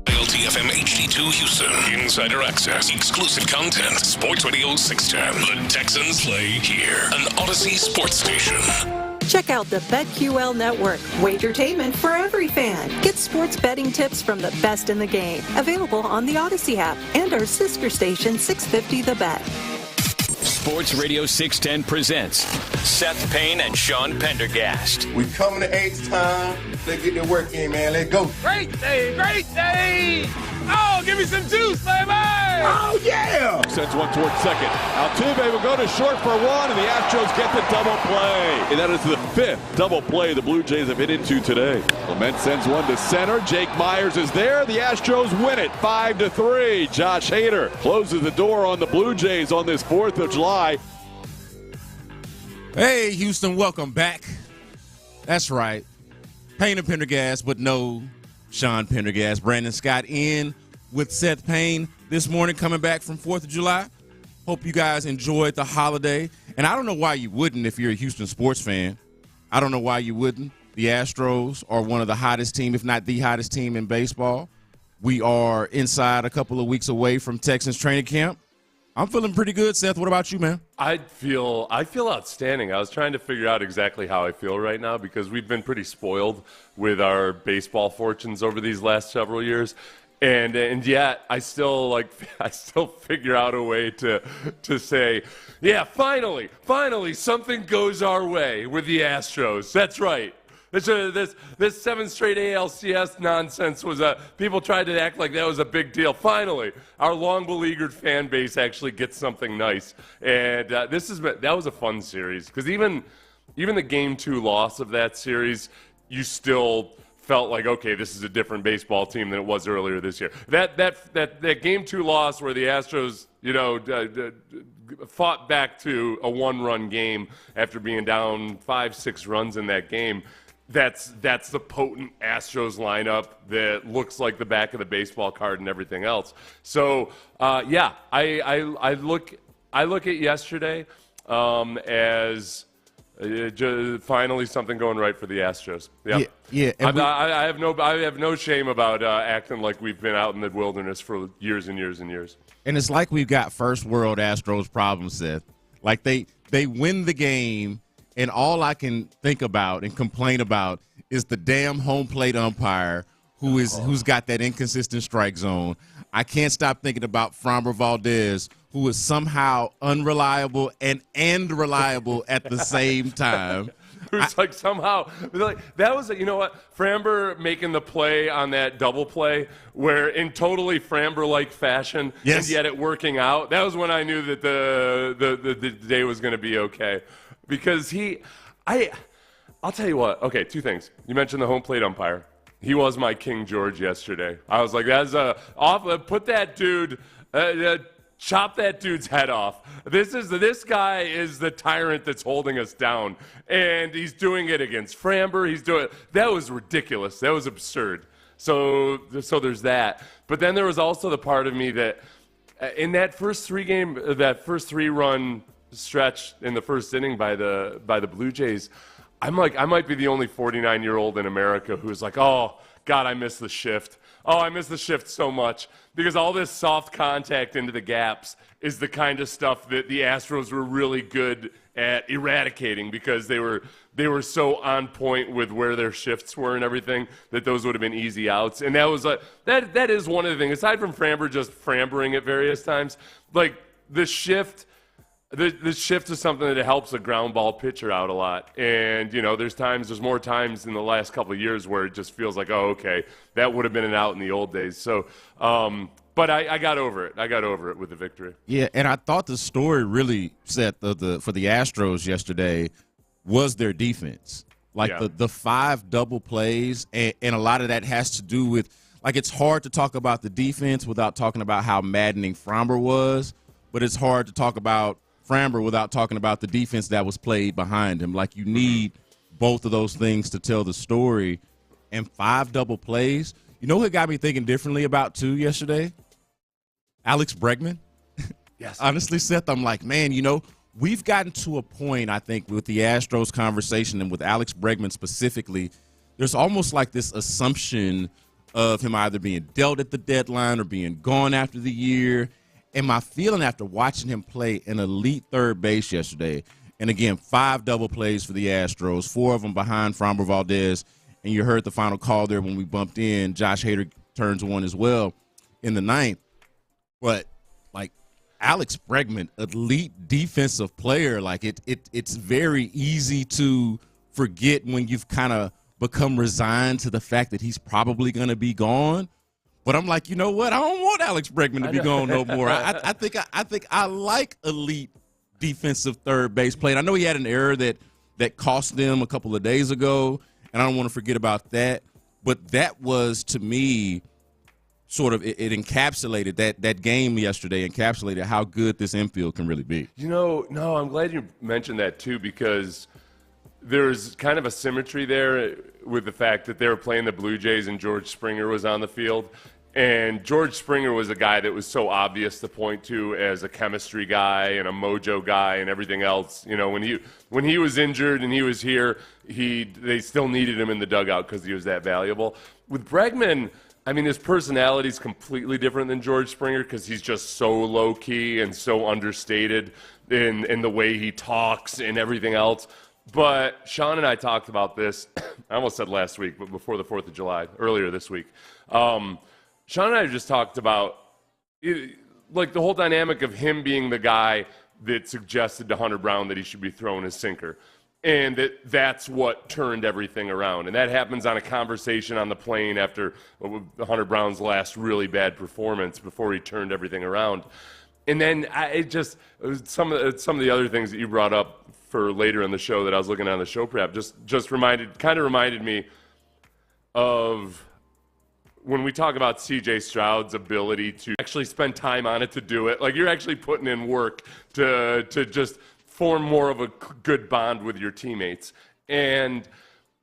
LTFM HD2 Houston. Insider access. Exclusive content. Sports Radio 610. The Texans play here. An Odyssey sports station. Check out the BetQL Network. Wagertainment for every fan. Get sports betting tips from the best in the game. Available on the Odyssey app and our sister station 650 The Bet. Sports Radio 610 presents Seth Payne and Sean Pendergast. We coming to H time. Let's get their work in, man. Let's go. Great day, great day. Oh, give me some juice, baby. Oh, yeah. Sends one towards second. Altuve will go to short for one, and the Astros get the double play. And that is the fifth double play the Blue Jays have hit into today. Clement sends one to center. Jake Myers is there. The Astros win it 5-3. Josh Hader closes the door on the Blue Jays on this 4th of July. Hey, Houston, welcome back. That's right. Payne and Pendergast, but no Sean Pendergast. Brandon Scott in with Seth Payne this morning, coming back from 4th of July. Hope you guys enjoyed the holiday. And I don't know why you wouldn't if you're a Houston sports fan. I don't know why you wouldn't. The Astros are one of the hottest team, if not the hottest team in baseball. We are inside a couple of weeks away from Texans training camp. I'm feeling pretty good, Seth. What about you, man? I feel outstanding. I was trying to figure out exactly how I feel right now because we've been pretty spoiled with our baseball fortunes over these last several years. And yet I still figure out a way to say, yeah, finally something goes our way with the Astros. That's right. This 7 straight ALCS nonsense was people tried to act like that was a big deal. Finally, our long beleaguered fan base actually gets something nice, and that was a fun series because even the Game 2 loss of that series, you still felt like, okay, this is a different baseball team than it was earlier this year. That Game 2 loss where the Astros, fought back to a 1-run game after being down 5-6 runs in that game. That's the potent Astros lineup that looks like the back of the baseball card and everything else. So I look at yesterday as finally something going right for the Astros. Yeah. I have no shame about acting like we've been out in the wilderness for years and years and years. And it's like we've got first world Astros problems, Seth. Like they win the game. And all I can think about and complain about is the damn home plate umpire who's got that inconsistent strike zone. I can't stop thinking about Framber Valdez, who is somehow unreliable and reliable at the same time. Who's somehow that was Framber making the play on that double play where in totally Framber-like fashion, yes, and yet it working out. That was when I knew that the day was going to be okay. Because I'll tell you what. Okay, 2 things. You mentioned the home plate umpire. He was my King George yesterday. I was like, that's put that dude, chop that dude's head off. This guy is the tyrant that's holding us down, and he's doing it against Framber. That was ridiculous. That was absurd. So there's that. But then there was also the part of me that in that first 3-run stretch in the first inning by the Blue Jays, I'm like, I might be the only 49-year-old in America who's like, oh, God, I miss the shift. Oh, I miss the shift so much. Because all this soft contact into the gaps is the kind of stuff that the Astros were really good at eradicating because they were so on point with where their shifts were and everything that those would have been easy outs. And that was that is one of the things, aside from Framber just Frambering at various times, like the shift is something that helps a ground ball pitcher out a lot. And, there's more times in the last couple of years where it just feels like, oh, okay, that would have been an out in the old days. So, but I got over it. I got over it with the victory. Yeah, and I thought the story really set for the Astros yesterday was their defense. The 5 double plays, and a lot of that has to do with, it's hard to talk about the defense without talking about how maddening Framber was, but it's hard to talk about Framber without talking about the defense that was played behind him. You need both of those things to tell the story. And 5 double plays. You know what got me thinking differently about 2 yesterday? Alex Bregman. Yes. Honestly, Seth, I'm like, man, we've gotten to a point, I think, with the Astros conversation and with Alex Bregman specifically, there's almost like this assumption of him either being dealt at the deadline or being gone after the year. And my feeling after watching him play an elite third base yesterday, and again, 5 double plays for the Astros, 4 of them behind Framber Valdez, and you heard the final call there when we bumped in. Josh Hader turns one as well in the ninth. But, like, Alex Bregman, elite defensive player, like it's very easy to forget when you've kind of become resigned to the fact that he's probably going to be gone. But I'm like, you know what? I don't want Alex Bregman to be gone no more. I think I like elite defensive third base play. And I know he had an error that cost them a couple of days ago, and I don't want to forget about that. But that was, to me, sort of it encapsulated that game yesterday, encapsulated how good this infield can really be. No, I'm glad you mentioned that too, because there's kind of a symmetry there with the fact that they were playing the Blue Jays and George Springer was on the field. And George Springer was a guy that was so obvious to point to as a chemistry guy and a mojo guy and everything else. You know, when he was injured and he was here, they still needed him in the dugout because he was that valuable. With Bregman, I mean, his personality is completely different than George Springer because he's just so low-key and so understated in the way he talks and everything else. But Sean and I talked about this, I almost said last week, but before the 4th of July, earlier this week. Sean and I just talked about like the whole dynamic of him being the guy that suggested to Hunter Brown that he should be throwing his sinker. And that's what turned everything around. And that happens on a conversation on the plane after Hunter Brown's last really bad performance before he turned everything around. And then some of the other things that you brought up for later in the show that I was looking on the show prep just reminded me of when we talk about C.J. Stroud's ability to actually spend time on it to do it. Like, you're actually putting in work to just form more of a good bond with your teammates. And,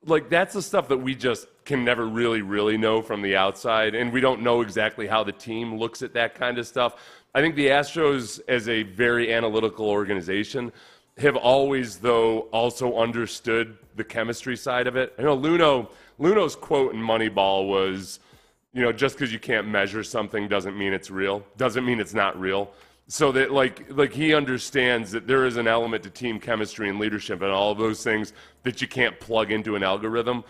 like, that's the stuff that we just can never really, really know from the outside. And we don't know exactly how the team looks at that kind of stuff. I think the Astros, as a very analytical organization, have always, though, also understood the chemistry side of it. I know Luno's quote in Moneyball was, you know, just because you can't measure something doesn't mean it's real, doesn't mean it's not real. So that like he understands that there is an element to team chemistry and leadership and all of those things that you can't plug into an algorithm.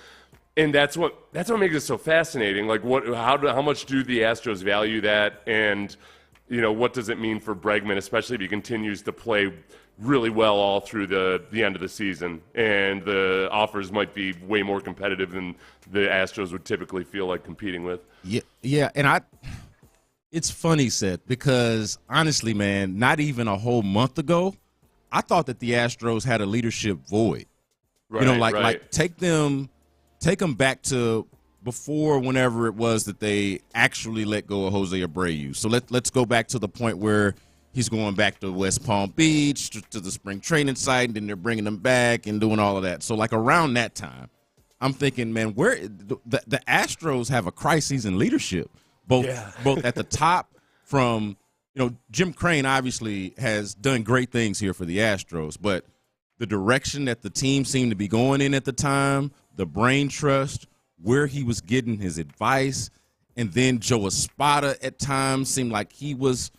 And that's what makes it so fascinating. Like, how much do the Astros value that? And, you know, what does it mean for Bregman, especially if he continues to play really well all through the end of the season, and the offers might be way more competitive than the Astros would typically feel like competing with. Yeah, and it's funny, Seth, because honestly, man, not even a whole month ago, I thought that the Astros had a leadership void. Right, you know, like take them back to before whenever it was that they actually let go of Jose Abreu. So let's go back to the point where he's going back to West Palm Beach, to the spring training site, and then they're bringing him back and doing all of that. So, like, around that time, I'm thinking, man, where the Astros have a crisis in leadership, both at the top from, you know, Jim Crane obviously has done great things here for the Astros, but the direction that the team seemed to be going in at the time, the brain trust, where he was getting his advice, and then Joe Espada at times seemed like he was,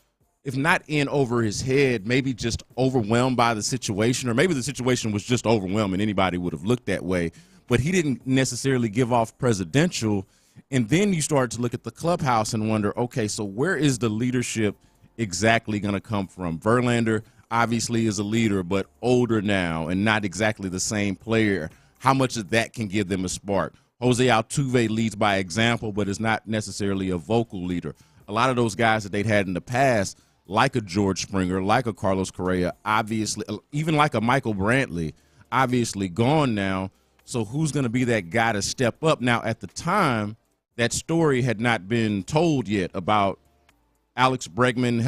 if not in over his head, maybe just overwhelmed by the situation, or maybe the situation was just overwhelming. Anybody would have looked that way, but he didn't necessarily give off presidential. And then you start to look at the clubhouse and wonder, okay, so where is the leadership exactly going to come from? Verlander obviously is a leader, but older now and not exactly the same player. How much of that can give them a spark? Jose Altuve leads by example, but is not necessarily a vocal leader. A lot of those guys that they'd had in the past, like a George Springer, like a Carlos Correa, obviously, even like a Michael Brantley, obviously gone now. So who's going to be that guy to step up? Now, at the time, that story had not been told yet about Alex Bregman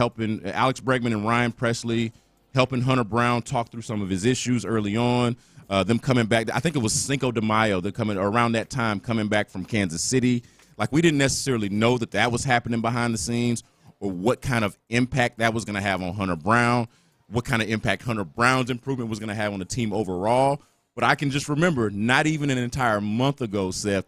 and Ryan Presley helping Hunter Brown talk through some of his issues early on. Them coming back, I think it was Cinco de Mayo, they're coming around that time, coming back from Kansas City. Like, we didn't necessarily know that was happening behind the scenes or what kind of impact that was going to have on Hunter Brown. what kind of impact Hunter Brown's improvement was going to have on the team overall. But I can just remember not even an entire month ago, Seth,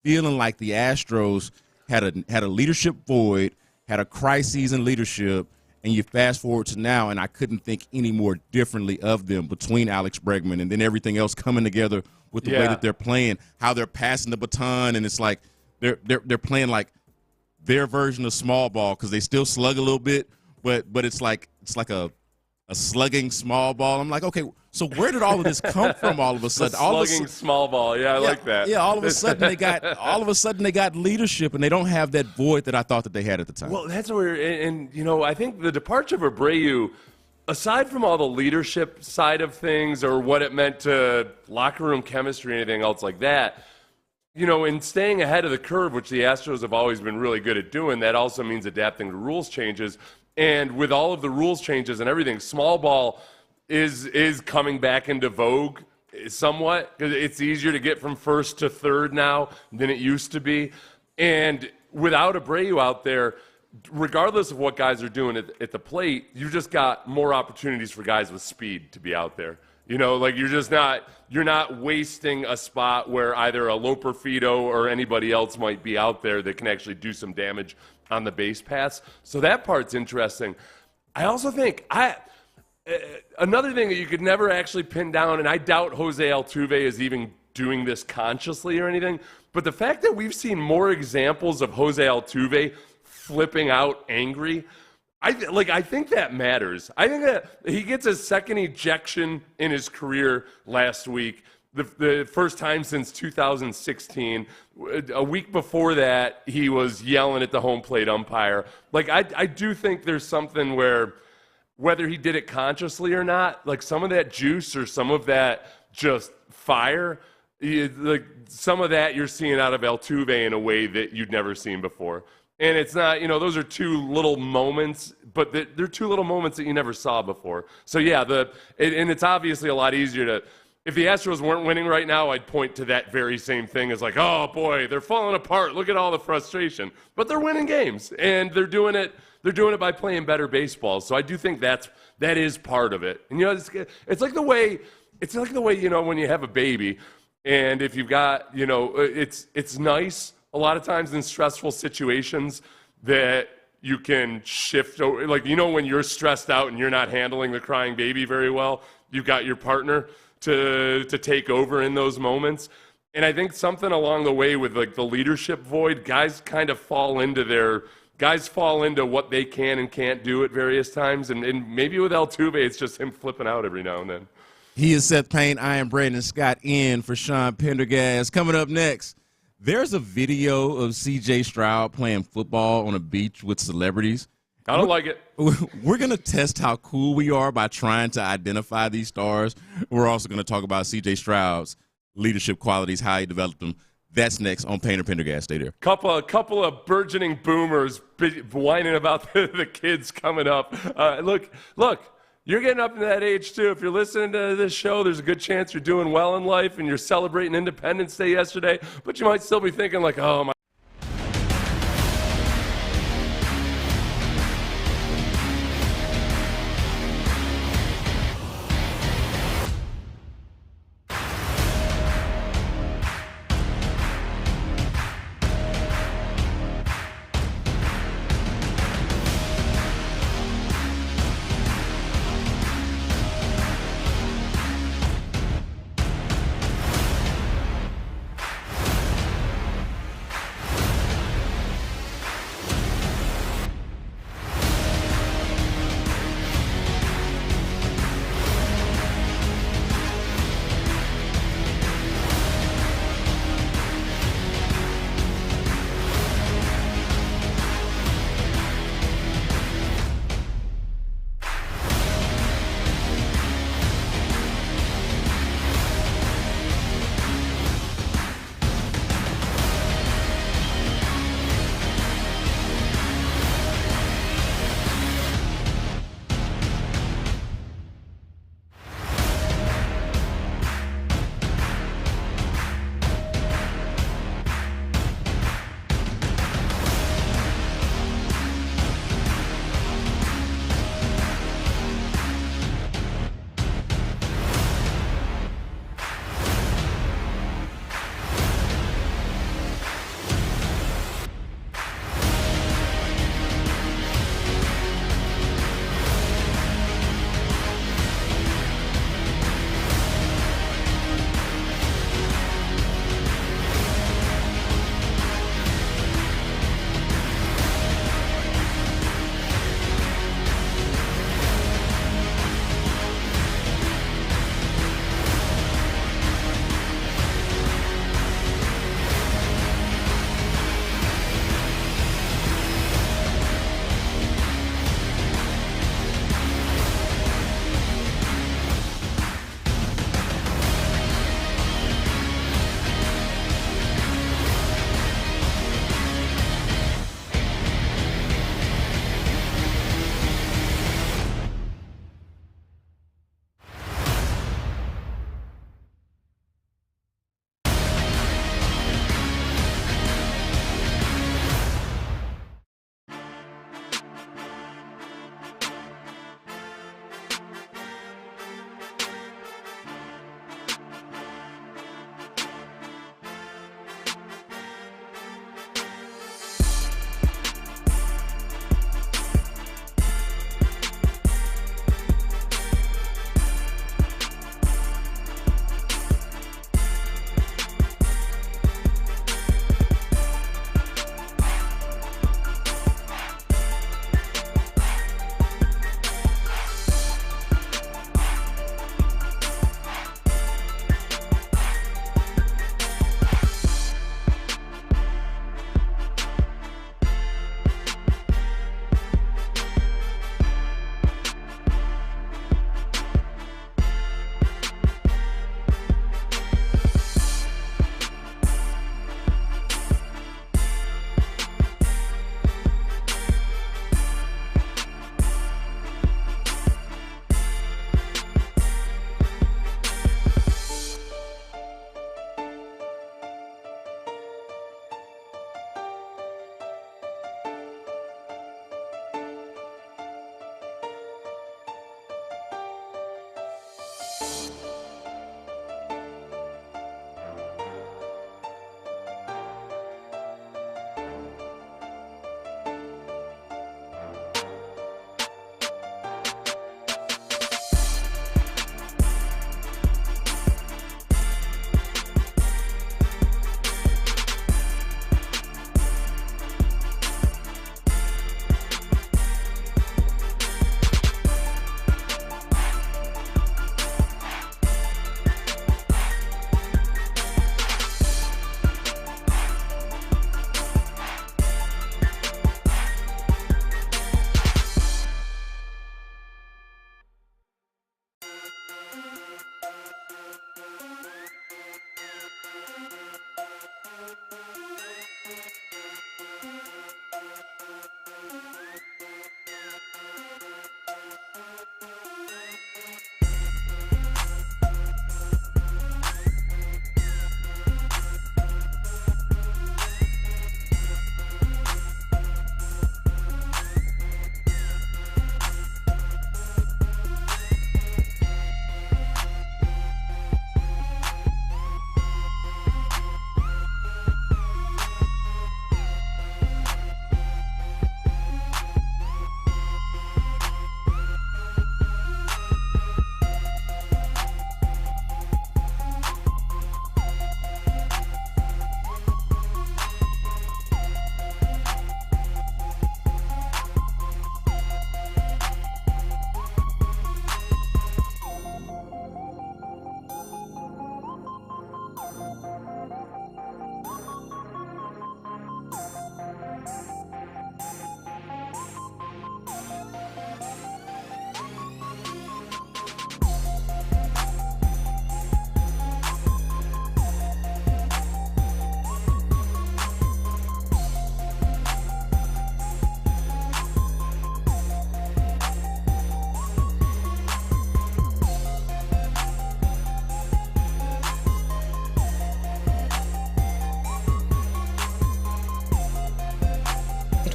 feeling like the Astros had a leadership void, had a crisis in leadership, and you fast forward to now, and I couldn't think any more differently of them between Alex Bregman and then everything else coming together with the way that they're playing, how they're passing the baton, and it's like they're playing like their version of small ball because they still slug a little bit, but it's like a slugging small ball. I'm like, okay, so where did all of this come from all of a sudden? Slugging small ball. Yeah, I like that. Yeah, all of a sudden they got leadership, and they don't have that void that I thought that they had at the time. Well, that's where, and I think the departure of Abreu, aside from all the leadership side of things or what it meant to locker room chemistry or anything else like that, in staying ahead of the curve, which the Astros have always been really good at doing, that also means adapting to rules changes. And with all of the rules changes and everything, small ball is coming back into vogue somewhat. It's easier to get from first to third now than it used to be. And without Abreu out there, regardless of what guys are doing at the plate, you've just got more opportunities for guys with speed to be out there. You're not wasting a spot where either a Loper Fido or anybody else might be out there that can actually do some damage on the base pass. So that part's interesting. I also think another thing that you could never actually pin down, and I doubt Jose Altuve is even doing this consciously or anything, but the fact that we've seen more examples of Jose Altuve flipping out angry, I think that matters. I think that he gets a second ejection in his career last week, the first time since 2016. A week before that, he was yelling at the home plate umpire. I do think there's something where, whether he did it consciously or not, some of that juice or some of that just fire, some of that you're seeing out of Altuve in a way that you'd never seen before. And it's not, those are two little moments, but they're two little moments that you never saw before. So, yeah, and it's obviously a lot easier to, if the Astros weren't winning right now, I'd point to that very same thing as oh, boy, they're falling apart. Look at all the frustration. But they're winning games, and they're doing it by playing better baseball. So I do think that is part of it. And, it's like the way, when you have a baby, and if you've got, it's nice a lot of times in stressful situations that you can shift over. When you're stressed out and you're not handling the crying baby very well, you've got your partner to take over in those moments. And I think something along the way with the leadership void, guys kind of fall into what they can and can't do at various times. And maybe with Altuve, it's just him flipping out every now and then. He is Seth Payne. I am Brandon Scott in for Sean Pendergast. Coming up next, there's a video of C.J. Stroud playing football on a beach with celebrities. I don't like it. We're going to test how cool we are by trying to identify these stars. We're also going to talk about C.J. Stroud's leadership qualities, how he developed them. That's next on Payne and Pendergast. Stay there. Couple of burgeoning boomers whining about the kids coming up. Look. You're getting up to that age, too. If you're listening to this show, there's a good chance you're doing well in life and you're celebrating Independence Day yesterday, but you might still be thinking oh, my.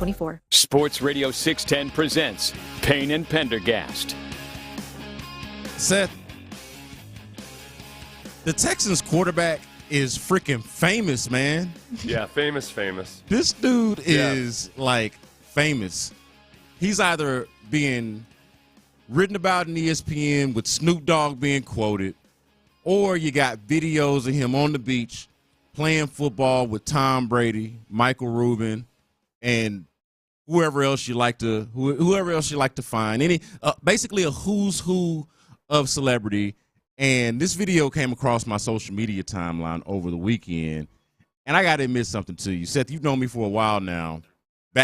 2024. Sports Radio 610 presents Payne and Pendergast. Seth, the Texans quarterback is freaking famous, man. Yeah, famous. This dude is like famous. He's either being written about in ESPN with Snoop Dogg being quoted, or you got videos of him on the beach playing football with Tom Brady, Michael Rubin, and whoever else you like to find. Basically a who's who of celebrity. And this video came across my social media timeline over the weekend, and I got to admit something to you. Seth, you've known me for a while now,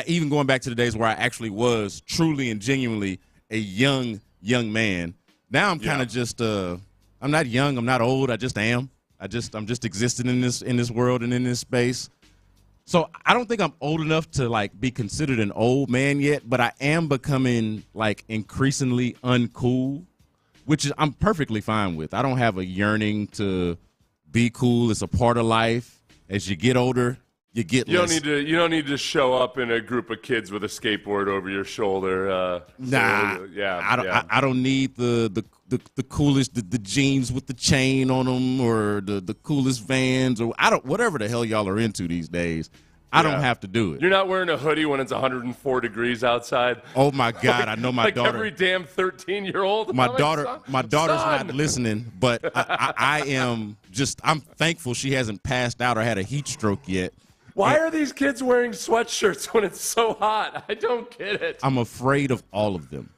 even going back to the days where I actually was truly and genuinely a young man. Now I'm kind of just I'm not young, I'm not old, I just am. I'm just existing in this world and in this space. So I don't think I'm old enough to like be considered an old man yet, but I am becoming like increasingly uncool, which is I'm perfectly fine with. I don't have a yearning to be cool. It's a part of life. As you get older, you get less. You don't need to show up in a group of kids with a skateboard over your shoulder. I don't need the coolest the jeans with the chain on them or the coolest Vans or whatever the hell y'all are into these days. I don't have to do it. You're not wearing a hoodie when it's 104 degrees outside. Oh my God! I know my like daughter. Every damn 13-year-old. My daughter's not listening, but I am just. I'm thankful she hasn't passed out or had a heat stroke yet. Why are these kids wearing sweatshirts when it's so hot? I don't get it. I'm afraid of all of them.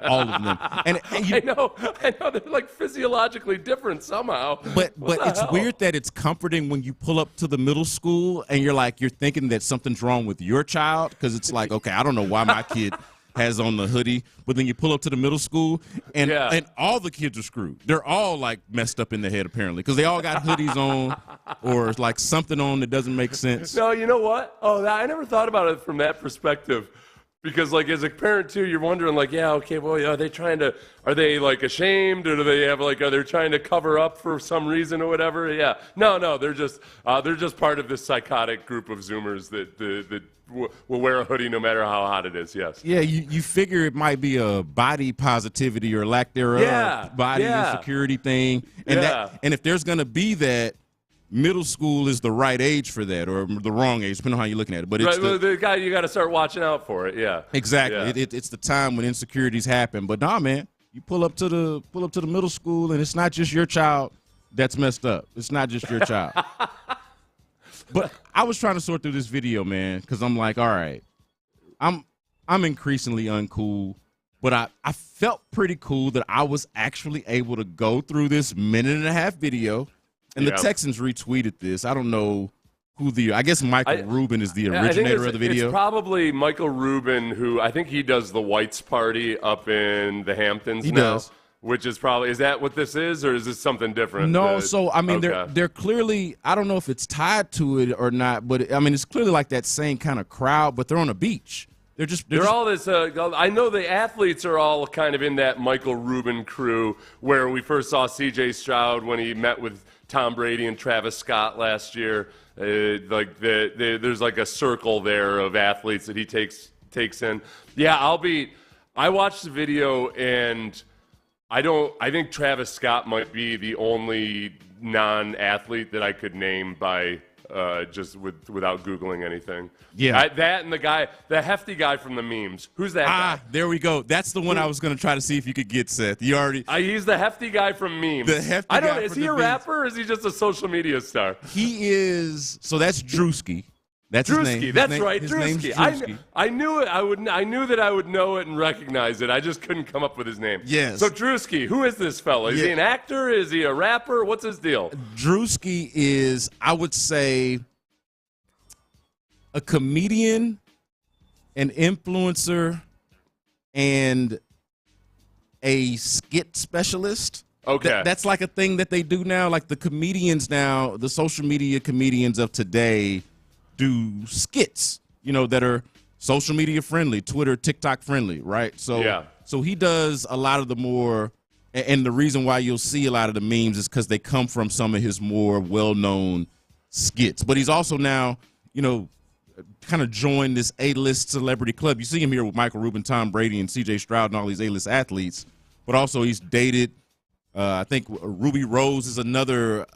All of them. And I know they're like physiologically different somehow. But it's weird that it's comforting when you pull up to the middle school and you're thinking that something's wrong with your child because it's like, okay, I don't know why my kid has on the hoodie, but then you pull up to the middle school and all the kids are screwed. They're all like messed up in the head apparently because they all got hoodies on or like something on that doesn't make sense. No, you know what? Oh, I never thought about it from that perspective. Because, like, as a parent, too, you're wondering, like, are they, like, ashamed? Or do they have, like, are they trying to cover up for some reason or whatever? Yeah. No, they're just part of this psychotic group of Zoomers that will wear a hoodie no matter how hot it is, yes. Yeah, you figure it might be a body positivity or lack thereof, body insecurity thing. And if there's going to be that, middle school is the right age for that, or the wrong age, depending on how you're looking at it. But it's the guy you got to start watching out for it. Yeah, exactly. Yeah. It's the time when insecurities happen. But nah, man, you pull up to the middle school, and it's not just your child that's messed up. It's not just your child. But I was trying to sort through this video, man, because I'm like, all right, I'm increasingly uncool. But I felt pretty cool that I was actually able to go through this minute-and-a-half video. And the Texans retweeted this. I don't know I guess Michael Rubin is the originator of the video. It's probably Michael Rubin, who I think he does the Whites Party up in the Hamptons now. Does. Which is that what this is, or is this something different? No, they're clearly, I don't know if it's tied to it or not, but I mean, it's clearly like that same kind of crowd, but they're on a beach. They're all this. I know the athletes are all kind of in that Michael Rubin crew where we first saw C.J. Stroud when he met with Tom Brady and Travis Scott last year. There's like a circle there of athletes that he takes in. Yeah, I watched the video and I think Travis Scott might be the only non-athlete that I could name by just without Googling anything. Yeah. That and the hefty guy from the memes. Who's that guy? There we go. That's the one I was going to try to see if you could get, Seth. He's the hefty guy from memes. The hefty guy is he a rapper or is he just a social media star? He is. So that's Drewski. That's his name. That's right, Drewski. I knew it. I knew that I would know it and recognize it. I just couldn't come up with his name. Yes. So Drewski, who is this fella? Is he an actor? Is he a rapper? What's his deal? Drewski is, I would say, a comedian, an influencer, and a skit specialist. Okay. That's like a thing that they do now. Like the comedians now, the social media comedians of today do skits, that are social media friendly, Twitter, TikTok friendly, right? So he does a lot of the more, and the reason why you'll see a lot of the memes is because they come from some of his more well-known skits. But he's also now, kind of join this A-list celebrity club. You see him here with Michael Rubin, Tom Brady, and C.J. Stroud and all these A-list athletes. But also he's dated, I think Ruby Rose is another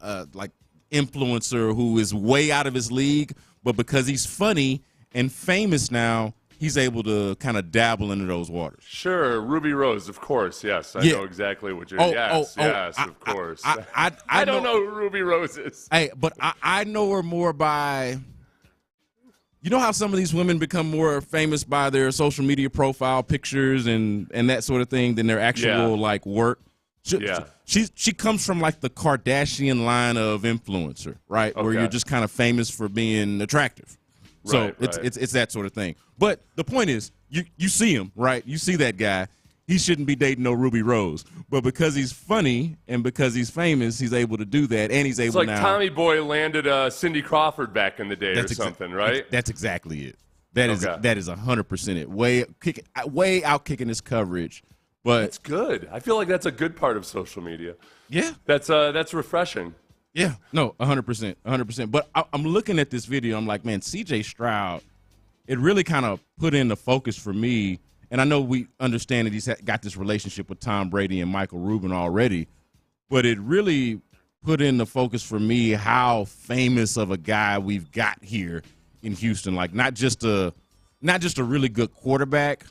influencer who is way out of his league. But because he's funny and famous now, he's able to kind of dabble into those waters. Sure, Ruby Rose, of course. Yes, I know exactly what you're. Of course. I don't know who Ruby Rose is. Hey, but I know her more by. You know how some of these women become more famous by their social media profile pictures and that sort of thing than their actual work. She comes from like the Kardashian line of influencer, right? Okay. Where you're just kind of famous for being attractive. So it's that sort of thing. But the point is, you see him, right? You see that guy. He shouldn't be dating no Ruby Rose. But because he's funny and because he's famous, he's able to do that. And he's able now. It's like Tommy Boy landed Cindy Crawford back in the day or something, right? That's exactly it. That is 100% it. Way out kicking his coverage. But it's good. I feel like that's a good part of social media. Yeah. That's refreshing. Yeah, no, 100%, 100%. But I'm looking at this video. I'm like, man, C.J. Stroud, it really kind of put in the focus for me. And I know we understand that he's got this relationship with Tom Brady and Michael Rubin already, but it really put in the focus for me how famous of a guy we've got here in Houston. Like not just a really good quarterback,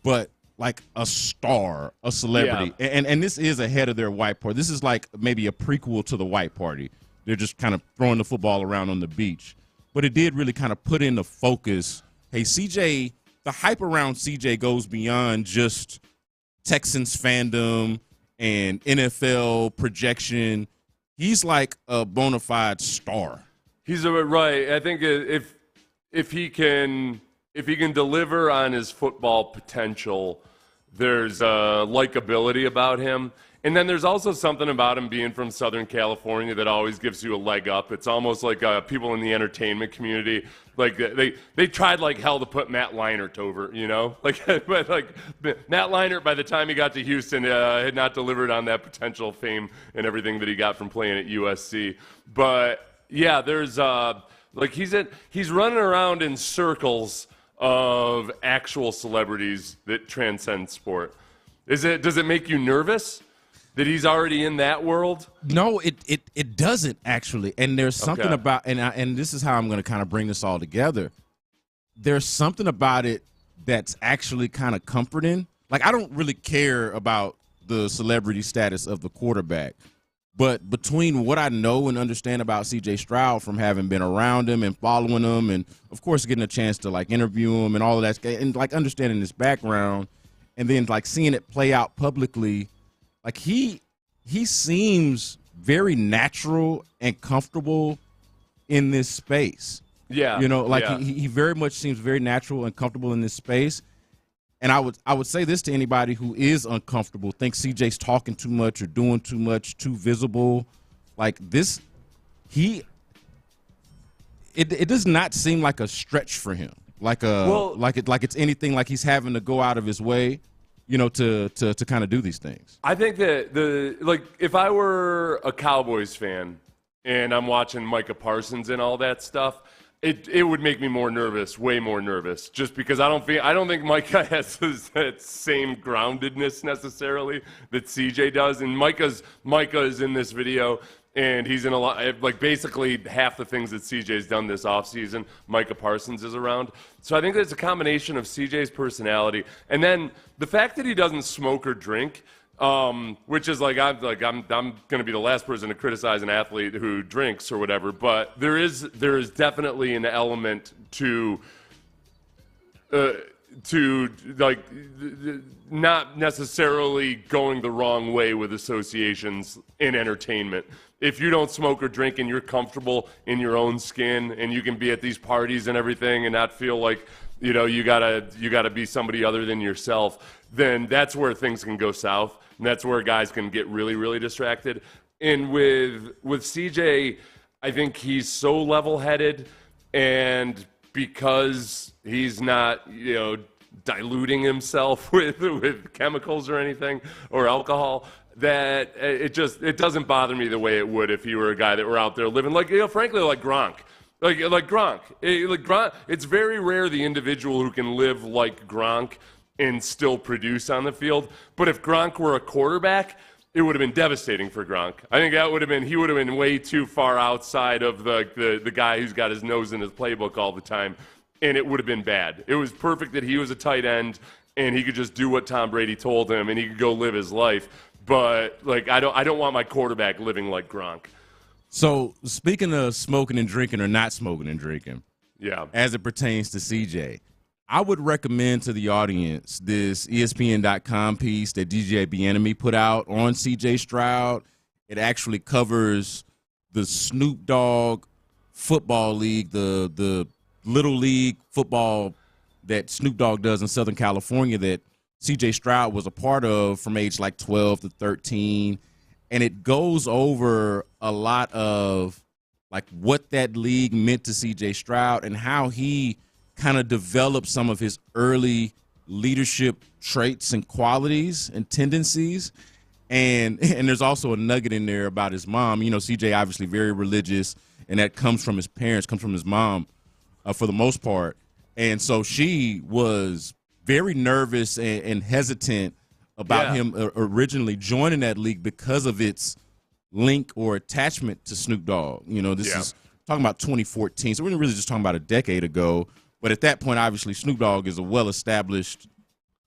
but like a star, a celebrity. Yeah. And this is ahead of their white party. This is like maybe a prequel to the white party. They're just kind of throwing the football around on the beach. But it did really kind of put in the focus, hey, CJ, the hype around CJ goes beyond just Texans fandom and NFL projection. He's like a bona fide star. He's right. I think if he can deliver on his football potential, there's a likability about him. And then there's also something about him being from Southern California that always gives you a leg up. It's almost like people in the entertainment community, like they tried like hell to put Matt Leinart over, you know? But Matt Leinart, by the time he got to Houston, had not delivered on that potential fame and everything that he got from playing at USC. But yeah, there's he's running around in circles of actual celebrities that transcend sport. Does it make you nervous that he's already in that world? No, it doesn't actually. And there's something about and this is how I'm going to kind of bring this all together. There's something about it that's actually kind of comforting. Like I don't really care about the celebrity status of the quarterback. But between what I know and understand about C.J. Stroud from having been around him and following him and, of course, getting a chance to, like, interview him and all of that, and, like, understanding his background and then, like, seeing it play out publicly, like, he seems very natural and comfortable in this space. Yeah. You know, like, he very much seems very natural and comfortable in this space. And I would say this to anybody who is uncomfortable, thinks CJ's talking too much or doing too much, too visible. Like this, it does not seem like a stretch for him. Like it's anything like he's having to go out of his way, you know, to kind of do these things. I think that if I were a Cowboys fan and I'm watching Micah Parsons and all that stuff, It would make me more nervous, way more nervous, just because I don't think Micah has that same groundedness necessarily that CJ does. And Micah is in this video, and he's in a lot, like basically half the things that CJ's done this offseason, Micah Parsons is around. So I think there's a combination of CJ's personality, and then the fact that he doesn't smoke or drink. Which is I'm going to be the last person to criticize an athlete who drinks or whatever, but there is definitely an element to like not necessarily going the wrong way with associations in entertainment. If you don't smoke or drink and you're comfortable in your own skin and you can be at these parties and everything and not feel like, you know, you gotta be somebody other than yourself, then that's where things can go south. And that's where guys can get really, really distracted. And with CJ, I think he's so level-headed, and because he's not, you know, diluting himself with chemicals or anything or alcohol, that it doesn't bother me the way it would if you were a guy that were out there living like, you know, frankly, like Gronk. Like Gronk. Gronk. It's very rare the individual who can live like Gronk and still produce on the field. But if Gronk were a quarterback, it would have been devastating for Gronk. I think he would have been way too far outside of the guy who's got his nose in his playbook all the time, and it would have been bad. It was perfect that he was a tight end and he could just do what Tom Brady told him and he could go live his life. But I don't want my quarterback living like Gronk. So speaking of smoking and drinking or not smoking and drinking, yeah, as it pertains to CJ, I would recommend to the audience this ESPN.com piece that DJ Bijani put out on CJ Stroud. It actually covers the Snoop Dogg football league, the little league football that Snoop Dogg does in Southern California that CJ Stroud was a part of from age like 12 to 13. And it goes over a lot of like what that league meant to CJ Stroud and how he kind of developed some of his early leadership traits and qualities and tendencies. And there's also a nugget in there about his mom. You know, CJ obviously very religious, and that comes from his parents, comes from his mom for the most part. And so she was very nervous and hesitant about him originally joining that league because of its link or attachment to Snoop Dogg. You know, this is talking about 2014, so we're really just talking about a decade ago. But at that point, obviously, Snoop Dogg is a well-established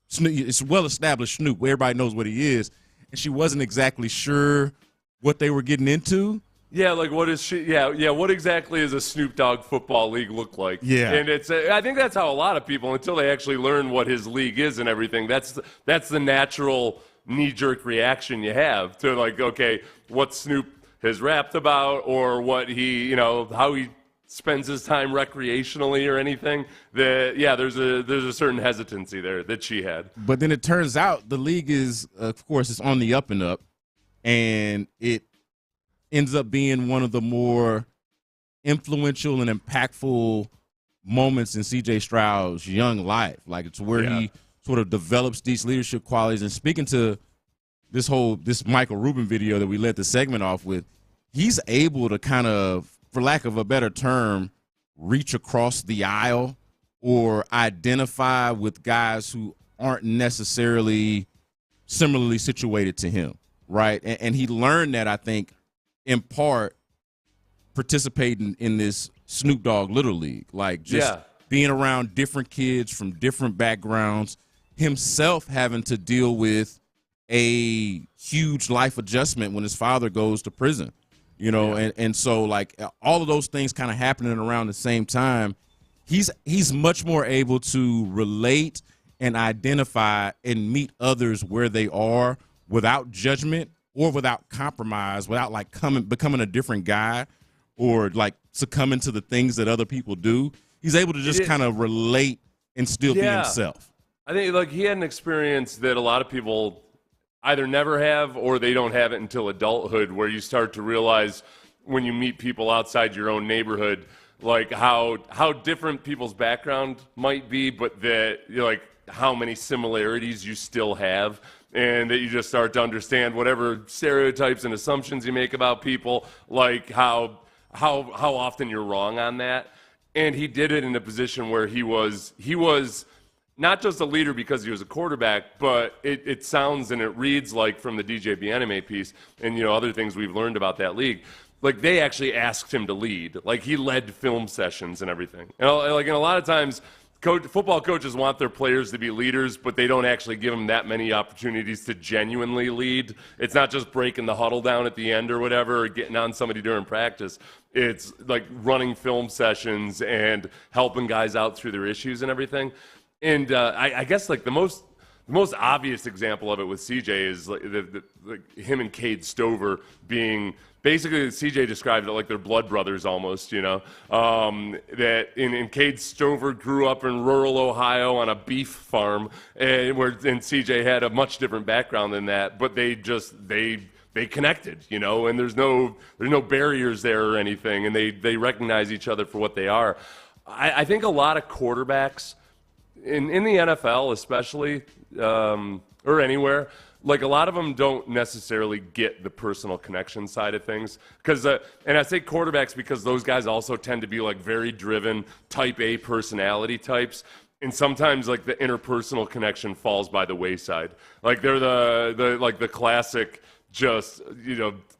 Snoop, where everybody knows what he is. And she wasn't exactly sure what they were getting into. Yeah, like what is she? Yeah. What exactly does a Snoop Dogg football league look like? Yeah, and I think that's how a lot of people, until they actually learn what his league is and everything, that's the natural knee-jerk reaction you have to like, okay, what Snoop has rapped about or what he, how he spends his time recreationally or anything. There's a certain hesitancy there that she had. But then it turns out the league is, of course, it's on the up and up, and it ends up being one of the more influential and impactful moments in C.J. Stroud's young life. Like, it's where he sort of develops these leadership qualities. And speaking to this Michael Rubin video that we led the segment off with, he's able to kind of, for lack of a better term, reach across the aisle or identify with guys who aren't necessarily similarly situated to him, right? And he learned that, I think, in part participating in this Snoop Dogg Little League, like just being around different kids from different backgrounds, himself having to deal with a huge life adjustment when his father goes to prison, and so like all of those things kind of happening around the same time, he's much more able to relate and identify and meet others where they are without judgment or without compromise, without like becoming a different guy or like succumbing to the things that other people do. He's able to just kind of relate and still be himself. I think like he had an experience that a lot of people either never have or they don't have it until adulthood, where you start to realize when you meet people outside your own neighborhood, like how different people's background might be, but that like how many similarities you still have. And that you just start to understand whatever stereotypes and assumptions you make about people, like how often you're wrong on that. And he did it in a position where he was not just a leader because he was a quarterback, but it sounds and it reads like from the DJ Bijani piece and other things we've learned about that league, like they actually asked him to lead. Like he led film sessions and everything. And a lot of times football coaches want their players to be leaders, but they don't actually give them that many opportunities to genuinely lead. It's not just breaking the huddle down at the end or whatever, or getting on somebody during practice. It's like running film sessions and helping guys out through their issues and everything. And I guess like the most obvious example of it with CJ is like him and Cade Stover being basically, CJ described it like they're blood brothers almost, that in Cade Stover grew up in rural Ohio on a beef farm, and CJ had a much different background than that, but they connected, and there's no barriers there or anything, and they recognize each other for what they are. I think a lot of quarterbacks in the NFL especially, or anywhere, like a lot of them don't necessarily get the personal connection side of things. Because, and I say quarterbacks because those guys also tend to be like very driven, type A personality types. And sometimes like the interpersonal connection falls by the wayside. Like they're the classic just,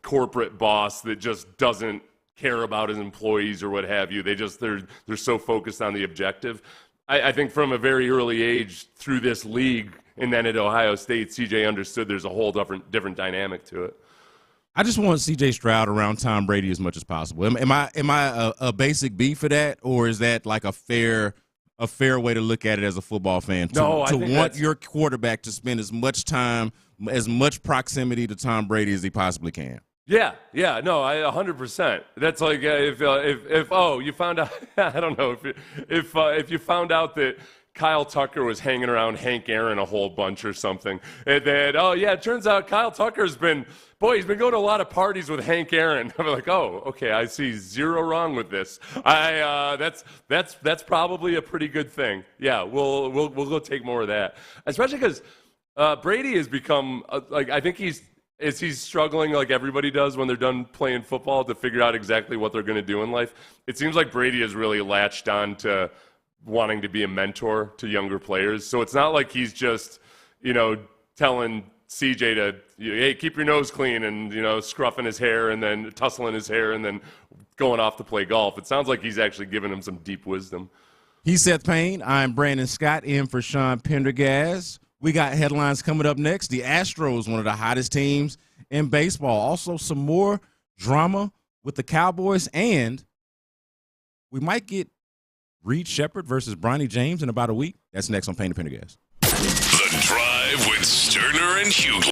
corporate boss that just doesn't care about his employees or what have you. They're so focused on the objective. I think from a very early age through this league and then at Ohio State, CJ understood there's a whole different dynamic to it. I just want CJ Stroud around Tom Brady as much as possible. Am I a basic B for that, or is that like a fair way to look at it as a football fan? To want your quarterback to spend as much time, as much proximity to Tom Brady as he possibly can. Yeah, no, 100%. That's like if you found out, I don't know if you found out that Kyle Tucker was hanging around Hank Aaron a whole bunch or something, and then it turns out Kyle Tucker's been going to a lot of parties with Hank Aaron. I'm like, okay, I see zero wrong with this. That's probably a pretty good thing. Yeah, we'll go take more of that, especially because Brady has become I think he's struggling like everybody does when they're done playing football to figure out exactly what they're going to do in life. It seems like Brady has really latched on to wanting to be a mentor to younger players. So it's not like he's just, telling CJ to, hey, keep your nose clean and, scruffing his hair and then tussling his hair and then going off to play golf. It sounds like he's actually giving him some deep wisdom. He's Seth Payne. I'm Brandon Scott in for Sean Pendergast. We got headlines coming up next. The Astros, one of the hottest teams in baseball. Also some more drama with the Cowboys, and we might get Reed Shepherd versus Bronny James in about a week. That's next on Payne and Pendergast. The Drive with Stoerner and Hughley.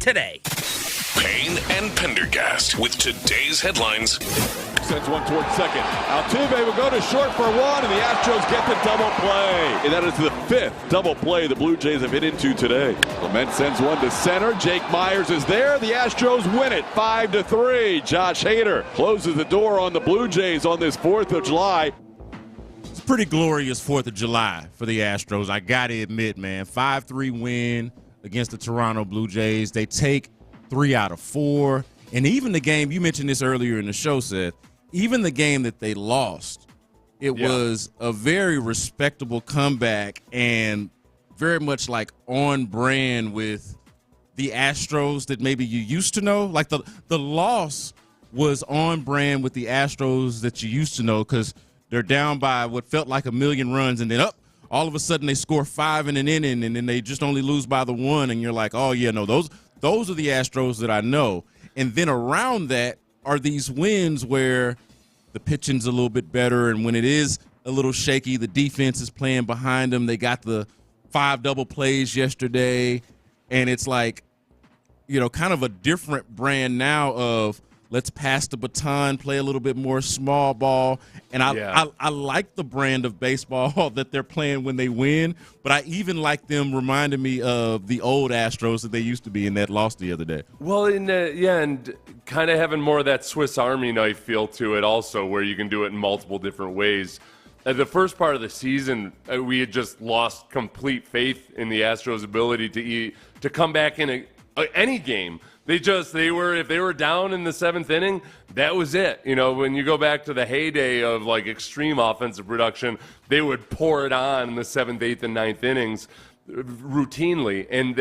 Today. Payne and Pendergast with today's headlines. Sends one towards second. Altuve will go to short for one, and the Astros get the double play. And that is the fifth double play the Blue Jays have hit into today. Clement sends one to center. Jake Myers is there. The Astros win it 5-3. Josh Hader closes the door on the Blue Jays on this 4th of July. It's a pretty glorious 4th of July for the Astros. I got to admit, man, 5-3 win against the Toronto Blue Jays. They take 3 out of 4. And even the game, you mentioned this earlier in the show, Seth, even the game that they lost, it was a very respectable comeback and very much like on brand with the Astros that maybe you used to know. Like the loss was on brand with the Astros that you used to know because they're down by what felt like 1 million runs, and then all of a sudden they score 5 in an inning, and then they just only lose by the 1, and you're like, oh, yeah, no, those are the Astros that I know. And then around that are these wins where the pitching's a little bit better, and when it is a little shaky, the defense is playing behind them. They got the 5 double plays yesterday, and it's like, you know, kind of a different brand now of let's pass the baton, play a little bit more small ball. And I like the brand of baseball that they're playing when they win, but I even like them reminding me of the old Astros that they used to be in that loss the other day. Well, and kind of having more of that Swiss Army knife feel to it also, where you can do it in multiple different ways. The first part of the season, we had just lost complete faith in the Astros' ability to come back in any game. If they were down in the 7th inning, that was it. You know, when you go back to the heyday of like extreme offensive production, they would pour it on in the 7th, 8th, and 9th innings routinely, and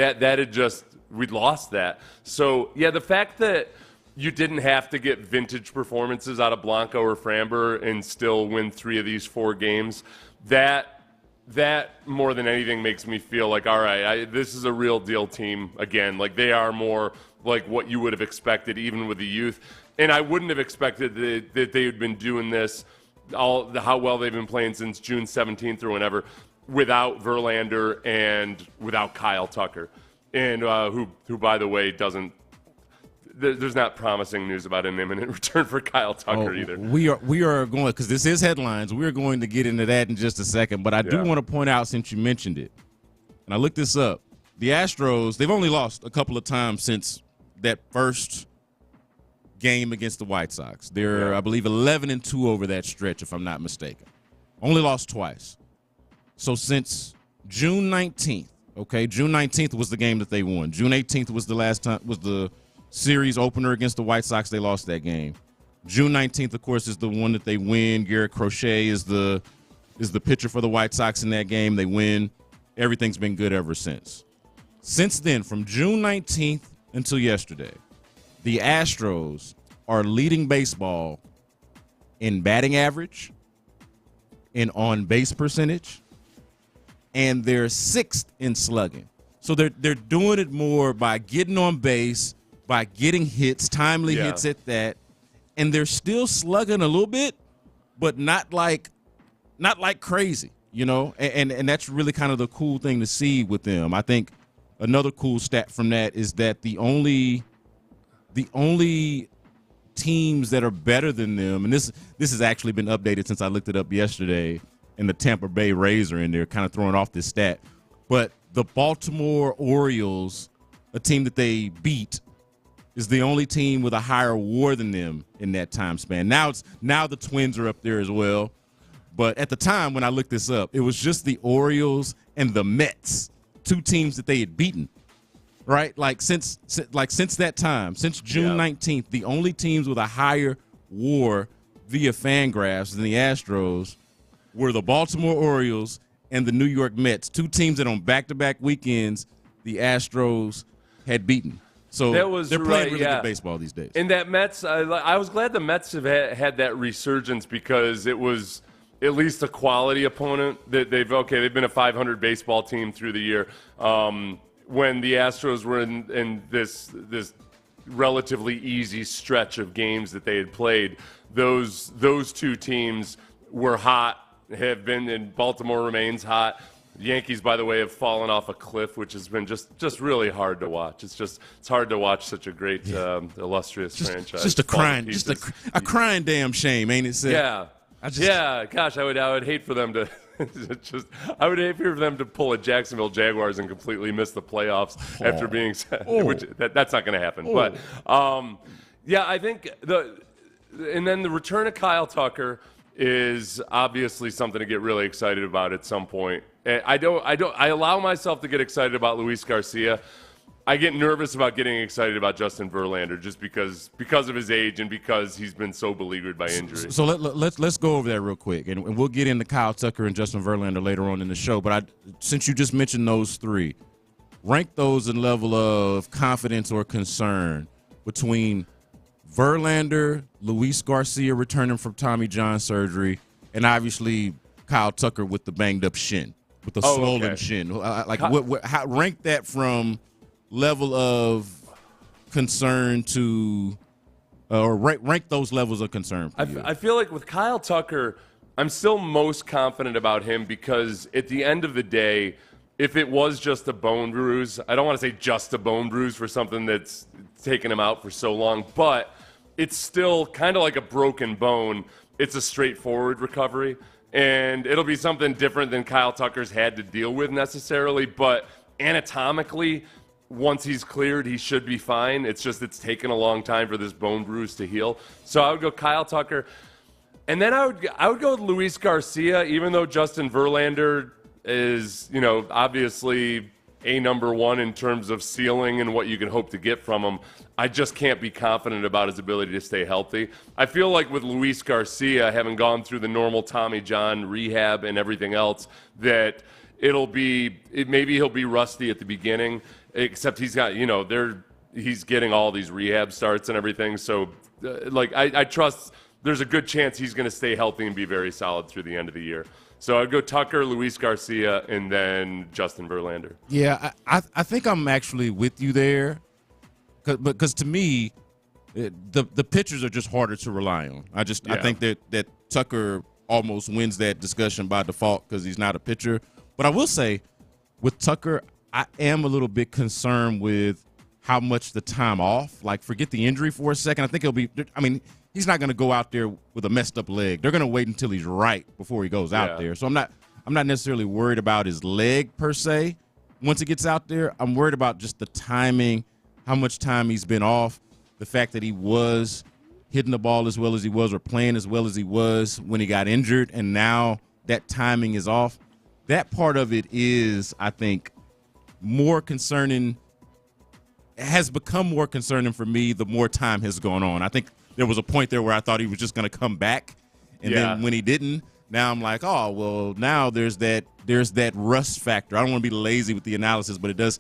we'd lost that. So yeah, the fact that you didn't have to get vintage performances out of Blanco or Framber and still win 3 of these 4 games, that more than anything makes me feel like, all right, this is a real deal team again. Like they are more like what you would have expected even with the youth. And I wouldn't have expected that they had been doing this, how well they've been playing since June 17th or whenever, without Verlander and without Kyle Tucker. And who by the way, there's not promising news about an imminent return for Kyle Tucker either. We are going, because this is headlines, we're going to get into that in just a second. But I do want to point out, since you mentioned it, and I looked this up, the Astros, they've only lost a couple of times since that first game against the White Sox. They're, I believe, 11-2 over that stretch, if I'm not mistaken. Only lost twice. So since June 19th Okay, June 19th was the game that they won. June 18th was the series opener against the White Sox. They lost that game. June 19th, of course, is the one that they win. Garrett Crochet is the pitcher for the White Sox in that game. They win. Everything's been good ever since. Since then, from June 19th until yesterday, the Astros are leading baseball in batting average, in on-base percentage, and they're 6th in slugging. So they're doing it more by getting on base, by getting hits, timely hits at that, and they're still slugging a little bit, but not like crazy, you know. And that's really kind of the cool thing to see with them. I think another cool stat from that is that the only teams that are better than them, and this has actually been updated since I looked it up yesterday, and the Tampa Bay Rays are in there kind of throwing off this stat. But the Baltimore Orioles, a team that they beat, is the only team with a higher WAR than them in that time span. Now the Twins are up there as well. But at the time when I looked this up, it was just the Orioles and the Mets, 2 teams that they had beaten. Right? Since that time, since June 19th, the only teams with a higher WAR via Fangraphs than the Astros were the Baltimore Orioles and the New York Mets, 2 teams that on back-to-back weekends the Astros had beaten. So they're playing really good baseball these days. And that Mets, I was glad the Mets have had that resurgence because it was at least a quality opponent that they've been a 500 baseball team through the year. When the Astros were in this relatively easy stretch of games that they had played, those 2 teams were hot, have been, and Baltimore remains hot. The Yankees, by the way, have fallen off a cliff, which has been just really hard to watch. It's hard to watch such a great, illustrious franchise. Just a crying damn shame, ain't it, Seth? Yeah. Gosh, I would hate for them to. I would hate for them to pull a Jacksonville Jaguars and completely miss the playoffs after being which that's not going to happen. But I think and then the return of Kyle Tucker is obviously something to get really excited about at some point. I allow myself to get excited about Luis Garcia. I get nervous about getting excited about Justin Verlander just because of his age and because he's been so beleaguered by injury. So let's go over that real quick, and we'll get into Kyle Tucker and Justin Verlander later on in the show. But since you just mentioned those 3, rank those in level of confidence or concern between Verlander, Luis Garcia returning from Tommy John surgery, and obviously Kyle Tucker with the banged up shin, with the swollen shin. How rank that from level of concern to or rank those levels of concern for you? I feel like with Kyle Tucker, I'm still most confident about him because at the end of the day, if it was just a bone bruise, I don't want to say just a bone bruise for something that's taken him out for so long, but it's still kind of like a broken bone. It's a straightforward recovery, and it'll be something different than Kyle Tucker's had to deal with necessarily, but anatomically, once he's cleared, he should be fine. It's taken a long time for this bone bruise to heal. So I would go Kyle Tucker. And then I would go with Luis Garcia, even though Justin Verlander is, obviously a number 1 in terms of ceiling and what you can hope to get from him. I just can't be confident about his ability to stay healthy. I feel like with Luis Garcia, having gone through the normal Tommy John rehab and everything else, that maybe he'll be rusty at the beginning, except he's got, he's getting all these rehab starts and everything. So, I trust there's a good chance he's going to stay healthy and be very solid through the end of the year. So I'd go Tucker, Luis Garcia, and then Justin Verlander. Yeah, I think I'm actually with you there, because to me, the pitchers are just harder to rely on. I think that Tucker almost wins that discussion by default because he's not a pitcher. But I will say, with Tucker, I am a little bit concerned with how much the time off. Like, forget the injury for a second. I think he's not going to go out there with a messed up leg. They're going to wait until he's right before he goes out there. So I'm not necessarily worried about his leg per se. Once he gets out there, I'm worried about just the timing, how much time he's been off, the fact that he was hitting the ball as well as he was or playing as well as he was when he got injured, and now that timing is off. That part of it is, I think, more concerning, has become more concerning for me the more time has gone on. I think there was a point there where I thought he was just going to come back, and then when he didn't, now I'm like, oh, well, now there's that rust factor. I don't want to be lazy with the analysis, but it does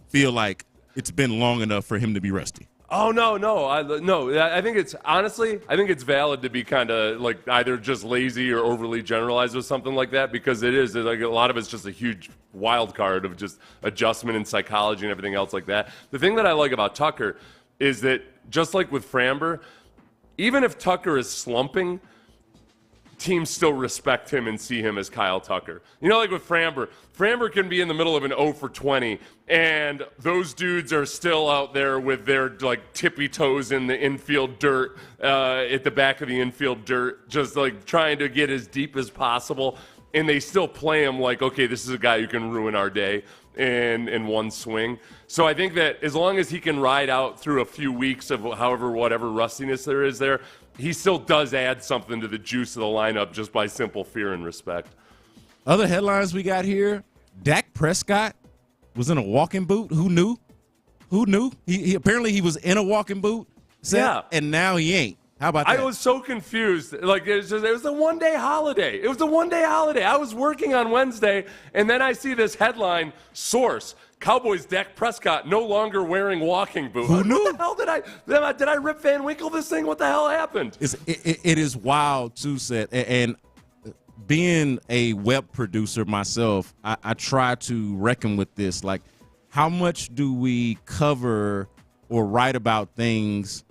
feel like it's been long enough for him to be rusty. Oh, no. I think it's valid to be kind of like either just lazy or overly generalized with something like that, because it is like a lot of it's just a huge wild card of just adjustment and psychology and everything else like that. The thing that I like about Tucker is that just like with Framber, even if Tucker is slumping, teams still respect him and see him as Kyle Tucker. You know, like with Framber can be in the middle of an 0 for 20, and those dudes are still out there with their like tippy toes in the infield dirt, at the back of the infield dirt, just like trying to get as deep as possible, and they still play him like, okay, this is a guy who can ruin our day in one swing. So I think that as long as he can ride out through a few weeks of whatever rustiness there is there, he still does add something to the juice of the lineup just by simple fear and respect. Other headlines we got here: Dak Prescott was in a walking boot. Who knew? He apparently he was in a walking boot. And now he ain't. How about that? I was so confused. Like it was a one-day holiday. I was working on Wednesday, and then I see this headline: source: Cowboys Dak Prescott no longer wearing walking boots. Who knew? What the hell did I Rip Van Winkle this thing? What the hell happened? It is wild too, Seth. And being a web producer myself, I try to reckon with this. Like, how much do we cover or write about things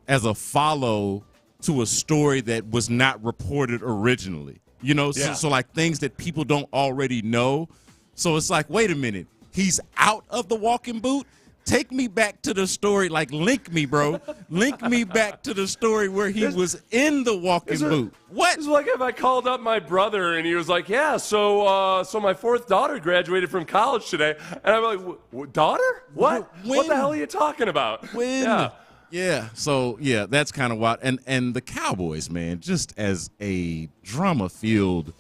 as a follow to a story that was not reported originally? You know, so like things that people don't already know. So it's like, wait a minute, he's out of the walking boot? Take me back to the story, like link me, bro. Link me back to the story where he was in the walking boot. What? It's like if I called up my brother and he was like, yeah, so my fourth daughter graduated from college today. And I'm like, daughter? What? When? What the hell are you talking about? When? Yeah. So, yeah, that's kind of wild. And the Cowboys, man, just as a drama-filled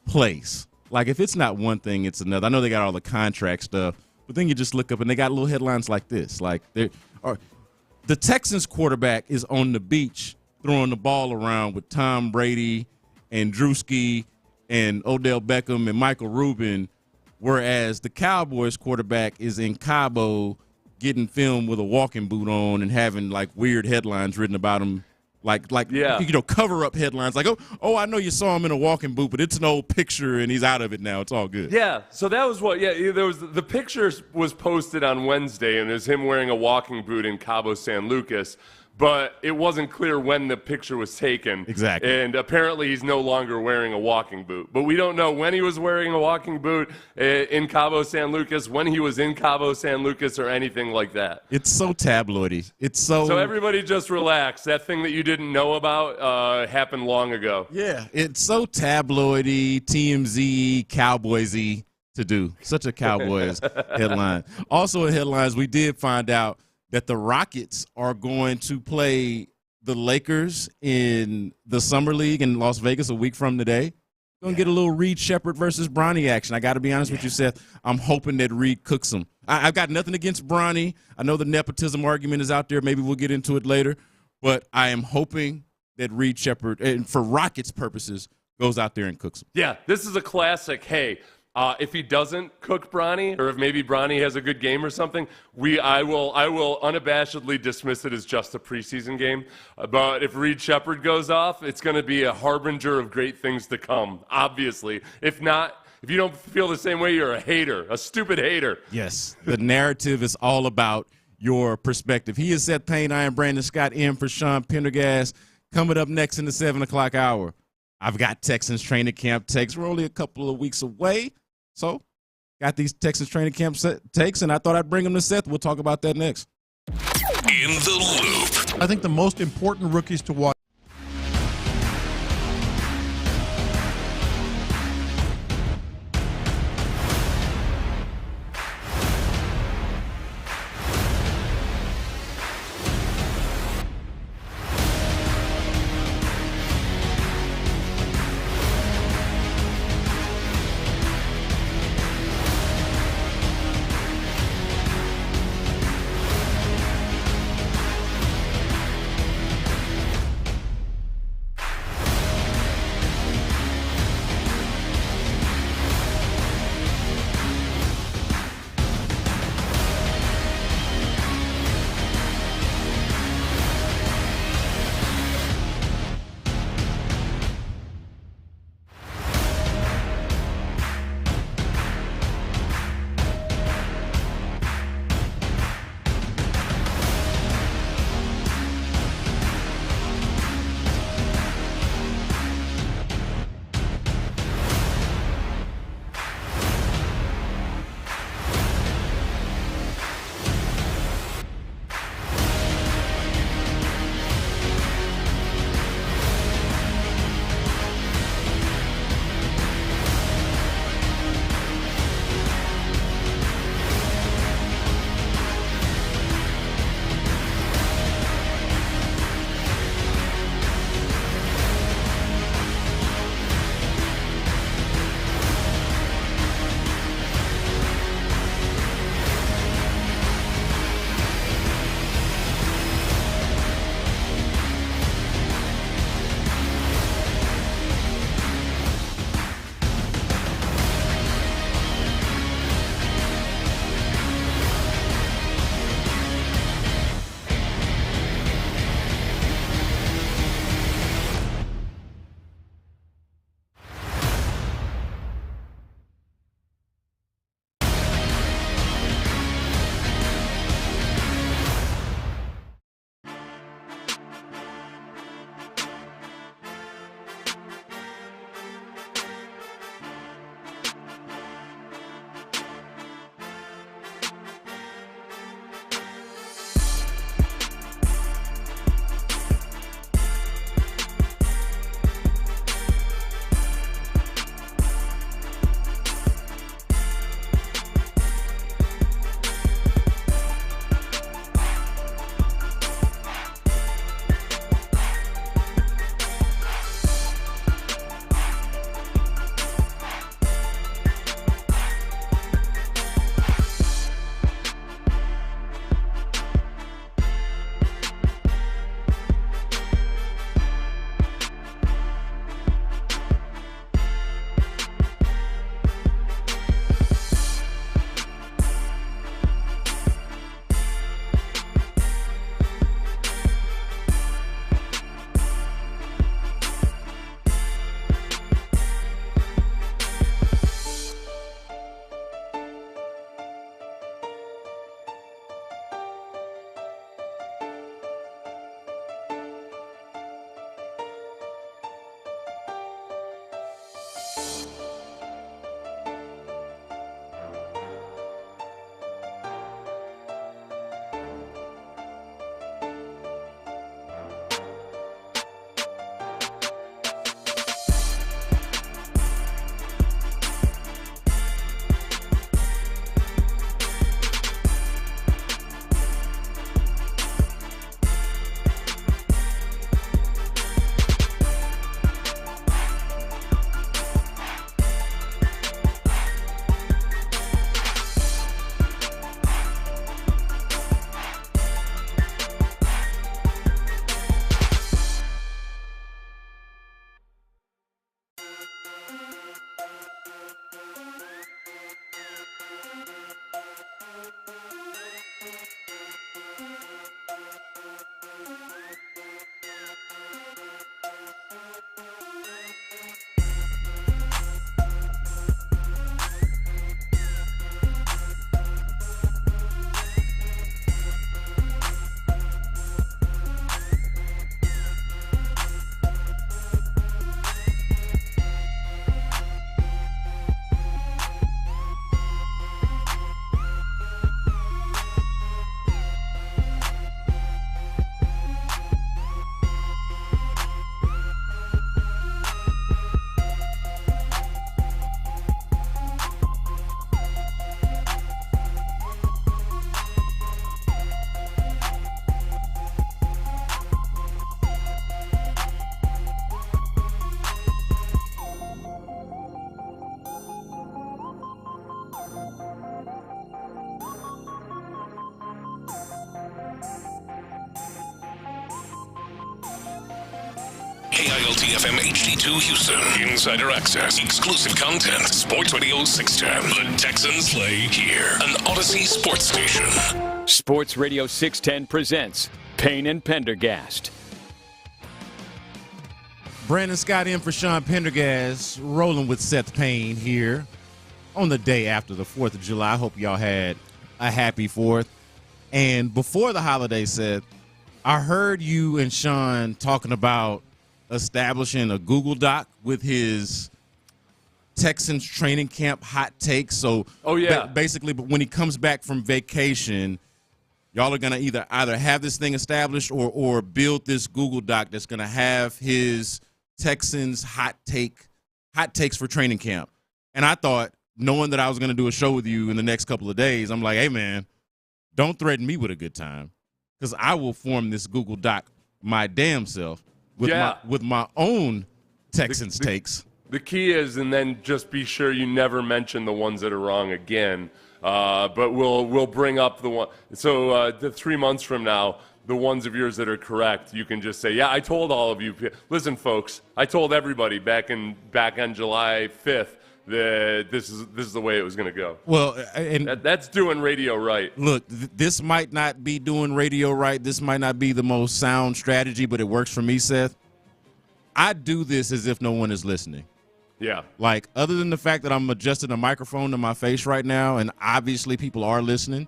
place. Like, if it's not one thing, it's another. I know they got all the contract stuff, but then you just look up and they got little headlines like this. Like, the Texans quarterback is on the beach throwing the ball around with Tom Brady and Drewski and Odell Beckham and Michael Rubin, whereas the Cowboys quarterback is in Cabo getting filmed with a walking boot on and having, like, weird headlines written about him. Like cover-up headlines. Like, oh, I know you saw him in a walking boot, but it's an old picture, and he's out of it now. It's all good. Yeah, so that was there was the picture was posted on Wednesday, and it was him wearing a walking boot in Cabo San Lucas, but it wasn't clear when the picture was taken. Exactly. And apparently he's no longer wearing a walking boot. But we don't know when he was wearing a walking boot in Cabo San Lucas, when he was in Cabo San Lucas, or anything like that. It's so tabloidy. So everybody just relax. That thing that you didn't know about happened long ago. Yeah, it's so tabloidy, TMZ, Cowboysy to do. Such a Cowboys headline. Also in headlines, we did find out that the Rockets are going to play the Lakers in the Summer League in Las Vegas a week from today. Going to get a little Reed Shepherd versus Bronny action. I got to be honest with you, Seth. I'm hoping that Reed cooks him. I've got nothing against Bronny. I know the nepotism argument is out there. Maybe we'll get into it later. But I am hoping that Reed Shepherd, and for Rockets purposes, goes out there and cooks him. Yeah, this is a classic, hey, if he doesn't cook Bronny, or if maybe Bronny has a good game or something, I will unabashedly dismiss it as just a preseason game. But if Reed Shepherd goes off, it's going to be a harbinger of great things to come, obviously. If not, if you don't feel the same way, you're a hater, a stupid hater. Yes, the narrative is all about your perspective. He is Seth Payne. I am Brandon Scott in for Sean Pendergast. Coming up next in the 7 o'clock hour, I've got Texans training camp takes. We're only a couple of weeks away. So, got these Texas training camp takes, and I thought I'd bring them to Seth. We'll talk about that next. In the Loop. I think the most important rookies to watch. KILT-FM HD2 Houston. Insider access. Exclusive content. Sports Radio 610. The Texans play here. An Odyssey sports station. Sports Radio 610 presents Payne and Pendergast. Brandon Scott in for Sean Pendergast, rolling with Seth Payne here on the day after the 4th of July. I hope y'all had a happy 4th. And before the holiday, Seth, I heard you and Sean talking about establishing a Google Doc with his Texans training camp hot takes. So, basically, but when he comes back from vacation, y'all are going to either have this thing established or build this Google Doc that's going to have his Texans hot takes for training camp. And I thought, knowing that I was going to do a show with you in the next couple of days, I'm like, hey, man, don't threaten me with a good time, because I will form this Google Doc my damn self with my own Texans takes. The key is, and then just be sure you never mention the ones that are wrong again. But we'll bring up the one. So the 3 months from now, the ones of yours that are correct, you can just say, yeah, I told all of you. Listen, folks, I told everybody back on July 5th that this is the way it was going to go. Well, and that's doing radio right. Look, this might not be doing radio right. This might not be the most sound strategy, but it works for me, Seth. I do this as if no one is listening. Yeah. Like, other than the fact that I'm adjusting a microphone to my face right now, and obviously people are listening,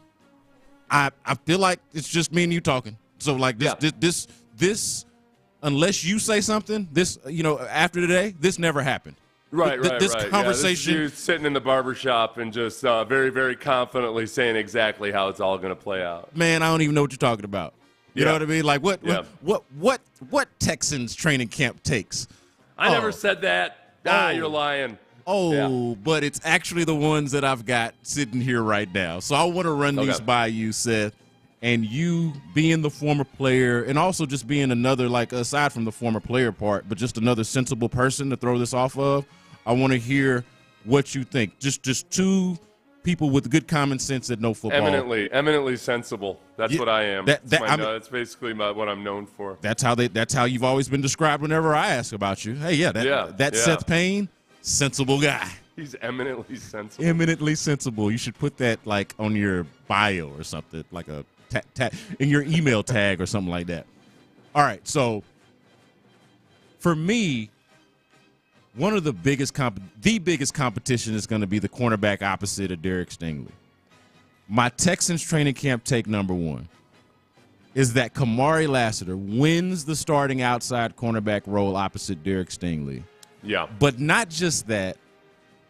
I feel like it's just me and you talking. So, like, this unless you say something, this, after today, this never happened. Right. This conversation. Yeah, this is you sitting in the barbershop and just very, very confidently saying exactly how it's all going to play out. Man, I don't even know what you're talking about. You know what I mean? Like, what Texans training camp takes? I never said that. You're lying. But it's actually the ones that I've got sitting here right now. So I want to run these by you, Seth, and you being the former player and also just being another, like, aside from the former player part, but just another sensible person to throw this off of. I want to hear what you think. Just two people with good common sense that know football. Eminently sensible. That's what I am. That's basically what I'm known for. That's how you've always been described whenever I ask about you. Hey, Seth Payne, sensible guy. He's eminently sensible. Eminently sensible. You should put that, like, on your bio or something, like a in your email tag or something like that. All right, so for me, one of the biggest competition is going to be the cornerback opposite of Derek Stingley. My Texans training camp take number one is that Kamari Lassiter wins the starting outside cornerback role opposite Derek Stingley. Yeah. But not just that.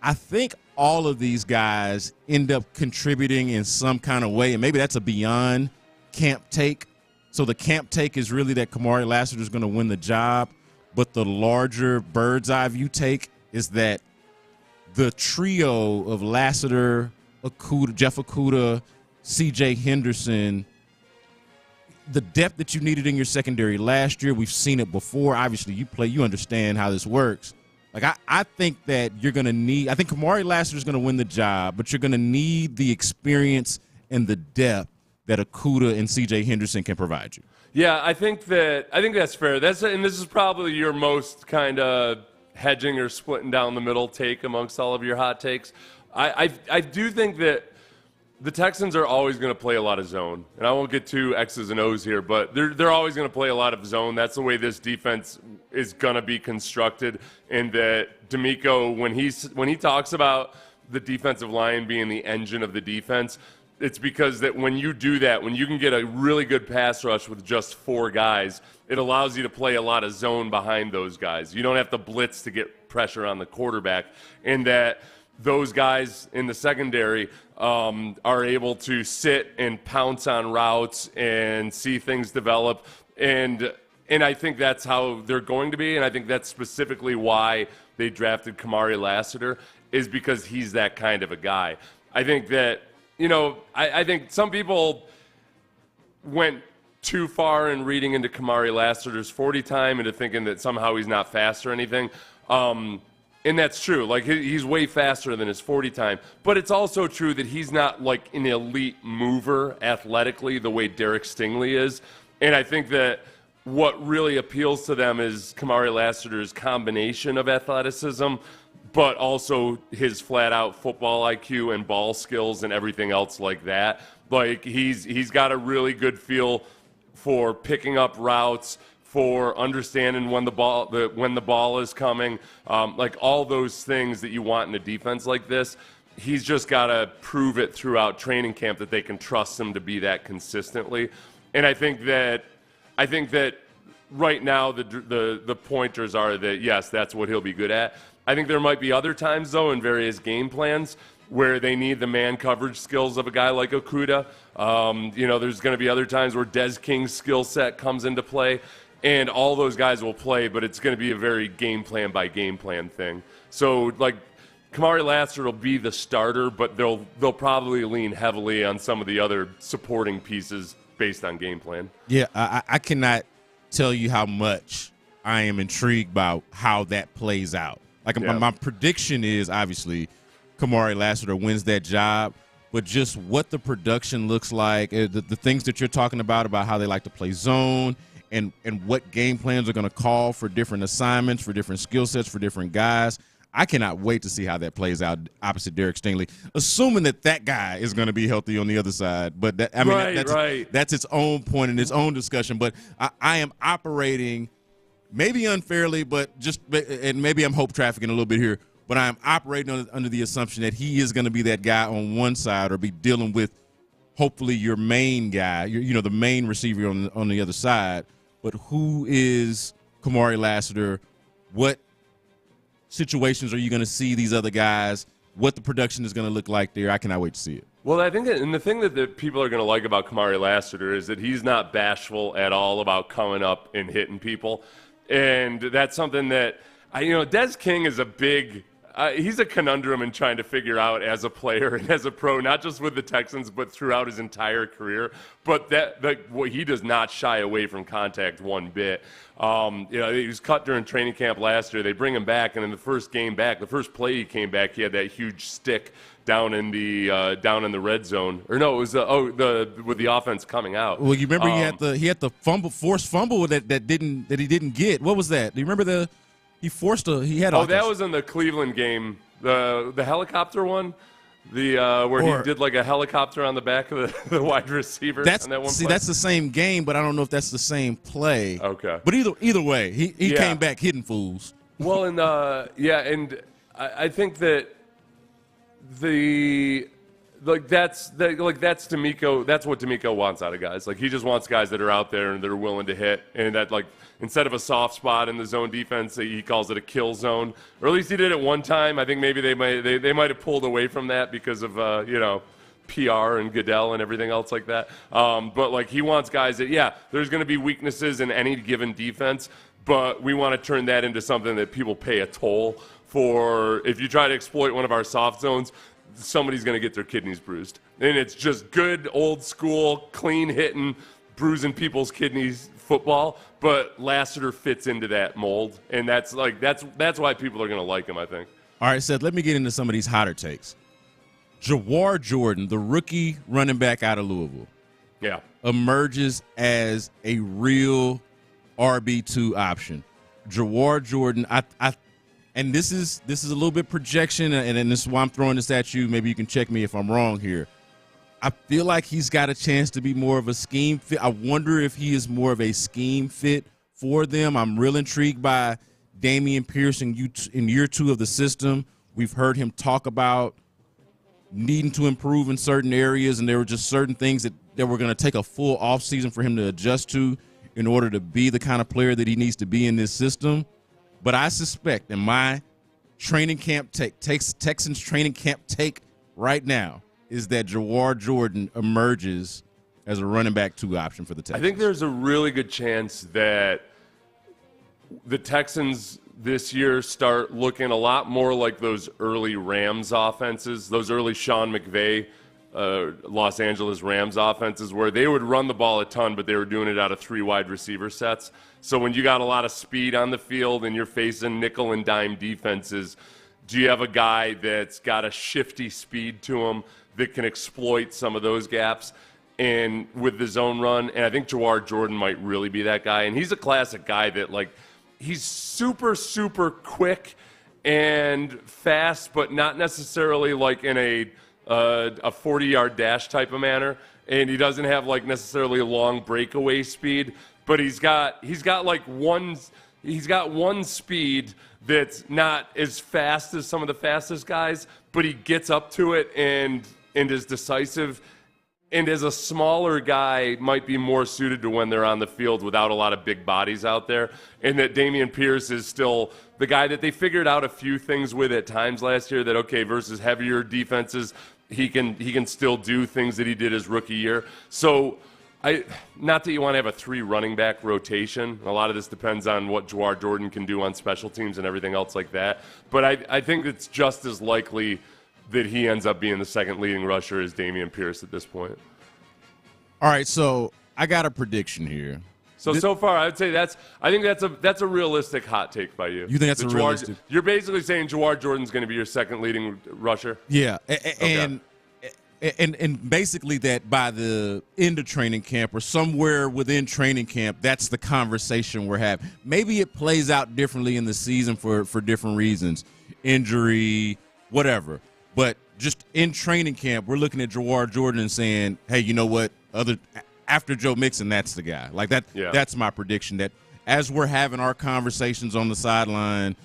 I think all of these guys end up contributing in some kind of way, and maybe that's a beyond camp take. So the camp take is really that Kamari Lassiter is going to win the job, but the larger bird's eye view take is that the trio of Lassiter, Jeff Okudah, C.J. Henderson, the depth that you needed in your secondary last year, we've seen it before. Obviously, you understand how this works. Like, I think that you're going to need – I think Kamari Lassiter is going to win the job, but you're going to need the experience and the depth that Okudah and C.J. Henderson can provide you. Yeah, I think that's fair. And this is probably your most kind of hedging or splitting down the middle take amongst all of your hot takes. I do think that the Texans are always going to play a lot of zone. And I won't get too X's and O's here, but they're always going to play a lot of zone. That's the way this defense is going to be constructed. And that D'Amico, when he talks about the defensive line being the engine of the defense, it's because that when you do that, when you can get a really good pass rush with just 4 guys, it allows you to play a lot of zone behind those guys. You don't have to blitz to get pressure on the quarterback. And that those guys in the secondary are able to sit and pounce on routes and see things develop. And I think that's how they're going to be. And I think that's specifically why they drafted Kamari Lassiter, is because he's that kind of a guy. I think that, I think some people went too far in reading into Kamari Lassiter's 40 time into thinking that somehow he's not fast or anything. And that's true. Like, he's way faster than his 40 time. But it's also true that he's not like an elite mover athletically the way Derek Stingley is. And I think that what really appeals to them is Kamari Lassiter's combination of athleticism, but also his flat-out football IQ and ball skills and everything else like that. Like, he's got a really good feel for picking up routes, for understanding when the ball is coming, like all those things that you want in a defense like this. He's just got to prove it throughout training camp that they can trust him to be that consistently. And I think that right now the pointers are that, yes, that's what he'll be good at. I think there might be other times, though, in various game plans where they need the man coverage skills of a guy like Okudah. There's going to be other times where Des King's skill set comes into play, and all those guys will play, but it's going to be a very game plan by game plan thing. So, like, Kamari Lassiter will be the starter, but they'll probably lean heavily on some of the other supporting pieces based on game plan. Yeah, I cannot tell you how much I am intrigued by how that plays out. Like, my prediction is obviously Kamari Lassiter wins that job, but just what the production looks like, the things that you're talking about how they like to play zone, and what game plans are going to call for different assignments, for different skill sets, for different guys. I cannot wait to see how that plays out opposite Derek Stingley, assuming that guy is going to be healthy on the other side. But that's its own point and its own discussion. But I am operating maybe unfairly, and maybe I'm hope trafficking a little bit here, but I'm operating under the assumption that he is going to be that guy on one side or be dealing with hopefully your main guy, the main receiver on the other side. But who is Kamari Lassiter? What situations are you going to see these other guys? What the production is going to look like there? I cannot wait to see it. Well, I think and the thing that people are going to like about Kamari Lassiter is that he's not bashful at all about coming up and hitting people. And that's something that, Des King is a big he's a conundrum in trying to figure out as a player and as a pro, not just with the Texans, but throughout his entire career. But he does not shy away from contact one bit. He was cut during training camp last year. They bring him back, and in the first game back, the first play he came back, he had that huge stick down in the red zone. Or no, it was with the offense coming out. Well, you remember he had the forced fumble that he didn't get. What was that? Do you remember that was in the Cleveland game, the helicopter one, he did like a helicopter on the back of the wide receiver. That's the same game, but I don't know if that's the same play. Okay, but either way, he came back hitting fools. Well, and I think that that's D'Amico. That's what D'Amico wants out of guys. Like, he just wants guys that are out there and that are willing to hit, and that, like, instead of a soft spot in the zone defense, he calls it a kill zone, or at least he did it one time. I think maybe they might have pulled away from that because of PR and Goodell and everything else like that. But like, he wants guys that there's going to be weaknesses in any given defense, but we want to turn that into something that people pay a toll for. If you try to exploit one of our soft zones, somebody's going to get their kidneys bruised. And it's just good, old school, clean hitting, bruising people's kidneys football. But Lassiter fits into that mold. And that's why people are going to like him, I think. All right, Seth, let me get into some of these hotter takes. Jawar Jordan, the rookie running back out of Louisville, emerges as a real RB2 option. Jawar Jordan, and this is a little bit projection, and this is why I'm throwing this at you. Maybe you can check me if I'm wrong here. I feel like he's got a chance to be more of a scheme fit. I wonder if he is more of a scheme fit for them. I'm real intrigued by Dameon Pierce in year 2 of the system. We've heard him talk about needing to improve in certain areas, and there were just certain things that were going to take a full offseason for him to adjust to in order to be the kind of player that he needs to be in this system. But I suspect in my training camp Texans training camp take right now is that Jawar Jordan emerges as a running back 2 option for the Texans. I think there's a really good chance that the Texans this year start looking a lot more like those early Rams offenses, those early Sean McVay Los Angeles Rams offenses, where they would run the ball a ton, but they were doing it out of 3 wide receiver sets. So when you got a lot of speed on the field and you're facing nickel and dime defenses, do you have a guy that's got a shifty speed to him that can exploit some of those gaps and with the zone run? And I think Jawar Jordan might really be that guy. And he's a classic guy that, like, he's super, super quick and fast, but not necessarily like in a 40-yard dash type of manner. And he doesn't have like necessarily a long breakaway speed, but he's got one speed that's not as fast as some of the fastest guys, but he gets up to it and is decisive. And as a smaller guy, might be more suited to when they're on the field without a lot of big bodies out there. And that Dameon Pierce is still the guy that they figured out a few things with at times last year, that, okay, versus heavier defenses, he can still do things that he did his rookie year. So not that you want to have a 3 running back rotation. A lot of this depends on what Jawar Jordan can do on special teams and everything else like that. But I think it's just as likely that he ends up being the second leading rusher as Dameon Pierce at this point. All right, so I got a prediction here. So far, I would say that's a realistic hot take by you. You think that's realistic? You're basically saying Jawar Jordan's going to be your second leading rusher? Yeah, and basically that by the end of training camp or somewhere within training camp, that's the conversation we're having. Maybe it plays out differently in the season for different reasons, injury, whatever. But just in training camp, we're looking at Jawar Jordan and saying, hey, you know what? After Joe Mixon, that's the guy. Like that. Yeah. That's my prediction, that as we're having our conversations on the sideline,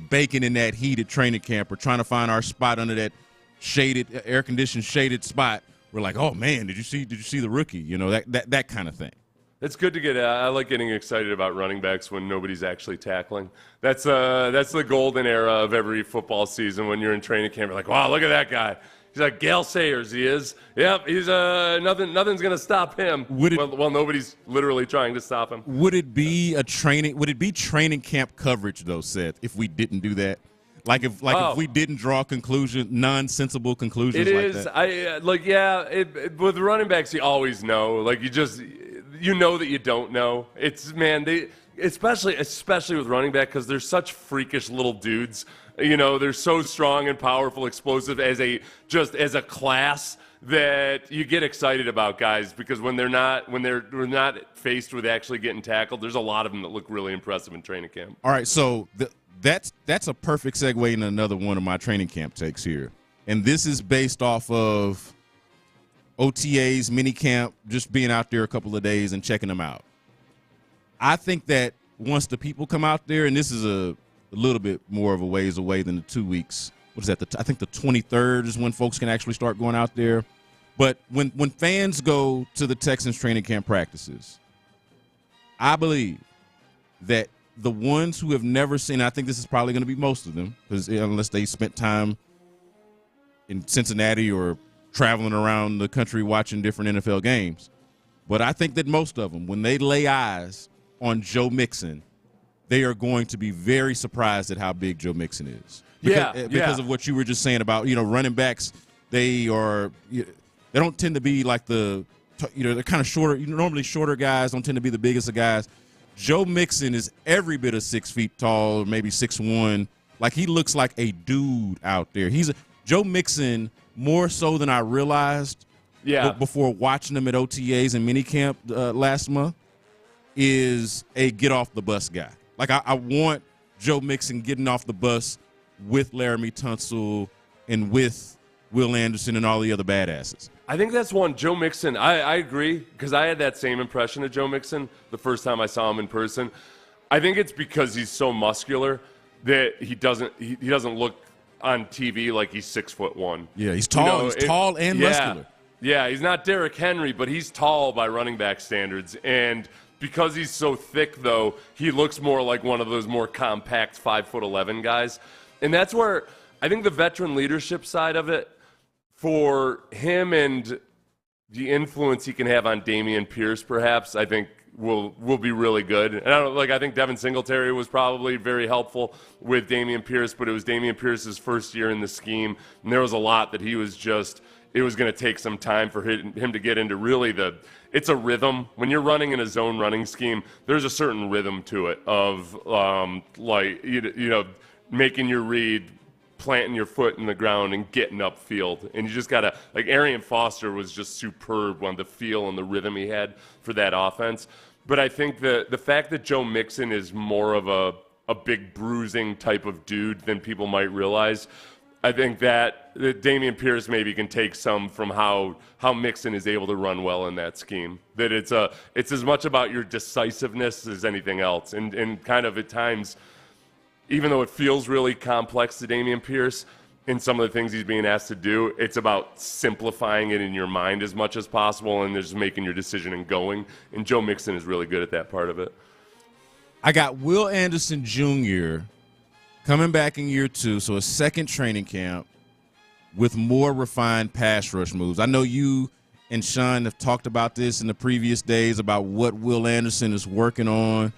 baking in that heated training camp or trying to find our spot under that shaded, air-conditioned shaded spot, we're like, oh, man, did you see the rookie? That kind of thing. It's good to get. I like getting excited about running backs when nobody's actually tackling. That's the golden era of every football season. When you're in training camp, you're like, wow, look at that guy. He's like Gale Sayers. He is. Yep. He's nothing's gonna stop him. Well, nobody's literally trying to stop him. Would it be training camp coverage though, Seth, if we didn't do that? If we didn't draw nonsensible conclusions like that? With running backs, you always know. Like you know that you don't know. It's, man, especially with running back, because they're such freakish little dudes. They're so strong and powerful, explosive as a class, that you get excited about guys, because when they're not faced with actually getting tackled, there's a lot of them that look really impressive in training camp. All right, so that's a perfect segue into another one of my training camp takes here, and this is based off of OTAs, mini camp, just being out there a couple of days and checking them out. I think that once the people come out there, and this is a little bit more of a ways away than the 2 weeks. What is that? I think the 23rd is when folks can actually start going out there. But when fans go to the Texans training camp practices, I believe that the ones who have never seen, I think this is probably going to be most of them, because unless they spent time in Cincinnati or traveling around the country watching different NFL games. But I think that most of them, when they lay eyes on Joe Mixon, they are going to be very surprised at how big Joe Mixon is. Because of what you were just saying about, running backs, they don't tend to be like they're kind of shorter. Normally shorter guys don't tend to be the biggest of guys. Joe Mixon is every bit of 6 feet tall, maybe 6'1". Like, he looks like a dude out there. Joe Mixon, more so than I realized before watching him at OTAs and minicamp last month, is a get-off-the-bus guy. Like, I want Joe Mixon getting off the bus with Laramie Tunsil and with Will Anderson and all the other badasses. I think that's one. Joe Mixon, I agree, because I had that same impression of Joe Mixon the first time I saw him in person. I think it's because he's so muscular that he doesn't look on TV like he's 6'1". Yeah, he's tall. He's tall and muscular. Yeah, he's not Derrick Henry, but he's tall by running back standards. And because he's so thick, though, he looks more like one of those more compact 5'11" guys. And that's where I think the veteran leadership side of it, for him and the influence he can have on Dameon Pierce, perhaps, I think will be really good. And I think Devin Singletary was probably very helpful with Dameon Pierce, but it was Dameon Pierce's first year in the scheme, and there was a lot that he was just. It was going to take some time for him to get into really it's a rhythm. When you're running in a zone running scheme, there's a certain rhythm to it of making your read, planting your foot in the ground and getting upfield. And you just got to, like, Arian Foster was just superb on the feel and the rhythm he had for that offense. But I think the fact that Joe Mixon is more of a big bruising type of dude than people might realize, I think that Dameon Pierce maybe can take some from how Mixon is able to run well in that scheme. That it's as much about your decisiveness as anything else. And kind of at times, even though it feels really complex to Dameon Pierce in some of the things he's being asked to do, it's about simplifying it in your mind as much as possible and just making your decision and going. And Joe Mixon is really good at that part of it. I got Will Anderson Jr. coming back in year 2, so a second training camp with more refined pass rush moves. I know you and Sean have talked about this in the previous days about what Will Anderson is working on.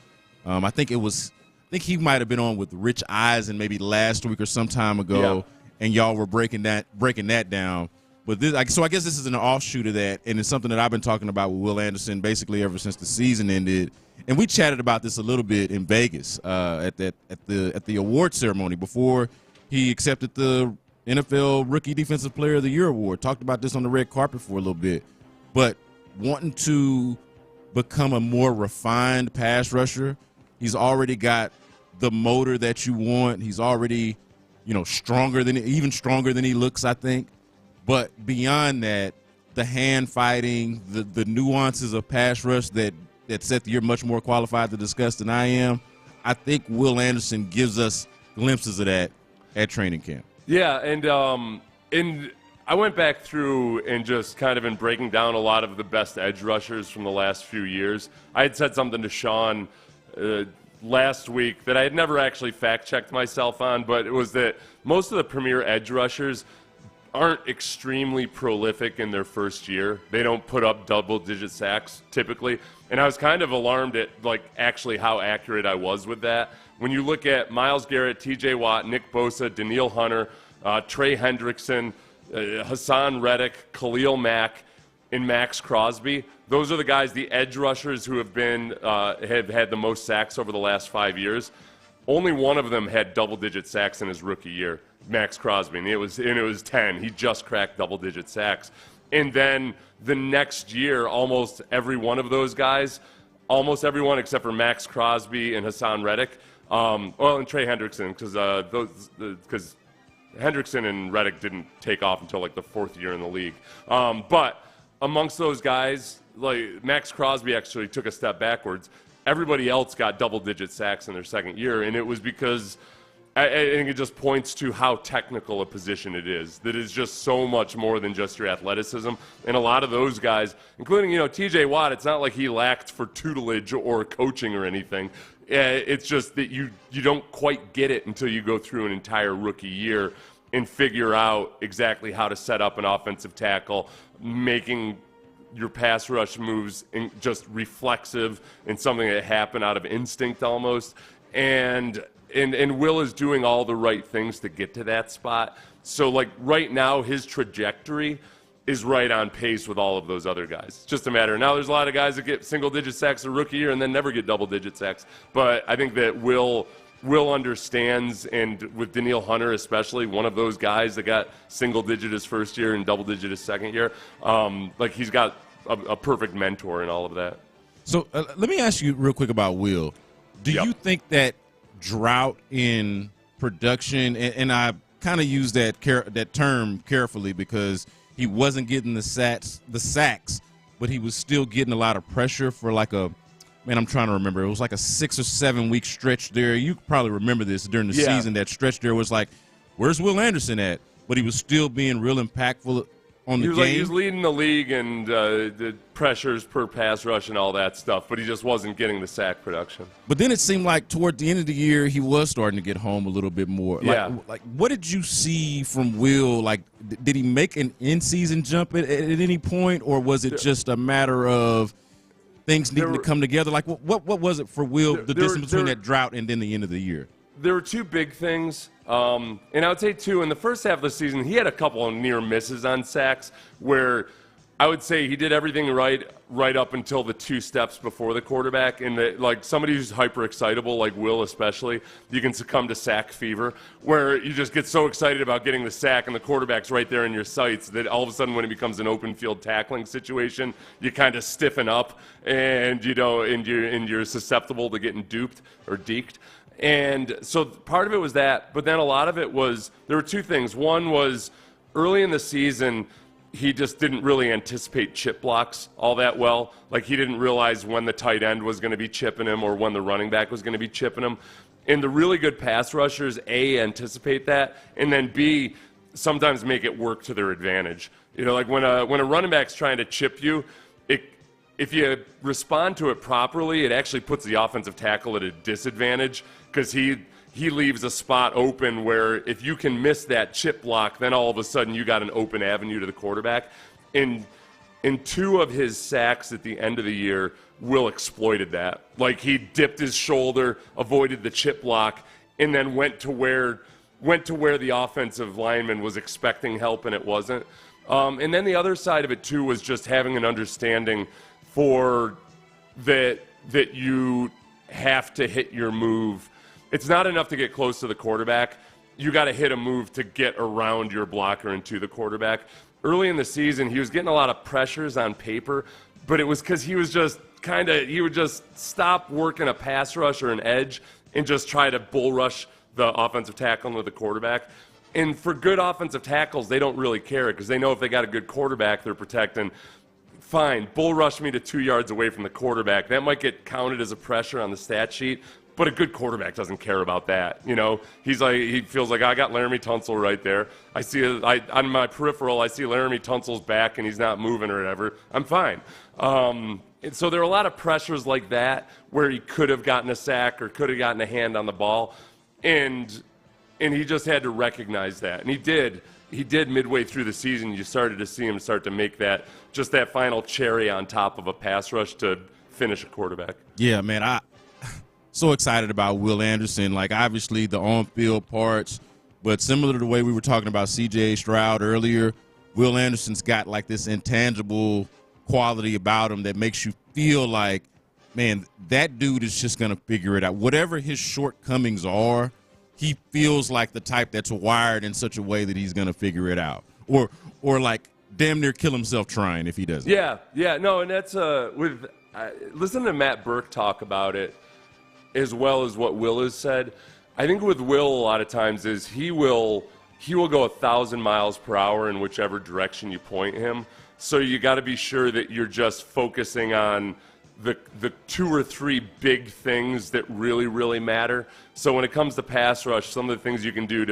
I think he might have been on with Rich Eisen maybe last week or some time ago, and y'all were breaking that down. But so I guess this is an offshoot of that, and it's something that I've been talking about with Will Anderson basically ever since the season ended. And we chatted about this a little bit in Vegas at the award ceremony before he accepted the NFL Rookie Defensive Player of the Year award. Talked about this on the red carpet for a little bit. But wanting to become a more refined pass rusher, he's already got the motor that you want. He's already, even stronger than he looks, I think. But beyond that, the hand fighting, the nuances of pass rush that Seth, you're much more qualified to discuss than I am. I think Will Anderson gives us glimpses of that at training camp. Yeah, and I went back through and just kind of been breaking down a lot of the best edge rushers from the last few years. I had said something to Sean last week that I had never actually fact-checked myself on, but it was that most of the premier edge rushers aren't extremely prolific in their first year. They don't put up double-digit sacks typically. And I was kind of alarmed at actually how accurate I was with that. When you look at Myles Garrett, TJ Watt, Nick Bosa, Danielle Hunter, Trey Hendrickson, Hassan Reddick, Khalil Mack, and Max Crosby, those are the guys, the edge rushers who have had the most sacks over the last 5 years. Only one of them had double-digit sacks in his rookie year, Max Crosby, and it was 10. He just cracked double-digit sacks. And then the next year, almost every one of those guys, almost everyone except for Max Crosby and Hassan Reddick, and Trey Hendrickson, because Hendrickson and Reddick didn't take off until the 4th year in the league. But amongst those guys, Max Crosby actually took a step backwards. Everybody else got double-digit sacks in their second year, and it was because I think it just points to how technical a position it is. That is just so much more than just your athleticism. And a lot of those guys, including, TJ Watt, it's not like he lacked for tutelage or coaching or anything. It's just that you don't quite get it until you go through an entire rookie year and figure out exactly how to set up an offensive tackle, making your pass rush moves just reflexive and something that happened out of instinct almost. And Will is doing all the right things to get to that spot. So, right now, his trajectory is right on pace with all of those other guys. It's just a matter. Now, there's a lot of guys that get single-digit sacks a rookie year and then never get double-digit sacks. But I think that Will understands, and with Danielle Hunter especially, one of those guys that got single-digit his first year and double-digit his second year, he's got a perfect mentor in all of that. So let me ask you real quick about Will. Do you think that drought in production, and I kind of use that term carefully because he wasn't getting the sacks, but he was still getting a lot of pressure for I'm trying to remember. It was like a 6 or 7 week stretch there. You probably remember this during the season. That stretch there was like, where's Will Anderson at? But he was still being real impactful on the game. He was leading the league and the pressures per pass rush and all that stuff, but he just wasn't getting the sack production. But then it seemed like toward the end of the year, he was starting to get home a little bit more. Like what did you see from Will? Like, did he make an in-season jump at any point, or was it just a matter of things needing to come together? Like, what was it for Will, the distance between that drought and then the end of the year? There were two big things. And I would say, too, in the first half of the season, he had a couple of near misses on sacks where I would say he did everything right up until the 2 steps before the quarterback. And like somebody who's hyper excitable, like Will especially, you can succumb to sack fever, where you just get so excited about getting the sack and the quarterback's right there in your sights that all of a sudden when it becomes an open field tackling situation, you kind of stiffen up and you're susceptible to getting duped or deked. And so part of it was that, but then a lot of it was, there were 2 things. One was early in the season, he just didn't really anticipate chip blocks all that well. Like, he didn't realize when the tight end was going to be chipping him or when the running back was going to be chipping him. And the really good pass rushers, A, anticipate that, and then B, sometimes make it work to their advantage. Like when a running back's trying to chip you, if you respond to it properly, it actually puts the offensive tackle at a disadvantage because he leaves a spot open where if you can miss that chip block, then all of a sudden you got an open avenue to the quarterback. In 2 of his sacks at the end of the year, Will exploited that. Like, he dipped his shoulder, avoided the chip block, and then went to where the offensive lineman was expecting help and it wasn't. And then the other side of it, too, was just having an understanding for that you have to hit your move. It's not enough to get close to the quarterback. You got to hit a move to get around your blocker and to the quarterback. Early in the season, he was getting a lot of pressures on paper, but it was because he would just stop working a pass rush or an edge and just try to bull rush the offensive tackle into the quarterback. And for good offensive tackles, they don't really care because they know if they got a good quarterback they're protecting, fine, bull rush me to 2 yards away from the quarterback. That might get counted as a pressure on the stat sheet, but a good quarterback doesn't care about that. He feels like, I got Laramie Tunsil right there. I see on my peripheral, I see Laramie Tunsil's back and he's not moving or whatever. I'm fine. And so there are a lot of pressures like that where he could have gotten a sack or could have gotten a hand on the ball, and he just had to recognize that, and he did. He did midway through the season. You started to see him start to make that final cherry on top of a pass rush to finish a quarterback. Yeah, man, I so excited about Will Anderson. Like, obviously the on-field parts, but similar to the way we were talking about C.J. Stroud earlier, Will Anderson's got like this intangible quality about him that makes you feel like, man, that dude is just going to figure it out. Whatever his shortcomings are, he feels like the type that's wired in such a way that he's going to figure it out, or like damn near kill himself trying if he doesn't. Yeah, no, and that's listen to Matt Burke talk about it as well as what Will has said. I think with Will a lot of times is he will go 1,000 miles per hour in whichever direction you point him. So you got to be sure that you're just focusing on the 2 or 3 big things that really, really matter. So when it comes to pass rush, some of the things you can do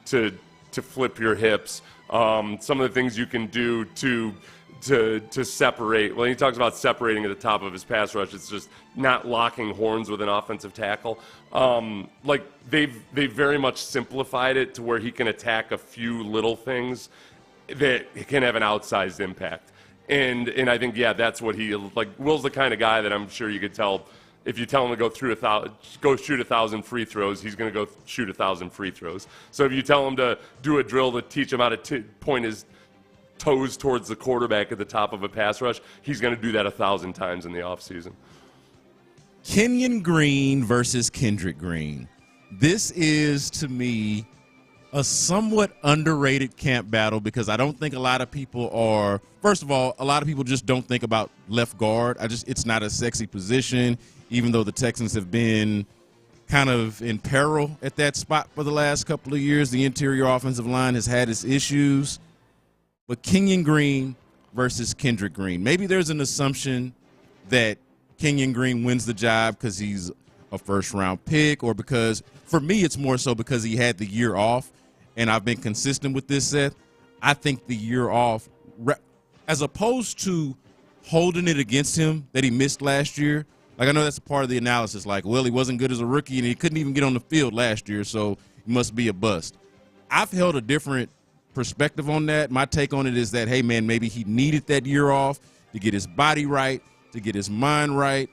to flip your hips, some of the things you can do to separate. When he talks about separating at the top of his pass rush, it's just not locking horns with an offensive tackle. Like they've very much simplified it to where he can attack a few little things that can have an outsized impact. And I think, that's what he, like, Will's the kind of guy that I'm sure you could tell, if you tell him to go shoot 1,000 free throws, he's going to go shoot 1,000 free throws. So if you tell him to do a drill to teach him how to point his toes towards the quarterback at the top of a pass rush, he's going to do that 1,000 times in the offseason. Kenyon Green versus Kendrick Green. This is, to me, a somewhat underrated camp battle because I don't think a lot of people are – first of all, a lot of people just don't think about left guard. It's not a sexy position, even though the Texans have been kind of in peril at that spot for the last couple of years. The interior offensive line has had its issues. but Kenyon Green versus Kendrick Green. Maybe there's an assumption that Kenyon Green wins the job because he's a first-round pick, or because, for me, it's more so because he had the year off, and I've been consistent with this, Seth. I think the year off, as opposed to holding it against him that he missed last year, like I know that's a part of the analysis, like, well, he wasn't good as a rookie, and he couldn't even get on the field last year, so he must be a bust. I've held a different perspective on that. My take on it is that, hey, man, maybe he needed that year off to get his body right, to get his mind right,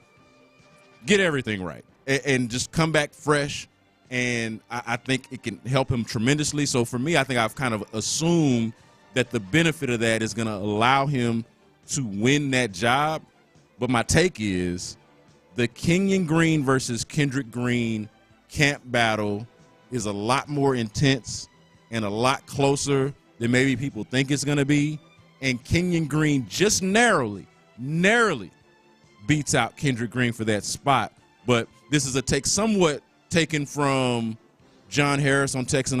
get everything right, and just come back fresh. And I think it can help him tremendously. So for me, I think I've kind of assumed that the benefit of that is going to allow him to win that job. But my take is the Kenyon Green versus Kendrick Green camp battle is a lot more intense and a lot closer than maybe people think it's going to be. And Kenyon Green just narrowly beats out Kendrick Green for that spot. But this is a take somewhat taken from John Harris on Texans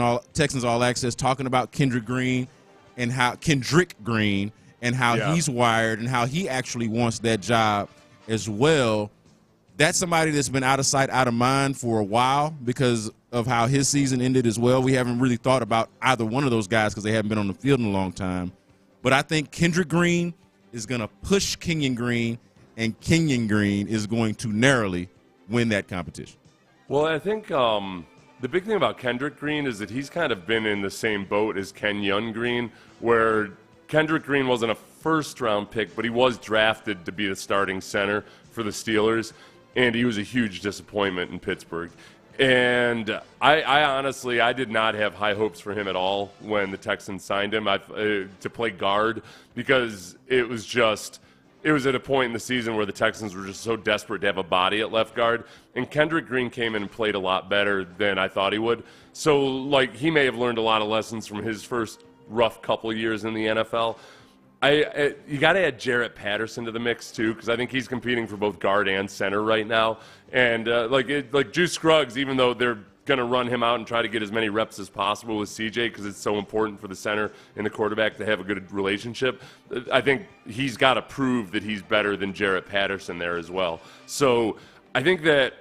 All Access, talking about Kendrick Green and how he's wired and how he actually wants that job as well. That's somebody that's been out of sight, out of mind for a while because of how his season ended as well. We haven't really thought about either one of those guys because they haven't been on the field in a long time. But I think Kendrick Green is going to push Kenyon Green, and Kenyon Green is going to narrowly win that competition. Well, I think the big thing about Kendrick Green is that he's kind of been in the same boat as Kenyon Green, where Kendrick Green wasn't a first-round pick, but he was drafted to be the starting center for the Steelers, and he was a huge disappointment in Pittsburgh. And I honestly did not have high hopes for him at all when the Texans signed him to play guard, because it was at a point in the season where the Texans were just so desperate to have a body at left guard, and Kendrick Green came in and played a lot better than I thought he would. So, like, he may have learned a lot of lessons from his first rough couple of years in the NFL. You got to add Jarrett Patterson to the mix too, because I think he's competing for both guard and center right now. And like Juice Scruggs, even though they're going to run him out and try to get as many reps as possible with CJ because it's so important for the center and the quarterback to have a good relationship, I think he's got to prove that he's better than Jarrett Patterson there as well. So I think that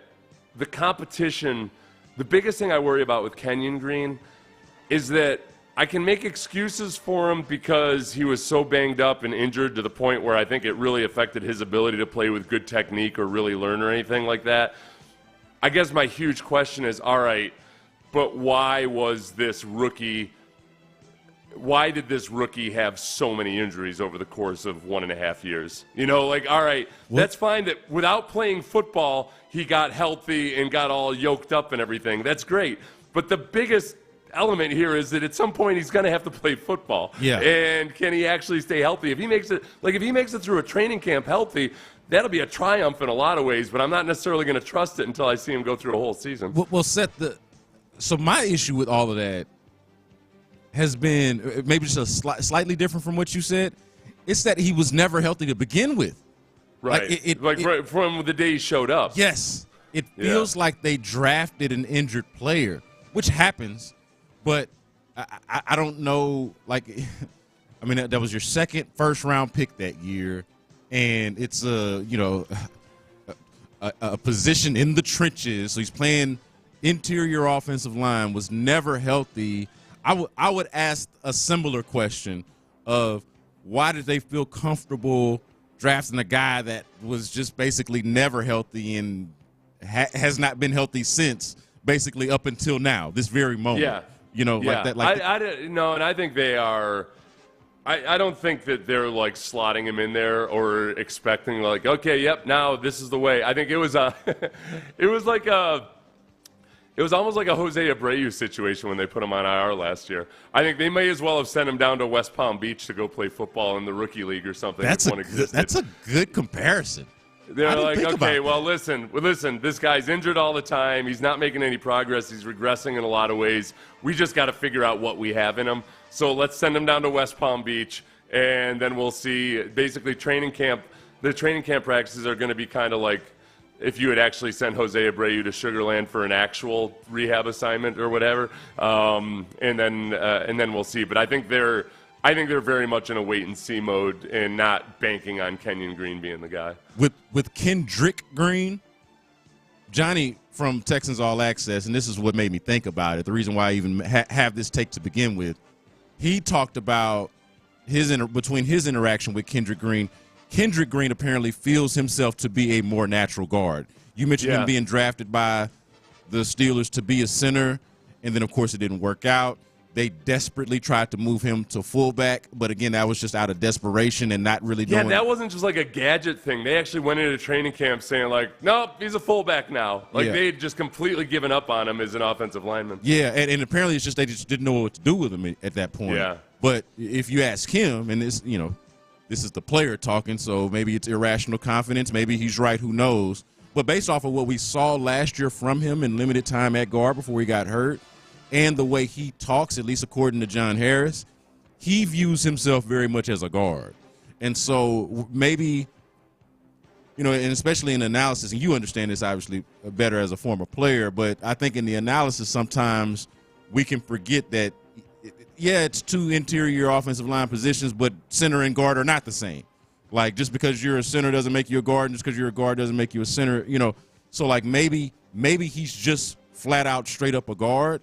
the competition, the biggest thing I worry about with Kenyon Green is that I can make excuses for him because he was so banged up and injured to the point where I think it really affected his ability to play with good technique or really learn or anything like that. I guess my huge question is, all right, but why did this rookie have so many injuries over the course of 1.5 years? You know, like, all right, that's fine that without playing football, he got healthy and got all yoked up and everything. That's great. But the biggest element here is that at some point he's going to have to play football. Yeah. And can he actually stay healthy? If he makes it through a training camp healthy, that'll be a triumph in a lot of ways, but I'm not necessarily going to trust it until I see him go through a whole season. Well, so my issue with all of that has been maybe just slightly different from what you said. It's that he was never healthy to begin with. Right. Right from the day he showed up. Yes. It feels like they drafted an injured player, which happens. But I don't know, like, I mean, that was your second first-round pick that year, and it's a position in the trenches. So he's playing interior offensive line, was never healthy. I would ask a similar question of why did they feel comfortable drafting a guy that was just basically never healthy and has not been healthy since basically up until now, this very moment. Yeah. You know, like that. Like and I think they are. I don't think that they're like slotting him in there or expecting like, okay, yep, now this is the way. I think it was it was almost like a Jose Abreu situation when they put him on IR last year. I think they may as well have sent him down to West Palm Beach to go play football in the rookie league or something. That's a good comparison. They're like, okay, well, listen, this guy's injured all the time. He's not making any progress. He's regressing in a lot of ways. We just got to figure out what we have in him. So let's send him down to West Palm Beach, and then we'll see. Basically, training camp practices are going to be kind of like if you had actually sent Jose Abreu to Sugar Land for an actual rehab assignment or whatever, and then we'll see. But I think they're I think they're very much in a wait-and-see mode and not banking on Kenyon Green being the guy. With Kendrick Green, Johnny from Texans All Access, and this is what made me think about it, the reason why I even have this take to begin with, he talked about between his interaction with Kendrick Green. Kendrick Green apparently feels himself to be a more natural guard. You mentioned him being drafted by the Steelers to be a center, and then, of course, it didn't work out. They desperately tried to move him to fullback, but again, that was just out of desperation and not really doing. Yeah, that wasn't just like a gadget thing. They actually went into training camp saying like, nope, he's a fullback now. Like they'd just completely given up on him as an offensive lineman. Yeah, and apparently it's just they just didn't know what to do with him at that point. Yeah. But if you ask him, and this is the player talking, so maybe it's irrational confidence, maybe he's right, who knows. But based off of what we saw last year from him in limited time at guard before he got hurt, and the way he talks, at least according to John Harris, he views himself very much as a guard. And so maybe, and especially in analysis, and you understand this obviously better as a former player, but I think in the analysis sometimes we can forget that, it's two interior offensive line positions, but center and guard are not the same. Like, just because you're a center doesn't make you a guard, and just because you're a guard doesn't make you a center, So, like, maybe he's just flat out straight up a guard.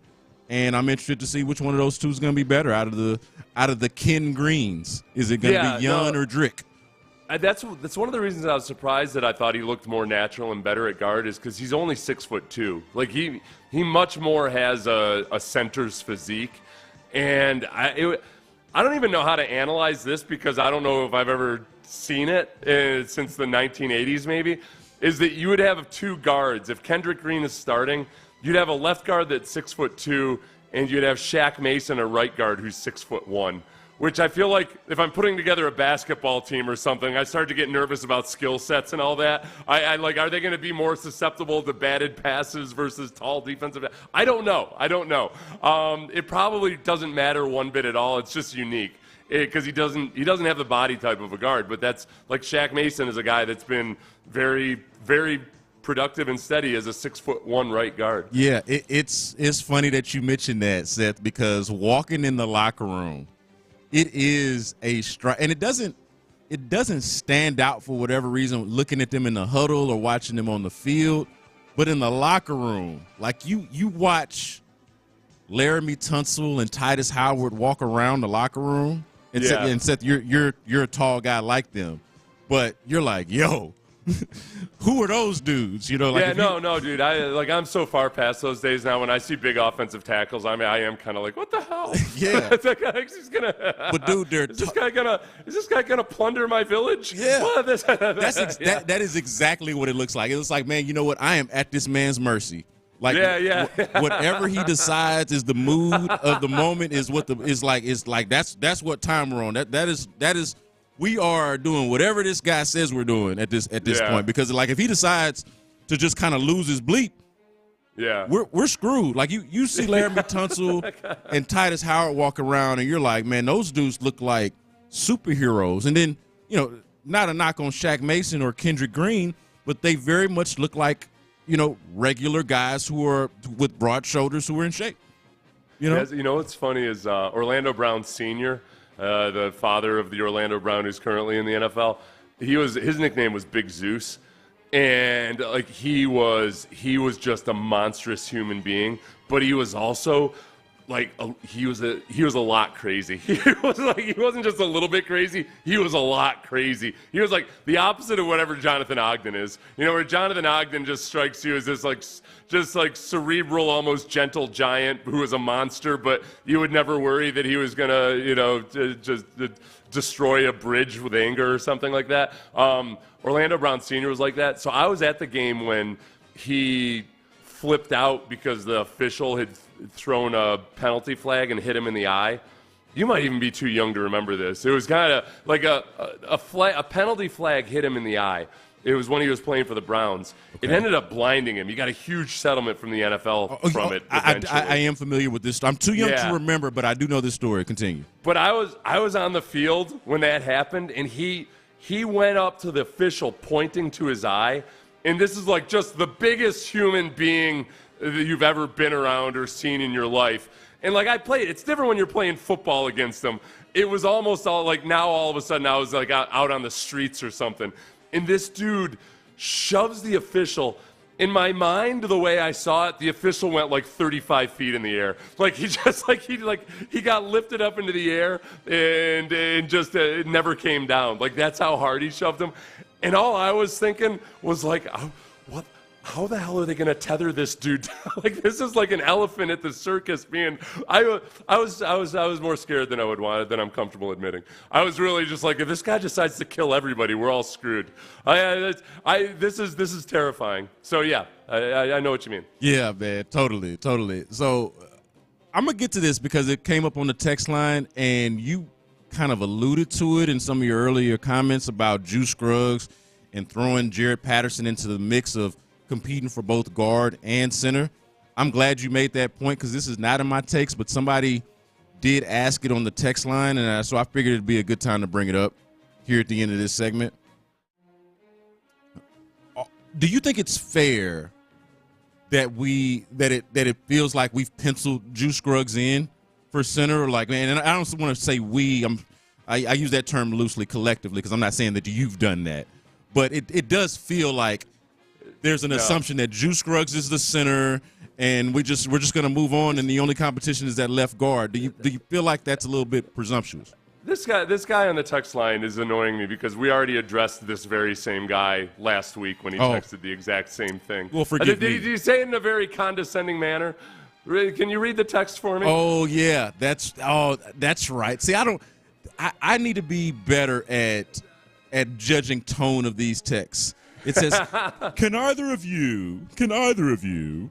And I'm interested to see which one of those two is going to be better out of the Ken Greens. Is it going to be Young or Drick? That's one of the reasons I was surprised that I thought he looked more natural and better at guard is because he's only 6'2". Like he much more has a center's physique, and I don't even know how to analyze this because I don't know if I've ever seen it since the 1980s. Maybe is that you would have two guards if Kendrick Green is starting. You'd have a left guard that's 6'2", and you'd have Shaq Mason, a right guard who's 6'1", which I feel like if I'm putting together a basketball team or something, I start to get nervous about skill sets and all that. I like, are they going to be more susceptible to batted passes versus tall defensive? I don't know. It probably doesn't matter one bit at all. It's just unique because he doesn't have the body type of a guard. But that's like Shaq Mason is a guy that's been very, very productive and steady as a 6'1" right guard. Yeah, it's funny that you mentioned that, Seth, because walking in the locker room, it is a strike, and it doesn't stand out for whatever reason. Looking at them in the huddle or watching them on the field, but in the locker room, like you watch Laramie Tunsil and Titus Howard walk around the locker room, and Seth, you're a tall guy like them, but you're like, yo. Who are those dudes? Dude. I'm so far past those days now. When I see big offensive tackles, I am kind of like, what the hell? Yeah. It's like, he's gonna. But dude, is this guy gonna plunder my village? Yeah. That is exactly what it looks like. It looks like, man, you know what? I am at this man's mercy. Like, whatever he decides is the mood of the moment is what that's what time we're on. That is. We are doing whatever this guy says we're doing at this point, because like if he decides to just kind of lose his bleep, we're screwed. Like you see Laramie Tunsil and Titus Howard walk around, and you're like, man, those dudes look like superheroes. And then not a knock on Shaq Mason or Kendrick Green, but they very much look like regular guys who are with broad shoulders who are in shape. What's funny is Orlando Brown Sr., the father of the Orlando Brown who's currently in the NFL, his nickname was Big Zeus, and like he was just a monstrous human being, but he was also like he was a lot crazy. He wasn't just a little bit crazy. He was a lot crazy. He was like the opposite of whatever Jonathan Ogden is. Where Jonathan Ogden just strikes you as this just cerebral, almost gentle giant who is a monster, but you would never worry that he was gonna just destroy a bridge with anger or something like that. Orlando Brown Sr. was like that. So I was at the game when he flipped out because the official had thrown a penalty flag and hit him in the eye. You might even be too young to remember this. It was kind of like a penalty flag hit him in the eye. It was when he was playing for the Browns. Okay. It ended up blinding him. He got a huge settlement from the NFL from it. I am familiar with this. I'm too young to remember, but I do know this story. Continue. But I was on the field when that happened, and he went up to the official pointing to his eye, and this is like just the biggest human being that you've ever been around or seen in your life. And, like, I played. It's different when you're playing football against them. It was almost all, like, now all of a sudden I was, like, out on the streets or something. And this dude shoves the official. In my mind, the way I saw it, the official went, like, 35 feet in the air. Like, he got lifted up into the air and just it never came down. Like, that's how hard he shoved him. And all I was thinking was, like, what? How the hell are they going to tether this dude down? Like, this is like an elephant at the circus. I was more scared than I would want, than I'm comfortable admitting. I was really just like, if this guy decides to kill everybody, we're all screwed. This is terrifying. So yeah, I know what you mean. Yeah, man, totally. So I'm gonna get to this because it came up on the text line, and you kind of alluded to it in some of your earlier comments about Juice Scruggs and throwing Jared Patterson into the mix of competing for both guard and center. I'm glad you made that point because this is not in my takes, but somebody did ask it on the text line, and so I figured it'd be a good time to bring it up here at the end of this segment. Do you think it's fair that it feels like we've penciled Juice Scruggs in for center? Or like, man, and I don't want to say we. I use that term loosely, collectively, because I'm not saying that you've done that, but it does feel like there's an assumption that Juice Scruggs is the center, and we're just going to move on, and the only competition is that left guard. Do you feel like that's a little bit presumptuous? This guy on the text line is annoying me because we already addressed this very same guy last week when he texted the exact same thing. Well, forgive me. Did you say it in a very condescending manner? Can you read the text for me? Oh yeah, that's right. See, I need to be better at judging tone of these texts. It says, can either of you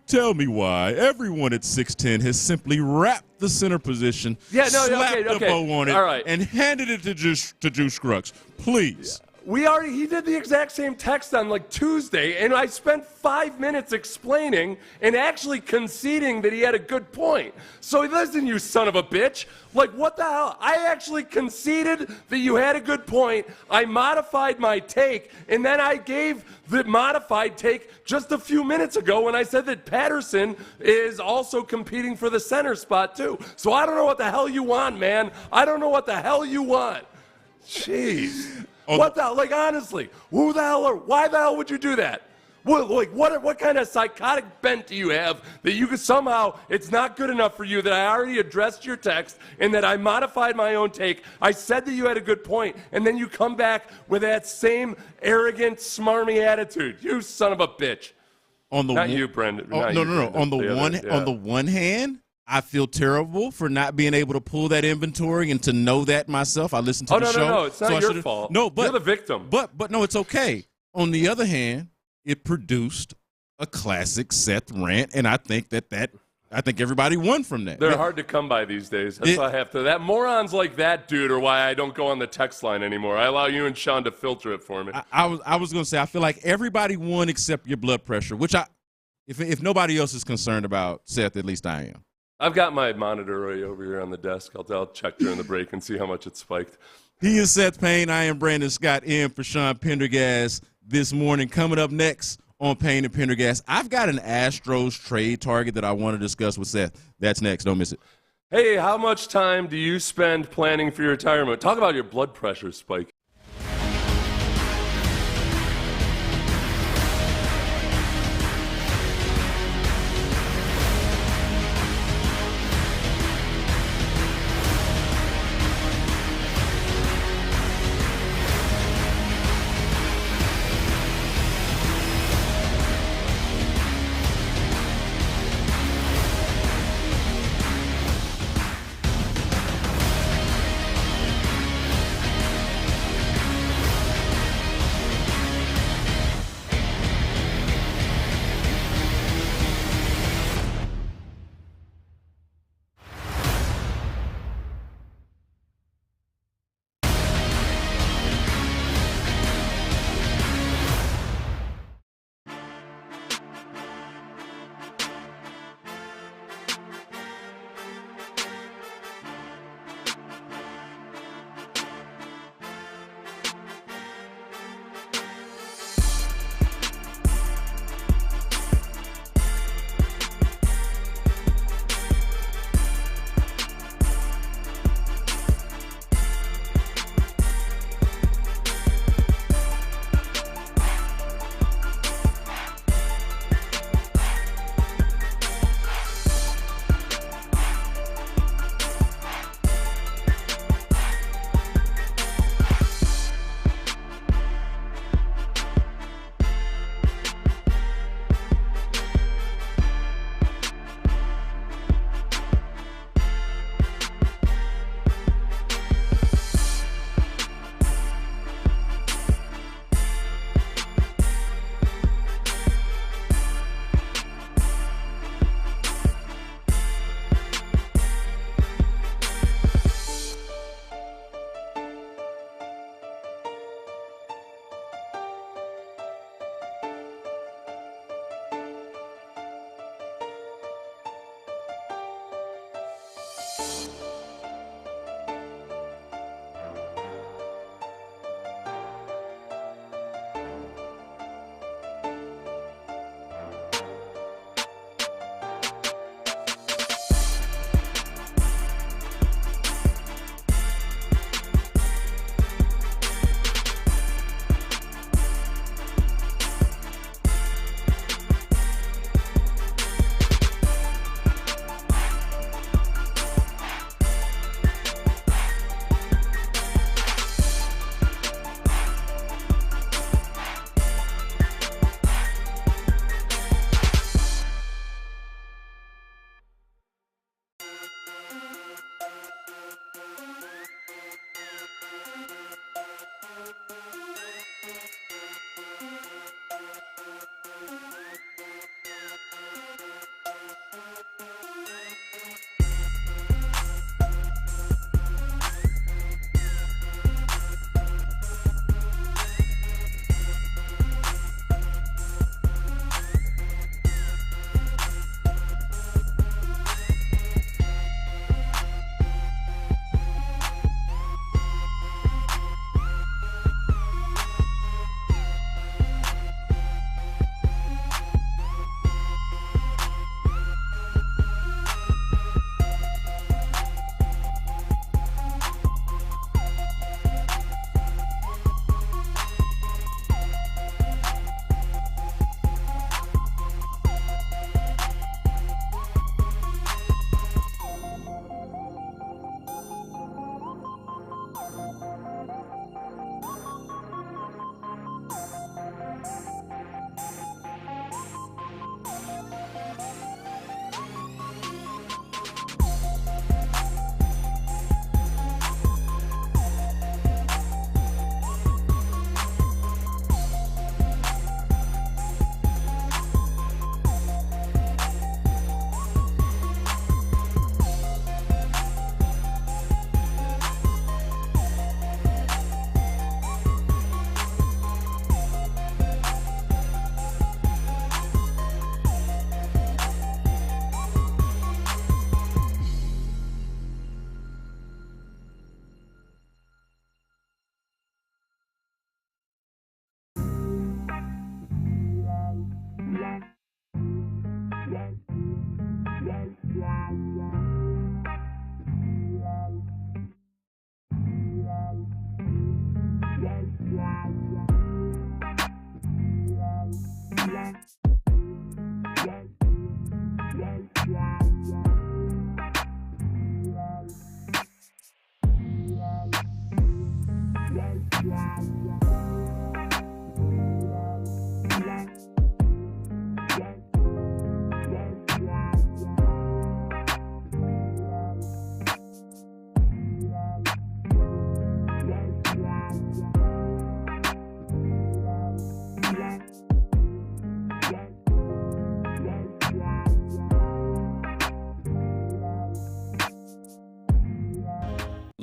tell me why everyone at 6'10" has simply wrapped the center position, slapped a bow on it, and handed it to Juice Scruggs? Please. Yeah. He did the exact same text on like Tuesday, and I spent 5 minutes explaining and actually conceding that he had a good point. So listen, you son of a bitch. Like, what the hell? I actually conceded that you had a good point. I modified my take, and then I gave the modified take just a few minutes ago when I said that Patterson is also competing for the center spot too. So I don't know what the hell you want, man. I don't know what the hell you want. Jeez. What the hell? Like, honestly, why the hell would you do that? What kind of psychotic bent do you have that you could somehow, it's not good enough for you that I already addressed your text and that I modified my own take. I said that you had a good point, and then you come back with that same arrogant, smarmy attitude. You son of a bitch. Not you, Brendan. No. On the one hand, I feel terrible for not being able to pull that inventory and to know that myself. I listened to the show. No, it's not your fault. No, but you're the victim. But no, it's okay. On the other hand, it produced a classic Seth rant, and I think I think everybody won from that. They're hard to come by these days. That's why I have to. That morons like that dude are why I don't go on the text line anymore. I allow you and Sean to filter it for me. I was going to say I feel like everybody won except your blood pressure, which if nobody else is concerned about, Seth, at least I am. I've got my monitor right over here on the desk. I'll check during the break and see how much it spiked. He is Seth Payne. I am Brandon Scott in for Sean Pendergast this morning. Coming up next on Payne and Pendergast, I've got an Astros trade target that I want to discuss with Seth. That's next. Don't miss it. Hey, how much time do you spend planning for your retirement? Talk about your blood pressure spike.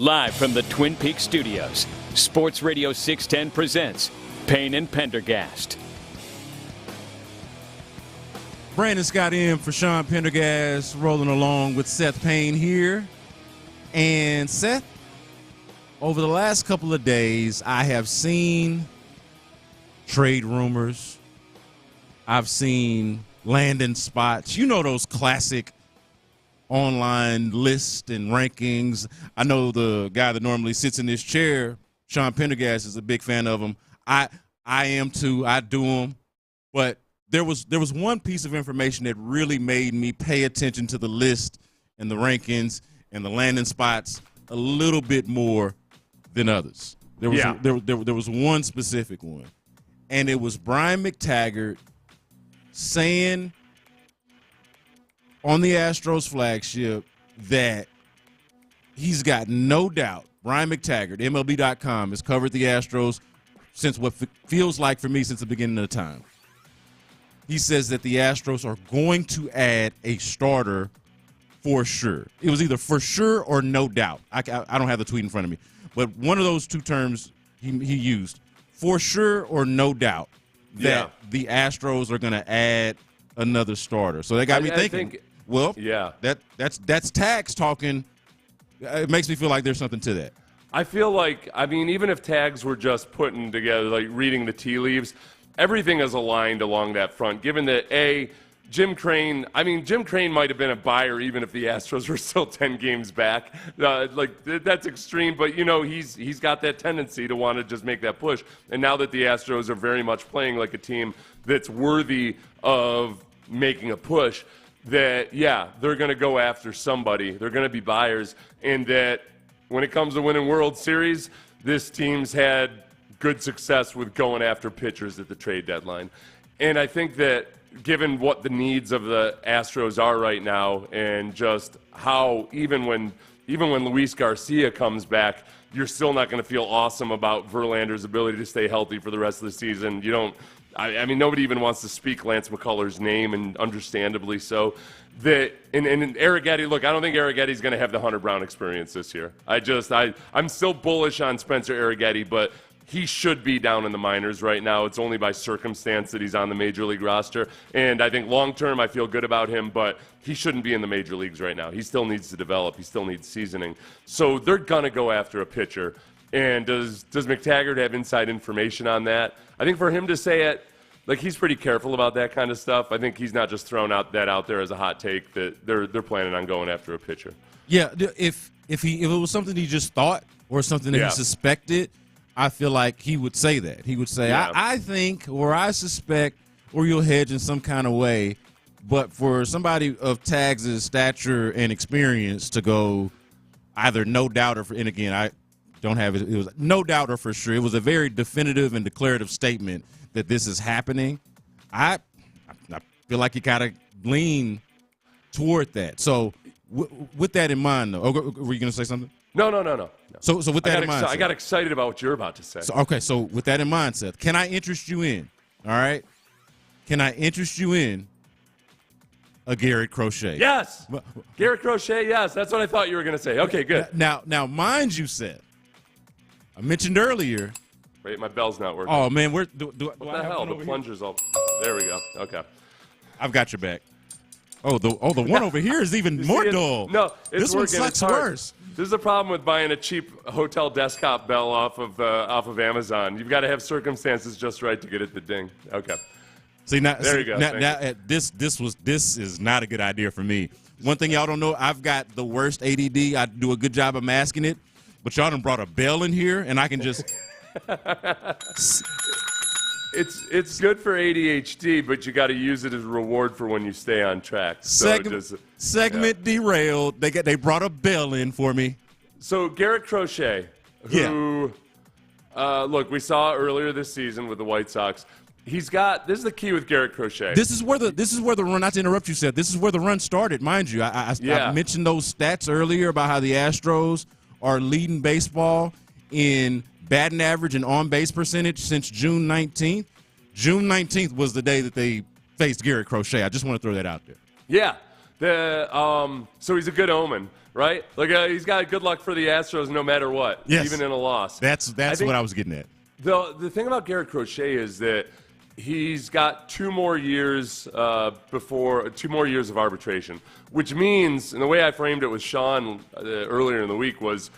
Live from the Twin Peaks studios, Sports Radio 610 presents Payne and Pendergast. Brandon Scott in for Sean Pendergast, rolling along with Seth Payne here. And Seth, over the last couple of days, I have seen trade rumors. I've seen landing spots. You know those classic online lists and rankings. I know the guy that normally sits in this chair, Sean Pendergast, is a big fan of them. I am too. I do them. But there was one piece of information that really made me pay attention to the list and the rankings and the landing spots a little bit more than others. There was one specific one, and it was Brian McTaggart saying on the Astros flagship that he's got no doubt. Brian McTaggart, MLB.com, has covered the Astros since what feels like for me since the beginning of the time. He says that the Astros are going to add a starter for sure. It was either for sure or no doubt. I don't have the tweet in front of me. But one of those two terms he used, for sure or no doubt, that the Astros are going to add another starter. So that got me thinking, that's Tags talking. It makes me feel like there's something to that. I feel like, even if Tags were just putting together, like reading the tea leaves, everything is aligned along that front, given that, Jim Crane might have been a buyer even if the Astros were still 10 games back. That's extreme, but, he's got that tendency to want to just make that push. And now that the Astros are very much playing like a team that's worthy of making a push, that, they're going to go after somebody. They're going to be buyers. And that when it comes to winning World Series, this team's had good success with going after pitchers at the trade deadline. And I think that given what the needs of the Astros are right now and just how even when Luis Garcia comes back, you're still not going to feel awesome about Verlander's ability to stay healthy for the rest of the season. Nobody even wants to speak Lance McCullers' name, and understandably so. And Arrighetti, look, I don't think Arrighetti's going to have the Hunter Brown experience this year. I'm still bullish on Spencer Arrighetti, but he should be down in the minors right now. It's only by circumstance that he's on the major league roster. And I think long-term I feel good about him, but he shouldn't be in the major leagues right now. He still needs to develop. He still needs seasoning. So they're going to go after a pitcher. And does McTaggart have inside information on that? I think for him to say it, he's pretty careful about that kind of stuff. I think he's not just throwing out there as a hot take that they're planning on going after a pitcher. Yeah, if it was something he just thought or something that he suspected, I feel like he would say that. He would say, I think, or I suspect, or you'll hedge in some kind of way. But for somebody of Tags' stature and experience to go either no doubt or, and again, I don't have it. It was no doubt or for sure. It was a very definitive and declarative statement that this is happening. I feel like you got to lean toward that. So with that in mind, though, were you going to say something? No. So with that in mind, I got excited about what you're about to say. So with that in mind, Seth, can I interest you in? All right, can I interest you in a Garrett Crochet? Yes, Garrett Crochet. Yes, that's what I thought you were going to say. Okay, good. Now, mind you, Seth, I mentioned earlier. Wait, my bell's not working. Oh man, what the hell? The plunger's all. There we go. Okay, I've got your back. Oh, the one over here is even more dull. No, it's this working. one sucks worse. This is the problem with buying a cheap hotel desktop bell off of Amazon. You've got to have circumstances just right to get it to ding. Okay. See now, there you go. This is not a good idea for me. One thing y'all don't know, I've got the worst ADD. I do a good job of masking it, but y'all done brought a bell in here, and I can just. It's good for ADHD, but you got to use it as a reward for when you stay on track. Segment derailed. They brought a bell in for me. So Garrett Crochet, who, look, we saw earlier this season with the White Sox. This is the key with Garrett Crochet. This is where the run. Not to interrupt you, Seth. This is where the run started, mind you. I mentioned those stats earlier about how the Astros are leading baseball in batting average and on-base percentage since June 19th. June 19th was the day that they faced Garrett Crochet. I just want to throw that out there. Yeah. So he's a good omen, right? Like he's got good luck for the Astros no matter what, even in a loss. That's what I was getting at. The thing about Garrett Crochet is that he's got 2 more years of arbitration, which means, and the way I framed it with Sean earlier in the week was,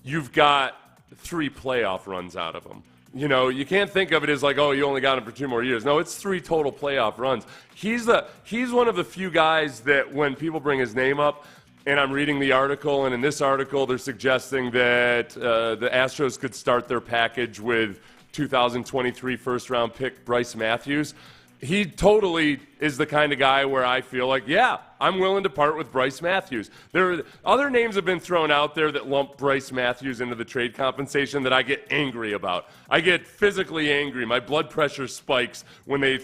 you've got 3 playoff runs out of him. You know, you can't think of it as like, oh, you only got him for 2 more years. No, it's 3 total playoff runs. He's one of the few guys that when people bring his name up, and I'm reading the article, and in this article they're suggesting that the Astros could start their package with 2023 first-round pick Bryce Matthews. He totally is the kind of guy where I feel like, yeah, I'm willing to part with Bryce Matthews. Other names have been thrown out there that lump Bryce Matthews into the trade compensation that I get angry about. I get physically angry. My blood pressure spikes when they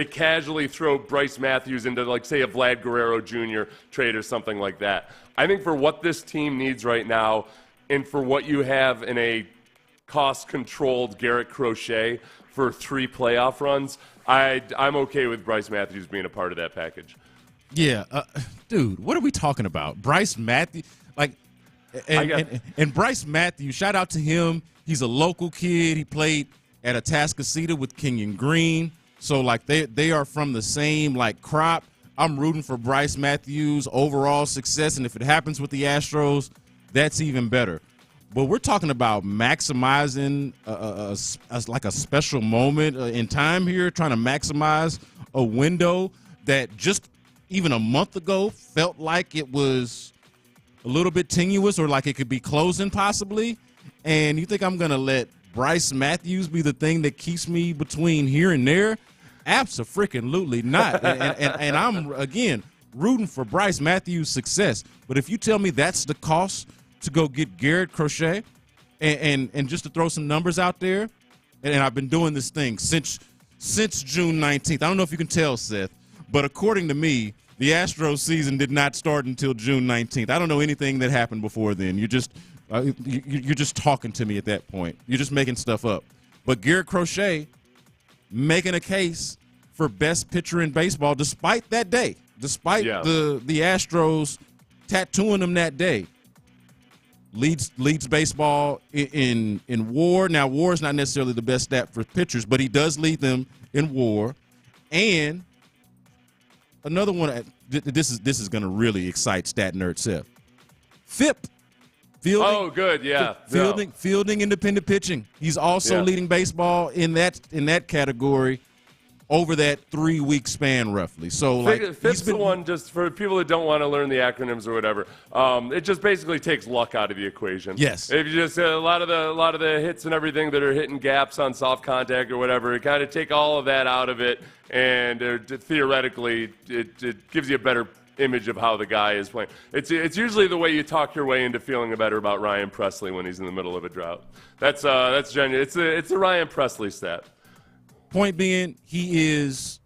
casually throw Bryce Matthews into, like, say, a Vlad Guerrero Jr. trade or something like that. I think for what this team needs right now and for what you have in a cost-controlled Garrett Crochet for 3 playoff runs, I'm okay with Bryce Matthews being a part of that package. Yeah, dude, what are we talking about? Bryce Matthews, and Bryce Matthews, shout out to him. He's a local kid. He played at Atascocita with Kenyon Green. So, like, they are from the same, like, crop. I'm rooting for Bryce Matthews' overall success, and if it happens with the Astros, that's even better. But we're talking about maximizing like a special moment in time here, trying to maximize a window that just even a month ago felt like it was a little bit tenuous or like it could be closing possibly. And you think I'm going to let Bryce Matthews be the thing that keeps me between here and there? Abso-freaking-lutely not. and I'm, again, rooting for Bryce Matthews' success. But if you tell me that's the cost to go get Garrett Crochet, and just to throw some numbers out there, and I've been doing this thing since June 19th. I don't know if you can tell, Seth, but according to me, the Astros season did not start until June 19th. I don't know anything that happened before then. You're just talking to me at that point. You're just making stuff up. But Garrett Crochet making a case for best pitcher in baseball despite that day, despite the Astros tattooing him that day. Leads baseball in WAR. Now, WAR is not necessarily the best stat for pitchers, but he does lead them in WAR. And another one, this is going to really excite Stat Nerd Seth. FIP. Fielding, oh, good, yeah. Fielding, independent pitching. He's also leading baseball in that category over that 3-week span, roughly. So, like, FIP's the one, just for people that don't want to learn the acronyms or whatever. It just basically takes luck out of the equation. Yes. If you just a lot of the hits and everything that are hitting gaps on soft contact or whatever, it kind of take all of that out of it, and theoretically, it gives you a better image of how the guy is playing. It's usually the way you talk your way into feeling better about Ryan Presley when he's in the middle of a drought. That's genuine. It's a Ryan Presley stat. Point being, he is,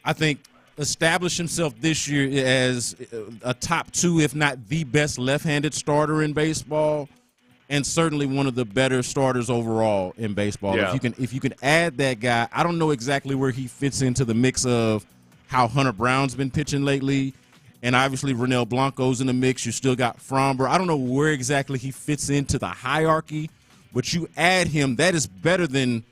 I think, established himself this year as a top 2, if not the best left-handed starter in baseball, and certainly one of the better starters overall in baseball. Yeah. If you can add that guy, I don't know exactly where he fits into the mix of how Hunter Brown's been pitching lately, and obviously Ronel Blanco's in the mix. You still got Fromber. I don't know where exactly he fits into the hierarchy, but you add him, that is better than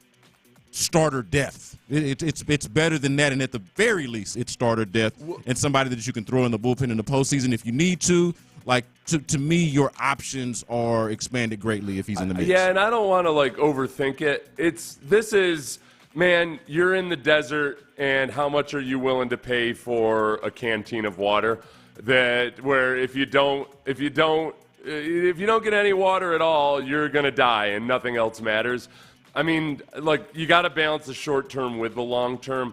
starter depth. It's better than that, and at the very least, it's starter depth and somebody that you can throw in the bullpen in the postseason if you need to. Like, to me, your options are expanded greatly if he's in the mix. Yeah, and I don't want to, like, overthink it. This is, man, you're in the desert, and how much are you willing to pay for a canteen of water? Where if you don't get any water at all, you're gonna die, and nothing else matters. I mean, like, you got to balance the short term with the long term.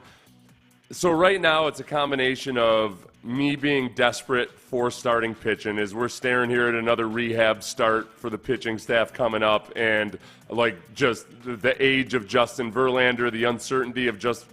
So right now it's a combination of me being desperate for starting pitching as we're staring here at another rehab start for the pitching staff coming up, and, like, just the age of Justin Verlander, the uncertainty of just,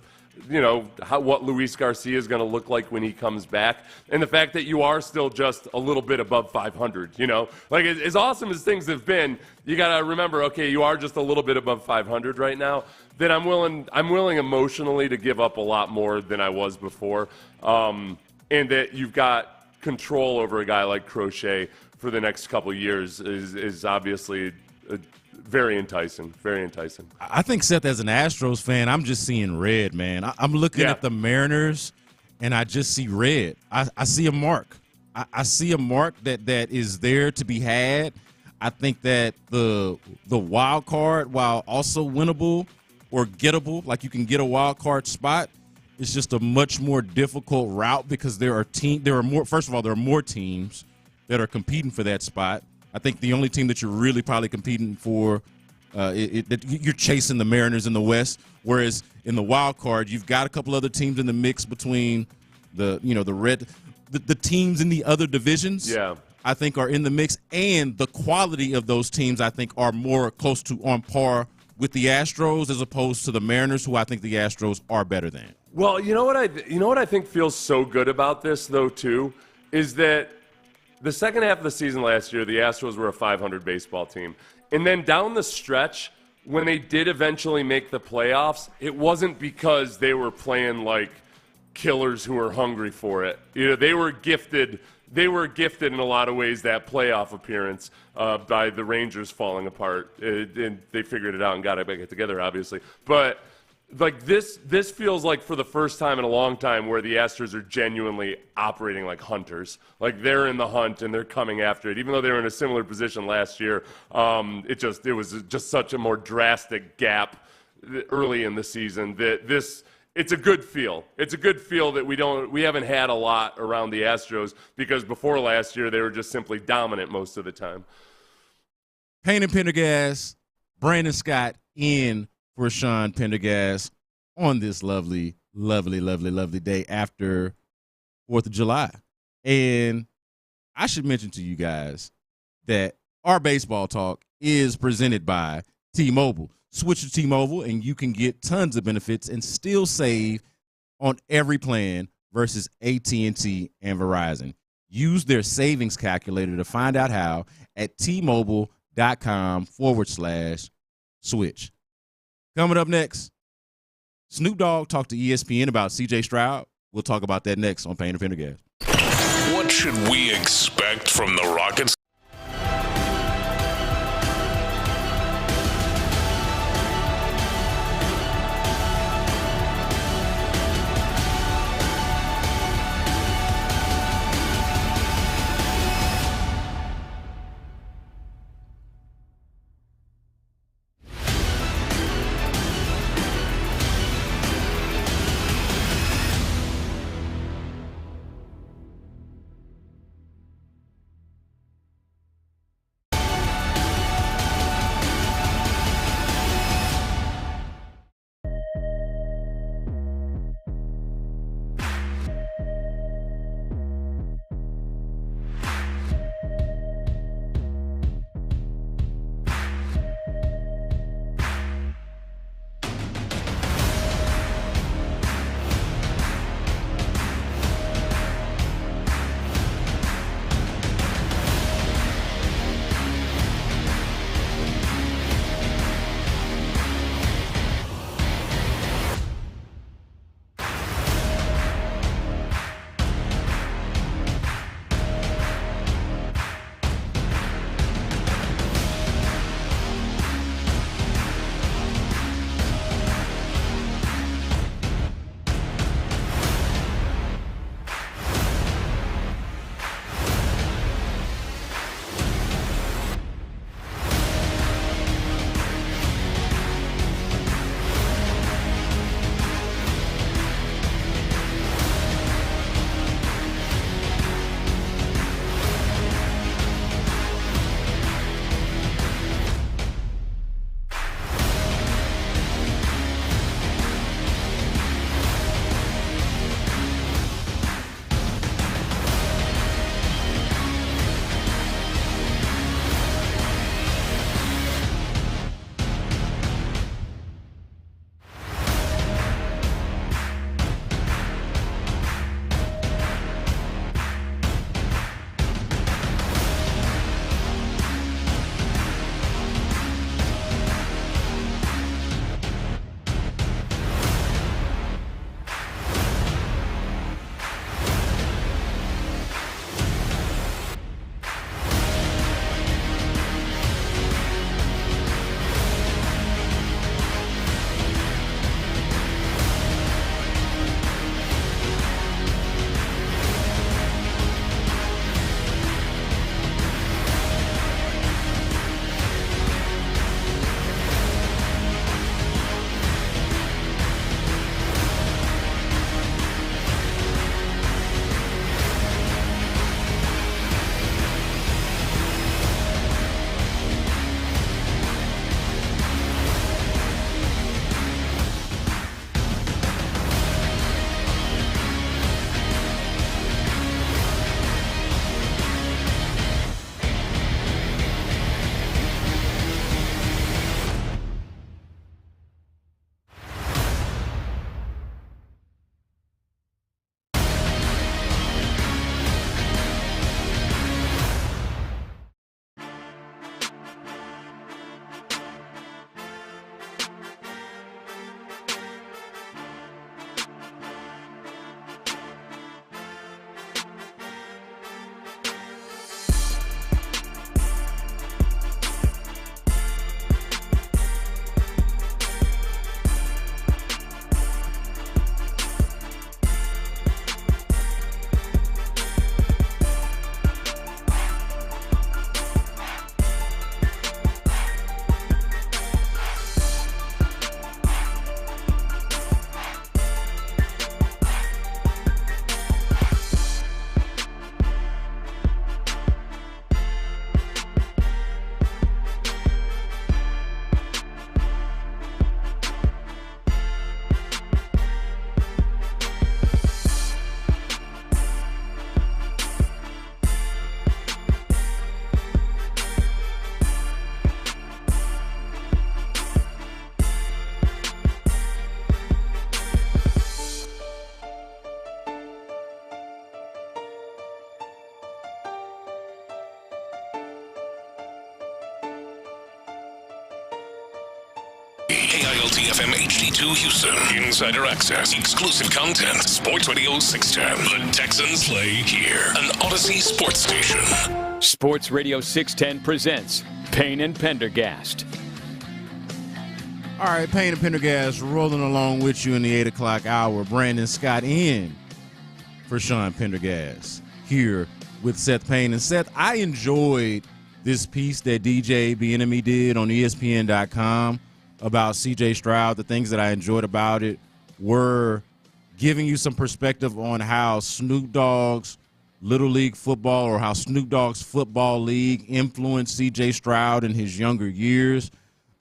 you know, what Luis Garcia is going to look like when he comes back, and the fact that you are still just a little bit above 500, you know? Like, as awesome as things have been, you got to remember, okay, you are just a little bit above 500 right now, then I'm willing emotionally to give up a lot more than I was before. and that you've got control over a guy like Crochet for the next couple of years is obviously very enticing. Very enticing. I think, Seth, as an Astros fan, I'm just seeing red, man. I'm looking at the Mariners, and I just see red. I see a mark. I see a mark that is there to be had. I think that the wild card, while also winnable or gettable, like you can get a wild card spot, it's just a much more difficult route because there are more teams that are competing for that spot. I think the only team that you're really probably competing for, you're chasing the Mariners in the West, whereas in the wild card, you've got a couple other teams in the mix between the teams in the other divisions. Yeah. I think are in the mix, and the quality of those teams I think are more close to on par with the Astros as opposed to the Mariners, who I think the Astros are better than. Well, you know what I think feels so good about this though too is that the second half of the season last year, the Astros were a 500 baseball team, and then down the stretch when they did eventually make the playoffs, it wasn't because they were playing like killers who were hungry for it. You know, they were gifted in a lot of ways that playoff appearance by the Rangers falling apart, and they figured it out and got it back together, obviously. But like this feels like for the first time in a long time where the Astros are genuinely operating like hunters. Like they're in the hunt and they're coming after it. Even though they were in a similar position last year, it was just such a more drastic gap early in the season that this. It's a good feel. It's a good feel that we haven't had a lot around the Astros because before last year they were just simply dominant most of the time. Payne and Pendergast, Brandon Scott in for Sean Pendergast on this lovely, lovely, lovely, lovely day after 4th of July. And I should mention to you guys that our baseball talk is presented by T-Mobile. Switch to T-Mobile, and you can get tons of benefits and still save on every plan versus AT&T and Verizon. Use their savings calculator to find out how at T-Mobile.com/switch. Coming up next, Snoop Dogg talked to ESPN about C.J. Stroud. We'll talk about that next on Payne and Pendergast. What should we expect from the Rockets? WLTFM HD2 Houston. Insider access. Exclusive content. Sports Radio 610. The Texans play here. An Odyssey sports station. Sports Radio 610 presents Payne and Pendergast. All right, Payne and Pendergast rolling along with you in the 8 o'clock hour. Brandon Scott in for Sean Pendergast here with Seth Payne. And Seth, I enjoyed this piece that DJ Bijani did on ESPN.com about C.J. Stroud. The things that I enjoyed about it were giving you some perspective on how Snoop Dogg's Little League football, or how Snoop Dogg's football league influenced C.J. Stroud in his younger years.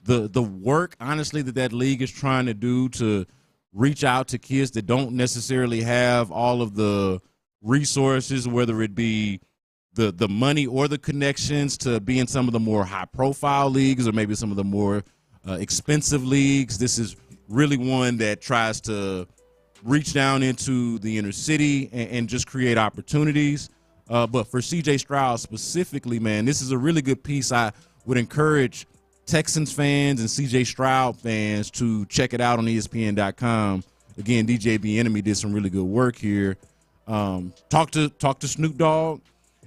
The work, honestly, that league is trying to do to reach out to kids that don't necessarily have all of the resources, whether it be the money or the connections to be in some of the more high-profile leagues or maybe some of the more expensive leagues. This is really one that tries to reach down into the inner city and just create opportunities. But for C.J. Stroud specifically, man, this is a really good piece. I would encourage Texans fans and C.J. Stroud fans to check it out on ESPN.com. Again, DJ Bijani did some really good work here. Talk to Snoop Dogg,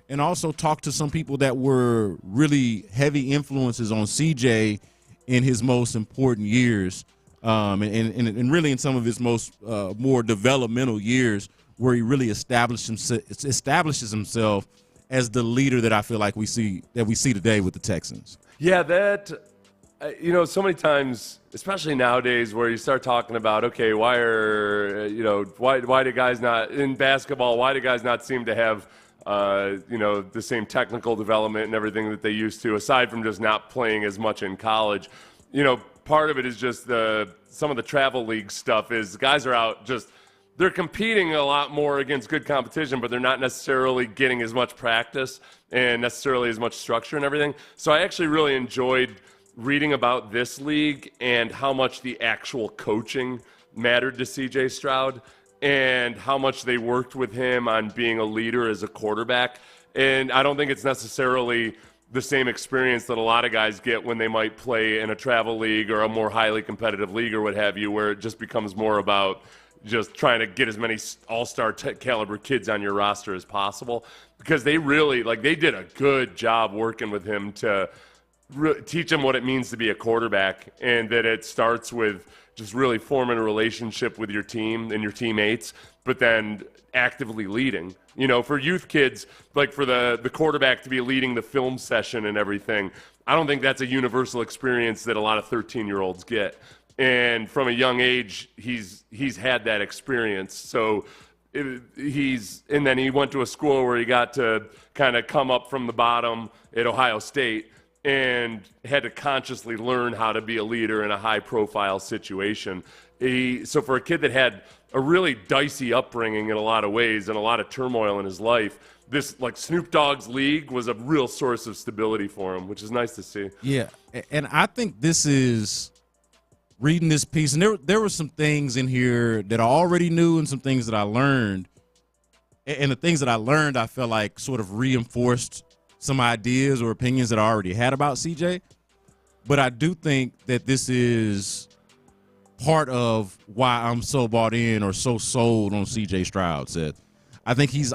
and also talk to some people that were really heavy influences on C.J. in his most important years, and really in some of his most more developmental years, where he really establishes himself as the leader that I feel like we see today with the Texans. Yeah, that, so many times, especially nowadays, where you start talking about, okay, why do guys not, in basketball, why do guys not seem to have, the same technical development and everything that they used to, aside from just not playing as much in college? Part of it is just some of the travel league stuff is guys are out they're competing a lot more against good competition, but they're not necessarily getting as much practice and necessarily as much structure and everything. So I actually really enjoyed reading about this league and how much the actual coaching mattered to C.J. Stroud and how much they worked with him on being a leader as a quarterback. And I don't think it's necessarily the same experience that a lot of guys get when they might play in a travel league or a more highly competitive league or what have you, where it just becomes more about just trying to get as many all-star caliber kids on your roster as possible, because they really, they did a good job working with him to teach him what it means to be a quarterback, and that it starts with just really forming a relationship with your team and your teammates, but then actively leading. For youth kids, for the quarterback to be leading the film session and everything, I don't think that's a universal experience that a lot of 13-year-olds get. And from a young age, he's had that experience. So and then he went to a school where he got to kind of come up from the bottom at Ohio State and had to consciously learn how to be a leader in a high-profile situation. So for a kid that had a really dicey upbringing in a lot of ways and a lot of turmoil in his life, this Snoop Dogg's league was a real source of stability for him, which is nice to see. Yeah, and I think this is reading this piece, and there were some things in here that I already knew and some things that I learned. And the things that I learned, I felt like sort of reinforced some ideas or opinions that I already had about CJ. But I do think that this is part of why I'm so bought in or so sold on CJ Stroud, Seth. I think he's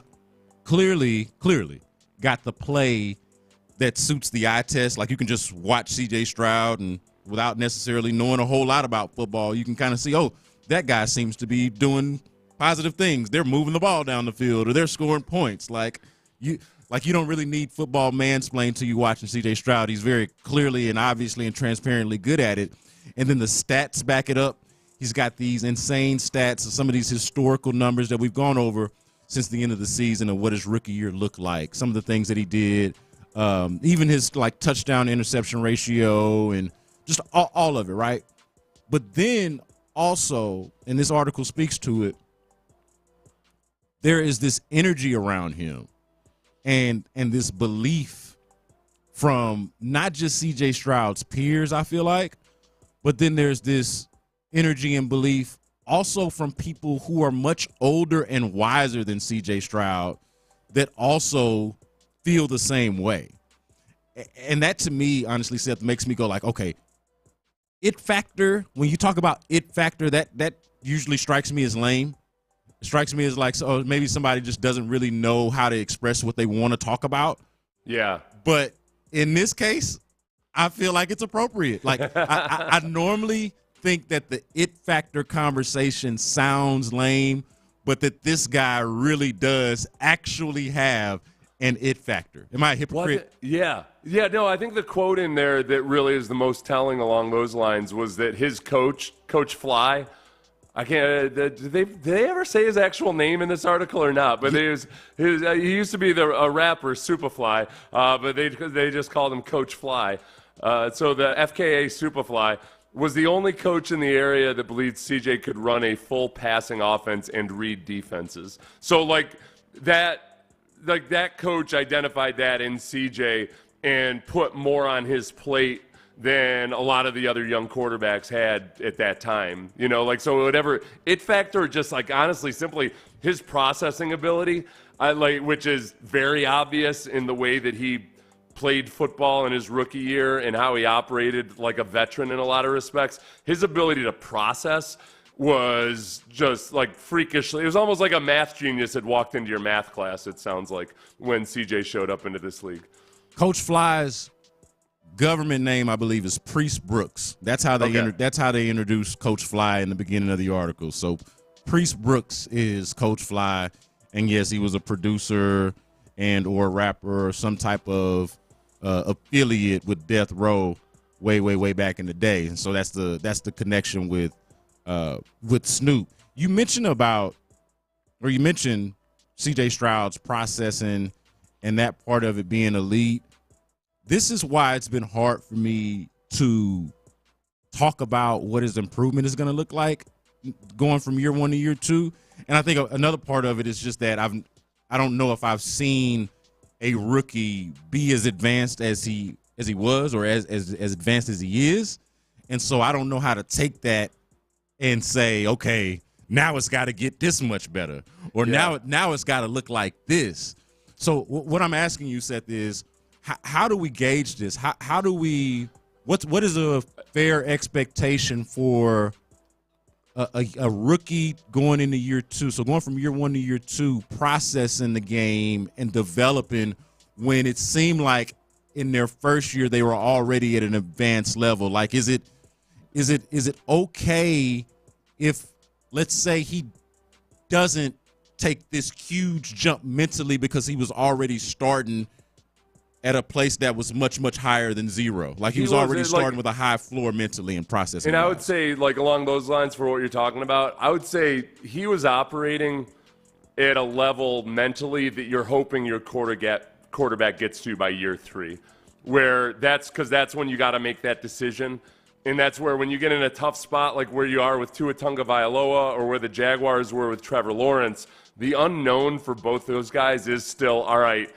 clearly got the play that suits the eye test. You can just watch CJ Stroud, and without necessarily knowing a whole lot about football, you can kind of see, oh, that guy seems to be doing positive things. They're moving the ball down the field, or they're scoring points. You don't really need football mansplained to you watching C.J. Stroud. He's very clearly and obviously and transparently good at it. And then the stats back it up. He's got these insane stats and some of these historical numbers that we've gone over since the end of the season and what his rookie year looked like. Some of the things that he did, even his touchdown interception ratio and just all of it, right? But then also, and this article speaks to it, there is this energy around him and this belief from not just C.J. Stroud's peers, I feel like, but then there's this energy and belief also from people who are much older and wiser than C.J. Stroud that also feel the same way. And that, to me, honestly, Seth, makes me go okay, it factor, when you talk about it factor, that usually strikes me as lame. It strikes me as like, so maybe somebody just doesn't really know how to express what they want to talk about. Yeah. But in this case, I feel like it's appropriate. Like I normally think that the it factor conversation sounds lame, but that this guy really does actually have an it factor. Am I a hypocrite? Yeah. No, I think the quote in there that really is the most telling along those lines was that his coach, Coach Fly, I can't. Did they ever say his actual name in this article or not? But he used to be a rapper, Superfly, but they just called him Coach Fly. So the FKA Superfly was the only coach in the area that believed CJ could run a full passing offense and read defenses. So that coach identified that in CJ and put more on his plate than a lot of the other young quarterbacks had at that time. So whatever it factor, just like honestly, simply his processing ability, which is very obvious in the way that he played football in his rookie year and how he operated like a veteran in a lot of respects. His ability to process was just like freakishly. It was almost like a math genius had walked into your math class, it sounds like, when CJ showed up into this league. Coach Fly's government name, I believe, is Priest Brooks. That's how they introduced Coach Fly in the beginning of the article. So Priest Brooks is Coach Fly, and yes, he was a producer and or rapper or some type of affiliate with Death Row way back in the day. And so that's the connection with Snoop. You mentioned CJ Stroud's processing and that part of it being elite. This is why it's been hard for me to talk about what his improvement is going to look like going from year one to year two. And I think another part of it is just that I don't know if I've seen a rookie be as advanced as he was or as advanced as he is. And so I don't know how to take that and say, okay, now it's got to get this much better, or now it's got to look like this. So what I'm asking you, Seth, is how do we gauge this? How do we what is a fair expectation for a rookie going into year two? So going from year one to year two, processing the game and developing when it seemed like in their first year they were already at an advanced level. Like, is it okay if, let's say, he doesn't take this huge jump mentally because he was already starting at a place that was much, much higher than zero? Like, he was already starting with a high floor mentally and processing. And I would say, like, along those lines for what you're talking about, I would say he was operating at a level mentally that you're hoping your quarterback gets to by year three, where that's when you got to make that decision. And that's where when you get in a tough spot like where you are with Tua Tagovailoa or where the Jaguars were with Trevor Lawrence, the unknown for both those guys is still, all right.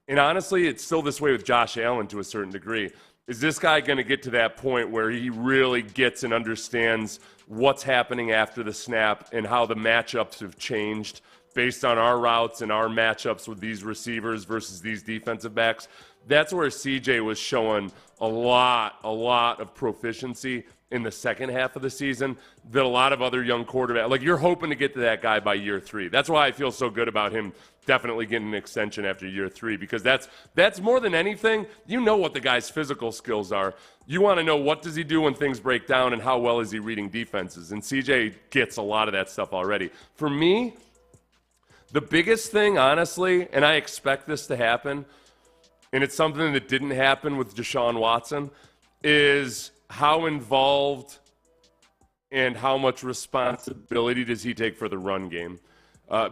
And honestly, it's still this way with Josh Allen to a certain degree. Is this guy going to get to that point where he really gets and understands what's happening after the snap and how the matchups have changed based on our routes and our matchups with these receivers versus these defensive backs? That's where CJ was showing a lot of proficiency in the second half of the season that a lot of other young quarterbacks, like, you're hoping to get to that guy by year three. That's why I feel so good about him definitely getting an extension after year three, because that's more than anything, you know what the guy's physical skills are. You want to know what does he do when things break down and how well is he reading defenses. And CJ gets a lot of that stuff already. For me, the biggest thing, honestly, and I expect this to happen, and it's something that didn't happen with Deshaun Watson, is how involved and how much responsibility does he take for the run game?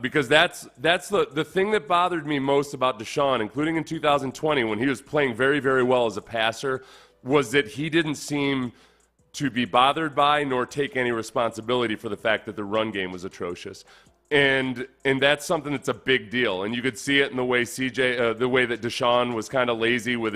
Because that's the thing that bothered me most about Deshaun, including in 2020 when he was playing very, very well as a passer, was that he didn't seem to be bothered by nor take any responsibility for the fact that the run game was atrocious. And that's something that's a big deal. And you could see it in the way the way that Deshaun was kind of lazy with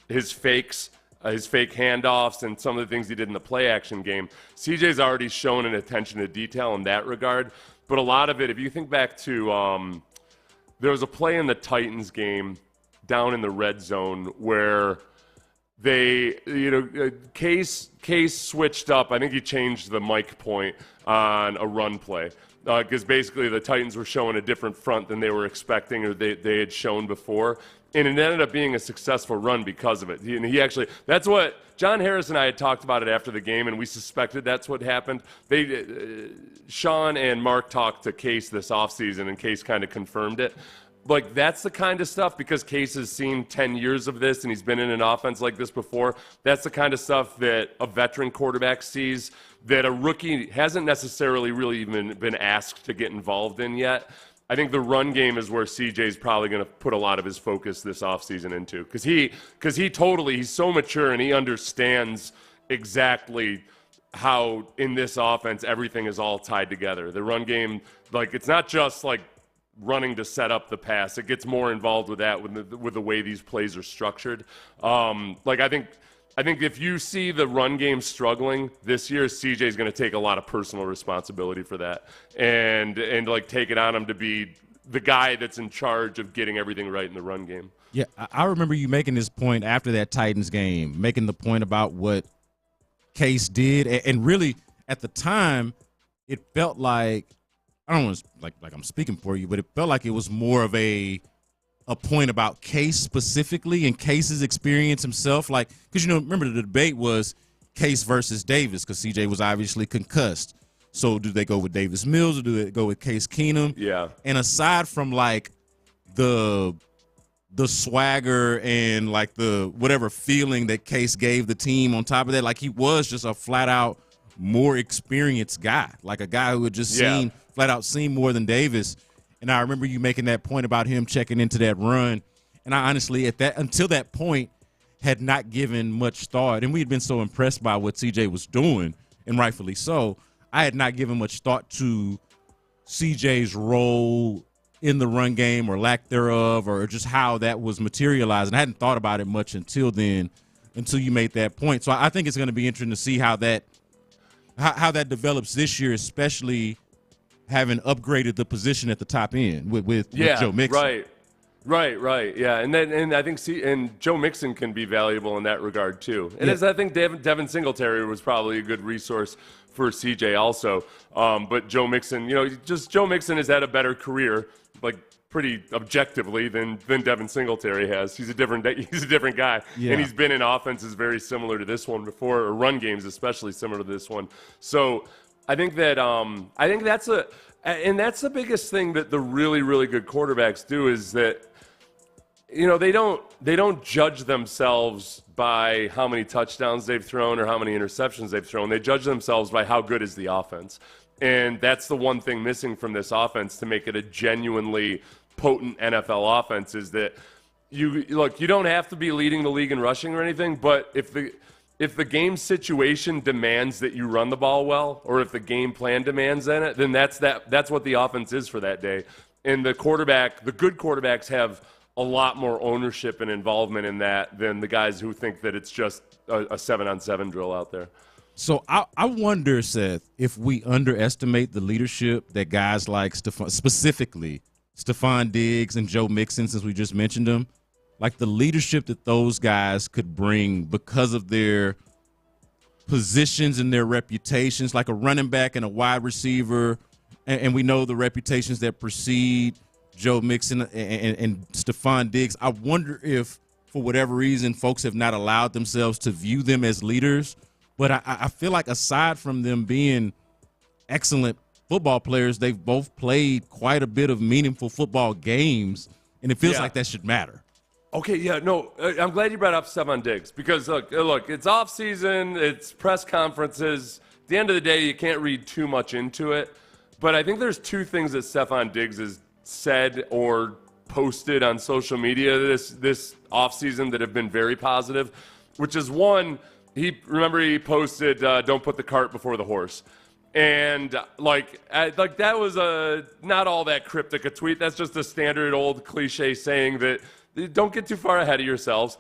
his fakes, his fake handoffs, and some of the things he did in the play action game. CJ's already shown an attention to detail in that regard. But a lot of it, if you think back to, there was a play in the Titans game down in the red zone where Case switched up. I think he changed the mic point on a run play because basically the Titans were showing a different front than they were expecting or they had shown before. And it ended up being a successful run because of it. He actually, that's what John Harris and I had talked about it after the game, and we suspected that's what happened. Sean and Mark talked to Case this offseason, and Case kind of confirmed it. Like, that's the kind of stuff, because Case has seen 10 years of this, and he's been in an offense like this before. That's the kind of stuff that a veteran quarterback sees that a rookie hasn't necessarily really even been asked to get involved in yet. I think the run game is where CJ's probably going to put a lot of his focus this offseason into, because he's so mature and he understands exactly how in this offense everything is all tied together. The run game, like, it's not just like running to set up the pass. It gets more involved with that with the way these plays are structured. I think if you see the run game struggling this year, CJ is going to take a lot of personal responsibility for that and like take it on him to be the guy that's in charge of getting everything right in the run game. Yeah, I remember you making this point after that Titans game, making the point about what Case did, and really at the time it felt like, I don't want to like I'm speaking for you, but it felt like it was more of a point about Case specifically and Case's experience himself. Like, because, remember the debate was Case versus Davis, because CJ was obviously concussed. So do they go with Davis Mills or do they go with Case Keenum? Yeah. And aside from like the swagger and like the whatever feeling that Case gave the team on top of that, like he was just a flat out more experienced guy, like a guy who had just flat out seen more than Davis. And I remember you making that point about him checking into that run. And I honestly, until that point, had not given much thought. And we had been so impressed by what CJ was doing, and rightfully so. I had not given much thought to CJ's role in the run game or lack thereof, or just how that was materialized. And I hadn't thought about it much until then, until you made that point. So I think it's going to be interesting to see how that develops this year, especially having upgraded the position at the top end with Joe Mixon. Right. Yeah, and I think Joe Mixon can be valuable in that regard too. And as I think Devin Singletary was probably a good resource for CJ also. But Joe Mixon, Joe Mixon has had a better career, like pretty objectively than Devin Singletary has. He's a different guy, and he's been in offenses very similar to this one before, or run games especially similar to this one. So I think that's the biggest thing that the really, really good quarterbacks do, is that they don't judge themselves by how many touchdowns they've thrown or how many interceptions they've thrown. They judge themselves by how good is the offense. And that's the one thing missing from this offense to make it a genuinely potent NFL offense, is that you don't have to be leading the league in rushing or anything, but if the game situation demands that you run the ball well, or if the game plan demands it, then that's what the offense is for that day. And the good quarterbacks have a lot more ownership and involvement in that than the guys who think that it's just a 7-on-7 drill out there. So I wonder, Seth, if we underestimate the leadership that guys like specifically Stephon Diggs and Joe Mixon, since we just mentioned them, like the leadership that those guys could bring because of their positions and their reputations, like a running back and a wide receiver. And we know the reputations that precede Joe Mixon and Stephon Diggs. I wonder if, for whatever reason, folks have not allowed themselves to view them as leaders. But I feel like aside from them being excellent football players, they've both played quite a bit of meaningful football games, and it feels like that should matter. Okay, yeah, no, I'm glad you brought up Stephon Diggs, because look, it's off season, it's press conferences. At the end of the day, you can't read too much into it. But I think there's two things that Stephon Diggs has said or posted on social media this offseason that have been very positive, which is one, he posted, "Don't put the cart before the horse." And that was not all that cryptic a tweet. That's just a standard old cliche saying that don't get too far ahead of yourselves.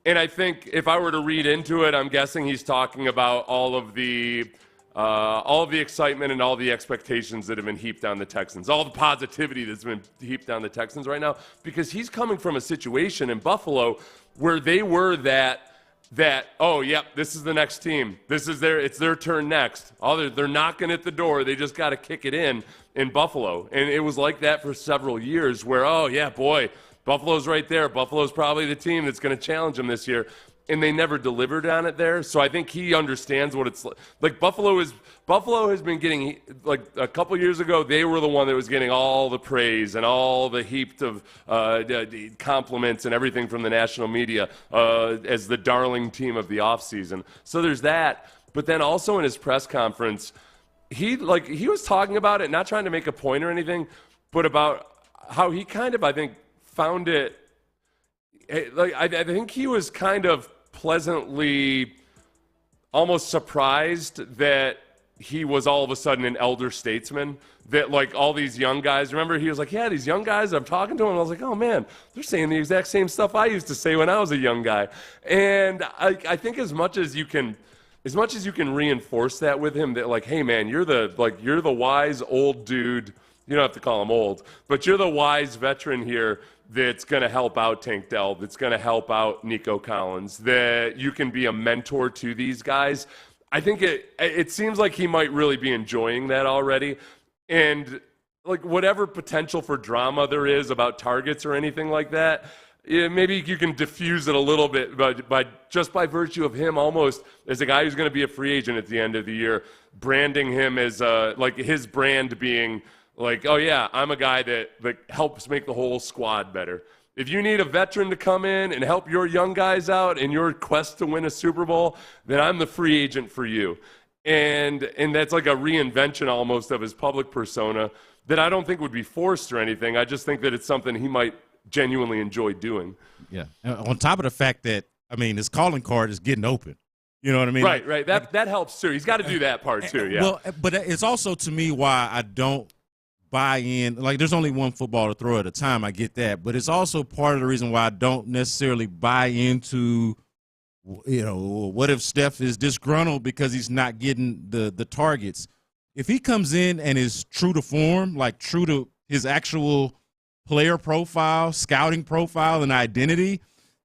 And I think if I were to read into it, I'm guessing he's talking about all of the excitement and all the expectations that have been heaped on the Texans, all the positivity that's been heaped on the Texans right now, because he's coming from a situation in Buffalo where they were that that, oh, yep, this is the next team. It's their turn next. They're knocking at the door. They just got to kick it in Buffalo. And it was like that for several years where, oh, yeah, boy, Buffalo's right there. Buffalo's probably the team that's going to challenge them this year. And they never delivered on it there. So I think he understands what it's like. Like Buffalo has been getting, like a couple years ago, they were the one that was getting all the praise and all the heaped of compliments and everything from the national media as the darling team of the offseason. So there's that. But then also in his press conference, he was talking about it, not trying to make a point or anything, but about how he kind of, I think, found it. Like I think he was kind of pleasantly almost surprised that he was all of a sudden an elder statesman, that like all these young guys, remember he was like, yeah, these young guys, I'm talking to them, and I was like, oh man, they're saying the exact same stuff I used to say when I was a young guy. And I think as much as you can reinforce that with him, that like, hey man, you're the wise old dude. You don't have to call him old, but you're the wise veteran here that's going to help out Tank Dell, that's going to help out Nico Collins, that you can be a mentor to these guys. I think it seems like he might really be enjoying that already. And like whatever potential for drama there is about targets or anything like that, maybe you can diffuse it a little bit by virtue of him almost as a guy who's going to be a free agent at the end of the year, branding him as like his brand being like, oh yeah, I'm a guy that helps make the whole squad better. If you need a veteran to come in and help your young guys out in your quest to win a Super Bowl, then I'm the free agent for you. And that's like a reinvention almost of his public persona that I don't think would be forced or anything. I just think that it's something he might genuinely enjoy doing. Yeah. On top of the fact that, I mean, his calling card is getting open. You know what I mean? Right. That helps too. He's got to do that part too, yeah. Well, but it's also to me why I don't buy in. Like, there's only one football to throw at a time. I get that. But it's also part of the reason why I don't necessarily buy into, you know, what if Steph is disgruntled because he's not getting the targets. If he comes in and is true to form, like true to his actual player profile, scouting profile, and identity,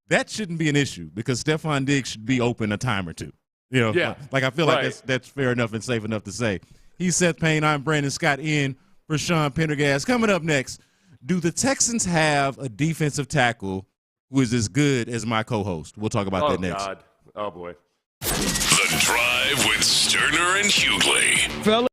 that shouldn't be an issue because Stephon Diggs should be open a time or two. You know, yeah, like I feel like that's fair enough and safe enough to say. He's Seth Payne. I'm Brandon Scott in for Sean Pendergast. Coming up next, do the Texans have a defensive tackle who is as good as my co-host? We'll talk about that next. God. Oh, boy. The Drive with Stoerner and Hughley.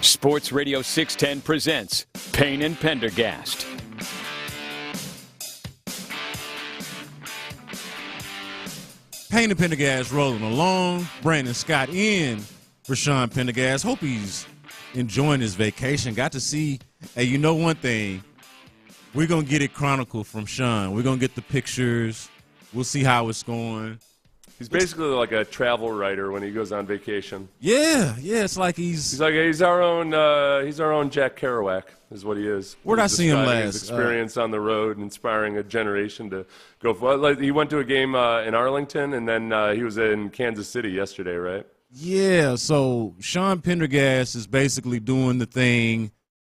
Sports Radio 610 presents Payne and Pendergast. Payne and Pendergast rolling along. Brandon Scott in for Sean Pendergast. Hope he's enjoying his vacation. Got to see, hey, you know one thing, we're going to get it chronicled from Sean. We're going to get the pictures. We'll see how it's going. He's basically like a travel writer when he goes on vacation. Yeah, it's like he's our own Jack Kerouac is what he is. Where'd I see him last? His experience on the road, inspiring a generation to go for. Like, he went to a game in Arlington, and then he was in Kansas City yesterday, right? Yeah. So Sean Pendergast is basically doing the thing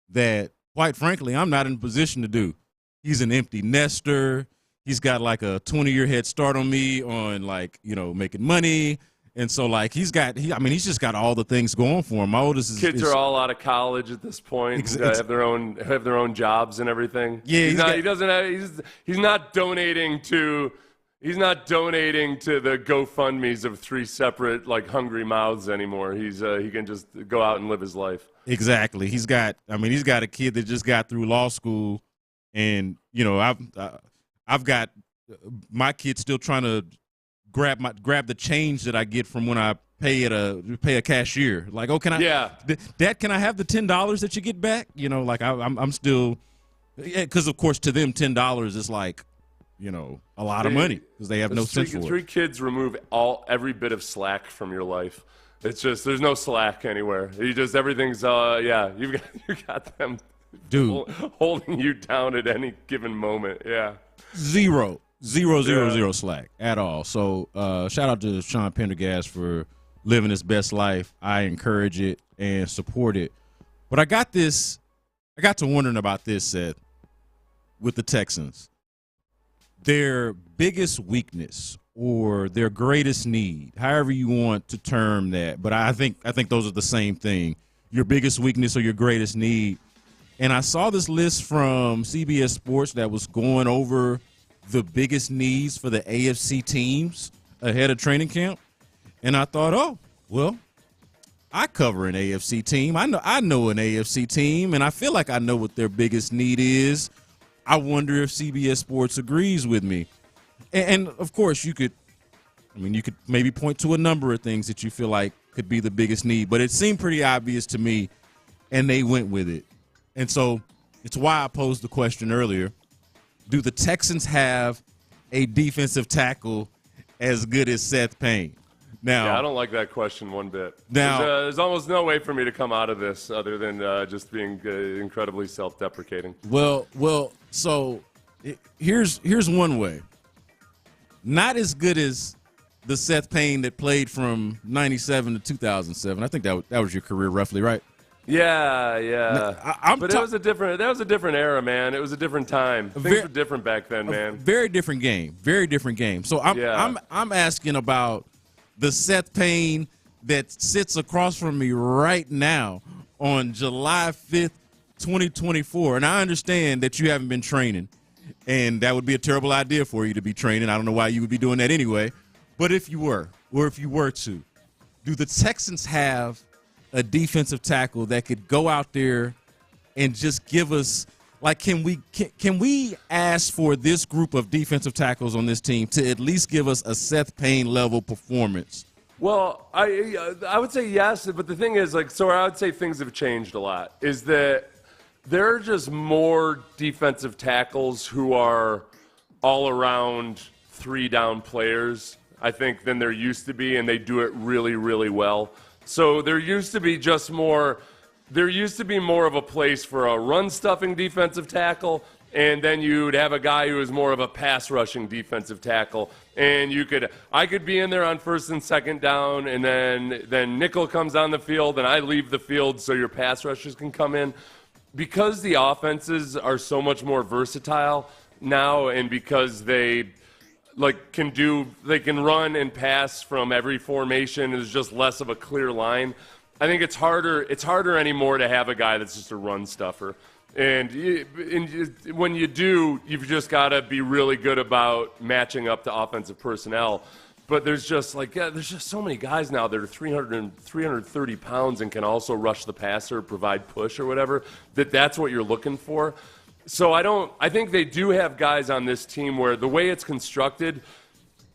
that, quite frankly, I'm not in a position to do. He's an empty nester. He's got like a 20-year head start on me on, like, you know, making money. And so, like, he's just got all the things going for him. My oldest kids are all out of college at this point. Have their own jobs and everything. Yeah, he's not donating to the GoFundMe's of 3 separate, like, hungry mouths anymore. He can just go out and live his life. Exactly. He's got a kid that just got through law school, and, you know, I've got my kid still trying to grab the change that I get from when I pay a cashier. Like, oh, can I? Yeah. Dad, can I have the $10 that you get back? You know, like I'm still, because of course to them $10 is like, you know, a lot of money because they have no sense for it. 3 kids remove every bit of slack from your life. It's just there's no slack anywhere. Everything's you got them, dude, holding you down at any given moment. Yeah. Zero slack at all. So shout out to Sean Pendergast for living his best life. I encourage it and support it. But I got to wondering about this, Seth, with the Texans. Their biggest weakness or their greatest need, however you want to term that, but I think those are the same thing. Your biggest weakness or your greatest need. And I saw this list from CBS Sports that was going over the biggest needs for the AFC teams ahead of training camp. And I thought, oh, well, I cover an AFC team. I know an AFC team, and I feel like I know what their biggest need is. I wonder if CBS Sports agrees with me. And of course, you could maybe point to a number of things that you feel like could be the biggest need, but it seemed pretty obvious to me, and they went with it. And so it's why I posed the question earlier. Do the Texans have a defensive tackle as good as Seth Payne? Now, yeah, I don't like that question one bit. Now, there's almost no way for me to come out of this other than just being incredibly self-deprecating. Well, so here's one way. Not as good as the Seth Payne that played from 97 to 2007. I think that was your career roughly, right? Yeah. But that was a different era, man. It was a different time. Things were different back then, man. Very different game. So I'm asking about the Seth Payne that sits across from me right now on July 5th, 2024. And I understand that you haven't been training, and that would be a terrible idea for you to be training. I don't know why you would be doing that anyway. But if you were, or if you were to, do the Texans have a defensive tackle that could go out there and just give us, like, can we ask for this group of defensive tackles on this team to at least give us a Seth Payne level performance Well, I would say yes, but the thing is, so I would say things have changed a lot, is that there are just more defensive tackles who are all-around three-down players, I think, than there used to be, and they do it really, really well. So there used to be more of a place for a run-stuffing defensive tackle, and then you'd have a guy who was more of a pass-rushing defensive tackle. And I could be in there on first and second down, and then nickel comes on the field, and I leave the field so your pass rushers can come in. Because the offenses are so much more versatile now, and because they can run and pass from every formation, there's just less of a clear line. I think it's harder anymore to have a guy that's just a run stuffer. And when you do, you've just got to be really good about matching up to offensive personnel. But there's just so many guys now that are 330 pounds and can also rush the passer, provide push or whatever, that's what you're looking for. So I think they do have guys on this team where the way it's constructed,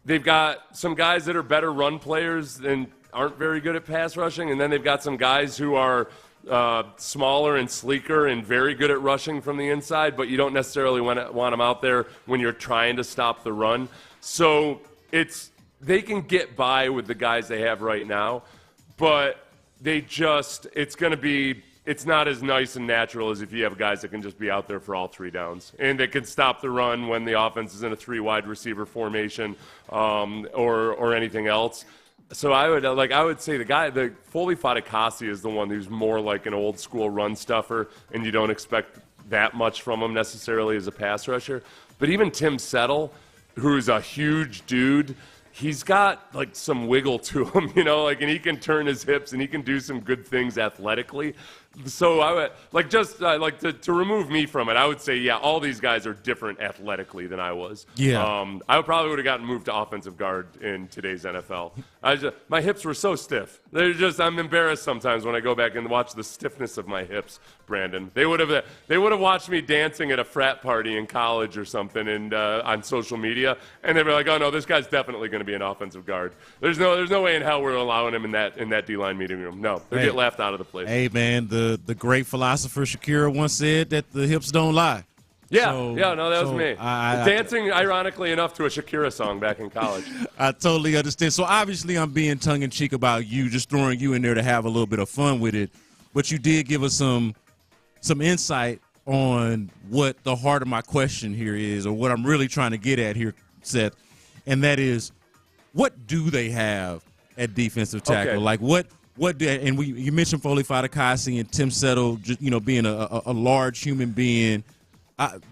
they've got some guys that are better run players and aren't very good at pass rushing, and then they've got some guys who are smaller and sleeker and very good at rushing from the inside, but you don't necessarily want them out there when you're trying to stop the run. So they can get by with the guys they have right now, but it's not as nice and natural as if you have guys that can just be out there for all three downs and that can stop the run when the offense is in a 3 wide receiver formation or anything else. So I would say the Foley Fatukasi is the one who's more like an old school run stuffer, and you don't expect that much from him necessarily as a pass rusher. But even Tim Settle, who's a huge dude, he's got some wiggle to him, and he can turn his hips and he can do some good things athletically. So I would to remove me from it, I would say, yeah, all these guys are different athletically than I was. Yeah. I probably would have gotten moved to offensive guard in today's NFL. My hips were so stiff. I'm embarrassed sometimes when I go back and watch the stiffness of my hips, Brandon. They would have watched me dancing at a frat party in college or something and on social media, and they'd be like, oh no, this guy's definitely going to be an offensive guard. There's no way in hell we're allowing him in that D-line meeting room. No, they get laughed out of the place. Hey man, the great philosopher Shakira once said that the hips don't lie. Yeah, that was me. Dancing, ironically enough, to a Shakira song back in college. I totally understand. So obviously I'm being tongue-in-cheek about you, just throwing you in there to have a little bit of fun with it. But you did give us some insight on what the heart of my question here is, or what I'm really trying to get at here, Seth, and that is, what do they have at defensive tackle? Okay. Like what do, and you mentioned Foley Fatukasi and Tim Settle, just, being a large human being.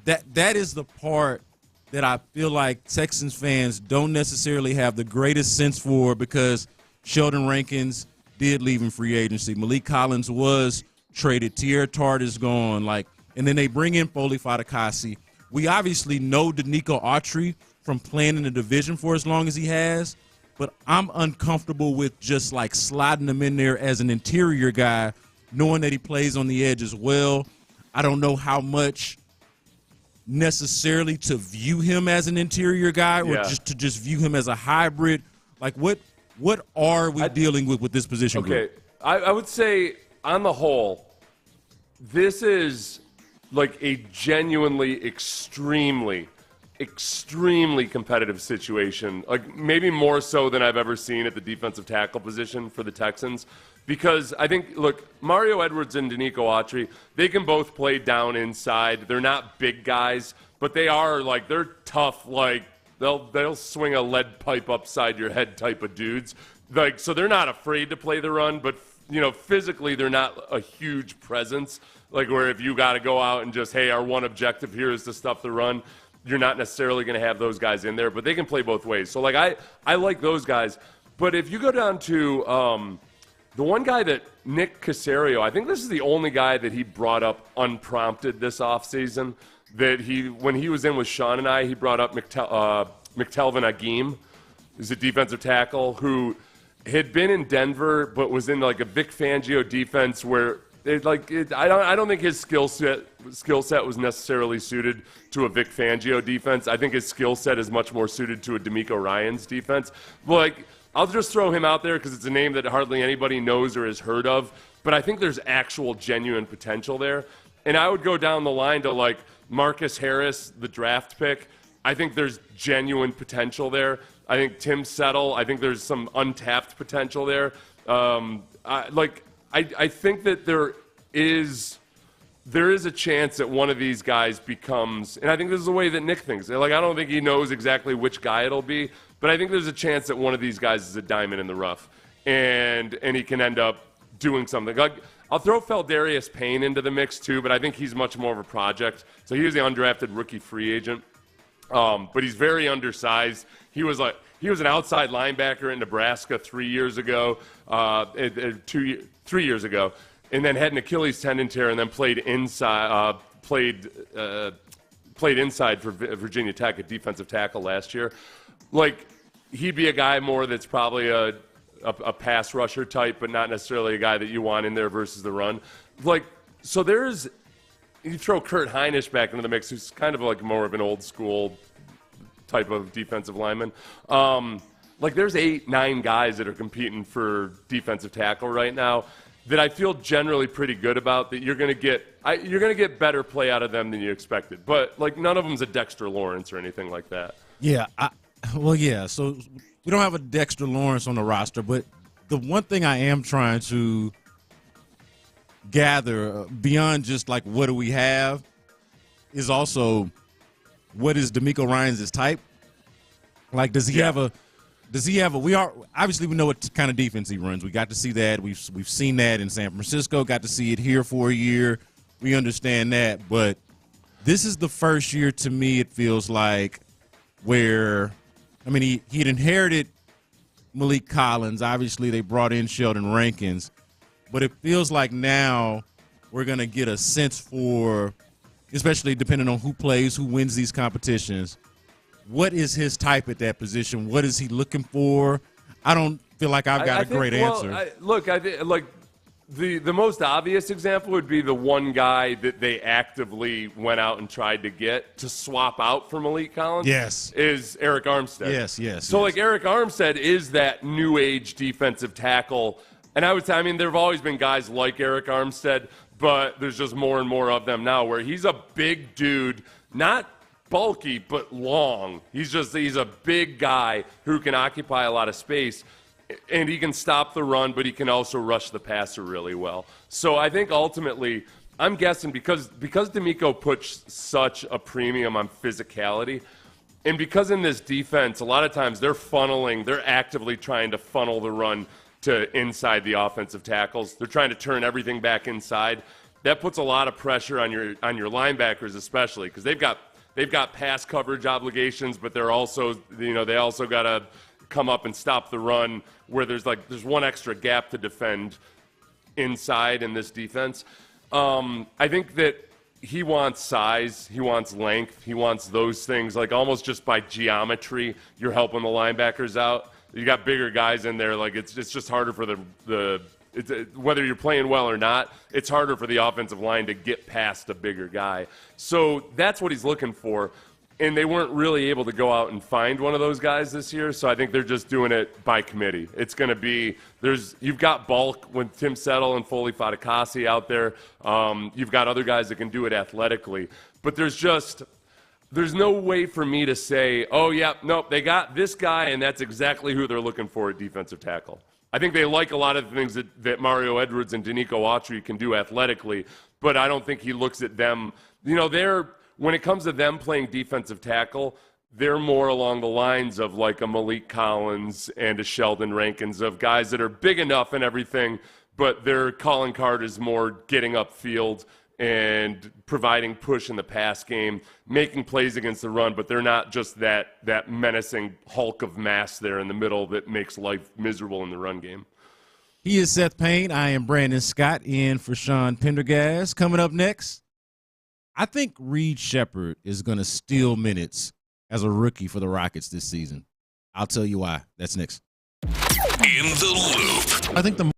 That is the part that I feel like Texans fans don't necessarily have the greatest sense for, because Sheldon Rankins did leave in free agency. Malik Collins was traded. Tierra Tart is gone. And then they bring in Foley Fatukasi. We obviously know Danico Autry from playing in the division for as long as he has, but I'm uncomfortable with just sliding him in there as an interior guy, knowing that he plays on the edge as well. I don't know how much necessarily to view him as an interior guy or just view him as a hybrid. What are we dealing with this position group? Okay, I would say on the whole, this is a genuinely extremely competitive situation, maybe more so than I've ever seen at the defensive tackle position for the Texans. Because I think, Mario Edwards and Danico Autry, they can both play down inside. They're not big guys, but they are, they're tough, they'll swing a lead pipe upside your head type of dudes. So they're not afraid to play the run, but, physically they're not a huge presence. Where if you got to go out and just, hey, our one objective here is to stuff the run, you're not necessarily going to have those guys in there, but they can play both ways. So, I like those guys. But if you go down to the one guy that Nick Caserio, I think this is the only guy that he brought up unprompted this offseason, that when he was in with Sean and I, he brought up McTelvin Agim, who's a defensive tackle who had been in Denver but was in a Vic Fangio defense where I don't think his skill set was necessarily suited to a Vic Fangio defense. I think his skill set is much more suited to a D'Amico Ryans defense. I'll just throw him out there because it's a name that hardly anybody knows or has heard of, but I think there's actual genuine potential there. And I would go down the line to like Marcus Harris, the draft pick. I think there's genuine potential there. I think Tim Settle, I think there's some untapped potential there. I think that there is a chance that one of these guys becomes, and I think this is the way that Nick thinks. Like, I don't think he knows exactly which guy it'll be, but I think there's a chance that one of these guys is a diamond in the rough, and he can end up doing something. Like, I'll throw Feldarius Payne into the mix too, but I think he's much more of a project. So he was the undrafted rookie free agent, but he's very undersized. He was an outside linebacker in Nebraska 3 years ago, 3 years ago, and then had an Achilles tendon tear, and then played inside for Virginia Tech at defensive tackle last year. Like, he'd be a guy more that's probably a pass rusher type, but not necessarily a guy that you want in there versus the run. Like, so you throw Kurt Heinisch back into the mix, who's kind of like more of an old school type of defensive lineman. Like, there's 8-9 guys that are competing for defensive tackle right now that I feel generally pretty good about, that you're going to get better play out of them than you expected. But like, none of them's a Dexter Lawrence or anything like that. Yeah, so we don't have a Dexter Lawrence on the roster, but the one thing I am trying to gather beyond just like what do we have is also what is DeMeco Ryans' type? Like, does he have a obviously we know what kind of defense he runs. We got to see that. We've seen that in San Francisco, got to see it here for a year. We understand that, but this is the first year to me it feels like where, I mean, he'd inherited Malik Collins. Obviously, they brought in Sheldon Rankins. But it feels like now we're going to get a sense for, especially depending on who plays, who wins these competitions, what is his type at that position? What is he looking for? I don't feel like I've got a great answer. I think, like, the most obvious example would be the one guy that they actively went out and tried to get to swap out for Malik Collins. Yes. Is Eric Armstead. Yes. So, like, Eric Armstead is that new age defensive tackle. And I would say, I mean, there have always been guys like Eric Armstead, but there's just more and more of them now where he's a big dude, not bulky, but long. He's a big guy who can occupy a lot of space. And he can stop the run, but he can also rush the passer really well. So I think ultimately, I'm guessing because DeMeco puts such a premium on physicality, and because in this defense, a lot of times they're actively trying to funnel the run to inside the offensive tackles. They're trying to turn everything back inside. That puts a lot of pressure on your linebackers, especially because they've got pass coverage obligations, but they're also, they also got to come up and stop the run where there's one extra gap to defend inside in this defense. I think that he wants size, he wants length, he wants those things. Like, almost just by geometry, you're helping the linebackers out. You got bigger guys in there. Like, it's just harder for whether you're playing well or not, it's harder for the offensive line to get past a bigger guy. So that's what he's looking for. And they weren't really able to go out and find one of those guys this year, so I think they're just doing it by committee. It's going to be you've got bulk with Tim Settle and Foley Fatukasi out there. You've got other guys that can do it athletically, but there's no way for me to say, oh yeah, nope, they got this guy and that's exactly who they're looking for at defensive tackle. I think they like a lot of the things that Mario Edwards and Danico Autry can do athletically, but I don't think he looks at them. When it comes to them playing defensive tackle, they're more along the lines of like a Malik Collins and a Sheldon Rankins, of guys that are big enough and everything, but their calling card is more getting upfield and providing push in the pass game, making plays against the run, but they're not just that menacing hulk of mass there in the middle that makes life miserable in the run game. He is Seth Payne. I am Brandon Scott, in for Sean Pendergast. Coming up next, I think Reed Sheppard is going to steal minutes as a rookie for the Rockets this season. I'll tell you why. That's next. In the Loop. I think the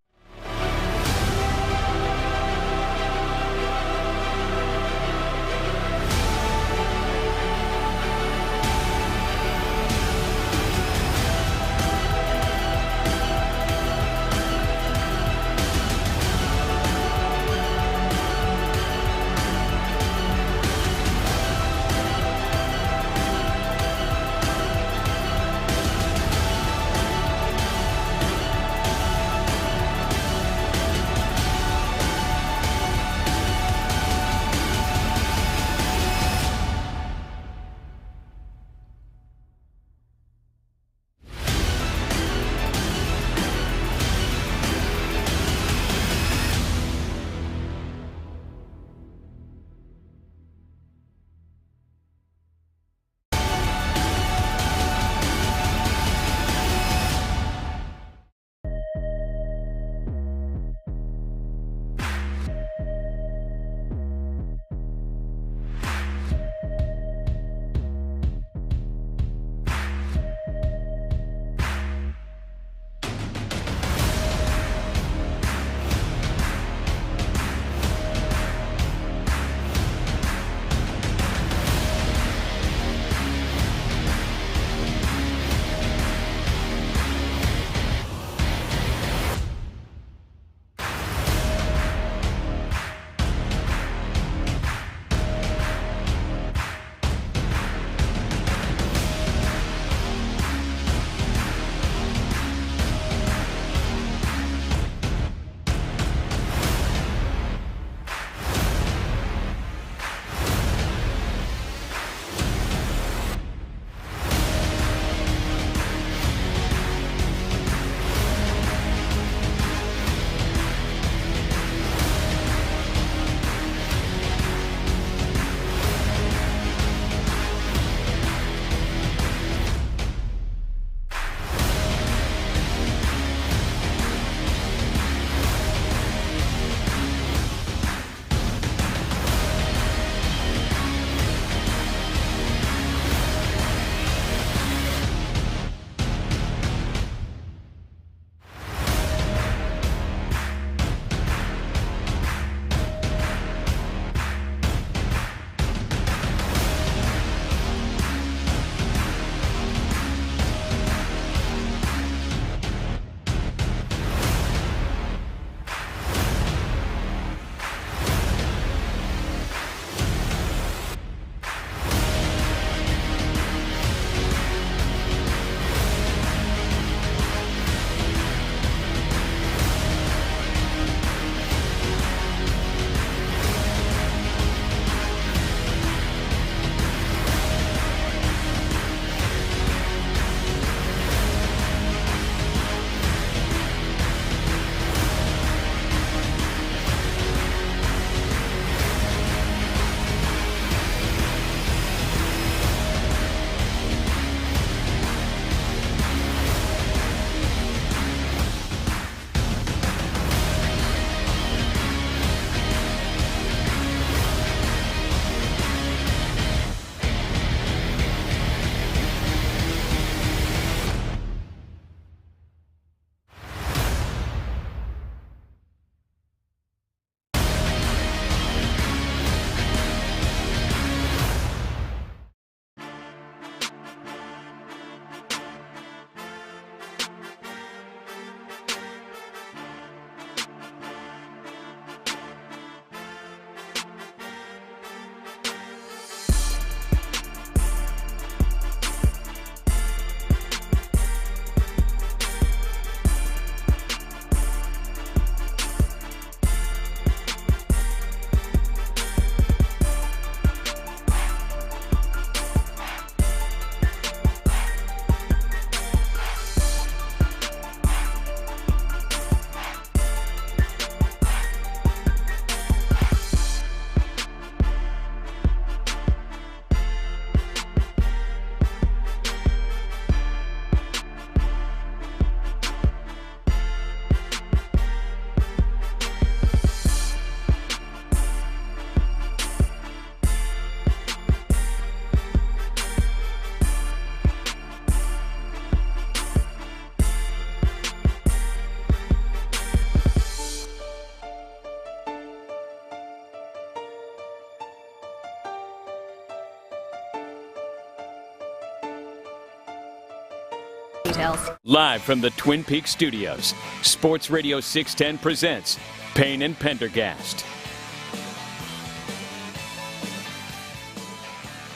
Details. Live from the Twin Peaks studios, Sports Radio 610 presents Payne and Pendergast.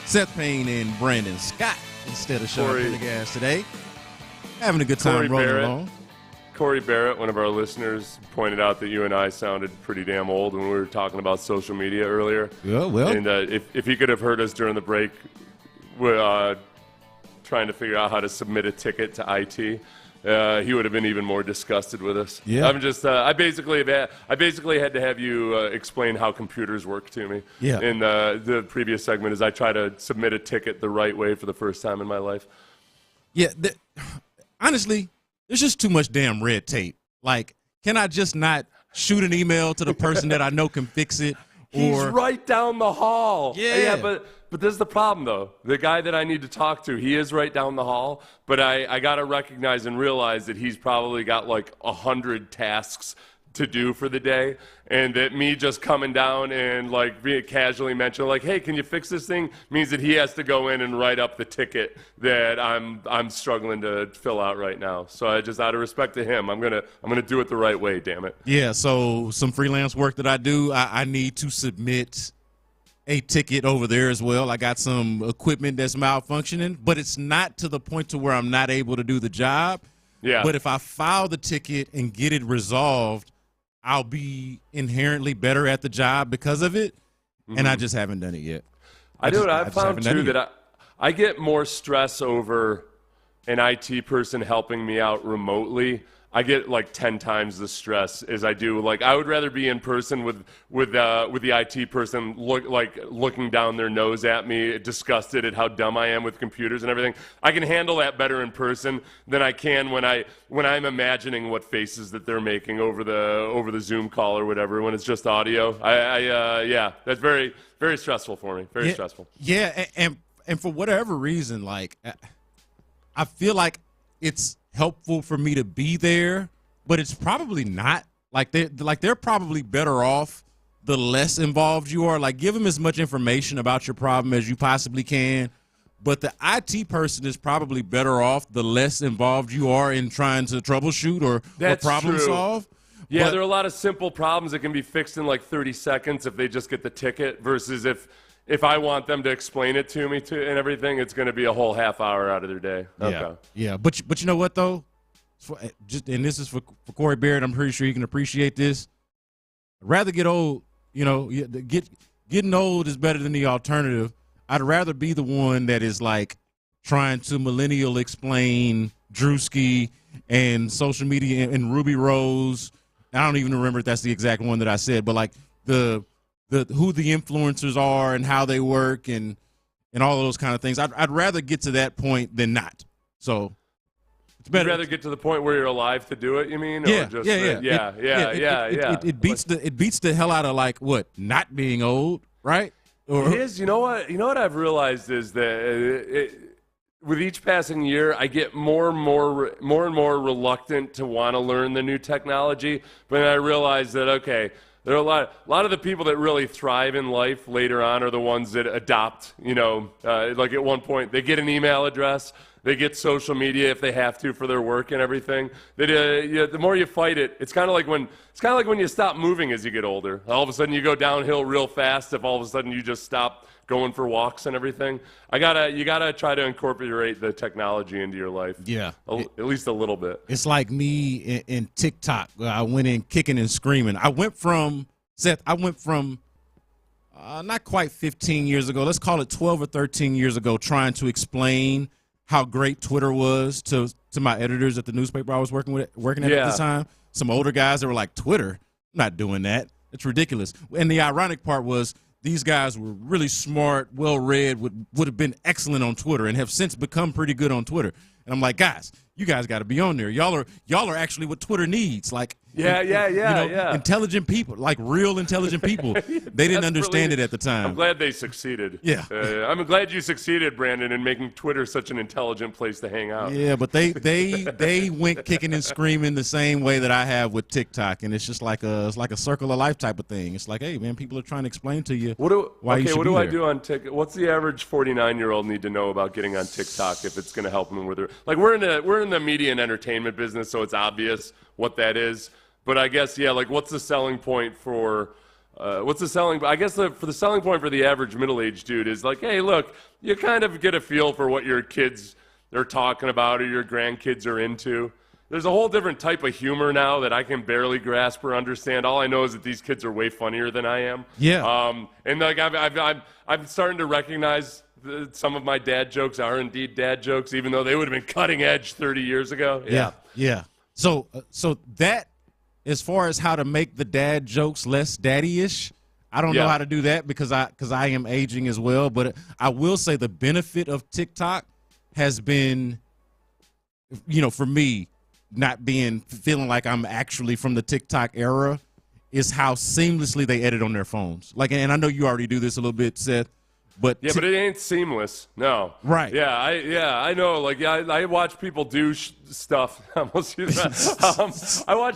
Seth Payne and Brandon Scott instead of Sean Corey. Pendergast today. Having a good time rolling along. Corey Barrett, one of our listeners, pointed out that you and I sounded pretty damn old when we were talking about social media earlier. Yeah, well. And if he could have heard us during the break, we're trying to figure out how to submit a ticket to IT, he would have been even more disgusted with us. Yeah. I'm just, I basically had to have you explain how computers work to me. Yeah. In the previous segment, as I try to submit a ticket the right way for the first time in my life. Yeah, honestly, there's just too much damn red tape. Like, can I just not shoot an email to the person that I know can fix it? He's right down the hall. Yeah. But this is the problem, though. The guy that I need to talk to, he is right down the hall, but I got to recognize and realize that he's probably got like 100 tasks to do for the day, and that me just coming down and like being casually mentioning like, hey, can you fix this thing, means that he has to go in and write up the ticket that I'm struggling to fill out right now. So I just, out of respect to him, I'm gonna do it the right way, damn it. Yeah, so some freelance work that I do, I need to submit a ticket over there as well. I got some equipment that's malfunctioning, but it's not to the point to where I'm not able to do the job. Yeah. But if I file the ticket and get it resolved, I'll be inherently better at the job because of it, and I just haven't done it yet. I've found too that I get more stress over an IT person helping me out remotely. I get like 10 times the stress as I do. Like, I would rather be in person with the IT person looking down their nose at me, disgusted at how dumb I am with computers and everything. I can handle that better in person than I can when I'm imagining what faces that they're making over the Zoom call or whatever, when it's just audio. Yeah, that's very, very stressful for me. Very stressful. Yeah, and for whatever reason, like, I feel like it's helpful for me to be there, but it's probably not. Like, they're probably better off the less involved you are. Like, give them as much information about your problem as you possibly can, but the IT person is probably better off the less involved you are in trying to troubleshoot or problem solve. Yeah, there are a lot of simple problems that can be fixed in like 30 seconds if they just get the ticket, versus if I want them to explain it to me and everything, it's going to be a whole half hour out of their day. Okay. Yeah. But you know what, though? And this is for Corey Barrett. I'm pretty sure you can appreciate this. I'd rather get old. You know, getting old is better than the alternative. I'd rather be the one that is, like, trying to millennial explain Drewski and social media and Ruby Rose. I don't even remember if that's the exact one that I said, but, like, who the influencers are and how they work and all of those kind of things. I'd rather get to that point than not. So it's better. You'd rather get to the point where you're alive to do it, you mean? Yeah, or just, yeah. It beats the hell out of, like, what, not being old, right? Or, it is. You know what I've realized is that with each passing year, I get more and more reluctant to want to learn the new technology. But then I realize that, okay, there are a lot of the people that really thrive in life later on are the ones that adopt, like at one point they get an email address, they get social media if they have to for their work and everything. The more you fight it, it's kind of like when you stop moving as you get older. All of a sudden you go downhill real fast if all of a sudden you just stop going for walks and everything. You gotta try to incorporate the technology into your life. Yeah, at least a little bit. It's like me in TikTok. I went in kicking and screaming. I went from not quite 15 years ago. Let's call it 12 or 13 years ago, trying to explain how great Twitter was to my editors at the newspaper I was working at the time. Some older guys that were like, Twitter? I'm not doing that. It's ridiculous. And the ironic part was, these guys were really smart, well-read, would have been excellent on Twitter and have since become pretty good on Twitter. And I'm like, guys, you guys got to be on there. Y'all are actually what Twitter needs. Like, intelligent people, like real intelligent people. They didn't understand it at the time. I'm glad they succeeded. Yeah. I'm glad you succeeded, Brandon, in making Twitter such an intelligent place to hang out. Yeah, but they went kicking and screaming the same way that I have with TikTok, and it's just like a circle of life type of thing. It's like, hey, man, people are trying to explain to you why you should what be do there. I do on TikTok? What's the average 49-year-old need to know about getting on TikTok if it's going to help them with their, like, we're in in the media and entertainment business, so it's obvious what that is. But I guess, yeah, like what's the selling point for for the selling point for the average middle-aged dude is like, hey, look, you kind of get a feel for what your kids are talking about or your grandkids are into. There's a whole different type of humor now that I can barely grasp or understand. All I know is that these kids are way funnier than I am. Yeah. And like I'm starting to recognize some of my dad jokes are indeed dad jokes, even though they would have been cutting edge 30 years ago. Yeah. So that, as far as how to make the dad jokes less daddy-ish, I don't know how to do that because I am aging as well. But I will say the benefit of TikTok has been, for me, not feeling like I'm actually from the TikTok era, is how seamlessly they edit on their phones. Like, and I know you already do this a little bit, Seth. But but it ain't seamless. No. Right. I know. Like, I watch people do stuff. I watch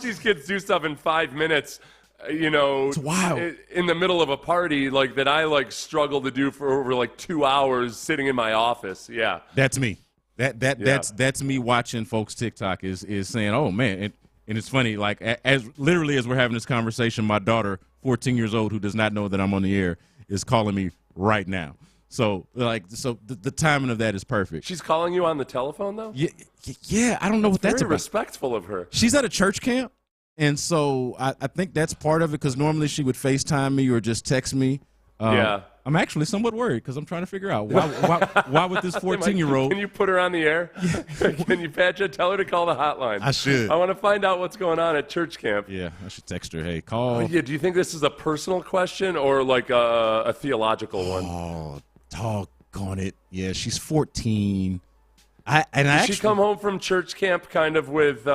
these kids do stuff in 5 minutes. It's wild. In the middle of a party, like that, I struggle to do for over 2 hours sitting in my office. Yeah. That's me. That's me watching folks TikTok is saying, oh man, and it's funny. Like as we're having this conversation, my daughter, 14 years old, who does not know that I'm on the air, is calling me right now. So the timing of that is perfect. She's calling you on the telephone though? Yeah. I don't know what that's about. Very respectful of her. She's at a church camp, and so I think that's part of it, because normally she would FaceTime me or just text me. I'm actually somewhat worried because I'm trying to figure out why would this 14-year-old. Can you put her on the air? Can you patch her? Tell her to call the hotline. I should. I want to find out what's going on at church camp. Yeah, I should text her. Hey, call. Do you think this is a personal question or like a theological one? Oh, doggone it. Yeah, she's 14. Did she come home from church camp kind of with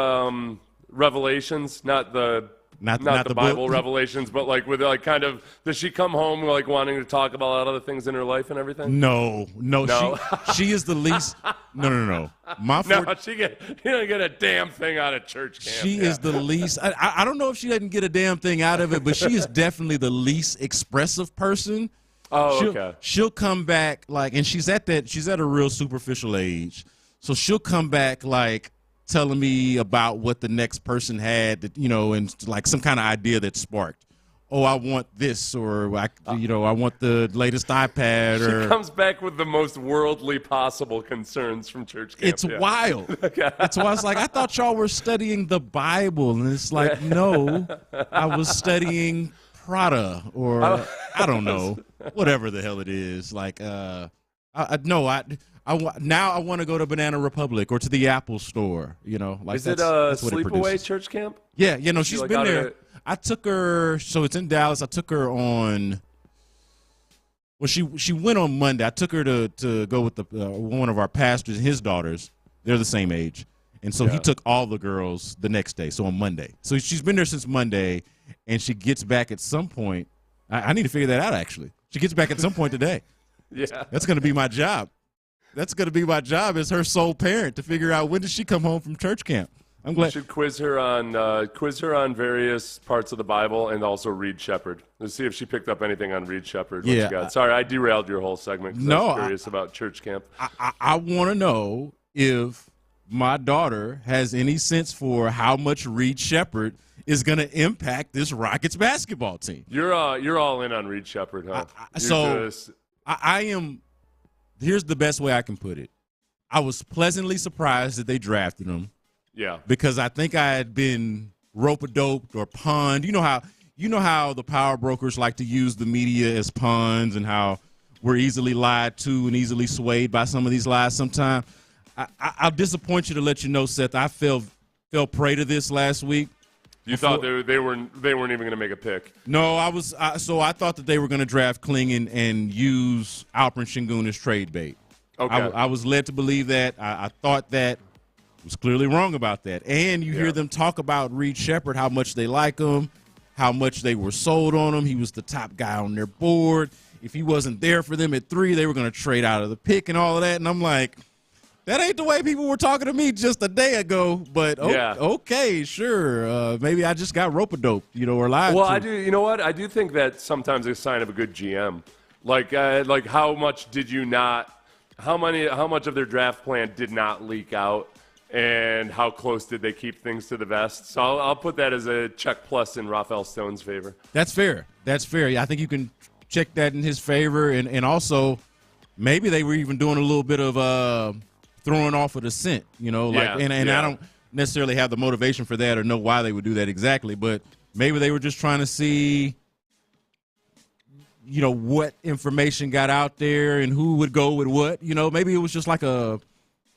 revelations, not the Bible revelations, but with kind of, does she come home wanting to talk about a lot of the things in her life and everything? No. She is the least. No. She don't get a damn thing out of church camp. She is the least. I don't know if she doesn't get a damn thing out of it, but she is definitely the least expressive person. Oh, okay. She'll come back and she's at a real superficial age, so she'll come back telling me about what the next person had, and some kind of idea that sparked. Oh, I want this, or I want the latest iPad. She comes back with the most worldly possible concerns from church camp. It's wild. That's why I was I thought y'all were studying the Bible, and it's no, I was studying Prada, or I don't know, whatever the hell it is. Now I want to go to Banana Republic or to the Apple Store. Is it a sleepaway church camp? Yeah. No, she's been there. I took her. So it's in Dallas. I took her on. Well, she went on Monday. I took her to go with one of our pastors and his daughters. They're the same age, and so he took all the girls the next day. So on Monday. So she's been there since Monday, and she gets back at some point. I need to figure that out. Actually, she gets back at some point today. Yeah, that's going to be my job. That's going to be my job as her sole parent, to figure out when does she come home from church camp. I'm glad. You should quiz her on various parts of the Bible and also Reed Shepherd. Let's see if she picked up anything on Reed Shepherd. Sorry, I derailed your whole segment. No, I was curious about church camp. I want to know if my daughter has any sense for how much Reed Shepherd is going to impact this Rockets basketball team. You're all in on Reed Shepherd, huh? I am. Here's the best way I can put it. I was pleasantly surprised that they drafted him. Yeah. Because I think I had been rope-a-doped or punned. You know how the power brokers like to use the media as puns, and how we're easily lied to and easily swayed by some of these lies sometimes. I'll disappoint you to let you know, Seth. I fell prey to this last week. You thought they weren't even going to make a pick? No, I thought that they were going to draft Klingon and use Alperen Şengün as trade bait. Okay. I was led to believe that. I thought that. Was clearly wrong about that. And you hear them talk about Reed Shepherd, how much they like him, how much they were sold on him. He was the top guy on their board. If he wasn't there for them at 3, they were going to trade out of the pick and all of that. And I'm like, that ain't the way people were talking to me just a day ago. But okay, sure. Maybe I just got rope-a-doped, or lied to. Well, I do. You know what? I do think that sometimes it's a sign of a good GM. Like how much did you not? How much of their draft plan did not leak out? and how close did they keep things to the vest. So I'll put that as a check plus in Rafael Stone's favor. That's fair. That's fair. I think you can check that in his favor, and also maybe they were even doing a little bit of throwing off of the scent, and I don't necessarily have the motivation for that or know why they would do that exactly, but maybe they were just trying to see what information got out there and who would go with what. Maybe it was just like a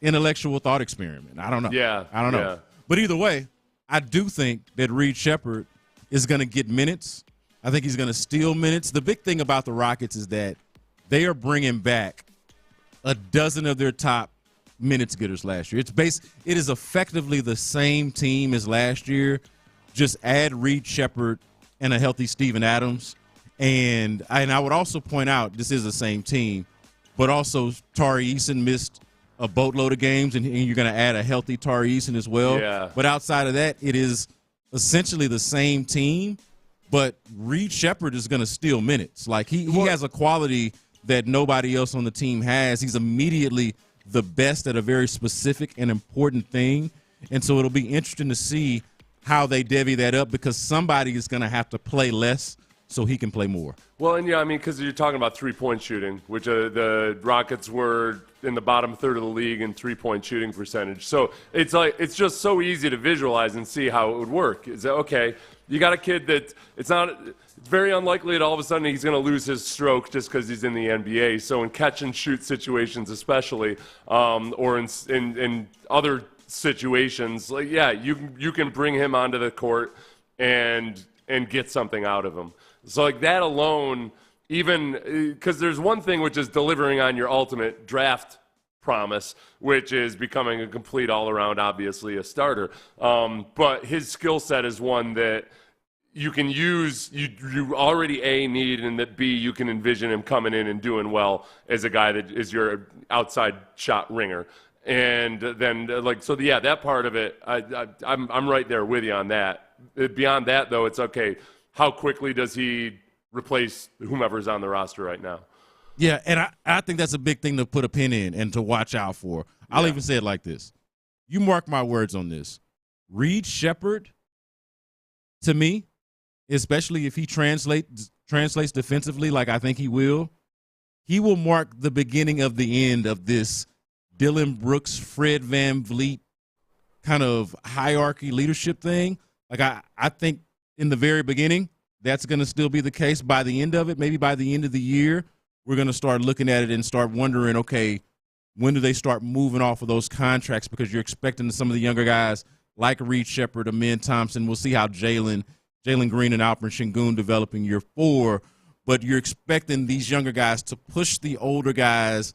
intellectual thought experiment. I don't know. I don't know. Yeah. But either way, I do think that Reed Sheppard is going to get minutes. I think he's going to steal minutes. The big thing about the Rockets is that they are bringing back a dozen of their top minutes getters last year. It is effectively the same team as last year. Just add Reed Sheppard and a healthy Steven Adams. And I would also point out, this is the same team, but also Tari Eason missed a boatload of games, and you're going to add a healthy Tari Eason as well. Yeah. But outside of that, it is essentially the same team, but Reed Sheppard is going to steal minutes. Like, he has a quality that nobody else on the team has. He's immediately the best at a very specific and important thing, and so it'll be interesting to see how they divvy that up, because somebody is going to have to play less so he can play more. Well, and because you're talking about three-point shooting, which the Rockets were in the bottom third of the league in three-point shooting percentage. So it's just so easy to visualize and see how it would work. Is that okay? You got a kid that it's very unlikely that all of a sudden he's going to lose his stroke just because he's in the NBA. So in catch and shoot situations, especially, or in other situations, you can bring him onto the court and get something out of him. So that alone, even because there's one thing which is delivering on your ultimate draft promise, which is becoming a complete all-around, obviously a starter. But his skill set is one that you can use, you already need, and that B, you can envision him coming in and doing well as a guy that is your outside shot ringer. And then that part of it, I'm right there with you on that. Beyond that, though, it's okay. How quickly does he replace whomever's on the roster right now? Yeah, and I think that's a big thing to put a pin in and to watch out for. I'll even say it like this. You mark my words on this. Reed Sheppard, to me, especially if he translates defensively like I think he will mark the beginning of the end of this Dillon Brooks, Fred VanVleet kind of hierarchy leadership thing. Like, I think in the very beginning, that's going to still be the case. By the end of it, maybe by the end of the year, we're going to start looking at it and start wondering, okay, when do they start moving off of those contracts? Because you're expecting some of the younger guys like Reed Sheppard, Amen Thompson. We'll see how Jalen Green and Alperen Şengün develop in year 4. But you're expecting these younger guys to push the older guys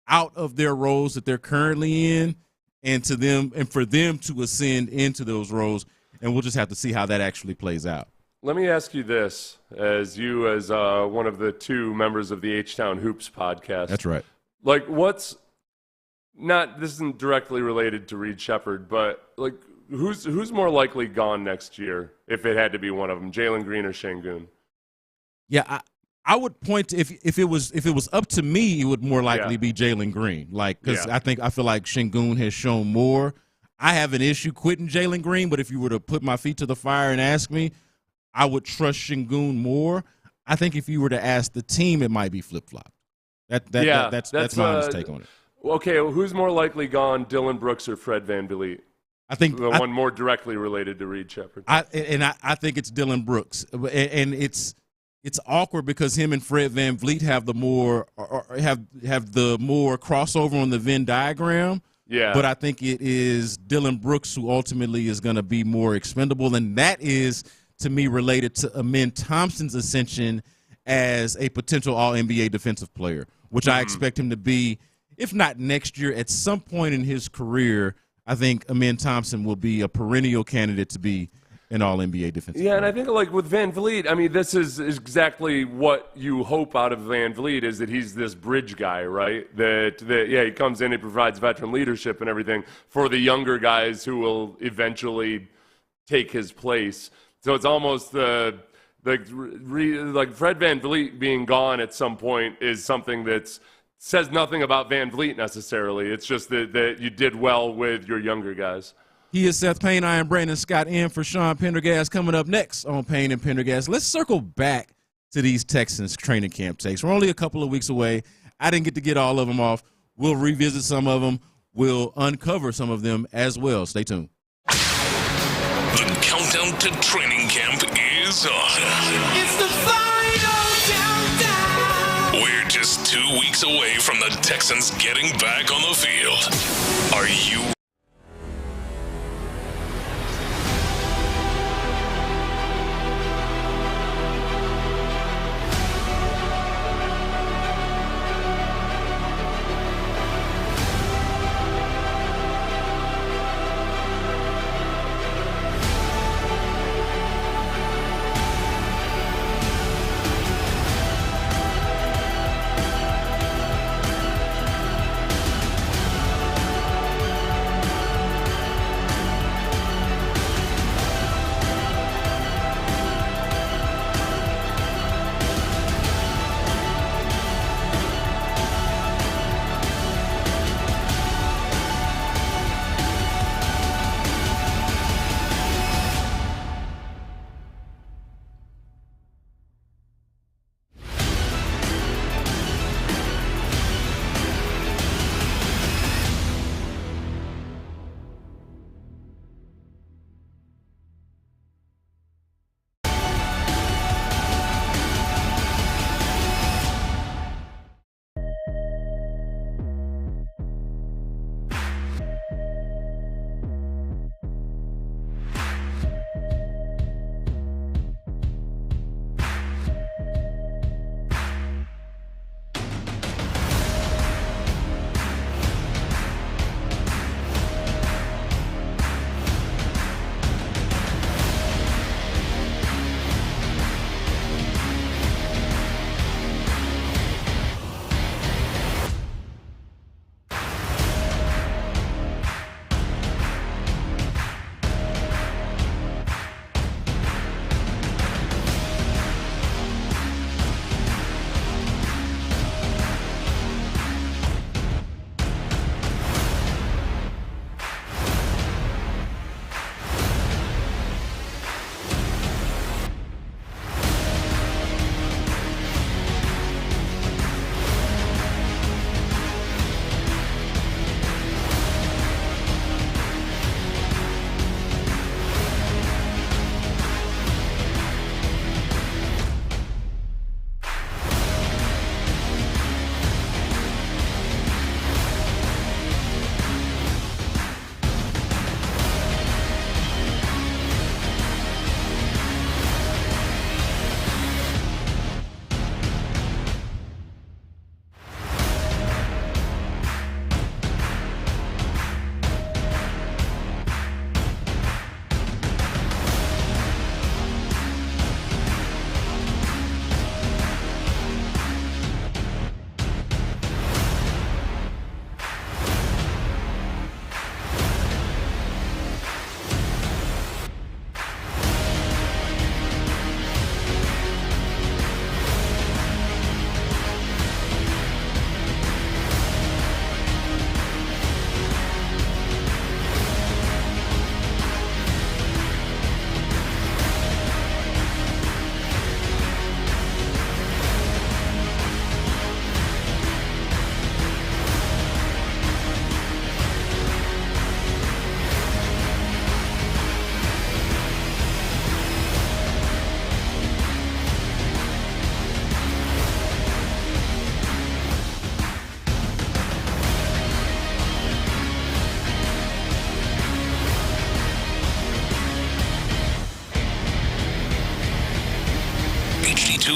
out of their roles that they're currently in and for them to ascend into those roles. And we'll just have to see how that actually plays out. Let me ask you this, as one of the 2 members of the H-Town Hoops podcast. That's right. This isn't directly related to Reed Sheppard, but who's more likely gone next year if it had to be one of them, Jalen Green or Şengün? Yeah, I would point to if it was up to me, it would more likely be Jalen Green. Because I feel like Şengün has shown more. I have an issue quitting Jalen Green, but if you were to put my feet to the fire and ask me, I would trust Şengün more. I think if you were to ask the team, it might be flip-flop. That's my honest take on it. Okay, who's more likely gone, Dillon Brooks or Fred VanVleet? I think the one more directly related to Reed Sheppard. I think it's Dillon Brooks, and it's awkward because him and Fred VanVleet have the more crossover on the Venn diagram. Yeah. But I think it is Dillon Brooks who ultimately is going to be more expendable, and that is, to me, related to Amen Thompson's ascension as a potential All-NBA defensive player, which I expect him to be, if not next year, at some point in his career. I think Amen Thompson will be a perennial candidate to be an All-NBA defensive player. And I think with VanVleet, this is exactly what you hope out of VanVleet, is that he's this bridge guy, right? That he comes in, he provides veteran leadership and everything for the younger guys who will eventually take his place. So it's almost like Fred VanVleet being gone at some point is something that's says nothing about Van Vliet necessarily. It's just that you did well with your younger guys. He is Seth Payne. I am Brandon Scott in for Sean Pendergast. Coming up next on Payne and Pendergast, let's circle back to these Texans training camp takes. We're only a couple of weeks away. I didn't get all of them off. We'll revisit some of them. We'll uncover some of them as well. Stay tuned. The countdown to training camp is on. It's the final countdown. We're just 2 weeks away from the Texans getting back on the field. Are you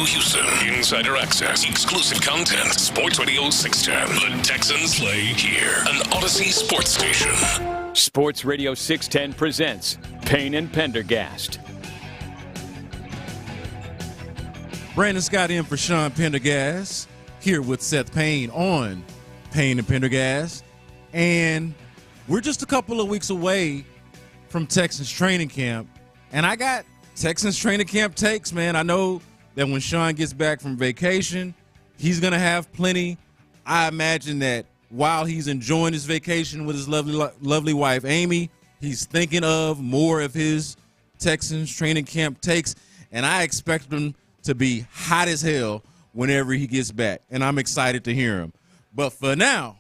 Houston. Insider access, exclusive content. Sports Radio 610. The Texans play here. An Odyssey sports station. Sports Radio 610 presents Payne and Pendergast. Brandon Scott in for Sean Pendergast, here with Seth Payne on Payne and Pendergast. And we're just a couple of weeks away from Texans training camp. And I got Texans training camp takes, man. I know that when Sean gets back from vacation, he's going to have plenty I imagine that while he's enjoying his vacation with his lovely wife, Amy, he's thinking of more of his Texans training camp takes, and I expect him to be hot as hell whenever he gets back, and I'm excited to hear him. But for now,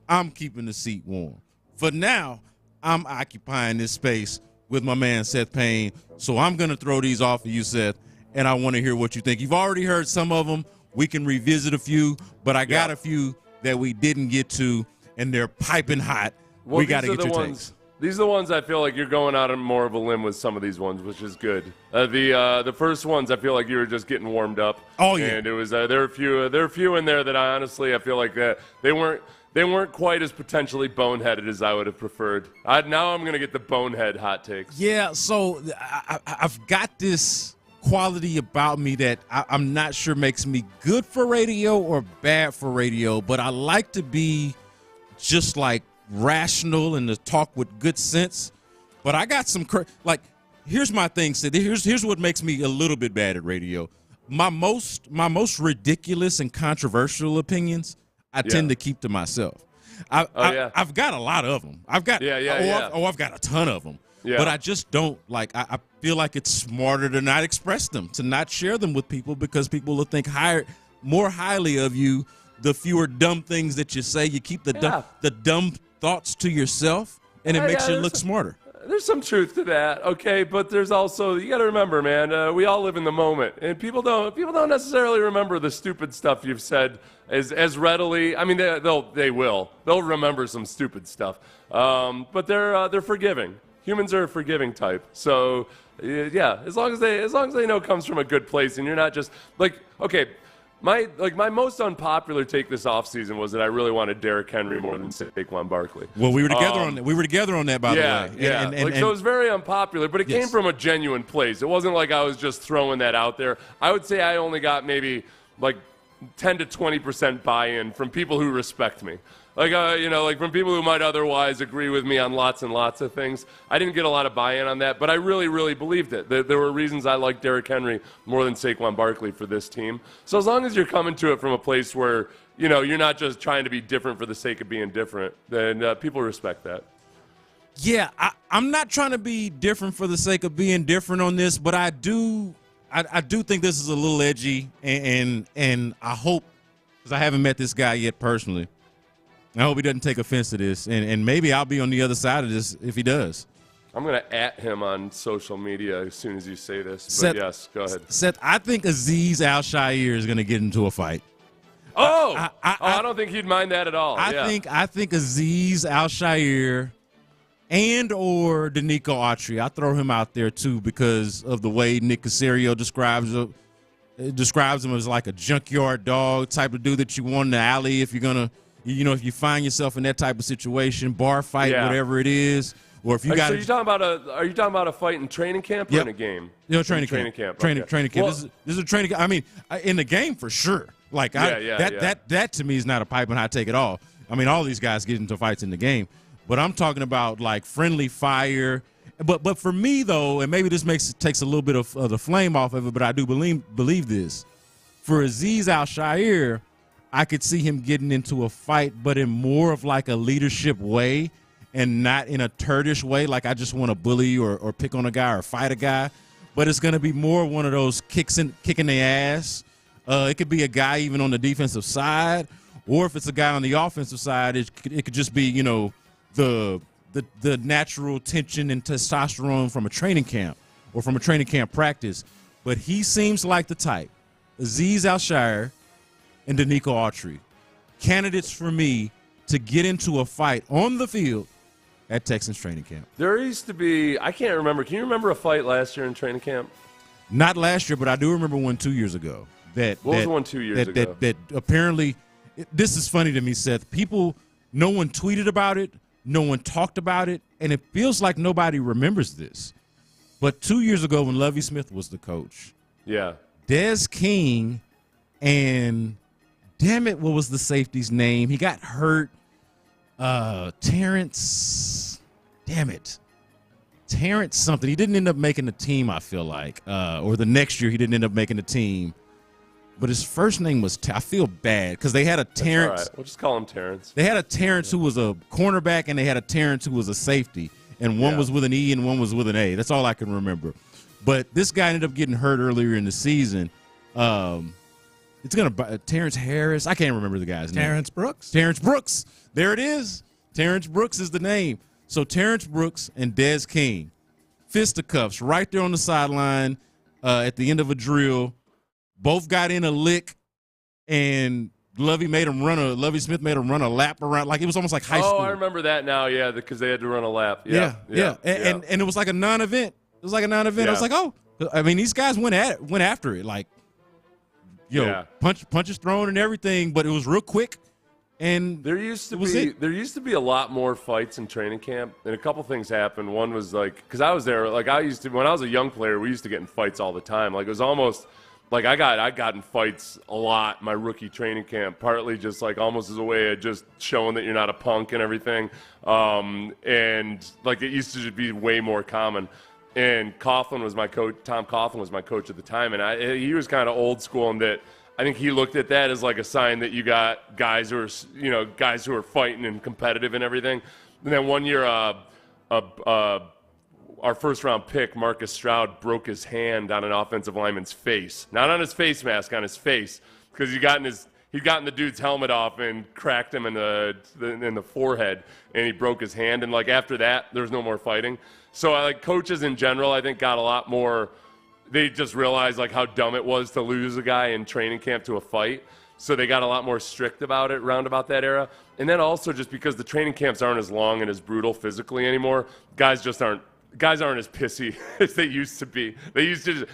I'm keeping the seat warm. For now, I'm occupying this space with my man Seth Payne, so I'm going to throw these off of you, Seth, and I want to hear what you think. You've already heard some of them. We can revisit a few, but I got a few that we didn't get to, and they're piping hot. Well, we got to get your takes. These are the ones I feel like you're going out on more of a limb with some of these ones, which is good. The first ones I feel like you were just getting warmed up. Oh yeah, and it was there are a few in there that I feel like they weren't quite as potentially boneheaded as I would have preferred. Now I'm going to get the bonehead hot takes. Yeah, so I've got this quality about me that I'm not sure makes me good for radio or bad for radio, but I like to be just like rational and to talk with good sense. But I got some here's my thing, Sid. Here's what makes me a little bit bad at radio. My most ridiculous and controversial opinions I tend to keep to myself. I've got a lot of them. I've got I've got a ton of them. Yeah. But I just don't I feel like it's smarter to not express them, to not share them with people, because people will think more highly of you the fewer dumb things that you say. You keep the dumb thoughts to yourself, and it makes you look smarter. There's some truth to that, okay, but there's also, you got to remember, man, we all live in the moment, and people don't necessarily remember the stupid stuff you've said as readily. I mean, they'll remember some stupid stuff, but they're forgiving. Humans are a forgiving type, so yeah, as long as they know it comes from a good place, and you're not just okay. My most unpopular take this offseason was that I really wanted Derrick Henry more than Saquon Barkley. Well, we were together on that. We were together on that, by the way. Yeah, so it was very unpopular, but it came from a genuine place. It wasn't like I was just throwing that out there. I would say I only got maybe 10 to 20% buy-in from people who respect me. From people who might otherwise agree with me on lots and lots of things. I didn't get a lot of buy-in on that, but I really, really believed it. There were reasons I liked Derrick Henry more than Saquon Barkley for this team. So as long as you're coming to it from a place where, you're not just trying to be different for the sake of being different, then people respect that. Yeah, I'm not trying to be different for the sake of being different on this, but I do think this is a little edgy, and I hope, because I haven't met this guy yet personally, I hope he doesn't take offense to this, and maybe I'll be on the other side of this if he does. I'm going to @ him on social media as soon as you say this, but Seth, yes, go ahead. Seth, I think Azeez Al-Shaair is going to get into a fight. I don't think he'd mind that at all. I think Azeez Al-Shaair and or Danico Autry, I throw him out there too because of the way Nick Caserio describes him as like a junkyard dog type of dude that you want in the alley if you're going to, if you find yourself in that type of situation, bar fight, whatever it is, or if you got. So are you talking about a fight in training camp or in a game? Training camp. Training camp. Well, this is a training camp. I mean, in the game for sure. That to me is not a piping hot take at all. I mean, all these guys get into fights in the game, but I'm talking about like friendly fire. But for me though, and maybe this takes a little bit of the flame off of it, but I do believe this. For Azeez Al-Shaair, I could see him getting into a fight, but in more of like a leadership way and not in a turdish way, like I just want to bully or pick on a guy or fight a guy. But it's going to be more one of those kicking their ass. It could be a guy even on the defensive side, or if it's a guy on the offensive side, it could just be, the natural tension and testosterone from a training camp or from a training camp practice. But he seems like the type, Azeez Al-Shaair and Danico Autry, candidates for me to get into a fight on the field at Texans training camp. There used to be, I can't remember. Can you remember a fight last year in training camp? Not last year, but I do remember one 2 years ago. What was the one 2 years ago? That apparently, this is funny to me, Seth. No one tweeted about it, no one talked about it, and it feels like nobody remembers this. But 2 years ago when Lovie Smith was the coach, Des King and damn it, what was the safety's name? He got hurt. Terrence something. He didn't end up making the team, I feel like. Or the next year he didn't end up making the team. but his first name was I feel bad because they had a Terrence. All right. We'll just call him Terrence. They had a Terrence who was a cornerback, and they had a Terrence who was a safety, and one was with an E and one was with an A. That's all I can remember. But this guy ended up getting hurt earlier in the season. It's gonna Terrence Harris. I can't remember the guy's name. Terrence Brooks. Terrence Brooks. There it is. Terrence Brooks is the name. So Terrence Brooks and Des King, fisticuffs right there on the sideline at the end of a drill. Both got in a lick, and Lovie Smith made him run a lap around. Like it was almost like high school. Oh, I remember that now. Yeah, because they had to run a lap. Yeah. And it was like a non-event. It was like a non-event. I was like, oh, I mean, these guys went after it. Like, punches thrown and everything, but it was real quick. And there used to be a lot more fights in training camp, and a couple things happened. One was like, because I was there, like when I was a young player, we used to get in fights all the time. Like it was almost like I got in fights a lot my rookie training camp, partly just like almost as a way of just showing that you're not a punk and everything. And like it used to just be way more common. And Coughlin was my coach. Tom Coughlin was my coach at the time, and he was kind of old school in that. I think he looked at that as like a sign that you got guys who are fighting and competitive and everything. And then one year, our first round pick, Marcus Stroud, broke his hand on an offensive lineman's face, not on his face mask, on his face, because he'd gotten the dude's helmet off and cracked him in the forehead, and he broke his hand. And like after that, there was no more fighting. So like coaches in general, I think got a lot more. They just realized like how dumb it was to lose a guy in training camp to a fight. So they got a lot more strict about it around about that era. And then also just because the training camps aren't as long and as brutal physically anymore, guys aren't as pissy as they used to be. They used to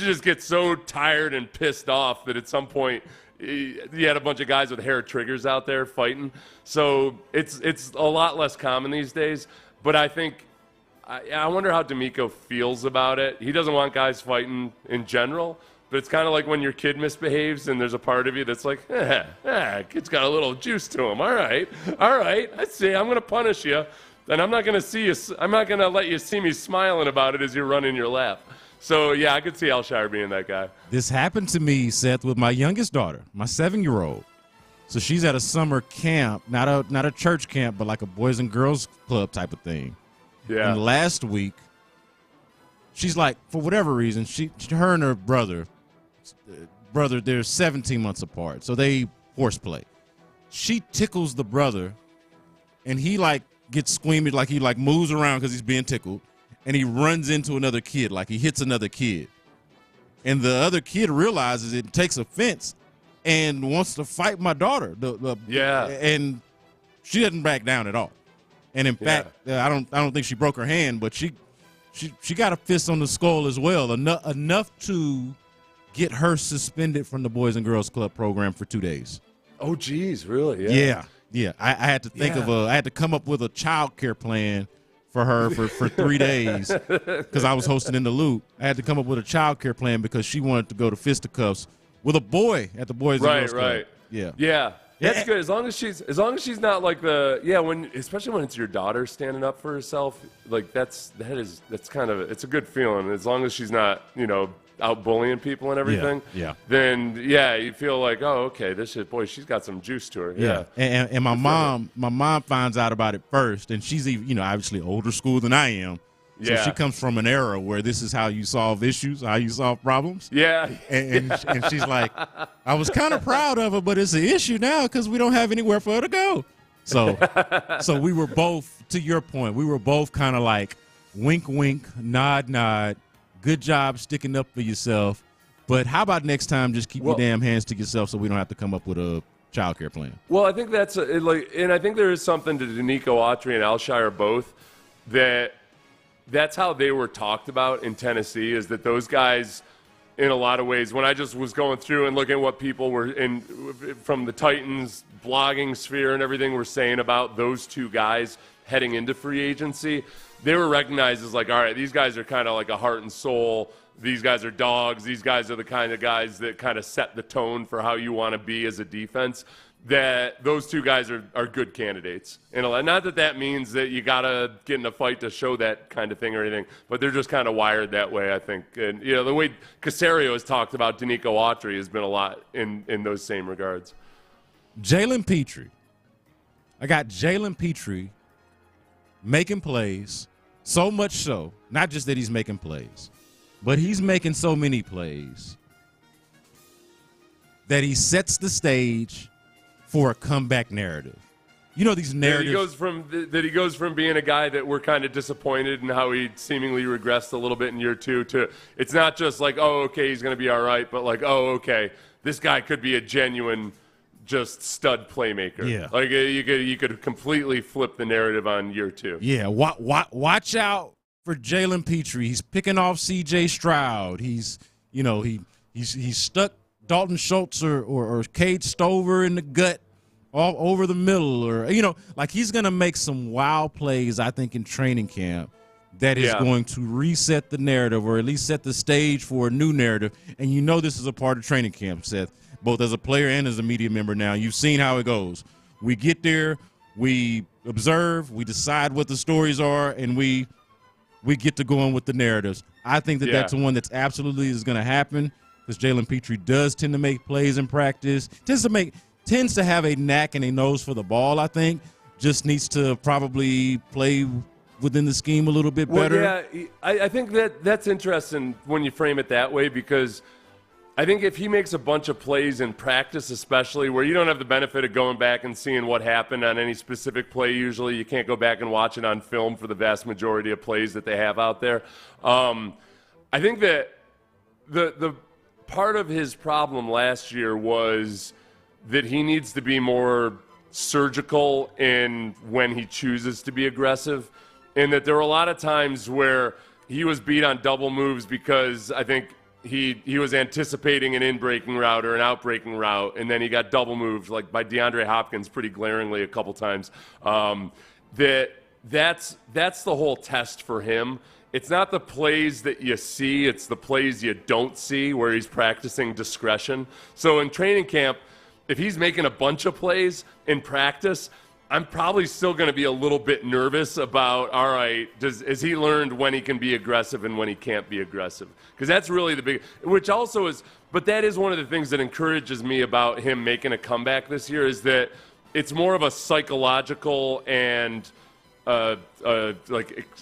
just get so tired and pissed off that at some point you had a bunch of guys with hair triggers out there fighting. So it's a lot less common these days. But I think I wonder how D'Amico feels about it. He doesn't want guys fighting in general, but it's kind of like when your kid misbehaves and there's a part of you that's like, kid's got a little juice to him. All right, I see. I'm going to punish you, and I'm not going to let you see me smiling about it as you're running your lap. So, yeah, I could see Alshire being that guy. This happened to me, Seth, with my youngest daughter, my 7-year-old. So she's at a summer camp, not a church camp, but like a Boys and Girls Club type of thing. Yeah. And last week, she's like, for whatever reason, her and her brother, they're 17 months apart, so they horseplay. She tickles the brother, and he like gets squeamish, like he like moves around because he's being tickled, and he runs into another kid, like he hits another kid. And the other kid realizes it, takes offense, and wants to fight my daughter. And she doesn't back down at all. And in fact, I don't think she broke her hand, but she got a fist on the skull as well, enough to get her suspended from the Boys and Girls Club program for 2 days. Oh, geez, really? Yeah. I had to think I had to come up with a child care plan for her for 3 days because I was hosting In the Loop. I had to come up with a child care plan because she wanted to go to fisticuffs with a boy at the Boys and Girls Club. Right. Yeah. That's good. As long as she's not like especially when it's your daughter standing up for herself, like that's kind of it's a good feeling. As long as she's not, out bullying people and everything. Then you feel like, oh, okay, she's got some juice to her. Yeah. And my mom finds out about it first, and she's even, obviously older school than I am. So she comes from an era where this is how you solve issues, how you solve problems. Yeah. And she's like, I was kind of proud of her, but it's an issue now because we don't have anywhere for her to go. So we were both, to your point, we were both kind of like wink, wink, nod, nod. Good job sticking up for yourself. But how about next time just keep your damn hands to yourself so we don't have to come up with a child care plan? Well, I think and I think there is something to Danico Autry and Alshire both that's how they were talked about in Tennessee, is that those guys, in a lot of ways, when I just was going through and looking at what people were from the Titans blogging sphere and everything were saying about those two guys heading into free agency, they were recognized as like, all right, these guys are kind of like a heart and soul. These guys are dogs. These guys are the kind of guys that kind of set the tone for how you want to be as a defense. that those two guys are good candidates. And not that means that you got to get in a fight to show that kind of thing or anything, but they're just kind of wired that way, I think. And, the way Caserio has talked about Danico Autry has been a lot in those same regards. Jalen Petrie. I got Jalen Petrie making plays, so much so, not just that he's making plays, but he's making so many plays that he sets the stage for a comeback narrative. These narratives. He goes from being a guy that we're kind of disappointed in how he seemingly regressed a little bit in year 2 to it's not just like, oh, okay, he's going to be all right, but like, oh, okay, this guy could be a genuine just stud playmaker. Yeah. Like you could completely flip the narrative on year 2. Yeah, watch out for Jalen Petrie. He's picking off C.J. Stroud. He's stuck Dalton Schultz or Cade Stover in the gut all over the middle, or he's going to make some wild plays, I think, in training camp that is going to reset the narrative, or at least set the stage for a new narrative. And this is a part of training camp, Seth, both as a player and as a media member now. You've seen how it goes. We get there, we observe, we decide what the stories are, and we get to going with the narratives. I think that's one that's absolutely is going to happen, because Jalen Petrie does tend to make plays in practice, tends to have a knack and a nose for the ball, I think. Just needs to probably play within the scheme a little bit better. Well, yeah, I think that's interesting when you frame it that way, because I think if he makes a bunch of plays in practice, especially where you don't have the benefit of going back and seeing what happened on any specific play, usually you can't go back and watch it on film for the vast majority of plays that they have out there. I think that the part of his problem last year was that he needs to be more surgical in when he chooses to be aggressive, and that there were a lot of times where he was beat on double moves because I think he was anticipating an in-breaking route or an out-breaking route, and then he got double moved, like by DeAndre Hopkins pretty glaringly a couple times. That's the whole test for him. It's not the plays that you see, it's the plays you don't see where he's practicing discretion. So in training camp, if he's making a bunch of plays in practice, I'm probably still going to be a little bit nervous about, all right, has he learned when he can be aggressive and when he can't be aggressive? Because that's really the big, which also is, but that is one of the things that encourages me about him making a comeback this year, is that it's more of a psychological and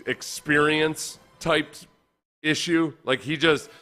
experience type issue. Like he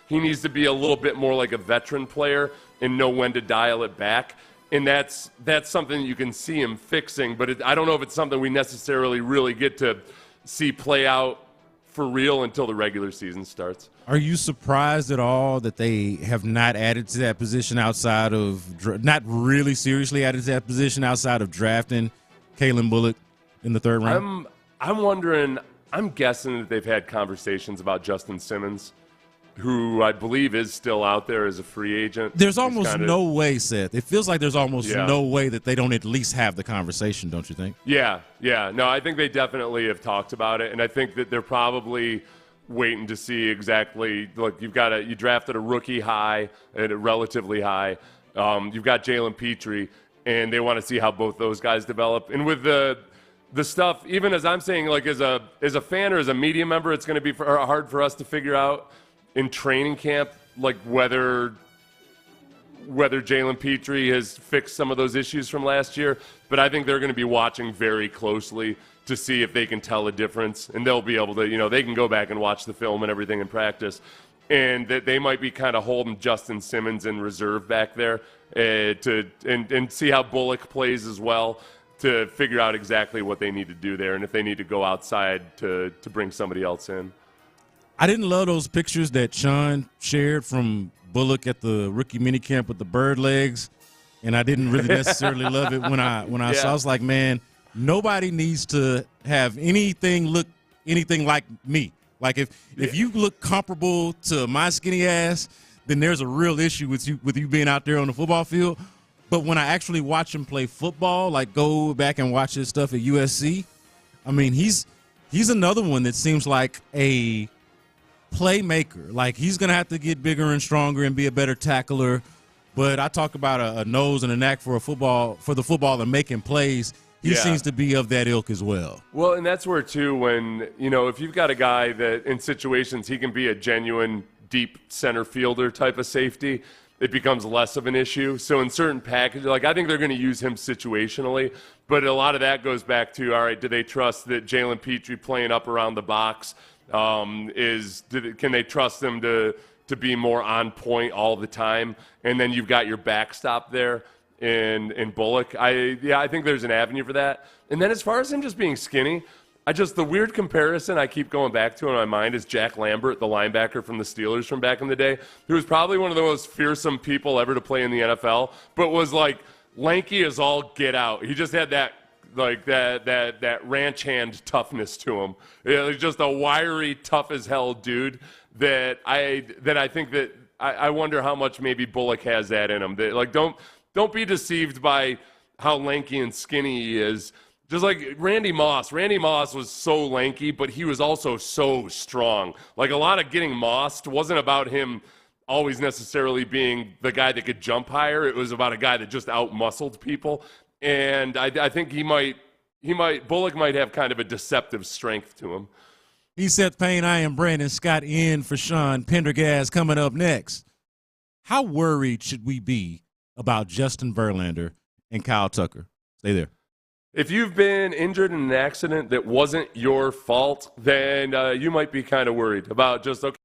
needs to be a little bit more like a veteran player and know when to dial it back. And that's something you can see him fixing, but I don't know if it's something we necessarily really get to see play out for real until the regular season starts. Are you surprised at all that they have not added to that position outside of not really seriously added to that position outside of drafting Kalen Bullock in the 3rd round? I'm wondering. I'm guessing that they've had conversations about Justin Simmons, who I believe is still out there as a free agent. There's almost no way, Seth. It feels like there's almost no way that they don't at least have the conversation, don't you think? Yeah. No, I think they definitely have talked about it, and I think that they're probably waiting to see exactly. Look, you drafted a rookie high and a relatively high. You've got Jalen Petrie, and they want to see how both those guys develop. And with the stuff, even as I'm saying, like as a fan or as a media member, it's going to be hard for us to figure out in training camp, like whether Jalen Petrie has fixed some of those issues from last year. But I think they're going to be watching very closely to see if they can tell a difference, and they'll be able to, they can go back and watch the film and everything in practice, and that they might be kind of holding Justin Simmons in reserve back there and see how Bullock plays as well, to figure out exactly what they need to do there and if they need to go outside to bring somebody else in. I didn't love those pictures that Sean shared from Bullock at the rookie minicamp with the bird legs, and I didn't really necessarily love it when I saw. I was like, man, nobody needs to have anything look anything like me. Like if you look comparable to my skinny ass, then there's a real issue with you being out there on the football field. But when I actually watch him play football, like go back and watch his stuff at USC, I mean, he's another one that seems like a playmaker. Like he's going to have to get bigger and stronger and be a better tackler. But I talk about a nose and a knack for the football and making plays. He seems to be of that ilk as well. Well, and that's where, too, when, if you've got a guy that in situations he can be a genuine deep center fielder type of safety, it becomes less of an issue. So in certain packages, I think they're going to use him situationally, but a lot of that goes back to, all right, do they trust that Jalen Petrie playing up around the box can they trust him to be more on point all the time? And then you've got your backstop there in Bullock. I think there's an avenue for that. And then as far as him just being skinny, the weird comparison I keep going back to in my mind is Jack Lambert, the linebacker from the Steelers from back in the day, who was probably one of the most fearsome people ever to play in the NFL, but was lanky as all get out. He just had that ranch hand toughness to him. Just a wiry, tough as hell dude that I think that I wonder how much maybe Bullock has that in him. Don't be deceived by how lanky and skinny he is. Just like Randy Moss. Randy Moss was so lanky, but he was also so strong. A lot of getting mossed wasn't about him always necessarily being the guy that could jump higher. It was about a guy that just out-muscled people. And I think Bullock might have kind of a deceptive strength to him. He said, Payne, I am Brandon Scott in for Sean Pendergast coming up next. How worried should we be about Justin Verlander and Kyle Tucker? Stay there. If you've been injured in an accident that wasn't your fault, then you might be kind of worried about okay.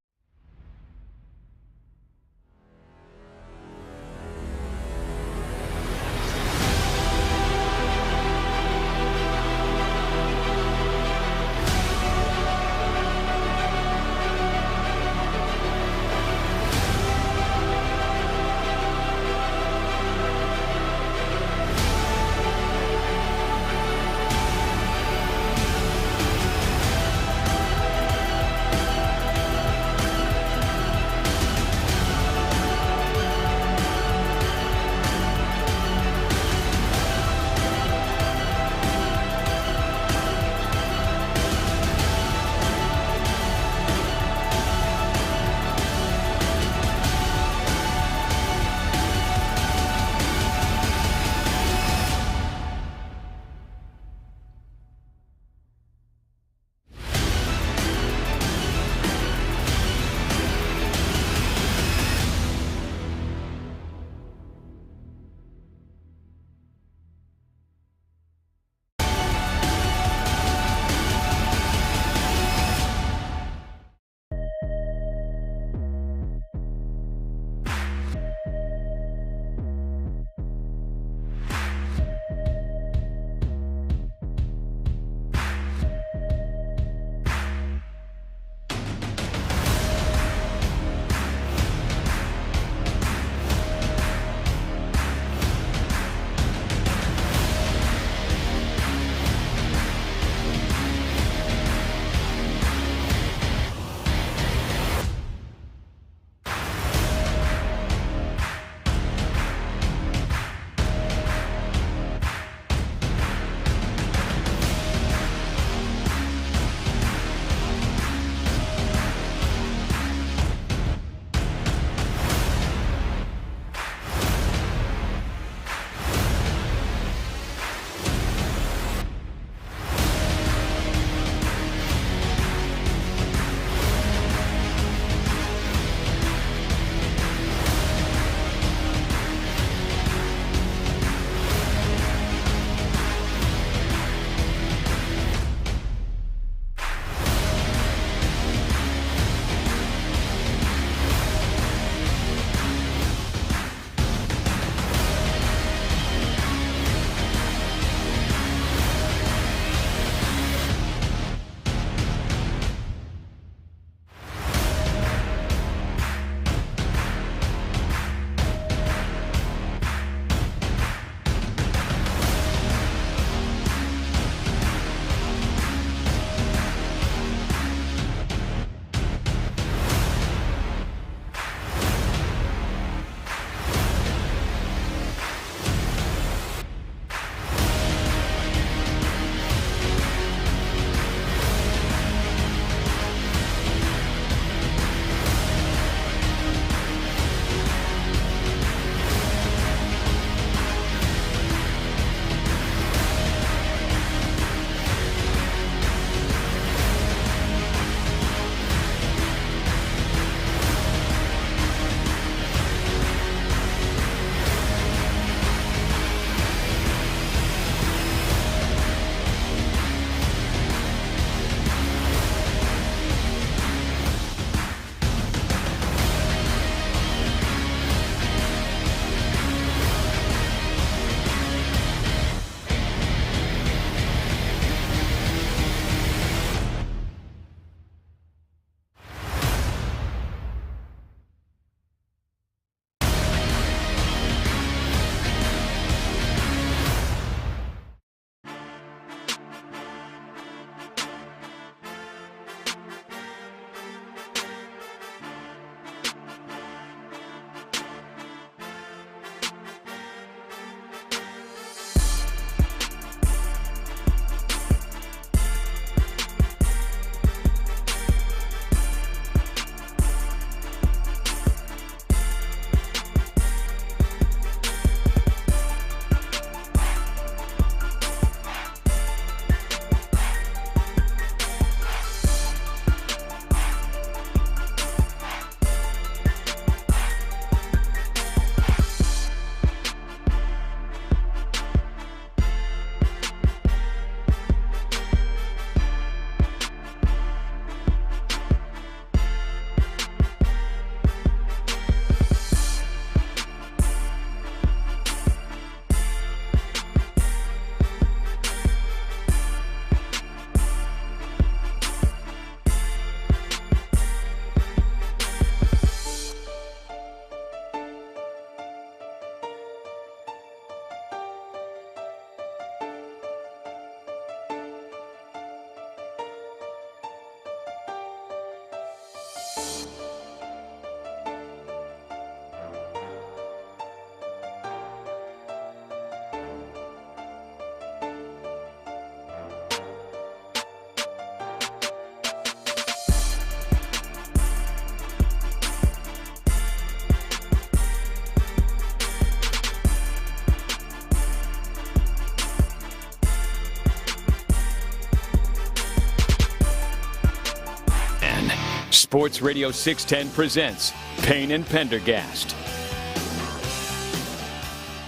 Sports Radio 610 presents Payne and Pendergast.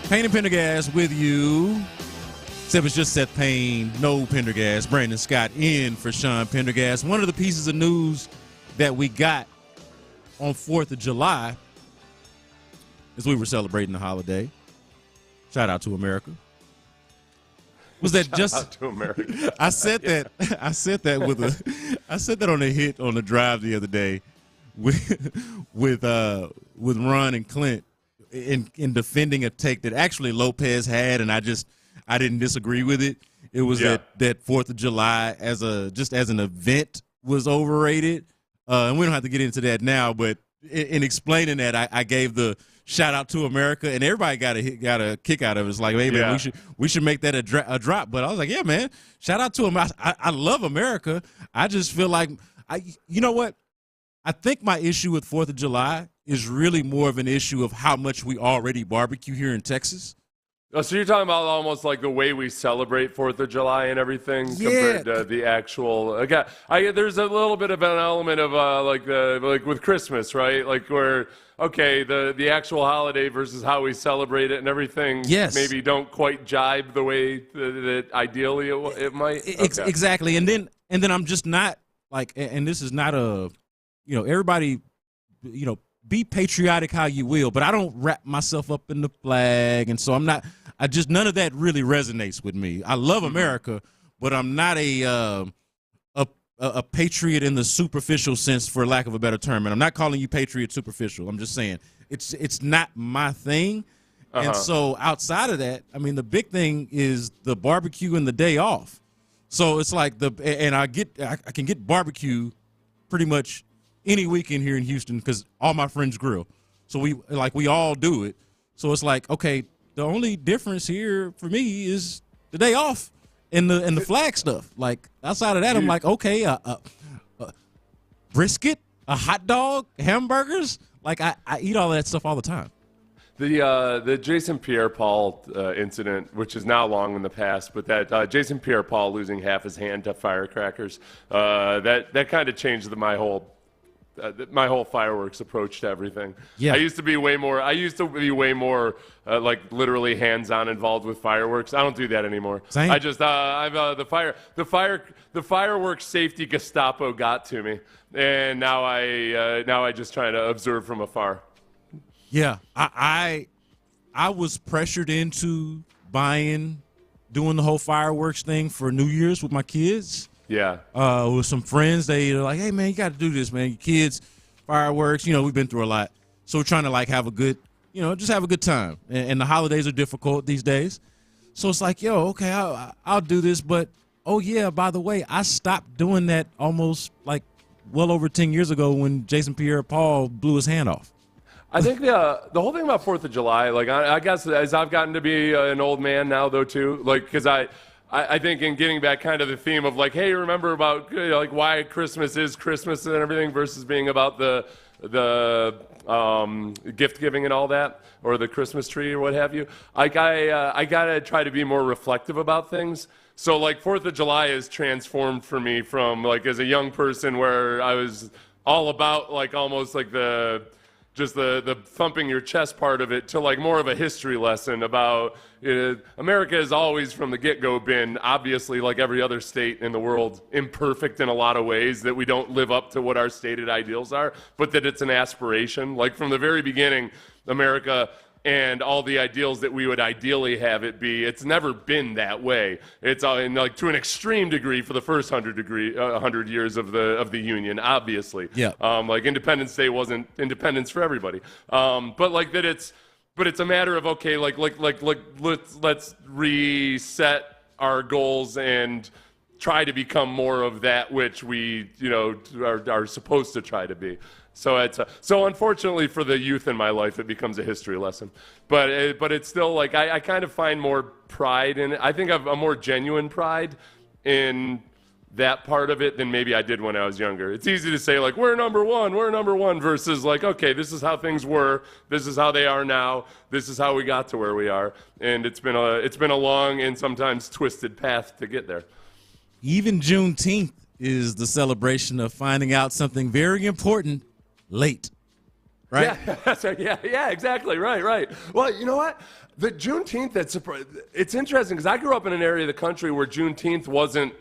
Payne and Pendergast with you. Except it's just Seth Payne, no Pendergast. Brandon Scott in for Sean Pendergast. One of the pieces of news that we got on 4th of July as we were celebrating the holiday. Shout out to America. Was that Shout just out to America? I said that on a hit on the drive the other day with Ron and Clint in defending a take that actually Lopez had, and I didn't disagree with it. It was that 4th of July as an event was overrated. And we don't have to get into that now, but in explaining that, I gave the shout out to America, and everybody got a kick out of it. It's like, hey, man, we should make that a drop. But I was like, yeah, man, shout out to him. I love America. I just feel like, you know what? I think my issue with 4th of July is really more of an issue of how much we already barbecue here in Texas. Oh, so you're talking about almost like the way we celebrate 4th of July and everything compared to the actual. There's a little bit of an element of like with Christmas, right? Like where the actual holiday versus how we celebrate it and everything. Yes. Maybe don't quite jibe the way that ideally it might. Okay. Exactly, and then I'm just not like, and this is not a, everybody, be patriotic how you will, but I don't wrap myself up in the flag, and so none of that really resonates with me. I love America, but I'm not a patriot in the superficial sense, for lack of a better term. And I'm not calling you patriot superficial. I'm just saying it's not my thing. And so outside of that, I mean, the big thing is the barbecue and the day off. So it's like I can get barbecue pretty much any weekend here in Houston because all my friends grill. So we all do it. So it's like, okay, the only difference here for me is the day off and the flag stuff. Like outside of that, I'm like, okay, brisket, a hot dog, hamburgers. Like I eat all that stuff all the time. The Jason Pierre-Paul incident, which is now long in the past, but that Jason Pierre-Paul losing half his hand to firecrackers, that kind of changed my whole fireworks approach to everything. Yeah. I used to be way more like literally hands-on involved with fireworks. I don't do that anymore. Same. I just the fireworks safety Gestapo got to me, and now I just try to observe from afar. Yeah, I was pressured into doing the whole fireworks thing for New Year's with my kids. Yeah. With some friends, they're like, hey, man, you got to do this, man. Your kids, fireworks, we've been through a lot. So we're trying to, like, have a good, just have a good time. And the holidays are difficult these days. So it's like, okay, I'll do this. But, oh, yeah, by the way, I stopped doing that almost, like, well over 10 years ago when Jason Pierre-Paul blew his hand off. I think the whole thing about 4th of July, like, I guess as I've gotten to be an old man now, though, too, like, because I think in getting back kind of the theme of like, hey, remember about like why Christmas is Christmas and everything versus being about the gift giving and all that, or the Christmas tree or what have you. I gotta try to be more reflective about things. So like 4th of July has transformed for me from like as a young person where I was all about like almost like the thumping your chest part of it to like more of a history lesson about America has always from the get-go been obviously like every other state in the world imperfect in a lot of ways, that we don't live up to what our stated ideals are, but that it's an aspiration. Like from the very beginning, America and all the ideals that we would ideally have it be, it's never been that way. It's in like to an extreme degree for the first 100 years of the Union, obviously. Yeah. Like Independence Day wasn't independence for everybody. But like that it's a matter of okay, like let's reset our goals and try to become more of that which we are supposed to try to be. So unfortunately for the youth in my life, it becomes a history lesson. But it's still like I kind of find more pride in it. I think I've a more genuine pride in that part of it than maybe I did when I was younger. It's easy to say like we're number one versus like okay, this is how things were, this is how they are now, this is how we got to where we are, and it's been a long and sometimes twisted path to get there. Even Juneteenth is the celebration of finding out something very important late. Right? Yeah, exactly. Right. Well, you know what? The Juneteenth, it's interesting because I grew up in an area of the country where Juneteenth wasn't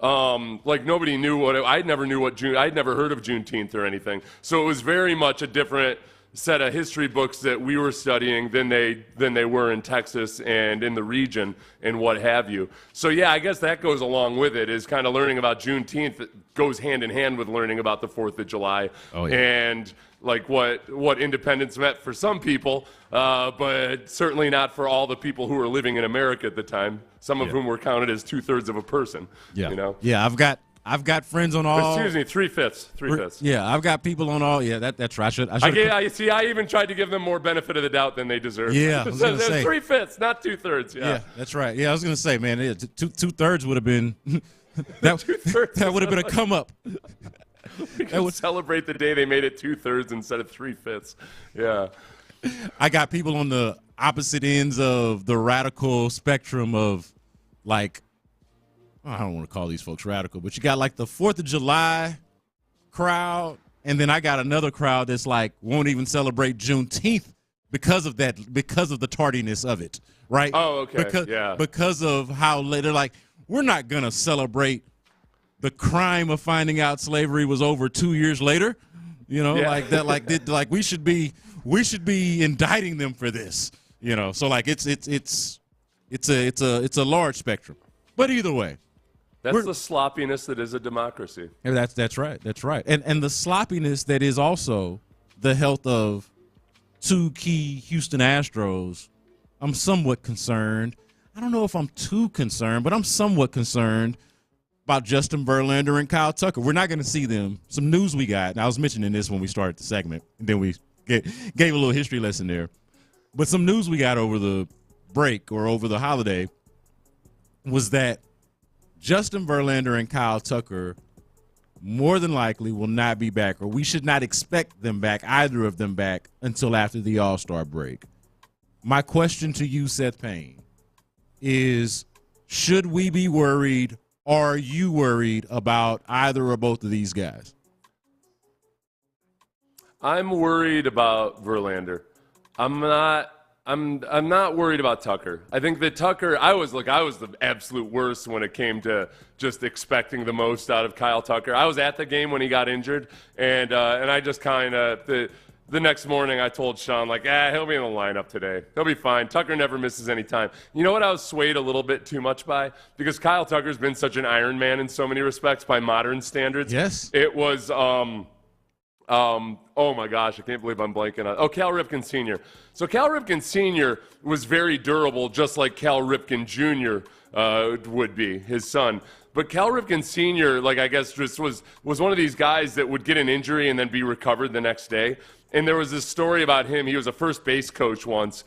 nobody knew what I'd never heard of Juneteenth or anything. So it was very much a different set of history books that we were studying than they were in Texas and in the region and what have you. So yeah, I guess that goes along with it, is kind of learning about Juneteenth that goes hand in hand with learning about the 4th of July. Oh, yeah. And like what independence meant for some people, but certainly not for all the people who were living in America at the time, some of whom were counted as 2/3 of a person. Yeah. You know? Yeah, I've got friends on all. Excuse me, 3/5. Yeah, I've got people on all. Yeah, that's right. I even tried to give them more benefit of the doubt than they deserve. Yeah, I was gonna say 3/5, not 2/3. Yeah, that's right. Yeah, I was gonna say, man, 2/3 would have been that would have been a come up. We can celebrate the day they made it 2/3 instead of 3/5. Yeah. I got people on the opposite ends of the radical spectrum of, like, I don't want to call these folks radical, but you got like the 4th of July crowd, and then I got another crowd that's like won't even celebrate Juneteenth because of the tardiness of it, right? Oh, okay. Because of how late. They're like, we're not gonna celebrate the crime of finding out slavery was over 2 years later, like that. Like we should be indicting them for this, So like it's a large spectrum, but either way, that's the sloppiness that is a democracy. And that's right, and the sloppiness that is also the health of 2 key Houston Astros. I'm somewhat concerned. I don't know if I'm too concerned, but I'm somewhat concerned about Justin Verlander and Kyle Tucker. We're not going to see them. Some news we got, and I was mentioning this when we started the segment, and then we gave a little history lesson there. But some news we got over the break or over the holiday was that Justin Verlander and Kyle Tucker more than likely will not be back, or we should not expect them back, either of them back, until after the All-Star break. My question to you, Seth Payne, is should we be worried? Are you worried about either or both of these guys? I'm worried about Verlander. I'm not worried about Tucker. I think that Tucker, I was the absolute worst when it came to just expecting the most out of Kyle Tucker. I was at the game when he got injured, and I just kind of the next morning I told Sean, like, he'll be in the lineup today. He'll be fine. Tucker never misses any time. You know what I was swayed a little bit too much by? Because Kyle Tucker's been such an Iron Man in so many respects by modern standards. Yes. It was oh my gosh, I can't believe I'm blanking on. Cal Ripken Sr. So Cal Ripken Sr. was very durable, just like Cal Ripken Jr. Would be, his son. But Cal Ripken Sr., like, I guess just was one of these guys that would get an injury and then be recovered the next day. And there was this story about him. He was a first base coach once.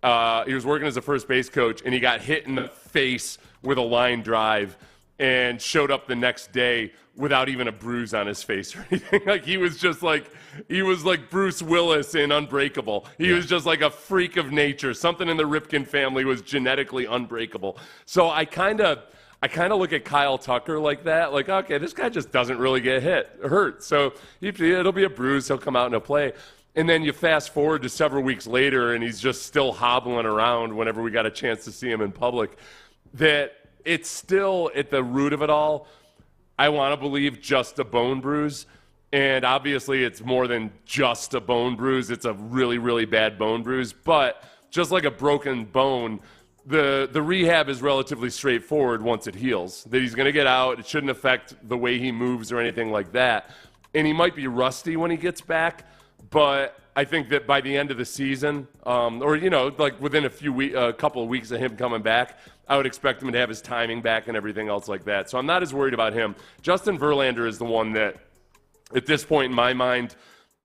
He was working as a first base coach, and he got hit in the face with a line drive and showed up the next day without even a bruise on his face or anything. Like, he was like Bruce Willis in Unbreakable. He was just like a freak of nature. Something in the Ripken family was genetically unbreakable. So I kind of look at Kyle Tucker like that. Like, okay, this guy just doesn't really get hurt. So it'll be a bruise. He'll come out and he'll play. And then you fast forward to several weeks later, and he's just still hobbling around whenever we got a chance to see him in public. That it's still, at the root of it all, I want to believe just a bone bruise. And obviously it's more than just a bone bruise. It's a really, really bad bone bruise. But just like a broken bone, the rehab is relatively straightforward once it heals. That he's going to get out. It shouldn't affect the way he moves or anything like that. And he might be rusty when he gets back. But I think that by the end of the season, or, like within a couple of weeks of him coming back, I would expect him to have his timing back and everything else like that. So I'm not as worried about him. Justin Verlander is the one that, at this point in my mind,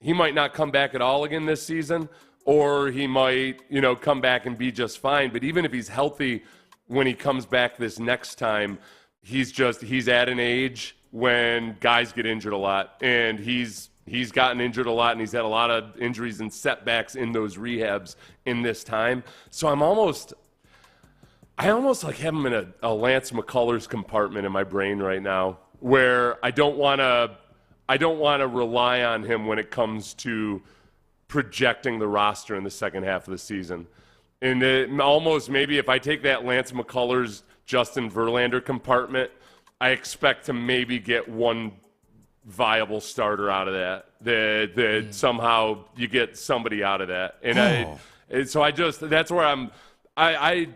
he might not come back at all again this season, or he might, come back and be just fine. But even if he's healthy when he comes back this next time, he's at an age when guys get injured a lot, and he's gotten injured a lot, and he's had a lot of injuries and setbacks in those rehabs in this time. So I almost like have him in a Lance McCullers compartment in my brain right now, where I don't want to rely on him when it comes to projecting the roster in the second half of the season. And almost maybe if I take that Lance McCullers, Justin Verlander compartment, I expect to maybe get one viable starter out of that. That somehow you get somebody out of that. And so that's where I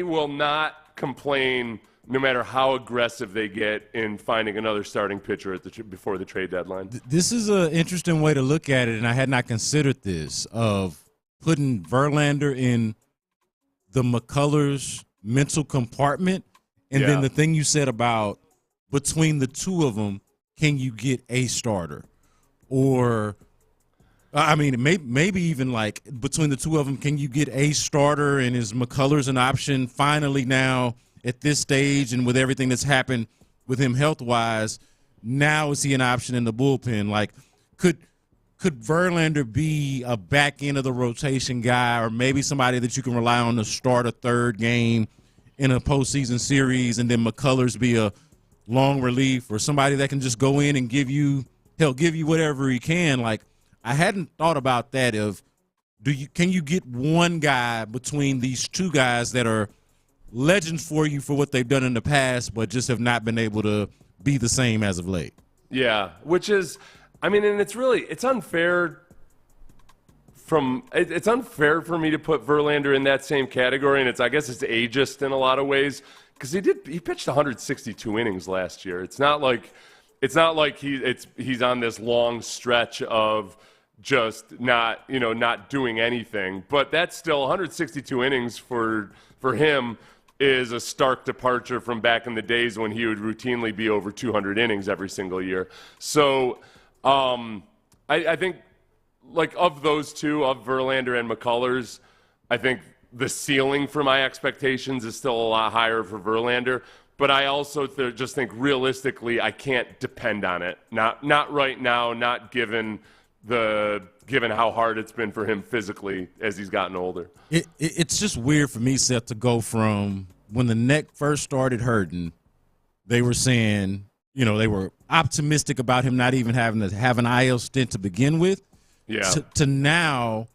will not complain no matter how aggressive they get in finding another starting pitcher before the trade deadline. This is an interesting way to look at it, and I had not considered this, of putting Verlander in the McCullers mental compartment, and then the thing you said about between the two of them, can you get a starter? Or, I mean, maybe even like between the two of them, can you get a starter, and is McCullers an option finally now at this stage, and with everything that's happened with him health-wise, now is he an option in the bullpen? Like, could Verlander be a back end of the rotation guy, or maybe somebody that you can rely on to start a third game in a postseason series, and then McCullers be a long relief, or somebody that can just go in and give you whatever he can? Like, I hadn't thought about that. Can you get one guy between these two guys that are legends for you for what they've done in the past, but just have not been able to be the same as of late? Yeah, which is, I mean, and it's unfair for me to put Verlander in that same category, and I guess it's ageist in a lot of ways, because he pitched 162 innings last year. It's not like he's on this long stretch of just not doing anything, but that's still 162 innings for him is a stark departure from back in the days when he would routinely be over 200 innings every single year. So I think, like, of those two, of Verlander and McCullers, I think the ceiling for my expectations is still a lot higher for Verlander. But I also just think realistically I can't depend on it. Not right now, not given how hard it's been for him physically as he's gotten older. It's just weird for me, Seth, to go from when the neck first started hurting, they were saying, they were optimistic about him not even having to have an IL stint to begin with. Yeah. To now,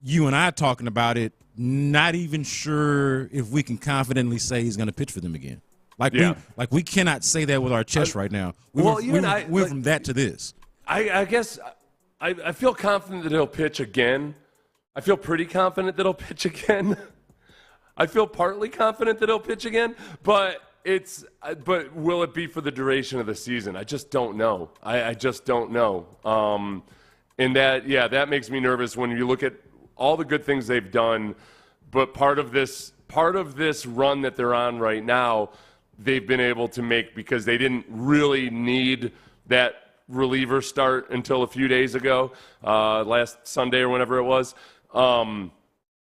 you and I talking about it, not even sure if we can confidently say he's going to pitch for them again. We cannot say that with our chest right now. We went from that to this. I guess I feel confident that he'll pitch again. I feel pretty confident that he'll pitch again. I feel partly confident that he'll pitch again, but will it be for the duration of the season? I just don't know. I just don't know. And that makes me nervous when you look at all the good things they've done, but part of this run that they're on right now, they've been able to make because they didn't really need that reliever start until a few days ago, last Sunday or whenever it was.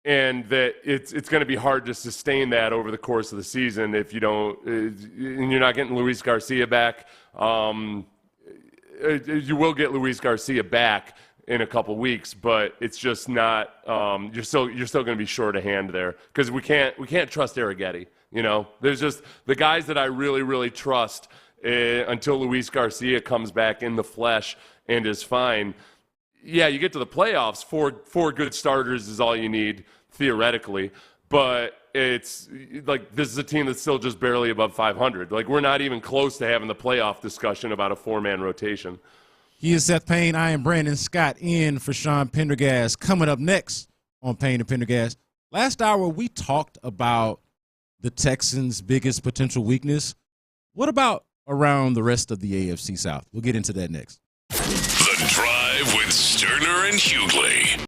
And that it's going to be hard to sustain that over the course of the season if you don't, and you're not getting Luis Garcia back. You will get Luis Garcia back in a couple weeks, but it's just not. You're still going to be short a hand there because we can't trust Arrighetti. There's just the guys that I really, really trust until Luis Garcia comes back in the flesh and is fine. Yeah, you get to the playoffs, four good starters is all you need, theoretically. But it's like this is a team that's still just barely above 500. Like, we're not even close to having the playoff discussion about a four-man rotation. He is Seth Payne. I am Brandon Scott in for Sean Pendergast. Coming up next on Payne and Pendergast. Last hour, we talked about the Texans' biggest potential weakness. What about around the rest of the AFC South? We'll get into that next. The Drive with Stoerner and Hughley.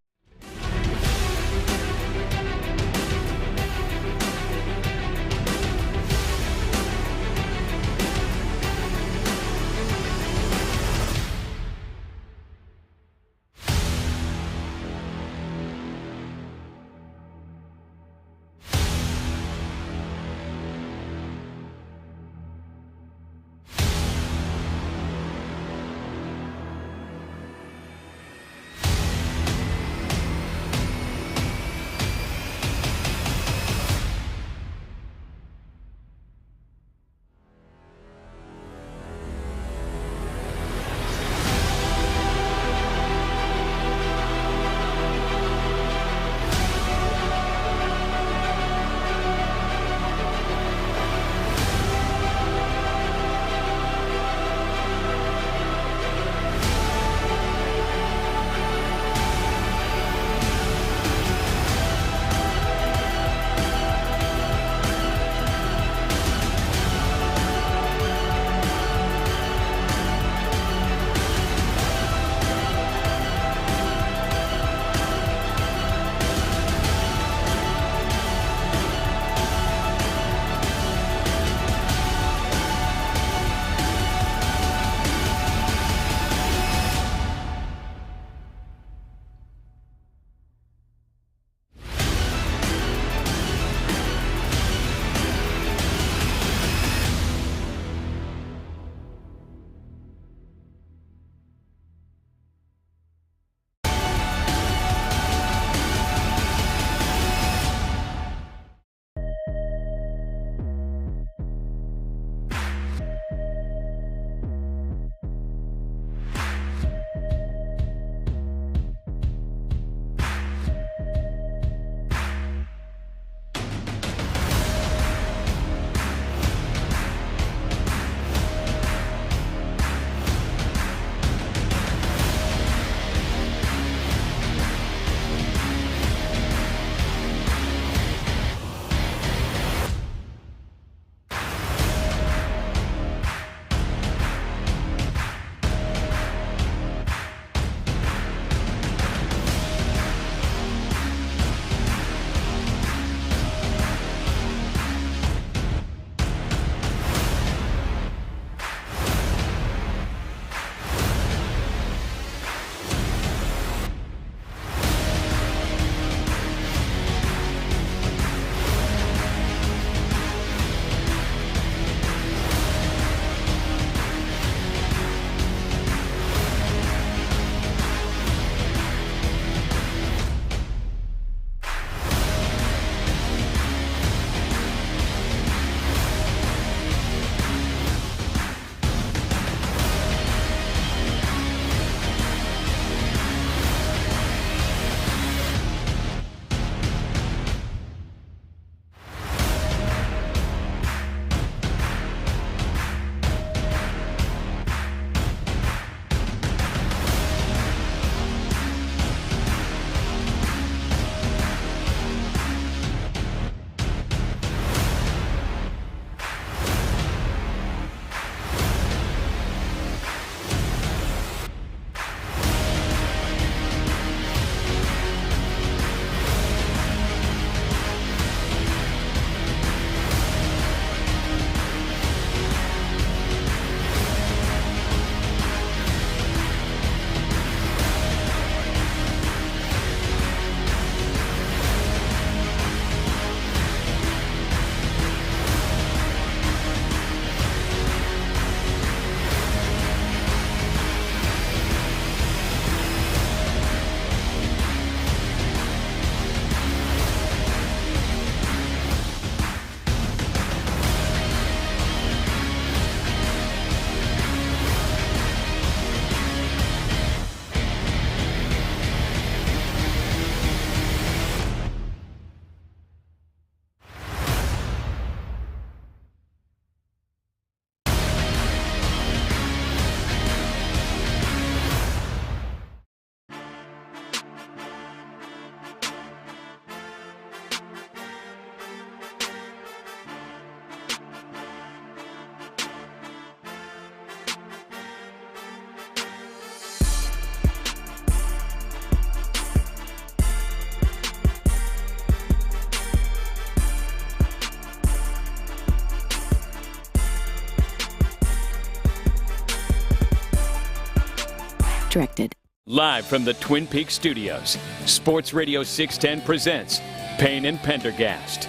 directed. Live from the Twin Peaks studios, Sports Radio 610 presents Payne and Pendergast.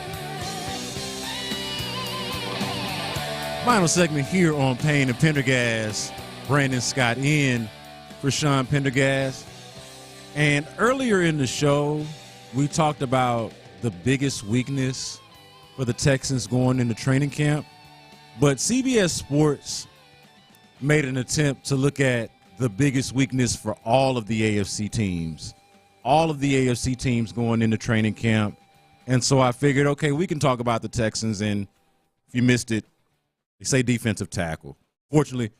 Final segment here on Payne and Pendergast. Brandon Scott in for Sean Pendergast. And earlier in the show, we talked about the biggest weakness for the Texans going into training camp. But CBS Sports made an attempt to look at the biggest weakness for all of the AFC teams. All of the AFC teams going into training camp. And so I figured, okay, we can talk about the Texans. And if you missed it, they say defensive tackle. Fortunately,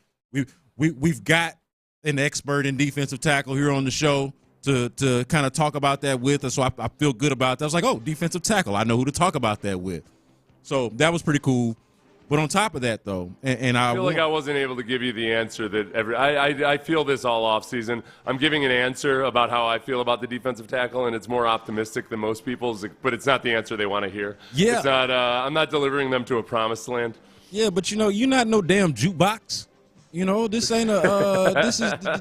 we've got an expert in defensive tackle here on the show to kind of talk about that with us. So I feel good about that. I was like, oh, defensive tackle. I know who to talk about that with. So that was pretty cool. But on top of that, though, and I feel like I wasn't able to give you the answer that I feel this all offseason. I'm giving an answer about how I feel about the defensive tackle, and it's more optimistic than most people's, but it's not the answer they want to hear. Yeah. It's not, I'm not delivering them to a promised land. Yeah, but you're not no damn jukebox. This ain't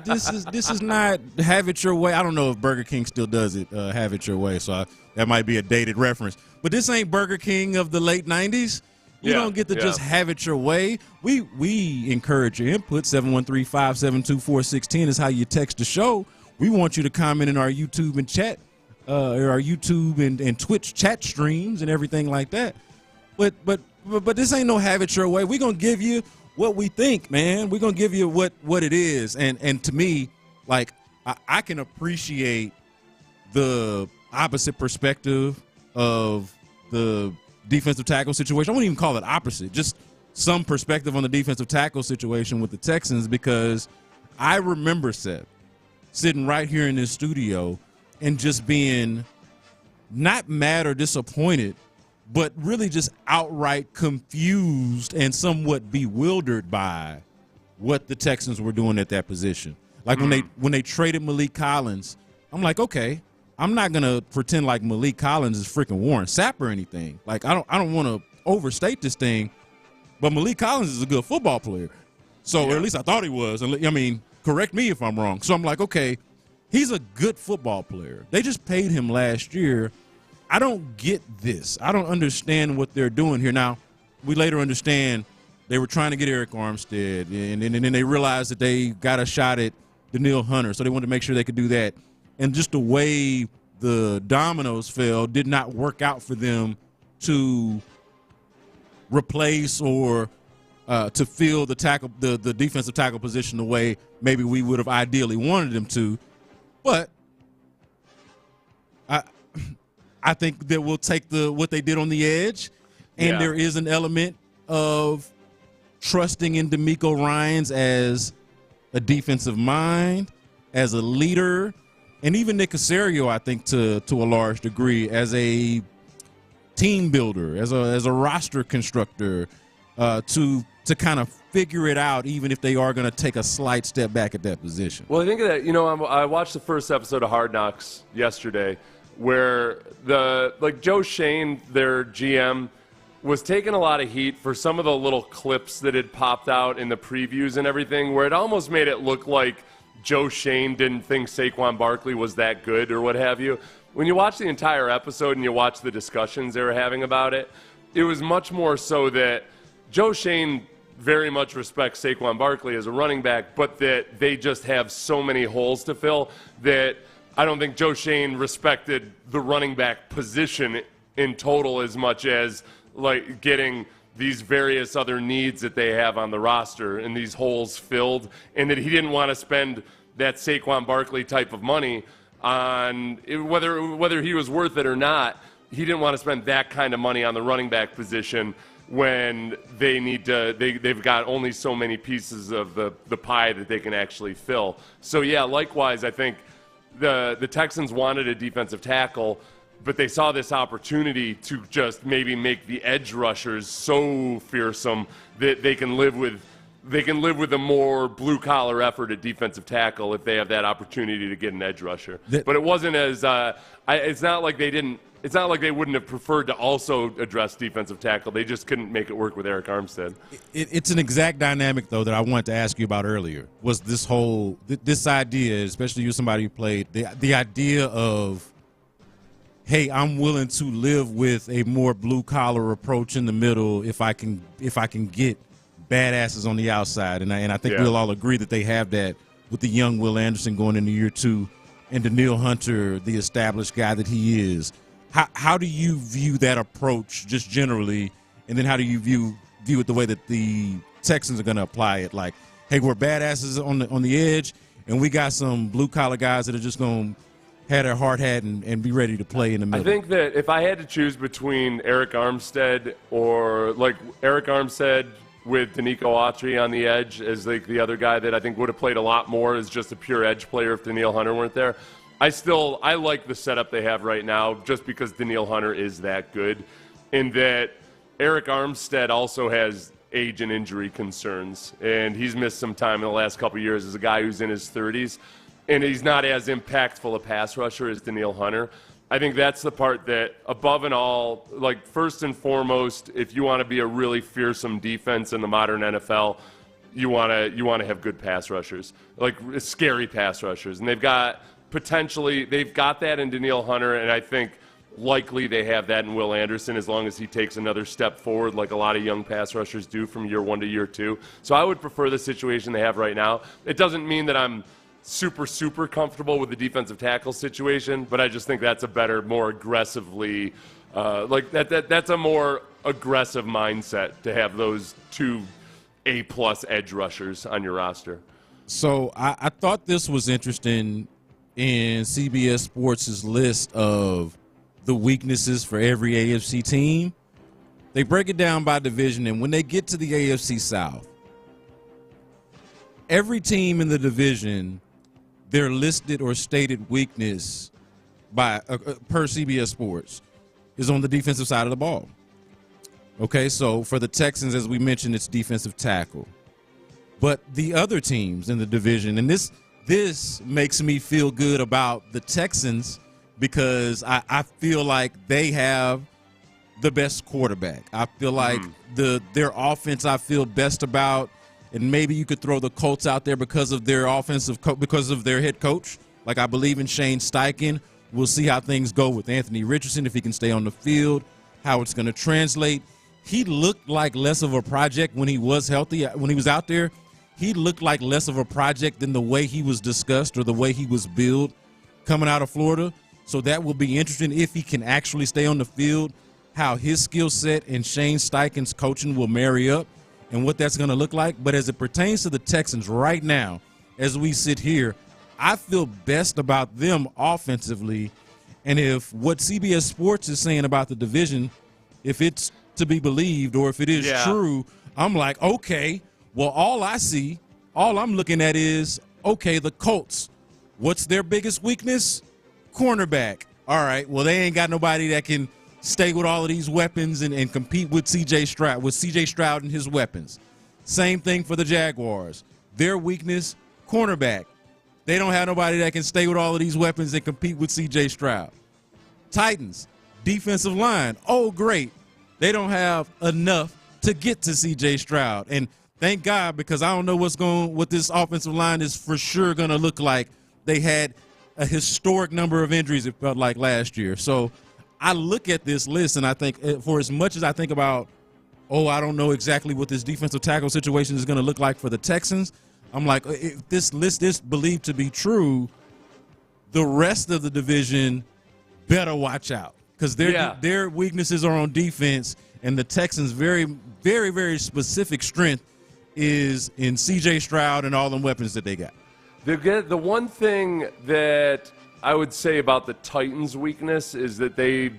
this is not have it your way. I don't know if Burger King still does it, have it your way. So that might be a dated reference. But this ain't Burger King of the late 90s. You don't get to just have it your way. We encourage your input. 713-572-4610 is how you text the show. We want you to comment in our YouTube and chat, our YouTube and Twitch chat streams and everything like that. But this ain't no have it your way. We're gonna give you what we think, man. We're gonna give you what it is. And to me, like I can appreciate the opposite perspective of the defensive tackle situation. I wouldn't even call it opposite, just some perspective on the defensive tackle situation with the Texans, because I remember Seth sitting right here in this studio and just being not mad or disappointed, but really just outright confused and somewhat bewildered by what the Texans were doing at that position. Like when they traded Malik Collins, I'm like, okay, I'm not gonna pretend like Malik Collins is freaking Warren Sapp or anything. Like I don't want to overstate this thing, but Malik Collins is a good football player. So or at least I thought he was. I mean, correct me if I'm wrong. So I'm like, okay, he's a good football player. They just paid him last year. I don't get this. I don't understand what they're doing here. Now, we later understand they were trying to get Eric Armstead, and then they realized that they got a shot at Daniil Hunter, so they wanted to make sure they could do that. And just the way the dominoes fell did not work out for them to replace or to fill the defensive tackle position the way maybe we would have ideally wanted them to. But I think that we'll take what they did on the edge, and there is an element of trusting in D'Amico Ryans as a defensive mind, as a leader, and even Nick Caserio, I think, to a large degree, as a team builder, as a roster constructor, to kind of figure it out, even if they are going to take a slight step back at that position. Well, I think that, I watched the first episode of Hard Knocks yesterday, where Joe Shane, their GM, was taking a lot of heat for some of the little clips that had popped out in the previews and everything, where it almost made it look like Joe Shane didn't think Saquon Barkley was that good or what have you. When you watch the entire episode and you watch the discussions they were having about it, it was much more so that Joe Shane very much respects Saquon Barkley as a running back, but that they just have so many holes to fill that I don't think Joe Shane respected the running back position in total as much as like getting these various other needs that they have on the roster and these holes filled, and that he didn't want to spend that Saquon Barkley type of money on whether he was worth it or not. He didn't want to spend that kind of money on the running back position when they've got only so many pieces of the pie that they can actually fill. So yeah, likewise, I think the Texans wanted a defensive tackle, but they saw this opportunity to just maybe make the edge rushers so fearsome that they can live with a more blue-collar effort at defensive tackle if they have that opportunity to get an edge rusher. But it wasn't as it's not like they didn't it's not like they wouldn't have preferred to also address defensive tackle. They just couldn't make it work with Eric Armstead. It's an exact dynamic, though, that I wanted to ask you about earlier, was this whole this idea, especially you, somebody who played, the idea of, hey, I'm willing to live with a more blue-collar approach in the middle if I can get badasses on the outside. And I think we'll all agree that they have that with the young Will Anderson going into year 2 and Daniil Hunter, the established guy that he is. How do you view that approach just generally, and then how do you view it the way that the Texans are going to apply it? Like, hey, we're badasses on the edge, and we got some blue-collar guys that are just going to have their hard hat and be ready to play in the middle. I think that if I had to choose between Eric Armstead or, like, Eric Armstead with Danico Autry on the edge as, like, the other guy that I think would have played a lot more as just a pure edge player if Daniil Hunter weren't there, I like the setup they have right now just because Daniil Hunter is that good, and that Eric Armstead also has age and injury concerns, and he's missed some time in the last couple of years as a guy who's in his 30s, and he's not as impactful a pass rusher as Daniil Hunter. I think that's the part that, above and all, like, first and foremost, if you want to be a really fearsome defense in the modern NFL, you want to have good pass rushers, like scary pass rushers, and they've got that in Daniil Hunter, and I think likely they have that in Will Anderson as long as he takes another step forward like a lot of young pass rushers do from year 1 to year 2. So I would prefer the situation they have right now. It doesn't mean that I'm super, super comfortable with the defensive tackle situation, but I just think that's a better, more aggressively, that's a more aggressive mindset to have those 2 A-plus edge rushers on your roster. So I thought this was interesting in CBS Sports' list of the weaknesses for every AFC team. They break it down by division, and when they get to the AFC South, every team in the division, their listed or stated weakness by per CBS Sports is on the defensive side of the ball. Okay, so for the Texans, as we mentioned, it's defensive tackle. But the other teams in the division, and this makes me feel good about the Texans because I feel like they have the best quarterback. I feel like their offense I feel best about, and maybe you could throw the Colts out there because of their because of their head coach. Like, I believe in Shane Steichen. We'll see how things go with Anthony Richardson, if he can stay on the field, how it's going to translate. He looked like less of a project when he was healthy, when he was out there. He looked like less of a project than the way he was discussed or the way he was billed coming out of Florida. So that will be interesting if he can actually stay on the field, how his skill set and Shane Steichen's coaching will marry up and what that's going to look like. But as it pertains to the Texans right now, as we sit here, I feel best about them offensively. And if what CBS Sports is saying about the division, if it's to be believed or if it is true, I'm like, okay, well, all I'm looking at is, okay, the Colts, what's their biggest weakness? Cornerback. All right, well, they ain't got nobody that can stay with all of these weapons and compete with C.J. Stroud and his weapons. Same thing for the Jaguars. Their weakness, cornerback. They don't have nobody that can stay with all of these weapons and compete with C.J. Stroud. Titans, defensive line. Oh, great. They don't have enough to get to C.J. Stroud. And thank God, because I don't know what this offensive line is for sure going to look like. They had a historic number of injuries, it felt like, last year. So I look at this list, and I think, for as much as I think about, I don't know exactly what this defensive tackle situation is going to look like for the Texans, I'm like, if this list is believed to be true, the rest of the division better watch out because their weaknesses are on defense, and the Texans' very, very, very specific strength is in C.J. Stroud and all the weapons that they got. The one thing that I would say about the Titans' weakness is that they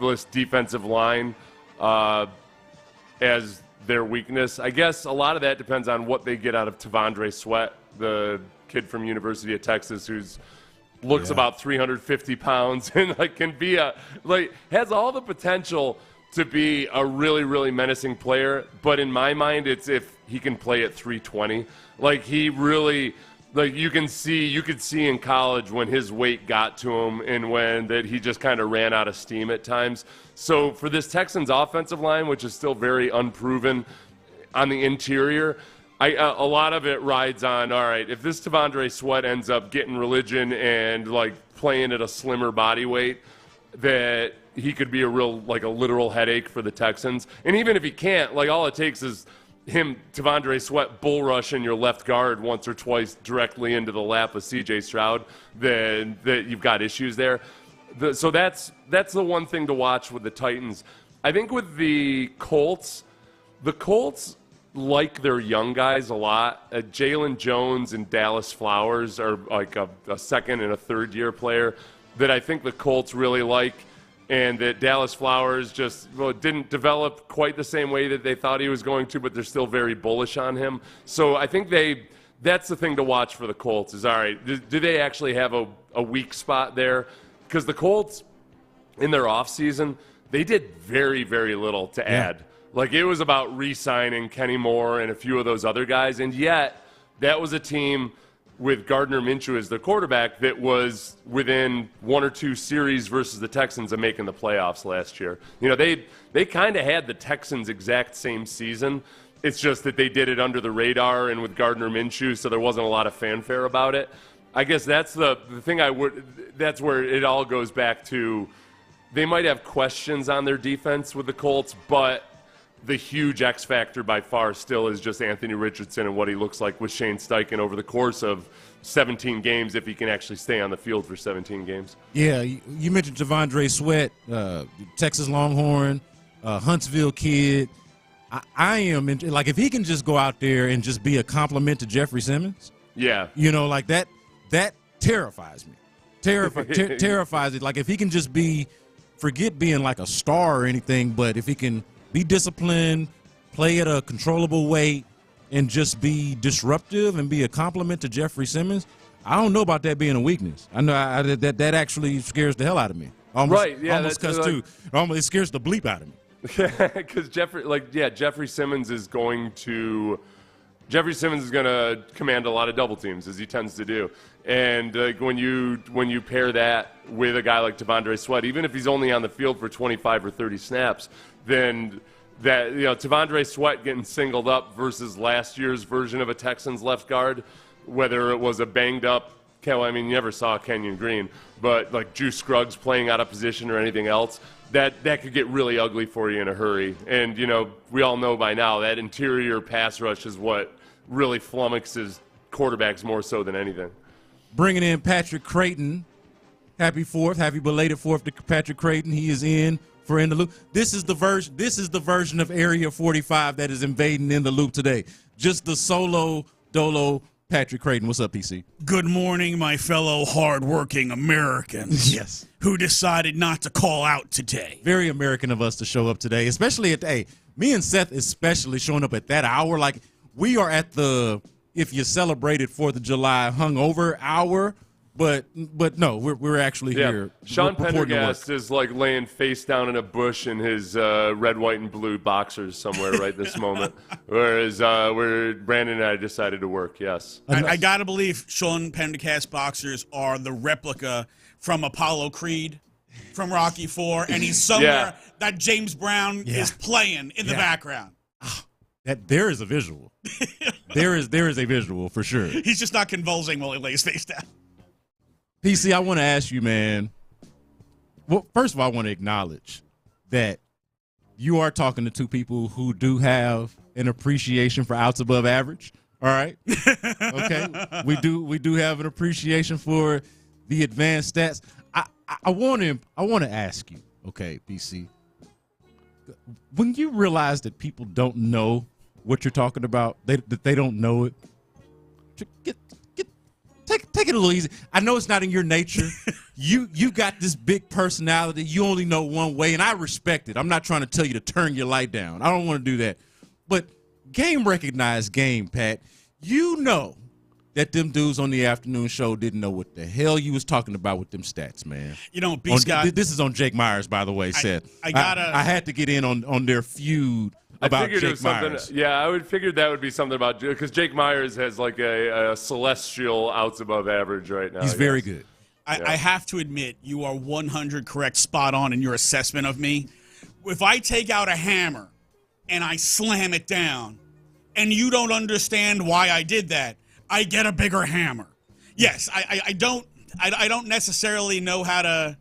list defensive line as their weakness. I guess a lot of that depends on what they get out of Tavondre Sweat, the kid from University of Texas who's looks about 350 pounds and has all the potential to be a really, really menacing player. But in my mind, it's if he can play at 320. Like, he really Like you could see in college when his weight got to him and when that he just kind of ran out of steam at times. So for this Texans offensive line, which is still very unproven on the interior, a lot of it rides on, all right, if this T'Vondre Sweat ends up getting religion and like playing at a slimmer body weight, that he could be a literal headache for the Texans. And even if he can't, like all it takes is him, T'Vondre Sweat, bull rushing your left guard once or twice directly into the lap of C.J. Stroud, then that you've got issues there. So that's the one thing to watch with the Titans. I think with the Colts like their young guys a lot. Jalen Jones and Dallas Flowers are like a second and a third year player that I think the Colts really like, and that Dallas Flowers just didn't develop quite the same way that they thought he was going to, but they're still very bullish on him. So I think that's the thing to watch for the Colts is, all right, do they actually have a weak spot there? Because the Colts, in their offseason, they did very, very little to add. Like, it was about re-signing Kenny Moore and a few of those other guys, and yet that was a team with Gardner Minshew as their quarterback that was within one or two series versus the Texans of making the playoffs last year. You know, they kind of had the Texans' exact same season. It's just that they did it under the radar and with Gardner Minshew, so there wasn't a lot of fanfare about it. I guess that's the thing that's where it all goes back to. They might have questions on their defense with the Colts, but the huge X factor by far still is just Anthony Richardson and what he looks like with Shane Steichen over the course of 17 games, if he can actually stay on the field for 17 games. Yeah, you mentioned T'Vondre Sweat, Texas Longhorn, Huntsville kid. I am like, if he can just go out there and just be a compliment to Jeffrey Simmons. Yeah, like that terrifies me. Terrifies it. Like, if he can just forget being like a star or anything, but if he can be disciplined, play at a controllable weight, and just be disruptive and be a compliment to Jeffrey Simmons, I don't know about that being a weakness. I know that actually scares the hell out of me. Almost cuss too. It scares the bleep out of me. Because Jeffrey Simmons is going to command a lot of double teams, as he tends to do. And when you pair that with a guy like T'Vondre Sweat, even if he's only on the field for 25 or 30 snaps, then that, T'Vondre Sweat getting singled up versus last year's version of a Texans left guard, whether it was a banged up, you never saw Kenyon Green, but like Drew Scruggs playing out of position or anything else, that could get really ugly for you in a hurry. And, we all know by now that interior pass rush is what really flummoxes quarterbacks more so than anything. Bringing in Patrick Creighton. Happy belated 4th to Patrick Creighton. He is in for In the Loop. This is the version of Area 45 that is invading In the Loop today. Just the solo dolo Patrick Creighton. What's up, PC? Good morning, my fellow hardworking Americans. Yes. Who decided not to call out today. Very American of us to show up today, especially me and Seth especially showing up at that hour. Like, we are at the, if you celebrated 4th of July hungover hour, but no, we're actually here. Sean Pendergast is like laying face down in a bush in his red, white, and blue boxers somewhere right this moment, whereas where Brandon and I decided to work. Yes, I gotta believe Sean Pendergast boxers are the replica from Apollo Creed from Rocky IV, and he's somewhere that James Brown is playing in the background. That there is a visual. there is a visual for sure. He's just not convulsing while he lays face down. PC, I want to ask you, man. Well, first of all, I want to acknowledge that you are talking to two people who do have an appreciation for outs above average. All right, okay. We do have an appreciation for the advanced stats. I want to ask you, okay, PC. When you realize that people don't know what you're talking about, that they don't know it, take it a little easy. I know it's not in your nature. You got this big personality. You only know one way, and I respect it. I'm not trying to tell you to turn your light down. I don't want to do that. But game recognized game, Pat. You know that them dudes on the afternoon show didn't know what the hell you was talking about with them stats, man. B. Scott. This is on Jake Myers, by the way, Seth. I had to get in on their feud about figured it Jake was something. Myers. Yeah, I would figured that would be something about because Jake Myers has like a celestial outs above average right now. He's very good. I have to admit, you are 100 correct, spot on in your assessment of me. If I take out a hammer and I slam it down, and you don't understand why I did that, I get a bigger hammer. Yes, I don't necessarily know how to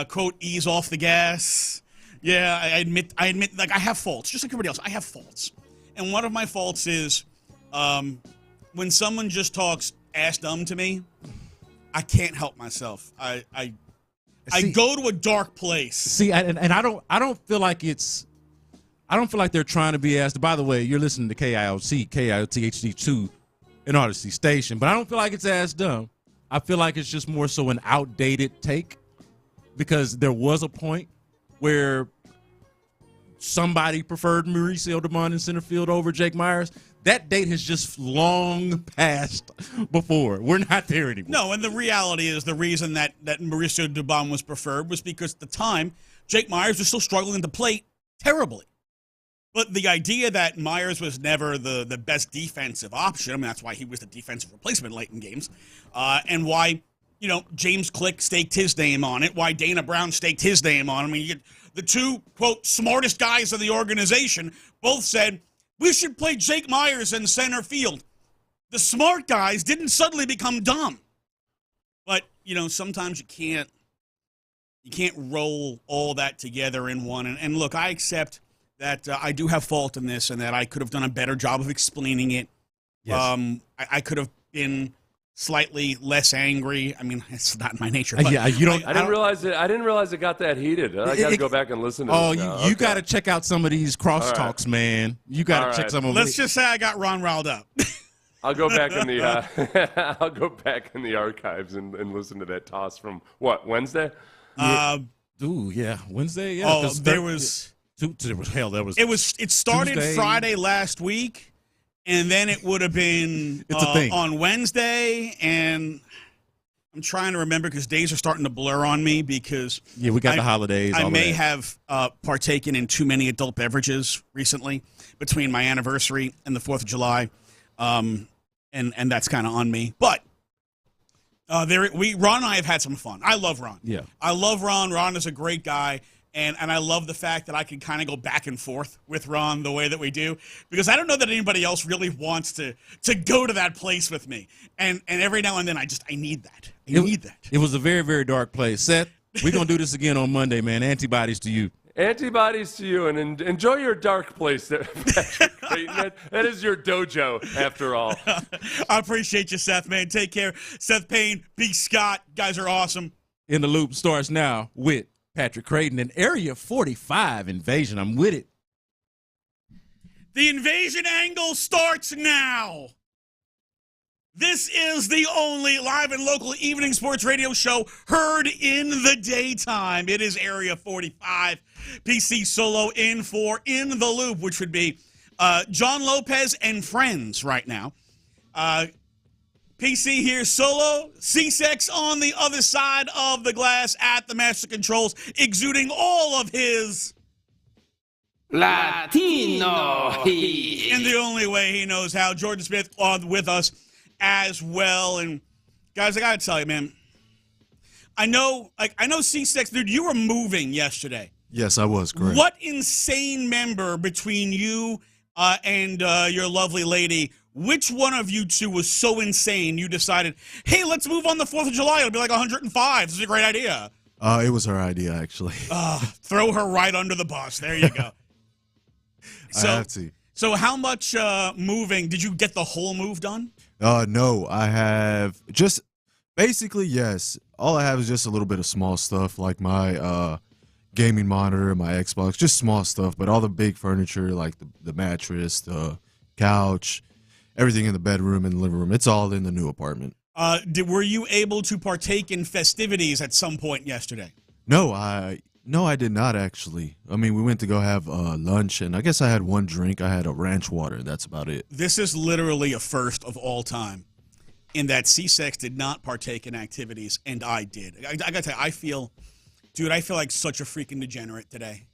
quote ease off the gas. Yeah, I admit like I have faults, just like everybody else. I have faults, and one of my faults is when someone just talks ass dumb to me, I can't help myself. I go to a dark place. See, and I don't feel like it's. I don't feel like they're trying to be asked. By the way, you're listening to KIOT HD2, an Odyssey station, but I don't feel like it's ass dumb. I feel like it's just more so an outdated take because there was a point where somebody preferred Mauricio Demond in center field over Jake Myers. That date has just long passed before. We're not there anymore. No, and the reality is the reason that Mauricio Demond was preferred was because at the time, Jake Myers was still struggling to plate terribly. But the idea that Myers was never the best defensive option, I mean, that's why he was the defensive replacement late in games, and why, James Click staked his name on it, why Dana Brown staked his name on it. I mean, the two, quote, smartest guys of the organization both said, we should play Jake Myers in center field. The smart guys didn't suddenly become dumb. But, sometimes you can't roll all that together in one. And look, I accept that I do have fault in this and that I could have done a better job of explaining it. Yes. I could have been slightly less angry. I mean, it's not in my nature. But I didn't realize it got that heated. I got to go back and listen to it. Oh, you got to check out some of these crosstalks, man. You got to check some of them. Let's just say I got Ron riled up. I'll go back in the archives and listen to that toss from Wednesday? Wednesday. Yeah. Oh, there was. It started Tuesday. Friday last week, and then it would have been on Wednesday, and I'm trying to remember because days are starting to blur on me because we got the holidays. I may have partaken in too many adult beverages recently between my anniversary and the 4th of July, and that's kind of on me. But Ron and I have had some fun. I love Ron. Yeah, I love Ron. Ron is a great guy. And I love the fact that I can kind of go back and forth with Ron the way that we do, because I don't know that anybody else really wants to go to that place with me. And every now and then I need that. I need that. It was a very, very dark place. Seth, we're going to do this again on Monday, man. Antibodies to you. Antibodies to you, and enjoy your dark place there, Patrick Creighton. That is your dojo, after all. I appreciate you, Seth, man. Take care. Seth Payne, B. Scott, guys are awesome. In the Loop starts now with Patrick Creighton and Area 45 invasion. I'm with it. The invasion angle starts now. This is the only live and local evening sports radio show heard in the daytime. It is Area 45. PC Solo in for In the Loop, which would be John Lopez and friends right now. PC here solo, C-Sex on the other side of the glass at the master controls, exuding all of his Latino in the only way he knows how. Jordan Smith on with us as well. And guys, I gotta tell you, man, I know C-Sex, dude, you were moving yesterday. Yes, I was, correct. What insane member between you and your lovely lady, which one of you two was so insane you decided, hey, let's move on the 4th of July. It'll be like 105. This is a great idea. It was her idea, actually. Throw her right under the bus. There you go. I have to. So how much moving? Did you get the whole move done? No, I have just basically, yes. All I have is just a little bit of small stuff like my gaming monitor, my Xbox, just small stuff. But all the big furniture like the mattress, the couch, everything in the bedroom and the living room, it's all in the new apartment. Were you able to partake in festivities at some point yesterday? No, I did not actually. I mean, we went to go have lunch, and I guess I had one drink. I had a ranch water, and that's about it. This is literally a first of all time in that C-Sex did not partake in activities, and I did. I got to tell you, I feel like such a freaking degenerate today.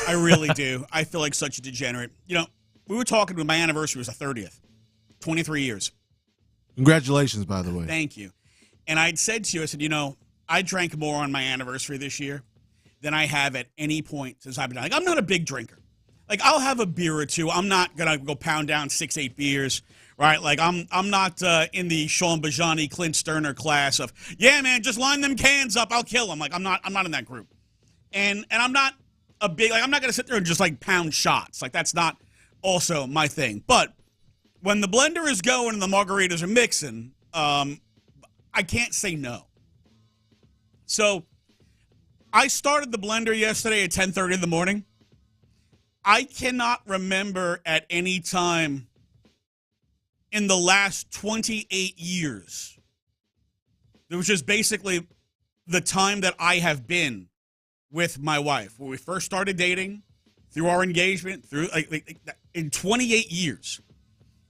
I really do. I feel like such a degenerate. You know, we were talking when my anniversary was the 30th, 23 years. Congratulations, by the way. Thank you. And I'd said to you, I said, you know, I drank more on my anniversary this year than I have at any point since I've been like, I'm not a big drinker. Like, I'll have a beer or two. I'm not going to go pound down 6-8 beers, right? Like, I'm not in the Sean Bijani, Clint Stoerner class of, yeah, man, just line them cans up. I'll kill them. Like, I'm not in that group. And I'm not a big, like, I'm not going to sit there and just, like, pound shots. Like, that's not also my thing. But when the blender is going and the margaritas are mixing, I can't say no. So I started the blender yesterday at 10:30 in the morning. I cannot remember at any time in the last 28 years, which is basically the time that I have been with my wife. When we first started dating, through our engagement, through in 28 years,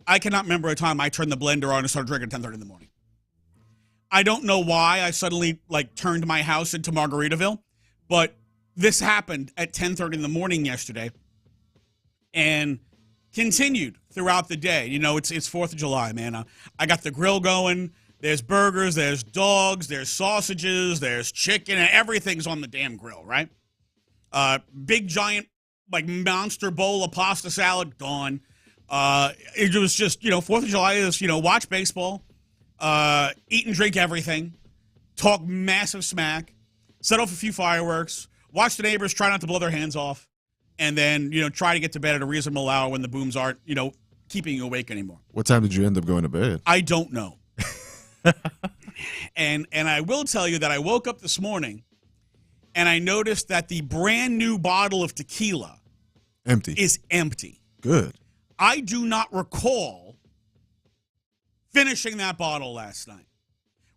I cannot remember a time I turned the blender on and started drinking at 10:30 in the morning. I don't know why I suddenly turned my house into Margaritaville, but this happened at 10:30 in the morning yesterday and continued throughout the day. You know, it's 4th of July, man. I got the grill going. There's burgers, there's dogs, there's sausages, there's chicken, and everything's on the damn grill, right? Big giant monster bowl of pasta salad, gone. It was just, 4th of July is, watch baseball, eat and drink everything, talk massive smack, set off a few fireworks, watch the neighbors try not to blow their hands off, and then, try to get to bed at a reasonable hour when the booms aren't, keeping you awake anymore. What time did you end up going to bed? I don't know. And I will tell you that I woke up this morning and I noticed that the brand new bottle of tequila is empty. Good. I do not recall finishing that bottle last night,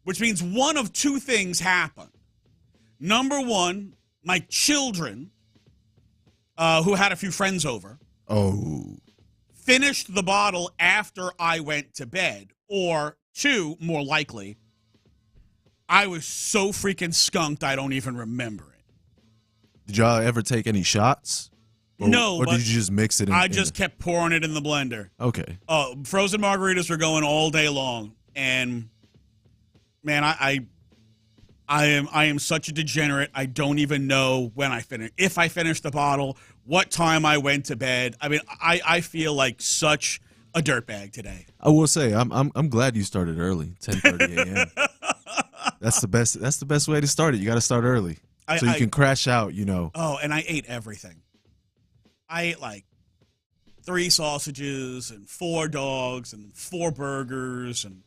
which means one of two things happened. Number one, my children, who had a few friends over, finished the bottle after I went to bed. Or two, more likely, I was so freaking skunked I don't even remember it. Did y'all ever take any shots? Or did you just mix it in? I just kept pouring it in the blender. Okay. Frozen margaritas were going all day long. And, man, I am such a degenerate. I don't even know when I finished. If I finished the bottle, what time I went to bed. I mean, I feel like such a dirtbag today. I will say I'm glad you started early, 10:30 a.m. That's the best way to start it. You got to start early so you can crash out. Oh, and I ate everything. I ate 3 sausages and 4 dogs and 4 burgers and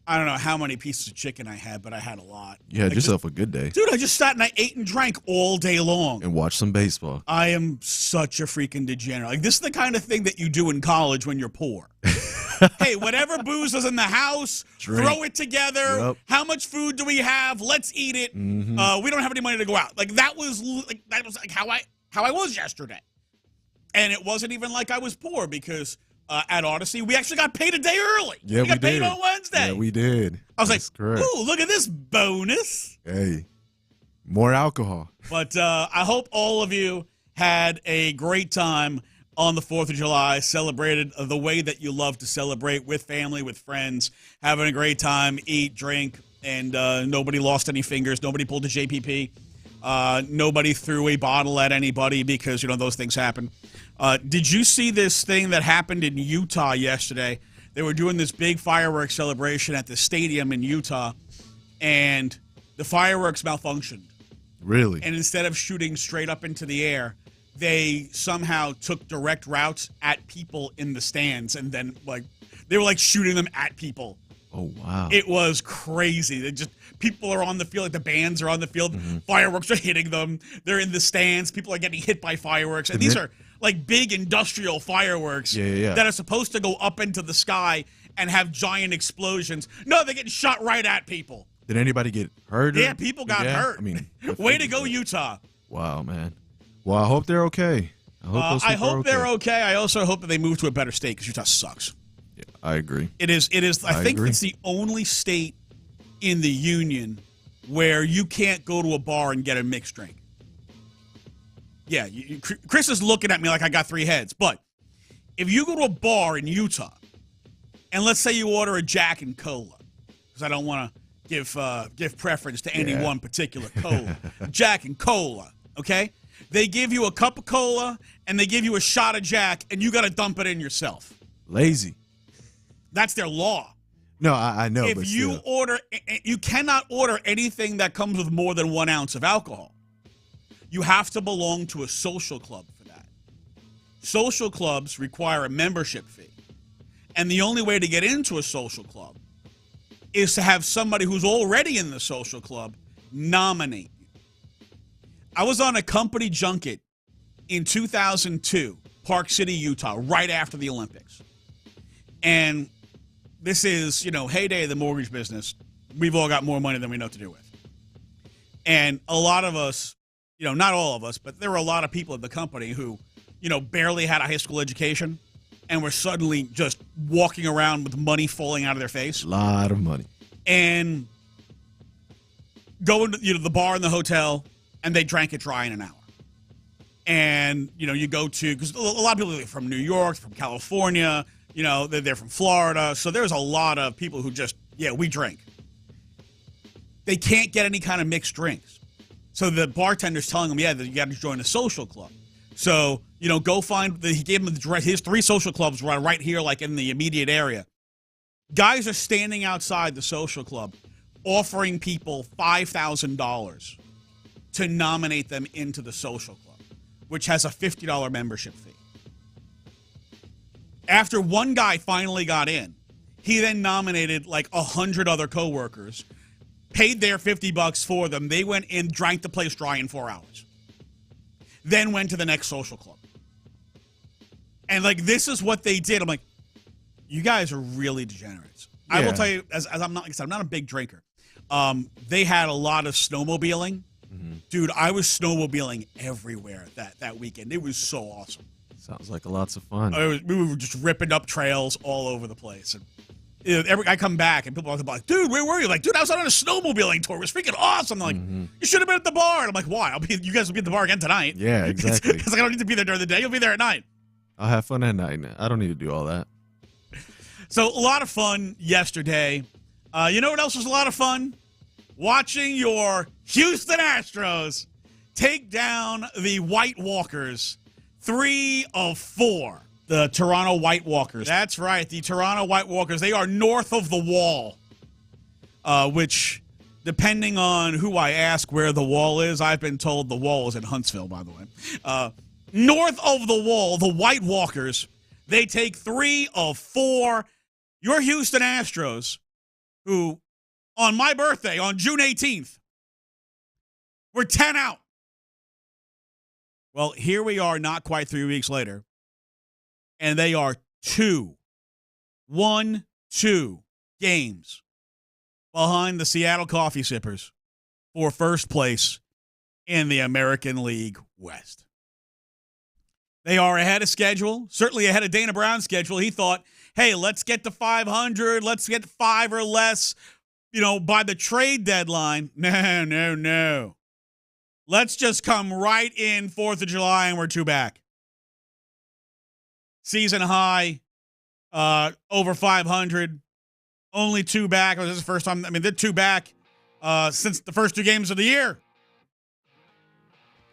I don't know how many pieces of chicken I had, but I had a lot. You had yourself a good day. Dude, I just sat and I ate and drank all day long. And watched some baseball. I am such a freaking degenerate. This is the kind of thing that you do in college when you're poor. Hey, whatever booze is in the house, throw it together. Yep. How much food do we have? Let's eat it. Mm-hmm. We don't have any money to go out. That was how I was yesterday. And it wasn't even like I was poor because at Odyssey, we actually got paid a day early. Yeah, we got paid on Wednesday. Yeah, we did. I was correct. Ooh, look at this bonus. Hey, more alcohol. But I hope all of you had a great time on the 4th of July, celebrated the way that you love to celebrate, with family, with friends, having a great time, eat, drink, and nobody lost any fingers. Nobody pulled a JPP. Nobody threw a bottle at anybody because, those things happen. Did you see this thing that happened in Utah yesterday? They were doing this big fireworks celebration at the stadium in Utah, and the fireworks malfunctioned. Really? And instead of shooting straight up into the air, they somehow took direct routes at people in the stands, and then they were shooting them at people. Oh, wow. It was crazy. People are on the field, the bands are on the field, fireworks are hitting them. They're in the stands. People are getting hit by fireworks. And these are big industrial fireworks that are supposed to go up into the sky and have giant explosions. No, they're getting shot right at people. Did anybody get hurt? Yeah, people got hurt. I mean, way to go, Utah. Wow, man. Well, I hope they're okay. I hope they're okay. I also hope that they move to a better state because Utah sucks. Yeah, I agree. It is. I think it's the only state in the union where you can't go to a bar and get a mixed drink. Yeah, Chris is looking at me like I got 3 heads. But if you go to a bar in Utah, and let's say you order a Jack and Cola, because I don't want to give preference to any one particular cola. Jack and Cola, okay? They give you a cup of cola, and they give you a shot of Jack, and you got to dump it in yourself. Lazy. That's their law. No, I know. If you order, you cannot order anything that comes with more than 1 ounce of alcohol. You have to belong to a social club for that. Social clubs require a membership fee. And the only way to get into a social club is to have somebody who's already in the social club nominate you. I was on a company junket in 2002, Park City, Utah, right after the Olympics. And this is, heyday of the mortgage business. We've all got more money than we know what to do with. And a lot of us, not all of us, but there were a lot of people at the company who, barely had a high school education and were suddenly just walking around with money falling out of their face. A lot of money. And going to the bar in the hotel, and they drank it dry in an hour. And, you go to, because a lot of people are from New York, from California, they're from Florida. So there's a lot of people who just, we drink. They can't get any kind of mixed drinks. So the bartender's telling them, that you got to join a social club. So, go find, he gave them his 3 social clubs right here, like in the immediate area. Guys are standing outside the social club offering people $5,000 to nominate them into the social club, which has a $50 membership fee. After one guy finally got in, he then nominated like 100 other coworkers, paid their $50 for them. They went in, drank the place dry in 4 hours. Then went to the next social club. And this is what they did. I'm like, you guys are really degenerates. Yeah. I will tell you, as I'm not a big drinker. They had a lot of snowmobiling. Mm-hmm. Dude, I was snowmobiling everywhere that weekend. It was so awesome. Sounds like lots of fun. We were just ripping up trails all over the place. And I come back, and people are like, dude, where were you? Like, dude, I was out on a snowmobiling tour. It was freaking awesome. They're like, you should have been at the bar. And I'm like, why? You guys will be at the bar again tonight. Yeah, exactly. Because I don't need to be there during the day. You'll be there at night. I'll have fun at night. I don't need to do all that. So, a lot of fun yesterday. You know what else was a lot of fun? Watching your Houston Astros take down the White Walkers 3 of 4. The Toronto White Walkers. That's right, the Toronto White Walkers. They are north of the wall, which, depending on who I ask where the wall is, I've been told the wall is in Huntsville, by the way. North of the wall, the White Walkers, they take 3 of 4. Your Houston Astros, who, on my birthday, on June 18th, were 10 out. Well, here we are not quite 3 weeks later, and they are 2 games behind the Seattle Coffee Sippers for first place in the American League West. They are ahead of schedule, certainly ahead of Dana Brown's schedule. He thought, hey, let's get to 500. Let's get 5 or less, by the trade deadline. No. Let's just come right in 4th of July and we're 2 back. Season high, over 500, only 2 back. This is the first time. They're 2 back since the first 2 games of the year.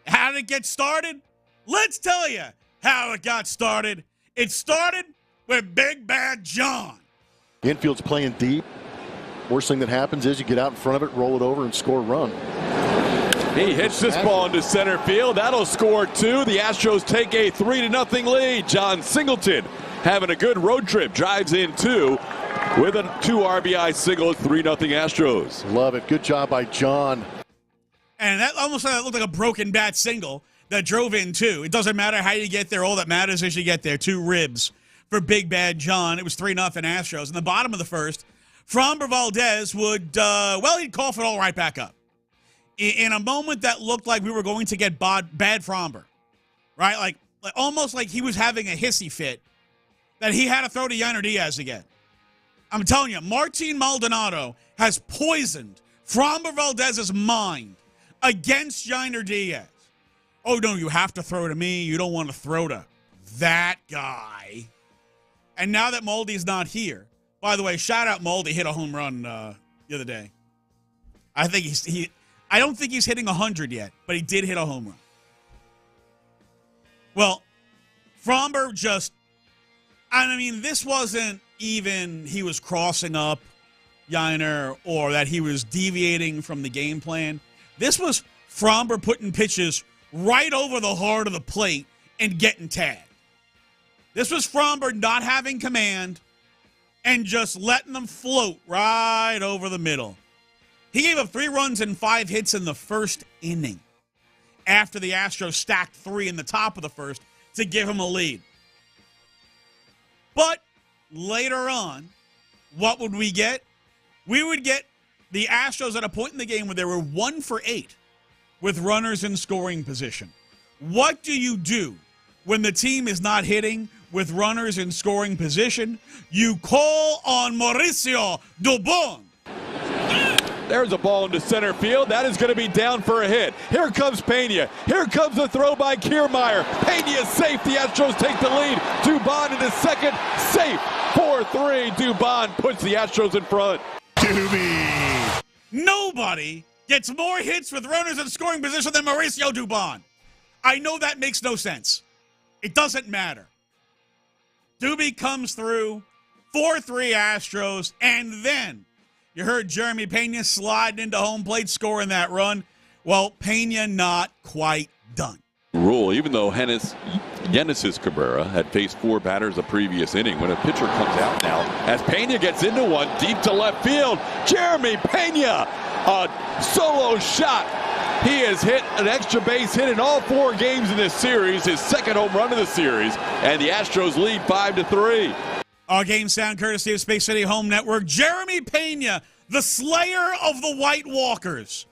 How did it get started? Let's tell you how it got started. It started with Big Bad John. The infield's playing deep. Worst thing that happens is you get out in front of it, roll it over, and score a run. He hits this ball into center field. That'll score 2. The Astros take a 3-0 lead. John Singleton having a good road trip. Drives in 2 with a 2 RBI single. 3-0 Astros. Love it. Good job by John. And that almost looked like a broken bat single that drove in 2. It doesn't matter how you get there. All that matters is you get there. 2 ribs for Big Bad John. It was 3-0 Astros. In the bottom of the first, Framber Valdez would, he'd cough it all right back up. In a moment that looked like we were going to get bad Framber, right? Like almost like he was having a hissy fit, that he had to throw to Yainer Diaz again. I'm telling you, Martin Maldonado has poisoned Framber Valdez's mind against Yainer Diaz. oh, no, you have to throw to me. You don't want to throw to that guy. And now that Moldy's not here, by the way, shout out Moldy, hit a home run the other day. I think I don't think he's hitting 100 yet, but he did hit a home run. Well, Fromber this wasn't even he was crossing up Yiner or that he was deviating from the game plan. This was Fromber putting pitches right over the heart of the plate and getting tagged. This was Fromber not having command and just letting them float right over the middle. He gave up 3 runs and 5 hits in the first inning after the Astros stacked 3 in the top of the first to give him a lead. But later on, what would we get? We would get the Astros at a point in the game where they were 1 for 8 with runners in scoring position. What do you do when the team is not hitting with runners in scoring position? You call on Mauricio Dubon. There's a ball into center field. That is going to be down for a hit. Here comes Pena. Here comes the throw by Kiermaier. Pena is safe. The Astros take the lead. Dubon into second. Safe. 4-3. Dubon puts the Astros in front. Doobie. Nobody gets more hits with runners in scoring position than Mauricio Dubon. I know that makes no sense. It doesn't matter. Doobie comes through. 4-3 Astros. And then you heard Jeremy Pena sliding into home plate, scoring that run. Well, Pena not quite done. Rule, even though Genesis Cabrera had faced 4 batters the previous inning, when a pitcher comes out now, as Pena gets into one deep to left field, Jeremy Pena, a solo shot. He has hit an extra base hit in all 4 games in this series, his second home run of the series, and the Astros lead 5-3. Our game sound courtesy of Space City Home Network. Jeremy Pena, the slayer of the White Walkers,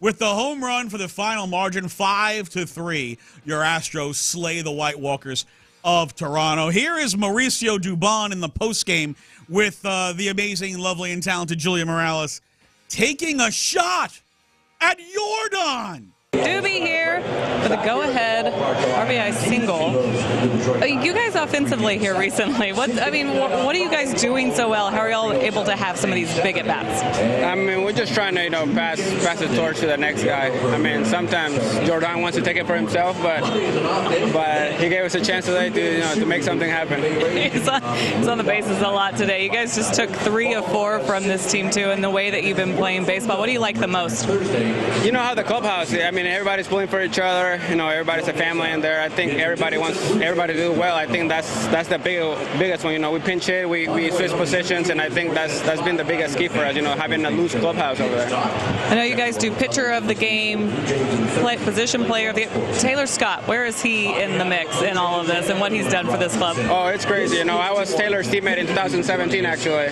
with the home run for the final margin, 5-3. Your Astros slay the White Walkers of Toronto. Here is Mauricio Dubon in the postgame with the amazing, lovely, and talented Julia Morales taking a shot at Jordan. Doobie here for the go-ahead RBI single. You guys offensively here recently, what are you guys doing so well? How are y'all able to have some of these big at-bats? I mean, we're just trying to, pass the torch to the next guy. I mean, sometimes Jordan wants to take it for himself, but he gave us a chance today to make something happen. He's on the bases a lot today. You guys just took 3 of 4 from this team, too, and the way that you've been playing baseball. What do you like the most? You know how the clubhouse, I mean, everybody's pulling for each other. Everybody's a family in there. I think everybody wants everybody to do well. I think that's the biggest one. We pinch hit, we switch positions, and I think that's been the biggest key for us. Having a loose clubhouse over there. I know you guys do pitcher of the game, position player of the Taylor Scott. Where is he in the mix in all of this, and what he's done for this club? Oh, it's crazy. I was Taylor's teammate in 2017 actually,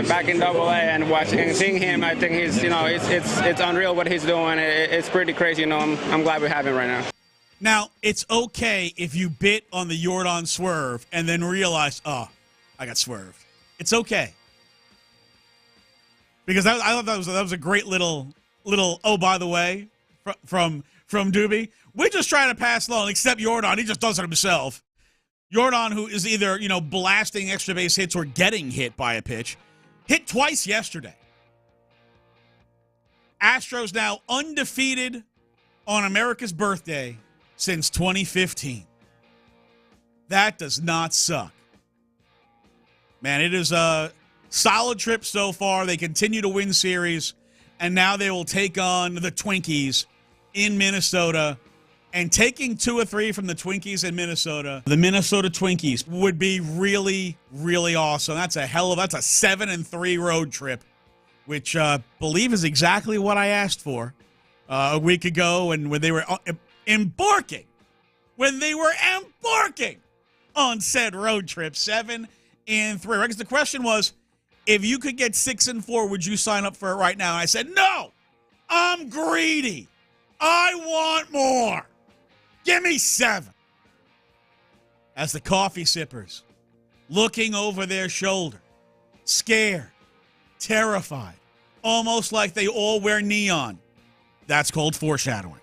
back in AA, and seeing him, I think he's it's unreal what he's doing. It's pretty crazy. I'm glad we have him right now. Now, it's okay if you bit on the Jordan swerve and then realize, I got swerved. It's okay. Because I thought that was a great little oh, by the way, from Doobie. We're just trying to pass along, except Jordan. He just does it himself. Jordan, who is either, blasting extra base hits or getting hit by a pitch, hit twice yesterday. Astros now undefeated on America's birthday since 2015. That does not suck. Man, it is a solid trip so far. They continue to win series, and now they will take on the Twinkies in Minnesota. And taking 2 or 3 from the Twinkies in Minnesota, the Minnesota Twinkies, would be really, really awesome. That's a 7-3 road trip, which I believe is exactly what I asked for a week ago, and when they were embarking on said road trip, 7-3. I guess the question was, if you could get 6-4, would you sign up for it right now? And I said, no, I'm greedy. I want more. Give me 7. As the coffee sippers, looking over their shoulder, scared, terrified, almost like they all wear neon. That's called foreshadowing.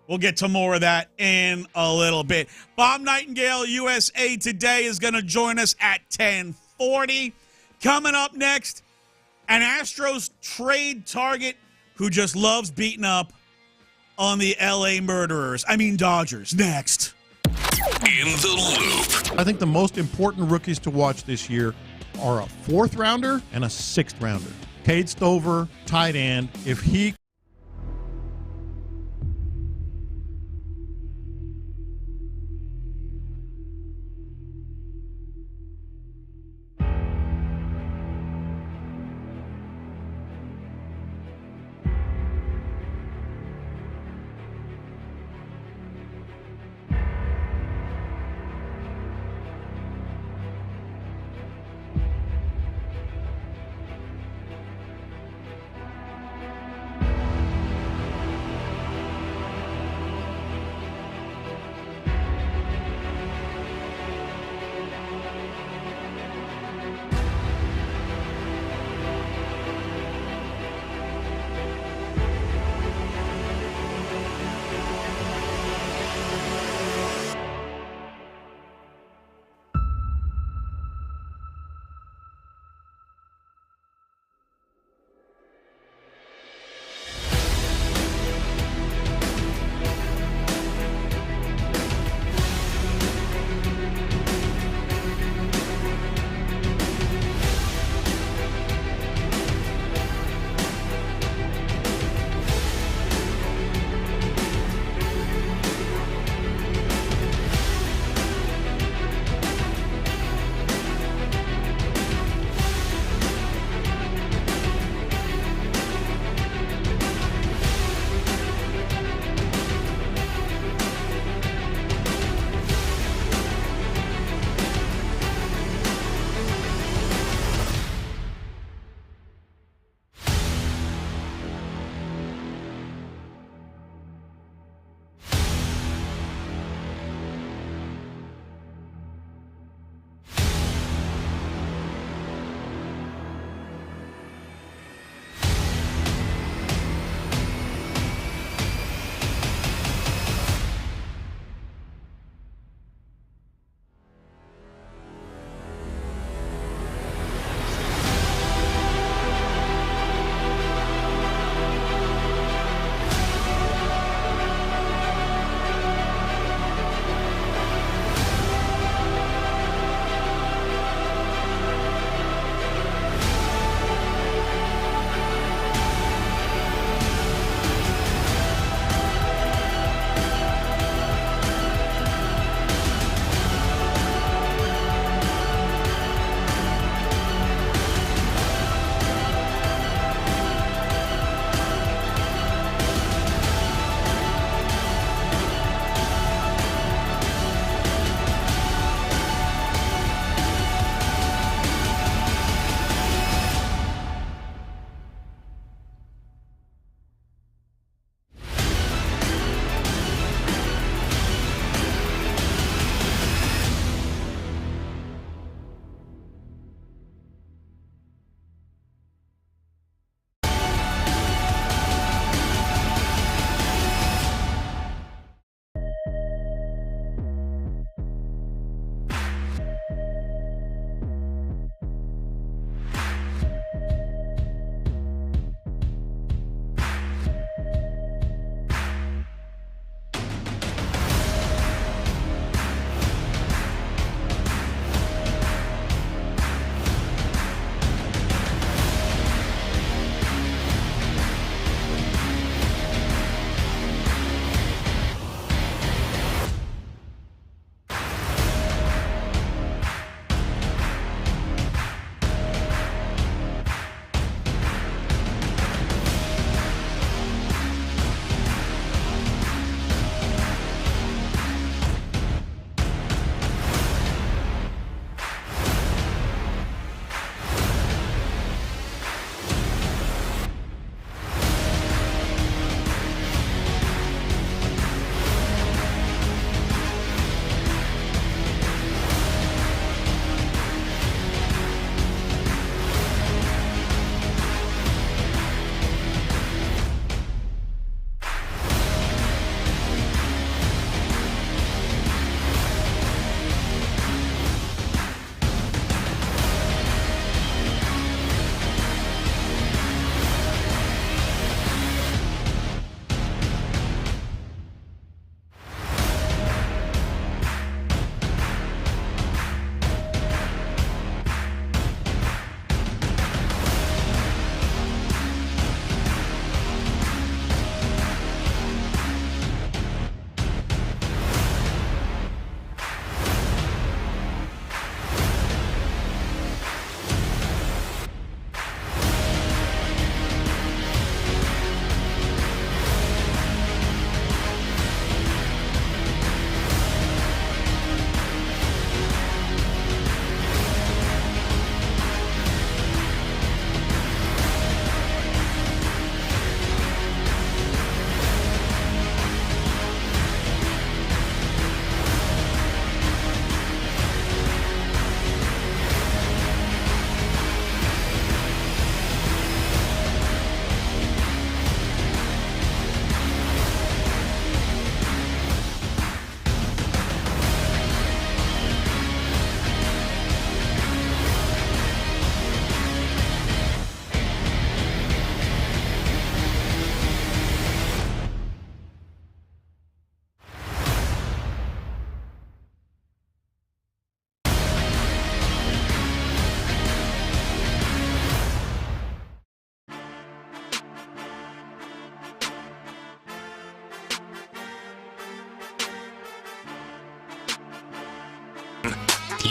We'll get to more of that in a little bit. Bob Nightingale, USA Today, is going to join us at 10:40. Coming up next, an Astros trade target who just loves beating up on the L.A. murderers. I mean Dodgers. Next. In the Loop. I think the most important rookies to watch this year are a 4th rounder and a 6th rounder. Cade Stover, tight end. If he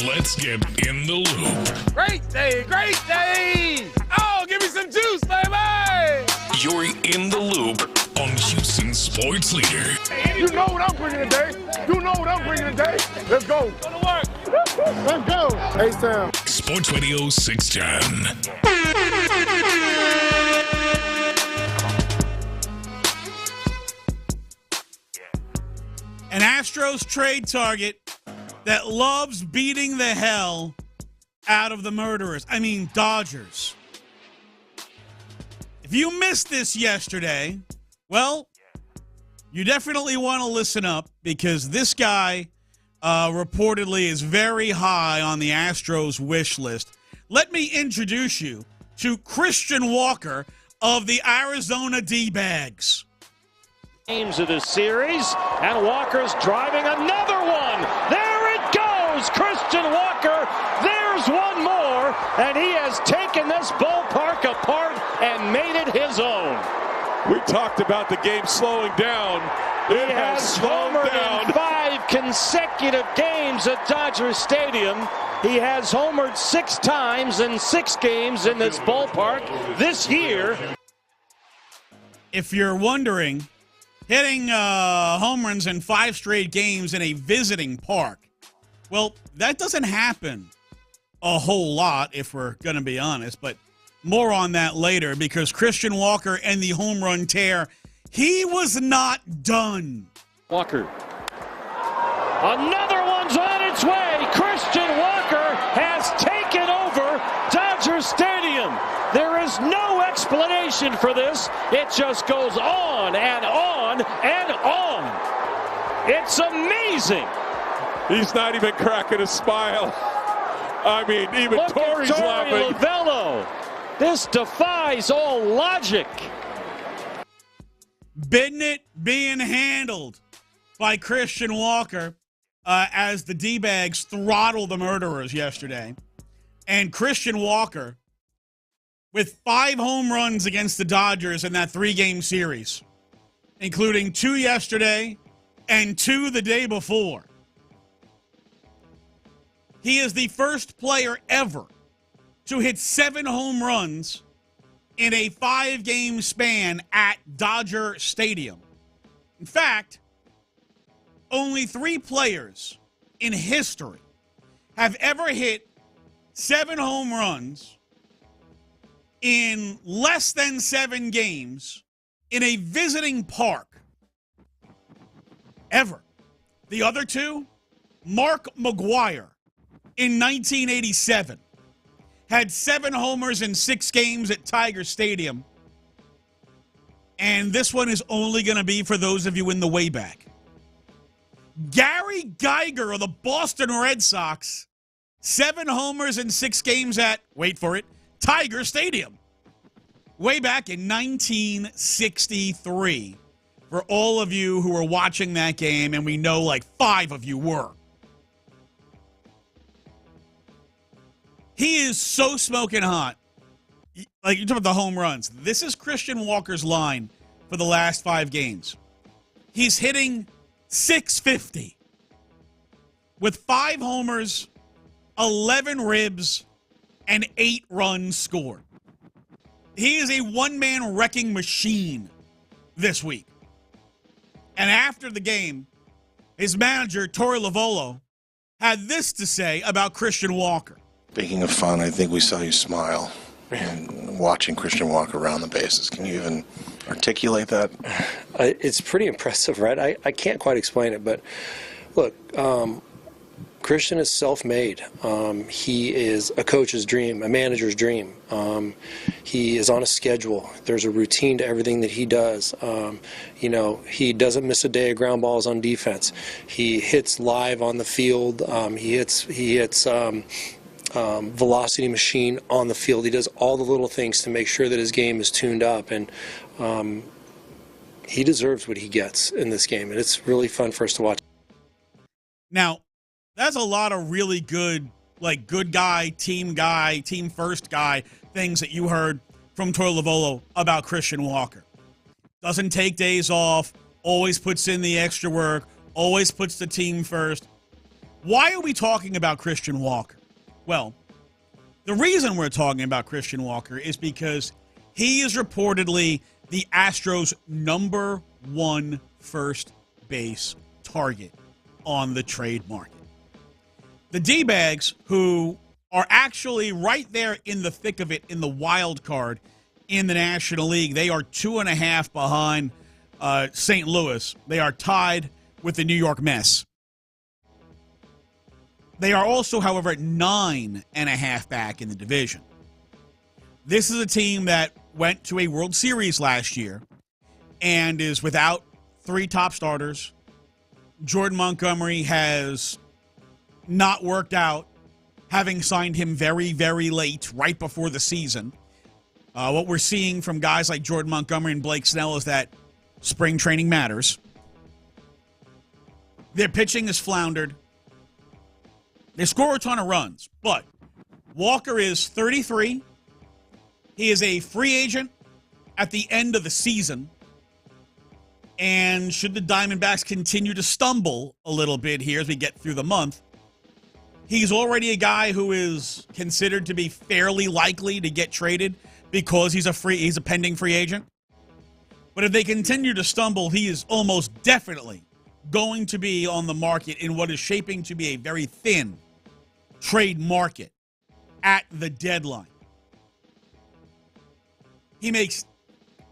Let's get in the loop. Great day, great day. Oh, give me some juice, baby. You're in the loop on Houston's sports leader. You know what I'm bringing today. You know what I'm bringing today. Let's go. Go to work. Let's go. Hey, Sam. Sports Radio 610. An Astros trade target that loves beating the hell out of the murderers. I mean, Dodgers. If you missed this yesterday, well, you definitely want to listen up because this guy reportedly is very high on the Astros wish list. Let me introduce you to Christian Walker of the Arizona D-Bags. Games of the series, and Walker's driving another one. There it goes, Christian Walker. There's one more, and he has taken this ballpark apart and made it his own. We talked about the game slowing down. It has slowed down. In 5 consecutive games at Dodger Stadium. He has homered 6 times in 6 games in this ballpark this year. If you're wondering, hitting home runs in 5 straight games in a visiting park, well, that doesn't happen a whole lot if we're going to be honest, but more on that later because Christian Walker and the home run tear, he was not done. Walker. Another one's on its way. Christian Walker has taken over Dodger Stadium. There is no explanation for this. It just goes on and on and on. It's amazing. He's not even cracking a smile. I mean, even Look Torrey's at laughing. Lavello. This defies all logic. Bidnett being handled by Christian Walker as the D-Bags throttle the murderers yesterday. And Christian Walker with 5 home runs against the Dodgers in that 3-game series, including 2 yesterday and 2 the day before. He is the first player ever to hit 7 home runs in a 5-game span at Dodger Stadium. In fact, only 3 players in history have ever hit 7 home runs in less than 7 games in a visiting park. Ever. The other 2, Mark McGwire in 1987. Had 7 homers in 6 games at Tiger Stadium. And this one is only going to be for those of you in the way back. Gary Geiger of the Boston Red Sox, 7 homers in 6 games at, wait for it, Tiger Stadium. Way back in 1963. For all of you who were watching that game, and we know like 5 of you were. He is so smoking hot. Like, you're talking about the home runs. This is Christian Walker's line for the last 5 games. He's hitting .650 with 5 homers, 11 ribs, and 8 runs scored. He is a one-man wrecking machine this week. And after the game, his manager, Torey Lovullo, had this to say about Christian Walker. Speaking of fun, I think we saw you smile and watching Christian walk around the bases. Can you even articulate that? It's pretty impressive, right? I can't quite explain it, but look, Christian is self-made. He is a coach's dream, a manager's dream. He is on a schedule. There's a routine to everything that he does. He doesn't miss a day of ground balls on defense. He hits live on the field. He hits velocity machine on the field. He does all the little things to make sure that his game is tuned up, and he deserves what he gets in this game, and it's really fun for us to watch. Now, that's a lot of really good, like, good guy, team first guy things that you heard from Torey Lovullo about Christian Walker. Doesn't take days off, always puts in the extra work, always puts the team first. Why are we talking about Christian Walker? Well, the reason we're talking about Christian Walker is because he is reportedly the Astros' number one first base target on the trade market. The D-bags, who are actually right there in the thick of it in the wild card in the National League, they are 2.5 behind St. Louis. They are tied with the New York Mets. They are also, however, 9.5 back in the division. This is a team that went to a World Series last year and is without 3 top starters. Jordan Montgomery has not worked out, having signed him very, very late, right before the season. What we're seeing from guys like Jordan Montgomery and Blake Snell is that spring training matters. Their pitching has floundered. They score a ton of runs, but Walker is 33. He is a free agent at the end of the season. And should the Diamondbacks continue to stumble a little bit here as we get through the month, he's already a guy who is considered to be fairly likely to get traded because he's a pending free agent. But if they continue to stumble, he is almost definitely going to be on the market in what is shaping to be a very thin trade market at the deadline. He makes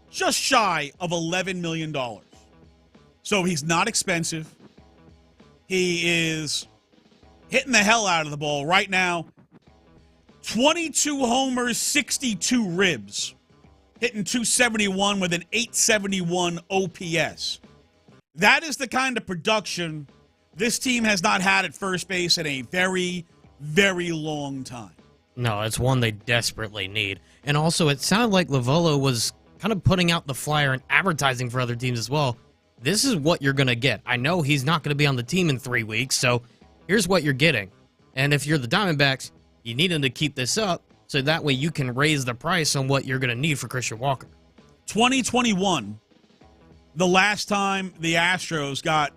just shy of $11 million. So he's not expensive. He is hitting the hell out of the ball right now. 22 homers, 62 ribs. Hitting .271 with an .871 OPS. That is the kind of production this team has not had at first base in a very, very long time. No, it's one they desperately need. And also, it sounded like Lovullo was kind of putting out the flyer and advertising for other teams as well. This is what you're going to get. I know he's not going to be on the team in 3 weeks, so here's what you're getting. And if you're the Diamondbacks, you need him to keep this up so that way you can raise the price on what you're going to need for Christian Walker. 2021, the last time the Astros got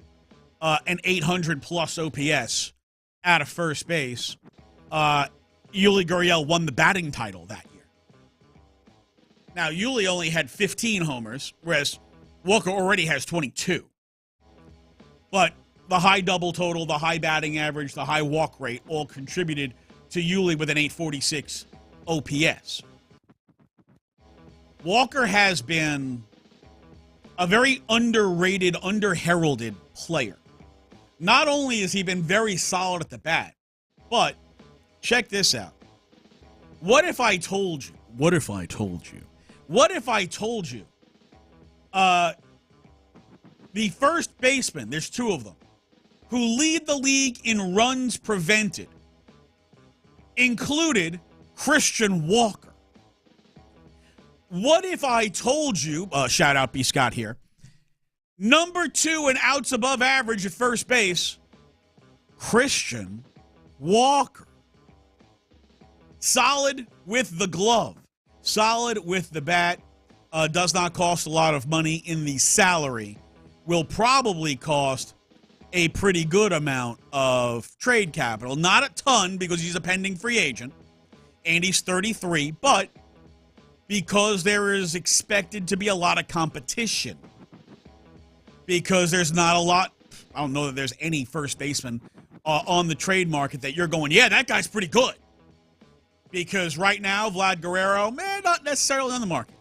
an 800-plus OPS out of first base, Yuli Gurriel won the batting title that year. Now, Yuli only had 15 homers, whereas Walker already has 22. But the high double total, the high batting average, the high walk rate all contributed to Yuli with an 846 OPS. Walker has been a very underrated, underheralded player. Not only has he been very solid at the bat, but check this out. What if I told you the first baseman, there's 2 of them, who lead the league in runs prevented, included Christian Walker? What if I told you, shout out B. Scott here, number 2 in outs above average at first base, Christian Walker. Solid with the glove, solid with the bat, does not cost a lot of money in the salary, will probably cost a pretty good amount of trade capital. Not a ton because he's a pending free agent and he's 33, but because there is expected to be a lot of competition, because there's not a lot, I don't know that there's any first baseman on the trade market that you're going, yeah, that guy's pretty good. Because right now, Vlad Guerrero, not necessarily on the market.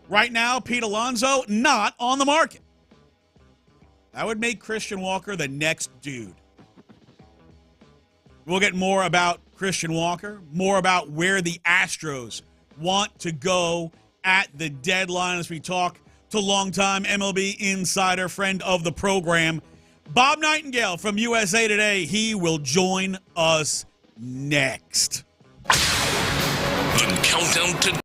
Right now, Pete Alonso, not on the market. That would make Christian Walker the next dude. We'll get more about Christian Walker, more about where the Astros want to go at the deadline as we talk to longtime MLB insider, friend of the program, Bob Nightingale from USA Today. He will join us next. The countdown to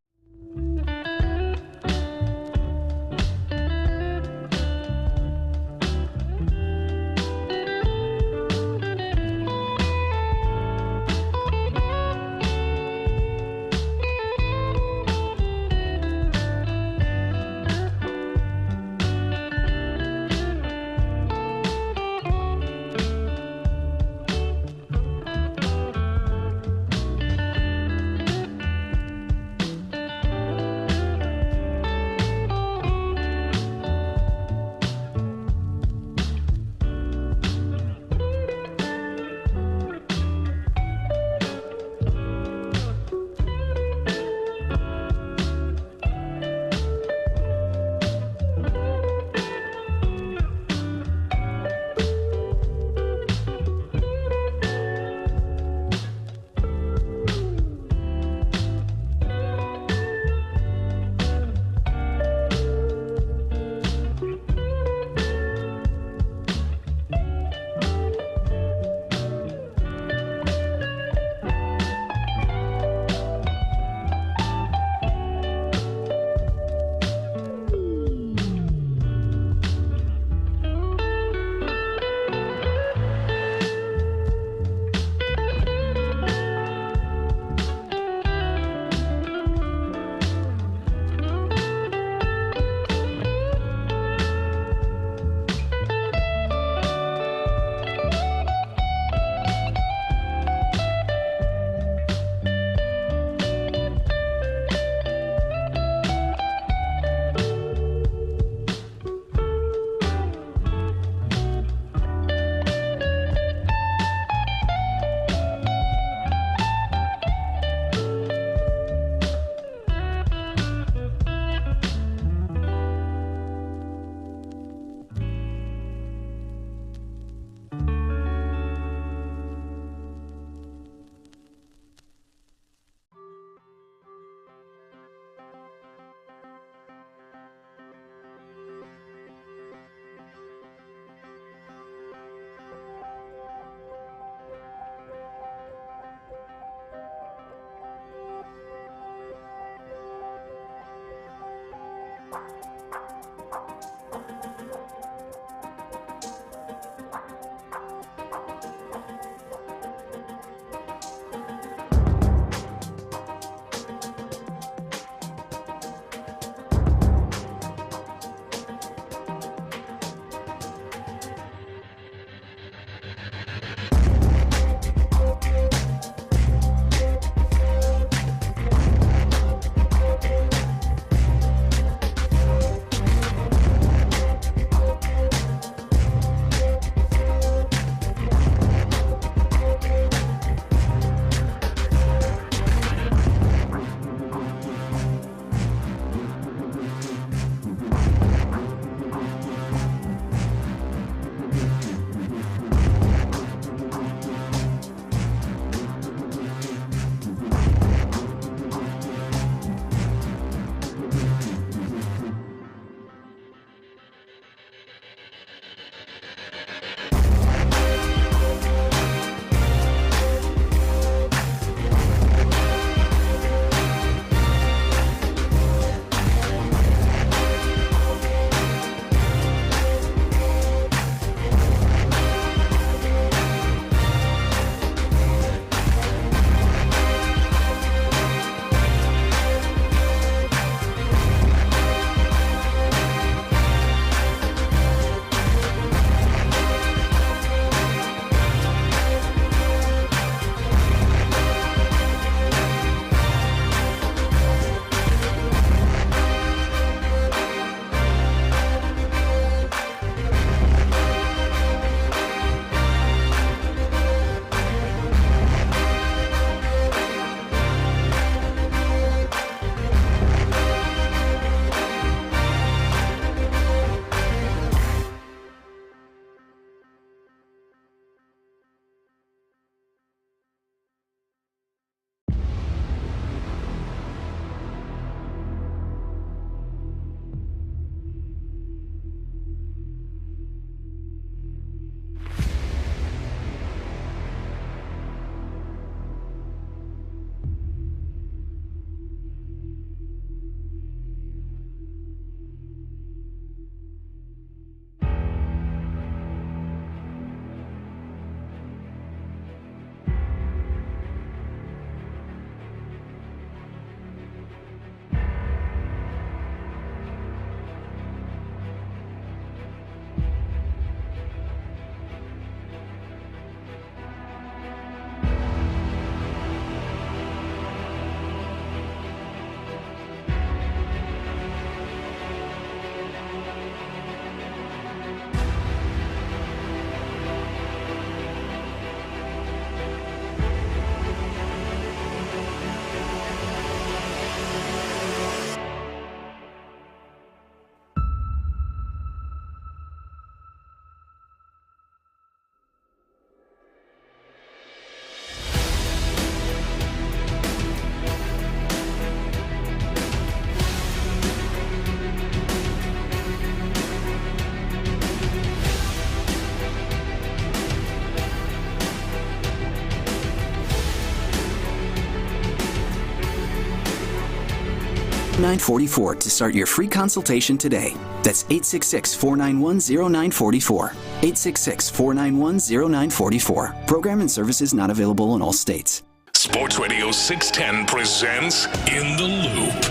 0944 to start your free consultation today. That's 866-491-0944. 866-491-0944. Program and services not available in all states. Sports Radio 610 presents In the Loop.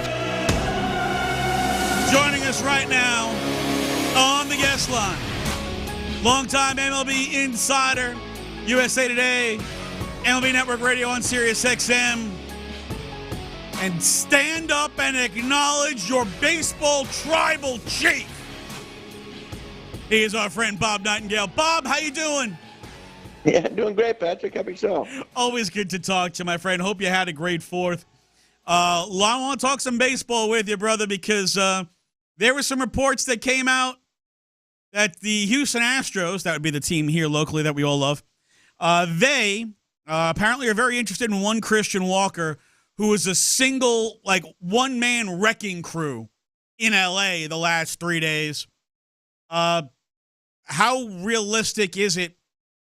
Joining us right now on the guest line, longtime MLB insider, USA Today, MLB Network Radio on Sirius XM, and stand up and acknowledge your baseball tribal chief. He is our friend Bob Nightingale. Bob, how you doing? Yeah, doing great, Patrick. How about yourself? Always good to talk to you, my friend. Hope you had a great Fourth. I want to talk some baseball with you, brother, because there were some reports that came out that the Houston Astros, that would be the team here locally that we all love, they apparently are very interested in one Christian Walker, who was a single, one-man wrecking crew in L.A. the last 3 days. How realistic is it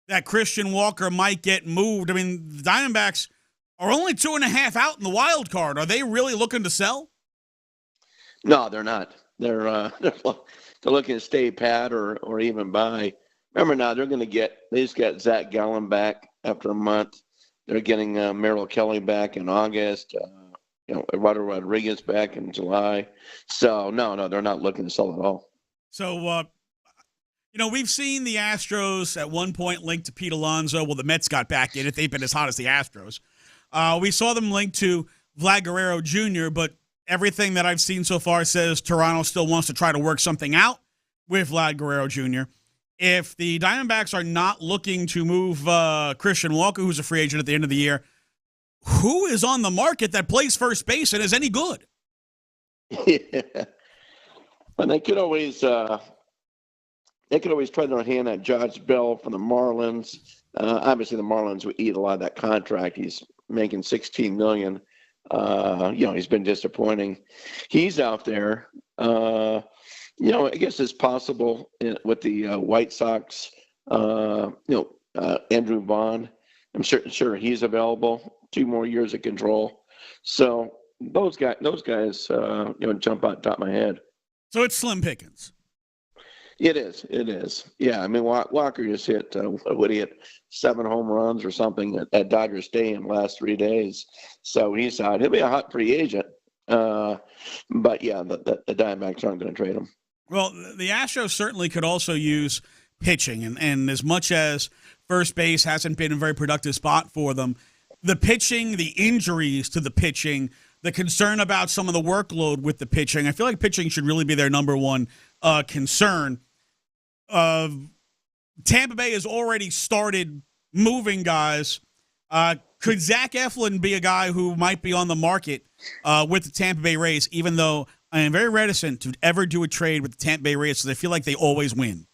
that Christian Walker might get moved? I mean, the Diamondbacks are only 2.5 out in the wild card. Are they really looking to sell? No, they're not. they're looking to stay pat or even buy. Remember now, they just got Zach Gallen back after a month. They're getting Merrill Kelly back in August. Eduardo Rodriguez back in July. So no, they're not looking to sell at all. So, we've seen the Astros at one point linked to Pete Alonso. Well, the Mets got back in it. They've been as hot as the Astros. We saw them linked to Vlad Guerrero Jr., but everything that I've seen so far says Toronto still wants to try to work something out with Vlad Guerrero Jr. If the Diamondbacks are not looking to move Christian Walker, who's a free agent at the end of the year, who is on the market that plays first base and is any good? Yeah. And they could always try their hand at Josh Bell from the Marlins. Obviously, the Marlins would eat a lot of that contract. He's making $16 million. He's been disappointing. He's out there. I guess it's possible with the White Sox. Andrew Vaughn. I'm sure he's available. 2 more years of control. So those guys, jump out top of my head. So it's slim pickings. It is. Yeah, I mean, Walker just hit, 7 home runs or something at Dodger Stadium the last 3 days. So he's out. He'll be a hot free agent. But, yeah, the Diamondbacks aren't going to trade him. Well, the Astros certainly could also use pitching. And as much as first base hasn't been a very productive spot for them, the pitching, the injuries to the pitching, the concern about some of the workload with the pitching, I feel like pitching should really be their number one concern. Tampa Bay has already started moving guys. Could Zach Eflin be a guy who might be on the market with the Tampa Bay Rays, even though I am very reticent to ever do a trade with the Tampa Bay Rays because I feel like they always win?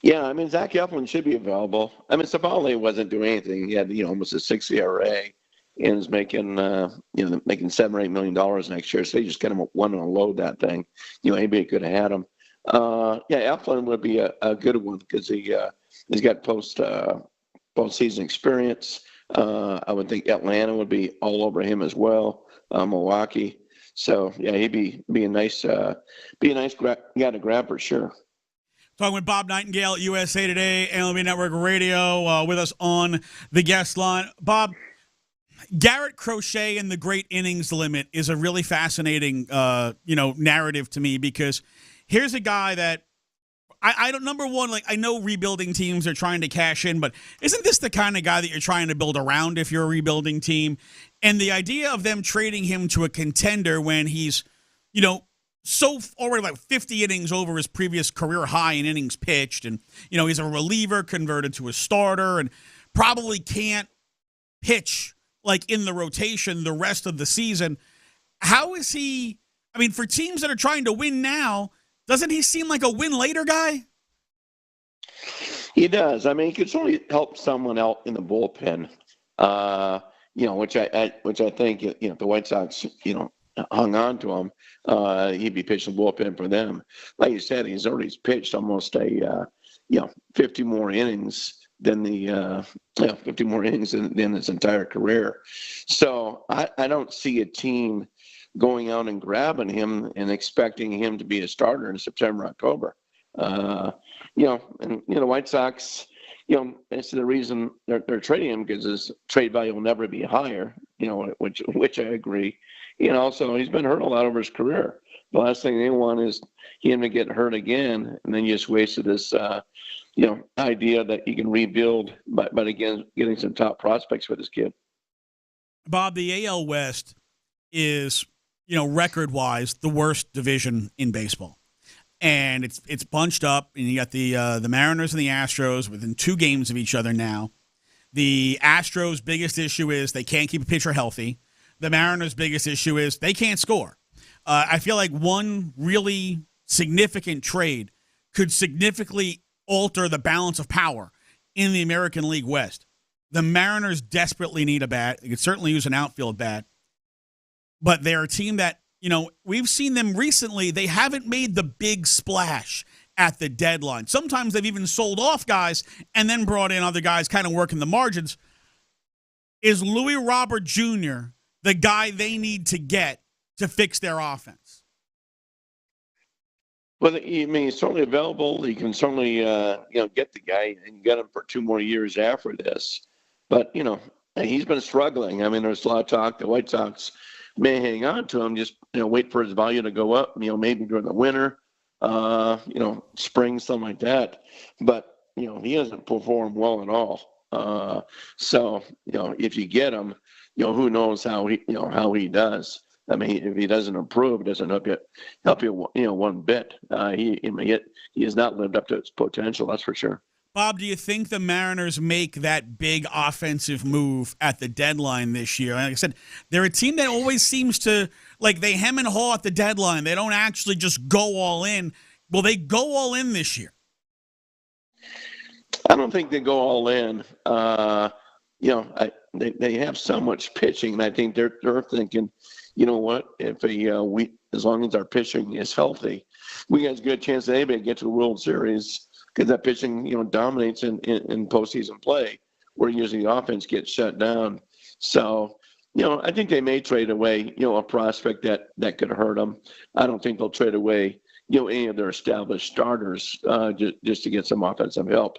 Yeah, I mean, Zach Eflin should be available. I mean, Savale wasn't doing anything. He had, almost a 6 ERA and is making, making $7 or $8 million next year. So they just kind of want to unload that thing. Anybody could have had him. Eflin would be a good one because he's got postseason experience. I would think Atlanta would be all over him as well. Milwaukee. So yeah, he'd be a nice guy to grab for sure. Talking with Bob Nightingale at USA Today, MLB Network Radio, with us on the guest line. Bob, Garrett Crochet and the great innings limit is a really fascinating, narrative to me because here's a guy that I don't. Number one, I know rebuilding teams are trying to cash in, but isn't this the kind of guy that you're trying to build around if you're a rebuilding team? And the idea of them trading him to a contender when he's, so already 50 innings over his previous career high in innings pitched, and he's a reliever converted to a starter, and probably can't pitch in the rotation the rest of the season. How is he? I mean, for teams that are trying to win now, doesn't he seem like a win later guy? He does. I mean, he could certainly help someone out in the bullpen. Which I think if the White Sox hung on to him, he'd be pitching the bullpen for them. Like you said, he's already pitched almost 50 more innings than than his entire career. So I don't see a team going out and grabbing him and expecting him to be a starter in September, October. The White Sox, it's the reason they're trading him because his trade value will never be higher, which I agree. So he's been hurt a lot over his career. The last thing they want is him to get hurt again, and then you just wasted this, idea that you can rebuild but again, getting some top prospects for this kid. Bob, the AL West is, record-wise, the worst division in baseball. And it's bunched up, and you got the Mariners and the Astros within 2 games of each other now. The Astros' biggest issue is they can't keep a pitcher healthy. The Mariners' biggest issue is they can't score. I feel like one really significant trade could significantly alter the balance of power in the American League West. The Mariners desperately need a bat. They could certainly use an outfield bat. But they're a team that, we've seen them recently. They haven't made the big splash at the deadline. Sometimes they've even sold off guys and then brought in other guys kind of working the margins. Is Louis Robert Jr. the guy they need to get to fix their offense? Well, I mean, he's certainly available. You can certainly, get the guy and get him for 2 more years after this. But, he's been struggling. I mean, there's a lot of talk the White Sox may hang on to him, just, wait for his value to go up, maybe during the winter, spring, something like that. But, he hasn't performed well at all. So, if you get him, who knows how he does. I mean, if he doesn't improve, it doesn't help you one bit. He has not lived up to his potential, that's for sure. Bob, do you think the Mariners make that big offensive move at the deadline this year? Like I said, they're a team that always seems to, they hem and haw at the deadline. They don't actually just go all in. Will they go all in this year? I don't think they go all in. They have so much pitching, and I think they're thinking, you know what, if as long as our pitching is healthy, we got a good chance that anybody get to the World Series, because that pitching, dominates in postseason play, where usually the offense gets shut down. So, I think they may trade away, a prospect that could hurt them. I don't think they'll trade away, any of their established starters just to get some offensive help.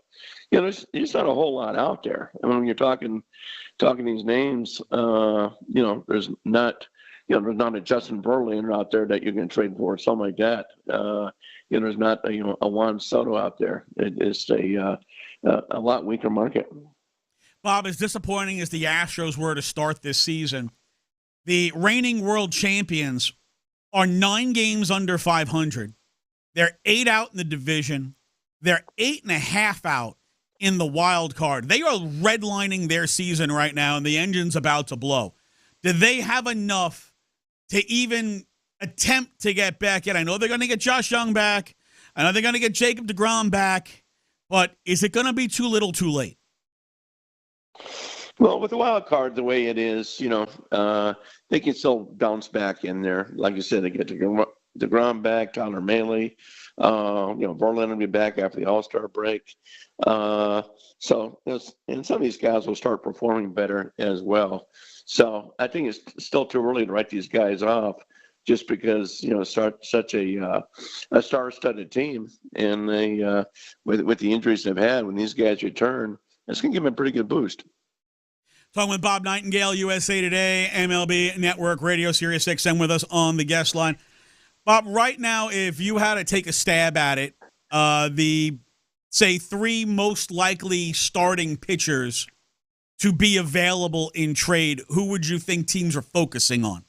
There's not a whole lot out there. I mean, when you're talking these names, there's not. There's not a Justin Verlander out there that you can trade for, or something like that. There's not a Juan Soto out there. It's a lot weaker market. Bob, as disappointing as the Astros were to start this season, the reigning world champions are 9 games under 500. They're 8 out in the division. They're 8.5 out in the wild card. They are redlining their season right now, and the engine's about to blow. Do they have enough to even attempt to get back in? I know they're going to get Josh Young back. I know they're going to get Jacob deGrom back. But is it going to be too little too late? Well, with the wild card the way it is, they can still bounce back in there. Like you said, they get deGrom back, Tyler Mahle. Verlander will be back after the All-Star break. And some of these guys will start performing better as well. So I think it's still too early to write these guys off, just because such a star-studded team, and they with the injuries they've had, when these guys return, it's going to give them a pretty good boost. Talking with Bob Nightingale, USA Today, MLB Network, Radio Sirius XM, with us on the guest line. Bob, right now, if you had to take a stab at it, the, say, 3 most likely starting pitchers to be available in trade, who would you think teams are focusing on?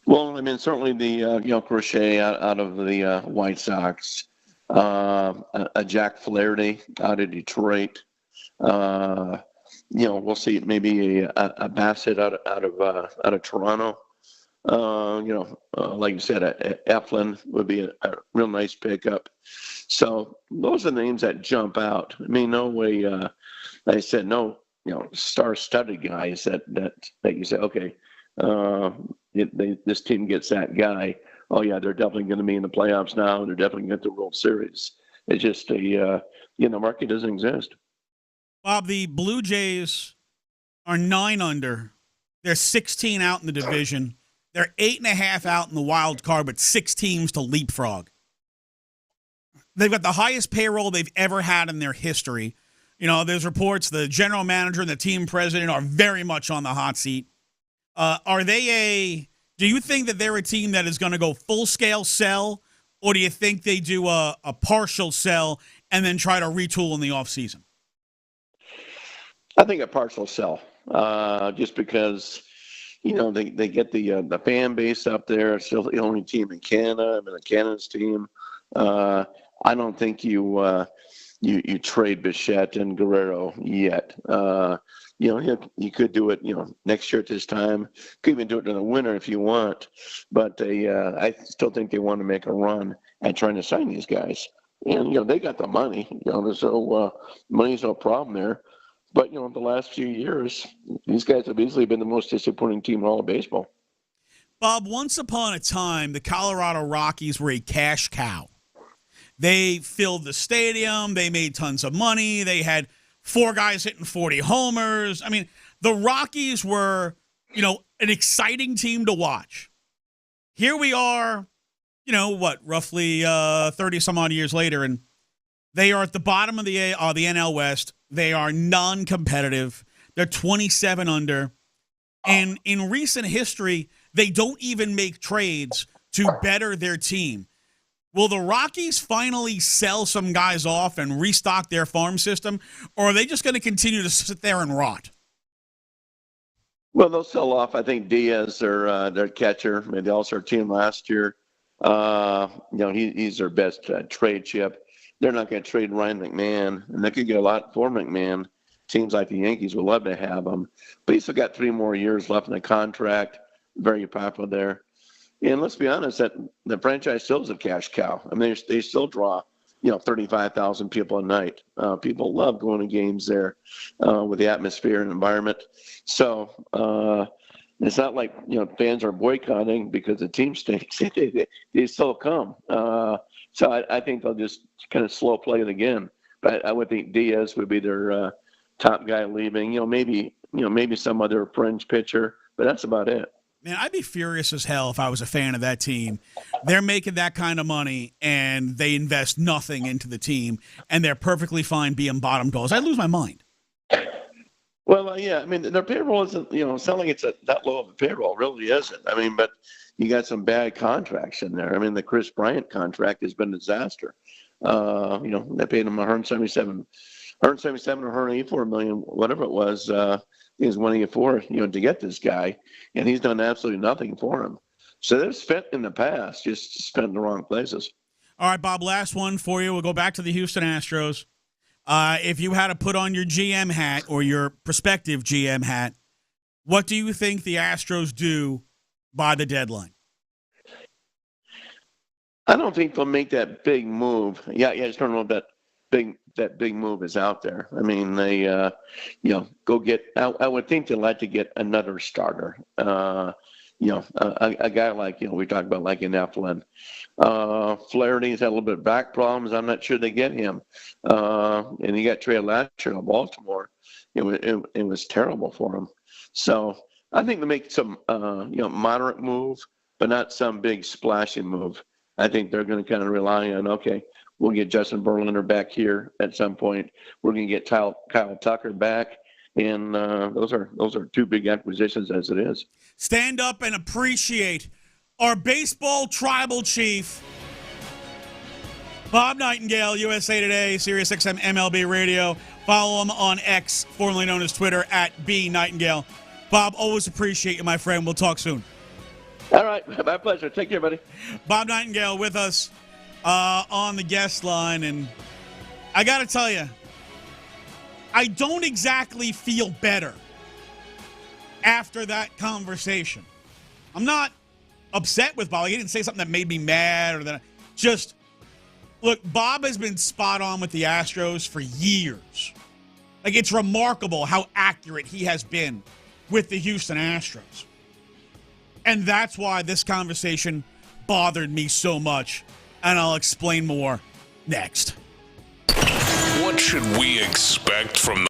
Well, I mean, certainly the Crochet out of the White Sox, a Jack Flaherty out of Detroit. We'll see maybe a Bassett out of Toronto. Like you said, Eflin would be a real nice pickup. So those are the names that jump out. I mean, no way. I said no. Star-studded guys that you say, okay, this team gets that guy. Oh yeah, they're definitely going to be in the playoffs now. They're definitely going to get the World Series. It's just the market doesn't exist. Bob, the Blue Jays are 9 under. They're 16 out in the division. They're 8.5 out in the wild card, but 6 teams to leapfrog. They've got the highest payroll they've ever had in their history. There's reports the general manager and the team president are very much on the hot seat. Do you think that they're a team that is going to go full-scale sell, or do you think they do a partial sell and then try to retool in the offseason? I think a partial sell, just because, they get the fan base up there. It's still the only team in Canada. I mean, Canada's team. I don't think you trade Bichette and Guerrero yet. You could do it, next year at this time. Could even do it in the winter if you want. But I still think they want to make a run at trying to sign these guys. And, they got the money. So money's no problem there. But, the last few years, these guys have easily been the most disappointing team in all of baseball. Bob, once upon a time, the Colorado Rockies were a cash cow. They filled the stadium. They made tons of money. They had 4 guys hitting 40 homers. I mean, the Rockies were, an exciting team to watch. Here we are roughly 30 some odd years later, and they are at the bottom of the NL West. They are non-competitive. They're 27 under. And in recent history, they don't even make trades to better their team. Will the Rockies finally sell some guys off and restock their farm system, or are they just going to continue to sit there and rot? Well, they'll sell off. I think Diaz, their catcher, made the All-Star team last year. He's their best trade chip. They're not going to trade Ryan McMahon, and they could get a lot for McMahon. Teams like the Yankees would love to have him, but he's still got 3 more years left in the contract. Very popular there. And let's be honest, that the franchise still is a cash cow. I mean, they still draw, 35,000 people a night. People love going to games there with the atmosphere and environment. So it's not like, fans are boycotting because the team stinks. They still come. So I think they'll just kind of slow play it again. But I would think Diaz would be their top guy leaving. Maybe some other fringe pitcher, but that's about it. Man, I'd be furious as hell if I was a fan of that team. They're making that kind of money, and they invest nothing into the team, and they're perfectly fine being bottom dwellers. I'd lose my mind. Well, yeah. I mean, their payroll isn't, it's not like it's that low of a payroll. It really isn't. I mean, but you got some bad contracts in there. I mean, the Chris Bryant contract has been a disaster. They paid him 177 or 184 million, whatever it was. He was winning it for, to get this guy, and he's done absolutely nothing for him. So they've spent in the past, just spent in the wrong places. All right, Bob, last one for you. We'll go back to the Houston Astros. If you had to put on your GM hat or your prospective GM hat, what do you think the Astros do by the deadline? I don't think they'll make that big move. Yeah, I just don't know if that big move is out there. I mean, they, go get. I would think they'd like to get another starter. A guy like we talked about like in Eflin. Flaherty's had a little bit of back problems. I'm not sure they get him. And he got traded last year to Baltimore. It was terrible for him. So I think they make some moderate move, but not some big splashing move. I think they're going to kind of rely on we'll get Justin Verlander back here at some point. We're going to get Kyle Tucker back, and those are 2 big acquisitions as it is. Stand up and appreciate our baseball tribal chief, Bob Nightingale, USA Today, Sirius XM MLB Radio. Follow him on X, formerly known as Twitter, @BNightingale. Bob, always appreciate you, my friend. We'll talk soon. All right, my pleasure. Take care, buddy. Bob Nightingale with us on the guest line, and I got to tell you, I don't exactly feel better after that conversation. I'm not upset with Bob. He didn't say something that made me mad or that. Just look, Bob has been spot on with the Astros for years. Like, it's remarkable how accurate he has been with the Houston Astros. And that's why this conversation bothered me so much. And I'll explain more next. What should we expect from the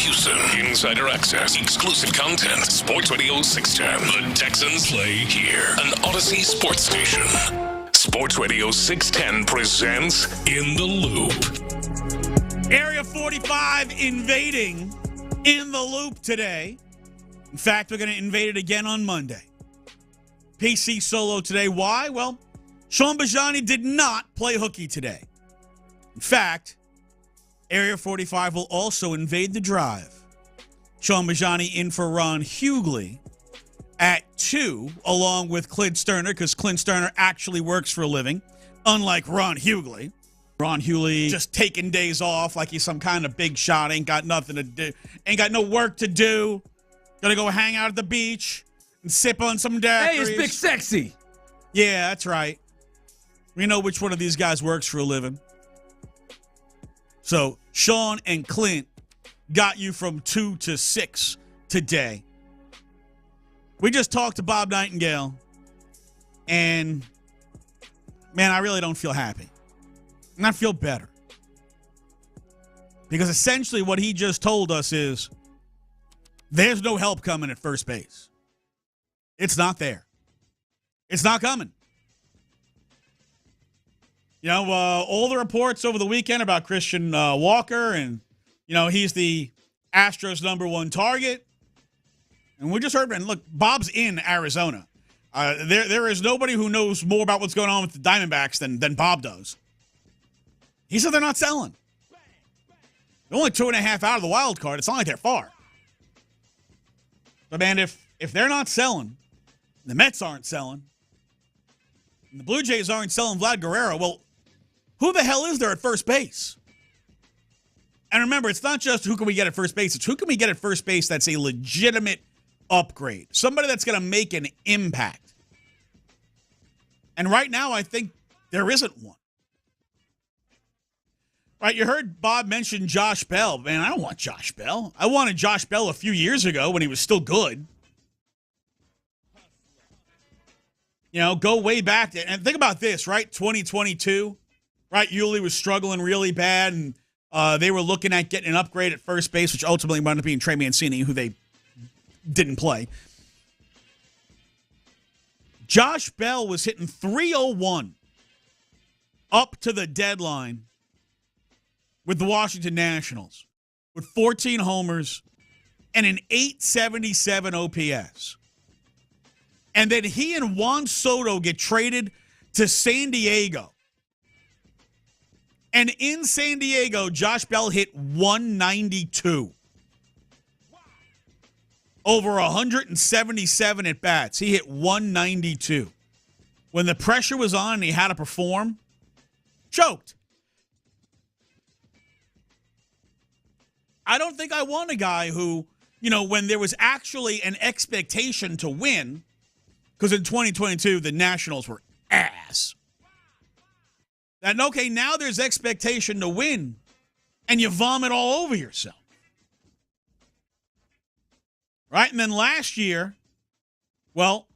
Houston. Insider access, exclusive content. Sports Radio 610. The Texans play here. An Odyssey sports station. Sports Radio 610 presents In the Loop. Area 45 invading In the Loop today. In fact, we're going to invade it again on Monday. PC solo today. Why? Well, Sean Bijani did not play hooky today. In fact, Area 45 will also invade the drive. Sean Bijani in for Ron Hughley at 2, along with Clint Stoerner, because Clint Stoerner actually works for a living, unlike Ron Hughley. Ron Hughley just taking days off like he's some kind of big shot, ain't got nothing to do, ain't got no work to do, gonna go hang out at the beach and sip on some daiquiris. Hey, it's Big Sexy. Yeah, that's right. We know which one of these guys works for a living. So Sean and Clint got you from 2 to 6 today. We just talked to Bob Nightingale, and, man, I really don't feel happy. And I feel better. Because essentially what he just told us is there's no help coming at first base. It's not there. It's not coming. You know, all the reports over the weekend about Christian Walker, and, you know, he's the Astros' #1 target. And we just heard, and look, Bob's in Arizona. There is nobody who knows more about what's going on with the Diamondbacks than Bob does. He said they're not selling. They're only 2.5 out of the wild card. It's not like they're far. But, man, if they're not selling, the Mets aren't selling, and the Blue Jays aren't selling Vlad Guerrero, well, who the hell is there at first base? And remember, it's not just who can we get at first base. It's who can we get at first base that's a legitimate upgrade. Somebody that's going to make an impact. And right now, I think there isn't one. Right, you heard Bob mention Josh Bell. Man, I don't want Josh Bell. I wanted Josh Bell a few years ago when he was still good. You know, go way back. And think about this, right? 2022, right? Hughley was struggling really bad, and they were looking at getting an upgrade at first base, which ultimately wound up being Trey Mancini, who they didn't play. Josh Bell was hitting .301 up to the deadline with the Washington Nationals, with 14 homers and an .877 OPS. And then he and Juan Soto get traded to San Diego. And in San Diego, Josh Bell hit .192. Over 177 at-bats. He hit .192. When the pressure was on and he had to perform, choked. I don't think I want a guy who, you know, when there was actually an expectation to win, because in 2022, the Nationals were ass. And, okay, now there's expectation to win, and you vomit all over yourself. Right? And then last year, well,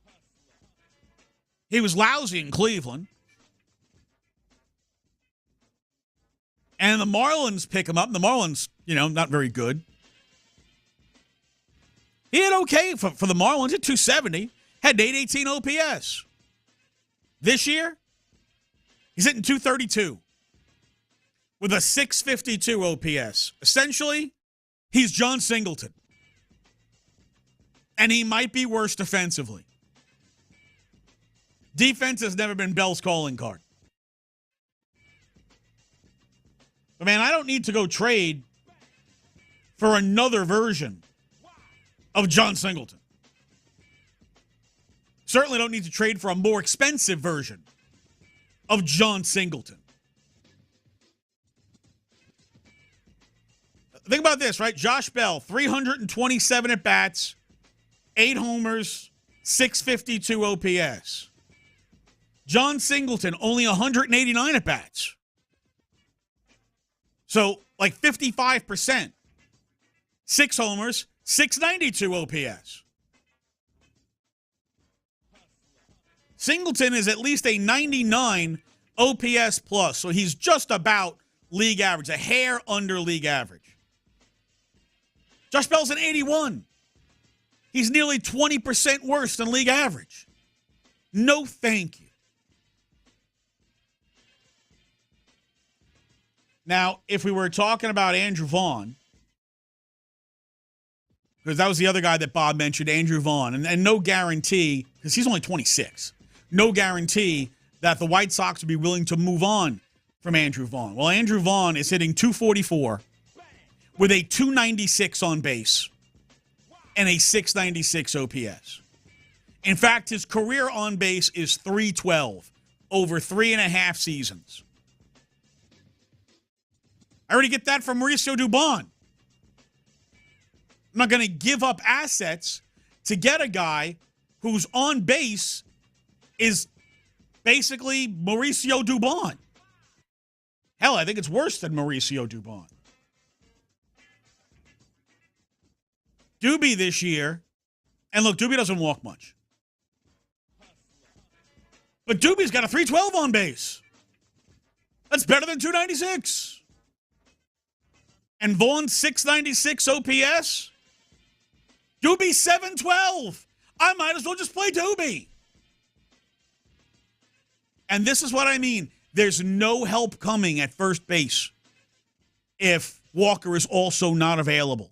he was lousy in Cleveland. And the Marlins pick him up. The Marlins, you know, not very good. He had okay for the Marlins at .270. Had an .818 OPS. This year, he's hitting .232 with a .652 OPS. Essentially, he's John Singleton. And he might be worse defensively. Defense has never been Bell's calling card. But, man, I don't need to go trade for another version of John Singleton. Certainly don't need to trade for a more expensive version of John Singleton. Think about this, right? Josh Bell, 327 at-bats, 8 homers, .652 OPS. John Singleton, only 189 at-bats. So, like 55%. 6 homers, .692 OPS. Singleton is at least a 99 OPS plus, so he's just about league average, a hair under league average. Josh Bell's an 81. He's nearly 20% worse than league average. No thank you. Now, if we were talking about Andrew Vaughn, because that was the other guy that Bob mentioned, Andrew Vaughn, and no guarantee, because he's only 26, no guarantee that the White Sox would be willing to move on from Andrew Vaughn. Well, Andrew Vaughn is hitting .244 with a .296 on base and a .696 OPS. In fact, his career on base is .312 over 3.5 seasons. I already get that from Mauricio Dubon. I'm not going to give up assets to get a guy whose on base is basically Mauricio Dubon. Hell, I think it's worse than Mauricio Dubon. Doobie this year, and look, Doobie doesn't walk much. But Doobie's got a .312 on base. That's better than .296. And Vaughn's .696 OPS. Doobie .712. I might as well just play Doobie. And this is what I mean. There's no help coming at first base if Walker is also not available.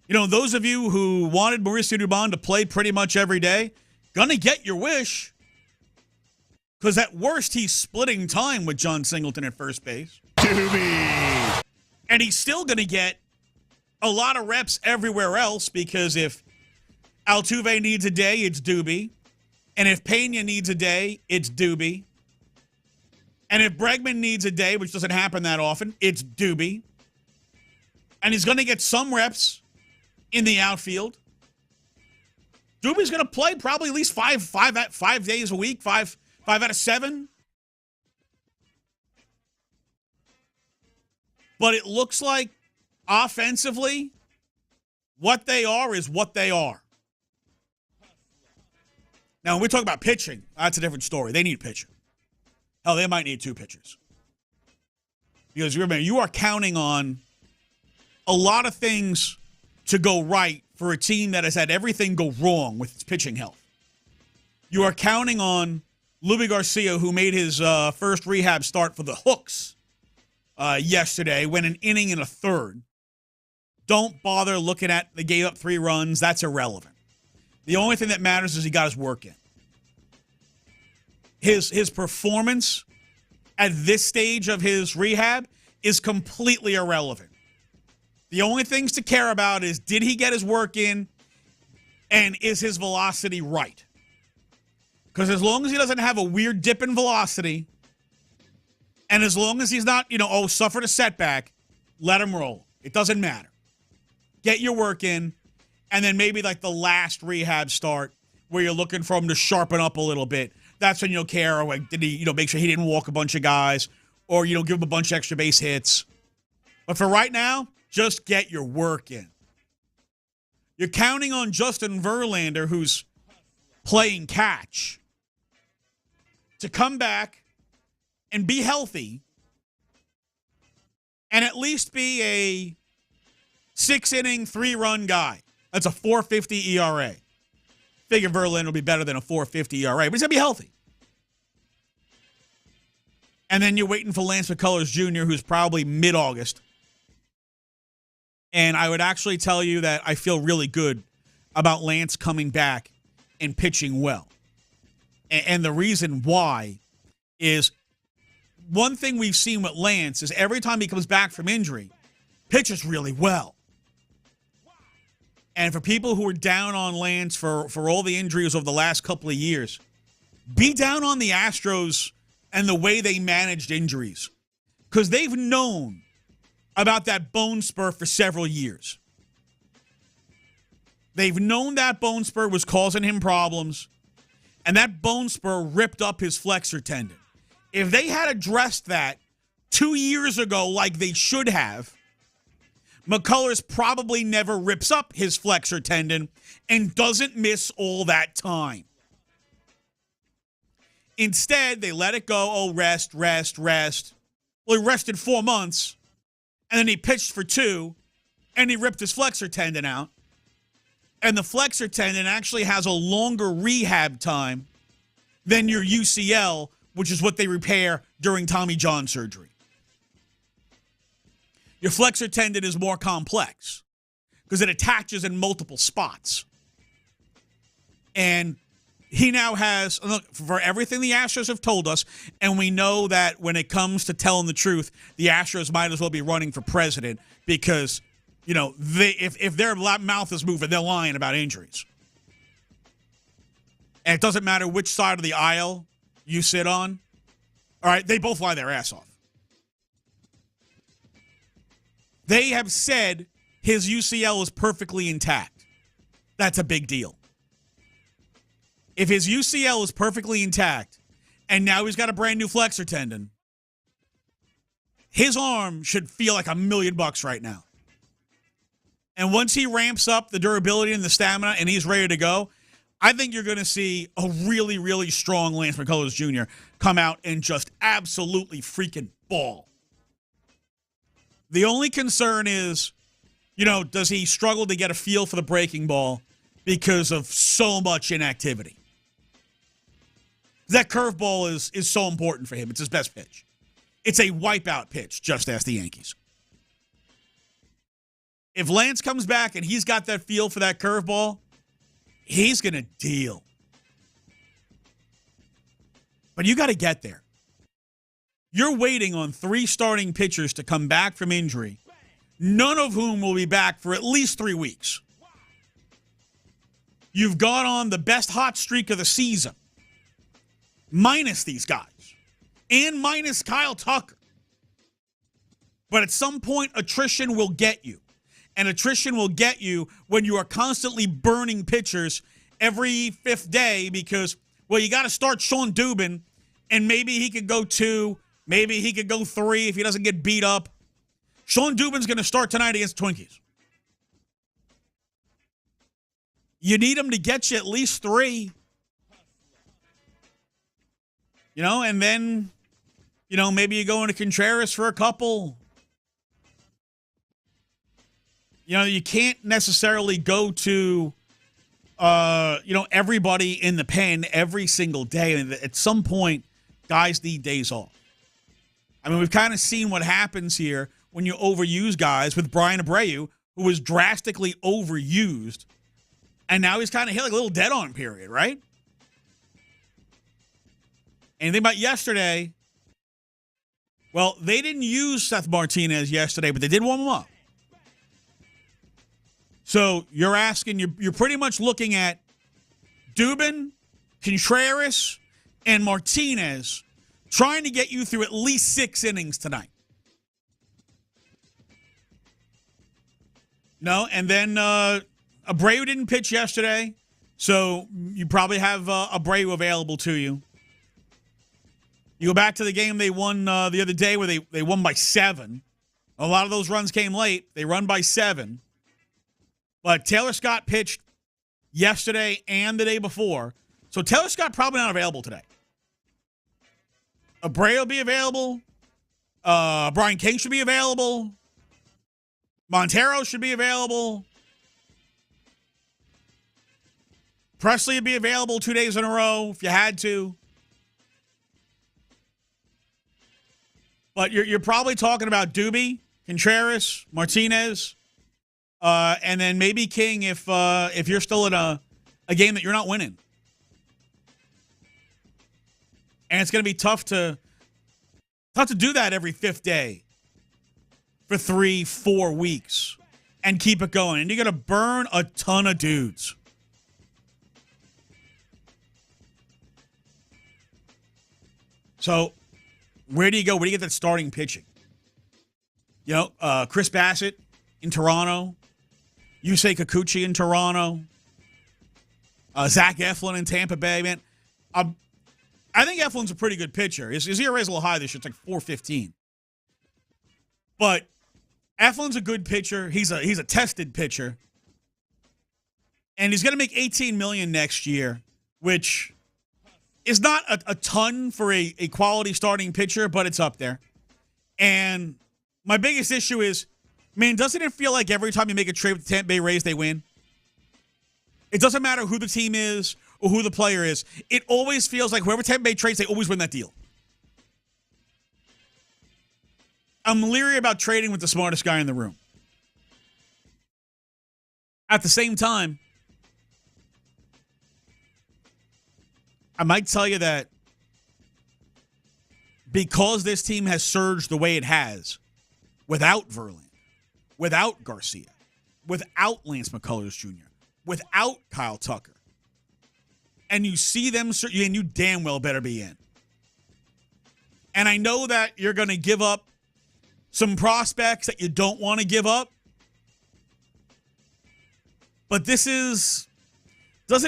You know, those of you who wanted Mauricio Dubon to play pretty much every day, gonna get your wish. Because at worst, he's splitting time with John Singleton at first base. Doobie. And he's still gonna get a lot of reps everywhere else, because if Altuve needs a day, it's Doobie. And if Pena needs a day, it's Doobie. And if Bregman needs a day, which doesn't happen that often, it's Doobie. And he's going to get some reps in the outfield. Doobie's going to play probably at least five days a week, five out of 7. But it looks like offensively, what they are is what they are. Now, when we talk about pitching, that's a different story. They need pitching. Hell, they might need 2 pitchers. Because remember, you are counting on a lot of things to go right for a team that has had everything go wrong with its pitching health. You are counting on Luis Garcia, who made his first rehab start for the Hooks yesterday, went an inning and a third. Don't bother looking at they gave up 3 runs. That's irrelevant. The only thing that matters is he got his work in. His performance at this stage of his rehab is completely irrelevant. The only things to care about is, did he get his work in, and is his velocity right? Because as long as he doesn't have a weird dip in velocity, and as long as he's not, suffered a setback, let him roll. It doesn't matter. Get your work in. And then maybe like the last rehab start where you're looking for him to sharpen up a little bit. That's when you'll care. Like, did he, make sure he didn't walk a bunch of guys, or, give him a bunch of extra base hits. But for right now, just get your work in. You're counting on Justin Verlander, who's playing catch, to come back and be healthy and at least be a 6-inning, 3-run guy. That's a 4.50 ERA. Figure Verlander will be better than a 4.50 ERA, but he's going to be healthy. And then you're waiting for Lance McCullers Jr., who's probably mid-August. And I would actually tell you that I feel really good about Lance coming back and pitching well. And the reason why is, one thing we've seen with Lance is every time he comes back from injury, pitches really well. And for people who are down on Lance for all the injuries over the last couple of years, be down on the Astros and the way they managed injuries. Because they've known about that bone spur for several years. They've known that bone spur was causing him problems, and that bone spur ripped up his flexor tendon. If they had addressed that 2 years ago like they should have, McCullers probably never rips up his flexor tendon and doesn't miss all that time. Instead, they let it go. Oh, rest. Well, he rested 4 months, and then he pitched for 2, and he ripped his flexor tendon out. And the flexor tendon actually has a longer rehab time than your UCL, which is what they repair during Tommy John surgery. Your flexor tendon is more complex because it attaches in multiple spots. And he now has, look, for everything the Astros have told us, and we know that when it comes to telling the truth, the Astros might as well be running for president because, you know, if their mouth is moving, they're lying about injuries. And it doesn't matter which side of the aisle you sit on. All right, they both lie their ass off. They have said his UCL is perfectly intact. That's a big deal. If his UCL is perfectly intact and now he's got a brand new flexor tendon, his arm should feel like $1 million right now. And once he ramps up the durability and the stamina and he's ready to go, I think you're going to see a really, really strong Lance McCullers Jr. come out and just absolutely freaking ball. The only concern is, you know, does he struggle to get a feel for the breaking ball because of so much inactivity? That curveball is so important for him. It's his best pitch. It's a wipeout pitch, just ask the Yankees. If Lance comes back and he's got that feel for that curveball, he's going to deal. But you got to get there. You're waiting on 3 starting pitchers to come back from injury, none of whom will be back for at least 3 weeks. You've gone on the best hot streak of the season, minus these guys, and minus Kyle Tucker. But at some point, attrition will get you. And attrition will get you when you are constantly burning pitchers every 5th day because, well, you got to start Sean Dubin, and maybe he could go 2, maybe he could go 3 if he doesn't get beat up. Sean Dubin's going to start tonight against Twinkies. You need him to get you at least 3. You know, and then, you know, maybe you go into Contreras for a couple. You know, you can't necessarily go to, everybody in the pen every single day. And at some point, guys need days off. I mean, we've kind of seen what happens here when you overuse guys with Brian Abreu, who was drastically overused. And now he's kind of hit like a little dead-on period, right? Anything about yesterday? Well, they didn't use Seth Martinez yesterday, but they did warm him up. So you're asking, you're pretty much looking at Dubin, Contreras, and Martinez trying to get you through at least 6 innings tonight. No, and then Abreu didn't pitch yesterday, so you probably have Abreu available to you. You go back to the game they won the other day where they won by 7. A lot of those runs came late. They run by 7. But Taylor Scott pitched yesterday and the day before. So Taylor Scott probably not available today. Abreu will be available. Brian King should be available. Montero should be available. Presley would be available 2 days in a row if you had to. But you're probably talking about Doobie, Contreras, Martinez, and then maybe King if you're still in a game that you're not winning. And it's going to be tough to do that every 5th day for 3-4 weeks and keep it going. And you're going to burn a ton of dudes. So where do you go? Where do you get that starting pitching? You know, Chris Bassett in Toronto. Yusei Kikuchi in Toronto. Zach Eflin in Tampa Bay, man. I think Eflin's a pretty good pitcher. His ERA is a little high this year. It's like 4.15. But Eflin's a good pitcher. He's a tested pitcher. And he's going to make $18 million next year, which is not a ton for a quality starting pitcher, but it's up there. And My biggest issue is, man, doesn't it feel like every time you make a trade with the Tampa Bay Rays, they win? It doesn't matter who the team is or who the player is. It always feels like whoever Tampa Bay trades, they always win that deal. I'm leery about trading with the smartest guy in the room. At the same time, I might tell you that because this team has surged the way it has, without Verlander, without Garcia, without Lance McCullers Jr., without Kyle Tucker, and you see them, and you damn well better be in. And I know that you're going to give up some prospects that you don't want to give up. But doesn't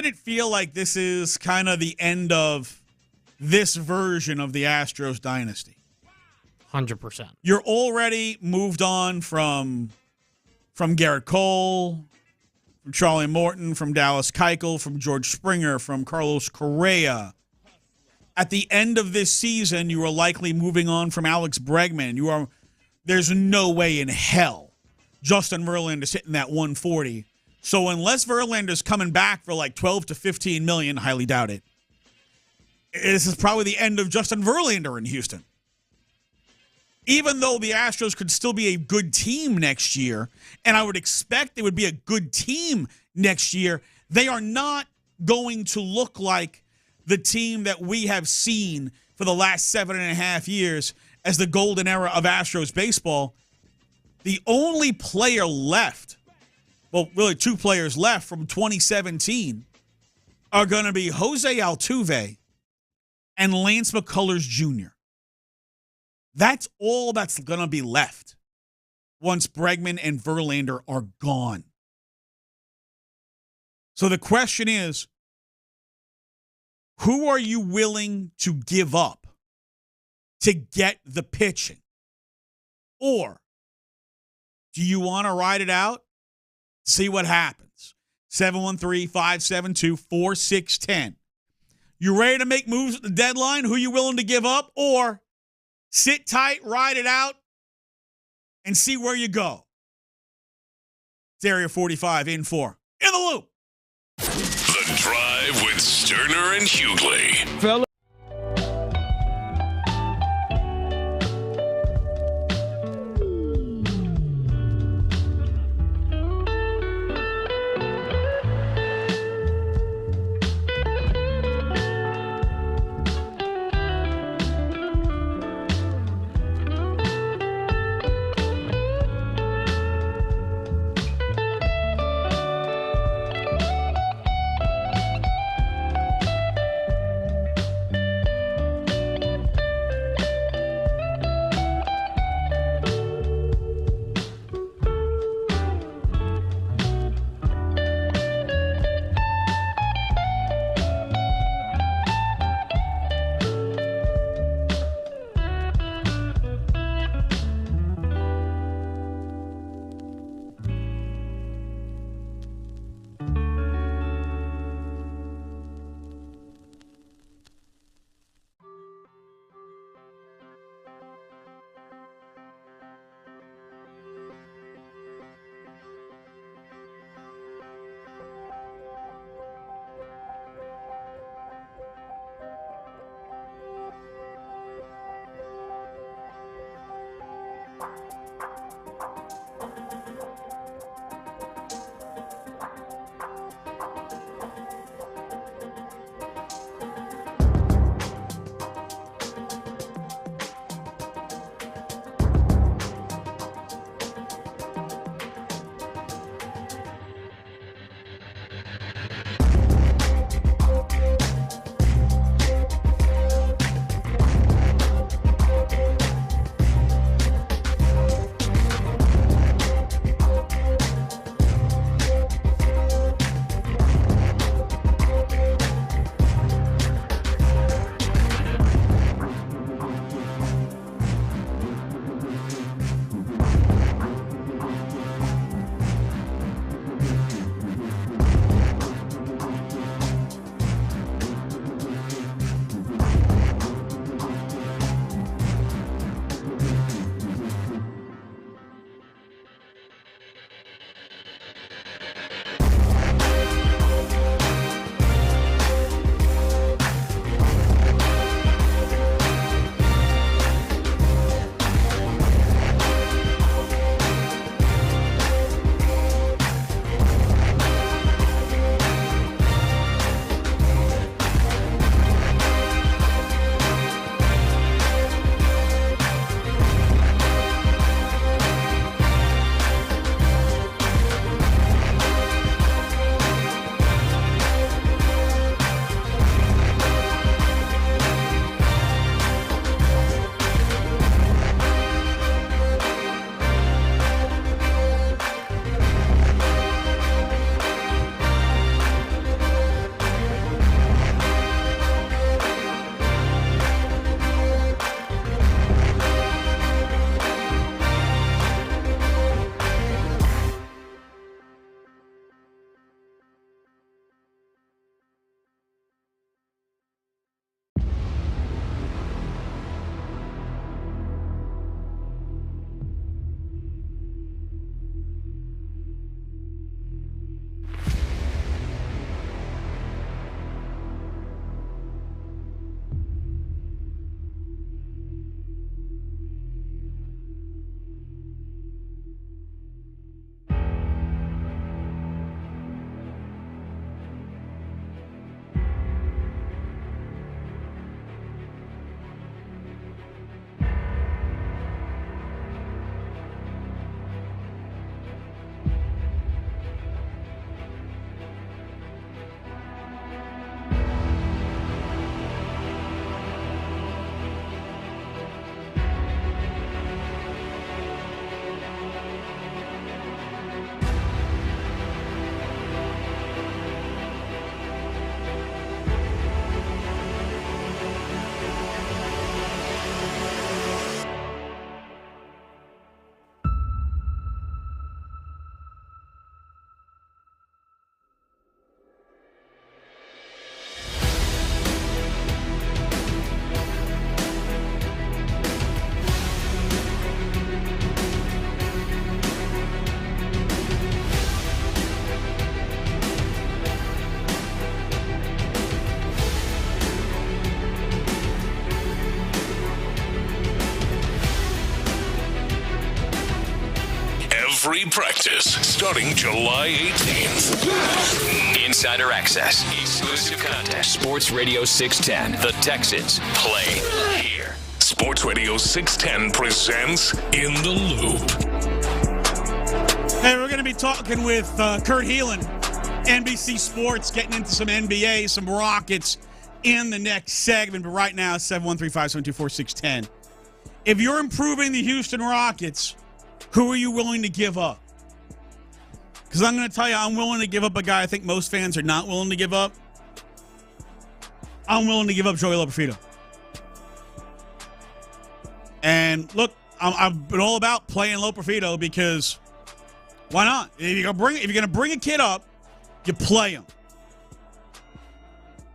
it feel like this is kind of the end of this version of the Astros dynasty? 100%. You're already moved on from Garrett Cole, from Charlie Morton, from Dallas Keuchel, from George Springer, from Carlos Correa. At the end of this season, you are likely moving on from Alex Bregman. There's no way in hell Justin Verlander's hitting that 140. So unless Verlander's coming back for like 12 to 15 million, highly doubt it. This is probably the end of Justin Verlander in Houston. Even though the Astros could still be a good team next year, and I would expect they would be a good team next year, they are not going to look like the team that we have seen for the last 7.5 years as the golden era of Astros baseball. The only player left, well, really two players left from 2017, are going to be Jose Altuve and Lance McCullers Jr. That's all that's going to be left once Bregman and Verlander are gone. So the question is, who are you willing to give up to get the pitching? Or do you want to ride it out? See what happens. 713-572-4610. You ready to make moves at the deadline? Who you willing to give up? Or sit tight, ride it out, and see where you go. It's Area 45 in 4. In the loop. The Drive with Stoerner and Hughley. free practice starting July 18th. Insider access, exclusive content. Sports Radio 610. The Texans play here. Sports Radio 610 presents In the Loop. Hey, we're going to be talking with Kurt Heelan, NBC Sports, getting into some NBA, some Rockets in the next segment. But right now, 713-572-4610. If you're improving the Houston Rockets, who are you willing to give up? Because I'm going to tell you, I'm willing to give up a guy I think most fans are not willing to give up. I'm willing to give up Joey Loperfido. And look, I've been all about playing Loperfido because why not? If you're going to bring a kid up, you play him.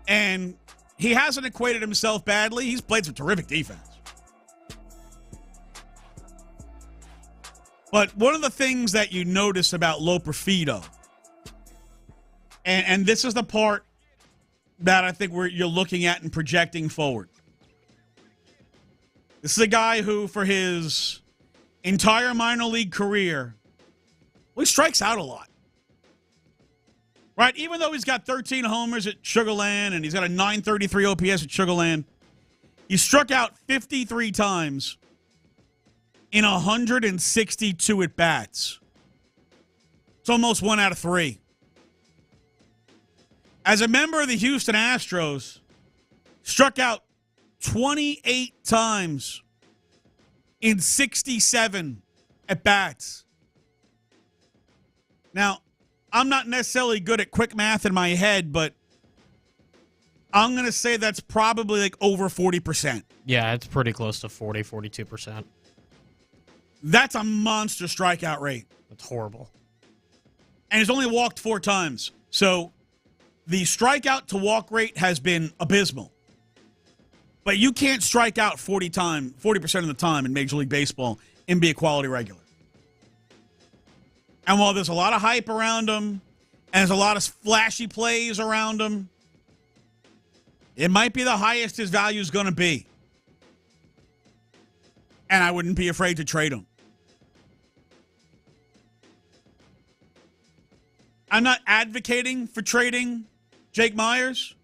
And he hasn't equated himself badly. He's played some terrific defense. But one of the things that you notice about Loperfido, and this is the part that I think you're looking at and projecting forward. This is a guy who, for his entire minor league career, he strikes out a lot. Right? Even though he's got 13 homers at Sugar Land and he's got a 933 OPS at Sugar Land, he struck out 53 times in 162 at-bats. It's almost 1 out of 3. As a member of the Houston Astros, struck out 28 times in 67 at-bats. Now, I'm not necessarily good at quick math in my head, but I'm going to say that's probably like over 40%. Yeah, it's pretty close to 40, 42%. That's a monster strikeout rate. That's horrible. And he's only walked 4 times. So the strikeout to walk rate has been abysmal. But you can't strike out 40% of the time in Major League Baseball and be a quality regular. And while there's a lot of hype around him, and there's a lot of flashy plays around him, it might be the highest his value is going to be. And I wouldn't be afraid to trade him. I'm not advocating for trading Jake Myers,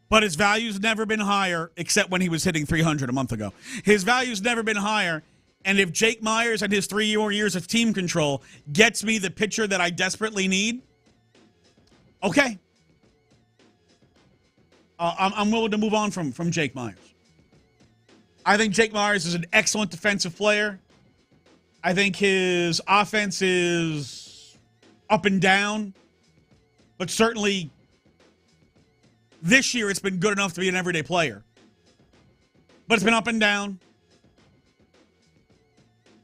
but his value's never been higher, except when he was hitting 300 a month ago. His value's never been higher, and if Jake Myers and his 3 more years of team control gets me the pitcher that I desperately need, okay. I'm willing to move on from Jake Myers. I think Jake Myers is an excellent defensive player. I think his offense is up and down, but certainly this year it's been good enough to be an everyday player. But it's been up and down.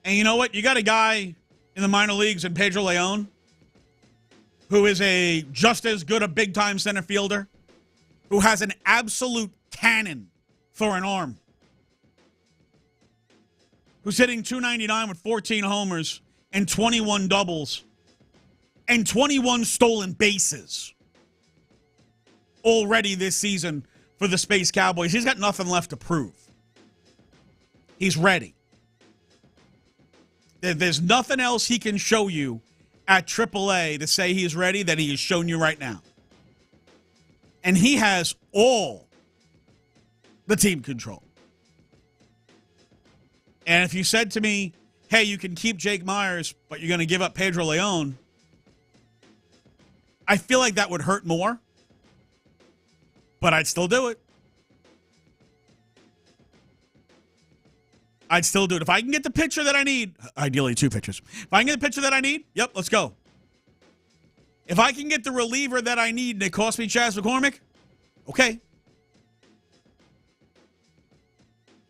And you know what? You got a guy in the minor leagues in Pedro Leon who is just as good a big-time center fielder, who has an absolute cannon for an arm, who's hitting .299 with 14 homers and 21 doubles and 21 stolen bases already this season for the Space Cowboys. He's got nothing left to prove. He's ready. There's nothing else he can show you at AAA to say he's ready that he has shown you right now. And he has all the team control. And if you said to me, hey, you can keep Jake Myers, but you're going to give up Pedro Leon, I feel like that would hurt more, but I'd still do it. I'd still do it. If I can get the pitcher that I need, ideally 2 pitchers. If I can get the pitcher that I need, yep, let's go. If I can get the reliever that I need and it costs me Chas McCormick, okay.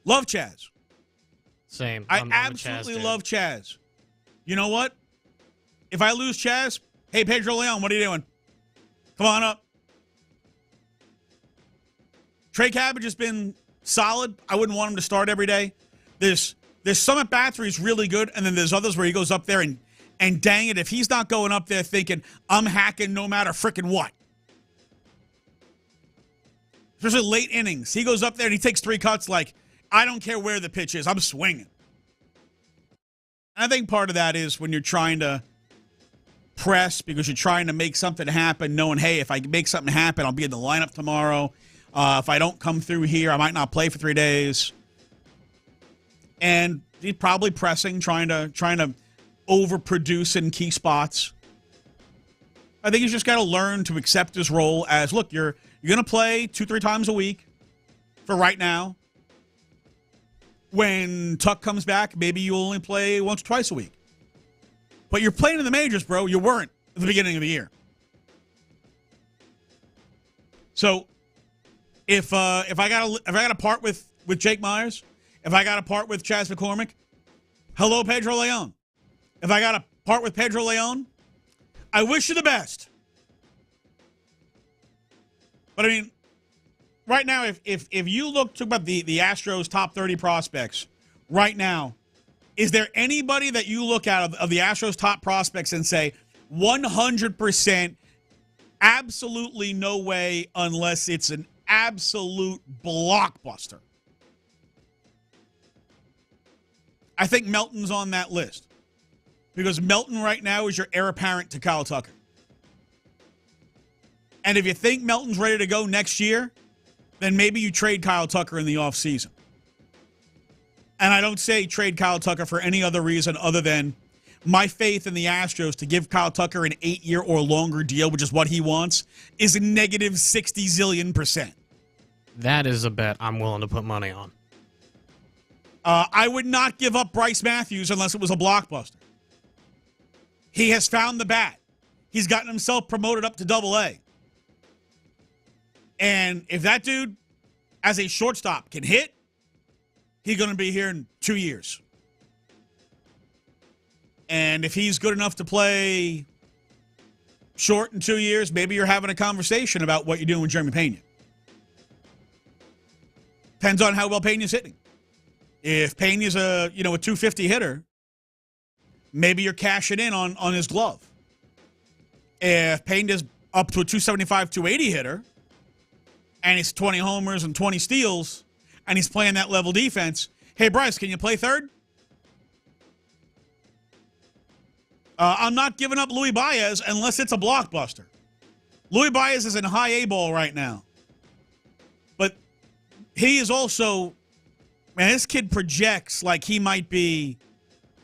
Love Chas. Same. I absolutely love Chas. You know what? If I lose Chas, hey, Pedro Leon, what are you doing? Come on up. Trey Cabbage has been solid. I wouldn't want him to start every day. There's some at bats where he's really good, and then there's others where he goes up there and dang it, if he's not going up there thinking, I'm hacking no matter frickin' what. Especially late innings. He goes up there and he takes 3 cuts like, I don't care where the pitch is. I'm swinging. I think part of that is when you're trying to press because you're trying to make something happen, knowing, hey, if I make something happen, I'll be in the lineup tomorrow. If I don't come through here, I might not play for 3 days. And he's probably pressing, trying to overproduce in key spots. I think he's just got to learn to accept his role as, look, you're going to play 2-3 times a week for right now. When Tuck comes back, maybe you'll only play once or twice a week. But you're playing in the majors, bro. You weren't at the beginning of the year. So if I got to part with Jake Myers, if I got to part with Chas McCormick, hello Pedro Leon. If I got to part with Pedro Leon, I wish you the best. But I mean, right now, if you look about the Astros top 30 prospects right now, is there anybody that you look at of the Astros top prospects and say 100% absolutely no way unless it's an absolute blockbuster? I think Melton's on that list because Melton right now is your heir apparent to Kyle Tucker. And if you think Melton's ready to go next year, then maybe you trade Kyle Tucker in the offseason. And I don't say trade Kyle Tucker for any other reason other than my faith in the Astros to give Kyle Tucker an 8-year or longer deal, which is what he wants, is a negative 60 zillion%. That is a bet I'm willing to put money on. I would not give up Bryce Matthews unless it was a blockbuster. He has found the bat. He's gotten himself promoted up to Double-A. And if that dude, as a shortstop, can hit, he's going to be here in 2 years. And if he's good enough to play short in 2 years, maybe you're having a conversation about what you're doing with Jeremy Pena. Depends on how well Pena's hitting. If Pena's a 250 hitter, maybe you're cashing in on his glove. If Pena's up to a 275, 280 hitter, and he's 20 homers and 20 steals, and he's playing that level defense, hey, Bryce, can you play third? I'm not giving up Luis Baez unless it's a blockbuster. Luis Baez is in high A ball right now. But he is also, man, this kid projects like he might be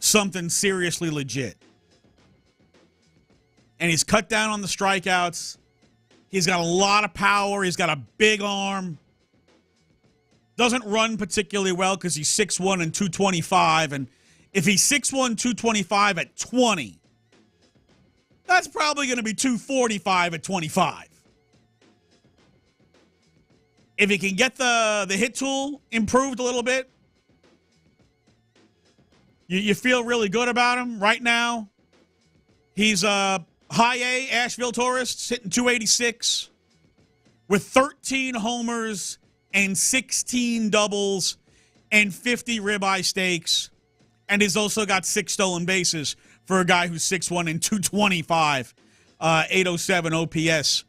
something seriously legit. And he's cut down on the strikeouts. He's got a lot of power. He's got a big arm. Doesn't run particularly well because he's 6'1 and 225. And if he's 6'1, 225 at 20, that's probably going to be 245 at 25. If he can get the hit tool improved a little bit, you feel really good about him right now. He's high A Asheville Tourists, hitting 286 with 13 homers and 16 doubles and 50 ribeye stakes. And he's also got 6 stolen bases for a guy who's 6'1 and 225, 807 OPS.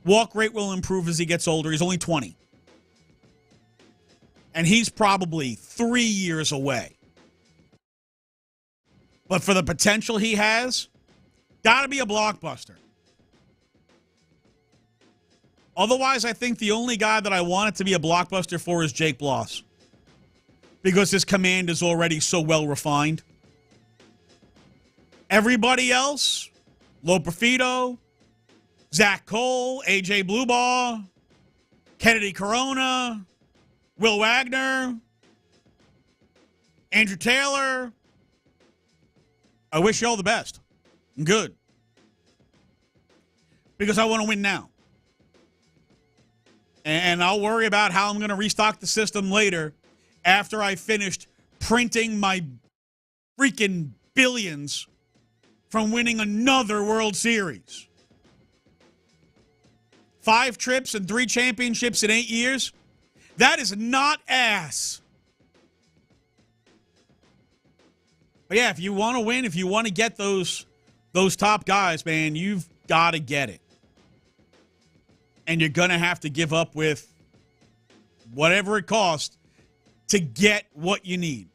Walk rate will improve as he gets older. He's only 20. And he's probably 3 years away. But for the potential he has, got to be a blockbuster. Otherwise, I think the only guy that I want it to be a blockbuster for is Jake Bloss. Because his command is already so well refined. Everybody else, Lo Profito, Zach Cole, AJ Bluebaugh, Kennedy Corona, Will Wagner, Andrew Taylor. I wish you all the best. Good. Because I want to win now. And I'll worry about how I'm going to restock the system later after I finished printing my freaking billions from winning another World Series. 5 trips and 3 championships in 8 years. That is not ass. But yeah, if you want to win, if you want to get those top guys, man, you've got to get it. And you're going to have to give up with whatever it costs to get what you need.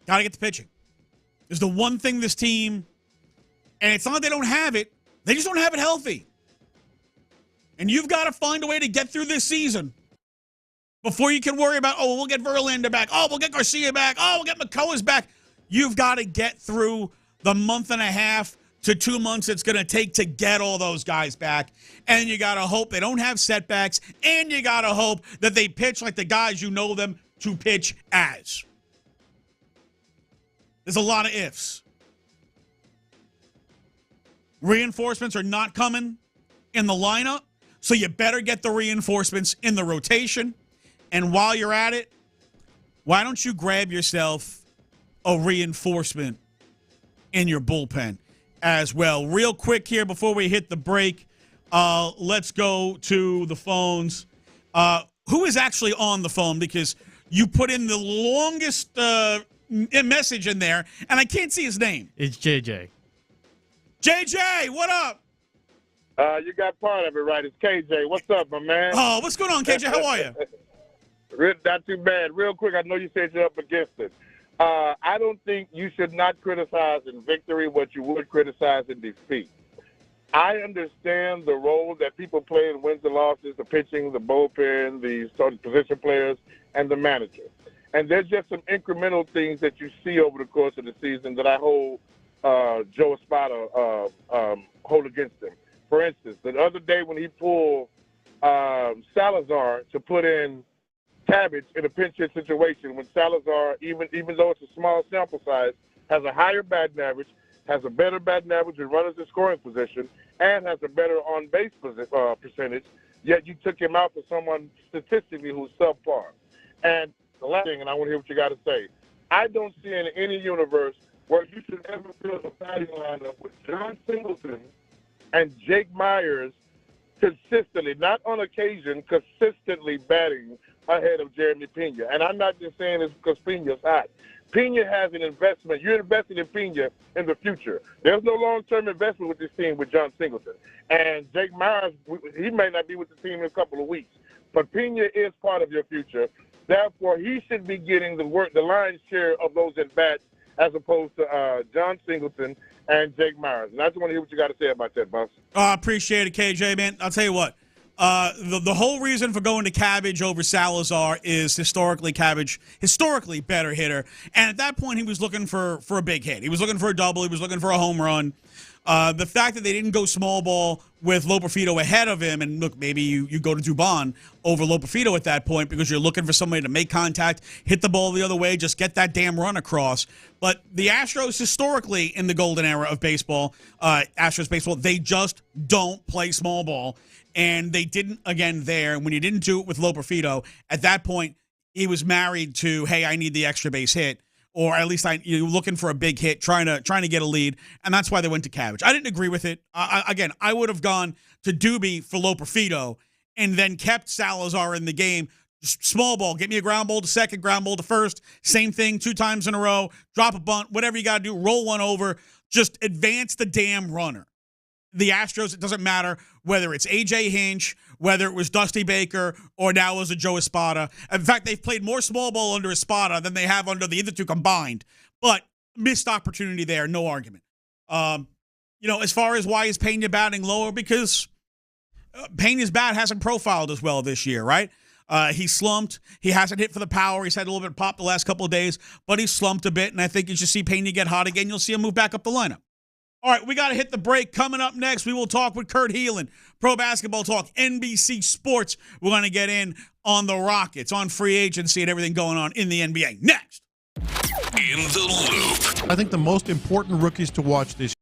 Got to get the pitching. Is the one thing this team, and it's not that they don't have it, they just don't have it healthy. And you've got to find a way to get through this season before you can worry about, we'll get Verlander back. We'll get Garcia back. We'll get McCullers back. You've got to get through the month and a half to 2 months it's going to take to get all those guys back. And you got to hope they don't have setbacks. And you got to hope that they pitch like the guys you know them to pitch as. There's a lot of ifs. Reinforcements are not coming in the lineup, so you better get the reinforcements in the rotation. And while you're at it, why don't you grab yourself a reinforcement in your bullpen as well? Real quick here before we hit the break, let's go to the phones. Who is actually on the phone? Because you put in the longest message in there, and I can't see his name. It's JJ. JJ, what up? You got part of it right. It's KJ. What's up, my man? Oh, what's going on, KJ? How are you? Not too bad. Real quick, I know you said you're up against it. I don't think you should not criticize in victory what you would criticize in defeat. I understand the role that people play in wins and losses, the pitching, the bullpen, the starting position players, and the manager. And there's just some incremental things that you see over the course of the season that I hold Joe Espada hold against him. For instance, the other day when he pulled Salazar to put in Cabbage in a pinch hit situation, when Salazar, even though it's a small sample size, has a higher batting average, has a better batting average with runners in scoring position, and has a better on-base percentage, yet you took him out for someone statistically who's subpar. And the last thing, and I want to hear what you got to say, I don't see in any universe where you should ever build a batting lineup with John Singleton and Jake Myers consistently, not on occasion, consistently batting ahead of Jeremy Pena. And I'm not just saying this because Pena's hot. Pena has an investment. You're investing in Pena in the future. There's no long-term investment with this team with John Singleton. And Jake Myers, he may not be with the team in a couple of weeks. But Pena is part of your future. Therefore, he should be getting the lion's share of those at-bats as opposed to John Singleton and Jake Myers. And I just want to hear what you got to say about that, Buffs. I appreciate it, KJ, man. I'll tell you what. The whole reason for going to Cabbage over Salazar is historically better hitter. And at that point, he was looking for a big hit. He was looking for a double. He was looking for a home run. The fact that they didn't go small ball with Loperfido ahead of him, and look, maybe you go to Dubon over Loperfido at that point because you're looking for somebody to make contact, hit the ball the other way, just get that damn run across. But the Astros historically in the golden era of baseball, Astros baseball, they just don't play small ball. And they didn't again there. And when you didn't do it with Loperfido, at that point, he was married to, hey, I need the extra base hit. Or at least you're looking for a big hit, trying to get a lead, and that's why they went to Cabbage. I didn't agree with it. I would have gone to Doobie for Loperfido and then kept Salazar in the game. Just small ball, get me a ground ball to second, ground ball to first. Same thing 2 times in a row. Drop a bunt, whatever you got to do. Roll one over. Just advance the damn runner. The Astros, it doesn't matter whether it's A.J. Hinch, whether it was Dusty Baker, or now it was a Joe Espada. In fact, they've played more small ball under Espada than they have under the other two combined. But missed opportunity there, no argument. As far as why is Pena batting lower, because Pena's bat hasn't profiled as well this year, right? He slumped. He hasn't hit for the power. He's had a little bit of pop the last couple of days, but he slumped a bit, and I think you should see Pena get hot again. You'll see him move back up the lineup. All right, we got to hit the break. Coming up next, we will talk with Kurt Heelan, Pro Basketball Talk, NBC Sports. We're going to get in on the Rockets, on free agency, and everything going on in the NBA. Next. In the Loop. I think the most important rookies to watch this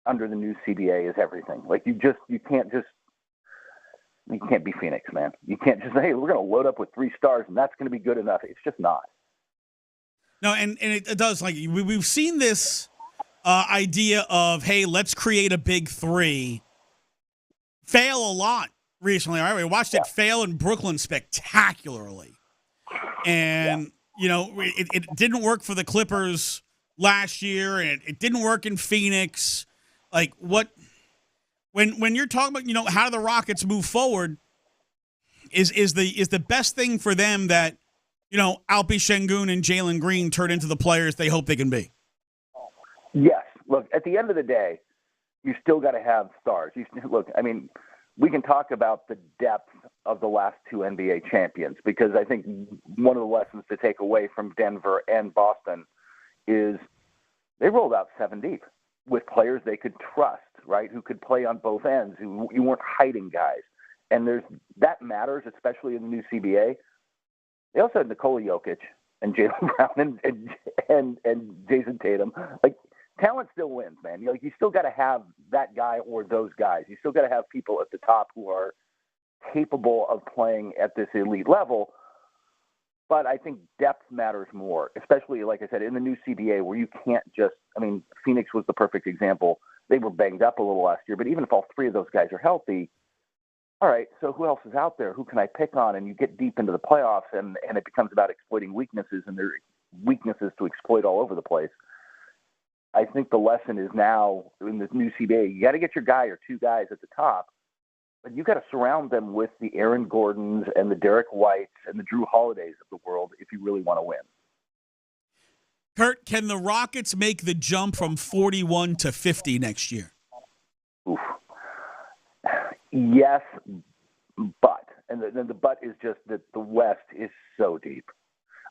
under the new CBA is everything. Like you can't be Phoenix, man. You can't just say, hey, we're going to load up with 3 stars and that's going to be good enough. It's just not. No, and it does. Like we've seen this idea of, hey, let's create a big 3 fail a lot recently. All right, we watched it fail in Brooklyn spectacularly. And, it didn't work for the Clippers last year, and it didn't work in Phoenix. Like, when you're talking about, how do the Rockets move forward, is the best thing for them that, Alpi Şengün and Jalen Green turn into the players they hope they can be? Yes. Look, at the end of the day, you still got to have stars. We can talk about the depth of the last 2 NBA champions, because I think one of the lessons to take away from Denver and Boston is they rolled out 7 deep with players they could trust, right, who could play on both ends, who you weren't hiding guys. And that matters, especially in the new CBA. They also had Nikola Jokic and Jaylen Brown and Jason Tatum. Like, talent still wins, man. You still got to have that guy or those guys. You still got to have people at the top who are capable of playing at this elite level. But I think depth matters more, especially, like I said, in the new CBA, where you can't just – Phoenix was the perfect example. They were banged up a little last year, but even if all 3 of those guys are healthy, all right, so who else is out there? Who can I pick on? And you get deep into the playoffs, and it becomes about exploiting weaknesses, and there are weaknesses to exploit all over the place. I think the lesson is now in this new CBA, you got to get your guy or 2 guys at the top, but you got to surround them with the Aaron Gordons and the Derek Whites and the Drew Holidays of the world if you really want to win. Kurt, can the Rockets make the jump from 41 to 50 next year? Oof. Yes, but, and the but is just that the West is so deep.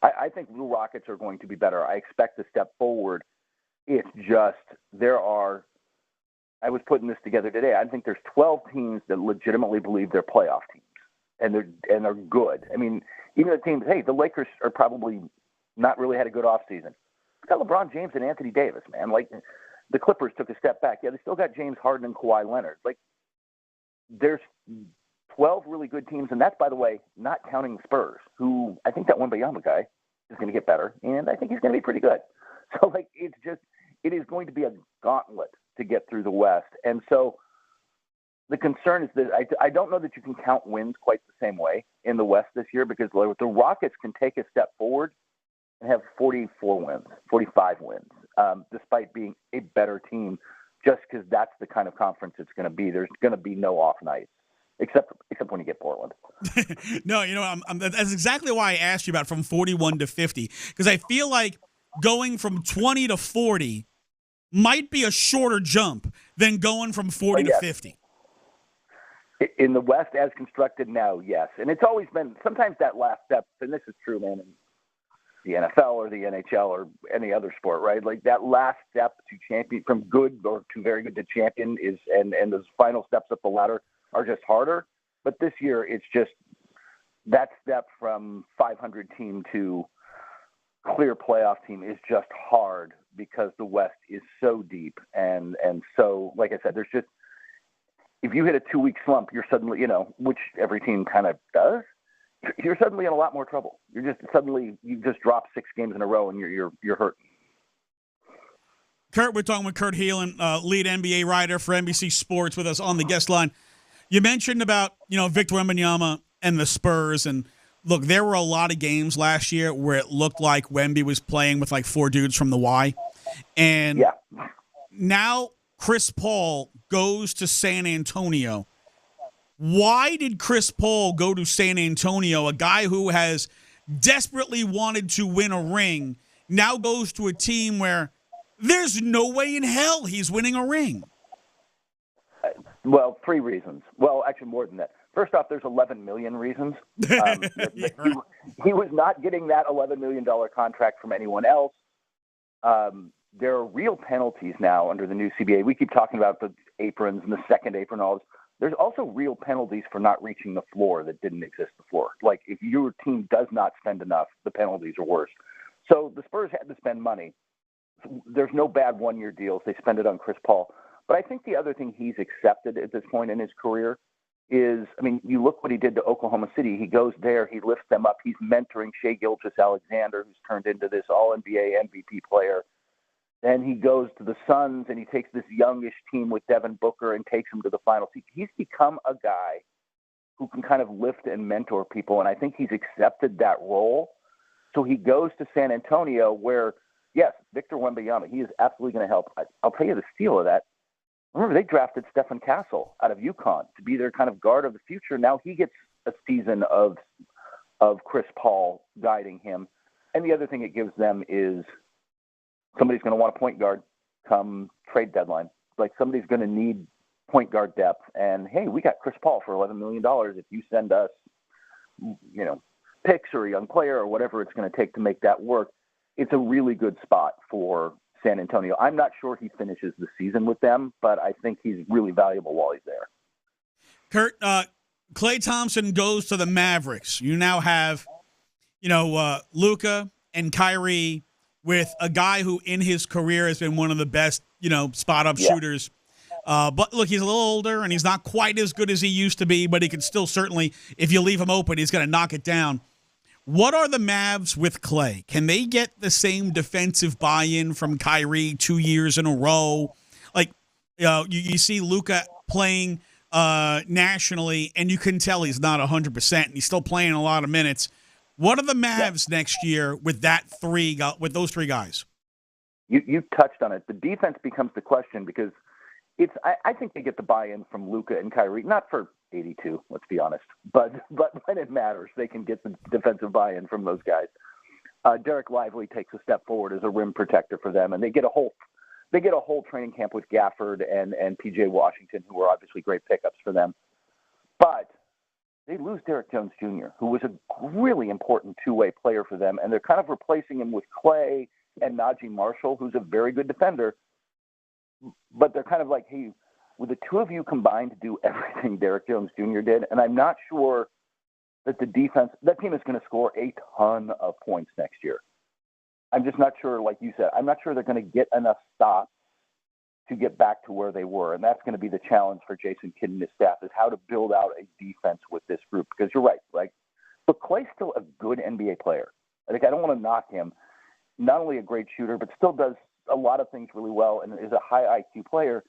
I think the Rockets are going to be better. I expect a step forward. It's just I was putting this together today. I think there's 12 teams that legitimately believe they're playoff teams, and they're good. Even the teams, hey, the Lakers are probably not really had a good offseason. It's got LeBron James and Anthony Davis, man. Like, the Clippers took a step back. Yeah, they still got James Harden and Kawhi Leonard. Like, there's 12 really good teams, and that's, by the way, not counting the Spurs, who I think that Wembanyama guy is going to get better, and I think he's going to be pretty good. So, it is going to be a gauntlet to get through the West. And so the concern is that I don't know that you can count wins quite the same way in the West this year, because the Rockets can take a step forward and have 44 wins, 45 wins, despite being a better team, just because that's the kind of conference it's going to be. There's going to be no off nights, except when you get Portland. No, that's exactly why I asked you about from 41 to 50, because I feel like going from 20 to 40 might be a shorter jump than going from 40 to 50. In the West, as constructed now, yes. And it's always been, sometimes that last step, and this is true, man, in the NFL or the NHL or any other sport, right? Like, that last step to champion, from good or to very good to champion, is, and those final steps up the ladder are just harder. But this year, it's just that step from 500 team to clear playoff team is just hard, because the West is so deep. And so, like I said, there's just, if you hit a 2-week slump, you're suddenly, which every team kind of does, you're suddenly in a lot more trouble. You just drop 6 games in a row and you're hurting. Kurt, we're talking with Kurt Heelan, lead NBA writer for NBC Sports, with us on the guest line. You mentioned about, Victor Wembanyama and the Spurs, and look, there were a lot of games last year where it looked like Wemby was playing with like 4 dudes from the Y. And now Chris Paul goes to San Antonio. Why did Chris Paul go to San Antonio, a guy who has desperately wanted to win a ring, now goes to a team where there's no way in hell he's winning a ring? Well, 3 reasons. Well, actually more than that. First off, there's 11 million reasons. He was not getting that $11 million contract from anyone else. There are real penalties now under the new CBA. We keep talking about the aprons and the second apron and all this. There's also real penalties for not reaching the floor that didn't exist before. Like, if your team does not spend enough, the penalties are worse. So the Spurs had to spend money. There's no bad one-year deals. They spend it on Chris Paul. But I think the other thing he's accepted at this point in his career is, I mean, you look what he did to Oklahoma City. He goes there, he lifts them up. He's mentoring Shai Gilgeous-Alexander, who's turned into this All-NBA MVP player. Then he goes to the Suns, and he takes this youngish team with Devin Booker and takes them to the finals. He's become a guy who can kind of lift and mentor people, and I think he's accepted that role. So he goes to San Antonio where, yes, Victor Wembanyama, he is absolutely going to help. I'll tell you the steal of that. Remember, they drafted Stephen Castle out of UConn to be their kind of guard of the future. Now he gets a season of Chris Paul guiding him. And the other thing it gives them is somebody's going to want a point guard come trade deadline. Like somebody's going to need point guard depth. And, hey, we got Chris Paul for $11 million if you send us, picks or a young player or whatever it's going to take to make that work. It's a really good spot for San Antonio. I'm not sure he finishes the season with them, but I think he's really valuable while he's there. Kurt, Klay Thompson goes to the Mavericks. You now have, Luka and Kyrie with a guy who in his career has been one of the best, spot-up shooters. But look, he's a little older and he's not quite as good as he used to be, but he can still certainly, if you leave him open, he's going to knock it down. What are the Mavs with Klay? Can they get the same defensive buy-in from Kyrie 2 years in a row? Like, you see Luka playing nationally, and you can tell he's not 100%, and he's still playing a lot of minutes. What are the Mavs next year with with those three guys? You touched on it. The defense becomes the question because I think they get the buy-in from Luka and Kyrie, not for 82, let's be honest. But when it matters, they can get the defensive buy-in from those guys. Derek Lively takes a step forward as a rim protector for them, and they get a whole training camp with Gafford and P.J. Washington, who are obviously great pickups for them. But they lose Derek Jones Jr., who was a really important two-way player for them, and they're kind of replacing him with Klay and Najee Marshall, who's a very good defender. But they're kind of like, hey, will the two of you combine to do everything Derek Jones Jr. did? And I'm not sure that that team is going to score a ton of points next year. I'm just not sure, like you said, I'm not sure they're going to get enough stops to get back to where they were. And that's going to be the challenge for Jason Kidd and his staff, is how to build out a defense with this group. Because you're right, but Klay's still a good NBA player. I don't want to knock him. Not only a great shooter, but still does a lot of things really well and is a high IQ player.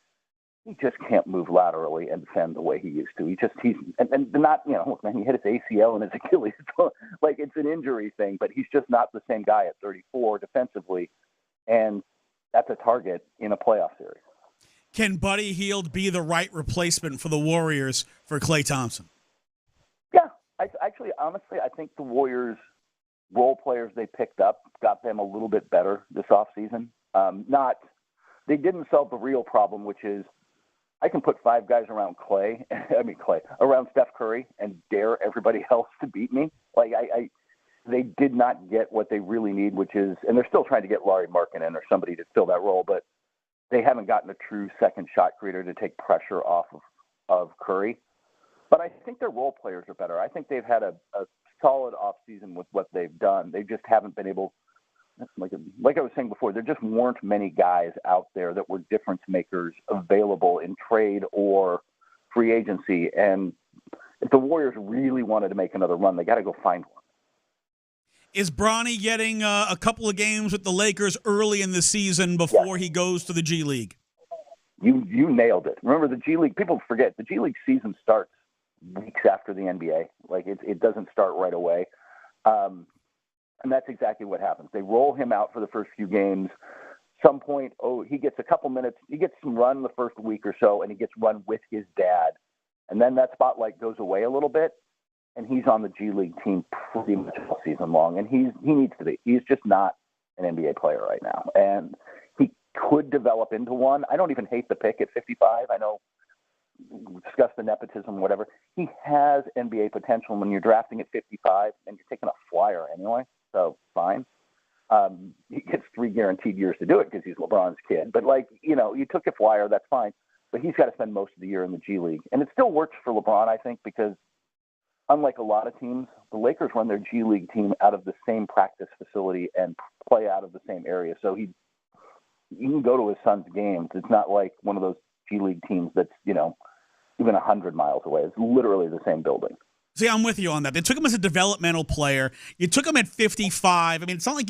He just can't move laterally and defend the way he used to. He hit his ACL and his Achilles. It's an injury thing, but he's just not the same guy at 34 defensively. And that's a target in a playoff series. Can Buddy Hield be the right replacement for the Warriors for Klay Thompson? Yeah. Honestly, I think the Warriors role players they picked up got them a little bit better this offseason. They didn't solve the real problem, which is I can put five guys around around Steph Curry and dare everybody else to beat me. They did not get what they really need, which is, and they're still trying to get Lauri Markkanen or somebody to fill that role, but they haven't gotten a true second shot creator to take pressure off of Curry. But I think their role players are better. I think they've had a solid offseason with what they've done. They just haven't been able, like I was saying before, there just weren't many guys out there that were difference makers available in trade or free agency. And if the Warriors really wanted to make another run, they got to go find one. Is Bronny getting a couple of games with the Lakers early in the season before he goes to the G League? You nailed it. Remember, the G League, people forget, the G League season starts weeks after the NBA. It doesn't start right away. And that's exactly what happens. They roll him out for the first few games. Some point, he gets a couple minutes. He gets some run the first week or so, and he gets run with his dad. And then that spotlight goes away a little bit, and he's on the G League team pretty much all season long. And he needs to be. He's just not an NBA player right now. And he could develop into one. I don't even hate the pick at 55. I know we discussed the nepotism, whatever. He has NBA potential. When you're drafting at 55, and you're taking a flyer anyway, so fine. He gets 3 guaranteed years to do it because he's LeBron's kid. But, you took a flyer, that's fine. But he's got to spend most of the year in the G League. And it still works for LeBron, I think, because unlike a lot of teams, the Lakers run their G League team out of the same practice facility and play out of the same area. So he can go to his son's games. It's not like one of those G League teams that's, even 100 miles away. It's literally the same building. See, I'm with you on that. They took him as a developmental player. You took him at 55. I mean, it's not like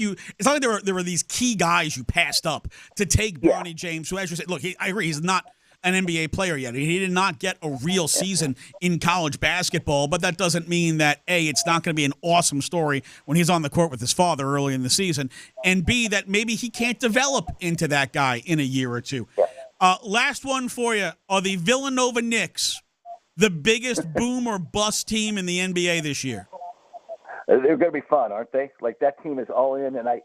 there were these key guys you passed up to take Bronny James, who, as you said, look, I agree, he's not an NBA player yet. He did not get a real season in college basketball, but that doesn't mean that, A, it's not going to be an awesome story when he's on the court with his father early in the season, and B, that maybe he can't develop into that guy in a year or two. Last one for you. Are the Villanova Knicks the biggest boom or bust team in the NBA this year? They're going to be fun, aren't they? Like, that team is all in, and I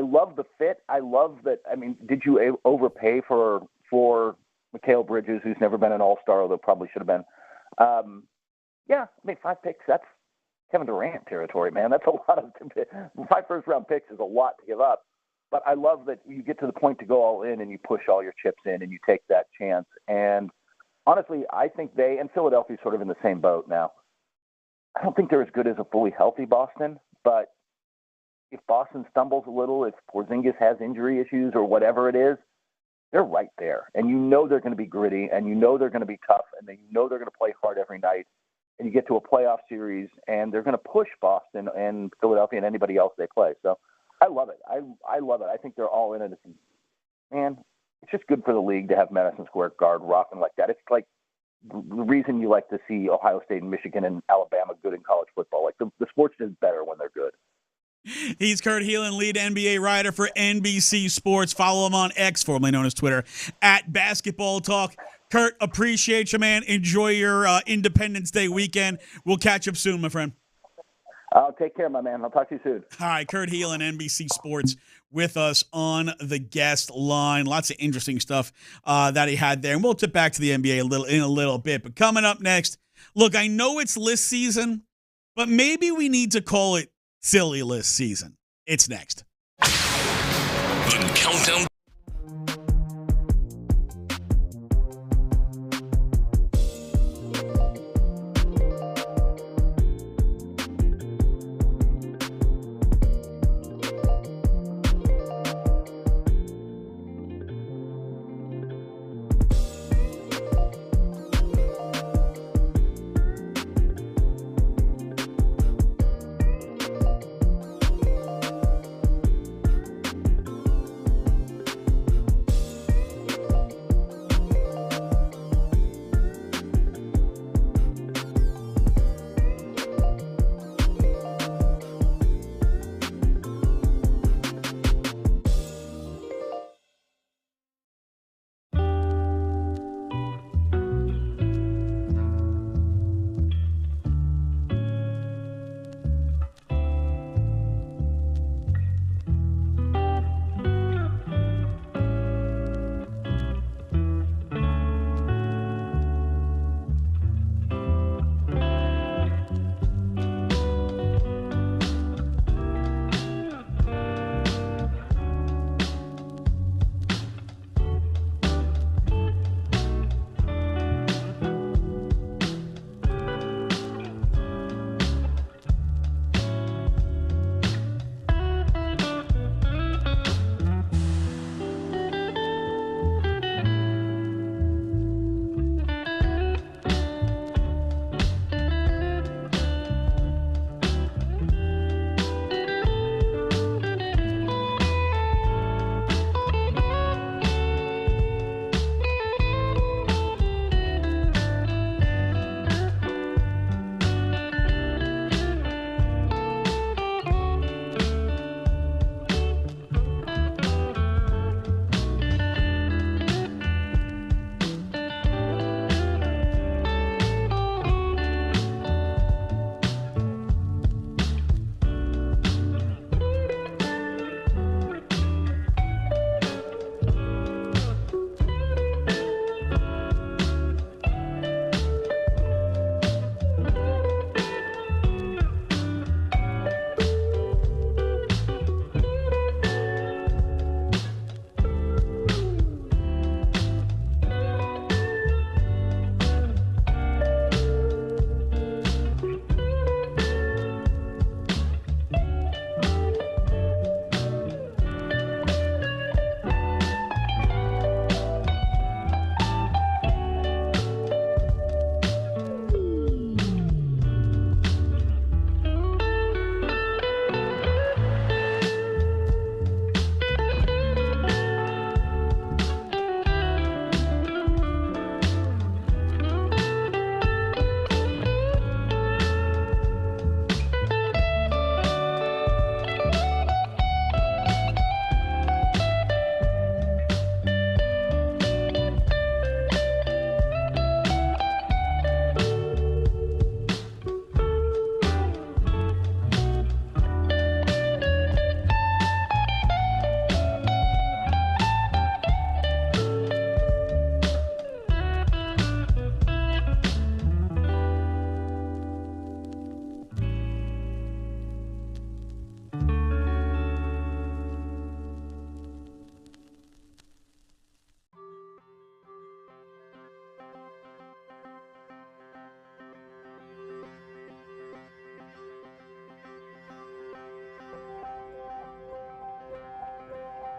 love the fit. I love that. I mean, did you overpay for Mikal Bridges, who's never been an all-star, although probably should have been? 5 picks, that's Kevin Durant territory, man. That's a lot of 5 first-round picks is a lot to give up. But I love that you get to the point to go all in and you push all your chips in and you take that chance. And honestly, I think they and Philadelphia's sort of in the same boat now. I don't think they're as good as a fully healthy Boston, but if Boston stumbles a little, if Porzingis has injury issues or whatever it is, they're right there. And they're going to be gritty, and they're going to be tough, and they're going to play hard every night. And you get to a playoff series, and they're going to push Boston and Philadelphia and anybody else they play. So I love it. I love it. I think they're all in it. Man, it's just good for the league to have Madison Square Garden rocking like that. It's like the reason you like to see Ohio State and Michigan and Alabama good in college football. Like the sports is better when they're good. He's Kurt Heelan, lead NBA writer for NBC Sports. Follow him on X, formerly known as Twitter, at Basketball Talk. Kurt, appreciate you, man. Enjoy your Independence Day weekend. We'll catch up soon, my friend. Take care, my man. I'll talk to you soon. All right, Kurt Heelan, NBC Sports, with us on the guest line. Lots of interesting stuff that he had there. And we'll tip back to the NBA in a little bit. But coming up next, look, I know it's list season, but maybe we need to call it silly list season. It's next. The countdown.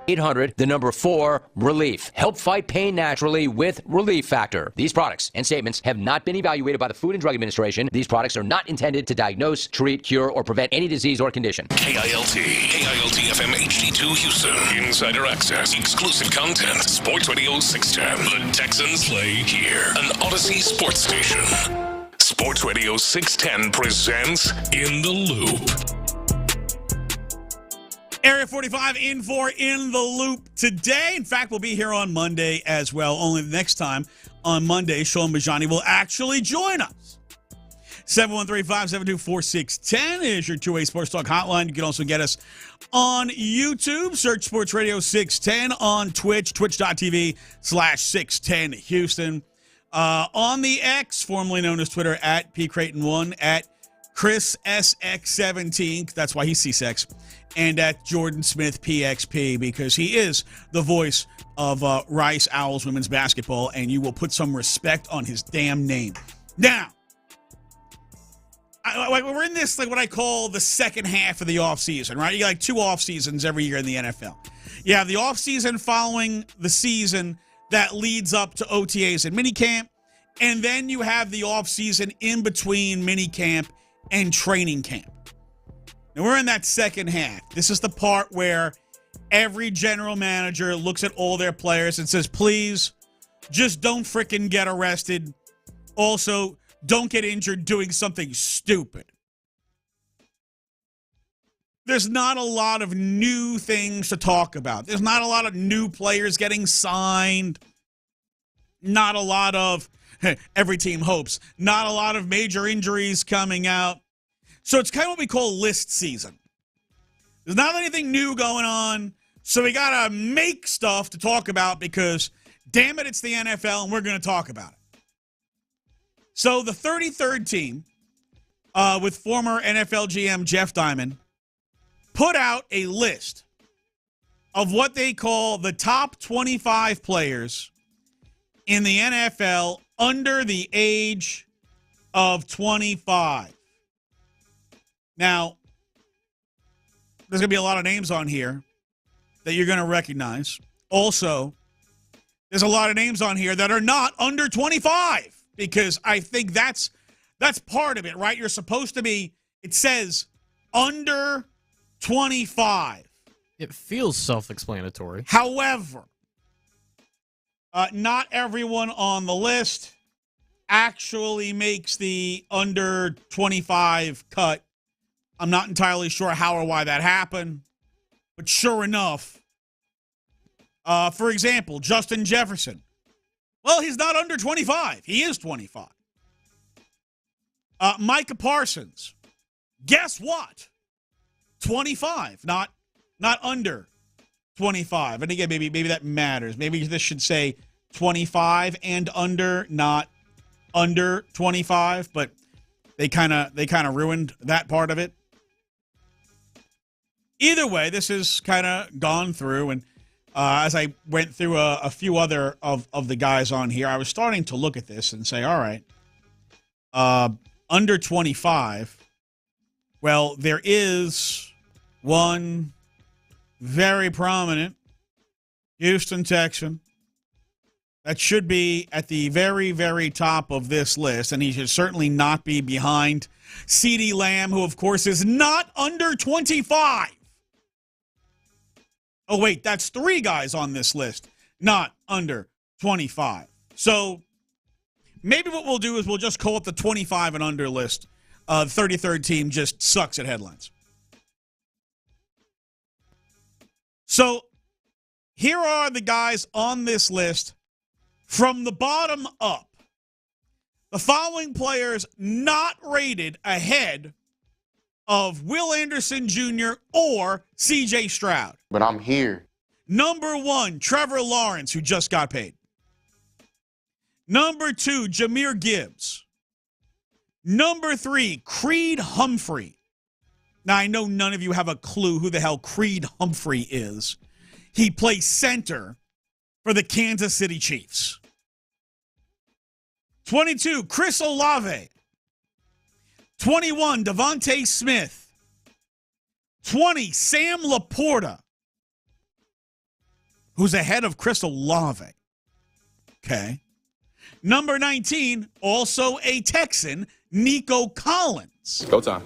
800, the number 4, relief. Help fight pain naturally with Relief Factor. These products and statements have not been evaluated by the Food and Drug Administration. These products are not intended to diagnose, treat, cure, or prevent any disease or condition. KILT FM HD2 Houston. Insider access, exclusive content. Sports Radio 610. The Texans play here. An Odyssey sports station. Sports Radio 610 presents In the Loop. Area 45 in for In the Loop today. In fact, we'll be here on Monday as well. Only the next time on Monday, Sean Bijani will actually join us. 713-572-4610 is your two-way sports talk hotline. You can also get us on YouTube. Search Sports Radio 610 on Twitch, twitch.tv/610 Houston. On the X, formerly known as Twitter, at PCreighton1, at Chris SX17, that's why he's C-Sex, and at Jordan Smith PXP, because he is the voice of Rice Owls women's basketball, and you will put some respect on his damn name. Now, we're in this, like what I call the second half of the offseason, right? You got like 2 off seasons every year in the NFL. You have the off season following the season that leads up to OTAs and minicamp, and then you have the off season in between minicamp and training camp. Now we're in that second half. This is the part where every general manager looks at all their players and says, please, just don't frickin' get arrested. Also, don't get injured doing something stupid. There's not a lot of new things to talk about. There's not a lot of new players getting signed. Not a lot of, every team hopes, not a lot of major injuries coming out. So it's kind of what we call list season. There's not anything new going on, so we got to make stuff to talk about because, damn it, it's the NFL, and we're going to talk about it. So the 33rd team, with former NFL GM Jeff Diamond, put out a list of what they call the top 25 players in the NFL under the age of 25. Now, there's going to be a lot of names on here that you're going to recognize. Also, there's a lot of names on here that are not under 25 because I think that's part of it, right? You're supposed to be, it says under 25. It feels self-explanatory. However, not everyone on the list actually makes the under 25 cut. I'm not entirely sure how or why that happened, but sure enough, for example, Justin Jefferson. Well, he's not under 25. He is 25. Micah Parsons. Guess what? 25, not under 25. And again, maybe that matters. Maybe this should say 25 and under, not under 25. But they kind of ruined that part of it. Either way, this has kind of gone through, and as I went through a few other of the guys on here, I was starting to look at this and say, all right, under 25, well, there is one very prominent Houston Texan that should be at the very, very top of this list, and he should certainly not be behind CeeDee Lamb, who, of course, is not under 25. Oh, wait, that's 3 guys on this list, not under 25. So maybe what we'll do is we'll just call it the 25 and under list. The 33rd team just sucks at headlines. So here are the guys on this list from the bottom up. The following players not rated ahead of Will Anderson Jr. or C.J. Stroud. But I'm here. Number 1, Trevor Lawrence, who just got paid. Number 2, Jahmyr Gibbs. Number 3, Creed Humphrey. Now, I know none of you have a clue who the hell Creed Humphrey is. He plays center for the Kansas City Chiefs. 22, Chris Olave. 21, Devontae Smith. 20, Sam Laporta. who's ahead of Chris Olave. Okay. Number 19, also a Texan, Nico Collins. Go time.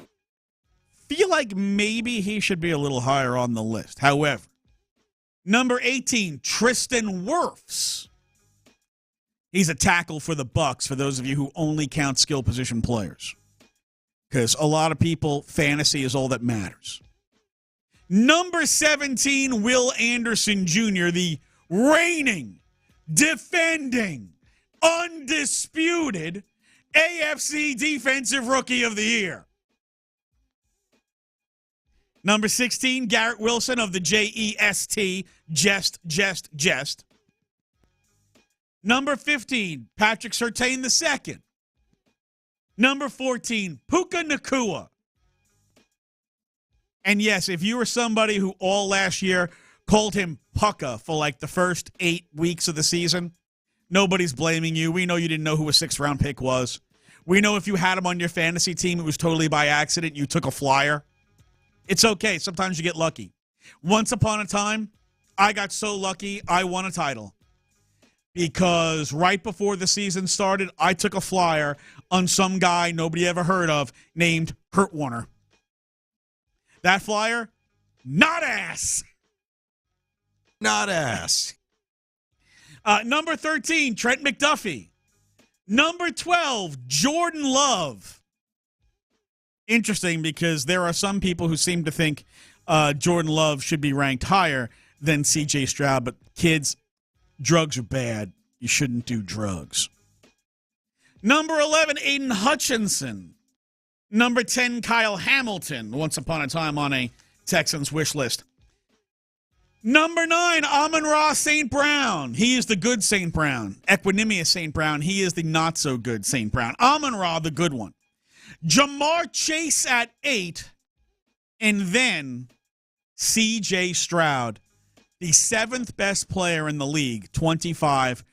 Feel like maybe he should be a little higher on the list. However, number 18, Tristan Wirfs. He's a tackle for the Bucks, for those of you who only count skill position players. Because a lot of people, fantasy is all that matters. Number 17, Will Anderson Jr., the reigning, defending, undisputed AFC Defensive Rookie of the Year. Number 16, Garrett Wilson of the JEST, Jest. Number 15, Patrick Surtain II. Number 14, Puka Nacua. And yes, if you were somebody who all last year called him Puka for like the first 8 weeks of the season, nobody's blaming you. We know you didn't know who a 6th-round pick was. We know if you had him on your fantasy team, it was totally by accident. You took a flyer. It's okay. Sometimes you get lucky. Once upon a time, I got so lucky, I won a title. Because right before the season started, I took a flyer on some guy nobody ever heard of named Kurt Warner. That flyer, not ass. Not ass. Number 13, Trent McDuffie. Number 12, Jordan Love. Interesting because there are some people who seem to think Jordan Love should be ranked higher than C.J. Stroud. But kids, drugs are bad. You shouldn't do drugs. Number 11, Aiden Hutchinson. Number 10, Kyle Hamilton, once upon a time on a Texans wish list. Number 9, Amon-Ra St. Brown. He is the good St. Brown. Equanimous St. Brown. He is the not-so-good St. Brown. Amon-Ra, the good one. Jamar Chase at 8. And then C.J. Stroud, the 7th best player in the league, 25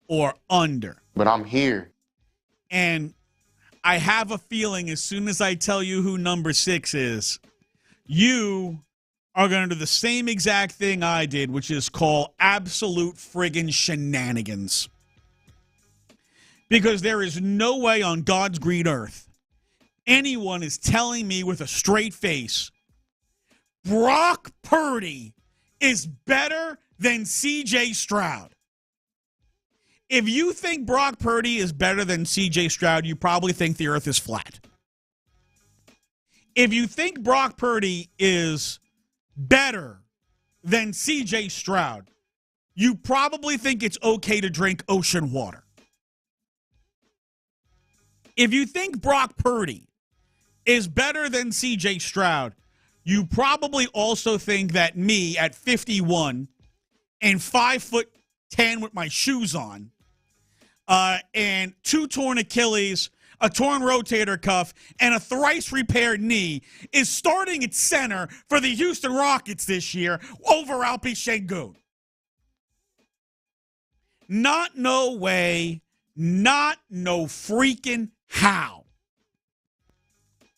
or under. But I'm here. And I have a feeling as soon as I tell you who number 6 is, you are going to do the same exact thing I did, which is call absolute friggin' shenanigans. Because there is no way on God's green earth anyone is telling me with a straight face Brock Purdy is better than C.J. Stroud. If you think Brock Purdy is better than C.J. Stroud, you probably think the earth is flat. If you think Brock Purdy is better than C.J. Stroud, you probably think it's okay to drink ocean water. If you think Brock Purdy is better than C.J. Stroud, you probably also think that me at 51 and 5'10" with my shoes on, and 2 torn Achilles, a torn rotator cuff, and a thrice repaired knee is starting at center for the Houston Rockets this year over Alpi Şengün. Not no way, not no freaking how.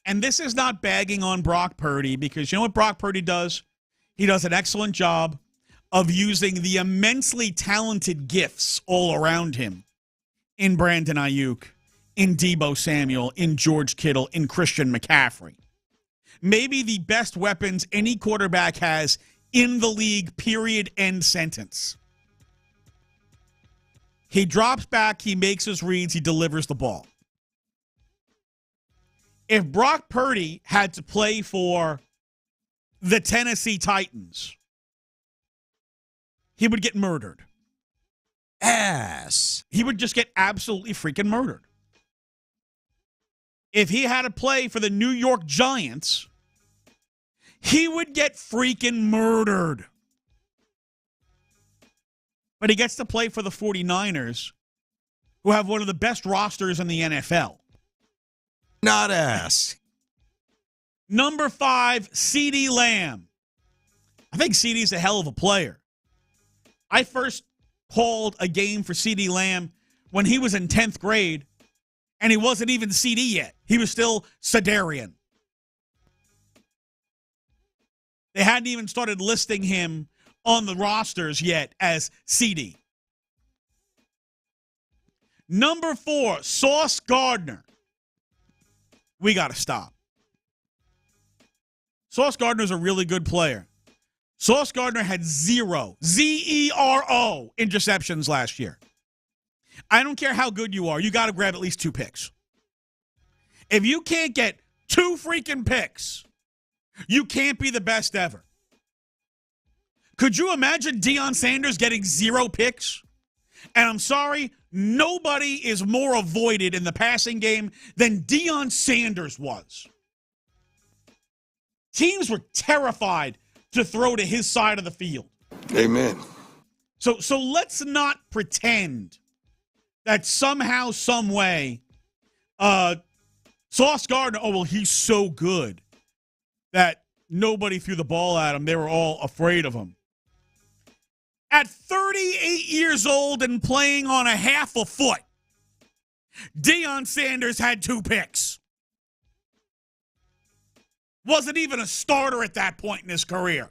And this is not bagging on Brock Purdy because you know what Brock Purdy does? He does an excellent job of using the immensely talented gifts all around him in Brandon Ayuk, in Deebo Samuel, in George Kittle, in Christian McCaffrey. Maybe the best weapons any quarterback has in the league, period, end sentence. He drops back, he makes his reads, he delivers the ball. If Brock Purdy had to play for the Tennessee Titans, he would get murdered. Ass. He would just get absolutely freaking murdered. If he had to play for the New York Giants, he would get freaking murdered. But he gets to play for the 49ers, who have one of the best rosters in the NFL. Not ass. Number 5, CeeDee Lamb. I think CeeDee's a hell of a player. I first called a game for CeeDee Lamb when he was in 10th grade, and he wasn't even CD yet. He was still Sedarian. They hadn't even started listing him on the rosters yet as CD. Number 4, Sauce Gardner. We got to stop. Sauce Gardner's a really good player. Sauce Gardner had 0, Z-E-R-O, interceptions last year. I don't care how good you are. You got to grab at least 2 picks. If you can't get 2 freaking picks, you can't be the best ever. Could you imagine Deion Sanders getting 0 picks? And I'm sorry, nobody is more avoided in the passing game than Deion Sanders was. Teams were terrified to throw to his side of the field. Amen. So let's not pretend that somehow, some way, Sauce Gardner, oh, well, he's so good that nobody threw the ball at him. They were all afraid of him. At 38 years old and playing on a half a foot, Deion Sanders had 2 picks. Wasn't even a starter at that point in his career.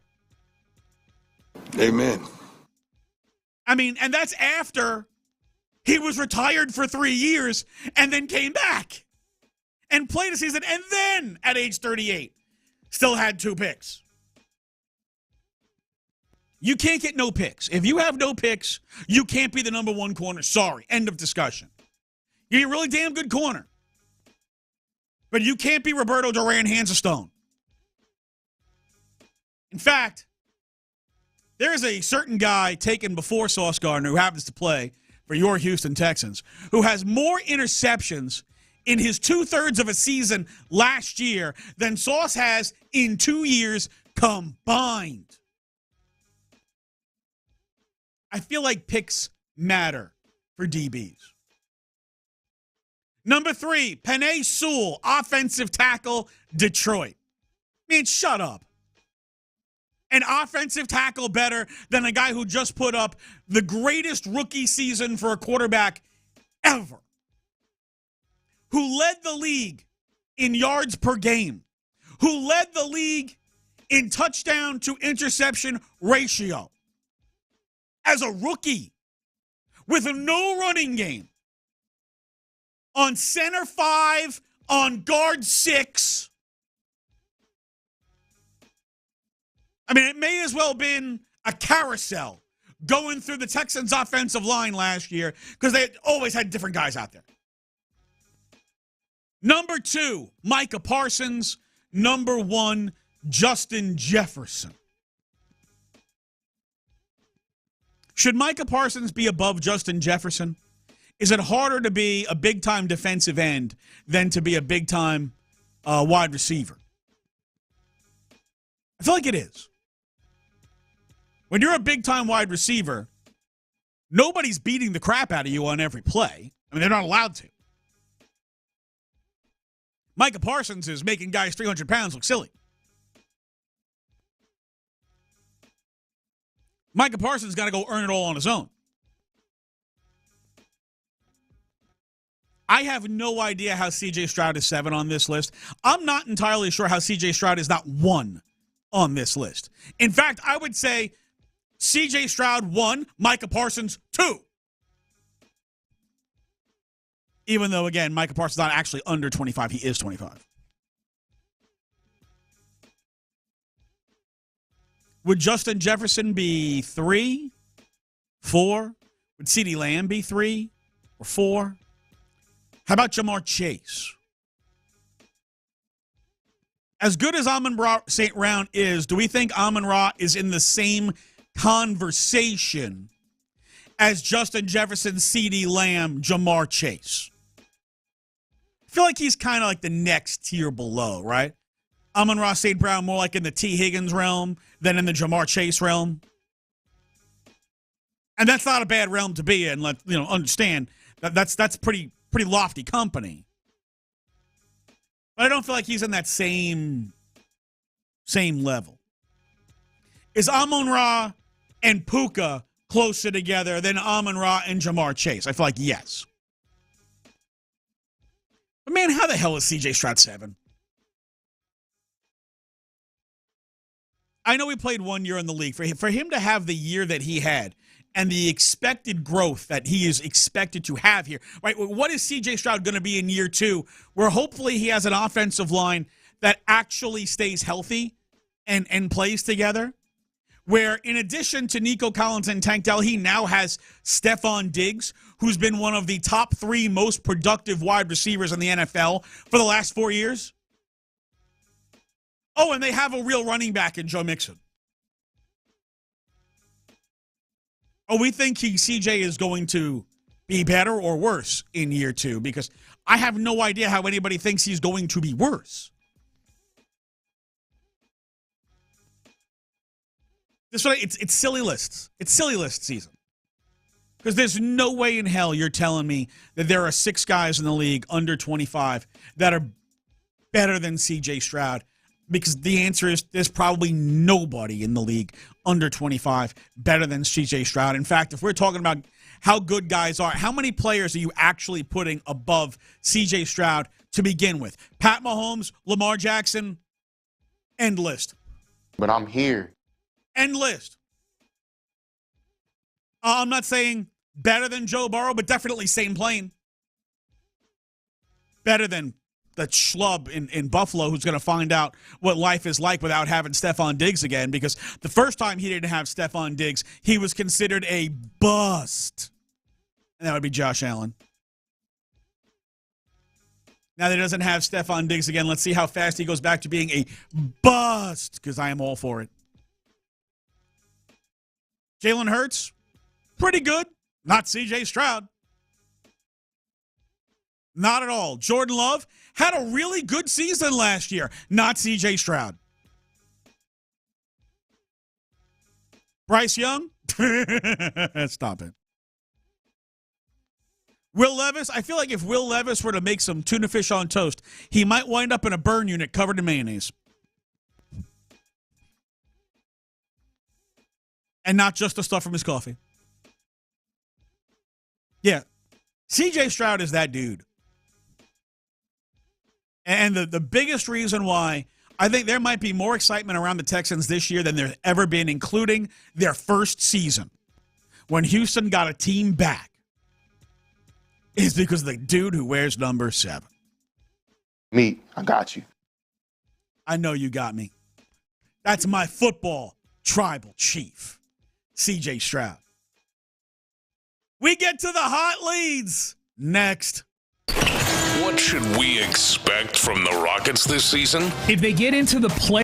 Amen. I mean, and that's after he was retired for 3 years and then came back and played a season, and then at age 38 still had 2 picks. You can't get no picks. If you have no picks, you can't be the number 1 corner. Sorry. End of discussion. You're a really damn good corner. But you can't be Roberto Duran, hands of stone. In fact, there is a certain guy taken before Sauce Gardner who happens to play for your Houston Texans who has more interceptions in his 2/3 of a season last year than Sauce has in 2 years combined. I feel like picks matter for DBs. Number 3, Penei Sewell, offensive tackle, Detroit. Man, shut up. An offensive tackle better than a guy who just put up the greatest rookie season for a quarterback ever. Who led the league in yards per game. Who led the league in touchdown to interception ratio. As a rookie with no running game. On center 5, on guard 6. I mean, it may as well have been a carousel going through the Texans' offensive line last year because they always had different guys out there. Number 2, Micah Parsons. Number 1, Justin Jefferson. Should Micah Parsons be above Justin Jefferson? Is it harder to be a big-time defensive end than to be a big-time wide receiver? I feel like it is. When you're a big-time wide receiver, nobody's beating the crap out of you on every play. I mean, they're not allowed to. Micah Parsons is making guys 300 pounds look silly. Micah Parsons got to go earn it all on his own. I have no idea how C.J. Stroud is 7 on this list. I'm not entirely sure how C.J. Stroud is not 1 on this list. In fact, I would say C.J. Stroud 1, Micah Parsons 2. Even though, again, Micah Parsons is not actually under 25. He is 25. Would Justin Jefferson be 3, 4? Would CeeDee Lamb be 3 or 4? How about Jamar Chase? As good as Amon-Ra St. Brown is, do we think Amon-Ra is in the same conversation as Justin Jefferson, CeeDee Lamb, Jamar Chase? I feel like he's kind of like the next tier below, right? Amon-Ra St. Brown more like in the T. Higgins realm than in the Jamar Chase realm. And that's not a bad realm to be in. Understand that that's pretty lofty company. But I don't feel like he's in that same level. Is Amon-Ra and Puka closer together than Amon-Ra and Jamar Chase? I feel like yes. But man, how the hell is C.J. Stroud 7? I know he played 1 year in the league. For him to have the year that he had and the expected growth that he is expected to have here, right? What is C.J. Stroud going to be in year 2, where hopefully he has an offensive line that actually stays healthy and plays together? Where in addition to Nico Collins and Tank Dell, he now has Stephon Diggs, who's been one of the top 3 most productive wide receivers in the NFL for the last 4 years. Oh, and they have a real running back in Joe Mixon. Oh, we think CJ is going to be better or worse in year 2, because I have no idea how anybody thinks he's going to be worse. This one, it's silly lists. It's silly list season. Because there's no way in hell you're telling me that there are 6 guys in the league under 25 that are better than C.J. Stroud. Because the answer is there's probably nobody in the league under 25 better than C.J. Stroud. In fact, if we're talking about how good guys are, how many players are you actually putting above C.J. Stroud to begin with? Pat Mahomes, Lamar Jackson, end list. But I'm here. End list. I'm not saying better than Joe Burrow, but definitely same plane. Better than the schlub in Buffalo who's going to find out what life is like without having Stephon Diggs again, because the first time he didn't have Stephon Diggs, he was considered a bust. And that would be Josh Allen. Now that he doesn't have Stephon Diggs again, let's see how fast he goes back to being a bust, because I am all for it. Jalen Hurts, pretty good. Not C.J. Stroud. Not at all. Jordan Love had a really good season last year. Not C.J. Stroud. Bryce Young? Stop it. Will Levis? I feel like if Will Levis were to make some tuna fish on toast, he might wind up in a burn unit covered in mayonnaise. And not just the stuff from his coffee. Yeah. C.J. Stroud is that dude. And the biggest reason why I think there might be more excitement around the Texans this year than there's ever been, including their first season, when Houston got a team back, is because of the dude who wears number 7. Me, I got you. I know you got me. That's my football tribal chief, C.J. Stroud. We get to the hot leads next. What should we expect from the Rockets this season? If they get into the play.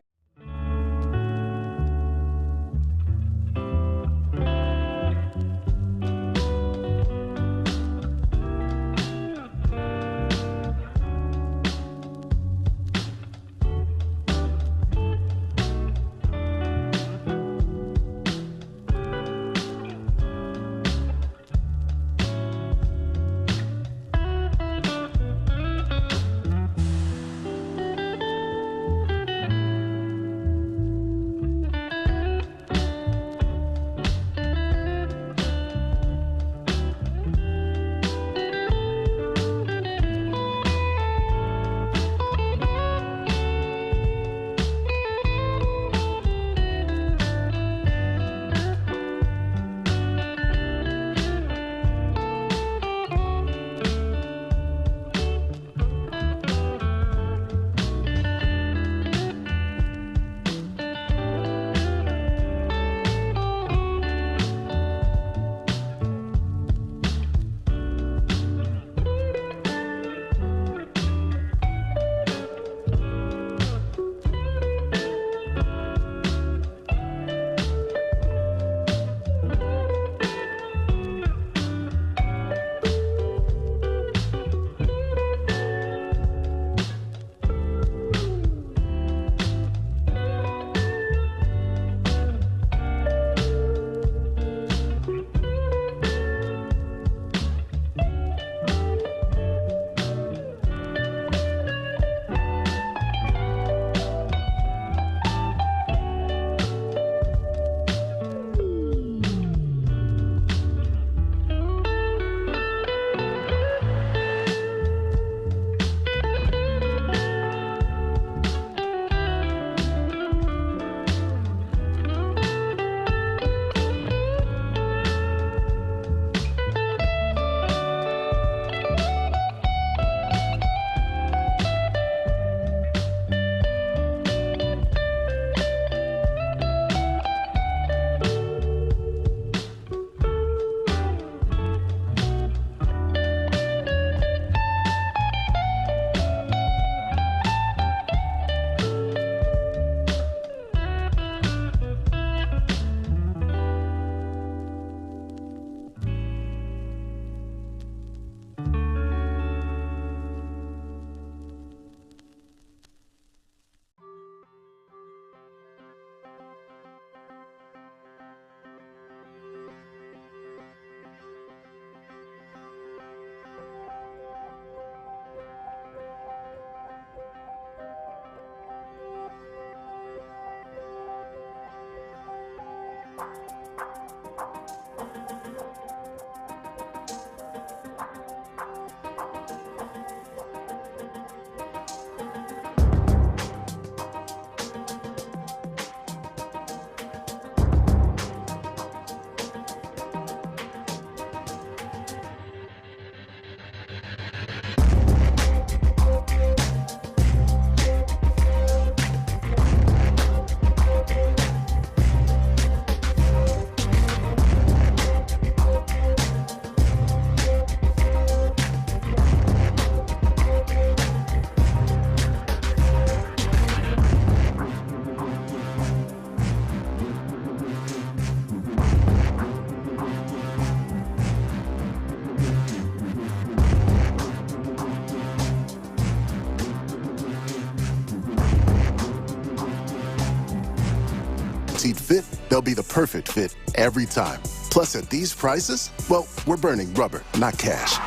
seat fit, they'll be the perfect fit every time. Plus, at these prices, well, we're burning rubber, not cash.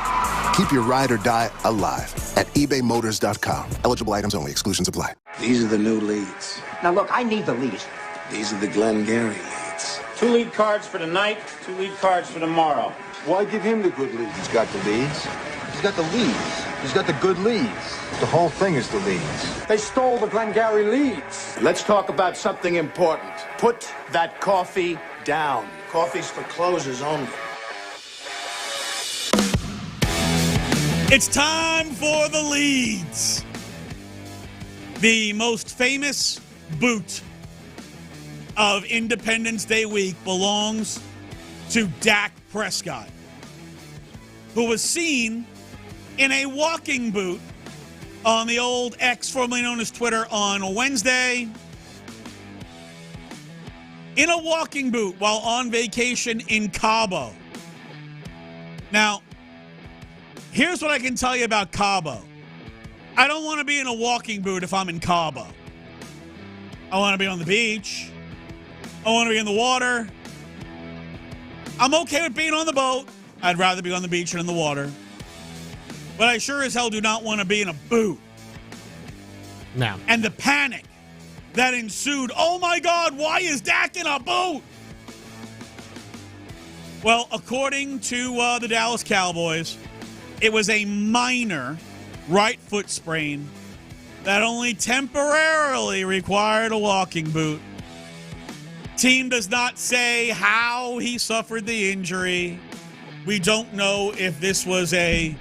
Keep your ride or die alive at ebaymotors.com. Eligible items only. Exclusions apply. These are the new leads. Now, look, I need the leads. These are the Glengarry leads. 2 lead cards for tonight, 2 lead cards for tomorrow. Why give him the good leads? He's got the leads. He's got the leads. He's got the good leads. The whole thing is the leads. They stole the Glengarry leads. Let's talk about something important. Put that coffee down. Coffee's for closers only. It's time for the leads. The most famous boot of Independence Day week belongs to Dak Prescott, who was seen in a walking boot on the old X, formerly known as Twitter, on Wednesday. In a walking boot while on vacation in Cabo. Now, here's what I can tell you about Cabo. I don't want to be in a walking boot if I'm in Cabo. I want to be on the beach. I want to be in the water. I'm okay with being on the boat. I'd rather be on the beach than in the water. But I sure as hell do not want to be in a boot. No. And the panic that ensued. Oh my God, why is Dak in a boot? Well, according to the Dallas Cowboys, it was a minor right foot sprain that only temporarily required a walking boot. Team does not say how he suffered the injury. We don't know if this was a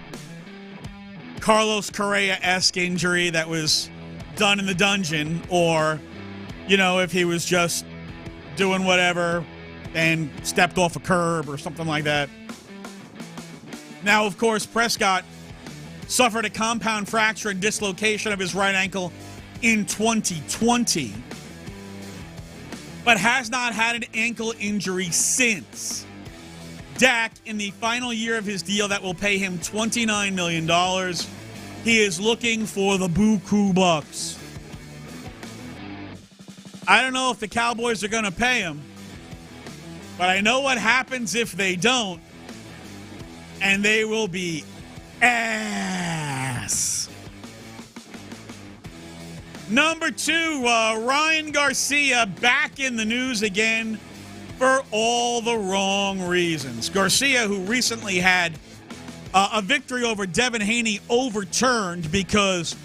Carlos Correa-esque injury that was done in the dungeon, or, you know, if he was just doing whatever and stepped off a curb or something like that. Now, of course, Prescott suffered a compound fracture and dislocation of his right ankle in 2020, but has not had an ankle injury since. Dak, in the final year of his deal that will pay him $29 million, he is looking for the buku bucks. I don't know if the Cowboys are going to pay him, but I know what happens if they don't, and they will be ass. Number 2, Ryan Garcia back in the news again for all the wrong reasons. Garcia, who recently had a victory over Devin Haney overturned because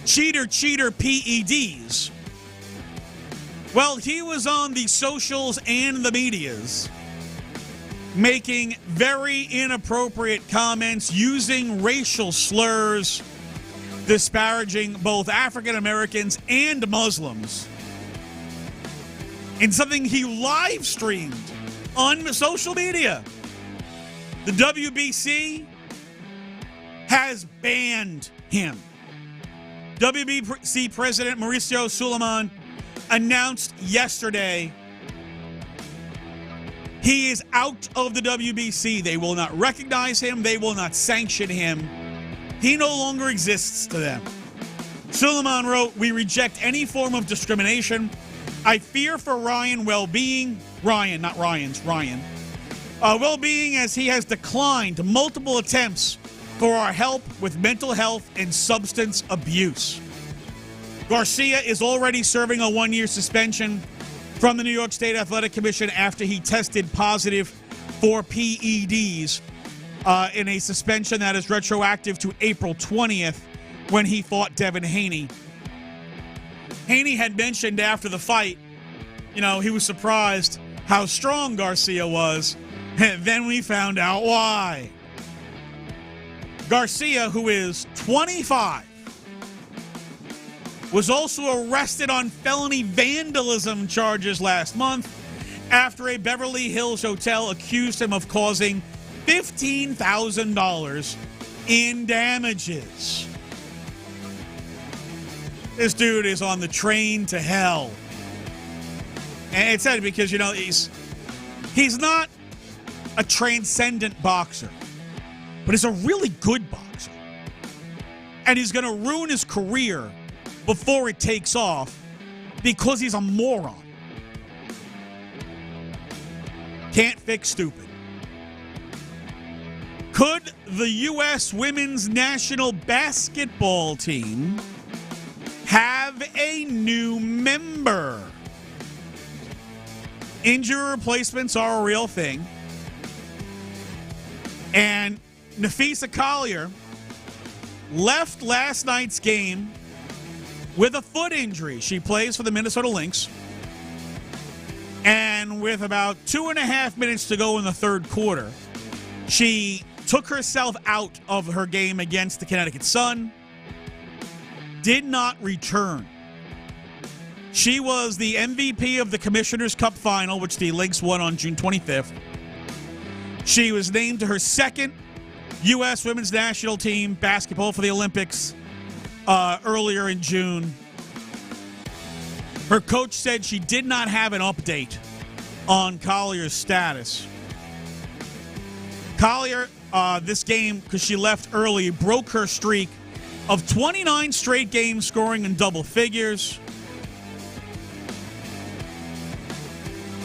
cheater PEDs. Well, he was on the socials and the medias making very inappropriate comments, using racial slurs, disparaging both African Americans and Muslims, in something he live streamed on social media. The WBC has banned him. WBC President Mauricio Suleiman announced yesterday he is out of the WBC. They will not recognize him. They will not sanction him. He no longer exists to them. Suleiman wrote, "We reject any form of discrimination. I fear for Ryan's well-being. Ryan, not Ryan's, Ryan. Well-being as he has declined multiple attempts for our help with mental health and substance abuse." Garcia is already serving a 1-year suspension from the New York State Athletic Commission after he tested positive for PEDs in a suspension that is retroactive to April 20th when he fought Devin Haney. Haney had mentioned after the fight, you know, he was surprised how strong Garcia was, and then we found out why. Garcia, who is 25, was also arrested on felony vandalism charges last month after a Beverly Hills hotel accused him of causing $15,000 in damages. This dude is on the train to hell. And it's sad because, you know, he's not a transcendent boxer, but he's a really good boxer. And he's going to ruin his career before it takes off because he's a moron. can't fix stupid. Could the U.S. women's national basketball team have a new member? Injury replacements are a real thing. And Nafisa Collier left last night's game with a foot injury. She plays for the Minnesota Lynx. And with about 2.5 minutes to go in the third quarter, she took herself out of her game against the Connecticut Sun, did not return. She was the MVP of the Commissioner's Cup final, which the Lynx won on June 25th. She was named to her second U.S. women's national team basketball for the Olympics earlier in June. Her coach said she did not have an update on Collier's status. Collier, this game, because she left early, broke her streak of 29 straight games scoring in double figures.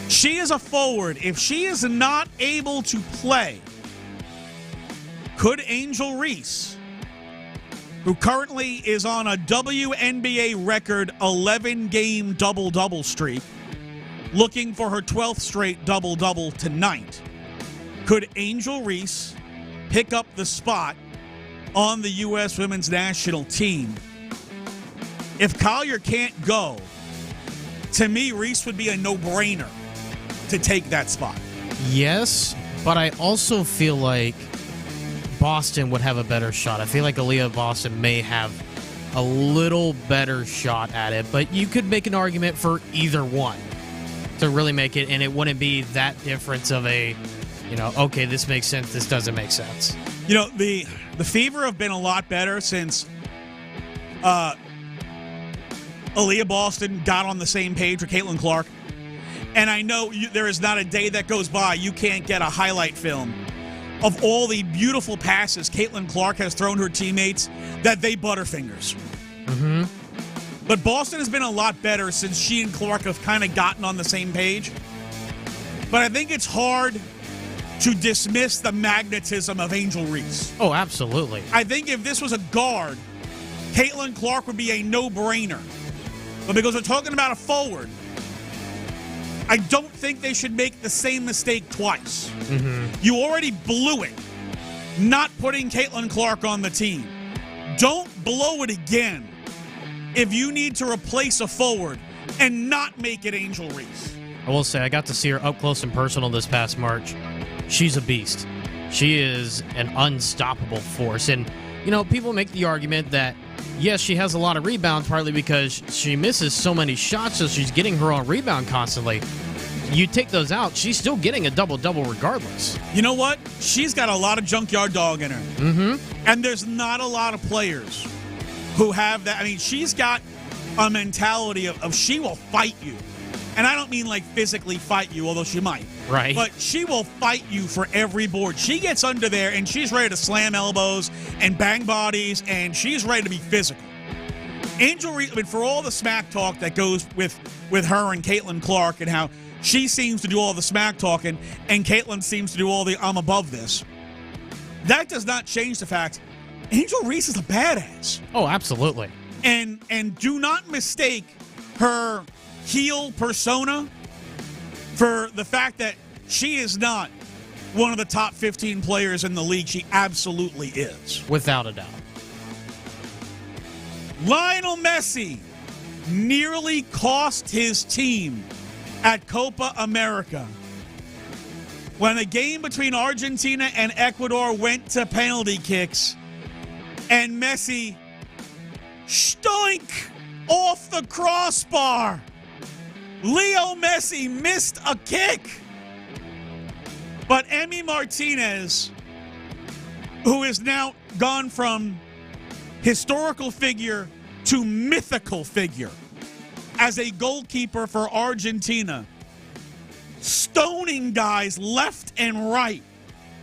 She is a forward. If she is not able to play, could Angel Reese, who currently is on a WNBA record 11-game double-double streak, looking for her 12th straight double-double tonight, could Angel Reese pick up the spot on the U.S. women's national team? If Collier can't go, to me, Reese would be a no-brainer to take that spot. Yes, but I also feel like Boston would have a better shot. I feel like Aaliyah Boston may have a little better shot at it, but you could make an argument for either one to really make it, and it wouldn't be that difference of a, okay, this makes sense, this doesn't make sense. The Fever have been a lot better since Aaliyah Boston got on the same page with Caitlin Clark. And I know there is not a day that goes by you can't get a highlight film of all the beautiful passes Caitlin Clark has thrown her teammates that they butterfingers. Mm-hmm. But Boston has been a lot better since she and Clark have kind of gotten on the same page. But I think it's hard to dismiss the magnetism of Angel Reese. Oh, absolutely. I think if this was a guard, Caitlin Clark would be a no-brainer. But because we're talking about a forward, I don't think they should make the same mistake twice. Mm-hmm. You already blew it not putting Caitlin Clark on the team. Don't blow it again if you need to replace a forward and not make it Angel Reese. I will say I got to see her up close and personal this past March. She's a beast. She is an unstoppable force. And, people make the argument that, yes, she has a lot of rebounds, partly because she misses so many shots, so she's getting her own rebound constantly. You take those out, she's still getting a double-double regardless. You know what? She's got a lot of junkyard dog in her. Mm-hmm. And there's not a lot of players who have that. I mean, she's got a mentality of she will fight you. And I don't mean like physically fight you, although she might. Right. But she will fight you for every board. She gets under there, and she's ready to slam elbows and bang bodies, and she's ready to be physical. Angel Reese, for all the smack talk that goes with her and Caitlin Clark and how she seems to do all the smack talking and Caitlin seems to do all the I'm above this, that does not change the fact Angel Reese is a badass. Oh, absolutely. And do not mistake her heel persona for the fact that she is not one of the top 15 players in the league. She absolutely is. Without a doubt. Lionel Messi nearly cost his team at Copa America when a game between Argentina and Ecuador went to penalty kicks, and Messi stoink off the crossbar. Leo Messi missed a kick. But Emi Martinez, who is now gone from historical figure to mythical figure as a goalkeeper for Argentina, stoning guys left and right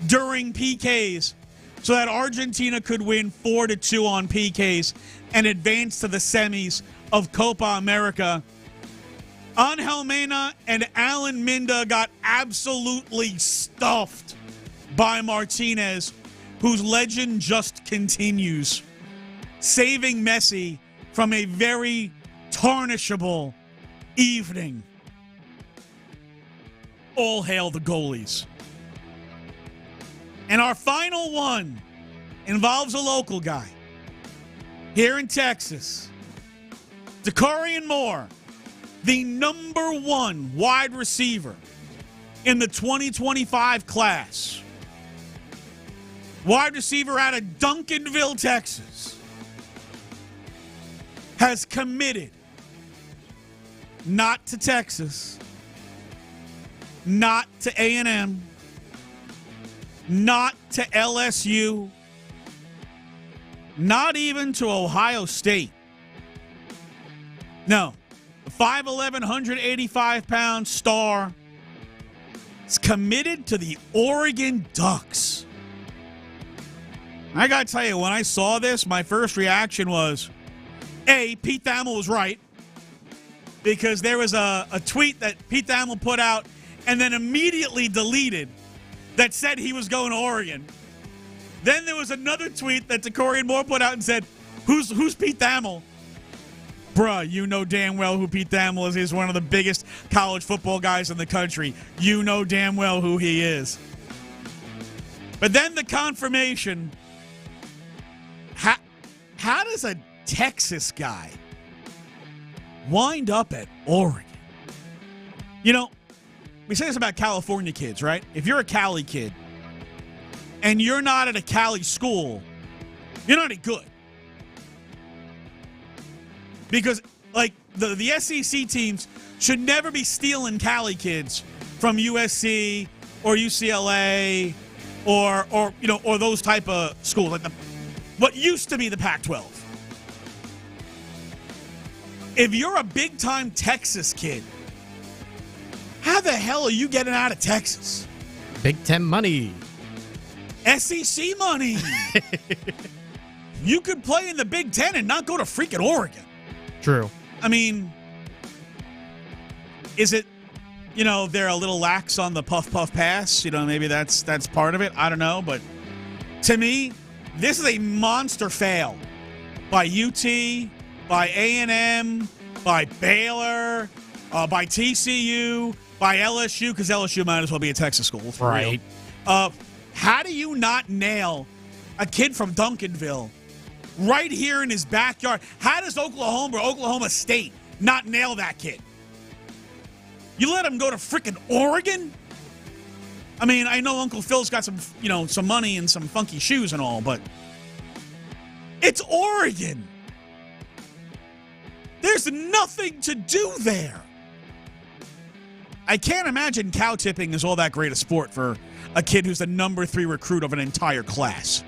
during PKs so that Argentina could win 4-2 on PKs and advance to the semis of Copa America. Angel Mena and Alan Minda got absolutely stuffed by Martinez, whose legend just continues, saving Messi from a very tarnishable evening. All hail the goalies. And our final one involves a local guy here in Texas. Dakarian Moore, the number 1 wide receiver in the 2025 class. Wide receiver out of Duncanville, Texas, has committed not to Texas, not to A&M, not to LSU, not even to Ohio State. No, the 5'11", 185-pound star is committed to the Oregon Ducks. I got to tell you, when I saw this, my first reaction was, A, Pete Thamel was right, because there was a tweet that Pete Thamel put out and then immediately deleted that said he was going to Oregon. Then there was another tweet that Dakarian Moore put out and said, who's Pete Thamel? Bruh, you know damn well who Pete Thamel is. He's one of the biggest college football guys in the country. You know damn well who he is. But then the confirmation, how does a Texas guy wind up at Oregon? You know, we say this about California kids, right? If you're a Cali kid and you're not at a Cali school, you're not any good. Because, like, the SEC teams should never be stealing Cali kids from USC or UCLA or those type of schools, like what used to be the Pac-12. If you're a big-time Texas kid, how the hell are you getting out of Texas? Big Ten money. SEC money. You could play in the Big Ten and not go to freaking Oregon. True. I mean, is it, they're a little lax on the puff pass? Maybe that's part of it. I don't know. But to me, this is a monster fail by UT, by A&M, by Baylor, by TCU, by LSU, because LSU might as well be a Texas school. Right. How do you not nail a kid from Duncanville right here in his backyard? How does Oklahoma or Oklahoma State not nail that kid? You let him go to freaking Oregon? I mean, I know Uncle Phil's got some, some money and some funky shoes and all, but it's Oregon. There's nothing to do there. I can't imagine cow tipping is all that great a sport for a kid who's the number 3 recruit of an entire class.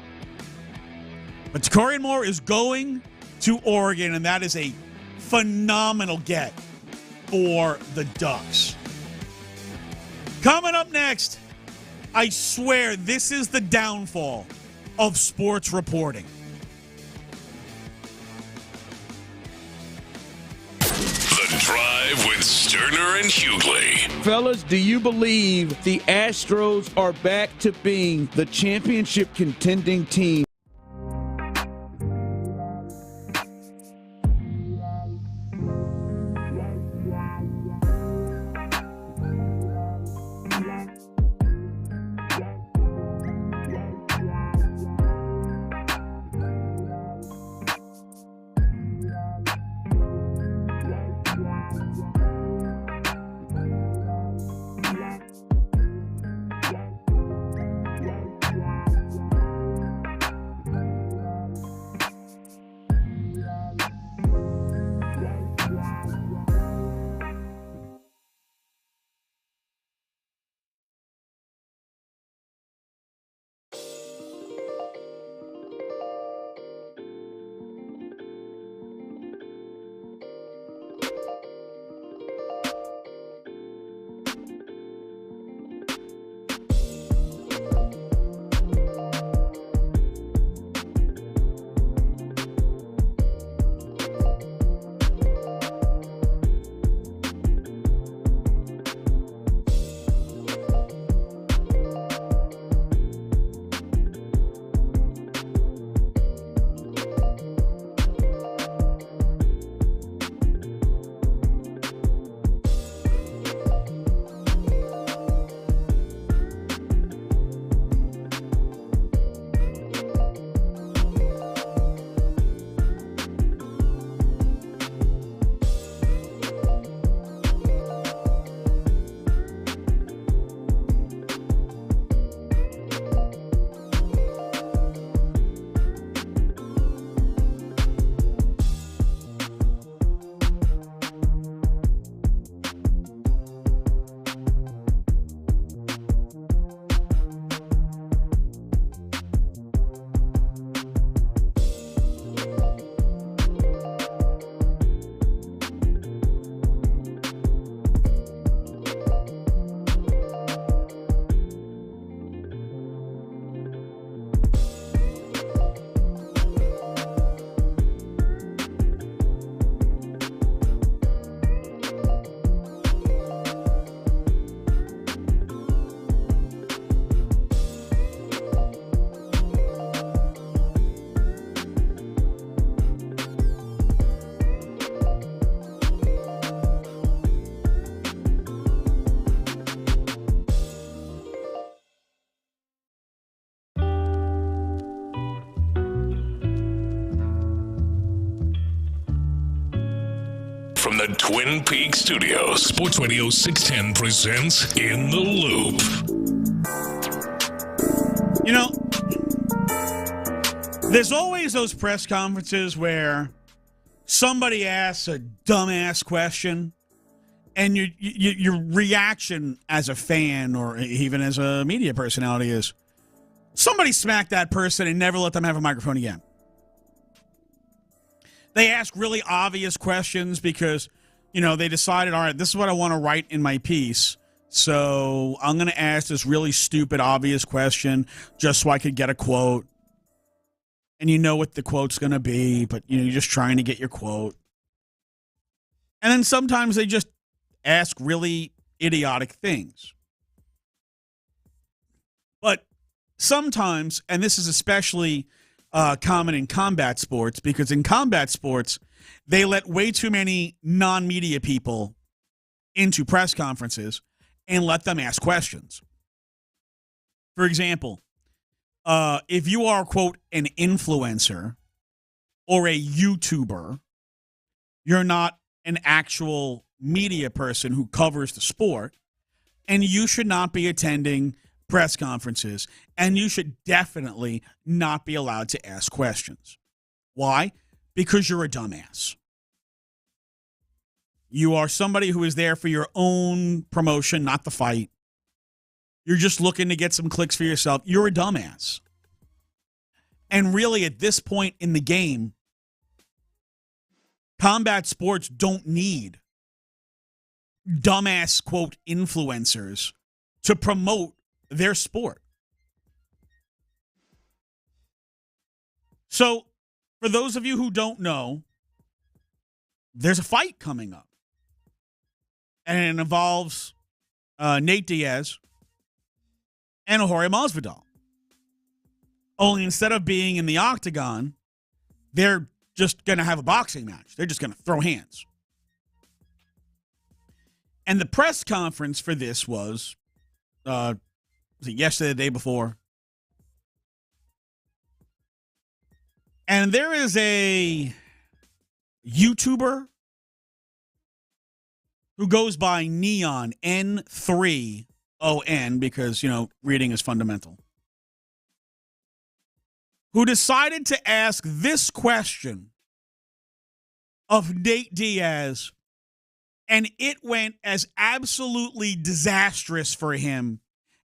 But Dakarian Moore is going to Oregon, and that is a phenomenal get for the Ducks. Coming up next, I swear this is the downfall of sports reporting. The Drive with Stoerner and Hughley. Fellas, do you believe the Astros are back to being the championship contending team? From the Twin Peaks studios, Sports Radio 610 presents In the Loop. You know, there's always those press conferences where somebody asks a dumbass question, and your reaction as a fan or even as a media personality is, somebody smack that person and never let them have a microphone again. They ask really obvious questions because, they decided, all right, this is what I want to write in my piece. So I'm going to ask this really stupid, obvious question just so I could get a quote. And you know what the quote's going to be, but, you're just trying to get your quote. And then sometimes they just ask really idiotic things. But sometimes, and this is especially common in combat sports, because in combat sports, they let way too many non-media people into press conferences and let them ask questions. For example, if you are, quote, an influencer or a YouTuber, you're not an actual media person who covers the sport, and you should not be attending press conferences, and you should definitely not be allowed to ask questions. Why? Because you're a dumbass. You are somebody who is there for your own promotion, not the fight. You're just looking to get some clicks for yourself. You're a dumbass. And really, at this point in the game, combat sports don't need dumbass, quote, influencers to promote their sport. So, for those of you who don't know, there's a fight coming up. And it involves Nate Diaz and Jorge Masvidal. Only instead of being in the octagon, they're just going to have a boxing match. They're just going to throw hands. And the press conference for this was it yesterday, the day before? And there is a YouTuber who goes by Neon, N3ON, because, reading is fundamental, who decided to ask this question of Nate Diaz, and it went as absolutely disastrous for him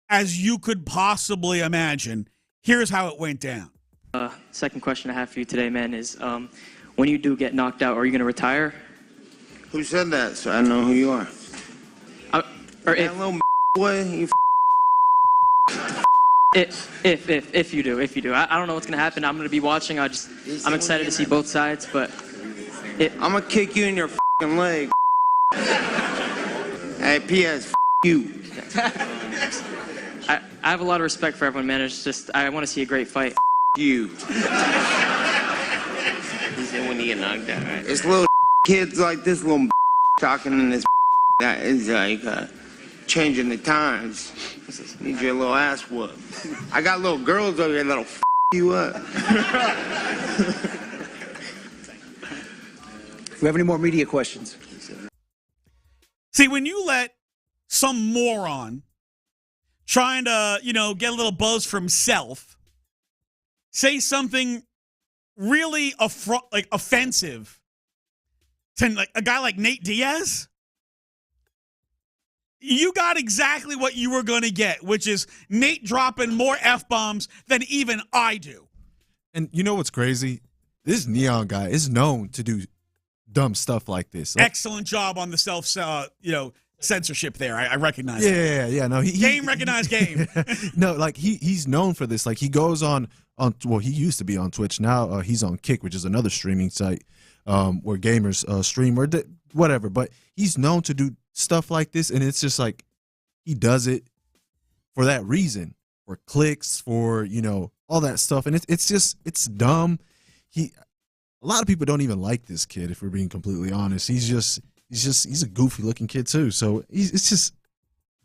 as you could possibly imagine. Here's how it went down. Second question I have for you today, man, is when you do get knocked out, are you going to retire? Who said that? So I know who you are. Or if, that little boy, you if you do. I don't know what's going to happen. I'm going to be watching. I'm excited to see both sides, but I'm going to kick you in your leg. Hey, P.S. you. I have a lot of respect for everyone, man. It's just I want to see a great fight. You. He said when you get knocked out, right? It's little kids like this little talking in this that is like changing the times. Need your little ass whooped. I got little girls over here that'll you up. Do we have any more media questions? See, when you let some moron trying to, get a little buzz from himself say something really offensive to a guy like Nate Diaz, you got exactly what you were going to get, which is Nate dropping more F-bombs than even I do. And you know what's crazy? This Neon guy is known to do dumb stuff like this. Excellent job on the censorship there. I recognize that. Yeah. No, game recognized game. No, he's known for this. He goes on he used to be on Twitch. Now he's on Kick, which is another streaming site where gamers stream or whatever. But he's known to do stuff like this, and it's just he does it for that reason, for clicks, for all that stuff, and it's dumb. A lot of people don't even like this kid, if we're being completely honest. He's a goofy looking kid too, so it's just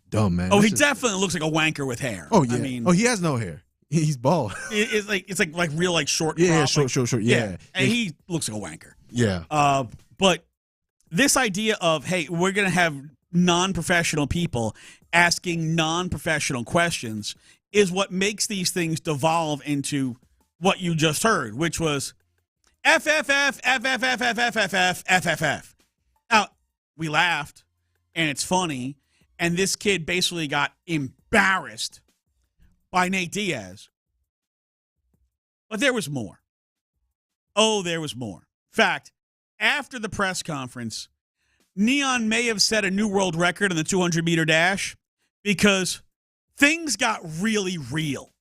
dumb, man. Oh, he definitely looks like a wanker with hair. Oh yeah. He has no hair. He's bald. It's like real short. Yeah, crop, short. Yeah. And he looks like a wanker. Yeah. But this idea of, hey, we're going to have non-professional people asking non-professional questions is what makes these things devolve into what you just heard, which was FFF, FFF, FFF. Now, we laughed, and it's funny, and this kid basically got embarrassed by Nate Diaz. But there was more. Oh, there was more. In fact, after the press conference, Neon may have set a new world record in the 200-meter dash because things got really real.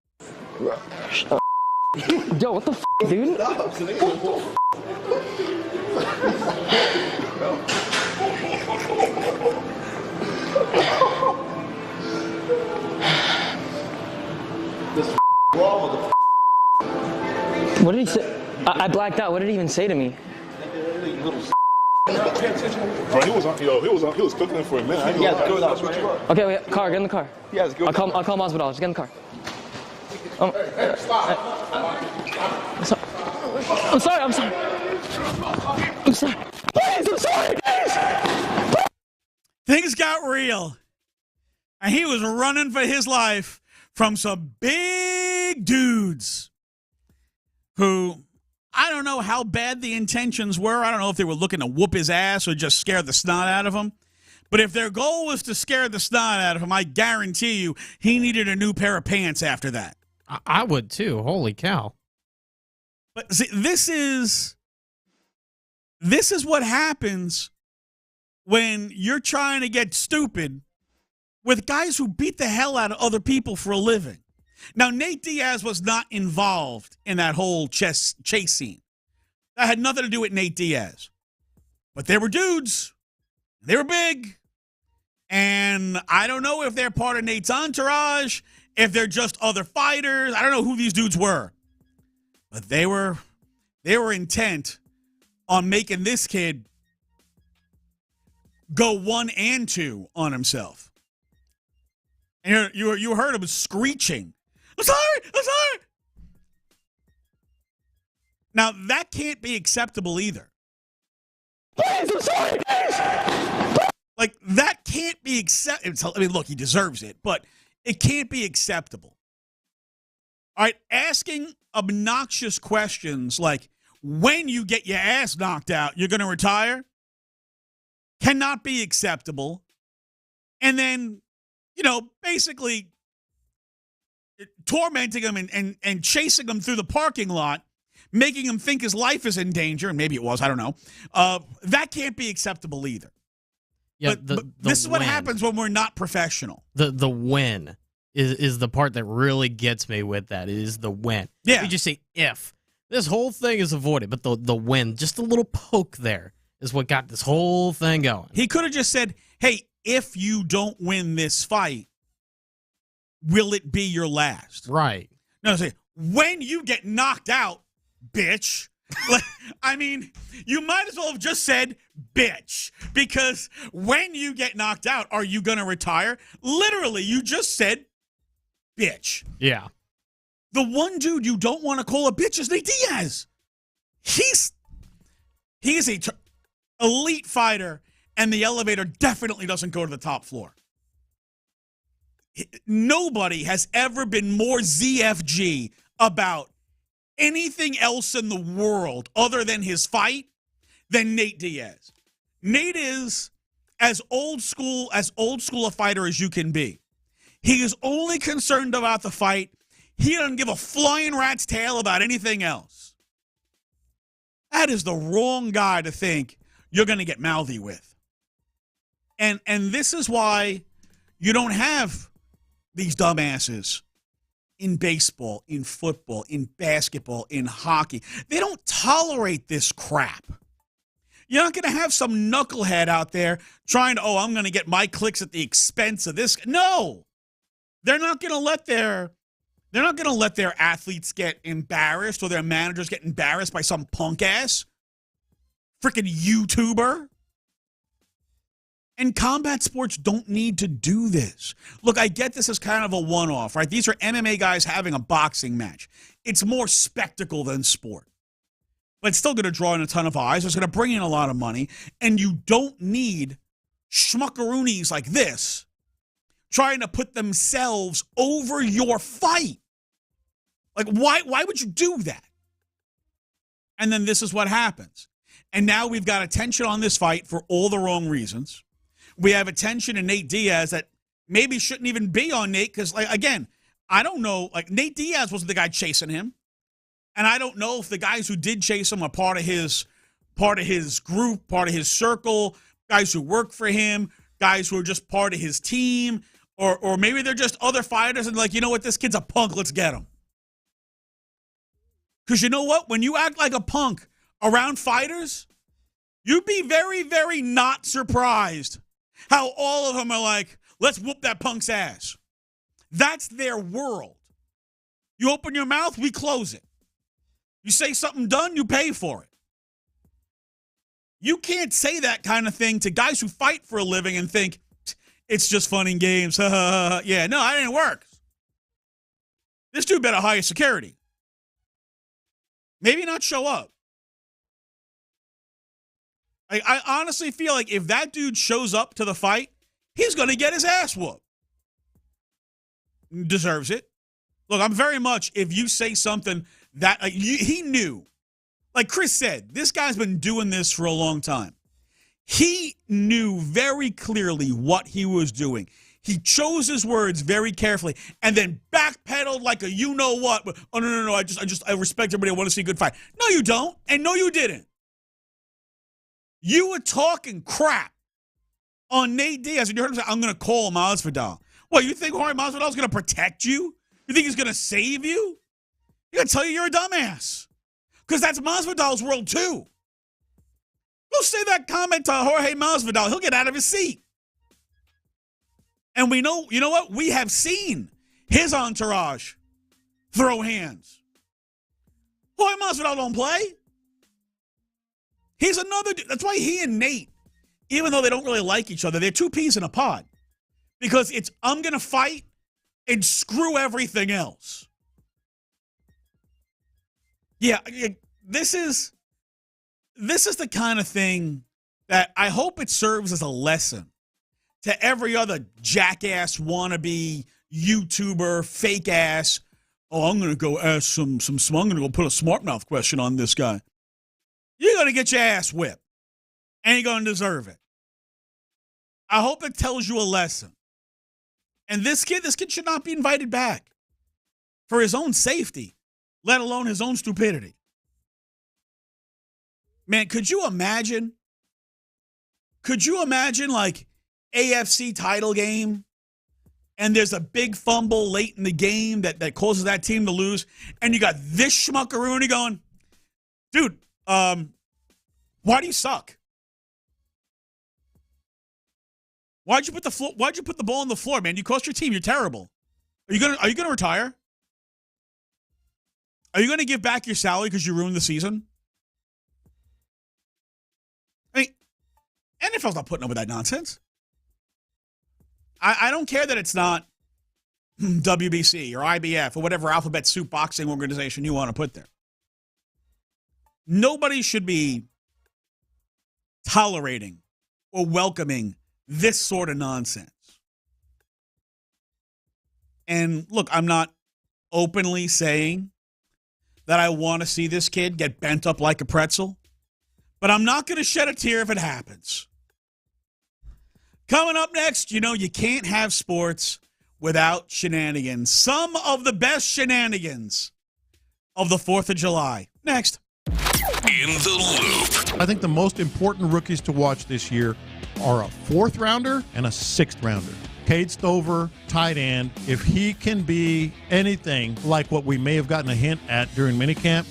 Yo, what the f***, dude? What did he say? I blacked out. What did he even say to me? Bro, he was cooking for a minute. Okay, wait, car, get in the car. I'll call Masvidal. Just get in the car. I'm sorry. Please, I'm sorry, guys. Things got real. And he was running for his life from some big dudes who, I don't know how bad the intentions were. I don't know if they were looking to whoop his ass or just scare the snot out of him. But if their goal was to scare the snot out of him, I guarantee you he needed a new pair of pants after that. I would too. Holy cow. But see, this is what happens when you're trying to get stupid with guys who beat the hell out of other people for a living. Now, Nate Diaz was not involved in that whole chase scene. That had nothing to do with Nate Diaz. But they were dudes. They were big. And I don't know if they're part of Nate's entourage, if they're just other fighters. I don't know who these dudes were. But they were intent on making this kid go 1 and 2 on himself. And you heard him screeching. I'm sorry. Now, that can't be acceptable either. Please, I'm sorry, guys. Like, that can't be acceptable. I mean, look, he deserves it, but it can't be acceptable. All right, asking obnoxious questions like, when you get your ass knocked out, you're going to retire, cannot be acceptable. And then, basically tormenting him and chasing him through the parking lot, making him think his life is in danger, and maybe it was, I don't know. That can't be acceptable either. Yeah, but this is what happens when we're not professional. The win is the part that really gets me with that, is the win. Yeah. You just say if. This whole thing is avoided, but the win, just a little poke there, is what got this whole thing going. He could have just said, hey, if you don't win this fight, will it be your last? Right. No, say, when you get knocked out, bitch. I mean, you might as well have just said bitch, because when you get knocked out, are you going to retire? Literally, you just said bitch. Yeah. The one dude you don't want to call a bitch is Nate Diaz. He's a elite fighter, and the elevator definitely doesn't go to the top floor. Nobody has ever been more ZFG about anything else in the world other than his fight than Nate Diaz. Nate is as old school a fighter as you can be. He is only concerned about the fight. He doesn't give a flying rat's tail about anything else. That is the wrong guy to think you're going to get mouthy with. And this is why you don't have these dumbasses in baseball, in football, in basketball, in hockey. They don't tolerate this crap. You're not going to have some knucklehead out there trying to, I'm going to get my clicks at the expense of this. No. They're not going to let their athletes get embarrassed or their managers get embarrassed by some punk ass freaking YouTuber. And combat sports don't need to do this. Look, I get this as kind of a one-off, right? These are MMA guys having a boxing match. It's more spectacle than sport. but it's still going to draw in a ton of eyes. It's going to bring in a lot of money, and you don't need schmuckaroonies like this trying to put themselves over your fight. Like, why would you do that? And then this is what happens. And now we've got attention on this fight for all the wrong reasons. We have attention in Nate Diaz that maybe shouldn't even be on Nate because, like, again, I don't know. Like, Nate Diaz wasn't the guy chasing him. And I don't know if the guys who did chase him are part of his group, part of his circle, guys who work for him, guys who are just part of his team, or maybe they're just other fighters and like, you know what, this kid's a punk, let's get him. Because you know what? When you act like a punk around fighters, you'd be very, very not surprised how all of them are like, let's whoop that punk's ass. That's their world. You open your mouth, we close it. You say something done, you pay for it. You can't say that kind of thing to guys who fight for a living and think, it's just fun and games. Yeah, no, that didn't work. This dude better hire security. Maybe not show up. I honestly feel like if that dude shows up to the fight, he's going to get his ass whooped. Deserves it. Look, I'm very much, if you say something that he knew, like Chris said, this guy's been doing this for a long time. He knew very clearly what he was doing. He chose his words very carefully and then backpedaled like a you-know-what. Oh, no, I respect everybody. I want to see a good fight. No, you don't. And no, you didn't. You were talking crap on Nate Diaz, and you heard him say, I'm going to call Masvidal. What, you think Jorge Masvidal's going to protect you? You think he's going to save you? He's going to tell you you're a dumbass. Because that's Masvidal's world, too. Go say that comment to Jorge Masvidal. He'll get out of his seat. And we know, you know what? We have seen his entourage throw hands. Jorge Masvidal don't play. He's another dude. That's why he and Nate, even though they don't really like each other, they're two peas in a pod. Because it's, I'm going to fight and screw everything else. Yeah, this is the kind of thing that I hope it serves as a lesson to every other jackass wannabe YouTuber, fake ass. Oh, I'm going to go ask I'm going to go put a smart mouth question on this guy. You're going to get your ass whipped. And you're going to deserve it. I hope it tells you a lesson. And this kid should not be invited back for his own safety, let alone his own stupidity. Man, could you imagine like AFC title game and there's a big fumble late in the game that causes that team to lose and you got this schmuckaroony going, dude, why do you suck? Why'd you put the ball on the floor, man? You cost your team. You're terrible. Are you gonna retire? Are you gonna give back your salary because you ruined the season? I mean, NFL's not putting up with that nonsense. I don't care that it's not WBC or IBF or whatever alphabet soup boxing organization you want to put there. Nobody should be tolerating or welcoming this sort of nonsense. And look, I'm not openly saying that I want to see this kid get bent up like a pretzel, but I'm not going to shed a tear if it happens. Coming up next, you can't have sports without shenanigans. Some of the best shenanigans of the 4th of July. Next. In the Loop. I think the most important rookies to watch this year are a 4th rounder and a 6th rounder. Cade Stover, tight end. If he can be anything like what we may have gotten a hint at during minicamp.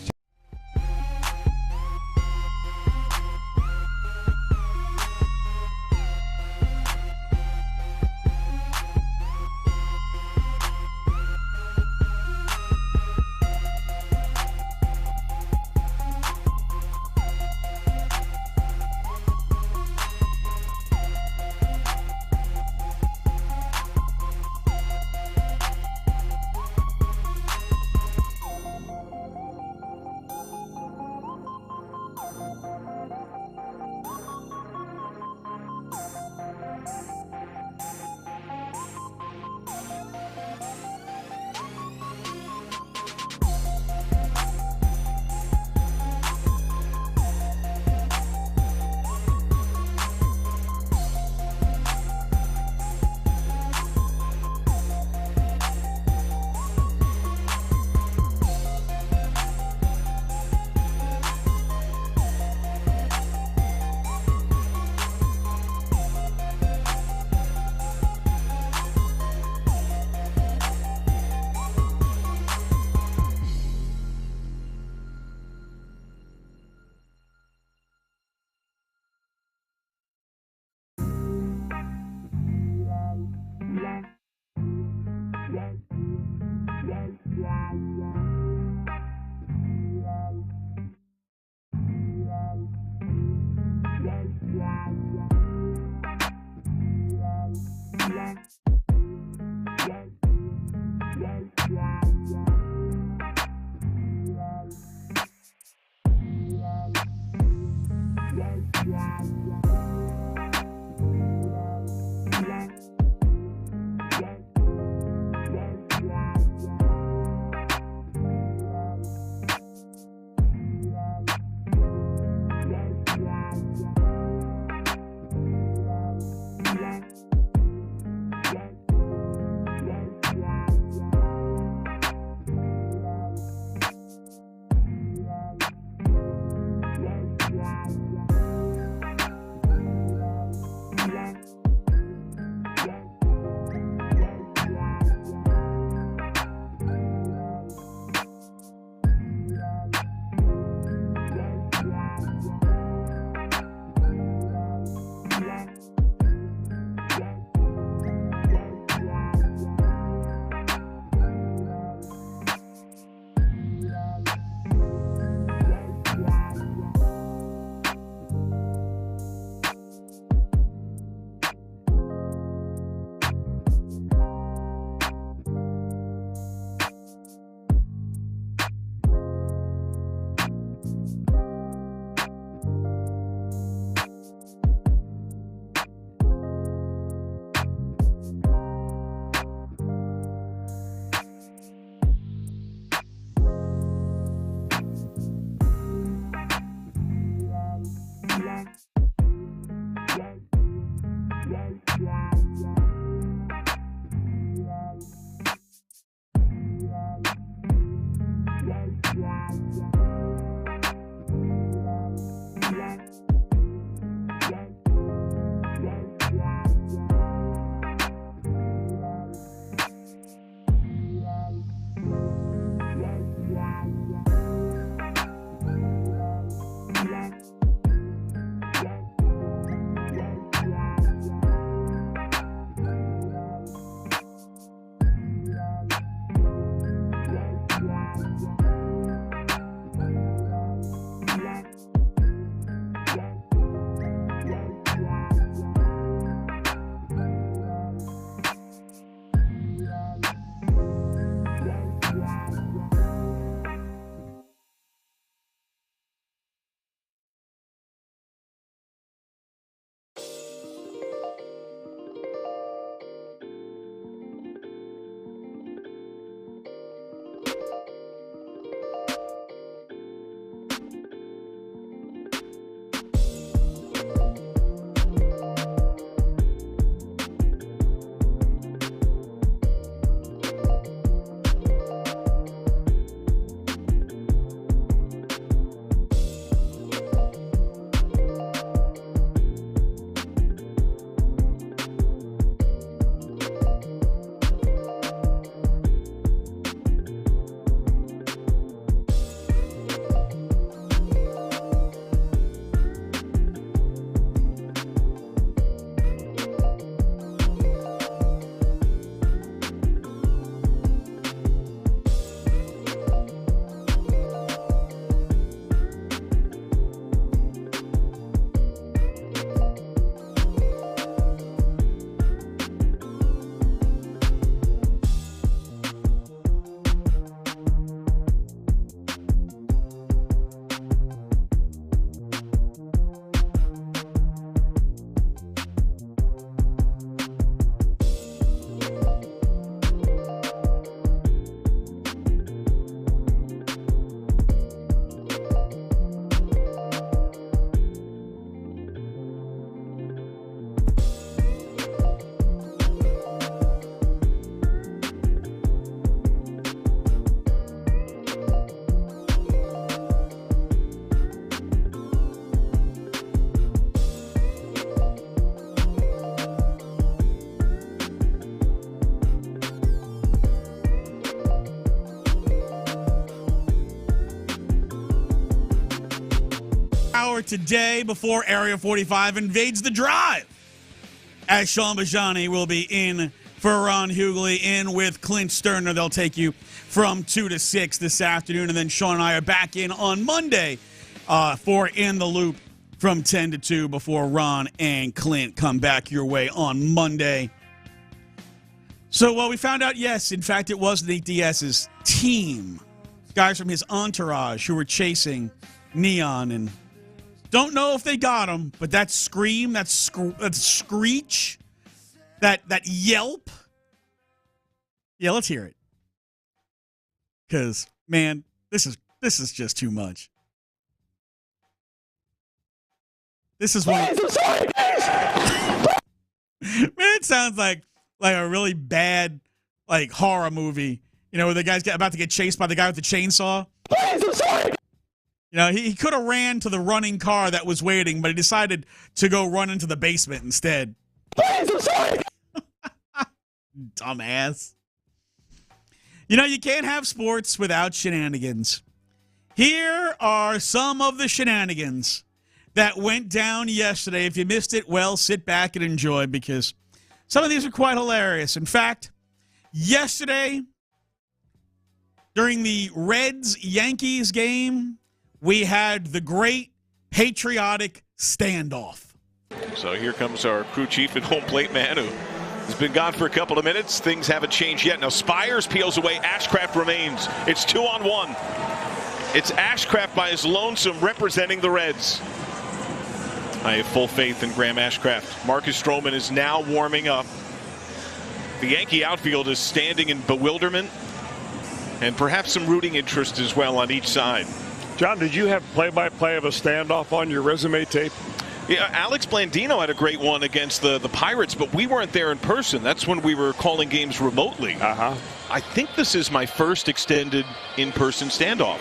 hour today before Area 45 invades the drive. As Sean Bijani will be in for Ron Hughley, in with Clint Stoerner. They'll take you from 2 to 6 this afternoon. And then Sean and I are back in on Monday for In the Loop from 10 to 2 before Ron and Clint come back your way on Monday. So, well, we found out, yes, in fact, it was Nate Diaz's team. Guys from his entourage who were chasing Neon and Don't know if they got him, but that scream, that screech, that yelp. Yeah, let's hear it. Because, man, this is just too much. This is one. Man, it sounds like a really bad horror movie. Where the guy's about to get chased by the guy with the chainsaw. He could have ran to the running car that was waiting, but he decided to go run into the basement instead. Dumbass. You can't have sports without shenanigans. Here are some of the shenanigans that went down yesterday. If you missed it, well, sit back and enjoy, because some of these are quite hilarious. In fact, yesterday, during the Reds-Yankees game, we had the great patriotic standoff. So here comes our crew chief and home plate man who has been gone for a couple of minutes. Things haven't changed yet. Now Spires peels away. Ashcraft remains. It's 2-on-1. It's Ashcraft by his lonesome representing the Reds. I have full faith in Graham Ashcraft. Marcus Stroman is now warming up. The Yankee outfield is standing in bewilderment and perhaps some rooting interest as well on each side. John, did you have play-by-play of a standoff on your resume tape? Yeah, Alex Blandino had a great one against the Pirates, but we weren't there in person. That's when we were calling games remotely. I think this is my first extended in-person standoff.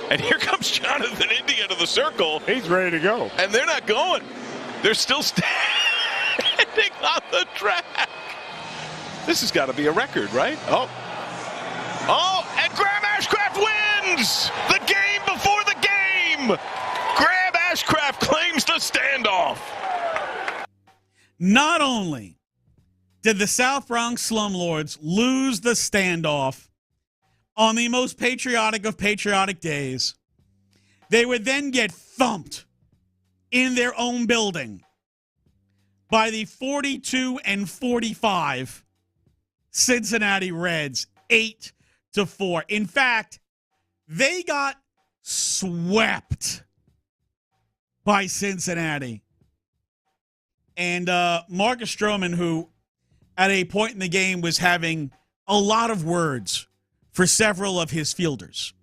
And here comes Jonathan Indy into the circle. He's ready to go. And they're not going. They're still standing on the track. This has got to be a record, right? Oh, and Graham Ashcraft wins the game before the game. Graham Ashcraft claims the standoff. Not only did the South Bronx slumlords lose the standoff on the most patriotic of patriotic days, they would then get thumped in their own building by the 42-45 Cincinnati Reds, 8-4. In fact, they got swept by Cincinnati. And Marcus Stroman, who at a point in the game was having a lot of words for several of his fielders.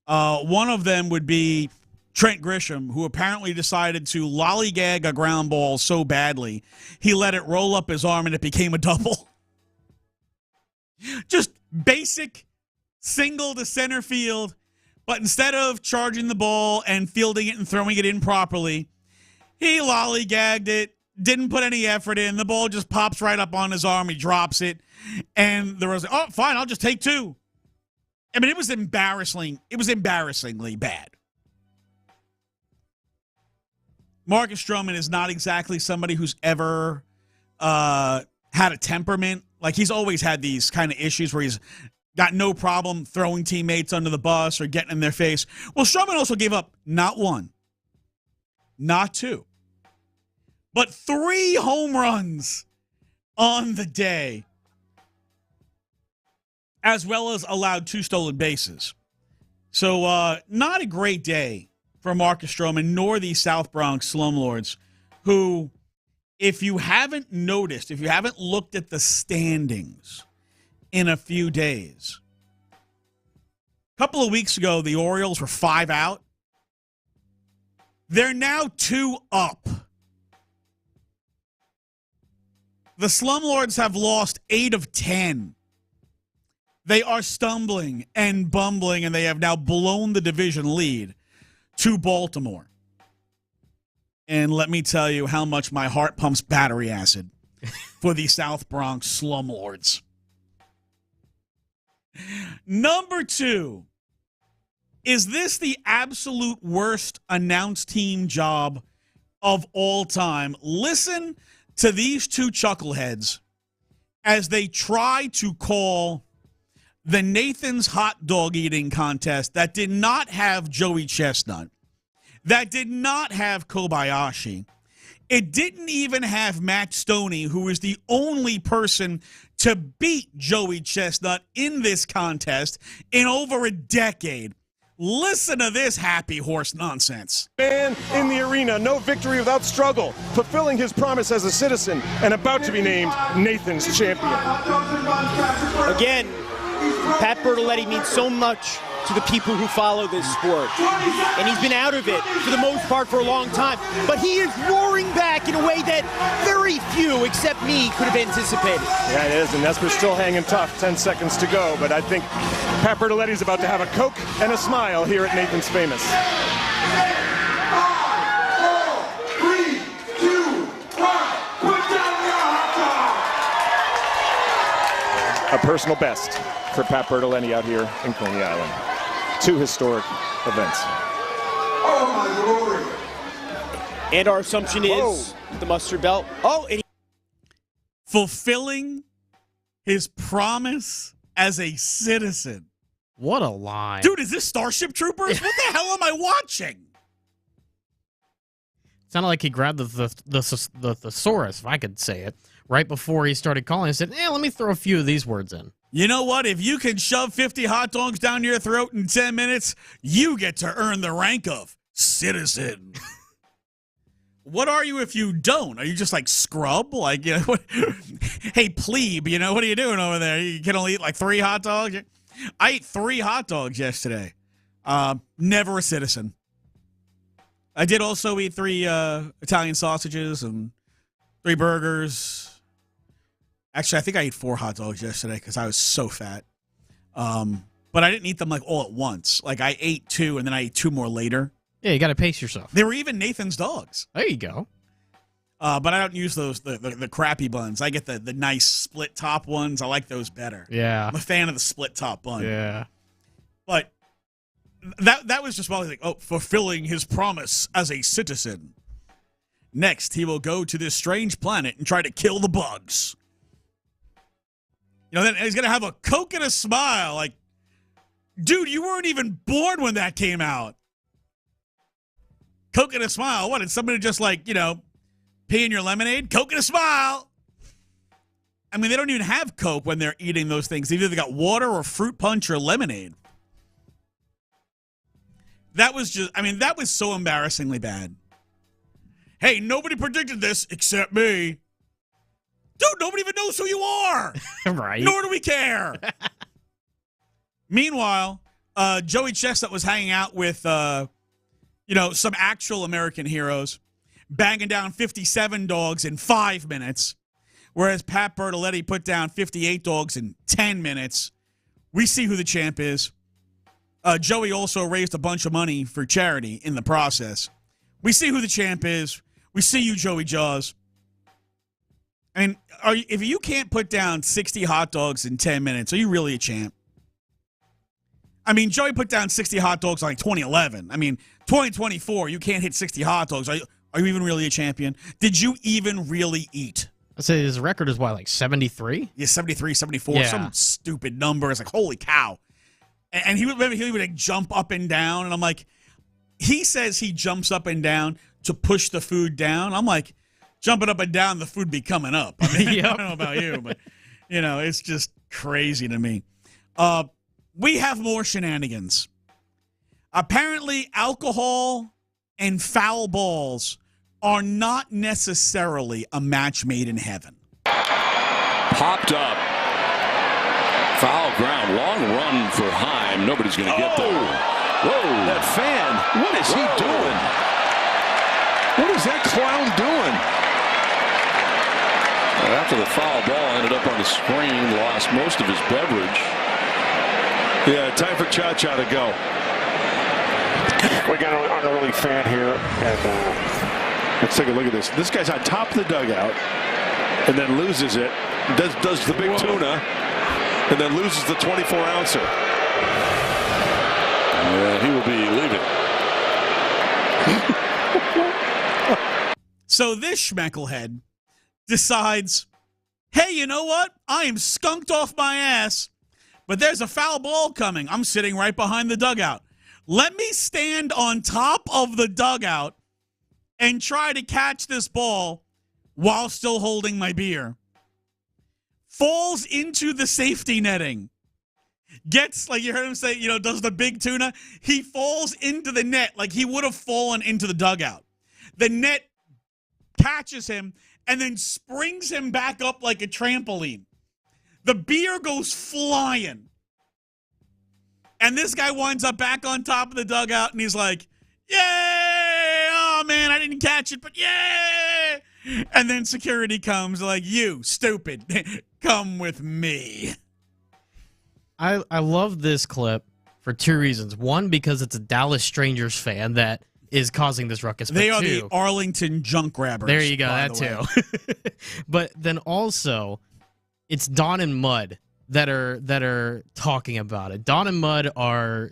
One of them would be Trent Grisham, who apparently decided to lollygag a ground ball so badly, he let it roll up his arm and it became a double. Just basic single to center field, but instead of charging the ball and fielding it and throwing it in properly, he lollygagged it, didn't put any effort in. The ball just pops right up on his arm. He drops it. And the Reds, oh, fine, I'll just take two. I mean, it was embarrassingly bad. Marcus Stroman is not exactly somebody who's ever had a temperament. Like, he's always had these kind of issues where he's got no problem throwing teammates under the bus or getting in their face. Well, Stroman also gave up not one, not two, but 3 home runs on the day, as well as allowed 2 stolen bases. So not a great day for Marcus Stroman, nor the South Bronx slumlords, who, if you haven't noticed, if you haven't looked at the standings in a few days, a couple of weeks ago, the Orioles were 5 out. They're now 2 up. The slumlords have lost 8 of 10. They are stumbling and bumbling, and they have now blown the division lead to Baltimore. And let me tell you how much my heart pumps battery acid for the South Bronx slumlords. Number 2, is this the absolute worst announced team job of all time? Listen to these 2 chuckleheads as they try to call the Nathan's hot dog eating contest that did not have Joey Chestnut, that did not have Kobayashi. It didn't even have Matt Stoney, who is the only person to beat Joey Chestnut in this contest in over a decade. Listen to this happy horse nonsense. Man in the arena, no victory without struggle, fulfilling his promise as a citizen, and about to be named Nathan's champion. Again, Pat Bertoletti means so much to the people who follow this sport. And he's been out of it for the most part for a long time. But he is roaring back in a way that very few, except me, could have anticipated. Yeah, it is, and Nesper's still hanging tough. 10 seconds to go, but I think Pat Bertoletti's about to have a Coke and a smile here at Nathan's Famous. 5, 4, 3, 2, 1, put down your hot dog! A personal best for Pat Bertoletti out here in Coney Island. 2 historic events. Oh my Lord! And our assumption is the mustard belt. Oh, and fulfilling his promise as a citizen. What a lie. Dude, is this Starship Troopers? What the hell am I watching? Sounded like he grabbed the thesaurus, if I could say it, right before he started calling and said, let me throw a few of these words in. You know what? If you can shove 50 hot dogs down your throat in 10 minutes, you get to earn the rank of citizen. What are you if you don't? Are you just like scrub? Like, you know, what? Hey, plebe, you know, what are you doing over there? You can only eat like 3 hot dogs? I ate 3 hot dogs yesterday. Never a citizen. I did also eat 3 Italian sausages and 3 burgers. Actually, I think I ate 4 hot dogs yesterday because I was so fat. But I didn't eat them like all at once. Like I ate 2 and then I ate 2 more later. Yeah, you got to pace yourself. They were even Nathan's dogs. There you go. But I don't use those the crappy buns. I get the nice split top ones. I like those better. Yeah. I'm a fan of the split top bun. Yeah. But that was just like, fulfilling his promise as a citizen. Next, he will go to this strange planet and try to kill the bugs. You know, then he's going to have a Coke and a smile. Like, dude, you weren't even born when that came out. Coke and a smile. What, did somebody just like, you know, pee in your lemonade? Coke and a smile. I mean, they don't even have Coke when they're eating those things. Either they got water or fruit punch or lemonade. That was so embarrassingly bad. Hey, nobody predicted this except me. Dude, nobody even knows who you are. Right. Nor do we care. Meanwhile, Joey Chestnut was hanging out with, some actual American heroes, banging down 57 dogs in 5 minutes, whereas Pat Bertoletti put down 58 dogs in 10 minutes. We see who the champ is. Joey also raised a bunch of money for charity in the process. We see who the champ is. We see you, Joey Jaws. I mean, if you can't put down 60 hot dogs in 10 minutes, are you really a champ? I mean, Joey put down 60 hot dogs like 2011. I mean, 2024, you can't hit 60 hot dogs. Are you even really a champion? Did you even really eat? I'd say his record is what, like 73? Yeah, 73, 74, some stupid number. It's like, holy cow. And he would like jump up and down, and I'm like, he says he jumps up and down to push the food down. I'm like, jumping up and down, the food be coming up. I mean, I don't know about you, but, it's just crazy to me. We have more shenanigans. Apparently, alcohol and foul balls are not necessarily a match made in heaven. Popped up. Foul ground. Long run for Heim. Nobody's going to get there. Whoa. That fan. What is he doing? What is that clown doing? After the foul ball ended up on the screen, lost most of his beverage. Yeah, time for Cha-Cha to go. We got an unruly fan here, and let's take a look at this. This guy's on top of the dugout, and then loses it. Does the big tuna, and then loses the 24-ouncer. He will be leaving. So this schmecklehead decides, hey, you know what? I am skunked off my ass, but there's a foul ball coming. I'm sitting right behind the dugout. Let me stand on top of the dugout and try to catch this ball while still holding my beer. Falls into the safety netting. gets, like you heard him say, does the big tuna. He falls into the net like he would have fallen into the dugout. The net catches him and then springs him back up like a trampoline. The beer goes flying. And this guy winds up back on top of the dugout, and he's like, yay! Oh, man, I didn't catch it, but yay! And then security comes like, you stupid, come with me. I love this clip for two reasons. One, because it's a Dallas Strangers fan that is causing this ruckus. They are the Arlington junk grabbers. There you go, that too. But then also, it's Don and Mud that are talking about it. Don and Mud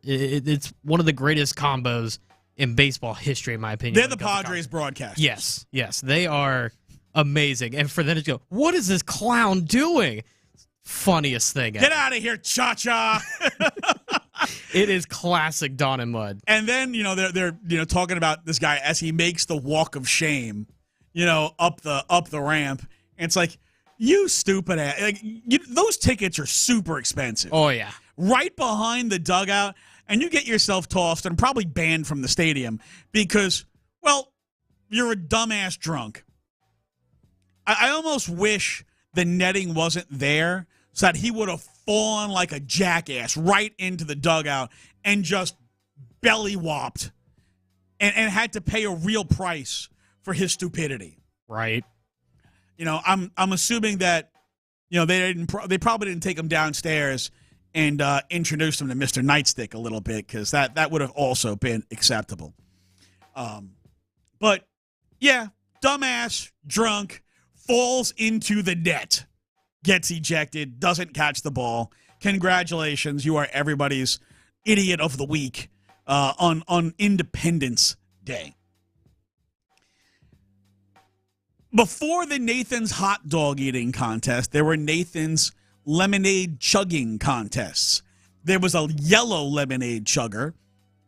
it's one of the greatest combos in baseball history, in my opinion. They're the Padres broadcasters. Yes, they are amazing. And for them to go, what is this clown doing? Funniest thing ever. Get out of here, Cha-Cha. It is classic Don and Mud. And then, they're talking about this guy as he makes the walk of shame, up the ramp. And it's like, you stupid ass. Like, those tickets are super expensive. Oh, yeah. Right behind the dugout, and you get yourself tossed and probably banned from the stadium because, well, you're a dumbass drunk. I almost wish the netting wasn't there so that he would have fallen like a jackass right into the dugout and just belly whopped and had to pay a real price for his stupidity. Right. I'm assuming that, they probably didn't take him downstairs and introduce him to Mr. Nightstick a little bit because that would have also been acceptable. But, yeah, dumbass, drunk, falls into the net, gets ejected, doesn't catch the ball. Congratulations, you are everybody's idiot of the week on Independence Day. Before the Nathan's hot dog eating contest, there were Nathan's lemonade chugging contests. There was a yellow lemonade chugger,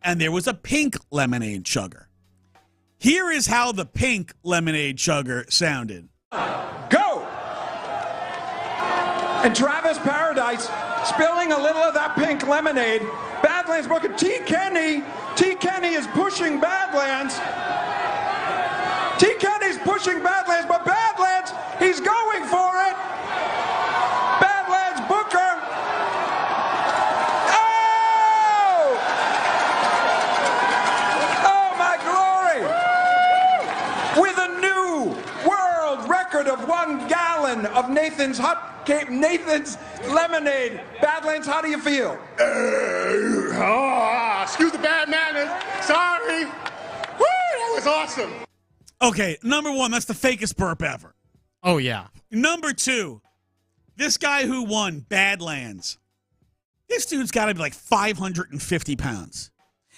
and there was a pink lemonade chugger. Here is how the pink lemonade chugger sounded. Go! And Travis Paradise spilling a little of that pink lemonade. Badlands booker T. Kenny is pushing Badlands. T. Kenny's pushing Badlands, but Badlands, he's going for it. Badlands Booker. Oh! Oh, my glory. With a new world record of 1 gallon of Nathan's lemonade. Badlands, how do you feel? Excuse the bad manners. Sorry. Woo, that was awesome. Okay, number one, that's the fakest burp ever. Oh, yeah. Number two, this guy who won, Badlands, this dude's got to be like 550 pounds.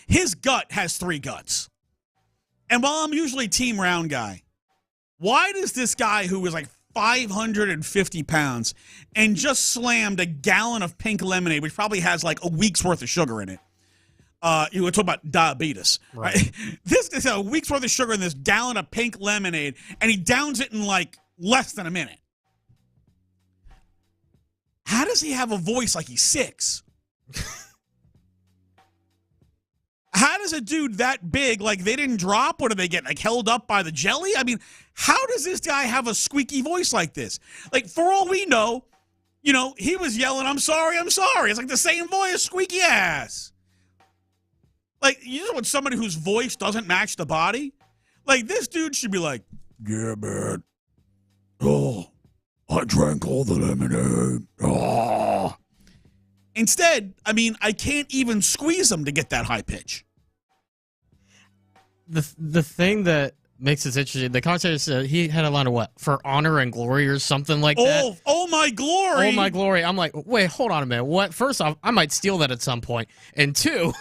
His gut has 3 guts. And while I'm usually team round guy, why does this guy who was like 550 pounds and just slammed a gallon of pink lemonade, which probably has like a week's worth of sugar in it, you were talking about diabetes, right? This is a week's worth of sugar in this gallon of pink lemonade, and he downs it in like less than a minute. How does he have a voice like he's 6? How does a dude that big, like they didn't drop? Or do they get like held up by the jelly? I mean, how does this guy have a squeaky voice like this? Like, for all we know, he was yelling, I'm sorry, I'm sorry. It's like the same voice, squeaky ass. Like, you know what, somebody whose voice doesn't match the body? Like, this dude should be like, yeah, man. Oh, I drank all the lemonade. Oh. Instead, I mean, I can't even squeeze him to get that high pitch. The thing that makes this interesting, the commentator said he had a line of what? For honor and glory or something like that. Oh, my glory. Oh, my glory. I'm like, wait, hold on a minute. What? First off, I might steal that at some point. And two,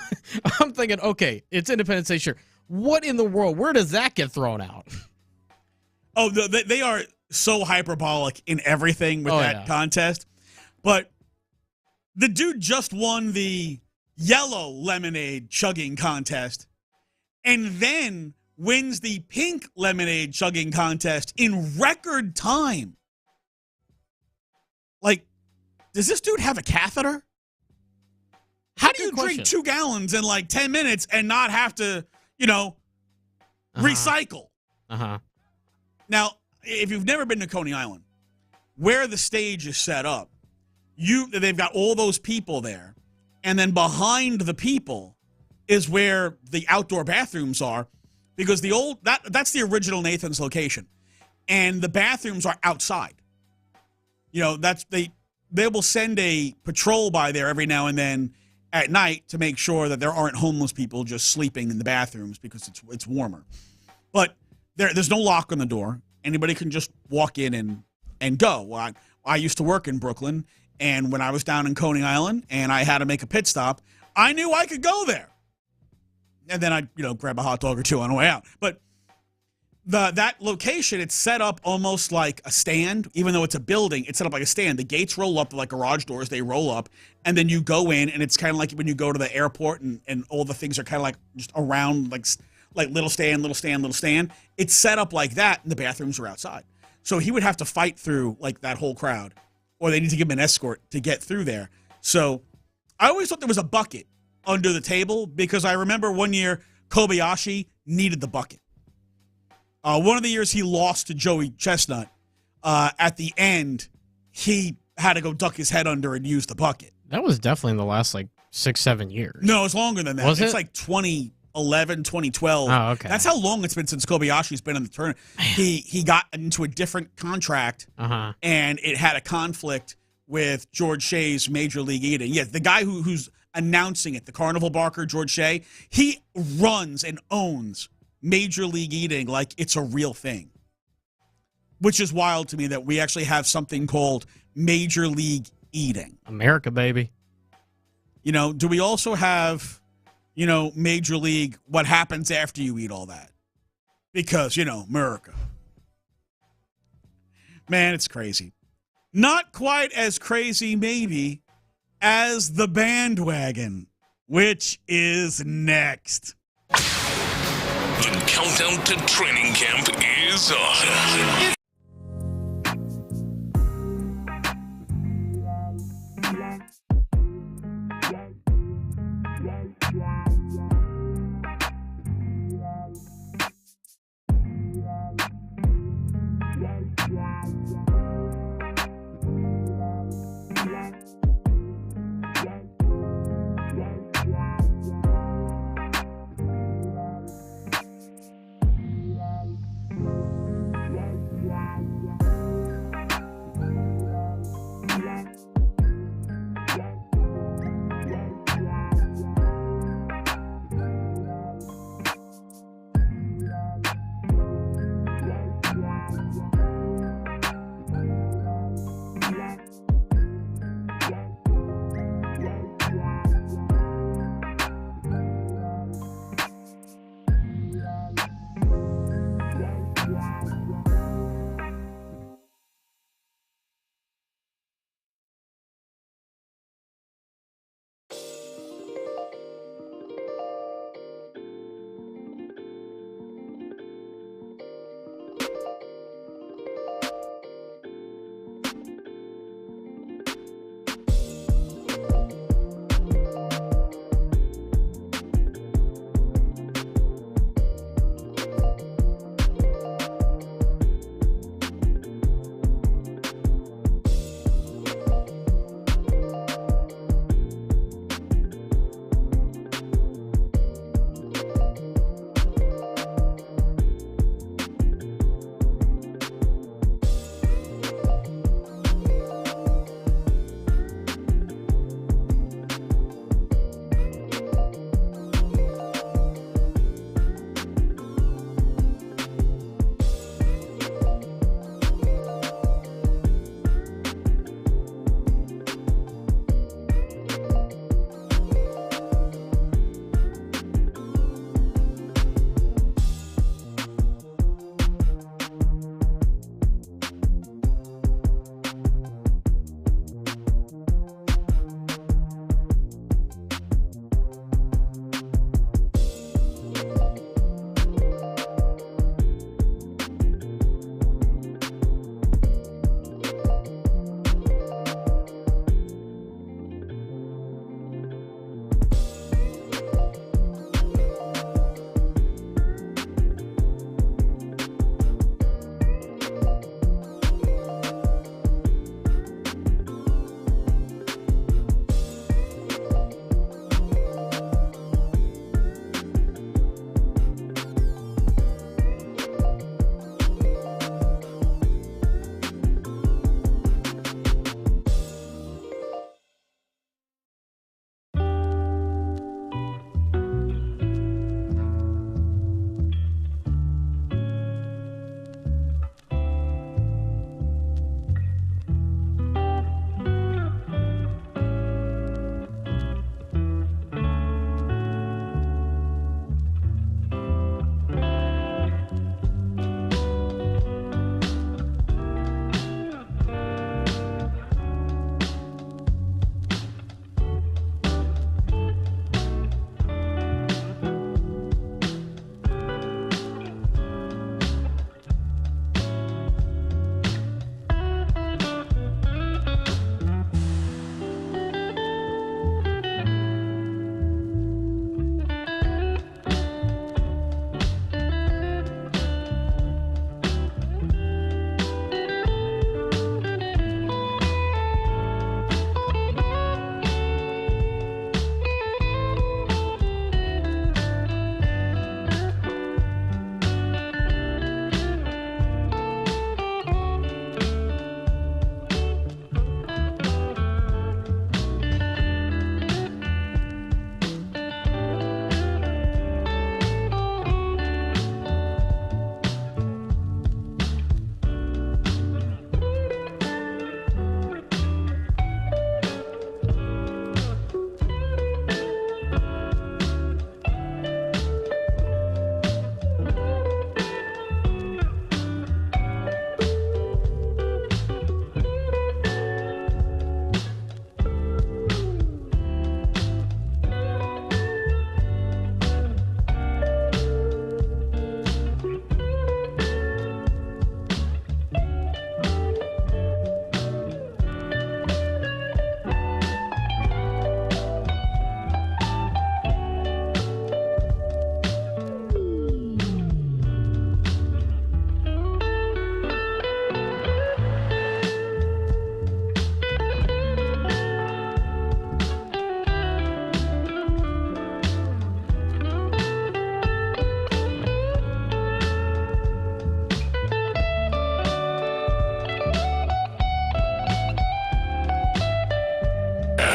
I'm thinking, okay, it's Independence Day, sure. What in the world? Where does that get thrown out? Oh, they are so hyperbolic in everything with that contest. But the dude just won the yellow lemonade chugging contest and then wins the pink lemonade chugging contest in record time. Like, does this dude have a catheter? How do you drink 2 gallons in like 10 minutes and not have to, recycle? Now, if you've never been to Coney Island, where the stage is set up, they've got all those people there, and then behind the people is where the outdoor bathrooms are, because that's the original Nathan's location, and the bathrooms are outside. They will send a patrol by there every now and then at night to make sure that there aren't homeless people just sleeping in the bathrooms because it's warmer. But there's no lock on the door. Anybody can just walk in and go. Well, I used to work in Brooklyn, and when I was down in Coney Island and I had to make a pit stop, I knew I could go there. And then I'd, grab a hot dog or two on the way out. But that location, it's set up almost like a stand. Even though it's a building, it's set up like a stand. The gates roll up like garage doors. They roll up, and then you go in, and it's kind of like when you go to the airport, and all the things are kind of like just around, like little stand, little stand, little stand. It's set up like that, and the bathrooms are outside. So he would have to fight through like that whole crowd, or they need to give him an escort to get through there. So I always thought there was a bucket under the table, because I remember one year Kobayashi needed the bucket. One of the years he lost to Joey Chestnut, at the end, he had to go duck his head under and use the bucket. That was definitely in the last, 6-7 years. No, it's longer than that. Was it? It's like 2011, 2012. Oh, okay. That's how long it's been since Kobayashi's been in the tournament. He got into a different contract, and it had a conflict with George Shea's Major League Eating. Yeah, the guy who's announcing it, the carnival barker, George Shea, he runs and owns Major League Eating like it's a real thing, which is wild to me that we actually have something called Major League Eating. America, baby. Do we also have, Major League, what happens after you eat all that? Because, America. Man, it's crazy. Not quite as crazy, maybe, as the bandwagon, which is next. The countdown to training camp is on.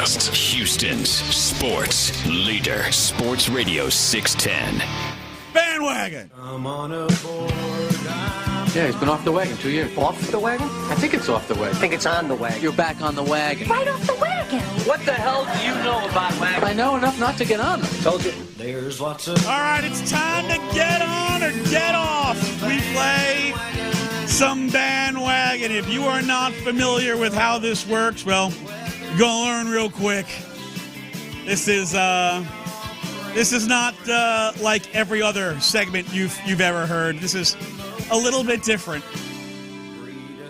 Pendergast. Houston's sports leader. Sports Radio 610. Bandwagon. I'm on a board. Yeah, he's been off the wagon 2 years. Off the wagon? I think it's off the wagon. I think it's on the wagon. You're back on the wagon. Right off the wagon. What the hell do you know about wagons? I know enough not to get on them. Told you. There's lots of... All right, it's time to get on or get off. We play some bandwagon. If you are not familiar with how this works, well, you're going to learn real quick. This is not like every other segment you've ever heard. This is a little bit different.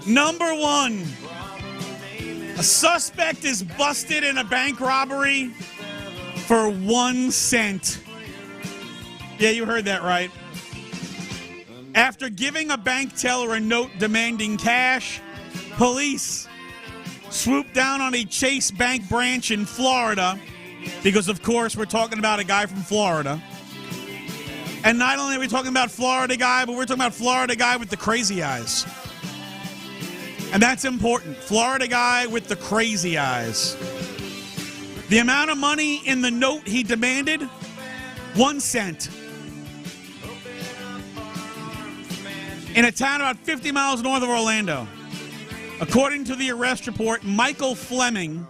Number one, a suspect is busted in a bank robbery for 1 cent. Yeah, you heard that right. After giving a bank teller a note demanding cash, police swooped down on a Chase Bank branch in Florida, because, of course, we're talking about a guy from Florida. And not only are we talking about Florida guy, but we're talking about Florida guy with the crazy eyes. And that's important. Florida guy with the crazy eyes. The amount of money in the note he demanded, 1 cent. In a town about 50 miles north of Orlando. According to the arrest report, Michael Fleming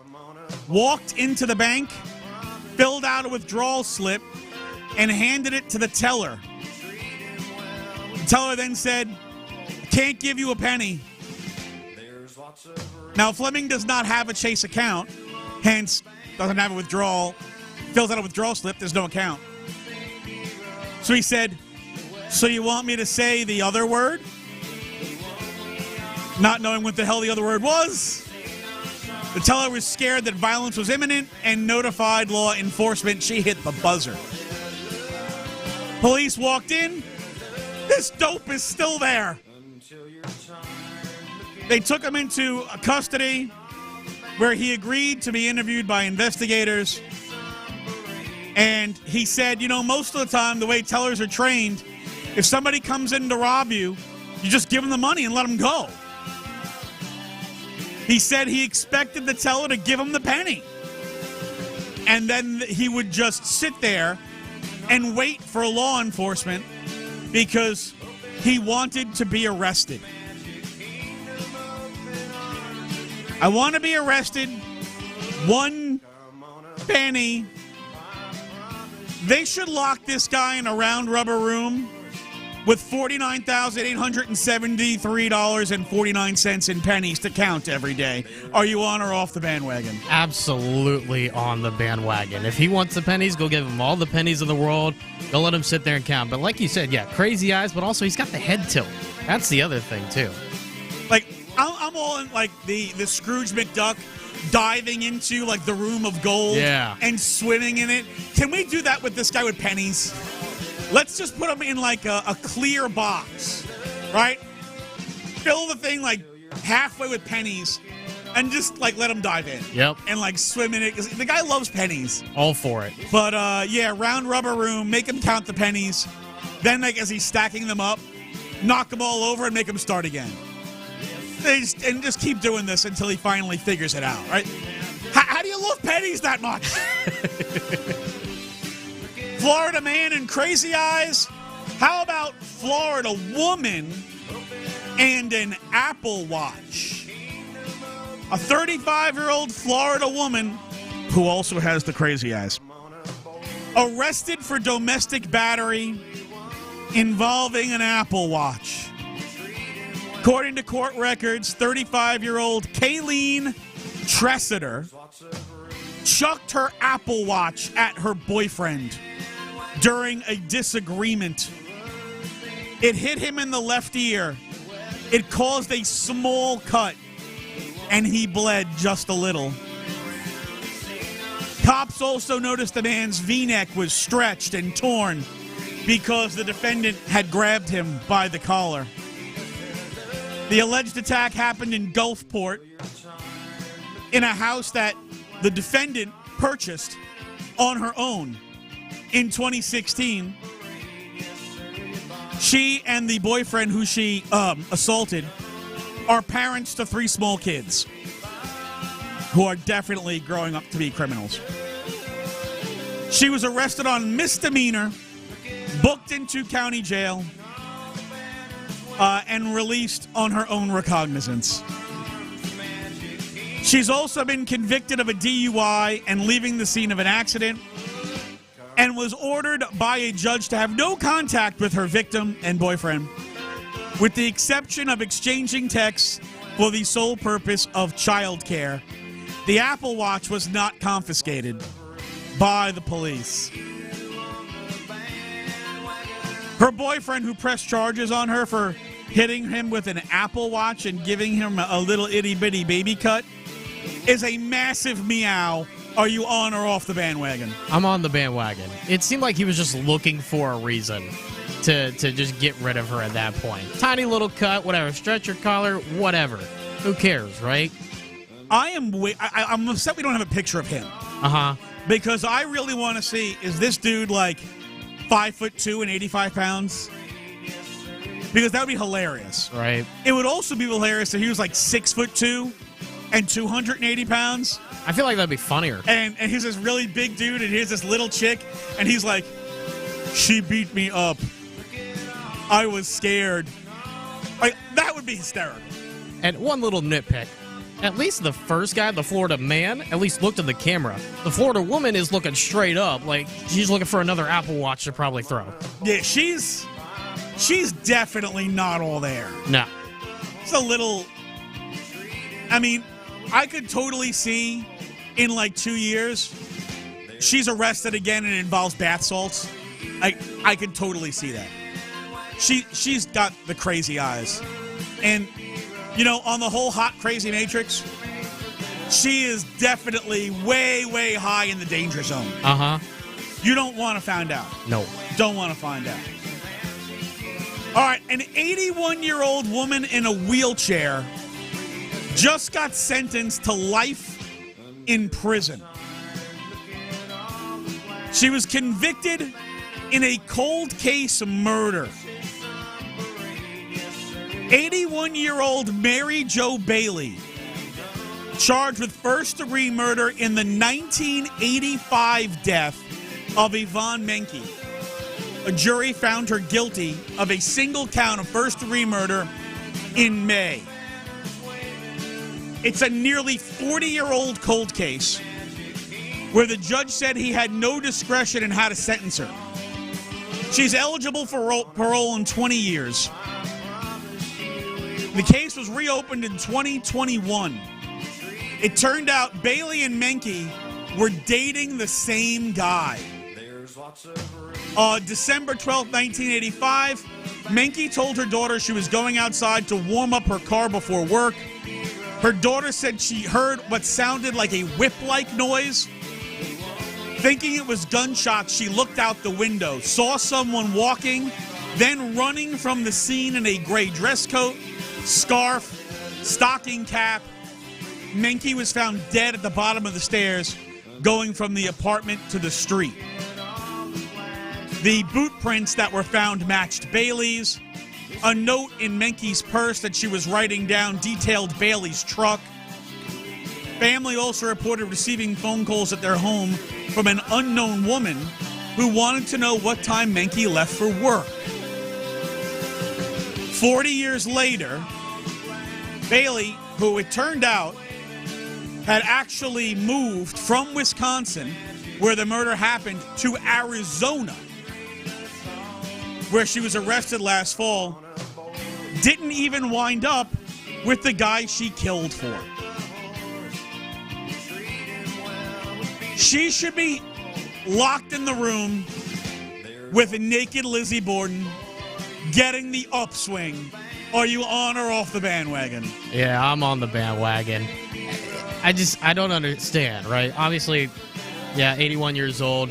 walked into the bank, filled out a withdrawal slip, and handed it to the teller. The teller then said, "I can't give you a penny." Now, Fleming does not have a Chase account, hence doesn't have a withdrawal, fills out a withdrawal slip, there's no account. So he said, "So you want me to say the other word?" Not knowing what the hell the other word was. The teller was scared that violence was imminent and notified law enforcement. She hit the buzzer. Police walked in. This dope is still there. They took him into custody where he agreed to be interviewed by investigators. And he said, most of the time, the way tellers are trained, if somebody comes in to rob you, you just give them the money and let them go. He said he expected the teller to give him the penny. And then he would just sit there and wait for law enforcement because he wanted to be arrested. I want to be arrested. 1 penny. They should lock this guy in a round rubber room with $49,873.49 in pennies to count every day. Are you on or off the bandwagon? Absolutely on the bandwagon. If he wants the pennies, go give him all the pennies in the world. Don't let him sit there and count. But like you said, yeah, crazy eyes, but also he's got the head tilt. That's the other thing, too. Like, I'm all in, like, the Scrooge McDuck diving into, like, the room of gold and swimming in it. Can we do that with this guy with pennies? Let's just put him in, like, a clear box, right? Fill the thing, like, halfway with pennies and just, like, let him dive in. Yep. And, like, swim in it. 'Cause the guy loves pennies. All for it. But, round rubber room, make him count the pennies. Then, like, as he's stacking them up, knock them all over and make him start again. And just keep doing this until he finally figures it out, right? How do you love pennies that much? Florida man and crazy eyes? How about Florida woman and an Apple Watch? A 35-year-old Florida woman who also has the crazy eyes. Arrested for domestic battery involving an Apple Watch. According to court records, 35-year-old Kayleen Tressiter chucked her Apple Watch at her boyfriend during a disagreement. It hit him in the left ear. It caused a small cut, and he bled just a little. Cops also noticed the man's V-neck was stretched and torn because the defendant had grabbed him by the collar. The alleged attack happened in Gulfport in a house that the defendant purchased on her own in 2016. She and the boyfriend who she assaulted are parents to 3 small kids. who are definitely growing up to be criminals. She was arrested on misdemeanor, booked into county jail, and released on her own recognizance. She's also been convicted of a DUI and leaving the scene of an accident, and was ordered by a judge to have no contact with her victim and boyfriend, with the exception of exchanging texts for the sole purpose of child care. The Apple Watch was not confiscated by the police. Her boyfriend, who pressed charges on her for hitting him with an Apple Watch and giving him a little itty-bitty baby cut, is a massive meow. Are you on or off the bandwagon? I'm on the bandwagon. It seemed like he was just looking for a reason to just get rid of her at that point. Tiny little cut, whatever. Stretch your collar, whatever. Who cares, right? I'm upset we don't have a picture of him. Uh-huh. Because I really want to see, is this dude like 5'2" and 85 pounds? Because that would be hilarious. Right. It would also be hilarious if he was like 6'2" and 280 pounds. I feel like that'd be funnier. And he's this really big dude, and here's this little chick, and he's like, she beat me up. I was scared. Like, that would be hysterical. And one little nitpick. At least the first guy, the Florida man, at least looked at the camera. The Florida woman is looking straight up, like she's looking for another Apple Watch to probably throw. Yeah, she's definitely not all there. No. It's a little... I mean, I could totally see in like 2 years, she's arrested again and it involves bath salts. I could totally see that. She's got the crazy eyes. And, you know, on the whole hot, crazy matrix, she is definitely way, way high in the danger zone. Uh-huh. You don't want to find out. No. Don't want to find out. All right, an 81-year-old woman in a wheelchair just got sentenced to life in prison. She was convicted in a cold case murder. 81-year-old Mary Jo Bailey, charged with first-degree murder in the 1985 death of Yvonne Menke. A jury found her guilty of a single count of first-degree murder in May. It's a nearly 40-year-old cold case where the judge said he had no discretion in how to sentence her. She's eligible for parole in 20 years. The case was reopened in 2021. It turned out Bailey and Menke were dating the same guy. December 12, 1985, Menke told her daughter she was going outside to warm up her car before work. Her daughter said she heard what sounded like a whip-like noise. Thinking it was gunshots, she looked out the window, saw someone walking, then running from the scene in a gray dress coat, scarf, stocking cap. Menke was found dead at the bottom of the stairs, going from the apartment to the street. The boot prints that were found matched Bailey's. A note in Menke's purse that she was writing down detailed Bailey's truck. Family also reported receiving phone calls at their home from an unknown woman who wanted to know what time Menke left for work. 40 years later, Bailey, who it turned out had actually moved from Wisconsin, where the murder happened, to Arizona, where she was arrested last fall, didn't even wind up with the guy she killed for. She should be locked in the room with a naked Lizzie Borden, getting the upswing. Are you on or off the bandwagon? Yeah, I'm on the bandwagon. I don't understand, right? Obviously, yeah, 81 years old.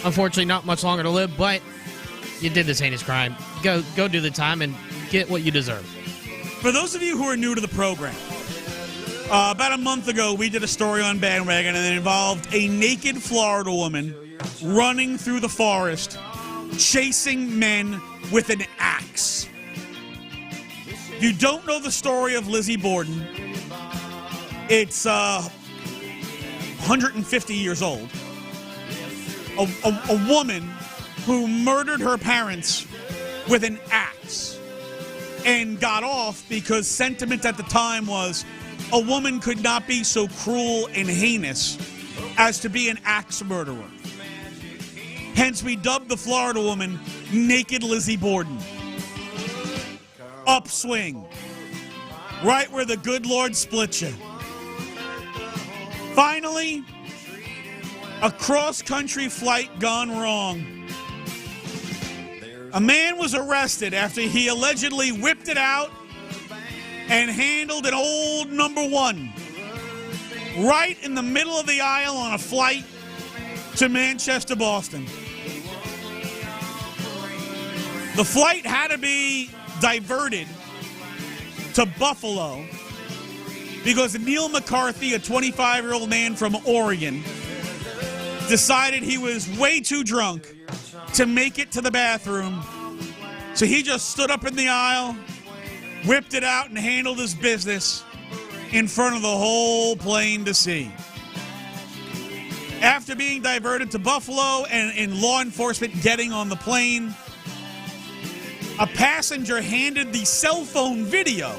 Unfortunately, not much longer to live, but you did this heinous crime. Go do the time and get what you deserve. For those of you who are new to the program, about a month ago, we did a story on Bandwagon, and it involved a naked Florida woman running through the forest, chasing men with an axe. If you don't know the story of Lizzie Borden, it's 150 years old. A woman who murdered her parents with an axe and got off because sentiment at the time was a woman could not be so cruel and heinous as to be an axe murderer. Hence, we dubbed the Florida woman Naked Lizzie Borden. Upswing. Right where the good Lord split you. Finally, a cross-country flight gone wrong. A man was arrested after he allegedly whipped it out and handled an old number one right in the middle of the aisle on a flight to Manchester, Boston. The flight had to be diverted to Buffalo because Neil McCarthy, a 25-year-old man from Oregon, decided he was way too drunk to make it to the bathroom. So he just stood up in the aisle, whipped it out, and handled his business in front of the whole plane to see. After being diverted to Buffalo and law enforcement getting on the plane, a passenger handed the cell phone video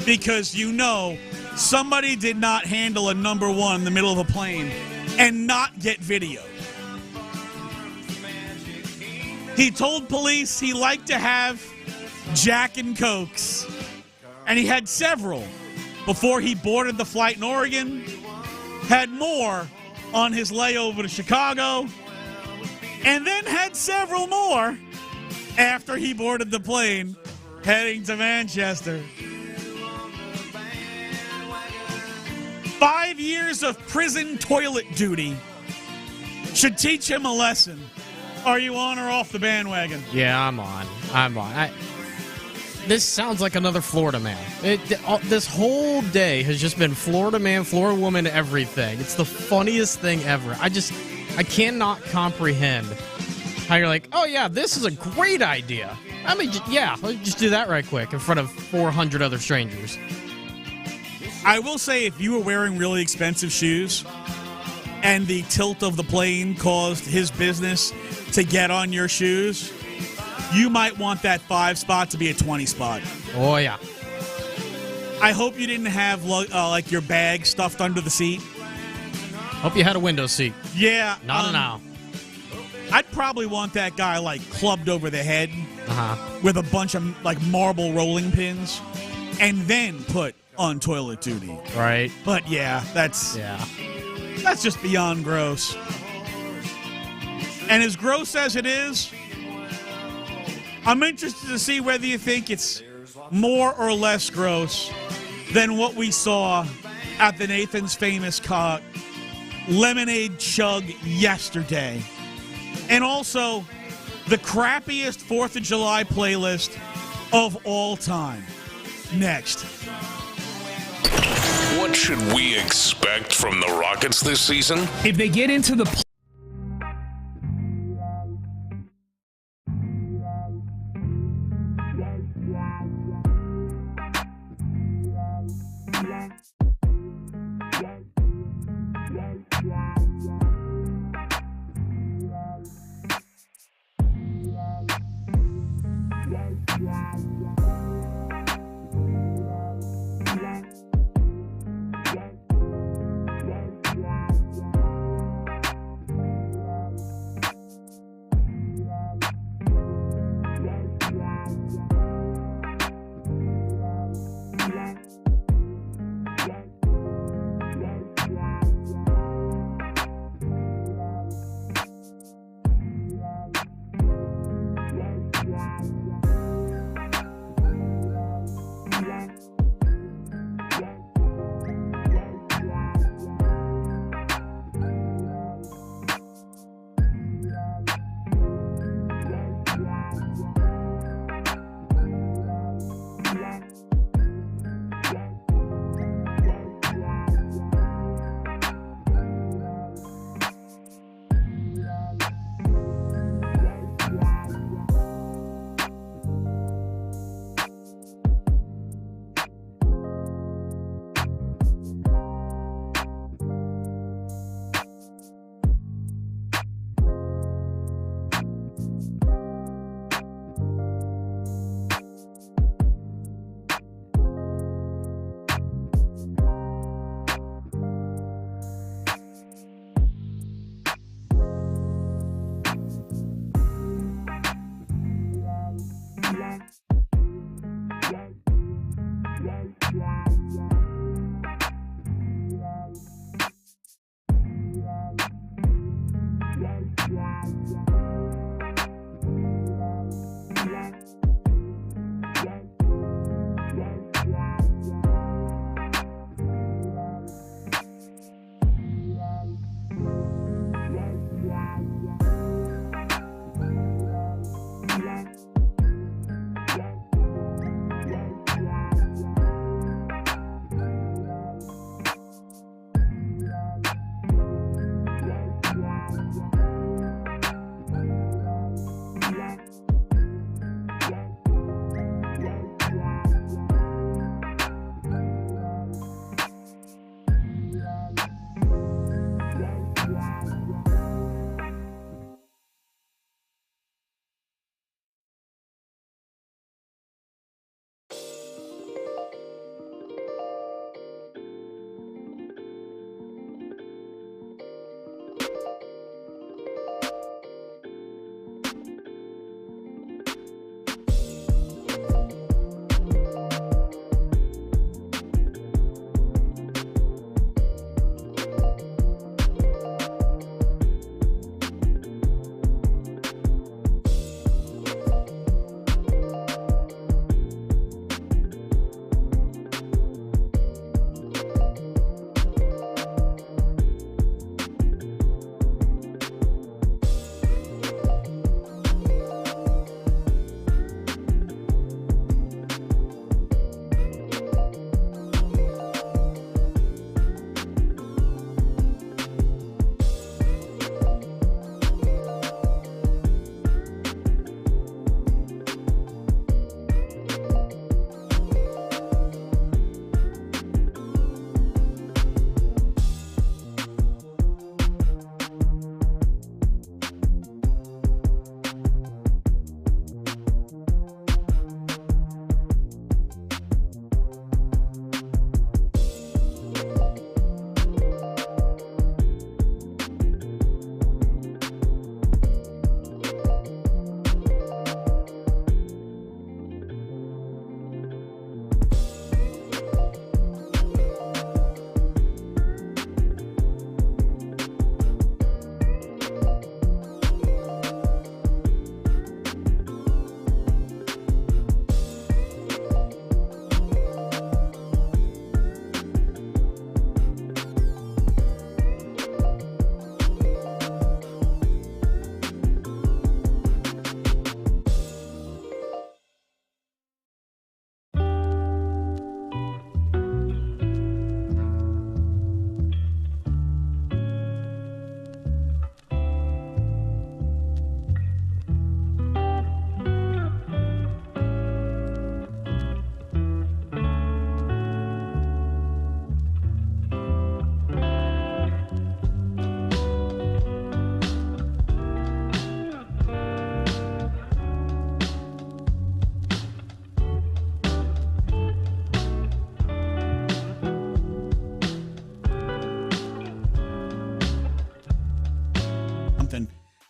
because, you know, somebody did not handle a number one in the middle of a plane and not get video. He told police he liked to have Jack and Cokes, and he had several before he boarded the flight in Oregon, had more on his layover to Chicago, and then had several more after he boarded the plane heading to Manchester. 5 years of prison toilet duty should teach him a lesson. Are you on or off the bandwagon? Yeah, I'm on. This sounds like another Florida man. This whole day has just been Florida man, Florida woman, everything. It's the funniest thing ever. I cannot comprehend how you're like, oh yeah, this is a great idea. I mean, yeah, let's just do that right quick in front of 400 other strangers. I will say, if you were wearing really expensive shoes and the tilt of the plane caused his business to get on your shoes, you might want that 5 spot to be a 20 spot. Oh, yeah. I hope you didn't have like your bag stuffed under the seat. Hope you had a window seat. Yeah. Not now. I'd probably want that guy like clubbed over the head with a bunch of like marble rolling pins and then put on toilet duty. Right. But yeah, that's just beyond gross. And as gross as it is, I'm interested to see whether you think it's more or less gross than what we saw at the Nathan's Famous lemonade chug yesterday. And also the crappiest 4th of July playlist of all time. Next. What should we expect from the Rockets this season? If they get into the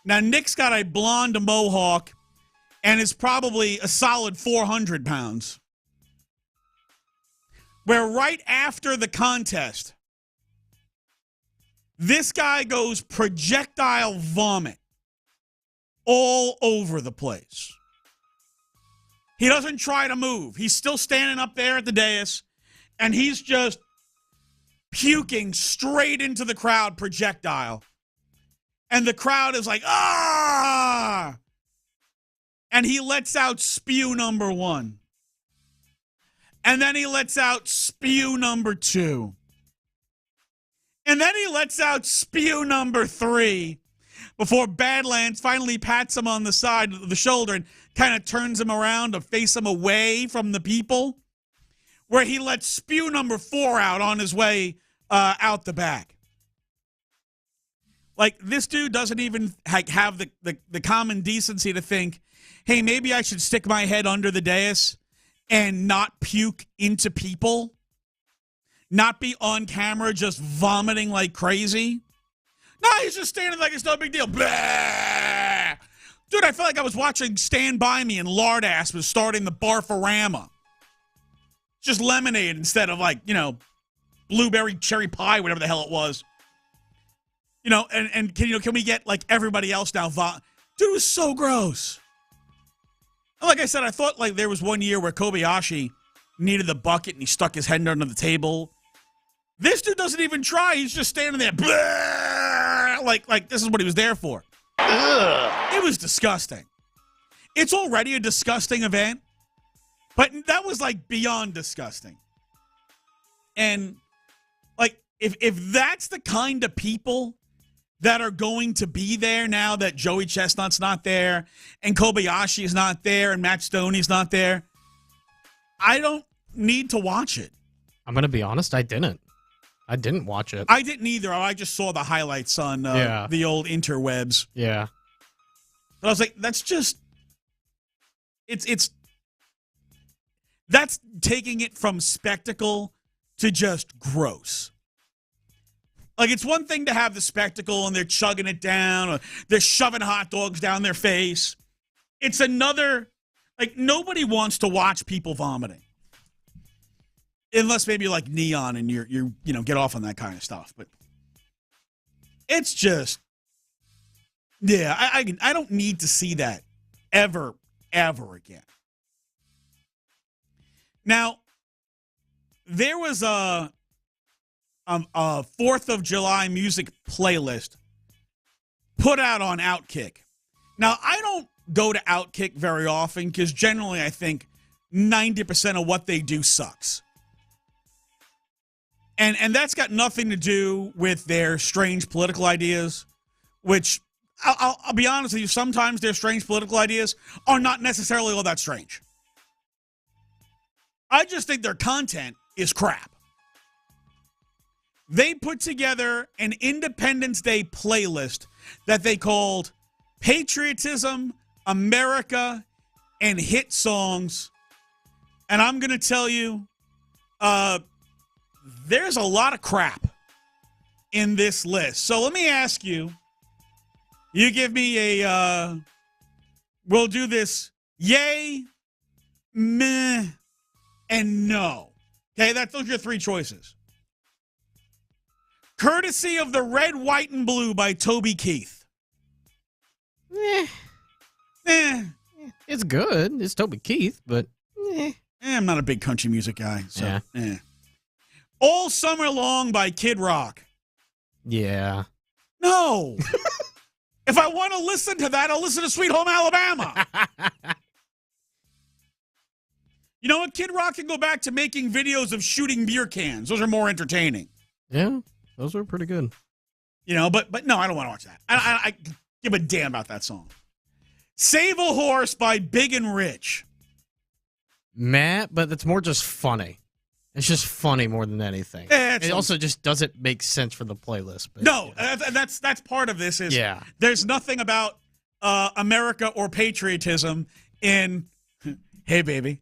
Now, Nick's got a blonde mohawk and is probably a solid 400 pounds. Where right after the contest, this guy goes projectile vomit all over the place. He doesn't try to move. He's still standing up there at the dais, and he's just puking straight into the crowd projectile. And the crowd is like, ah! And he lets out spew number 1. And then he lets out spew number 2. And then he lets out spew number 3 before Badlands finally pats him on the side of the shoulder and kind of turns him around to face him away from the people, where he lets spew number 4 out on his way out the back. Like, this dude doesn't even have the common decency to think, hey, maybe I should stick my head under the dais and not puke into people, not be on camera just vomiting like crazy. No, he's just standing like it's no big deal. Blah! Dude, I felt like I was watching Stand By Me and Lardass was starting the Barfarama. Just lemonade instead of, like, blueberry cherry pie, whatever the hell it was. And can we get, like, everybody else now? Dude, it was so gross. Like I said, I thought, like, there was one year where Kobayashi needed the bucket and he stuck his head under the table. This dude doesn't even try. He's just standing there. Blah! Like this is what he was there for. Ugh. It was disgusting. It's already a disgusting event, but that was, like, beyond disgusting. And, like, if that's the kind of people that are going to be there now that Joey Chestnut's not there and Kobayashi is not there and Matt Stoney's not there, I don't need to watch it. I'm going to be honest, I didn't watch it. I didn't either. I just saw the highlights on the old interwebs. Yeah. But I was like, that's just, it's that's taking it from spectacle to just gross. Like, it's one thing to have the spectacle and they're chugging it down or they're shoving hot dogs down their face. It's another, like, nobody wants to watch people vomiting. Unless maybe you're like Neon and you're get off on that kind of stuff. But it's just, yeah, I don't need to see that ever again. Now, there was a 4th of July music playlist put out on Outkick. Now, I don't go to Outkick very often because generally I think 90% of what they do sucks. And that's got nothing to do with their strange political ideas, which I'll be honest with you, sometimes their strange political ideas are not necessarily all that strange. I just think their content is crap. They put together an Independence Day playlist that they called Patriotism, America, and Hit Songs. And I'm going to tell you, there's a lot of crap in this list. So let me ask you, you give me we'll do this yay, meh, and no. Okay, those are your 3 choices. Courtesy of the Red, White, and Blue by Toby Keith. It's good. It's Toby Keith, but I'm not a big country music guy. So, All Summer Long by Kid Rock. Yeah. No. If I want to listen to that, I'll listen to Sweet Home Alabama. You know what? Kid Rock can go back to making videos of shooting beer cans. Those are more entertaining. Yeah, those were pretty good. But no, I don't want to watch that. I give a damn about that song. Save a Horse by Big and Rich. Matt, but it's more just funny. It's just funny more than anything. It also just doesn't make sense for the playlist. But, no, that's part of this. There's nothing about America or patriotism in, hey, baby,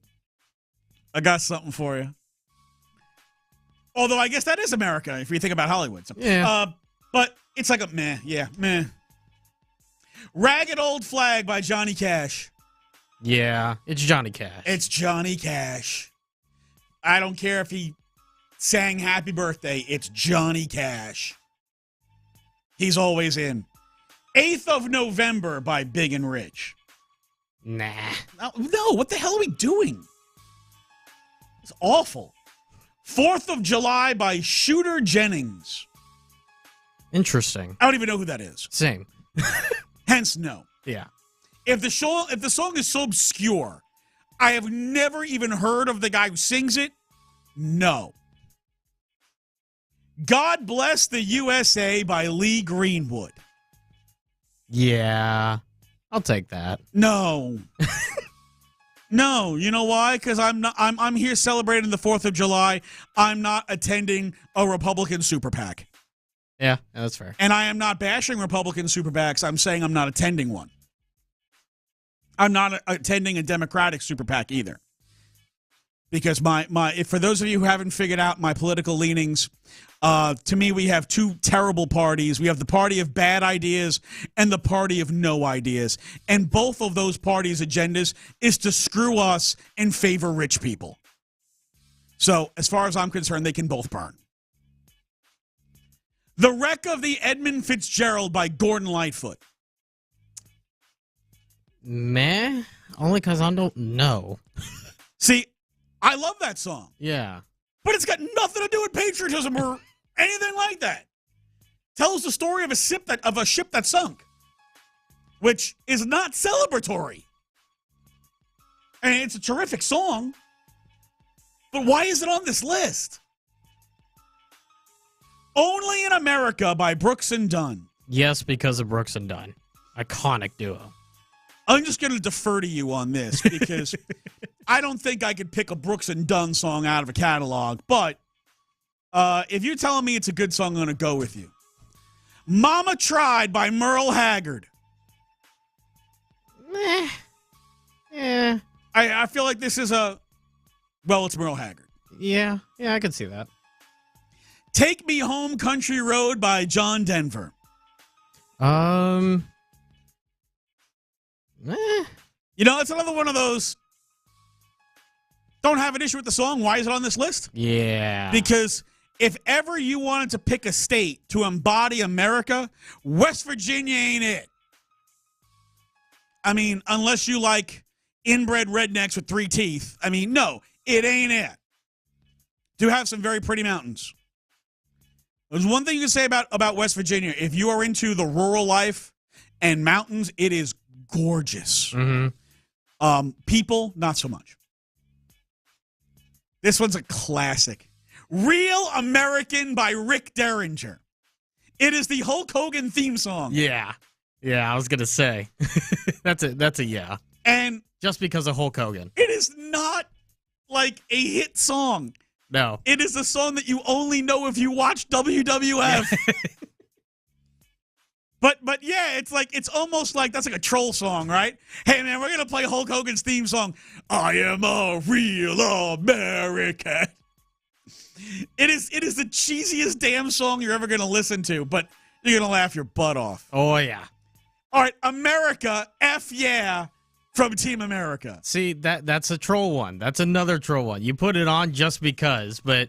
I got something for you. Although I guess that is America if you think about Hollywood. So, yeah. But it's like a meh, yeah, meh. Ragged Old Flag by Johnny Cash. Yeah, it's Johnny Cash. It's Johnny Cash. I don't care if he sang Happy Birthday. It's Johnny Cash. He's always in. 8th of November by Big and Rich. Nah. No, what the hell are we doing? It's awful. 4th of July by Shooter Jennings. Interesting. I don't even know who that is. Same. Hence, no. Yeah. If the song is so obscure, I have never even heard of the guy who sings it, no. God Bless the USA by Lee Greenwood. Yeah. I'll take that. No. No, you know why? Because I'm here celebrating the 4th of July. I'm not attending a Republican super PAC. Yeah, that's fair. And I am not bashing Republican super PACs. I'm saying I'm not attending one. I'm not attending a Democratic super PAC either. Because for those of you who haven't figured out my political leanings, to me we have two terrible parties. We have the party of bad ideas and the party of no ideas. And both of those parties' agendas is to screw us and favor rich people. So as far as I'm concerned, they can both burn. The Wreck of the Edmund Fitzgerald by Gordon Lightfoot. Meh? Only because I don't know. See, I love that song. Yeah. But it's got nothing to do with patriotism or anything like that. Tells the story of a ship that sunk, which is not celebratory. And it's a terrific song. But why is it on this list? Only in America by Brooks and Dunn. Yes, because of Brooks and Dunn. Iconic duo. I'm just going to defer to you on this because I don't think I could pick a Brooks and Dunn song out of a catalog. But if you're telling me it's a good song, I'm going to go with you. Mama Tried by Merle Haggard. Meh. Yeah. I feel like this is it's Merle Haggard. Yeah, I can see that. Take Me Home Country Road by John Denver. You know, it's another one of those. Don't have an issue with the song. Why is it on this list? Yeah. Because if ever you wanted to pick a state to embody America, West Virginia ain't it. I mean, unless you like inbred rednecks with 3 teeth. I mean, no, it ain't it. Do have some very pretty mountains. There's one thing you can say about West Virginia. If you are into the rural life and mountains, it is gorgeous. Mm-hmm. People, not so much. This one's a classic. Real American by Rick Derringer. It is the Hulk Hogan theme song. Yeah, I was going to say. That's a yeah. And just because of Hulk Hogan. It is not like a hit song. No. It is a song that you only know if you watch WWF. But yeah, it's almost like that's like a troll song, right? Hey man, we're gonna play Hulk Hogan's theme song. I am a real American. It is the cheesiest damn song you're ever gonna listen to, but you're gonna laugh your butt off. Oh yeah. All right, America, F yeah, from Team America. See, that's a troll one. That's another troll one. You put it on just because, but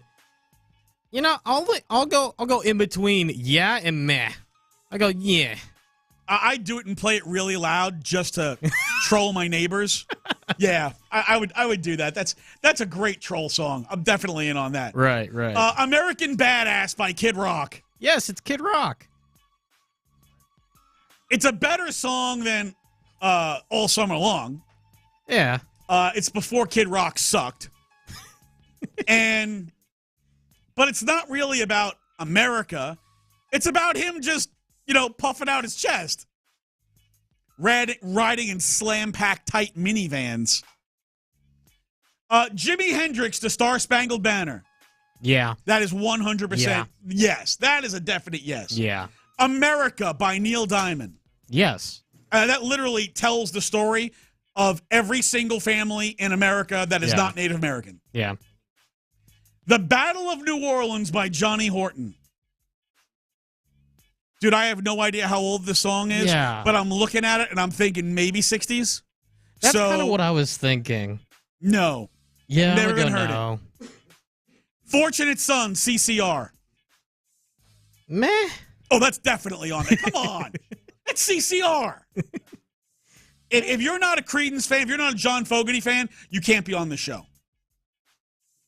you know, I'll go in between yeah and meh. I go, yeah. I do it and play it really loud just to troll my neighbors. Yeah, I would do that. That's a great troll song. I'm definitely in on that. Right. American Badass by Kid Rock. Yes, it's Kid Rock. It's a better song than All Summer Long. Yeah. It's before Kid Rock sucked. But it's not really about America. It's about him just, puffing out his chest. Riding in slam-packed tight minivans. Jimi Hendrix, The Star-Spangled Banner. Yeah. That is 100% yeah. Yes. That is a definite yes. Yeah. America by Neil Diamond. Yes. That literally tells the story of every single family in America that is not Native American. Yeah. The Battle of New Orleans by Johnny Horton. Dude, I have no idea how old this song is. Yeah. But I'm looking at it and I'm thinking maybe 60s. That's kind of what I was thinking. No. Yeah, Never I even don't heard know. it. Fortunate Son, CCR. Meh. Oh, that's definitely on there. Come on. That's CCR. If you're not a Creighton's fan, if you're not a John Fogerty fan, you can't be on the show.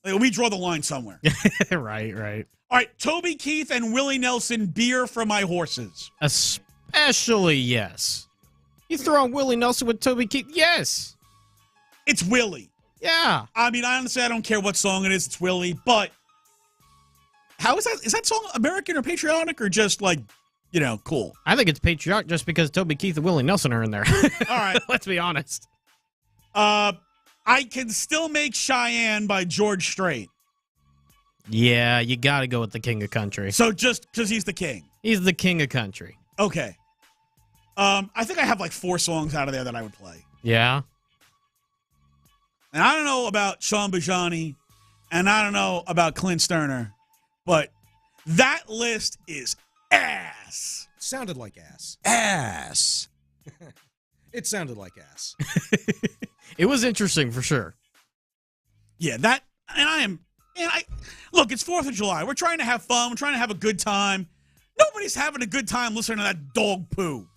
Like, we draw the line somewhere. Right. All right, Toby Keith and Willie Nelson, Beer for My Horses. Especially yes. You throw on Willie Nelson with Toby Keith? Yes. It's Willie. Yeah. I mean, honestly, I don't care what song it is. It's Willie. But how is that? Is that song American or patriotic or just like, cool? I think it's patriotic just because Toby Keith and Willie Nelson are in there. All right. Let's be honest. I Can Still Make Cheyenne by George Strait. Yeah, you got to go with the King of Country. So just because he's the king. He's the King of Country. Okay. I think I have like 4 songs out of there that I would play. Yeah. And I don't know about Sean Bijani, and I don't know about Clint Stoerner, but that list is ass. Sounded like ass. Ass. It sounded like ass. It was interesting for sure. Yeah, look, it's 4th of July. We're trying to have fun. We're trying to have a good time. Nobody's having a good time listening to that dog poo.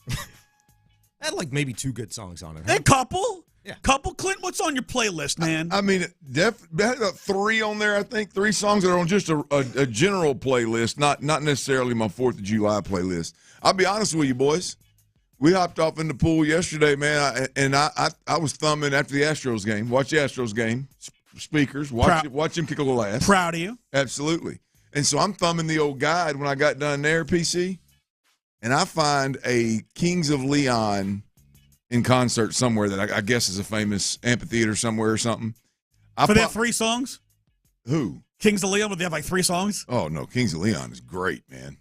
Had like maybe 2 good songs on it. Huh? A couple? Yeah. Couple? Clint, what's on your playlist, man? I mean, got 3 on there, I think. 3 songs that are on just a general playlist, not necessarily my 4th of July playlist. I'll be honest with you, boys. We hopped off in the pool yesterday, man, and I was thumbing after the Astros game. Watch the Astros game. Speakers. Watch him kick a little ass. Proud of you. Absolutely. And so I'm thumbing the old guide when I got done there, PC, and I find a Kings of Leon in concert somewhere that I guess is a famous amphitheater somewhere or something. They have 3 songs? Who? Kings of Leon, but they have like 3 songs? Oh, no. Kings of Leon is great, man.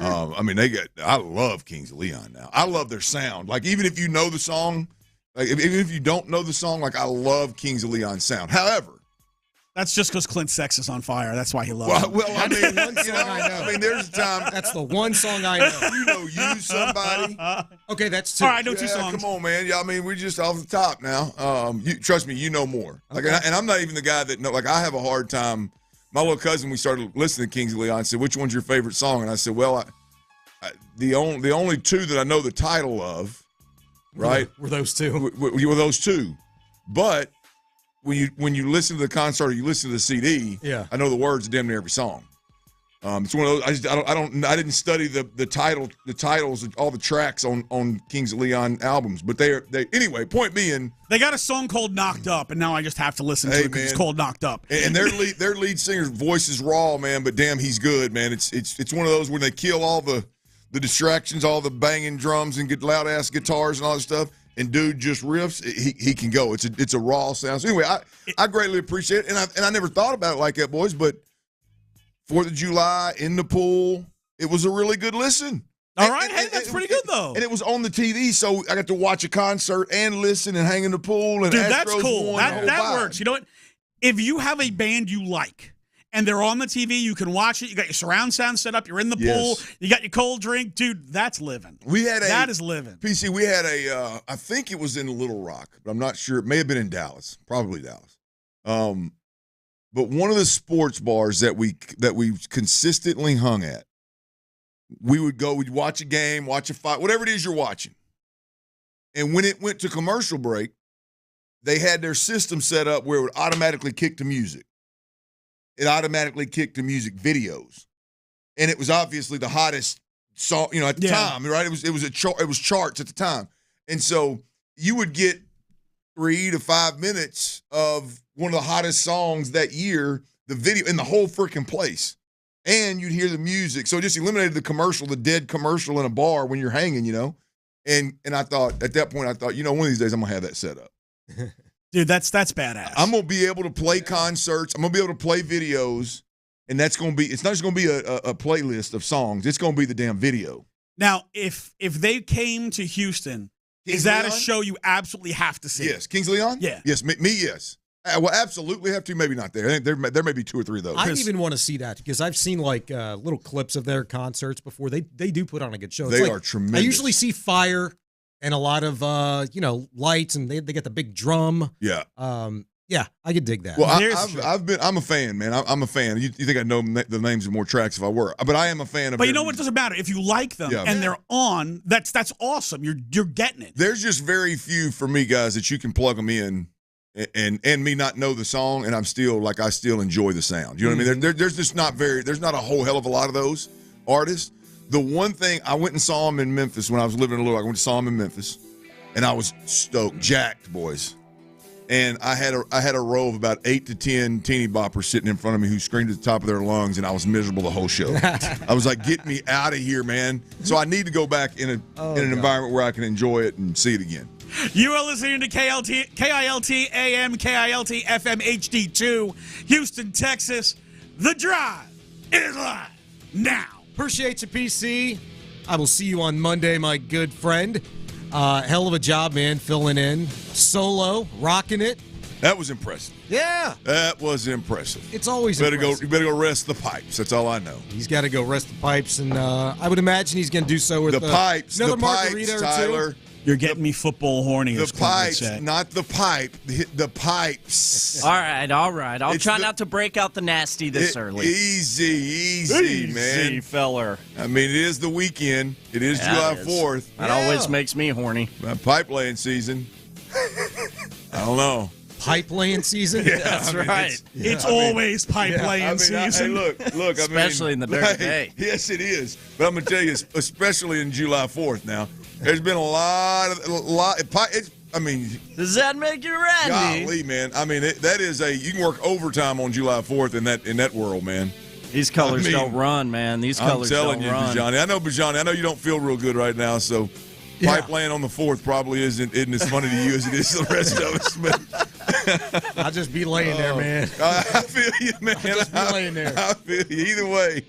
I mean, I love Kings of Leon now. I love their sound. Like, even if you know the song, like, even if you don't know the song, like, I love Kings of Leon's sound. However, that's just because Clint's sex is on fire. That's why he loves it. Well, I mean, one song I know. I mean, there's a time. That's the one song I know. Use somebody. Okay, that's 2. All right, I know 2 songs. Come on, man. Yeah, I mean, we're just off the top now. Trust me, you know more. Like, Okay. and I'm not even the guy that know. Like, I have a hard time. My little cousin, we started listening to Kings of Leon. Said, "Which one's your favorite song?" And I said, "Well, the only 2 that I know the title of, right? Were those 2? Were those 2, but." When you listen to the concert or you listen to the CD, yeah. I know the words of damn near every song. It's one of those. I didn't study the titles of all the tracks on Kings of Leon albums, but they anyway. Point being, they got a song called "Knocked Up," and now I just have to listen to it because it's called "Knocked Up." And their lead singer's voice is raw, man, but damn, he's good, man. It's one of those when they kill all the distractions, all the banging drums and get loud ass guitars and all that stuff. And dude just riffs. He can go. It's a raw sound. So anyway, I greatly appreciate it, and I never thought about it like that, boys. But 4th of July in the pool, it was a really good listen. All right, hey, that's pretty good though. And it was on the TV, so I got to watch a concert and listen and hang in the pool. And dude, Astros that's cool. won That works. You know what? If you have a band you like, and they're on the TV, you can watch it. You got your surround sound set up. You're in the pool. You got your cold drink. Dude, that's living. That is living. PC, we had I think it was in Little Rock, but I'm not sure. It may have been in Dallas. Probably Dallas. But one of the sports bars that we consistently hung at, we'd watch a game, watch a fight, whatever it is you're watching. And when it went to commercial break, they had their system set up where it would automatically kick to music. It automatically kicked to music videos, and it was obviously the hottest song, at the time, right? It was charts at the time, and so you would get 3 to 5 minutes of one of the hottest songs that year, the video in the whole freaking place, and you'd hear the music. So it just eliminated the dead commercial in a bar when you're hanging, And I thought at that point, one of these days I'm gonna have that set up. Dude, that's badass. I'm gonna be able to play concerts. I'm gonna be able to play videos, and it's not just gonna be a playlist of songs. It's gonna be the damn video. Now, if they came to Houston, is that a show you absolutely have to see? Yes, Kings of Leon. Yeah. Yes, me. Yes, Well, absolutely have to. Maybe not there. I think there may be 2 or 3 of those. I even want to see that because I've seen like little clips of their concerts before. They do put on a good show. They are tremendous. I usually see fire and a lot of lights, and they get the big drum. Yeah. Yeah, I could dig that. Well, I'm a fan, man. I'm a fan. You think I know the names of more tracks if I were, but I am a fan of. But you know what? It doesn't matter if you like them and they're on. That's awesome. You're getting it. There's just very few for me, guys, that you can plug them in, and me not know the song, and I still enjoy the sound. You know what I mean? There's just there's not a whole hell of a lot of those artists. The one thing I went and saw him in Memphis when I was living in Little Rock. I went and saw him in Memphis, and I was stoked, jacked, boys. And I had a row of about 8 to 10 teeny boppers sitting in front of me who screamed at the top of their lungs, and I was miserable the whole show. I was like, "Get me out of here, man!" So I need to go back in an environment where I can enjoy it and see it again. You are listening to KILT AM, KILT FM HD2, Houston, Texas. The Drive is live now. Appreciate you, PC. I will see you on Monday, my good friend. Hell of a job, man, filling in. Solo, rocking it. That was impressive. Yeah. That was impressive. It's always impressive. You better go rest the pipes. That's all I know. He's got to go rest the pipes, and I would imagine he's going to do so with the pipes. Another the margarita pipes, or Tyler. two. You're getting me football horny. The pipes, not the pipe. The pipes. All right. I'll try not to break out the nasty this early. Easy, man. Easy, feller. I mean, it is the weekend. It is July 4th. That always makes me horny. Pipe laying season. I don't know. Pipe laying season? Yeah, that's right. It's always pipe laying season. Look. Especially in the dirty day. Yes, it is. But I'm going to tell you, especially in July 4th now, there's been a lot. Does that make you randy? Golly, man. I mean, that is you can work overtime on July 4th in that world, man. These colors don't run, man. These colors don't run. I'm telling you, Bijani. I know you don't feel real good right now, so pipe laying on the 4th probably isn't as funny to you as it is to the rest of us. But I'll just be laying there, man. I feel you, man. I'll just be laying there. I feel you. Either way.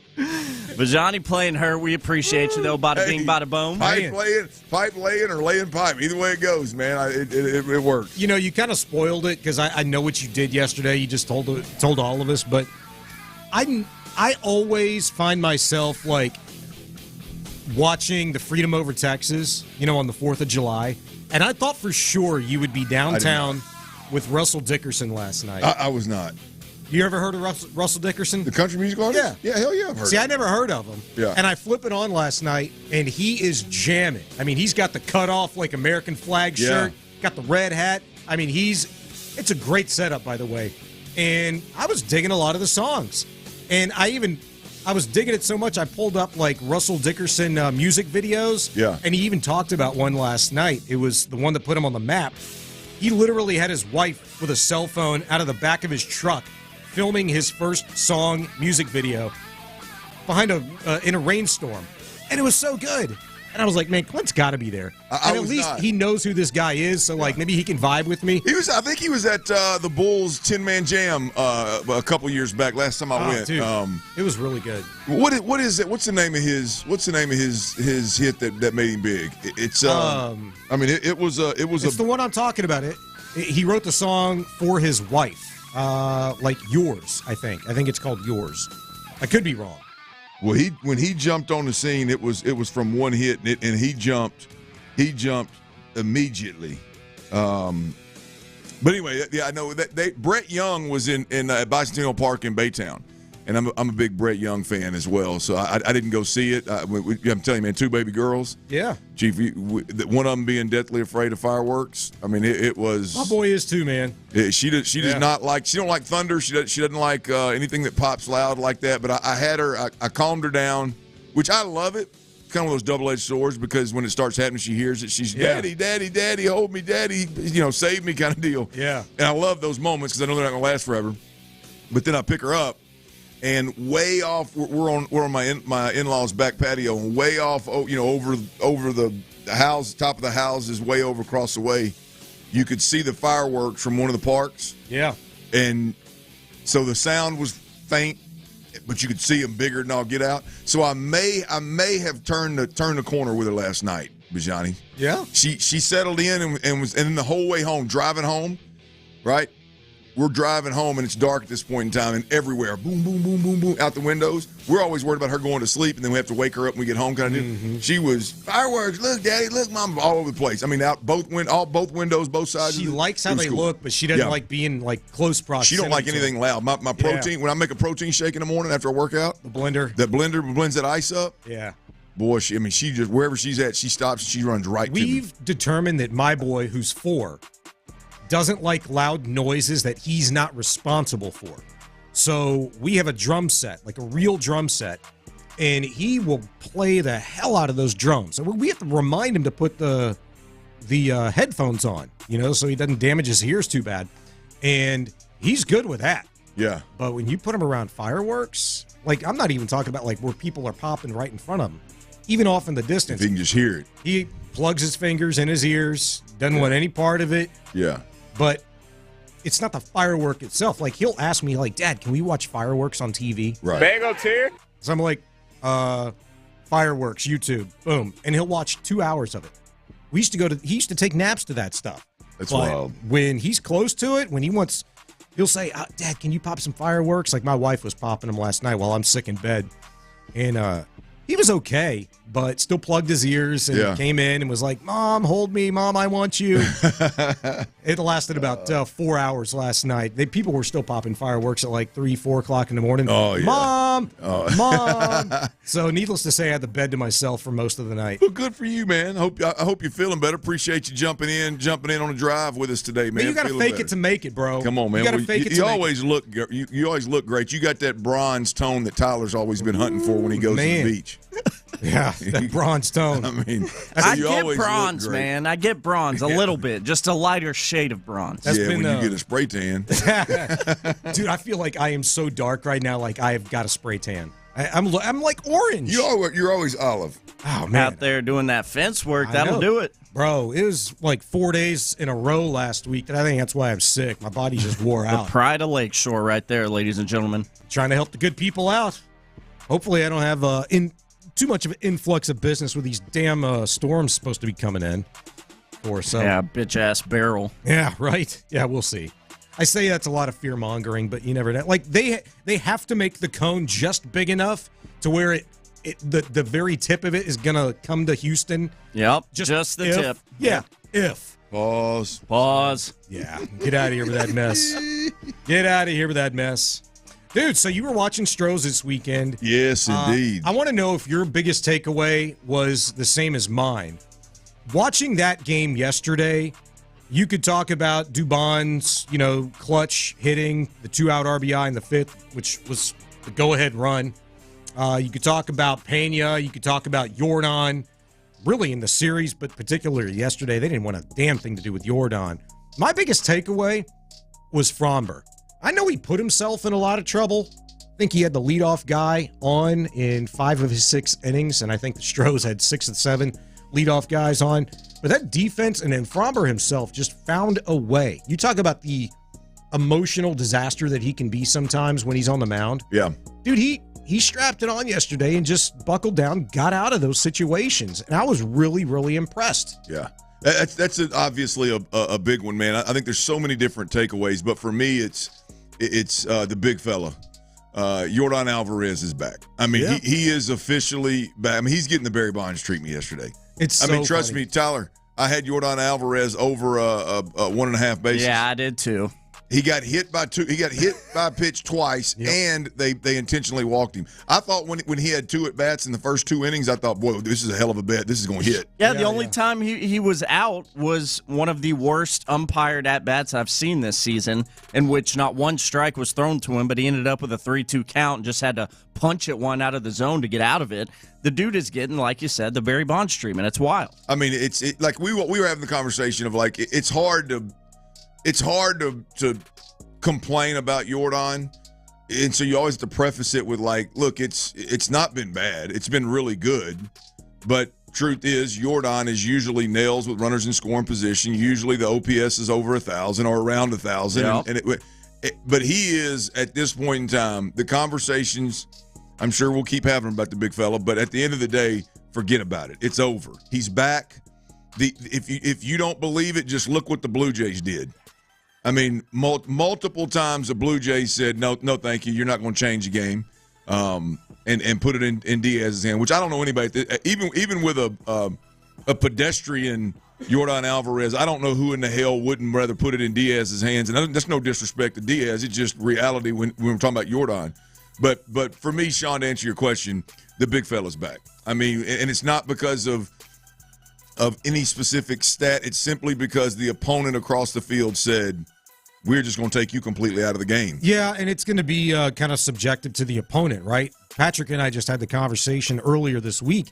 Bijani playing her. We appreciate you, though. Bada bing, bada boom. Pipe laying, or laying pipe. Either way it goes, man. It works. You know, you kind of spoiled it because I know what you did yesterday. You just told all of us. But I always find myself, like, watching the Freedom Over Texas, on the 4th of July. And I thought for sure you would be downtown with Russell Dickerson last night. I was not. You ever heard of Russell Dickerson? The country music artist? Yeah, hell yeah, I've heard of him. I never heard of him. Yeah. And I flip it on last night, and he is jamming. I mean, he's got the cut-off, like, American flag shirt, got the red hat. I mean, it's a great setup, by the way. And I was digging a lot of the songs. And I was digging it so much, I pulled up, like, Russell Dickerson music videos. Yeah. And he even talked about one last night. It was the one that put him on the map. He literally had his wife with a cell phone out of the back of his truck filming his first song music video behind in a rainstorm. And it was so good. And I was like, man, Clint's got to be there. And at least he knows who this guy is, so like maybe he can vibe with me. I think he was at the Bulls 10-man jam a couple years back. Last time I went, dude, it was really good. What is it? What's the name of his hit that made him big? It's it was the one I'm talking about. He wrote the song for his wife, like Yours. I think it's called Yours. I could be wrong. Well, when he jumped on the scene, it was from one hit, and he jumped immediately. But anyway, I know that Brett Young was in Bicentennial Park in Baytown, and I'm a big Brett Young fan as well. So I didn't go see it. I'm telling you, man, 2 baby girls. Yeah, Chief, one of them being deathly afraid of fireworks. I mean, it was. My boy is too, man. She does not like. She don't like thunder. She doesn't like anything that pops loud like that. But I had her. I calmed her down, which I love it. Kind of those double-edged swords, because when it starts happening, she hears it. She's daddy, hold me, daddy, save me, kind of deal. Yeah. And I love those moments because I know they're not gonna last forever. But then I pick her up, and way off, we're on my in-laws' back patio, and way off, over the house, top of the house is way over across the way. You could see the fireworks from one of the parks. Yeah. And so the sound was faint, but you could see them bigger than all get out. So I may have turned the corner with her last night, Bijani. Yeah. She settled in and then the whole way home, driving home, right? we're driving home and it's dark at this point in time, and everywhere, boom, boom, boom, boom, boom, out the windows. We're always worried about her going to sleep, and then we have to wake her up when we get home. Kind of deal. She was fireworks. Look, Daddy. Look, Mom. All over the place. I mean, out both windows, both sides. She likes how they look, but she doesn't like being like close proximity. She don't like anything loud. My protein. When I make a protein shake in the morning after a workout, the blender blends that ice up. Yeah. Boy, she just wherever she's at, she stops and she runs right to me. We've determined that my boy, who's 4, doesn't like loud noises that he's not responsible for. So we have a drum set, like a real drum set, and he will play the hell out of those drums. So we have to remind him to put the headphones on, so he doesn't damage his ears too bad. And he's good with that. Yeah. But when you put him around fireworks, like I'm not even talking about like where people are popping right in front of him. Even off in the distance. If he can just hear it. He plugs his fingers in his ears, doesn't want any part of it. Yeah. But it's not the firework itself. Like, he'll ask me, like, Dad, can we watch fireworks on TV? Right. Bagels here. So I'm like, fireworks, YouTube, boom. And he'll watch 2 hours of it. He used to take naps to that stuff. That's wild. When he's close to it, he'll say, Dad, can you pop some fireworks? Like, my wife was popping them last night while I'm sick in bed. And, he was okay, but still plugged his ears and came in and was like, Mom, hold me. Mom, I want you. It lasted about 4 hours last night. People were still popping fireworks at like 3, 4 o'clock in the morning. Oh, yeah. Mom! So needless to say, I had the bed to myself for most of the night. Well, good for you, man. I hope you're feeling better. Appreciate you jumping in on the drive with us today, man. But you got to fake it to make it, bro. Come on, man. You got to fake it to you make always it. You always look great. You got that bronze tone that Tyler's always been hunting for when he goes to the beach. Yeah, that bronze tone. I mean, I get bronze, man. I get bronze a little bit, just a lighter shade of bronze. When you get a spray tan. Dude, I feel like I am so dark right now. Like I've got a spray tan. I'm like orange. You're always olive. Oh man, out there doing that fence work, that'll do it, bro. It was like 4 days in a row last week, and I think that's why I'm sick. My body just wore out. The pride of Lakeshore, right there, ladies and gentlemen. Trying to help the good people out. Hopefully, I don't have too much of an influx of business with these damn storms supposed to be coming in. Yeah, bitch-ass barrel. Yeah, right. Yeah, we'll see. I say that's a lot of fear-mongering, but you never know. Like, they have to make the cone just big enough to where the very tip of it is going to come to Houston. Yep, just the tip. Yeah, if. Pause. Yeah, get out of here with that mess. Get out of here with that mess. Dude, so you were watching Astros this weekend. Yes, indeed. I want to know if your biggest takeaway was the same as mine. Watching that game yesterday, you could talk about Dubon's, clutch hitting, the 2-out RBI in the 5th, which was the go-ahead run. You could talk about Pena. You could talk about Jordan. Really in the series, but particularly yesterday, they didn't want a damn thing to do with Jordan. My biggest takeaway was Fromber. I know he put himself in a lot of trouble. I think he had the leadoff guy on in 5 of his 6 innings, and I think the Astros had 6 of 7 leadoff guys on. But that defense, and then Fromber himself just found a way. You talk about the emotional disaster that he can be sometimes when he's on the mound. Yeah. Dude, he strapped it on yesterday and just buckled down, got out of those situations. And I was really, really impressed. Yeah. That's obviously a big one, man. I think there's so many different takeaways, but for me, it's the big fella. Jordan Alvarez is back. I mean, he is officially back. I mean, he's getting the Barry Bonds treatment yesterday. Trust me, Tyler, I had Jordan Alvarez over 1.5 bases. Yeah, I did too. He got hit by a pitch twice, and they intentionally walked him. I thought when he had 2 at-bats in the first 2 innings, I thought, boy, this is a hell of a bet. This is going to hit. Yeah, the only time he was out was one of the worst umpired at-bats I've seen this season, in which not one strike was thrown to him, but he ended up with a 3-2 count and just had to punch it one out of the zone to get out of it. The dude is getting, like you said, the Barry Bonds treatment. It's wild. I mean, it's like we were having the conversation of like it's hard to complain about Jordan, and so you always have to preface it with like, look, it's not been bad, it's been really good, but truth is Jordan is usually nails with runners in scoring position. Usually the OPS is over 1,000 or around 1,000, but he is at this point in time. The conversations, I'm sure we'll keep having about the big fella, but at the end of the day, forget about it. It's over. He's back. If you don't believe it, just look what the Blue Jays did. I mean, multiple times the Blue Jays said, no, thank you. You're not going to change the game, and put it in Diaz's hand, which I don't know anybody. Even with a pedestrian Yordan Alvarez, I don't know who in the hell wouldn't rather put it in Diaz's hands. And that's no disrespect to Diaz. It's just reality when we're talking about Yordan. But for me, Sean, to answer your question, the big fella's back. I mean, and it's not because of any specific stat. It's simply because the opponent across the field said, we're just going to take you completely out of the game. Yeah, and it's going to be kind of subjective to the opponent, right? Patrick and I just had the conversation earlier this week,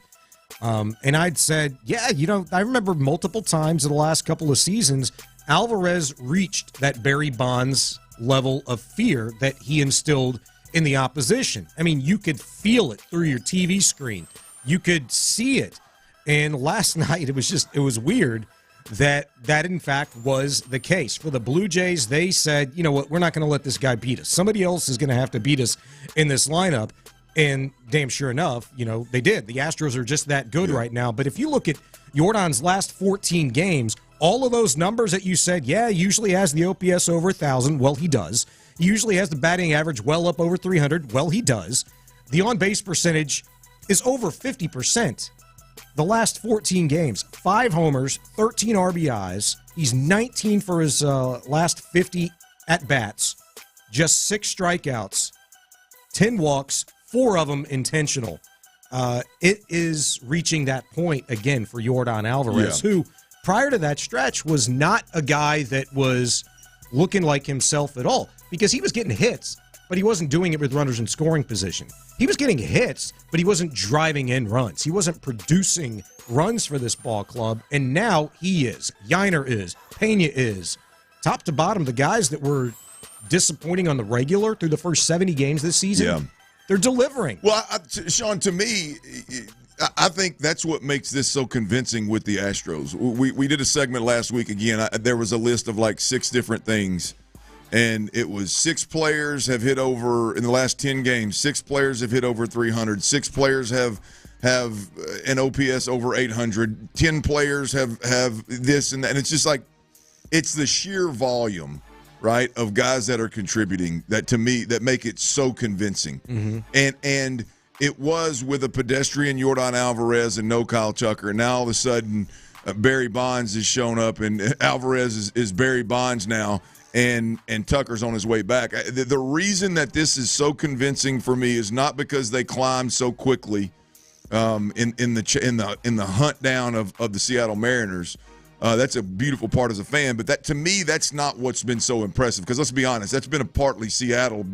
and I'd said, yeah, I remember multiple times in the last couple of seasons, Alvarez reached that Barry Bonds level of fear that he instilled in the opposition. I mean, you could feel it through your TV screen. You could see it. And last night, it was weird that in fact was the case. For the Blue Jays, they said, you know what, we're not going to let this guy beat us. Somebody else is going to have to beat us in this lineup. And damn sure enough, they did. The Astros are just that good right now. But if you look at Yordan's last 14 games, all of those numbers that you said, he usually has the OPS over 1,000. Well, he does. He usually has the batting average well up over 300. Well, he does. The on-base percentage is over 50%. The last 14 games, 5 homers, 13 RBIs. He's 19 for his last 50 at-bats, just 6 strikeouts, 10 walks, 4 of them intentional. It is reaching that point again for Yordan Alvarez, who prior to that stretch was not a guy that was looking like himself at all, because he was getting hits, but he wasn't doing it with runners in scoring position. He was getting hits, but he wasn't driving in runs. He wasn't producing runs for this ball club, and now he is. Yiner is. Pena is. Top to bottom, the guys that were disappointing on the regular through the first 70 games this season, they're delivering. Well, Sean, to me, I think that's what makes this so convincing with the Astros. We did a segment last week again. There was a list of like 6 different things. And it was 6 players have hit over in the last 10 games. 6 players have hit over 300. 6 players have an OPS over 800. 10 players have this and that. And it's just like, it's the sheer volume, right, of guys that are contributing that to me that make it so convincing. Mm-hmm. And it was with a pedestrian Yordan Alvarez and no Kyle Tucker. And now all of a sudden Barry Bonds has shown up, and Alvarez is Barry Bonds now. And Tucker's on his way back. The reason that this is so convincing for me is not because they climbed so quickly in the hunt down of the Seattle Mariners. That's a beautiful part as a fan, but that to me that's not what's been so impressive. Because let's be honest, that's been a partly Seattle.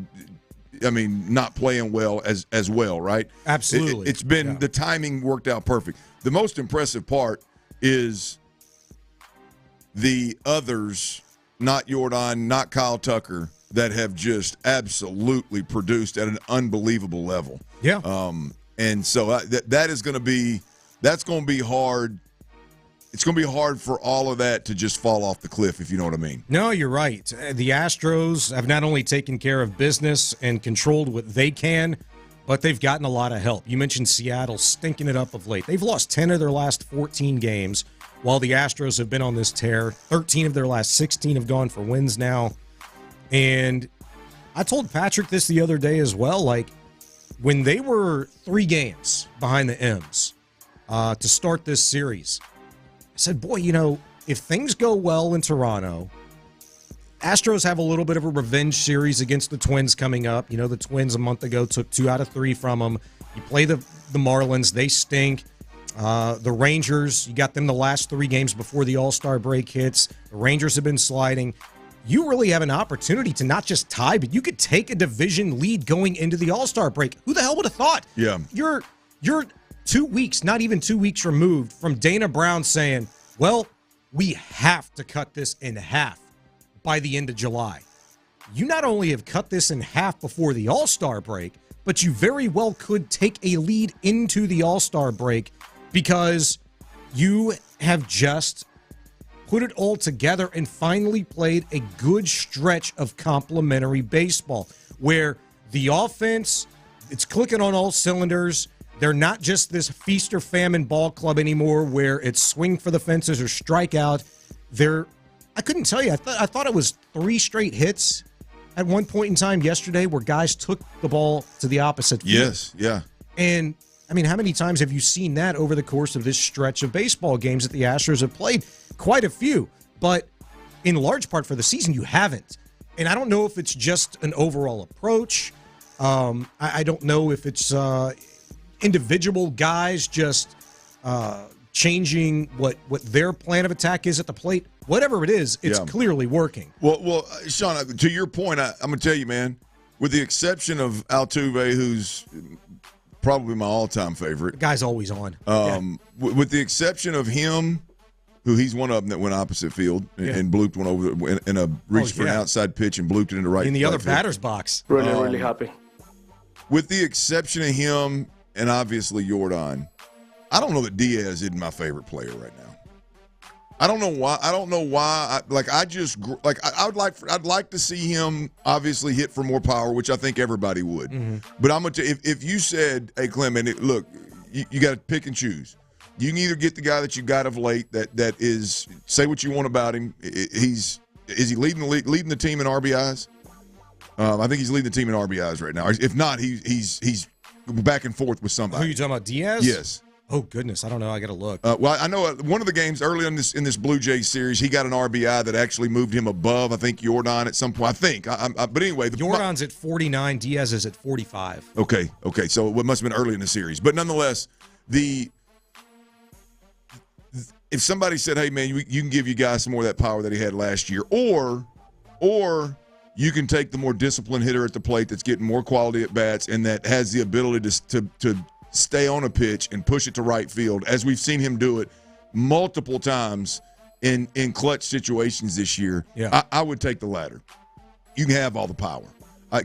I mean, not playing well as well, right? Absolutely. It's been the timing worked out perfect. The most impressive part is the others. Not Yordan, not Kyle Tucker, that have just absolutely produced at an unbelievable level. Yeah. And so that is going to be hard. It's going to be hard for all of that to just fall off the cliff, if you know what I mean. No, you're right. The Astros have not only taken care of business and controlled what they can, but they've gotten a lot of help. You mentioned Seattle stinking it up of late. They've lost 10 of their last 14 games. While the Astros have been on this tear, 13 of their last 16 have gone for wins now. And I told Patrick this the other day as well. Like, when they were 3 games behind the M's to start this series, I said, boy, if things go well in Toronto, Astros have a little bit of a revenge series against the Twins coming up. The Twins a month ago took 2 out of 3 from them. You play the Marlins, they stink. The Rangers, you got them the last 3 games before the All-Star break hits. The Rangers have been sliding. You really have an opportunity to not just tie, but you could take a division lead going into the All-Star break. Who the hell would have thought? Yeah. You're 2 weeks, not even 2 weeks removed from Dana Brown saying, well, we have to cut this in half by the end of July. You not only have cut this in half before the All-Star break, but you very well could take a lead into the All-Star break, because you have just put it all together and finally played a good stretch of complimentary baseball where the offense, it's clicking on all cylinders. They're not just this feast or famine ball club anymore where it's swing for the fences or strike out. They're I couldn't tell you. I thought it was 3 straight hits at one point in time yesterday where guys took the ball to the opposite field. Yes, yeah. And, I mean, how many times have you seen that over the course of this stretch of baseball games that the Astros have played? Quite a few. But in large part for the season, you haven't. And I don't know if it's just an overall approach. I don't know if it's individual guys just changing what their plan of attack is at the plate. Whatever it is, it's clearly working. Well, Sean, to your point, I'm going to tell you, man, with the exception of Altuve, who's probably my all-time favorite. The guy's always on. With the exception of him, who he's one of them that went opposite field and blooped one over in a reach for an outside pitch and blooped it into right. In the other field. batter's box. Really happy. With the exception of him and obviously Jordan, I don't know that Diaz isn't my favorite player right now. I don't know why. I'd like to see him obviously hit for more power, which I think everybody would. Mm-hmm. But I'm gonna if you said, "Hey, Clement, look, you got to pick and choose. You can either get the guy that you got of late that is, say what you want about him. Is he leading the team in RBIs? I think he's leading the team in RBIs right now. If not, he's back and forth with somebody. Who are you talking about, Diaz? Yes. Oh, goodness. I don't know. I got to look. Well, I know one of the games early in this Blue Jays series, he got an RBI that actually moved him above, I think, Jordan at some point. I think. But anyway. Jordan's at 49. Diaz is at 45. Okay. So it must have been early in the series. But nonetheless, if somebody said, hey, man, you can give you guys some more of that power that he had last year, or you can take the more disciplined hitter at the plate that's getting more quality at bats and that has the ability to stay on a pitch and push it to right field, as we've seen him do it multiple times in clutch situations this year. Yeah. I would take the latter. You can have all the power.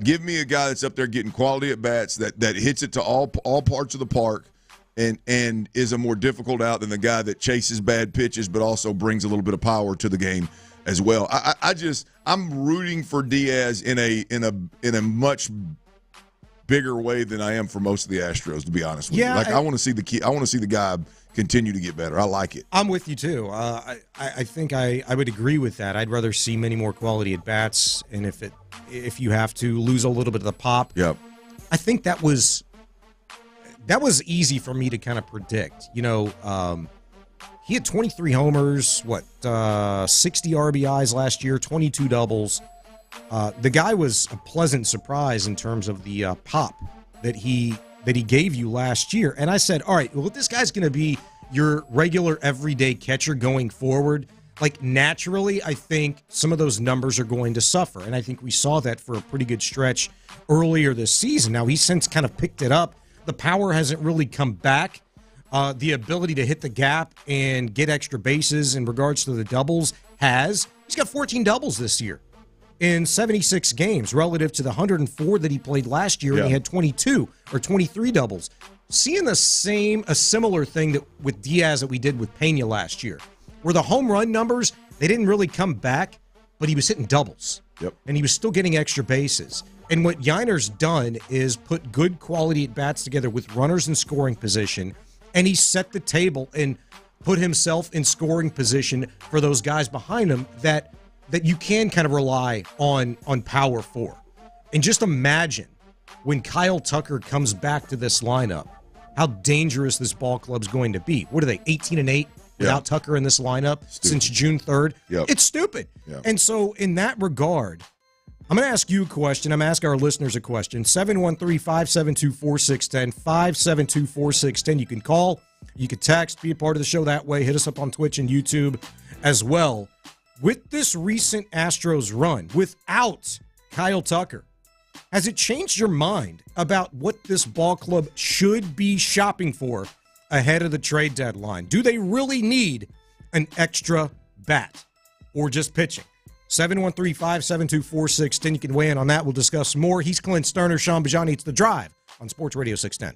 Give me a guy that's up there getting quality at bats that hits it to all parts of the park and is a more difficult out than the guy that chases bad pitches but also brings a little bit of power to the game as well. I'm rooting for Diaz in a much bigger way than I am for most of the Astros, to be honest with you. I want to see the guy continue to get better. I like it. I'm with you too. I think I would agree with that. I'd rather see many more quality at bats, and if you have to lose a little bit of the pop. Yep. I think that was easy for me to kind of predict. You know, he had 23 homers, 60 RBIs last year, 22 doubles. The guy was a pleasant surprise in terms of the pop that he gave you last year. And I said, all right, well, if this guy's going to be your regular everyday catcher going forward, like naturally, I think some of those numbers are going to suffer. And I think we saw that for a pretty good stretch earlier this season. Now, he's since kind of picked it up. The power hasn't really come back. The ability to hit the gap and get extra bases in regards to the doubles has. He's got 14 doubles this year in 76 games relative to the 104 that he played last year, and he had 22 or 23 doubles. Seeing a similar thing with Diaz that we did with Pena last year, where the home run numbers, they didn't really come back, but he was hitting doubles. Yep. And he was still getting extra bases. And what Yiner's done is put good quality at bats together with runners in scoring position, and he set the table and put himself in scoring position for those guys behind him that you can kind of rely on power for. And just imagine when Kyle Tucker comes back to this lineup, how dangerous this ball club's going to be. What are they, 18-8 without Tucker in this lineup since June 3rd? Yep. It's stupid. Yep. And so in that regard, I'm going to ask you a question. I'm going to ask our listeners a question. 713-572-4610, 572-4610. You can call, you can text, be a part of the show that way. Hit us up on Twitch and YouTube as well. With this recent Astros run, without Kyle Tucker, has it changed your mind about what this ball club should be shopping for ahead of the trade deadline? Do they really need an extra bat or just pitching? 713-572-4610. You can weigh in on that. We'll discuss more. He's Clint Stoerner, Sean Bijani. It's The Drive on Sports Radio 610.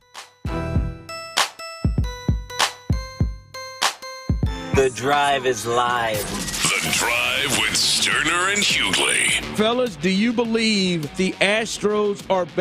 The Drive is live. The Drive with Stoerner and Hughley. Fellas, do you believe the Astros are better?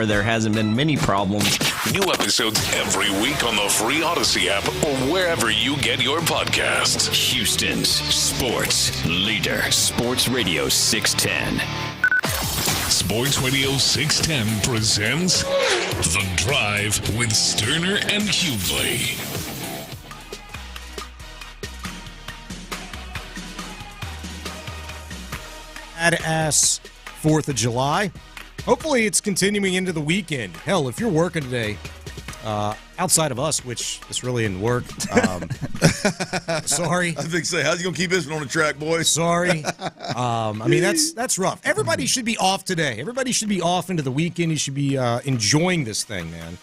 where there hasn't been many problems. New episodes every week on the free Odyssey app or wherever you get your podcasts. Houston's sports leader, Sports Radio 610. Sports Radio 610 presents The Drive with Stoerner and Hughley. Badass 4th of July. Hopefully it's continuing into the weekend. Hell, if you're working today, outside of us, which this really didn't work, sorry. I think so. How's he gonna keep this one on the track, boys? Sorry. I mean, that's rough. Everybody should be off today. Everybody should be off into the weekend. You should be enjoying this thing, man.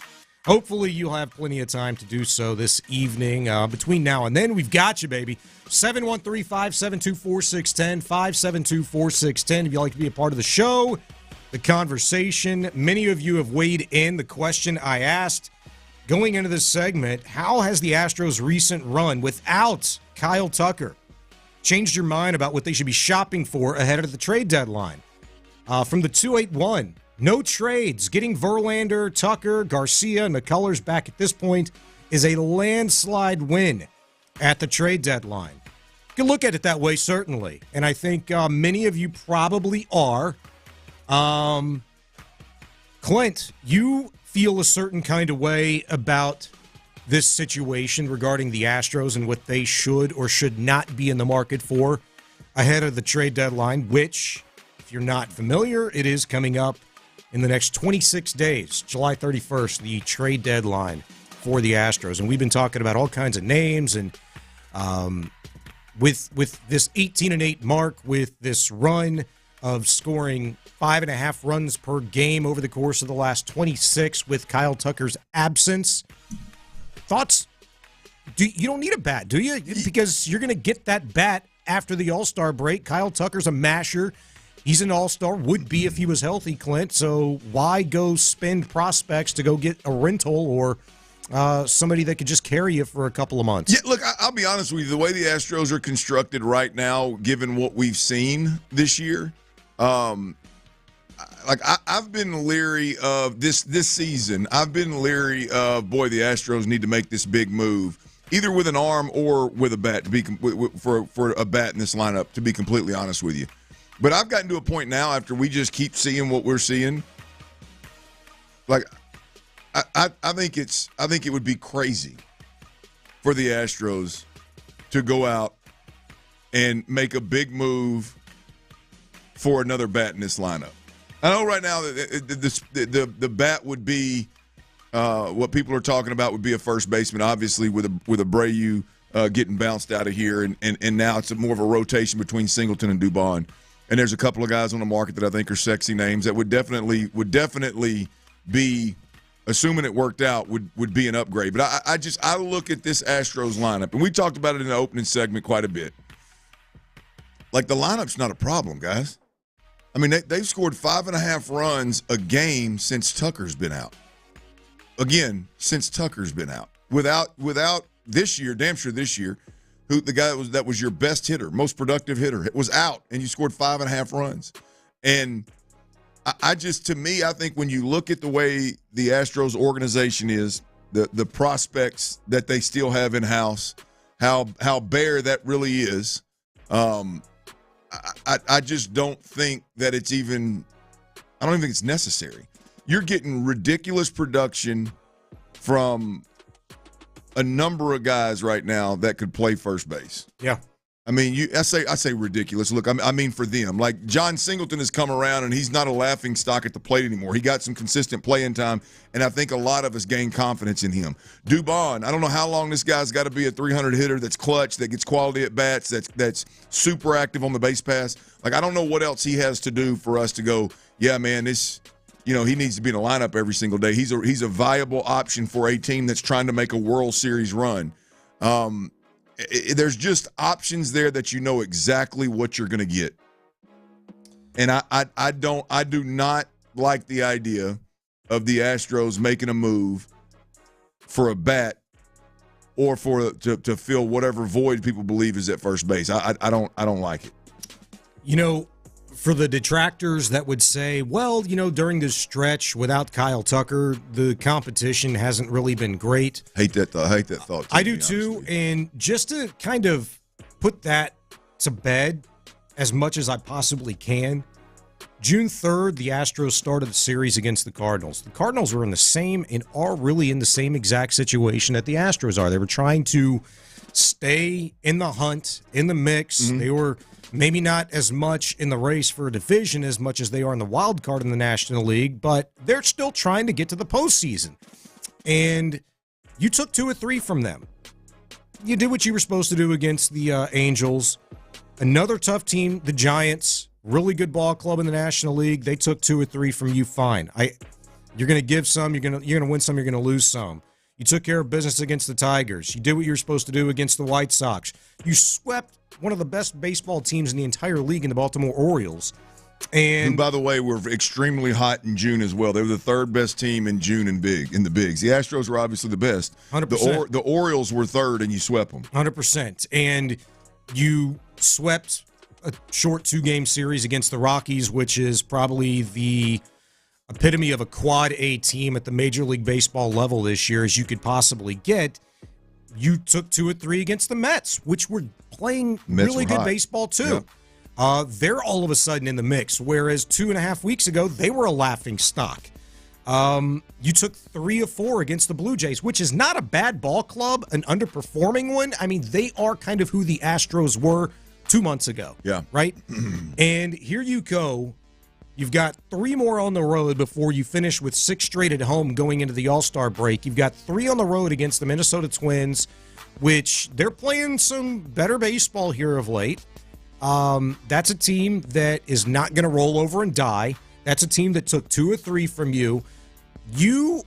Hopefully you'll have plenty of time to do so this evening. Between now and then, we've got you, baby. 713-572-4610, 572-4610. If you'd like to be a part of the show, the conversation. Many of you have weighed in. The question I asked going into this segment, how has the Astros' recent run without Kyle Tucker changed your mind about what they should be shopping for ahead of the trade deadline? From the 281, no trades. Getting Verlander, Tucker, Garcia, and McCullers back at this point is a landslide win at the trade deadline. You can look at it that way, certainly. And I think many of you probably are. Clint, you feel a certain kind of way about this situation regarding the Astros and what they should or should not be in the market for ahead of the trade deadline, which, if you're not familiar, it is coming up in the next 26 days, July 31st, the trade deadline for the Astros. And we've been talking about all kinds of names and with this 18-8 mark, with this run of scoring 5.5 runs per game over the course of the last 26 with Kyle Tucker's absence. Thoughts? You don't need a bat, do you? Because you're going to get that bat after the All-Star break. Kyle Tucker's a masher. He's an All-Star, would be if he was healthy, Clint. So why go spend prospects to go get a rental or somebody that could just carry you for a couple of months. Yeah, look, I'll be honest with you. The way the Astros are constructed right now, given what we've seen this year, I've been leery of this season. I've been leery of, boy, the Astros need to make this big move, either with an arm or with a bat, for a bat in this lineup, to be completely honest with you. But I've gotten to a point now, after we just keep seeing what we're seeing, like, I think it would be crazy for the Astros to go out and make a big move for another bat in this lineup. I know right now that the bat would be what people are talking about would be a first baseman, obviously with Abreu getting bounced out of here, and now it's more of a rotation between Singleton and Dubon. And there's a couple of guys on the market that I think are sexy names that would definitely be, assuming it worked out, would be an upgrade. But I look at this Astros lineup, and we talked about it in the opening segment quite a bit. Like, the lineup's not a problem, guys. I mean, they've scored 5.5 runs a game since Tucker's been out. Again, since Tucker's been out. Without this year, damn sure this year, who the guy that was your best hitter, most productive hitter, was out, and you scored 5.5 runs. And to me, I think when you look at the way the Astros organization is, the prospects that they still have in-house, how bare that really is, I just don't think that it's even – I don't even think it's necessary. You're getting ridiculous production from a number of guys right now that could play first base. Yeah. I mean, I say ridiculous. Look, I mean for them. Like, John Singleton has come around, and he's not a laughing stock at the plate anymore. He got some consistent playing time, and I think a lot of us gained confidence in him. Dubon, I don't know how long this guy's got to be a 300 hitter that's clutch, that gets quality at bats, that's super active on the base pass. Like, I don't know what else he has to do for us to go, yeah, man, this – he needs to be in a lineup every single day. He's a viable option for a team that's trying to make a World Series run. There's just options there that you know exactly what you're going to get. And I do not like the idea of the Astros making a move for a bat or to fill whatever void people believe is at first base. I don't like it. For the detractors that would say, well, during this stretch without Kyle Tucker, the competition hasn't really been great. Hate that thought. I do too. And just to kind of put that to bed as much as I possibly can, June 3rd, the Astros started the series against the Cardinals. The Cardinals were in the same and are really in the same exact situation that the Astros are. They were trying to stay in the hunt, in the mix. Mm-hmm. They were maybe not as much in the race for a division as much as they are in the wild card in the National League, but they're still trying to get to the postseason. And you took 2 or 3 from them. You did what you were supposed to do against the Angels. Another tough team, the Giants, really good ball club in the National League. They took 2 or 3 from you. Fine. You're going to give some. You're going to win some. You're going to lose some. You took care of business against the Tigers. You did what you were supposed to do against the White Sox. You swept one of the best baseball teams in the entire league in the Baltimore Orioles. And by the way, were extremely hot in June as well. They were the 3rd best team in June in the bigs. The Astros were obviously the best. 100%. The Orioles were 3rd, and you swept them. 100%. And you swept a short 2-game series against the Rockies, which is probably the epitome of a quad A team at the Major League Baseball level this year as you could possibly get. You took 2 or 3 against the Mets, which were playing really good baseball too. Yep. They're all of a sudden in the mix, whereas 2.5 weeks ago, they were a laughing stock. You took 3 or 4 against the Blue Jays, which is not a bad ball club, an underperforming one. I mean, they are kind of who the Astros were 2 months ago. Yeah. Right? And here you go. You've got 3 more on the road before you finish with 6 straight at home going into the All-Star break. You've got 3 on the road against the Minnesota Twins, which they're playing some better baseball here of late. That's a team that is not going to roll over and die. That's a team that took 2 or 3 from you. You,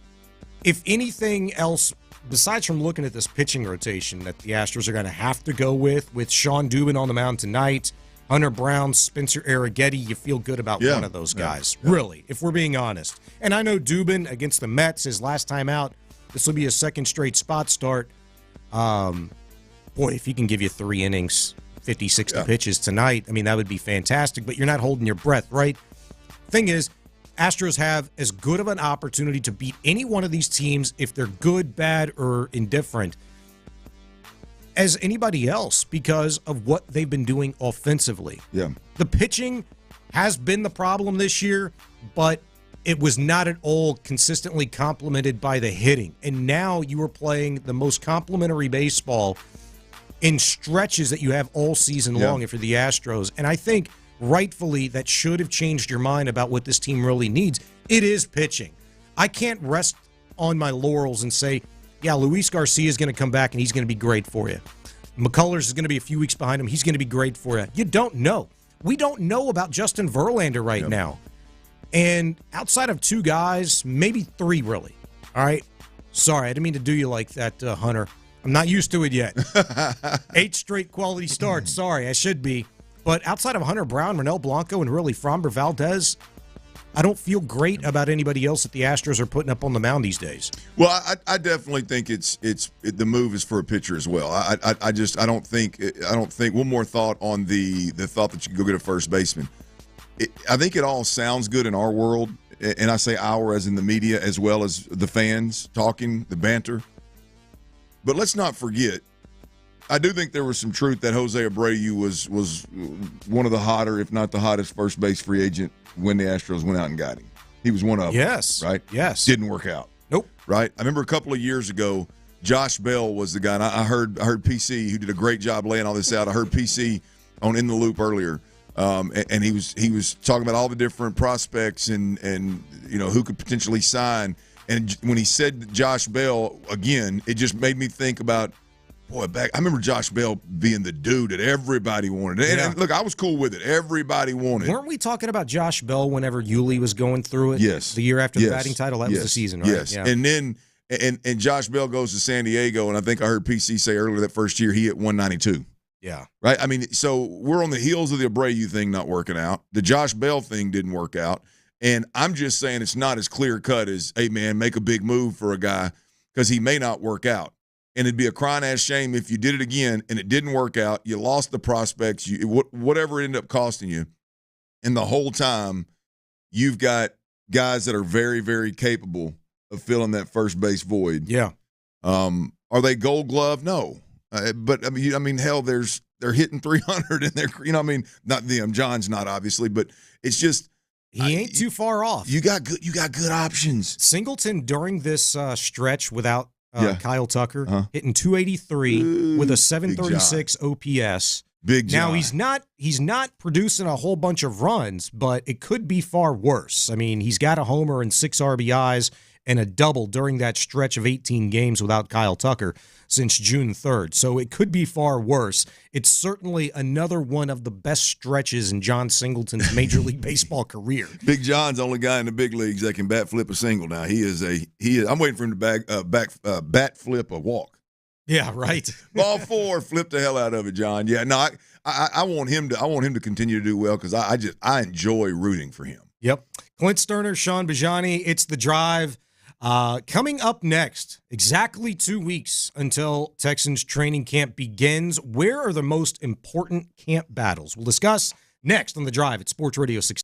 if anything else, besides from looking at this pitching rotation that the Astros are going to have to go with Sean Dubin on the mound tonight, Hunter Brown, Spencer Arrighetti, you feel good about one of those guys, really, if we're being honest. And I know Dubin against the Mets, his last time out, This will be a second straight spot start. Boy, if he can give you 3 innings, 50, 60 pitches tonight, I mean, that would be fantastic, but you're not holding your breath, right? Thing is, Astros have as good of an opportunity to beat any one of these teams if they're good, bad, or indifferent as anybody else because of what they've been doing offensively. Yeah. The pitching has been the problem this year, but it was not at all consistently complemented by the hitting. And now you are playing the most complimentary baseball in stretches that you have all season long if you're the Astros. And I think rightfully that should have changed your mind about what this team really needs. It is pitching. I can't rest on my laurels and say, yeah, Luis Garcia is going to come back and he's going to be great for you. McCullers is going to be a few weeks behind him. He's going to be great for you. You don't know. We don't know about Justin Verlander right now. And outside of 2 guys, maybe 3 really. All right? Sorry, I didn't mean to do you like that, Hunter. I'm not used to it yet. 8 straight quality starts. Sorry, I should be. But outside of Hunter Brown, Ronel Blanco, and really Framber Valdez, I don't feel great about anybody else that the Astros are putting up on the mound these days. Well, I definitely think the move is for a pitcher as well. I don't think one more thought on the thought that you can go get a first baseman. I think it all sounds good in our world, and I say our as in the media as well as the fans talking, the banter. But let's not forget, I do think there was some truth that Jose Abreu was one of the hotter, if not the hottest, first base free agent when the Astros went out and got him. He was one of them. Yes. Right? Yes. Didn't work out. Nope. Right? I remember a couple of years ago, Josh Bell was the guy, and I heard PC, who did a great job laying all this out. I heard PC on In the Loop earlier, and he was talking about all the different prospects and you know who could potentially sign. And when he said Josh Bell, again, it just made me think about, boy, I remember Josh Bell being the dude that everybody wanted. And look, I was cool with it. Everybody wanted. Weren't we talking about Josh Bell whenever Hughley was going through it? Yes. The year after the batting title? That was the season, right? Yes. Yeah. And then and Josh Bell goes to San Diego, and I think I heard PC say earlier that first year he hit 192. Yeah. Right? I mean, so we're on the heels of the Abreu thing not working out. The Josh Bell thing didn't work out. And I'm just saying it's not as clear-cut as, hey, man, make a big move for a guy because he may not work out. And it'd be a crying-ass shame if you did it again and it didn't work out. You lost the prospects, whatever it ended up costing you. And the whole time you've got guys that are very, very capable of filling that first base void. Yeah. Are they Gold Glove? No. But, I mean, hell, they're hitting 300 and they're, you know, I mean, not them. John's not, obviously, but it's just – he ain't too far off. You got good options. Singleton during this stretch without Kyle Tucker hitting 283 with a 736 OPS. Big John. Now he's not producing a whole bunch of runs, but it could be far worse. I mean, he's got a homer and 6 RBIs and a double during that stretch of 18 games without Kyle Tucker since June 3rd. So it could be far worse. It's certainly another one of the best stretches in John Singleton's Major League Baseball career. Big John's the only guy in the big leagues that can bat flip a single now. He is. I'm waiting for him to bat flip a walk. Yeah, right. Ball 4, flip the hell out of it, John. Yeah, no, I want him to continue to do well because I enjoy rooting for him. Yep. Clint Stoerner, Sean Bijani, it's The Drive. Coming up next, exactly 2 weeks until Texans training camp begins. Where are the most important camp battles? We'll discuss next on The Drive at Sports Radio 6.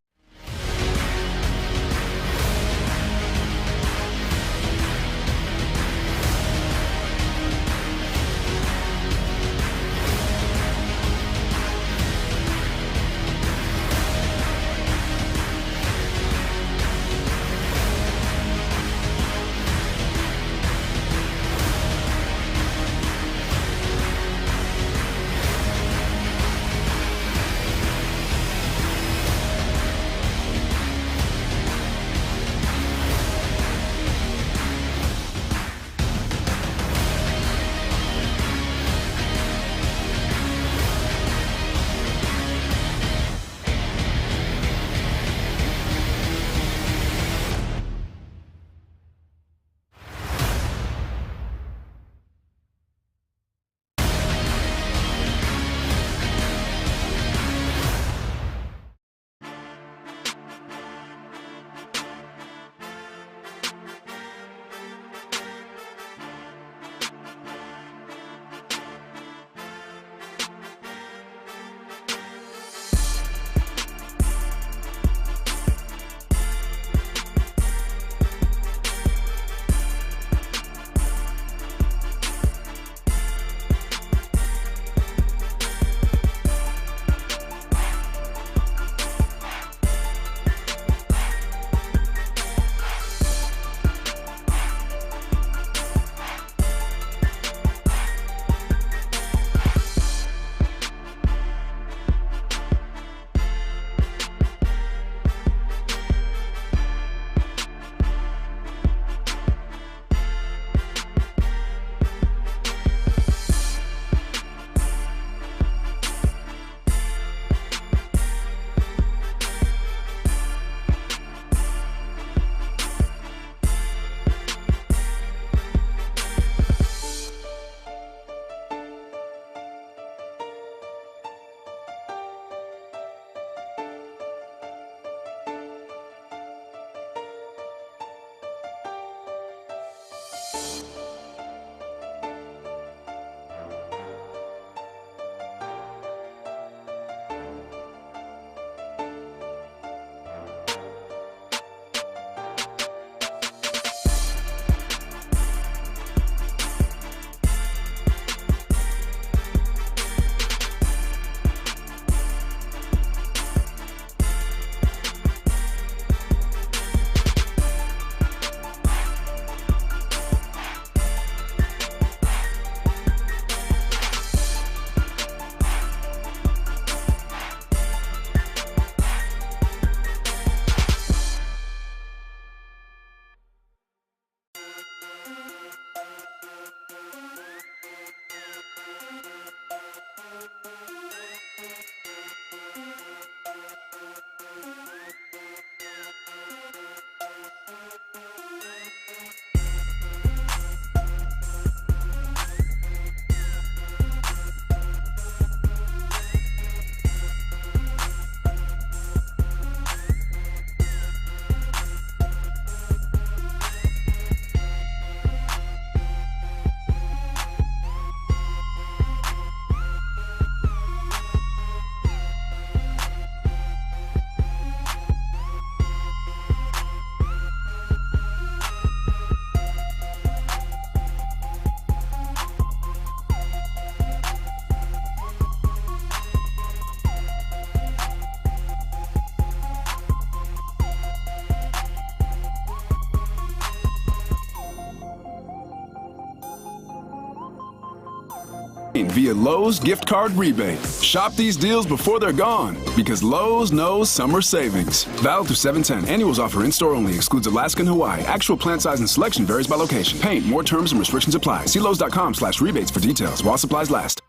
via Lowe's gift card rebate. Shop these deals before they're gone because Lowe's knows summer savings. Valid through 7/10. Annuals offer in-store only. Excludes Alaska and Hawaii. Actual plant size and selection varies by location. Paint. More terms and restrictions apply. See Lowe's.com/rebates for details while supplies last.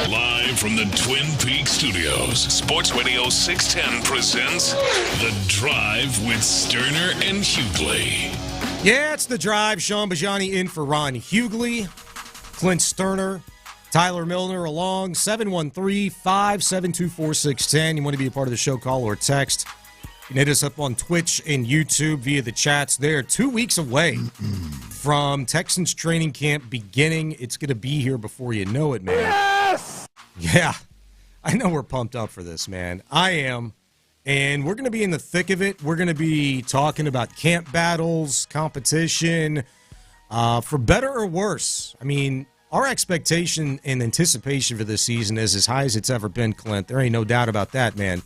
Live from the Twin Peaks studios, Sports Radio 610 presents The Drive with Stoerner and Hughley. Yeah, it's The Drive. Sean Bijani in for Ron Hughley. Clint Stoerner, Tyler Milner along, 713-572-4610. You want to be a part of the show, call or text. You can hit us up on Twitch and YouTube via the chats there. 2 weeks away from Texans training camp beginning. It's going to be here before you know it, man. Yes! Yeah, I know we're pumped up for this, man. I am. And we're going to be in the thick of it. We're going to be talking about camp battles, competition, for better or worse. I mean, our expectation and anticipation for this season is as high as it's ever been, Clint. There ain't no doubt about that, man.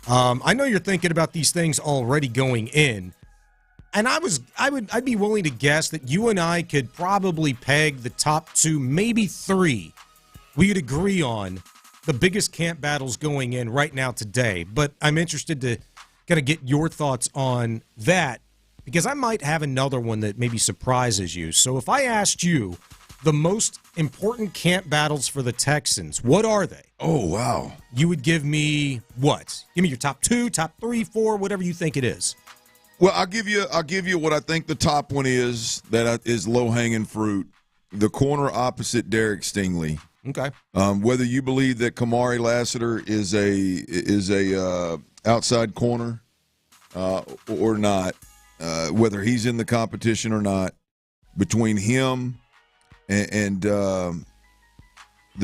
I know you're thinking about these things already going in, and I'd be willing to guess that you and I could probably peg the top 2, maybe 3. We'd agree on the biggest camp battles going in right now today. But I'm interested to kind of get your thoughts on that because I might have another one that maybe surprises you. So if I asked you the most important camp battles for the Texans, what are they? Oh, wow. You would give me what? Give me your top 2, top 3, 4, whatever you think it is. Well, I'll give you what I think the top one is that is low-hanging fruit. The corner opposite Derek Stingley. Okay. Whether you believe that Kamari Lassiter is a outside corner or not, whether he's in the competition or not, between him and the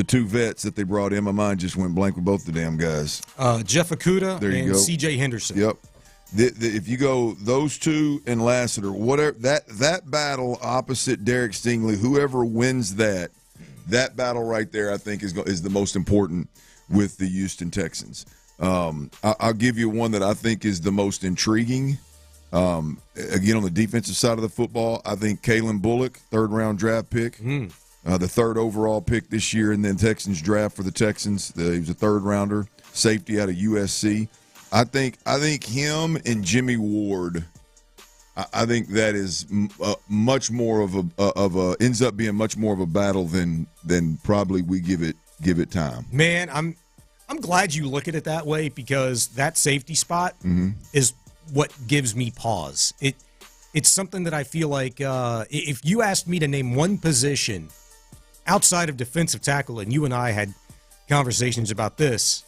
2 vets that they brought in, my mind just went blank with both the damn guys. Jeff Okudah and C.J. Henderson. Yep. If you go those 2 and Lassiter, whatever that battle opposite Derek Stingley, whoever wins that battle right there, I think is the most important with the Houston Texans. I'll give you one that I think is the most intriguing. Again, on the defensive side of the football, I think Kalen Bullock, 3rd-round draft pick, the 3rd overall pick this year in the Texans draft for the Texans. He was a 3rd-rounder, safety out of USC. I think him and Jimmy Ward. I think that is much more of a ends up being much more of a battle than probably we give it time. Man, I'm glad you look at it that way because that safety spot is what gives me pause. It's something that I feel like if you asked me to name one position outside of defensive tackle, and you and I had conversations about this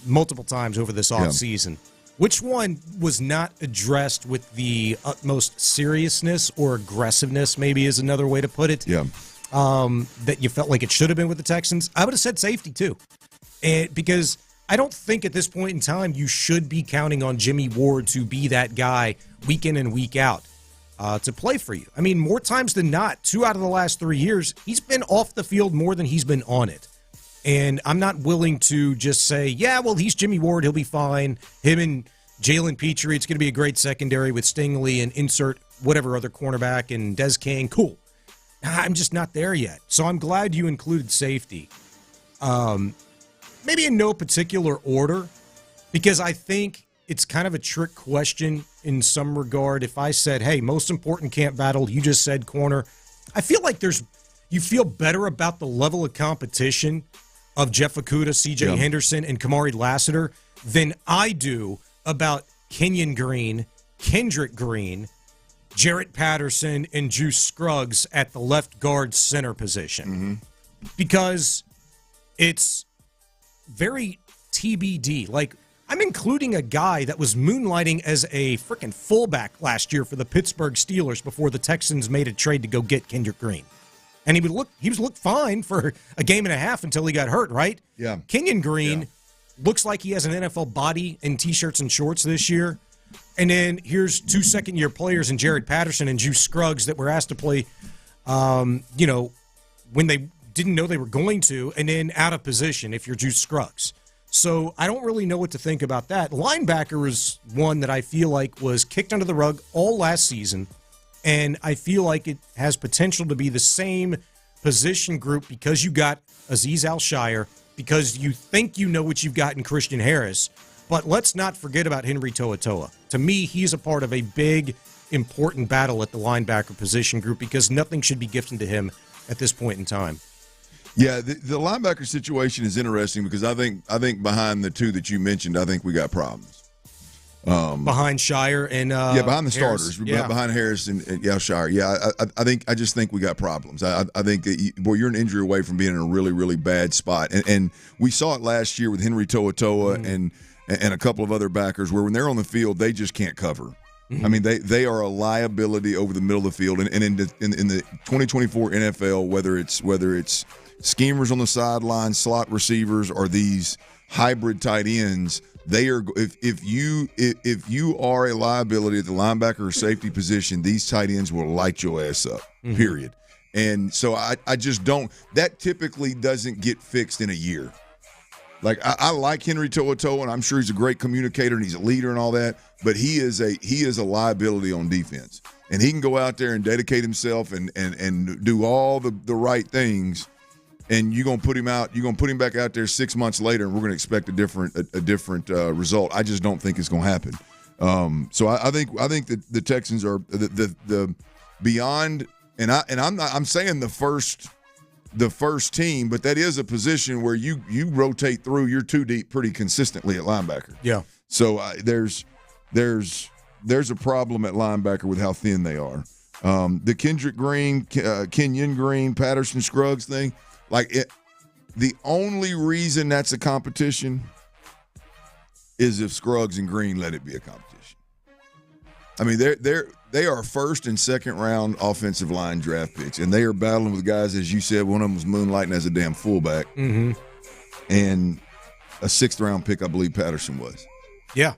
multiple times over this offseason, which one was not addressed with the utmost seriousness or aggressiveness, maybe is another way to put it, that you felt like it should have been with the Texans? I would have said safety too. And because I don't think at this point in time you should be counting on Jimmy Ward to be that guy week in and week out to play for you. I mean, more times than not, 2 out of the last 3 years, he's been off the field more than he's been on it. And I'm not willing to just say, yeah, well, he's Jimmy Ward, he'll be fine. Him and Jalen Petrie, it's going to be a great secondary with Stingley and insert whatever other cornerback and Des King. Cool. I'm just not there yet. So I'm glad you included safety. Maybe in no particular order, because I think it's kind of a trick question in some regard. If I said, hey, most important camp battle, you just said corner, I feel like you feel better about the level of competition of Jeff Okudah, C.J. Henderson, and Kamari Lassiter than I do about Kenyon Green, Kendrick Green, Jarrett Patterson, and Juice Scruggs at the left guard center position. Because it's very TBD. Like, I'm including a guy that was moonlighting as a freaking fullback last year for the Pittsburgh Steelers before the Texans made a trade to go get Kendrick Green. And he was looked fine for a game and a half until he got hurt, right? Yeah. Kenyon Green looks like he has an NFL body in T-shirts and shorts this year. And then here's 2 second-year players in Jared Patterson and Juice Scruggs that were asked to play, when they didn't know they were going to, and then out of position if you're Juice Scruggs. So I don't really know what to think about that. Linebacker is one that I feel like was kicked under the rug all last season, and I feel like it has potential to be the same position group because you got Azeez Al-Shire, because you think you know what you've got in Christian Harris. But let's not forget about Henry To'oTo'o. To me, he's a part of a big, important battle at the linebacker position group because nothing should be gifted to him at this point in time. Yeah, the linebacker situation is interesting because I think behind the two that you mentioned, I think we got problems. Behind Shire and behind the Harris. starters, behind Harris and Shire. Yeah, I just think we got problems. I think that you're an injury away from being in a really, really bad spot, and we saw it last year with Henry To'oTo'o and a couple of other backers where when they're on the field, they just can't cover. I mean, they are a liability over the middle of the field, and in the 2024 NFL, whether it's schemers on the sideline, slot receivers, or these hybrid tight ends, they are. If you are a liability at the linebacker or safety position, these tight ends will light your ass up. Period. And so I just don't. That typically doesn't get fixed in a year. Like I like Henry To'oTo'o, and I'm sure he's a great communicator and he's a leader and all that. But he is a liability on defense, and he can go out there and dedicate himself and do all the right things. And you're gonna put him out. You're gonna put him back out there 6 months later, and we're gonna expect a different result. I just don't think it's gonna happen. So I think that the Texans are the beyond, and I'm saying the first team, but that is a position where you rotate through. You're too deep pretty consistently at linebacker. Yeah. So there's a problem at linebacker with how thin they are. The Kendrick Green, Kenyon Green, Patterson Scruggs thing. The only reason that's a competition is if Scruggs and Green let it be a competition. I mean, they are first and second round offensive line draft picks, and they are battling with guys, as you said, one of them was moonlighting as a damn fullback, and a 6th round pick, I believe Patterson was. Yeah,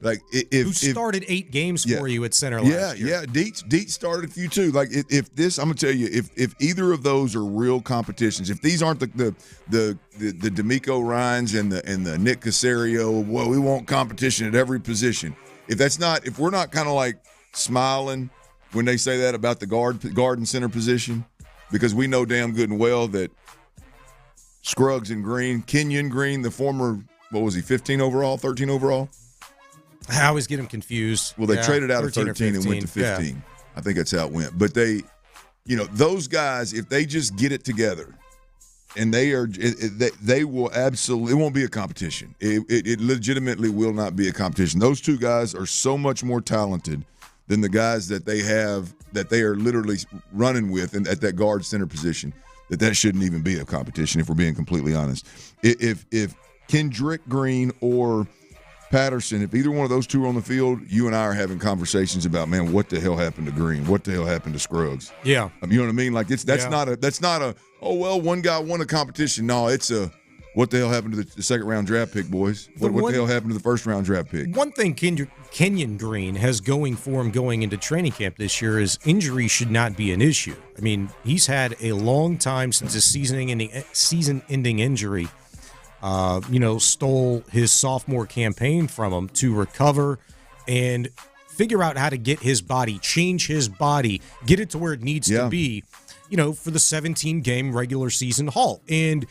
who started 8 games for you at center last year. Yeah, Dietz started a few too. I'm gonna tell you, if either of those are real competitions, if these aren't the D'Amico Ryans and the Nick Caserio, well, we want competition at every position. If we're not kind of like smiling when they say that about the guard and center position, because we know damn good and well that Scruggs and Green, Kenyon Green, the former, what was he, 15 overall, 13 overall? I always get them confused. Well, they traded out of 13 and went to 15. Yeah. I think that's how it went. But those guys, if they just get it together, and they will absolutely, it won't be a competition. It legitimately will not be a competition. Those two guys are so much more talented than the guys that they have, that they are literally running with and at that guard center position, that shouldn't even be a competition, if we're being completely honest. If Kendrick Green or Patterson, if either one of those two are on the field, you and I are having conversations about, man, what the hell happened to Green? What the hell happened to Scruggs? Yeah. You know what I mean? Like that's not a oh well, one guy won a competition. No, it's a what the hell happened to the 2nd round draft pick, boys? What the hell happened to the 1st round draft pick? One thing Kenyon Green has going for him going into training camp this year is injury should not be an issue. I mean, he's had a long time since his season-ending injury. Stole his sophomore campaign from him to recover and figure out how to get his body, change his body, get it to where it needs to be, for the 17-game regular season halt. And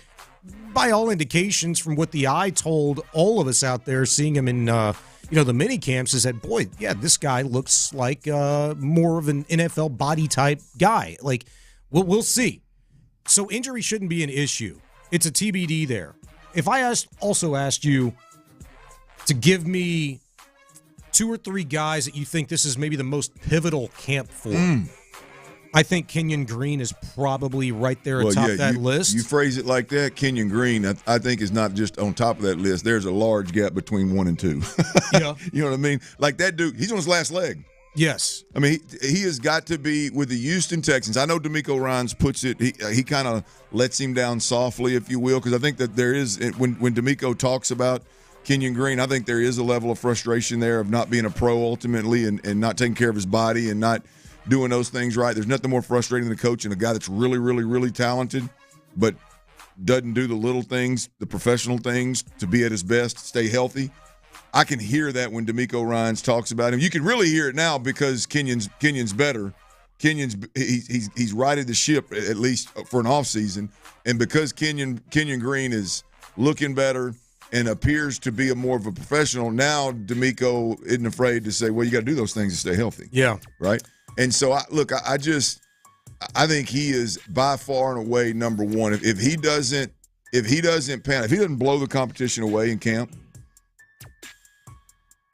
by all indications, from what the eye told all of us out there seeing him in, the mini camps, is that, boy, yeah, this guy looks like more of an NFL body type guy. Like, we'll see. So injury shouldn't be an issue. It's a TBD there. If I also asked you to give me 2 or 3 guys that you think this is maybe the most pivotal camp for, I think Kenyon Green is probably right there atop that list. You phrase it like that, Kenyon Green, I think is not just on top of that list. There's a large gap between 1 and 2. Yeah. You know what I mean? Like that dude, he's on his last leg. Yes. I mean, he has got to be with the Houston Texans. I know D'Amico Ryans puts it, he kind of lets him down softly, if you will, because I think that there is, when D'Amico talks about Kenyon Green, I think there is a level of frustration there of not being a pro ultimately and not taking care of his body and not doing those things right. There's nothing more frustrating than a coach and a guy that's really, really, really talented, but doesn't do the little things, the professional things to be at his best, stay healthy. I can hear that when D'Amico Ryans talks about him. You can really hear it now because Kenyon's better, Kenyon's he's righted the ship at least for an offseason, and because Kenyon Green is looking better and appears to be more of a professional, now D'Amico isn't afraid to say, well, you got to do those things to stay healthy. Yeah. Right? And so, I think he is by far and away number one. If he doesn't blow the competition away in camp,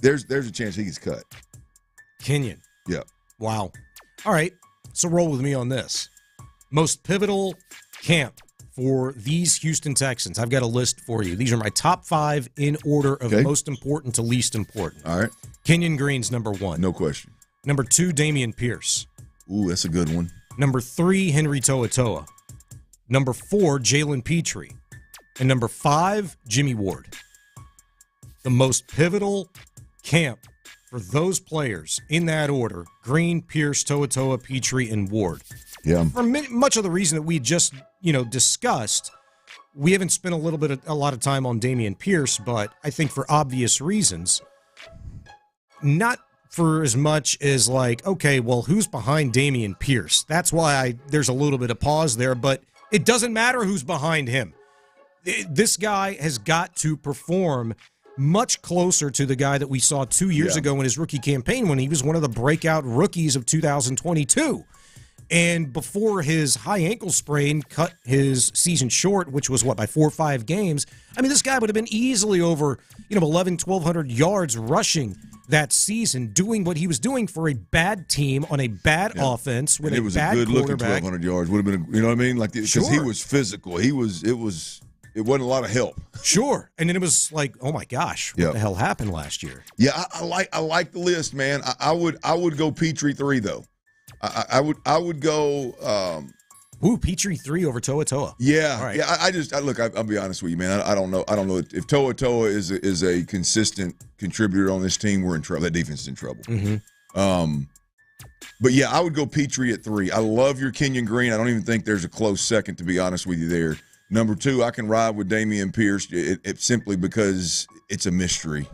there's a chance he gets cut. Kenyon. Yeah. Wow. All right. So roll with me on this. Most pivotal camp for these Houston Texans. I've got a list for you. These are my top 5 in order of most important to least important. All right. Kenyon Green's number 1. No question. Number 2, Dameon Pierce. Ooh, that's a good one. Number 3, Henry To'oTo'o. Number 4, Jalen Petrie. And number 5, Jimmy Ward. The most pivotal camp for those players in that order: Green, Pierce, To'oTo'o, Petrie, and Ward. Yeah. For much of the reason that we just, discussed, we haven't spent a lot of time on Dameon Pierce, but I think for obvious reasons. Not for as much as okay, well, who's behind Dameon Pierce? That's why there's a little bit of pause there, but it doesn't matter who's behind him. This guy has got to perform much closer to the guy that we saw 2 years ago in his rookie campaign when he was one of the breakout rookies of 2022. And before his high ankle sprain cut his season short, which was, by 4 or 5 games, I mean, this guy would have been easily over, 1,100 yards rushing that season, doing what he was doing for a bad team on a bad offense with a bad quarterback. It was a good-looking 1,200 yards. Would have been, you know what I mean? Because he was physical. It wasn't a lot of help. Sure. And then it was oh my gosh, what the hell happened last year? Yeah, I like the list, man. I would go Petrie 3 though. I would go Petrie 3 over To'oTo'o. Yeah. All right. Yeah, look, I'll be honest with you, man. I don't know if To'oTo'o is a consistent contributor on this team, we're in trouble. That defense is in trouble. Mm-hmm. But yeah, I would go Petrie at 3. I love your Kenyon Green. I don't even think there's a close second, to be honest with you there. Number 2, I can ride with Dameon Pierce it simply because it's a mystery.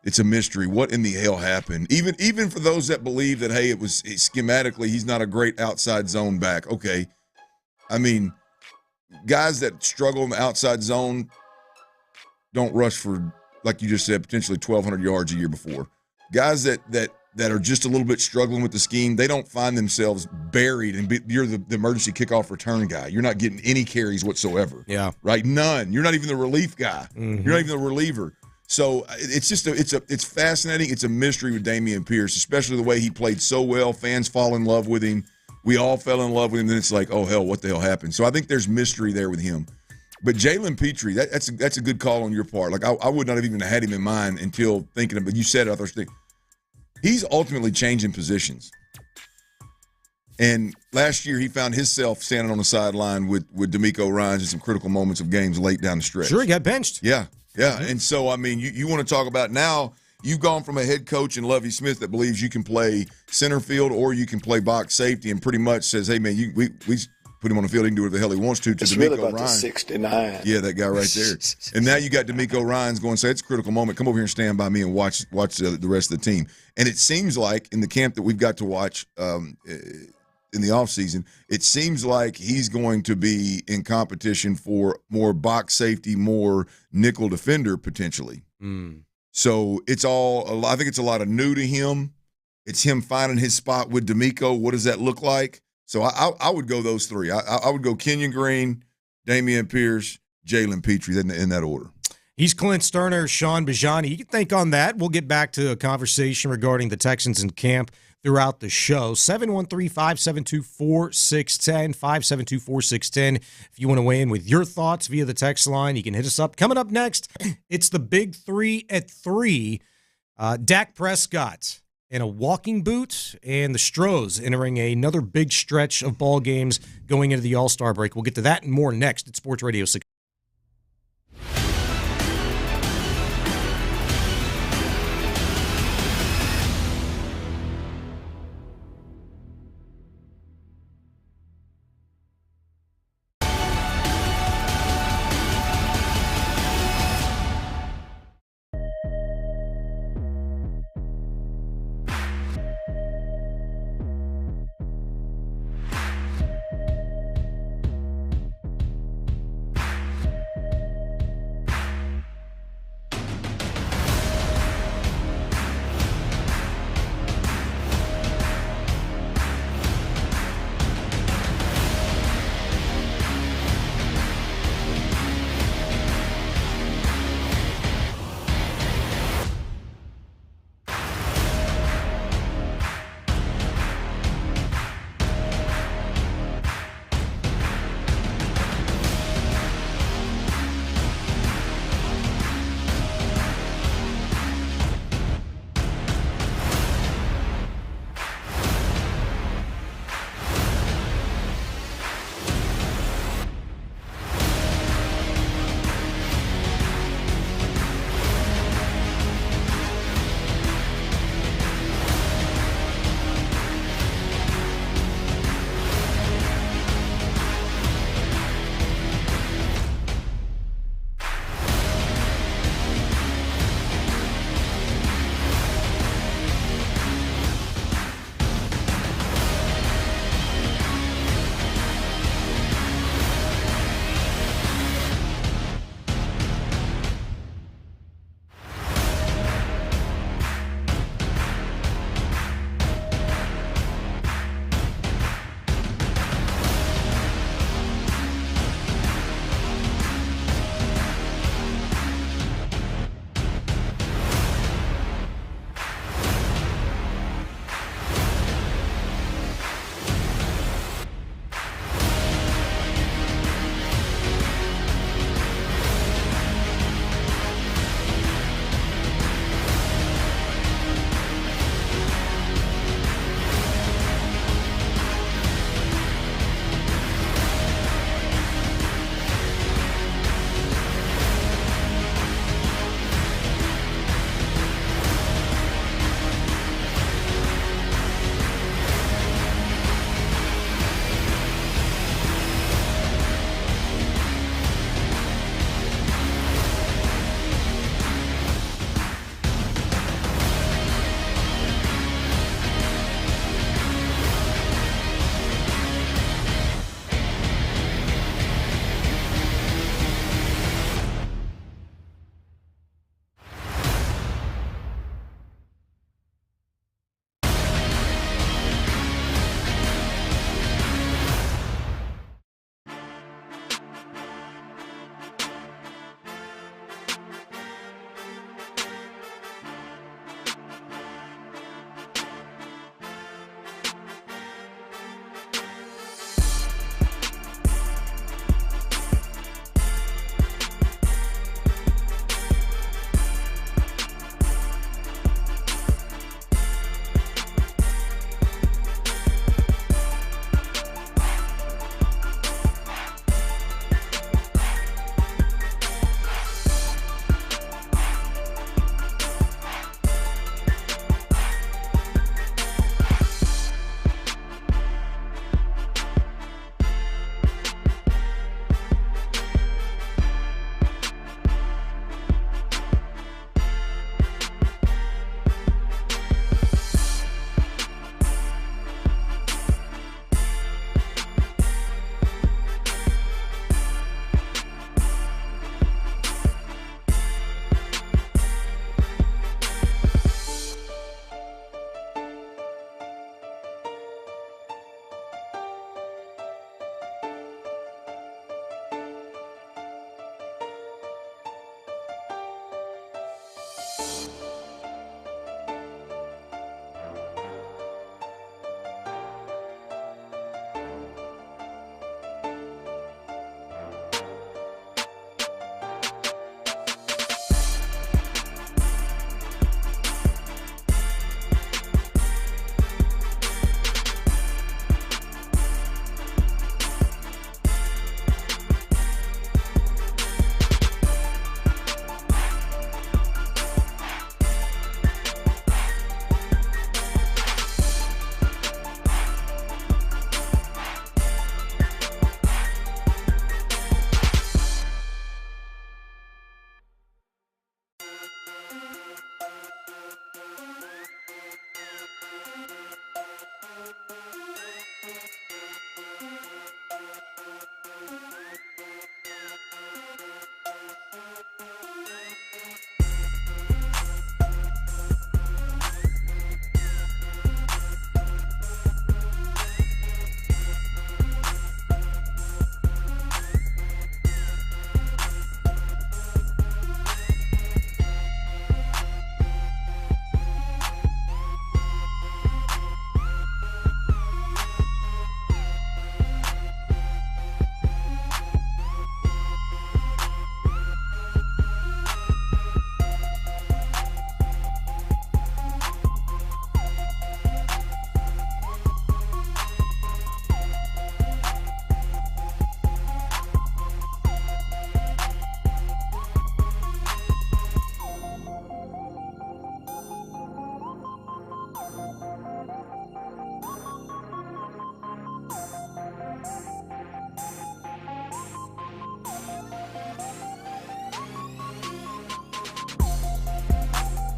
It's a mystery. What in the hell happened? Even for those that believe that, hey, schematically he's not a great outside zone back. Okay. I mean, guys that struggle in the outside zone don't rush for, like you just said, potentially 1,200 yards a year before. Guys that are just a little bit struggling with the scheme, they don't find themselves buried and you're the emergency kickoff return guy. You're not getting any carries whatsoever. Yeah. Right? None. You're not even the relief guy. Mm-hmm. You're not even the reliever. So it's just it's fascinating. It's a mystery with Dameon Pierce, especially the way he played so well. Fans fall in love with him. We all fell in love with him. Then it's oh hell, what the hell happened? So I think there's mystery there with him. But Jalen Petrie, that's a good call on your part. I would not have even had him in mind until thinking of it. You said it. He's ultimately changing positions. And last year he found himself standing on the sideline with D'Amico Ryans in some critical moments of games late down the stretch. Sure, he got benched. Yeah. Yeah, and so, I mean, you want to talk about now, you've gone from a head coach in Lovie Smith that believes you can play center field or you can play box safety and pretty much says, hey, man, we put him on the field, he can do whatever the hell he wants to it's D'Amico really about Ryans. the 69. Yeah, that guy right there. And now you got D'Amico Ryans going, say, it's a critical moment. Come over here and stand by me and watch the rest of the team. And it seems like in the camp that we've got to watch in the offseason, it seems like he's going to be in competition for more box safety, more nickel defender potentially. So I think it's a lot of new to him. It's him finding his spot with D'Amico. What does that look like? So I would go those 3. I would go Kenyon Green, Dameon Pierce, Jalen Petrie in that order. He's Clint Stoerner, Sean Bijani. You can think on that. We'll get back to a conversation regarding the Texans in camp throughout the show. 713-572-4610, 572-4610. If you want to weigh in with your thoughts via the text line, you can hit us up. Coming up next, it's the Big 3 at 3. Dak Prescott in a walking boot and the Astros entering another big stretch of ball games going into the All-Star break. We'll get to that and more next at Sports Radio 6.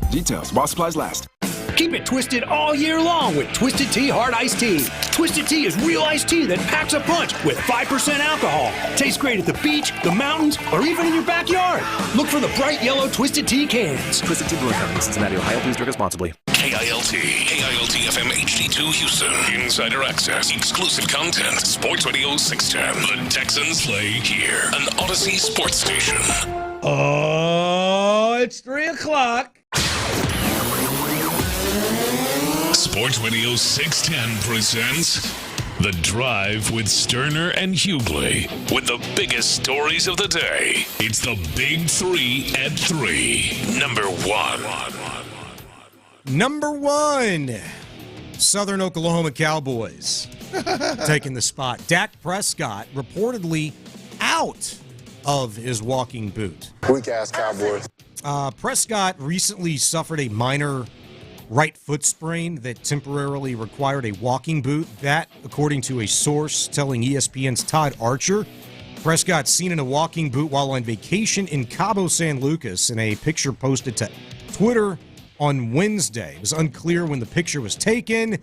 Details while supplies last. Keep it twisted all year long with Twisted Tea Hard Iced Tea. Twisted Tea is real iced tea that packs a punch with 5% alcohol. Tastes great at the beach, the mountains, or even in your backyard. Look for the bright yellow Twisted Tea cans. Twisted Tea Brewing Company, Cincinnati, Ohio. Please drink responsibly. KILT FM HD2 Houston. Insider access, exclusive content. Sports Radio 610. The Texans play here. An Odyssey sports station. Oh, it's 3 o'clock. Sports Radio 610 presents The Drive with Stoerner and Hughley. With the biggest stories of the day. It's the Big 3 at 3. Number 1. Number 1. Southern Oklahoma Cowboys taking the spot. Dak Prescott reportedly out of his walking boot. Weak-ass Cowboys. Prescott recently suffered a minor right foot sprain that temporarily required a walking boot. That, according to a source telling ESPN's Todd Archer. Prescott seen in a walking boot while on vacation in Cabo San Lucas in a picture posted to Twitter on Wednesday. It was unclear when the picture was taken,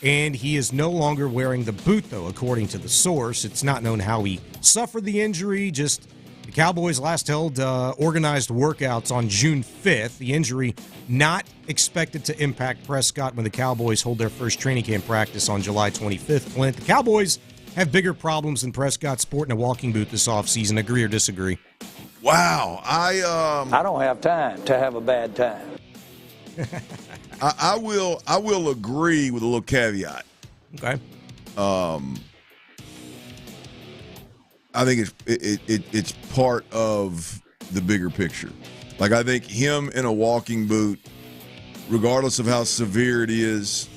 and he is no longer wearing the boot, though, according to the source. It's not known how he suffered the injury, just the Cowboys last held organized workouts on June 5th. The injury not expected to impact Prescott when the Cowboys hold their first training camp practice on July 25th. Clint, the Cowboys have bigger problems than Prescott sporting a walking boot this offseason. Agree or disagree? Wow. I don't have time to have a bad time. I will agree with a little caveat. Okay. I think it's part of the bigger picture. Like, I think him in a walking boot, regardless of how severe it is,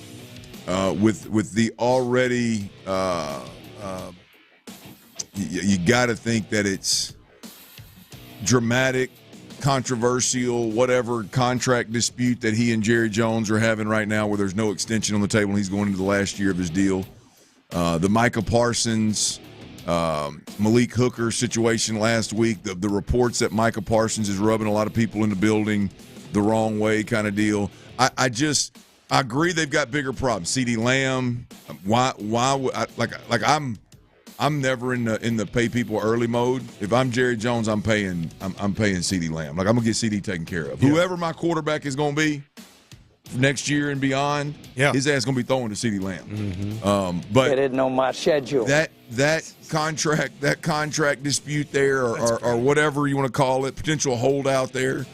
with the already, you got to think that it's dramatic, controversial, whatever contract dispute that he and Jerry Jones are having right now, where there's no extension on the table and he's going into the last year of his deal. The Micah Parsons, Malik Hooker situation last week, the reports that Micah Parsons is rubbing a lot of people in the building the wrong way kind of deal. I agree they've got bigger problems. CeeDee Lamb, I'm never in the pay people early mode. If I'm Jerry Jones, I'm paying CeeDee Lamb. Like, I'm gonna get CeeDee taken care of. Yeah. Whoever my quarterback is gonna be next year and beyond, his ass gonna be throwing to CeeDee Lamb. Mm-hmm. But it isn't on my schedule. That contract dispute there, or whatever you want to call it, potential holdout there.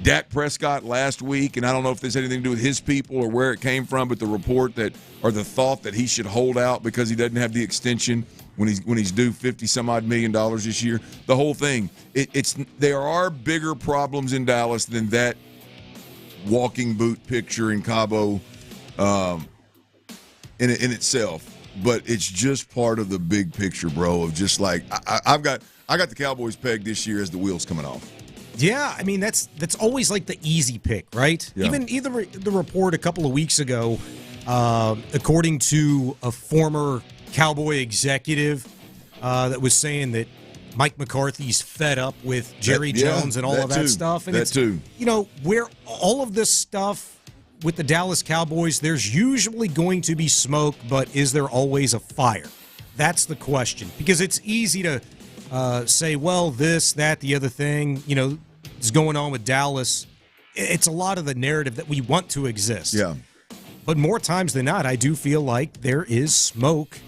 Dak Prescott last week, and I don't know if this had anything to do with his people or where it came from, but the report that, or the thought that he should hold out because he doesn't have the extension when he's due $50-some-odd million this year. The whole thing. There are bigger problems in Dallas than that walking boot picture in Cabo in itself. But it's just part of the big picture, bro, of just like I got the Cowboys pegged this year as the wheels coming off. Yeah, I mean, that's always like the easy pick, right? Yeah. Even the report a couple of weeks ago, according to a former Cowboy executive that was saying that Mike McCarthy's fed up with Jerry Jones and all of that stuff. And too. You know, where all of this stuff with the Dallas Cowboys, there's usually going to be smoke, but is there always a fire? That's the question. Because it's easy to say, well, this, that, the other thing, you know, is going on with Dallas. It's a lot of the narrative that we want to exist. Yeah. But more times than not, I do feel like there is smoke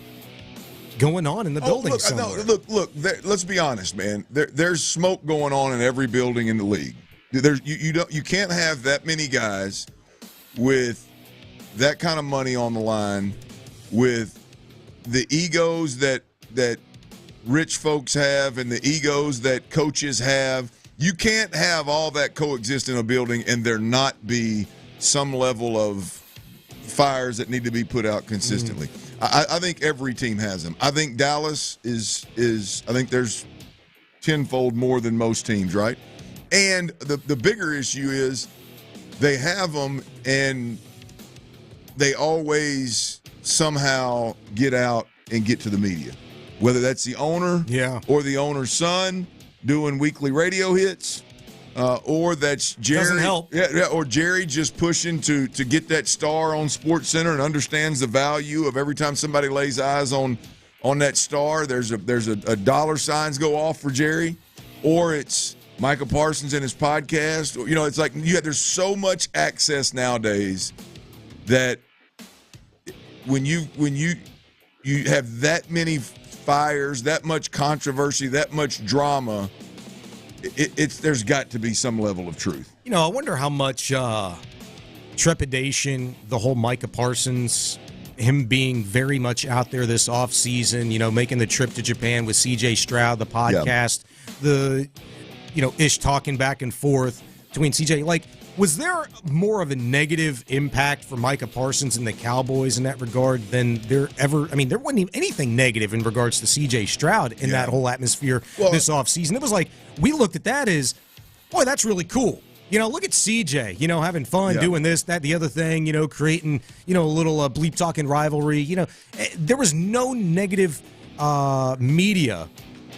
going on in the building somewhere. Look, let's be honest, man. There's smoke going on in every building in the league. You can't have that many guys with that kind of money on the line, with the egos that rich folks have and the egos that coaches have. You can't have all that coexist in a building and there not be some level of fires that need to be put out consistently. I think every team has them. I think Dallas is I think there's tenfold more than most teams, right? And the bigger issue is they have them and they always somehow get out and get to the media. Whether that's the owner or the owner's son doing weekly radio hits, or that's Jerry. Doesn't help. Yeah, or Jerry just pushing to get that star on SportsCenter and understands the value of every time somebody lays eyes on that star. There's a dollar signs go off for Jerry, or it's Michael Parsons and his podcast. You know, it's like there's so much access nowadays that when you have that many fires, that much controversy, that much drama, there's got to be some level of truth. You know, I wonder how much trepidation the whole Micah Parsons, him being very much out there this offseason, you know, making the trip to Japan with CJ Stroud, the podcast, Ish talking back and forth between CJ. Like, was there more of a negative impact for Micah Parsons and the Cowboys in that regard than there ever? I mean, there wasn't even anything negative in regards to CJ Stroud in that whole atmosphere this offseason. It was like, we looked at that as, boy, that's really cool. You know, look at CJ, you know, having fun doing this, that, the other thing, you know, creating, you know, a little bleep talking rivalry. You know, there was no negative media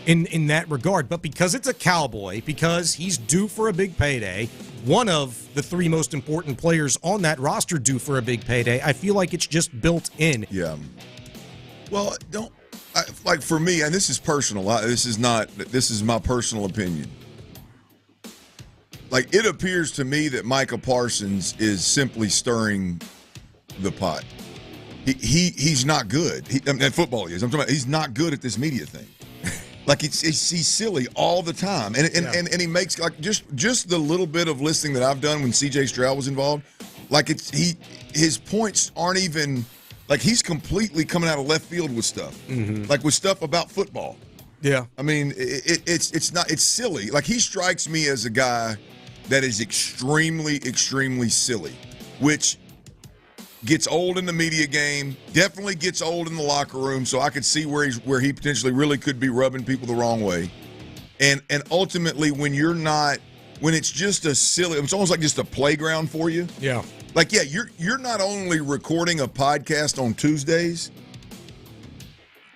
in that regard. But because it's a Cowboy, because he's due for a big payday, one of the three most important players on that roster due for a big payday, I feel like it's just built in. Yeah. Well, like for me, and this is personal. This is my personal opinion. Like, it appears to me that Micah Parsons is simply stirring the pot. He's not good. And football he is. I'm talking about he's not good at this media thing. Like, he's silly all the time, and he makes, like, just the little bit of listening that I've done when C.J. Stroud was involved, like, his points aren't even, like, he's completely coming out of left field with stuff, like with stuff about football. Yeah, I mean, it's silly. Like, he strikes me as a guy that is extremely, extremely silly, which gets old in the media game, definitely gets old in the locker room, so I could see where he potentially really could be rubbing people the wrong way. And ultimately, when it's just it's almost like just a playground for you. Yeah. Like, yeah, you're not only recording a podcast on Tuesdays,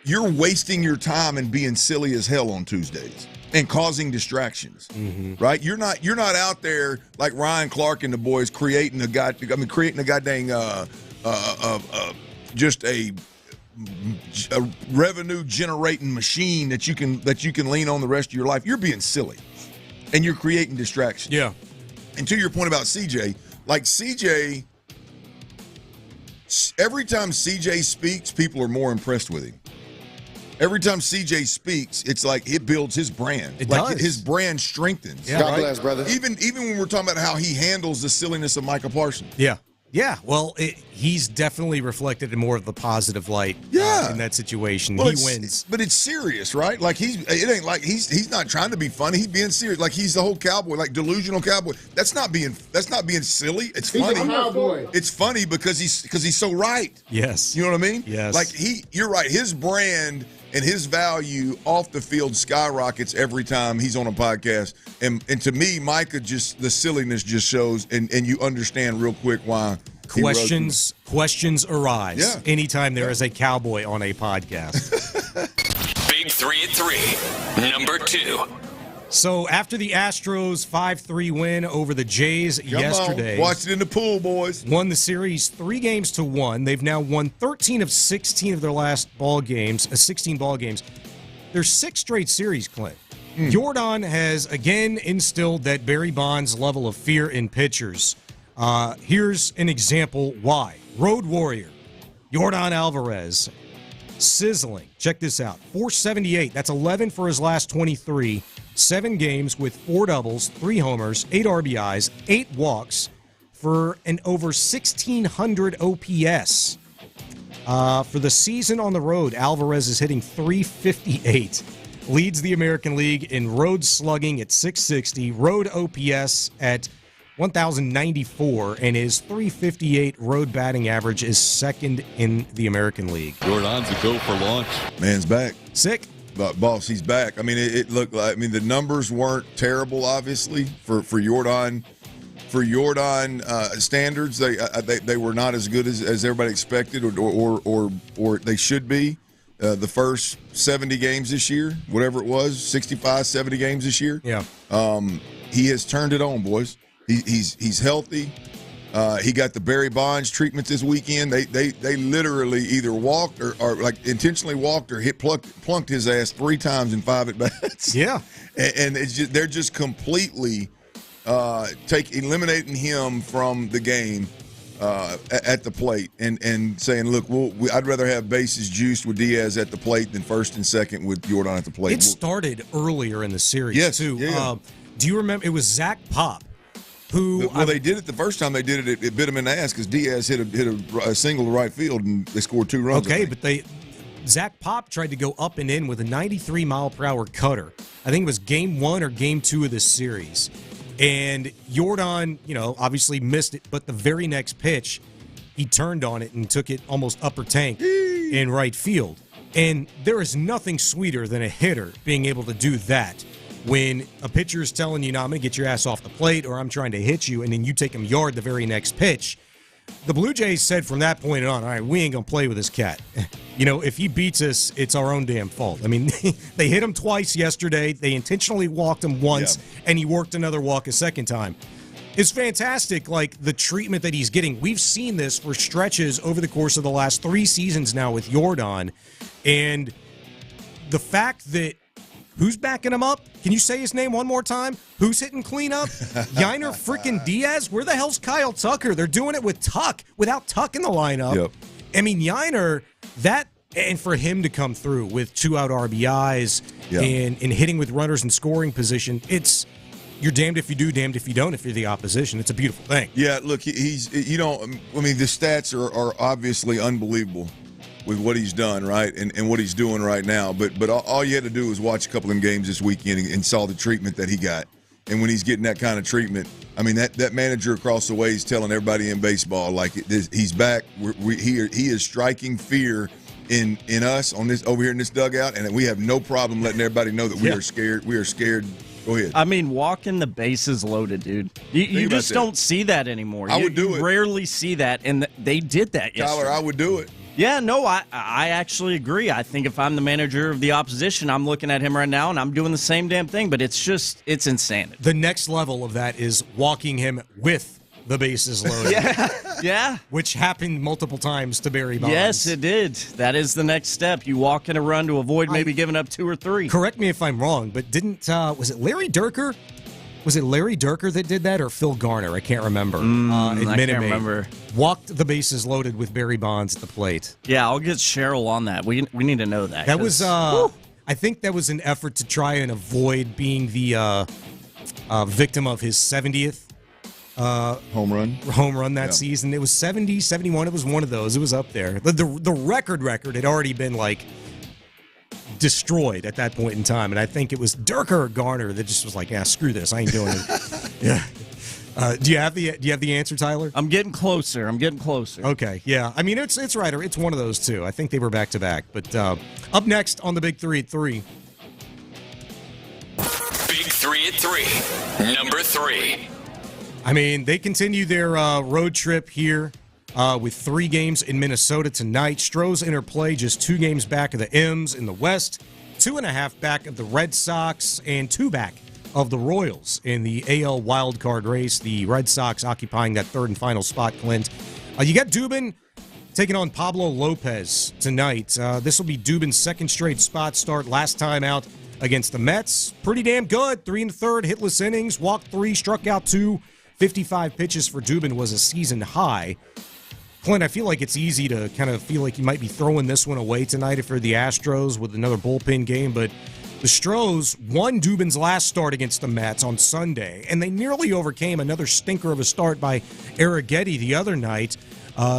you're wasting your time and being silly as hell on Tuesdays and causing distractions, right? You're not out there like Ryan Clark and the boys creating a goddamn just a revenue generating machine that you can lean on the rest of your life. You're being silly, and you're creating distractions. Yeah. And to your point about CJ, like CJ, every time CJ speaks, people are more impressed with him. Every time CJ speaks, it's like it builds his brand. It like does. His brand strengthens. Yeah, God bless, brother. Even when we're talking about how he handles the silliness of Micah Parsons. Yeah. Yeah, well, he's definitely reflected in more of the positive light in that situation. Well, he wins. But it's serious, right? Like, it ain't like he's not trying to be funny. He's being serious. Like, he's the whole cowboy, like delusional cowboy. That's not being silly. It's funny. He's a cowboy. It's funny because he's so right. Yes. You know what I mean? Yes. Like, you're right. His brand and his value off the field skyrockets every time he's on a podcast. And to me, Micah, just the silliness just shows, and you understand real quick why. Questions arise anytime there is a cowboy on a podcast. Big 3 at 3, number 2. So after the Astros 5-3 win over the Jays yesterday, watch it in the pool, boys. Won the series 3-1. They've now won 13 of 16 of their last ball games, 16 ball games. There's 6 straight series, Clint. Jordan has again instilled that Barry Bonds level of fear in pitchers. Here's an example why. Road Warrior, Yordan Alvarez, sizzling. Check this out. 478. That's 11 for his last 23. 7 games with 4 doubles, 3 homers, 8 RBIs, 8 walks for an over 1,600 OPS. For the season on the road, Alvarez is hitting .358. Leads the American League in road slugging at .660, road OPS at 1,094, and his .358 road batting average is second in the American League. Jordan's a go for launch. Man's back. Sick. But boss, he's back. I mean, it looked like. I mean, the numbers weren't terrible, obviously, for Jordan. For Jordan standards, they were not as good as everybody expected, or they should be. The first 70 games this year, whatever it was, 65, 70 games this year. Yeah. he has turned it on, boys. He's healthy. He got the Barry Bonds treatment this weekend. They literally either walked or like intentionally walked or plunked his ass 3 times in 5 at bats. Yeah, and they're just completely eliminating him from the game at the plate and saying, look, I'd rather have bases juiced with Diaz at the plate than first and second with Jordan at the plate. It started earlier in the series, too. Yeah. Do you remember? It was Zach Pop who. Well, they did it the first time they did it. It bit him in the ass because Diaz hit a single to right field and they scored 2 runs. Okay, but Zach Pop tried to go up and in with a 93-mile-per-hour cutter. I think it was game 1 or game 2 of this series. And Jordan, obviously missed it, but the very next pitch, he turned on it and took it almost upper tank in right field. And there is nothing sweeter than a hitter being able to do that when a pitcher is telling you, I'm going to get your ass off the plate or I'm trying to hit you, and then you take him yard the very next pitch. The Blue Jays said from that point on, all right, we ain't going to play with this cat. If he beats us, it's our own damn fault. I mean, they hit him twice yesterday. They intentionally walked him once, and he worked another walk a second time. It's fantastic, like, the treatment that he's getting. We've seen this for stretches over the course of the last 3 seasons now with Jordan. And the fact that who's backing him up? Can you say his name one more time? Who's hitting cleanup? Yiner freaking Diaz? Where the hell's Kyle Tucker? They're doing it with Tuck, without Tuck in the lineup. Yep. I mean, Yiner, and for him to come through with 2-out RBIs and hitting with runners in scoring position, you're damned if you do, damned if you don't if you're the opposition. It's a beautiful thing. Yeah, look, the stats are obviously unbelievable with what he's done, right, and what he's doing right now. But all you had to do was watch a couple of them games this weekend and saw the treatment that he got. And when he's getting that kind of treatment, I mean, that manager across the way is telling everybody in baseball, like, he's back. He is striking fear in us over here in this dugout, and we have no problem letting everybody know that we are scared. We are scared. Go ahead. I mean, walking the bases loaded, dude. You just don't see that anymore. I would do it. Rarely see that, and they did that yesterday. Tyler, I would do it. Yeah, no, I actually agree. I think if I'm the manager of the opposition, I'm looking at him right now, and I'm doing the same damn thing, but it's insanity. The next level of that is walking him with the bases loaded. Yeah. Which happened multiple times to Barry Bonds. Yes, it did. That is the next step. You walk in a run to avoid maybe giving up 2 or 3. Correct me if I'm wrong, but was it Larry Durker? Was it Larry Durker that did that or Phil Garner? I can't remember. I can't remember. Walked the bases loaded with Barry Bonds at the plate. Yeah, I'll get Cheryl on that. We need to know that. That was, I think that was an effort to try and avoid being the victim of his 70th home run that season. It was 70, 71. It was one of those. It was up there. The record had already been like destroyed at that point in time, and I think it was Durker or Garner that just was like, "Yeah, screw this, I ain't doing it." Yeah. Do you have the answer, Tyler? I'm getting closer. Okay, yeah. I mean, it's right. It's one of those two. I think they were back to back. But up next on the Big 3 at 3. Big 3 at 3. Number 3. I mean, they continue their road trip here with 3 games in Minnesota tonight. Stros interplay just 2 games back of the M's in the West, 2.5 back of the Red Sox, and 2 back of the Royals in the AL wildcard race. The Red Sox occupying that 3rd and final spot, Clint. You got Dubin taking on Pablo Lopez tonight. This will be Dubin's 2nd straight spot start. Last time out against the Mets. Pretty damn good. 3 1/3 hitless innings, walked 3, struck out 2. 55 pitches for Dubin was a season high. Clint, I feel like it's easy to kind of feel like you might be throwing this one away tonight if you're the Astros with another bullpen game, but the Stros won Dubin's last start against the Mets on Sunday, and they nearly overcame another stinker of a start by Arrighetti the other night,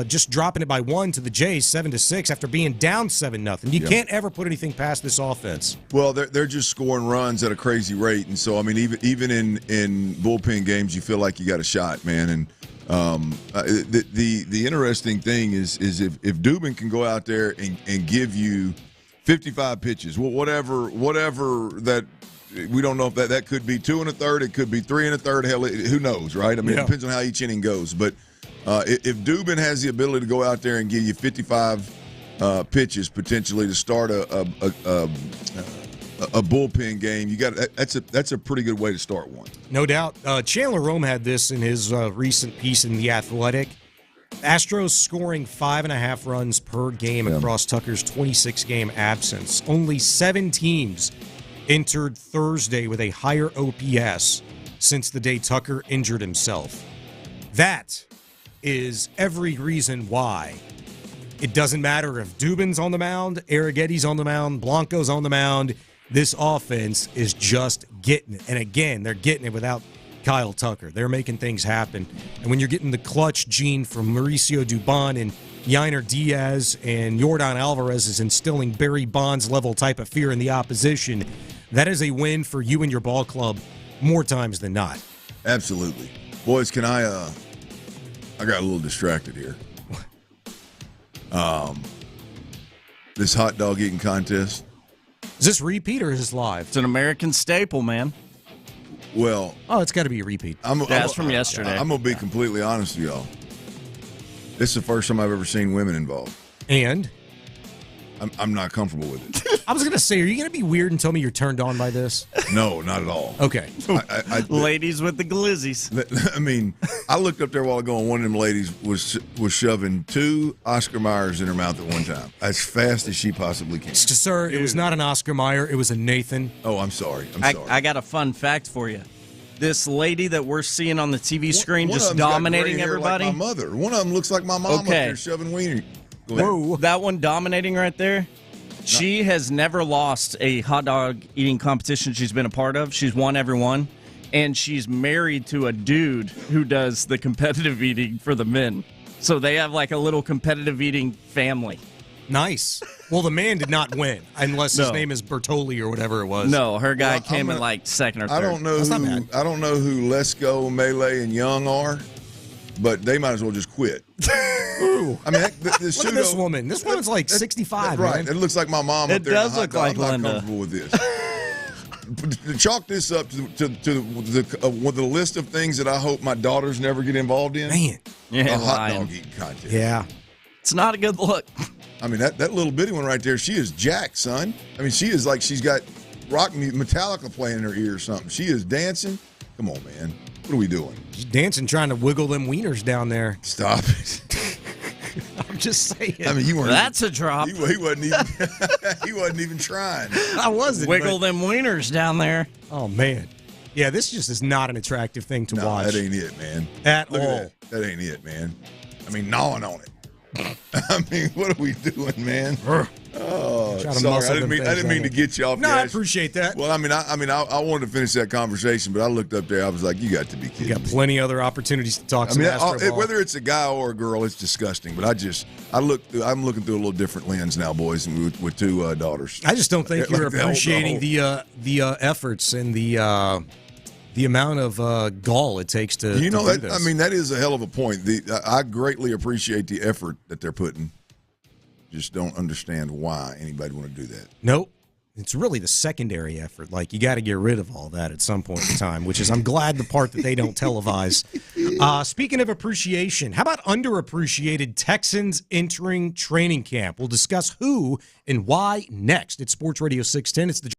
just dropping it by 1 to the Jays, 7-6, after being down 7-0. You can't ever put anything past this offense. Well, they're just scoring runs at a crazy rate, and so I mean, even in bullpen games, you feel like you got a shot, man. And the interesting thing is if Dubin can go out there and give you 55 pitches, whatever that. We don't know if that could be 2 1/3, it could be 3 1/3. Hell, who knows, right? I mean, It depends on how each inning goes. But if Dubin has the ability to go out there and give you 55 pitches potentially to start a a bullpen game. You got that's a pretty good way to start one. No doubt. Chandler Rome had this in his recent piece in The Athletic. Astros scoring 5.5 runs per game across Tucker's 26-game absence. Only 7 teams entered Thursday with a higher OPS since the day Tucker injured himself. That is every reason why it doesn't matter if Dubin's on the mound, Arrigetti's on the mound, Blanco's on the mound. This offense is just getting it. And again, they're getting it without Kyle Tucker. They're making things happen. And when you're getting the clutch gene from Mauricio Dubon and Yainer Diaz and Yordan Alvarez is instilling Barry Bonds level type of fear in the opposition, that is a win for you and your ball club more times than not. Absolutely. Boys, can I got a little distracted here. This hot dog eating contest. Is this repeat or is this live? It's an American staple, man. Well, it's got to be a repeat. It's from yesterday. I'm going to be completely honest with y'all. This is the first time I've ever seen women involved. And? I'm not comfortable with it. I was going to say, are you going to be weird and tell me you're turned on by this? No, not at all. Okay. Ladies with the glizzies. I mean, I looked up there a while ago and one of them ladies was shoving 2 Oscar Mayers in her mouth at one time, as fast as she possibly can. Sir, it was not an Oscar Mayer. It was a Nathan. Oh, I'm sorry. I got a fun fact for you. This lady that we're seeing on the TV screen just dominating everybody. Like my mother. One of them looks like my mom up there shoving wiener. Whoa. That one dominating right there. She has never lost a hot dog eating competition she's been a part of. She's won every one. And she's married to a dude who does the competitive eating for the men. So they have like a little competitive eating family. Nice. Well, the man did not win, unless his name is Bertoli or whatever it was. No, her guy came in like second or third. I don't know who Lesko, Melee, and Young are, but they might as well just quit. Ooh. I mean, look at this woman. This woman's like 65, right? Man. It looks like my mom up there. It does look like I'm Linda. not comfortable with this. To chalk this up to the list of things that I hope my daughters never get involved in. Man, a hot dog eating contest. Yeah, it's not a good look. I mean, that little bitty one right there, she is jacked, son. I mean, she is like she's got rock Metallica playing in her ear or something. She is dancing. Come on, man. What are we doing? She's dancing, trying to wiggle them wieners down there. Stop it. I'm just saying. I mean, you weren't. That's a drop. He wasn't even. He wasn't even trying. I wasn't. Wiggle them wieners down there. Oh man. Yeah, this just is not an attractive thing to watch. That ain't it, man. At Look all. At that ain't it, man. I mean, gnawing on it. I mean, what are we doing, man? Oh, sorry. I didn't mean to get you off. No, I appreciate that. Well, I wanted to finish that conversation, but I looked up there. I was like, you got to be kidding. You got plenty other opportunities to talk. Whether it's a guy or a girl, it's disgusting. But I'm looking through a little different lens now, boys, and with 2 daughters. I just don't think you're appreciating the efforts and the amount of gall it takes to do this. I mean, that is a hell of a point. I greatly appreciate the effort that they're putting. Just don't understand why anybody want to do that. Nope. It's really the secondary effort. Like, you got to get rid of all that at some point in time, which is, I'm glad the part that they don't televise. Speaking of appreciation, how about underappreciated Texans entering training camp? We'll discuss who and why next. It's Sports Radio 610. It's the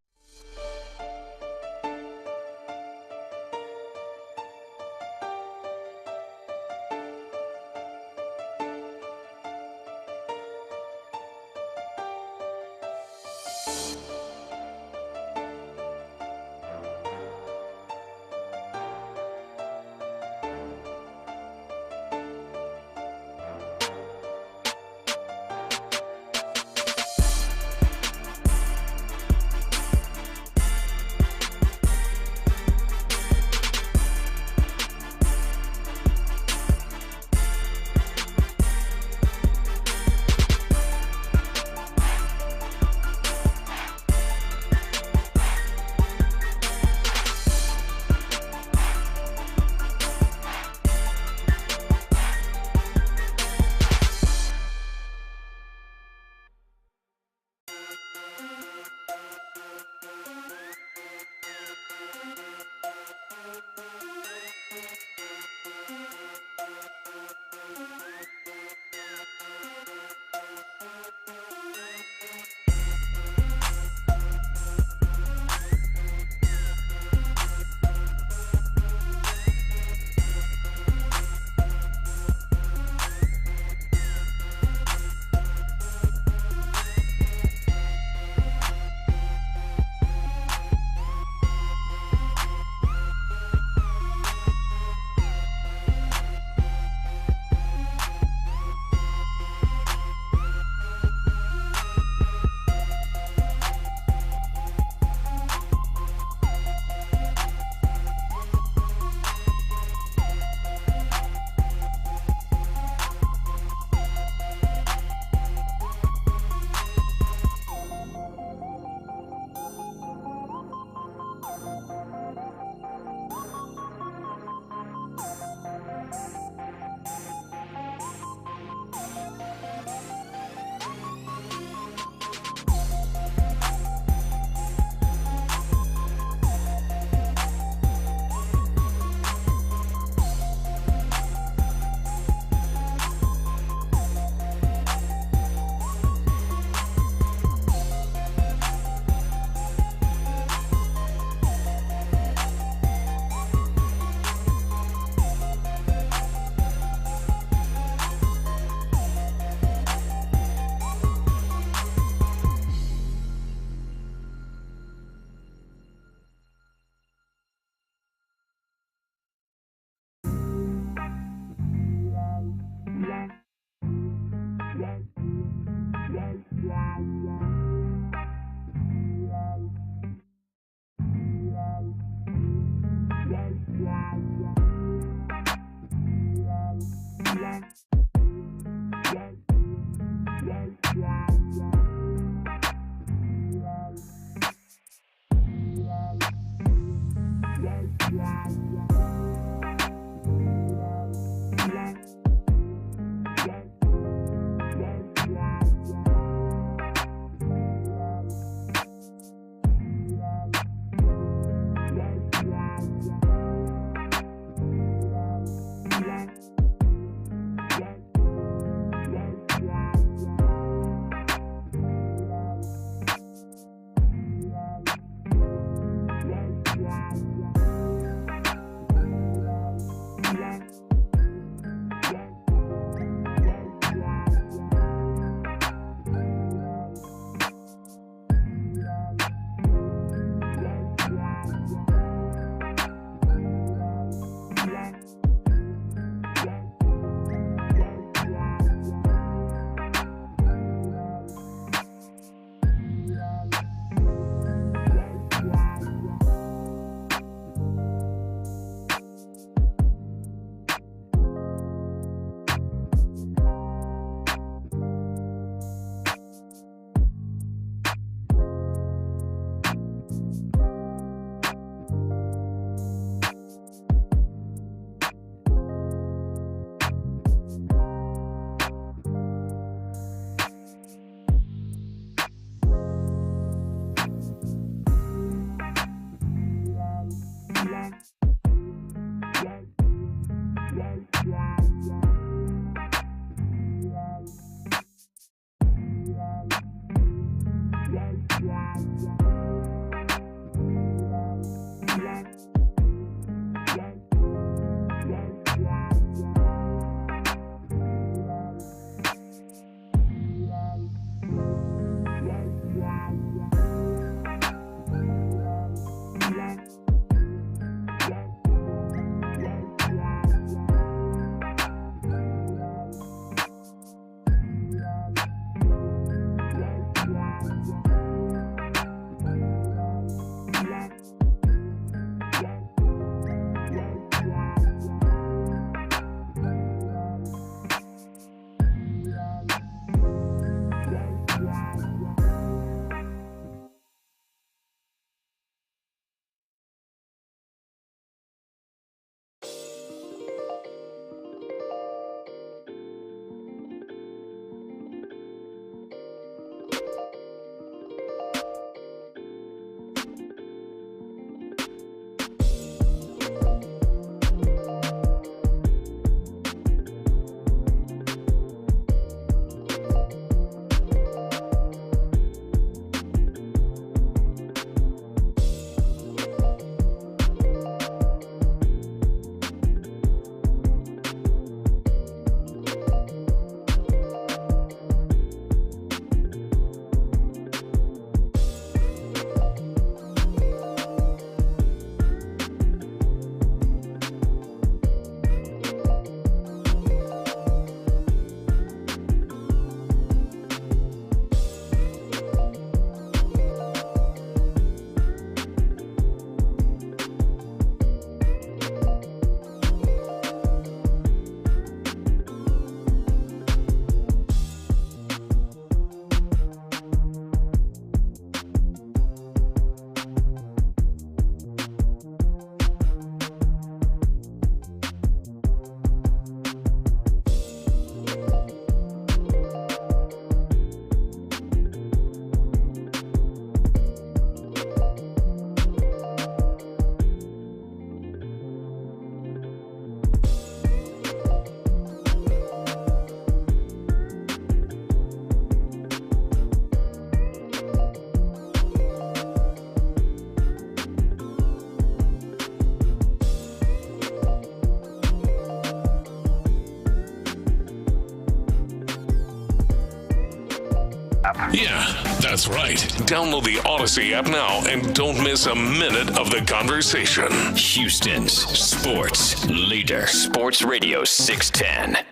Yeah, that's right. Download the Odyssey app now and don't miss a minute of the conversation. Houston's sports leader. Sports Radio 610.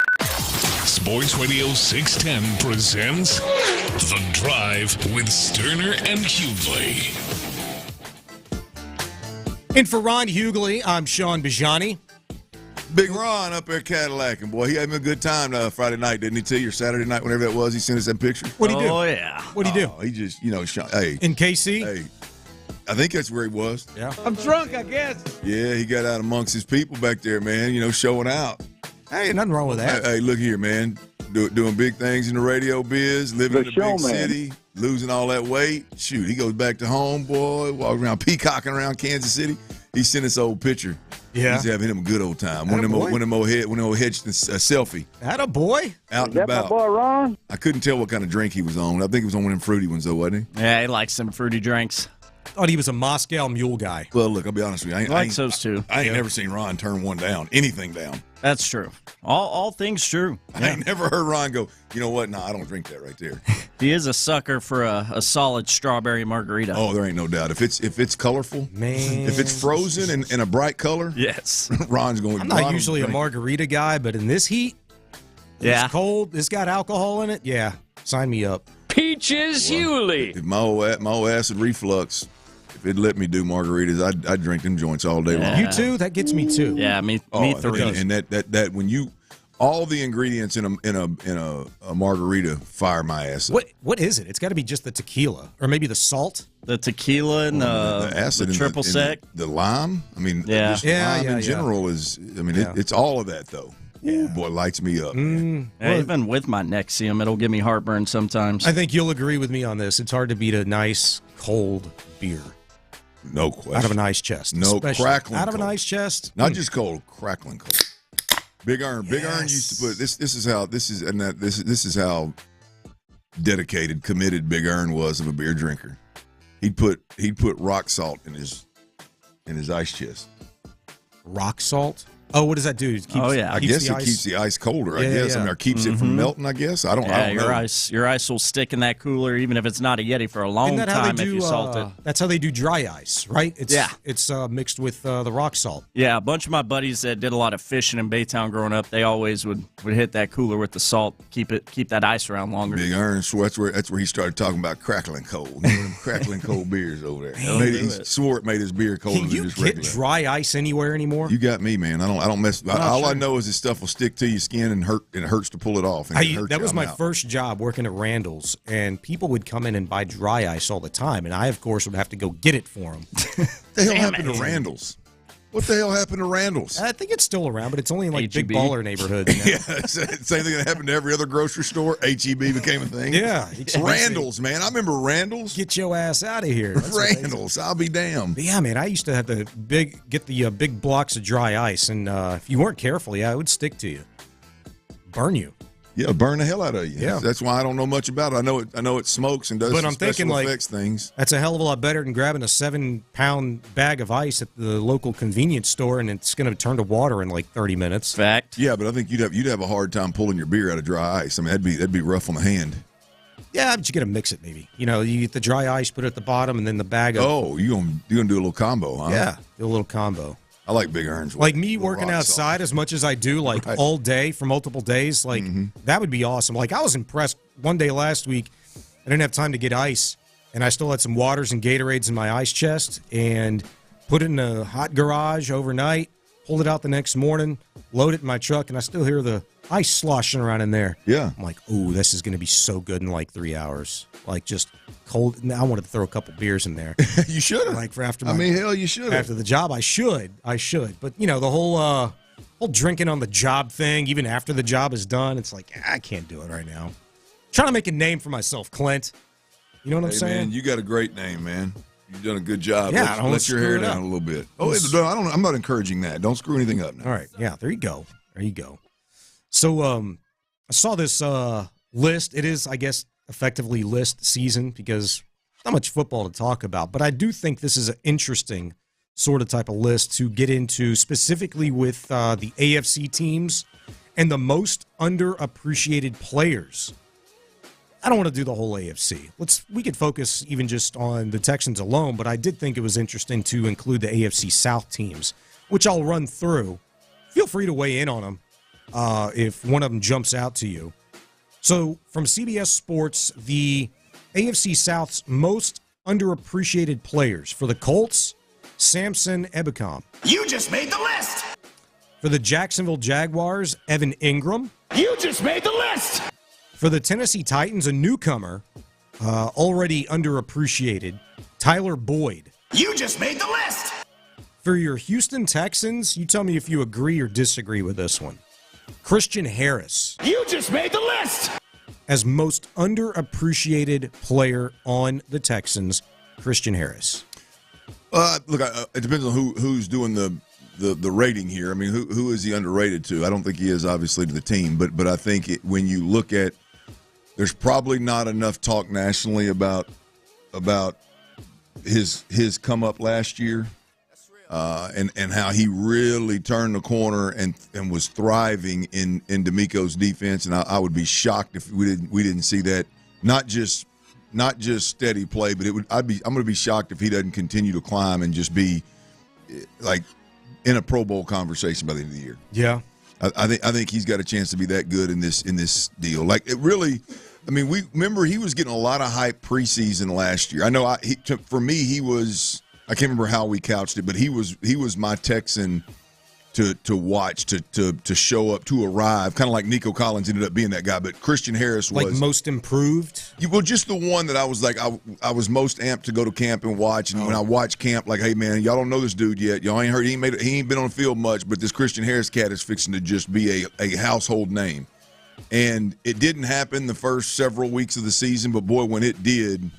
Sports Radio 610 presents The Drive with Stoerner and Hughley. And for Ron Hughley, I'm Sean Bijani. Big Ron up there Cadillacing, boy. He having a good time Friday night, didn't he, tell you? Or Saturday night, whenever that was, he sent us that picture. What'd he do? Oh, yeah. What'd he do? He just, Sean, hey. In KC? Hey, I think that's where he was. Yeah. I'm drunk, I guess. Yeah, he got out amongst his people back there, man, showing out. Hey, nothing wrong with that. Hey, look here, man. Doing big things in the radio biz, living in a big city, losing all that weight. Shoot, he goes back to home, boy, walking around peacocking around Kansas City. He sent us old picture. Yeah. He's having him a good old time. One of them old hedged selfie. That a boy. Out and about. my boy Ron? I couldn't tell what kind of drink he was on. I think he was on one of them fruity ones, though, wasn't he? Yeah, he likes some fruity drinks. Thought he was a Moscow Mule guy. Well, look, I'll be honest with you. I like those too. I ain't never seen Ron turn one down, anything down. That's true. All things true. I ain't never heard Ron go, you know what? Nah, I don't drink that right there. He is a sucker for a solid strawberry margarita. Oh, there ain't no doubt. If it's colorful, man, if it's frozen and in a bright color, yes, Ron's going. I'm not usually a margarita guy, but in this heat, yeah, it's cold. It's got alcohol in it. Yeah, sign me up. Peaches Hughley. If my old acid reflux, if it let me do margaritas, I'd drink them joints all day long. You too? That gets me too. Yeah, me three. And that when you all the ingredients in a margarita fire my ass up. What is it? It's got to be just the tequila or maybe the salt. The tequila and the acid, the triple sec, the lime. I mean, lime in general is. I mean, it's all of that though. Ooh, boy, lights me up. Even with my Nexium, it'll give me heartburn sometimes. I think you'll agree with me on this. It's hard to beat a nice cold beer. No question. Out of an ice chest. No crackling. Out of an ice chest. Not just cold, crackling cold. Big Earn used to put this is how dedicated, committed Big Earn was of a beer drinker. He'd put rock salt in his ice chest. Rock salt? Oh, what does that do? I guess it keeps the ice colder. I guess. I mean, or keeps it from melting. I guess. I don't know. Your ice will stick in that cooler even if it's not a Yeti for a long time if you salt it. That's how they do dry ice, right? It's mixed with the rock salt. Yeah, a bunch of my buddies that did a lot of fishing in Baytown growing up, they always would hit that cooler with the salt, keep that ice around longer. Big Earn, so that's where he started talking about crackling cold. Them crackling cold beers over there. He swore it made his beer colder than just regular. Can you get dry ice anywhere anymore? You got me, man. I don't mess. All I know is this stuff will stick to your skin and it hurts to pull it off. That was my first job working at Randall's, and people would come in and buy dry ice all the time, and I, of course, would have to go get it for them. What the hell happened to Randall's? What the hell happened to Randall's? I think it's still around, but it's only in like big baller neighborhoods now. Yeah, same thing that happened to every other grocery store. HEB became a thing. Yeah. Randall's, man. I remember Randall's. Get your ass out of here. Randall's, I'll be damned. But yeah, man, I used to have to get the big blocks of dry ice, and if you weren't careful, it would stick to you. Burn you. Yeah, burn the hell out of you. Yeah. That's why I don't know much about it. I know it smokes and does but some I'm thinking, special effects things. That's a hell of a lot better than grabbing a 7-pound bag of ice at the local convenience store, and it's going to turn to water in like 30 minutes. Fact. Yeah, but I think you'd have a hard time pulling your beer out of dry ice. I mean, that'd be rough on the hand. Yeah, but you got to mix it maybe. You get the dry ice, put it at the bottom, and then the bag of... Oh, you're gonna do a little combo, huh? Yeah, do a little combo. I like Big Earns. Like me working outside as much as I do, like all day for multiple days, like that would be awesome. Like I was impressed one day last week. I didn't have time to get ice, and I still had some waters and Gatorades in my ice chest, and put it in a hot garage overnight, pulled it out the next morning, load it in my truck, and I still hear the ice sloshing around in there. Yeah. I'm like, ooh, this is going to be so good in like 3 hours. Like just cold. I wanted to throw a couple beers in there. You should have. Like for after hell, you should have. After the job, I should. But, the whole drinking on the job thing, even after the job is done, it's like, I can't do it right now. I'm trying to make a name for myself, Clint. You know what I'm saying? Man, you got a great name, man. You've done a good job. Yeah, let your hair down a little bit. Oh, I'm not encouraging that. Don't screw anything up now. All right. Yeah, there you go. So I saw this list. It is, I guess, effectively list season because not much football to talk about. But I do think this is an interesting sort of type of list to get into, specifically with the AFC teams and the most underappreciated players. I don't want to do the whole AFC. We could focus even just on the Texans alone, but I did think it was interesting to include the AFC South teams, which I'll run through. Feel free to weigh in on them if one of them jumps out to you. So from CBS Sports, the AFC South's most underappreciated players for the Colts, Samson Ebukam. You just made the list. For the Jacksonville Jaguars, Evan Ingram. You just made the list. For the Tennessee Titans, a newcomer, already underappreciated, Tyler Boyd. You just made the list. For your Houston Texans, you tell me if you agree or disagree with this one. Christian Harris. You just made the list. As most underappreciated player on the Texans, Christian Harris. Look, it depends on who's doing the rating here. I mean, who is he underrated to? I don't think he is, obviously, to the team. But I think when you look at, there's probably not enough talk nationally about his come up last year. And how he really turned the corner and was thriving in D'Amico's defense, and I would be shocked if we didn't see that. Not just steady play, but I'm going to be shocked if he doesn't continue to climb and just be like in a Pro Bowl conversation by the end of the year. Yeah, I think he's got a chance to be that good in this deal. Like it really. I mean, we remember he was getting a lot of hype preseason last year. I know for me he was. I can't remember how we couched it, but he was my Texan to watch, to show up, to arrive, kind of like Nico Collins ended up being that guy. But Christian Harris was like most improved. Well, just the one that I was like, I was most amped to go to camp and watch. And when I watched camp, like, hey man, y'all don't know this dude yet. Y'all ain't heard. He ain't been on the field much, but this Christian Harris cat is fixing to just be a household name. And it didn't happen the first several weeks of the season, but boy, when it did.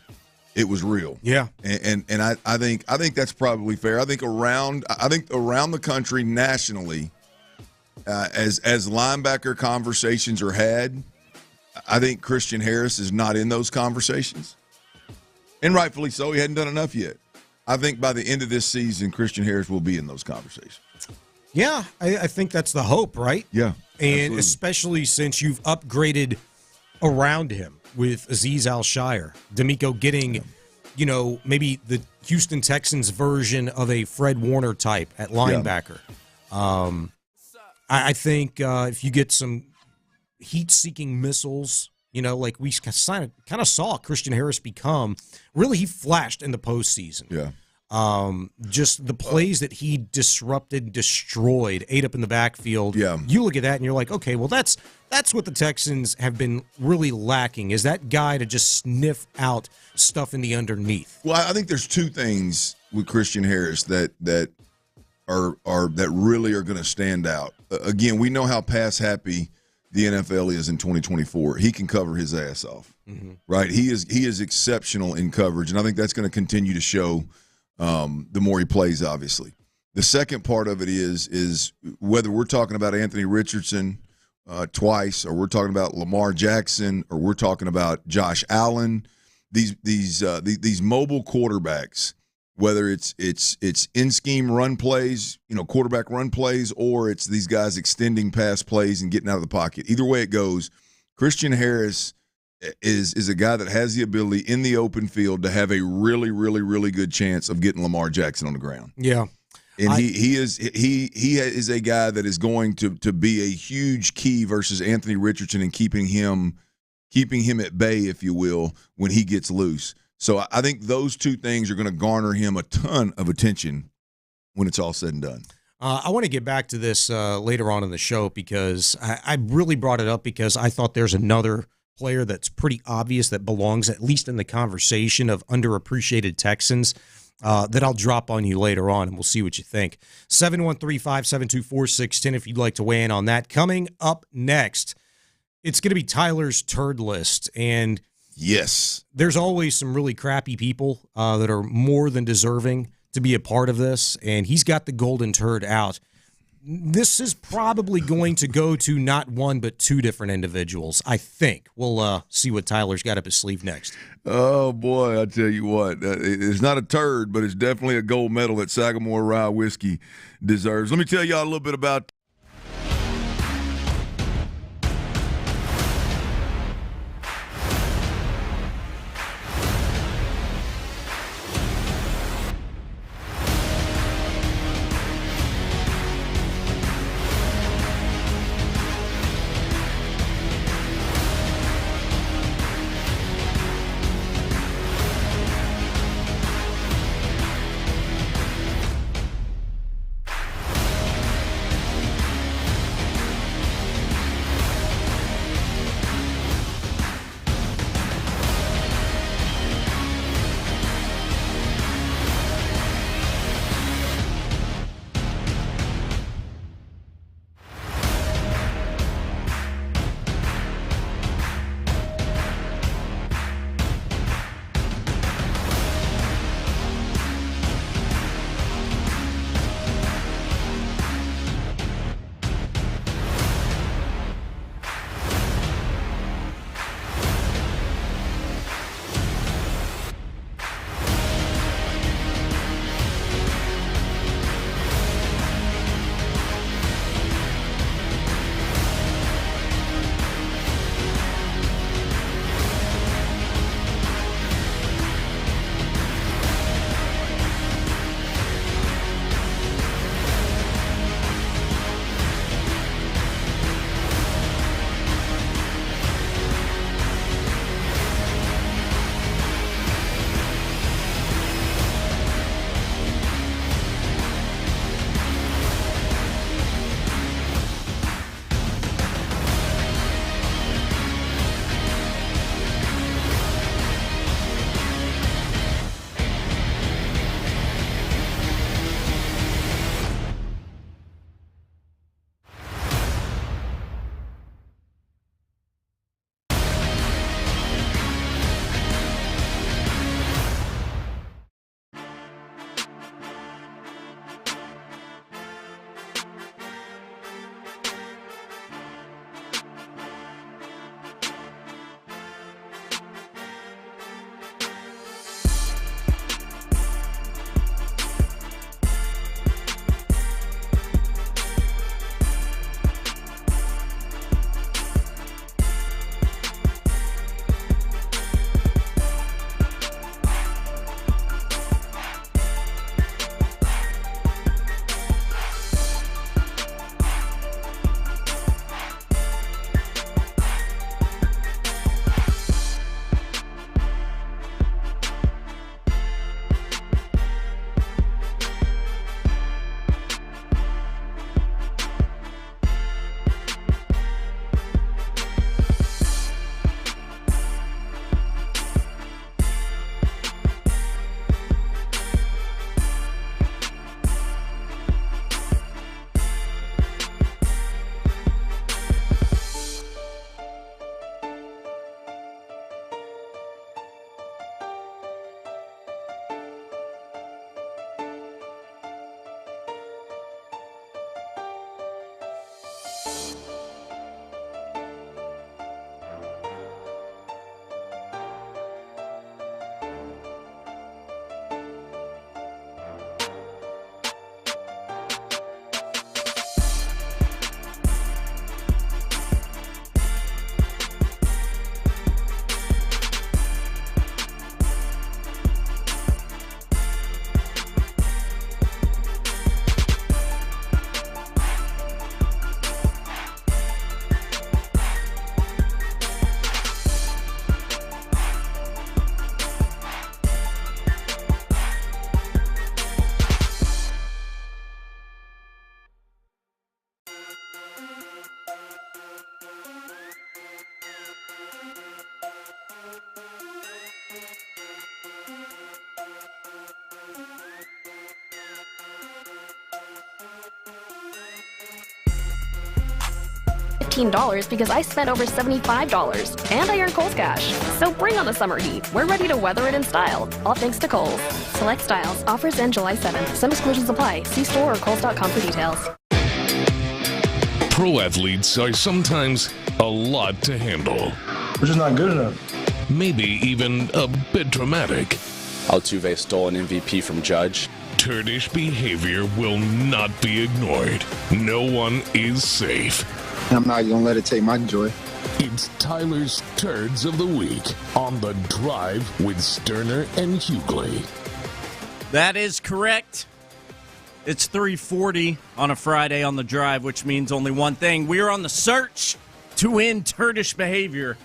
It was real. Yeah. And I think that's probably fair. I think around the country nationally, as linebacker conversations are had, I think Christian Harris is not in those conversations. And rightfully so. He hadn't done enough yet. I think by the end of this season, Christian Harris will be in those conversations. Yeah, I think that's the hope, right? Yeah. And absolutely. Especially since you've upgraded around him with Azeez Al-Shire, D'Amico getting, maybe the Houston Texans version of a Fred Warner type at linebacker. Yeah. I think if you get some heat-seeking missiles, like we kind of saw Christian Harris become, really he flashed in the postseason. Yeah. Just the plays that he disrupted, destroyed, ate up in the backfield. Yeah. You look at that and you're like, okay, well, that's what the Texans have been really lacking, is that guy to just sniff out stuff in the underneath. Well, I think there's two things with Christian Harris that really are going to stand out. Again, we know how pass happy the NFL is in 2024. He can cover his ass off, right? He is exceptional in coverage, and I think that's going to continue to show. The more he plays, obviously. The second part of it is whether we're talking about Anthony Richardson twice, or we're talking about Lamar Jackson, or we're talking about Josh Allen. These mobile quarterbacks, whether it's in scheme run plays, quarterback run plays, or it's these guys extending pass plays and getting out of the pocket. Either way it goes, Christian Harris is a guy that has the ability in the open field to have a really, really, really good chance of getting Lamar Jackson on the ground. Yeah. And he is a guy that is going to be a huge key versus Anthony Richardson in keeping him at bay, if you will, when he gets loose. So I think those two things are going to garner him a ton of attention when it's all said and done. I want to get back to this later on in the show because I really brought it up because I thought there's another player that's pretty obvious that belongs at least in the conversation of underappreciated Texans that I'll drop on you later on, and we'll see what you think. 713-572-4610 if you'd like to weigh in on that. Coming up next, it's going to be Tyler's turd list, and yes, there's always some really crappy people that are more than deserving to be a part of this, and he's got the golden turd out. This is probably going to go to not one but two different individuals, I think. We'll see what Tyler's got up his sleeve next. Oh, boy, I tell you what. It's not a turd, but it's definitely a gold medal that Sagamore Rye Whiskey deserves. Let me tell y'all a little bit about $18 because I spent over $75. And I earned Kohl's Cash. So bring on the summer heat. We're ready to weather it in style. All thanks to Kohl's. Select styles. Offers end July 7th. Some exclusions apply. See store or Kohl's.com for details. Pro athletes are sometimes a lot to handle. We're just not good enough. Maybe even a bit dramatic. Altuve stole an MVP from Judge. Turdish behavior will not be ignored. No one is safe. I'm not going to let it take my joy. It's Tyler's Turds of the Week on The Drive with Stoerner and Hughley. That is correct. It's 3:40 on a Friday on The Drive, which means only one thing. We are on the search to end turdish behavior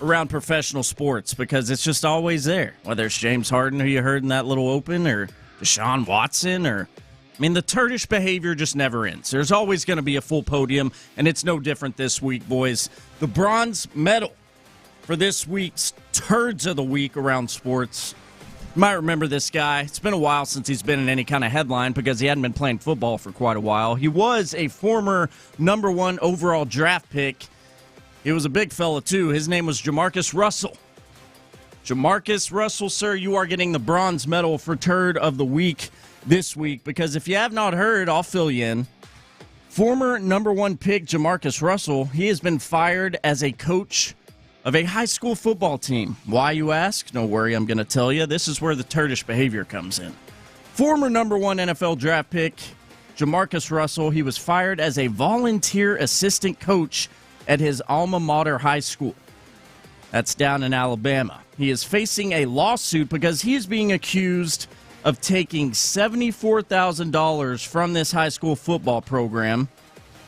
around professional sports because it's just always there. Whether it's James Harden, who you heard in that little open, or Deshaun Watson, or the turdish behavior just never ends. There's always going to be a full podium, and it's no different this week, boys. The bronze medal for this week's Turds of the Week around sports. You might remember this guy. It's been a while since he's been in any kind of headline because he hadn't been playing football for quite a while. He was a former number 1 overall draft pick. He was a big fella, too. His name was Jamarcus Russell. Jamarcus Russell, sir, you are getting the bronze medal for Turd of the Week this week because if you have not heard, I'll fill you in. Former number 1 pick Jamarcus Russell, he has been fired as a coach of a high school football team. Why, you ask? No worry, I'm going to tell you. This is where the turdish behavior comes in. Former number 1 NFL draft pick Jamarcus Russell, he was fired as a volunteer assistant coach at his alma mater high school. That's down in Alabama. He is facing a lawsuit because he is being accused of taking $74,000 from this high school football program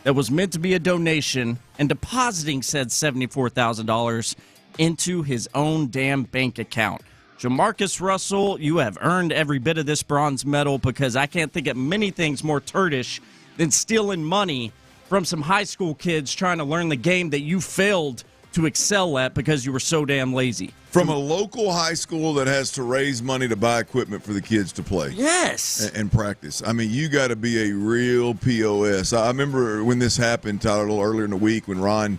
that was meant to be a donation and depositing said $74,000 into his own damn bank account. Jamarcus Russell, you have earned every bit of this bronze medal because I can't think of many things more turdish than stealing money from some high school kids trying to learn the game that you failed to excel at because you were so damn lazy. From a local high school that has to raise money to buy equipment for the kids to play. Yes. And practice. You got to be a real POS. I remember when this happened, Tyler, a little earlier in the week when Ron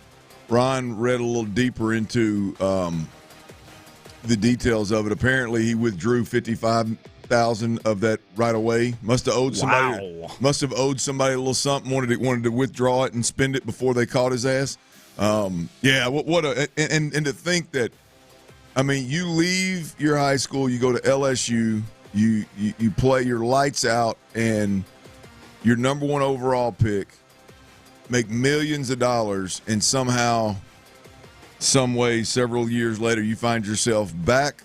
read a little deeper into the details of it. Apparently, he withdrew $55,000 of that right away. Must have owed somebody. Wow. Must have owed somebody a little something. Wanted to withdraw it and spend it before they caught his ass. And to think that, you leave your high school, you go to LSU, you play your lights out, and your number 1 overall pick, make millions of dollars, and somehow, some way, several years later, you find yourself back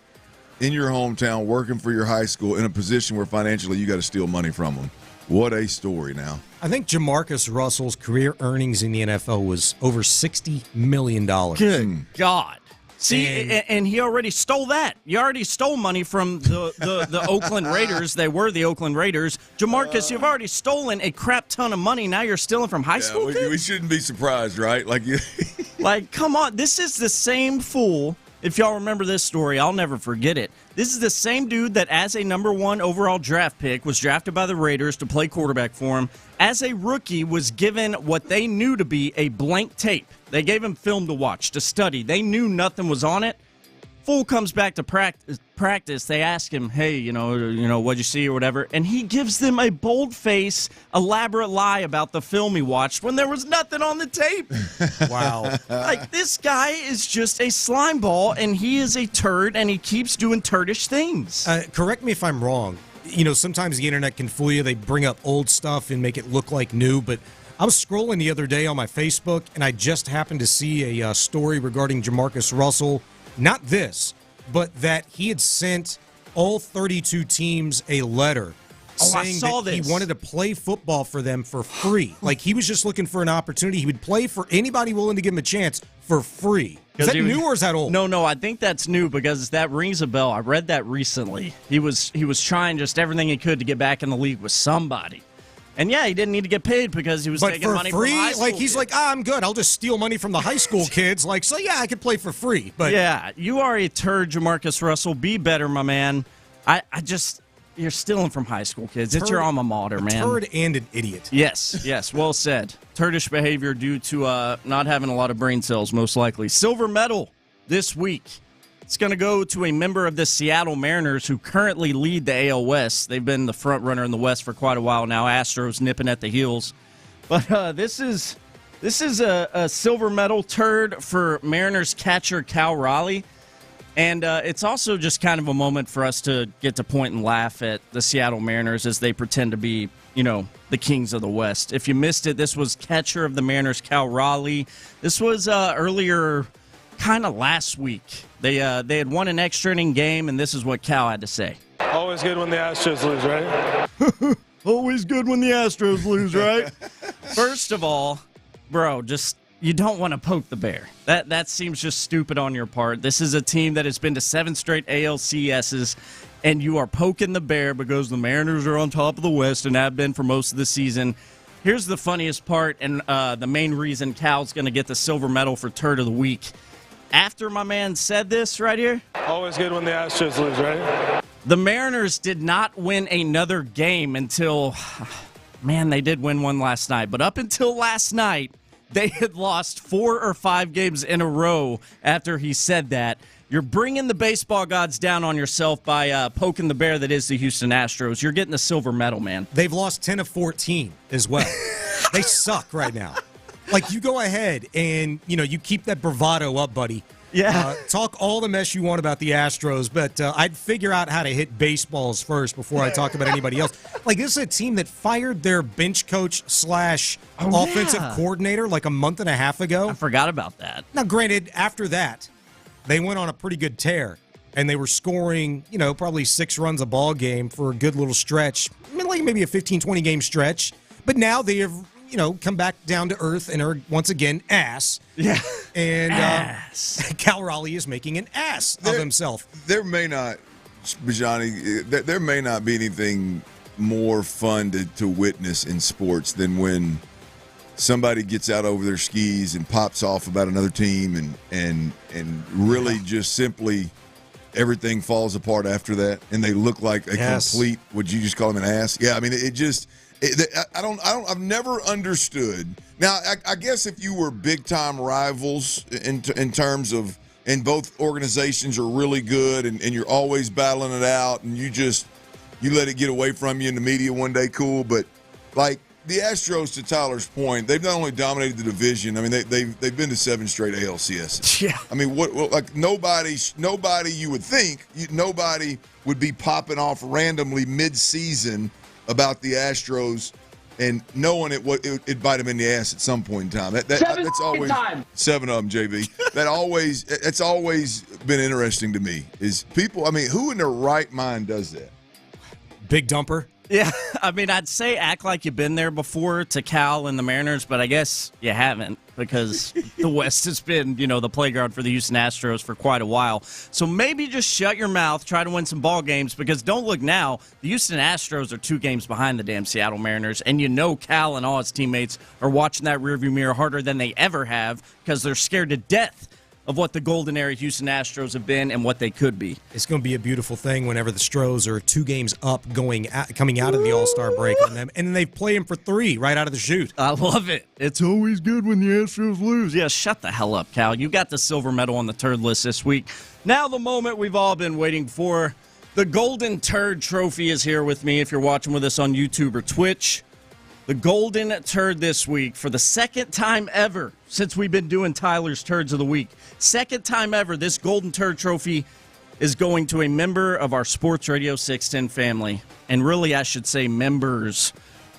in your hometown working for your high school in a position where financially you got to steal money from them. What a story now. I think Jamarcus Russell's career earnings in the NFL was over $60 million. Good God. See, and he already stole that. You already stole money from the Oakland Raiders. They were the Oakland Raiders. Jamarcus, you've already stolen a crap ton of money. Now you're stealing from high school kids? We shouldn't be surprised, right? Like, come on. This is the same fool. If y'all remember this story, I'll never forget it. This is the same dude that as a number 1 overall draft pick was drafted by the Raiders to play quarterback for him. As a rookie was given what they knew to be a blank tape. They gave him film to watch, to study. They knew nothing was on it. Fool comes back to practice. They ask him, hey, what'd you see or whatever? And he gives them a bold-face, elaborate lie about the film he watched when there was nothing on the tape. Wow. Like, this guy is just a slime ball, and he is a turd, and he keeps doing turdish things. Correct me if I'm wrong. Sometimes the internet can fool you. They bring up old stuff and make it look like new, but I was scrolling the other day on my Facebook, and I just happened to see a story regarding Jamarcus Russell. Not this, but that he had sent all 32 teams a letter saying that he wanted to play football for them for free. Like, he was just looking for an opportunity. He would play for anybody willing to give him a chance for free. Is that new or is that old? No, I think that's new because that rings a bell. I read that recently. He was trying just everything he could to get back in the league with somebody. And yeah, he didn't need to get paid because he was taking money from high school he's kids. I'm good. I'll just steal money from the high school kids. I could play for free. But yeah, you are a turd, Jamarcus Russell. Be better, my man. You're stealing from high school kids. It's your alma mater, man. A turd and an idiot. Yes, well said. turdish behavior due to not having a lot of brain cells, most likely. Silver medal this week. It's going to go to a member of the Seattle Mariners who currently lead the AL West. They've been the front runner in the West for quite a while now. Astros nipping at the heels. But this is a silver medal turd for Mariners catcher Cal Raleigh. And it's also just kind of a moment for us to get to point and laugh at the Seattle Mariners as they pretend to be, the kings of the West. If you missed it, this was catcher of the Mariners, Cal Raleigh. This was earlier, kind of last week. They had won an extra inning game, and this is what Cal had to say. Always good when the Astros lose, right? Always good when the Astros lose, right? First of all, bro, you don't want to poke the bear. That seems just stupid on your part. This is a team that has been to 7 straight ALCSs, and you are poking the bear because the Mariners are on top of the West and have been for most of the season. Here's the funniest part, and the main reason Cal's going to get the silver medal for Turd of the Week. After my man said this right here. Always good when the Astros lose, right? The Mariners did not win another game until, man, they did win one last night. But up until last night, they had lost 4 or 5 games in a row after he said that. You're bringing the baseball gods down on yourself by poking the bear that is the Houston Astros. You're getting the silver medal, man. They've lost 10 of 14 as well. They suck right now. Like, you go ahead and, you keep that bravado up, buddy. Yeah. Talk all the mess you want about the Astros, but I'd figure out how to hit baseballs first before I talk about anybody else. Like, this is a team that fired their bench coach / offensive coordinator like a month and a half ago. I forgot about that. Now, granted, after that, they went on a pretty good tear, and they were scoring, probably 6 runs a ball game for a good little stretch. I mean, like maybe a 15-20 game stretch. But now they have come back down to earth and are once again ass. Yeah. And ass. Cal Raleigh is making an ass of himself. There may not, Bijani, there may not be anything more fun to witness in sports than when somebody gets out over their skis and pops off about another team and really just simply everything falls apart after that and they look like a complete, would you just call them an ass? Yeah, I mean, I've never understood. Now, I guess if you were big-time rivals in terms of, and both organizations are really good and you're always battling it out and you let it get away from you in the media one day, cool. But, like, the Astros, to Tyler's point, they've not only dominated the division, I mean, they've been to 7 straight ALCSs. Yeah. I mean, like nobody you would think, nobody would be popping off randomly mid-season about the Astros and knowing it bite them in the ass at some point in time. That's always 7 of them, JB. It's always been interesting to me. Is people? I mean, who in their right mind does that? Big dumper. Yeah, I mean, I'd say act like you've been there before to Cal and the Mariners, but I guess you haven't because the West has been, the playground for the Houston Astros for quite a while. So maybe just shut your mouth, try to win some ball games, because don't look now, the Houston Astros are 2 games behind the damn Seattle Mariners, and Cal and all his teammates are watching that rearview mirror harder than they ever have because they're scared to death of what the golden era Houston Astros have been and what they could be. It's going to be a beautiful thing whenever the Stros are 2 games up coming out of the All-Star break on them, and then they play them for 3 right out of the chute. I love it. It's always good when the Astros lose. Yeah, shut the hell up, Cal. You got the silver medal on the turd list this week. Now the moment we've all been waiting for. The Golden Turd Trophy is here with me if you're watching with us on YouTube or Twitch. The Golden Turd this week, for the second time ever since we've been doing Tyler's Turds of the Week. Second time ever, this Golden Turd Trophy is going to a member of our Sports Radio 610 family. And really, I should say members,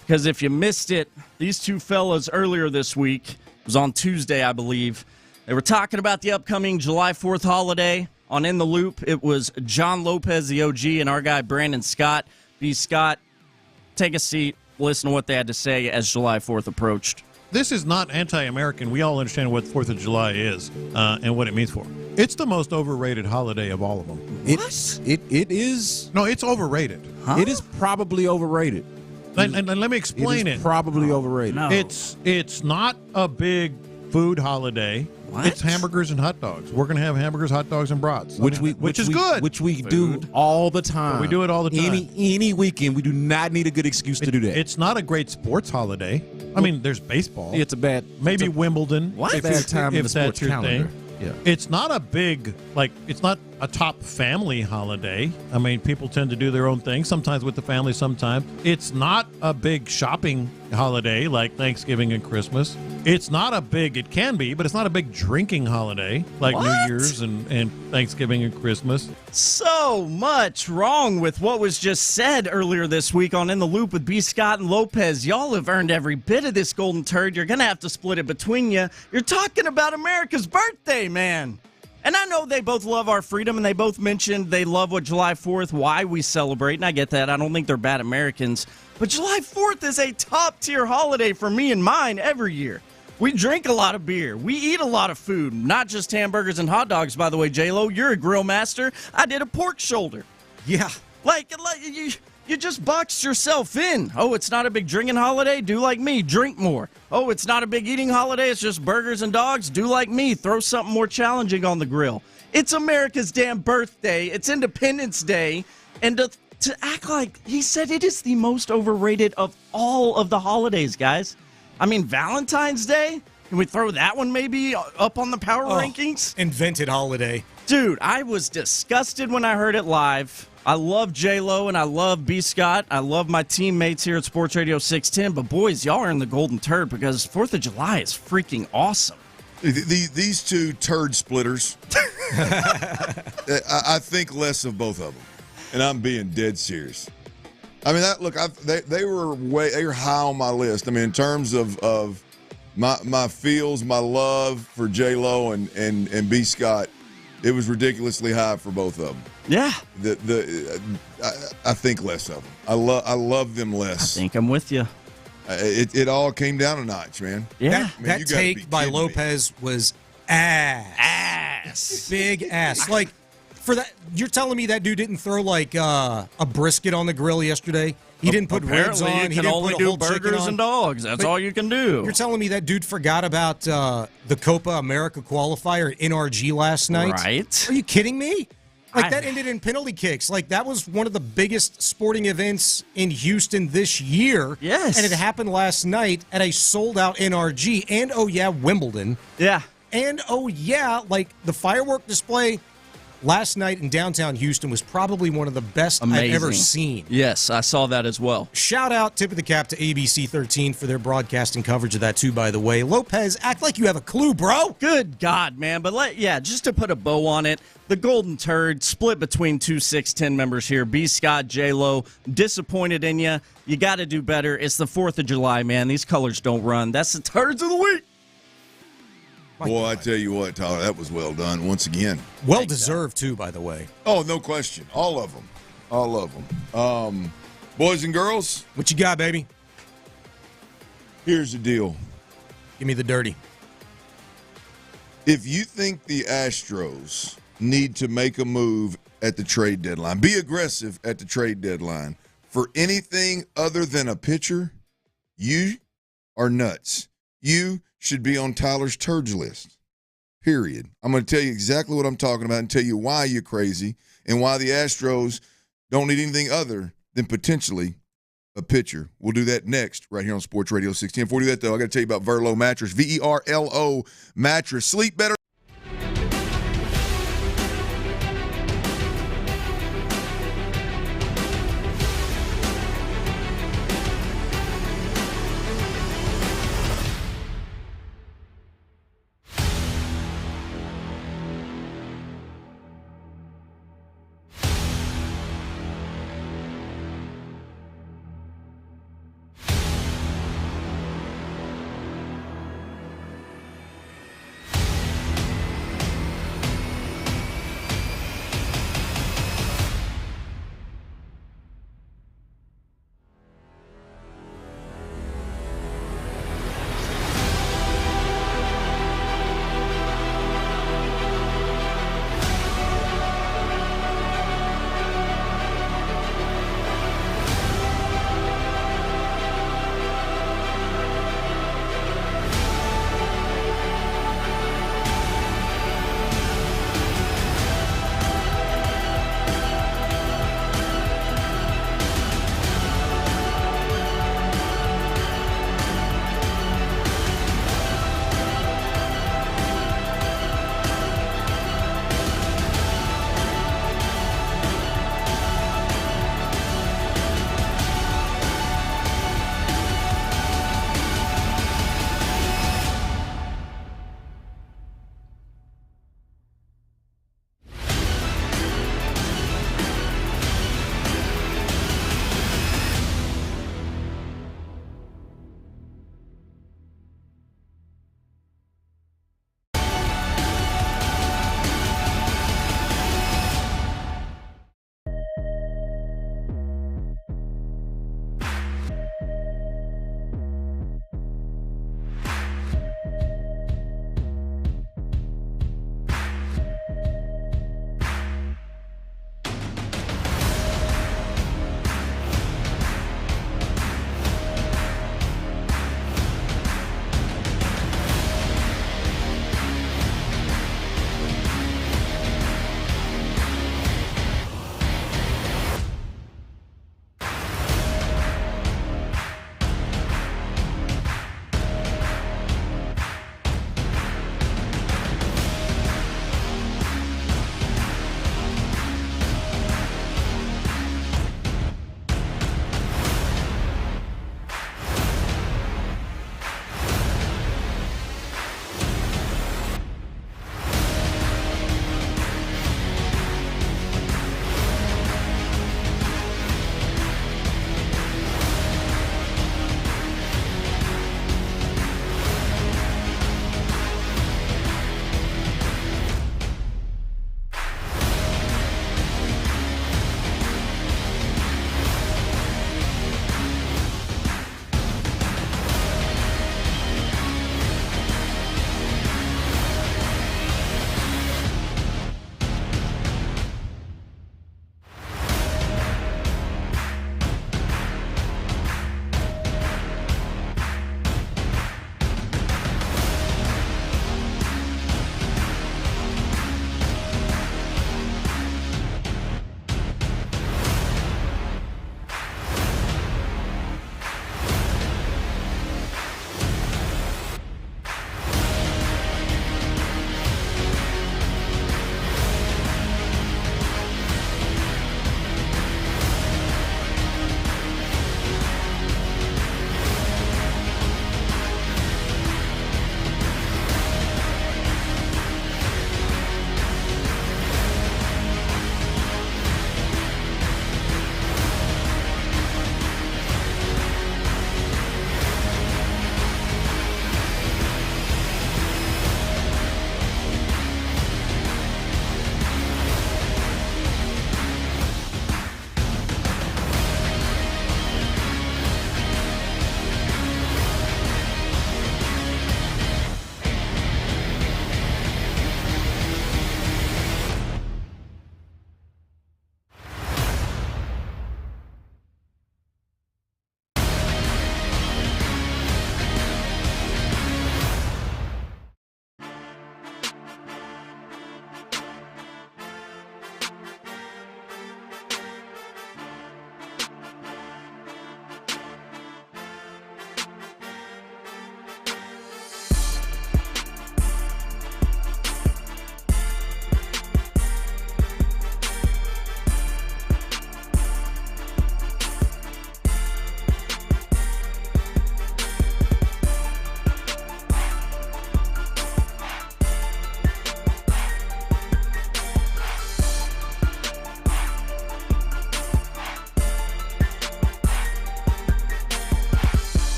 because if you missed it, these 2 fellas earlier this week, it was on Tuesday, I believe, they were talking about the upcoming July 4th holiday. On In the Loop, it was John Lopez, the OG, and our guy Brandon Scott. B. Scott, take a seat. Listen to what they had to say as July 4th approached. This is not anti-American. We all understand what 4th of July is and what it means for. It's the most overrated holiday of all of them. What? It is? No, it's overrated. Huh? It is probably overrated. And let me explain it. Probably overrated. No. It's not a big food holiday. What? It's hamburgers and hot dogs. We're going to have hamburgers, hot dogs, and brats. Which is good. Which we do all the time. But we do it all the time. Any weekend. We do not need a good excuse to do that. It's not a great sports holiday. I mean, there's baseball. It's a bad. Maybe Wimbledon. What? It's a bad time in the sports calendar. Thing. Yeah. It's not a big, it's not a top family holiday. I mean, people tend to do their own thing, sometimes with the family, sometimes. It's not a big shopping holiday like Thanksgiving and Christmas. It's not a big, it can be, but it's not a big drinking holiday like New Year's and Thanksgiving and Christmas. So much wrong with what was just said earlier this week on In the Loop with B. Scott and Lopez. Y'all have earned every bit of this golden turd. You're going to have to split it between you. You're talking about America's birthday, man. And I know they both love our freedom, and they both mentioned they love what July 4th, why we celebrate, and I get that. I don't think they're bad Americans. But July 4th is a top-tier holiday for me and mine every year. We drink a lot of beer. We eat a lot of food, not just hamburgers and hot dogs, by the way, J-Lo. You're a grill master. I did a pork shoulder. Yeah. Like you just boxed yourself in. Oh, it's not a big drinking holiday? Do like me. Drink more. Oh, it's not a big eating holiday. It's just burgers and dogs? Do like me. Throw something more challenging on the grill. It's America's damn birthday. It's Independence Day. And to act like he said it is the most overrated of all of the holidays, guys. I mean, Valentine's Day? Can we throw that one maybe up on the power rankings? Invented holiday. Dude, I was disgusted when I heard it live. I love J-Lo and I love B. Scott. I love my teammates here at Sports Radio 610. But, boys, y'all are in the golden turd because 4th of July is freaking awesome. These two turd splitters, I think less of both of them. And I'm being dead serious. I mean, they were high on my list. I mean, in terms of my feels, my love for J-Lo and B. Scott, it was ridiculously high for both of them. Yeah. I think less of them. I love them less. I think I'm with you. It all came down a notch, man. Yeah. That take by Lopez was ass. Big ass. Like, for that, you're telling me that dude didn't throw like a brisket on the grill yesterday? He didn't put ribs on. You can only do burgers and dogs. That's all you can do. You're telling me that dude forgot about the Copa America qualifier at NRG last night? Right. Are you kidding me? Like, that ended in penalty kicks. Like, that was one of the biggest sporting events in Houston this year. Yes. And it happened last night at a sold-out NRG. And, oh, yeah, Wimbledon. Yeah. And, oh, yeah, like, the firework display last night in downtown Houston was probably one of the best I've ever seen. Yes, I saw that as well. Shout out, tip of the cap to ABC 13 for their broadcasting coverage of that, too, by the way. Lopez, act like you have a clue, bro. Good God, man. But, just to put a bow on it, the golden turd split between two 610 members here. B. Scott, J-Lo, disappointed in you. You got to do better. It's the 4th of July, man. These colors don't run. That's the turds of the week. Boy, I tell you what, Tyler, that was well done once again. Well deserved, too, by the way. Oh, no question. All of them. All of them. Boys and girls. What you got, baby? Here's the deal. Give me the dirty. If you think the Astros need to make a move at the trade deadline, be aggressive at the trade deadline for anything other than a pitcher, you are nuts. You should be on Tyler's turds list, period. I'm going to tell you exactly what I'm talking about and tell you why you're crazy and why the Astros don't need anything other than potentially a pitcher. We'll do that next right here on Sports Radio 610. Before we do that, though, I got to tell you about Verlo Mattress, VERLO Mattress. Sleep better.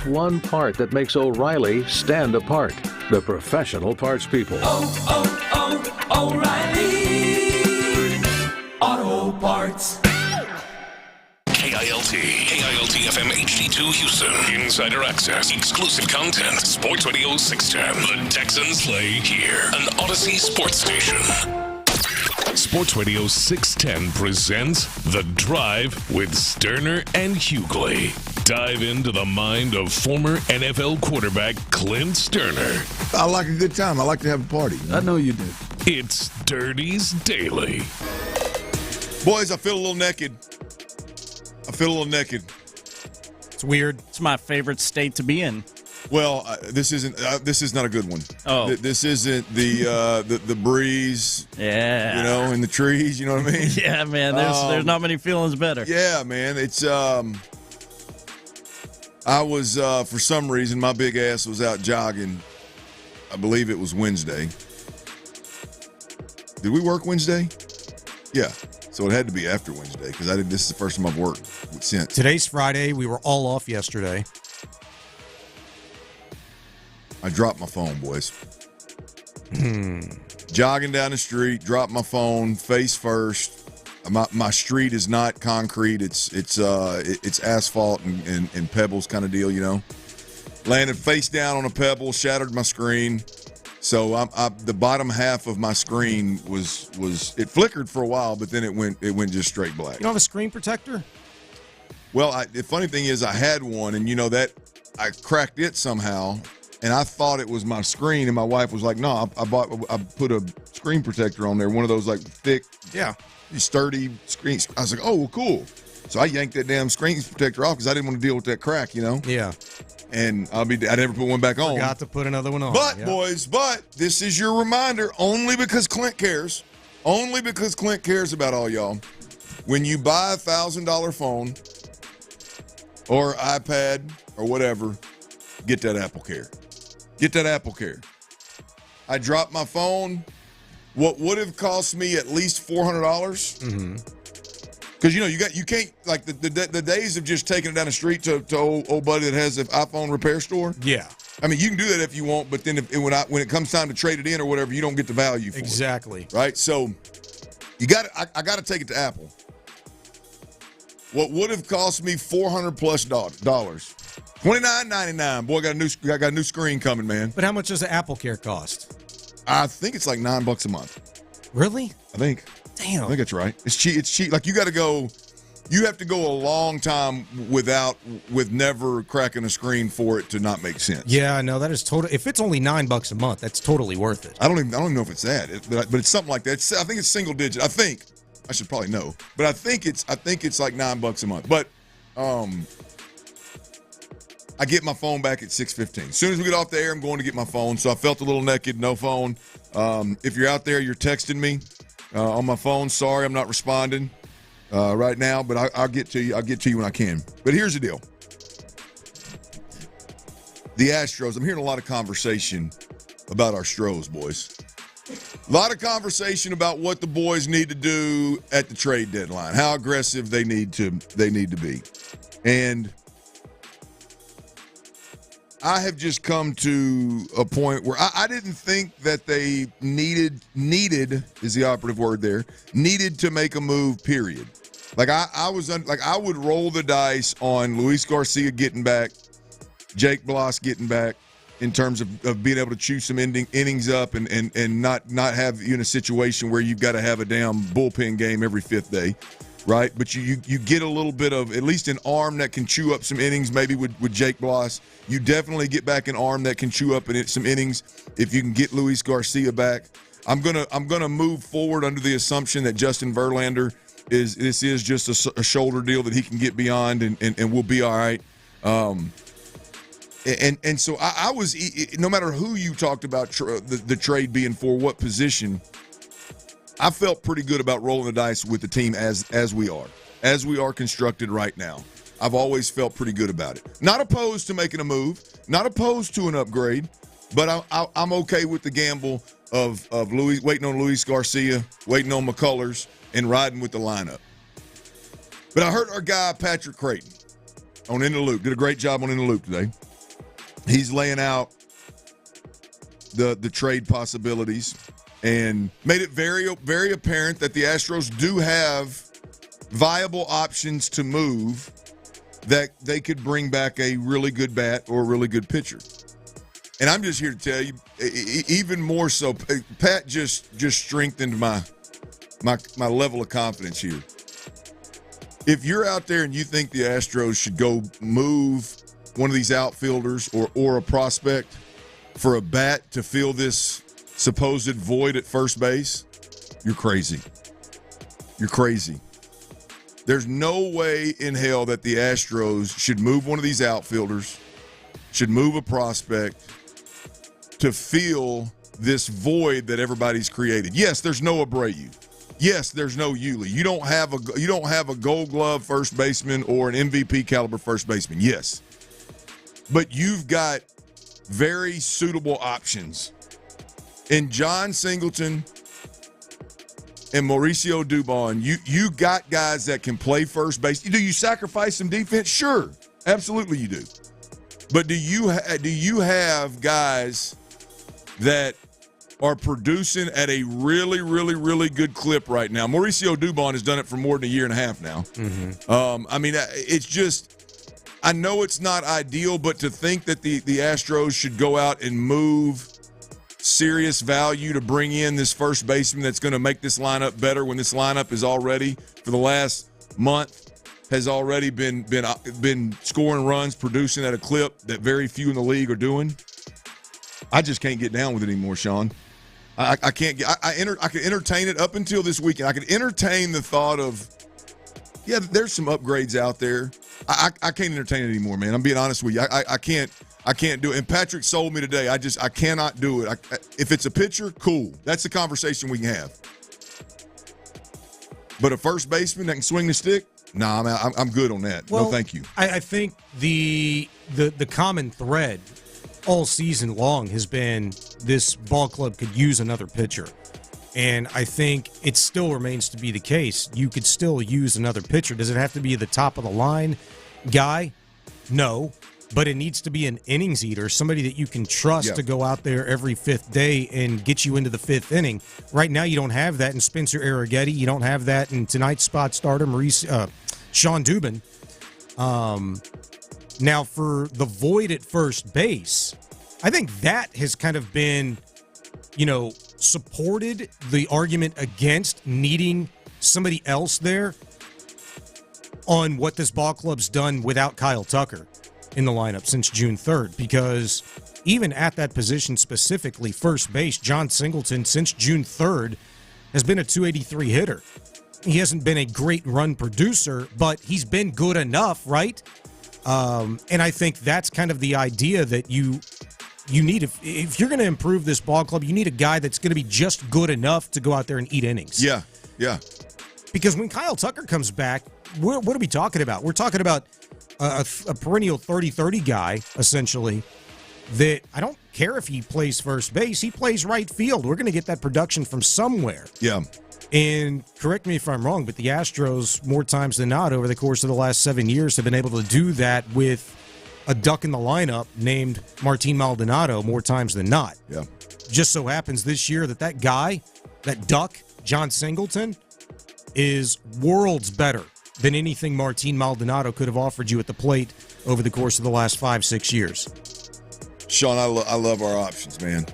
one part that makes O'Reilly stand apart. The professional parts people. O'Reilly Auto Parts. KILT FM HD2 Houston. Insider access, exclusive content. Sports Radio 610. The Texans play here. An Odyssey sports station. Sports Radio 610 presents The Drive with Stoerner and Hughley. Dive into the mind of former NFL quarterback Clint Stoerner. I like a good time. I like to have a party. I know you do. It's Dirty's Daily. Boys, I feel a little naked. It's weird. It's my favorite state to be in. Well, this is not a good one. Oh. This isn't the breeze. Yeah. You know, in the trees. You know what I mean? Yeah, man. There's not many feelings better. Yeah, man. It's I was for some reason my big ass was out jogging. I believe it was Wednesday. Did we work Wednesday? Yeah. So it had to be after Wednesday because this is the first time I've worked since. Today's Friday. We were all off yesterday. I dropped my phone, boys. Jogging down the street, dropped my phone face first. My street is not concrete. It's asphalt and pebbles kind of deal, you know. Landed face down on a pebble, shattered my screen. So the bottom half of my screen was it flickered for a while, but then it went just straight black. You don't have a screen protector? Well, the funny thing is I had one, and you know that I cracked it somehow, and I thought it was my screen, and my wife was like, "No, I put a screen protector on there, one of those like thick, sturdy screens." I was like, "Oh, well, cool." So I yanked that damn screen protector off because I didn't want to deal with that crack, you know. Yeah. And I never put one back on. Forgot to put another one on. But, boys, this is your reminder, only because Clint cares. Only because Clint cares about all y'all. When you buy a $1,000 phone or iPad or whatever, get that Apple Care. Get that Apple Care. I dropped my phone. What would have cost me at least $400? Mm-hmm. Because, you know, you can't, like, the days of just taking it down the street to old buddy that has an iPhone repair store. Yeah. I mean, you can do that if you want, but then when it comes time to trade it in or whatever, you don't get the value for it. Exactly. Right? So, I got to take it to Apple. What would have cost me $400+ $29.99. Boy, I got a new screen coming, man. But how much does the Apple Care cost? I think it's like $9 a month. Really? I think. Damn. I think that's right. It's cheap. It's cheap. Like you have to go a long time with never cracking a screen for it to not make sense. Yeah, no, that is total. If it's only $9 a month, that's totally worth it. I don't even know if it's that, but it's something like that. I think it's single digit. I think I should probably know, but I think it's like $9 a month. But I get my phone back at 6:15. As soon as we get off the air, I'm going to get my phone. So I felt a little naked, no phone. If you're out there, you're texting me. On my phone, sorry, I'm not responding right now, but I'll get to you. I'll get to you when I can. But here's the deal: the Astros. I'm hearing a lot of conversation about our Astros, boys. A lot of conversation about what the boys need to do at the trade deadline, how aggressive they need to be, and I have just come to a point where I didn't think that they needed is the operative word there, needed to make a move, period. Like I would roll the dice on Luis Garcia getting back, Jake Bloss getting back in terms of being able to chew some innings up and not have you in a situation where you've got to have a damn bullpen game every fifth day. Right, but you get a little bit of at least an arm that can chew up some innings. Maybe with Jake Bloss, you definitely get back an arm that can chew up some innings if you can get Luis Garcia back. I'm gonna move forward under the assumption that Justin Verlander is just a shoulder deal that he can get beyond and we'll be all right. And so I was, no matter who you talked about the trade being for what position, I felt pretty good about rolling the dice with the team as we are constructed right now. I've always felt pretty good about it. Not opposed to making a move, not opposed to an upgrade, but I'm okay with the gamble of waiting on Luis Garcia, waiting on McCullers, and riding with the lineup. But I heard our guy Patrick Creighton on In the Loop did a great job on In the Loop today. He's laying out the trade possibilities and made it very, very apparent that the Astros do have viable options to move that they could bring back a really good bat or a really good pitcher. And I'm just here to tell you, even more so, Pat just strengthened my level of confidence here. If you're out there and you think the Astros should go move one of these outfielders or a prospect for a bat to fill this supposed void at first base, you're crazy. You're crazy. There's no way in hell that the Astros should move one of these outfielders, should move a prospect to fill this void that everybody's created. Yes, there's no Abreu. Yes, there's no Hughley. You don't have a Gold Glove first baseman or an MVP caliber first baseman. Yes. But you've got very suitable options. In John Singleton and Mauricio Dubon, you got guys that can play first base. Do you sacrifice some defense? Sure. Absolutely you do. But do you have guys that are producing at a really, really, really good clip right now? Mauricio Dubon has done it for more than a year and a half now. Mm-hmm. I mean, it's just – I know it's not ideal, but to think that the Astros should go out and move serious value to bring in this first baseman that's going to make this lineup better when this lineup is already, for the last month, has already been scoring runs, producing at a clip that very few in the league are doing. I just can't get down with it anymore, Sean. I can't get. I could entertain it up until this weekend. I could entertain the thought of, yeah, there's some upgrades out there. I can't entertain it anymore, man. I'm being honest with you. I can't do it. And Patrick sold me today. I cannot do it. If it's a pitcher, cool. That's the conversation we can have. But a first baseman that can swing the stick, nah, I'm good on that. Well, no, thank you. I think the common thread all season long has been this ball club could use another pitcher. And I think it still remains to be the case. You could still use another pitcher. Does it have to be the top of the line guy? No. But it needs to be an innings eater, somebody that you can trust to go out there every fifth day and get you into the fifth inning. Right now, you don't have that in Spencer Arrighetti. You don't have that in tonight's spot starter, Sean Dubin. Now, for the void at first base, I think that has kind of been, supported the argument against needing somebody else there on what this ball club's done without Kyle Tucker in the lineup since June 3rd, because even at that position specifically, first base, John Singleton, since June 3rd, has been a .283 hitter. He hasn't been a great run producer, but he's been good enough, right? And I think that's kind of the idea that you need, if you're going to improve this ball club, you need a guy that's going to be just good enough to go out there and eat innings. Yeah. Because when Kyle Tucker comes back, what are we talking about? We're talking about a perennial 30-30 guy, essentially, that I don't care if he plays first base. He plays right field. We're going to get that production from somewhere. Yeah. And correct me if I'm wrong, but the Astros, more times than not, over the course of the last 7 years, have been able to do that with a duck in the lineup named Martin Maldonado more times than not. Yeah. Just so happens this year that guy, that duck, John Singleton, is worlds better than anything Martin Maldonado could have offered you at the plate over the course of the last 5-6 years. Sean, I love our options, man.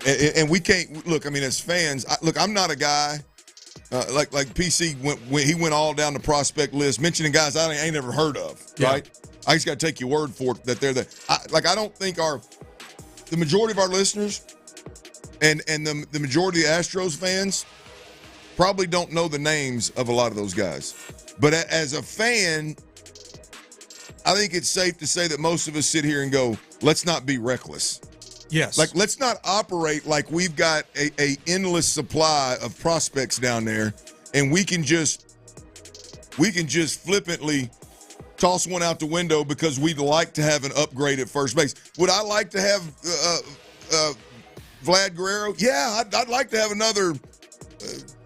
And we can't look. I mean, as fans, I'm not a guy like PC when he went all down the prospect list, mentioning guys I ain't never heard of. Right? I just got to take your word for it that they're there. I don't think the majority of our listeners and the majority of Astros fans probably don't know the names of a lot of those guys. But as a fan, I think it's safe to say that most of us sit here and go, let's not be reckless. Yes. Like, let's not operate like we've got a endless supply of prospects down there, and we can just flippantly toss one out the window because we'd like to have an upgrade at first base. Would I like to have Vlad Guerrero? Yeah, I'd like to have another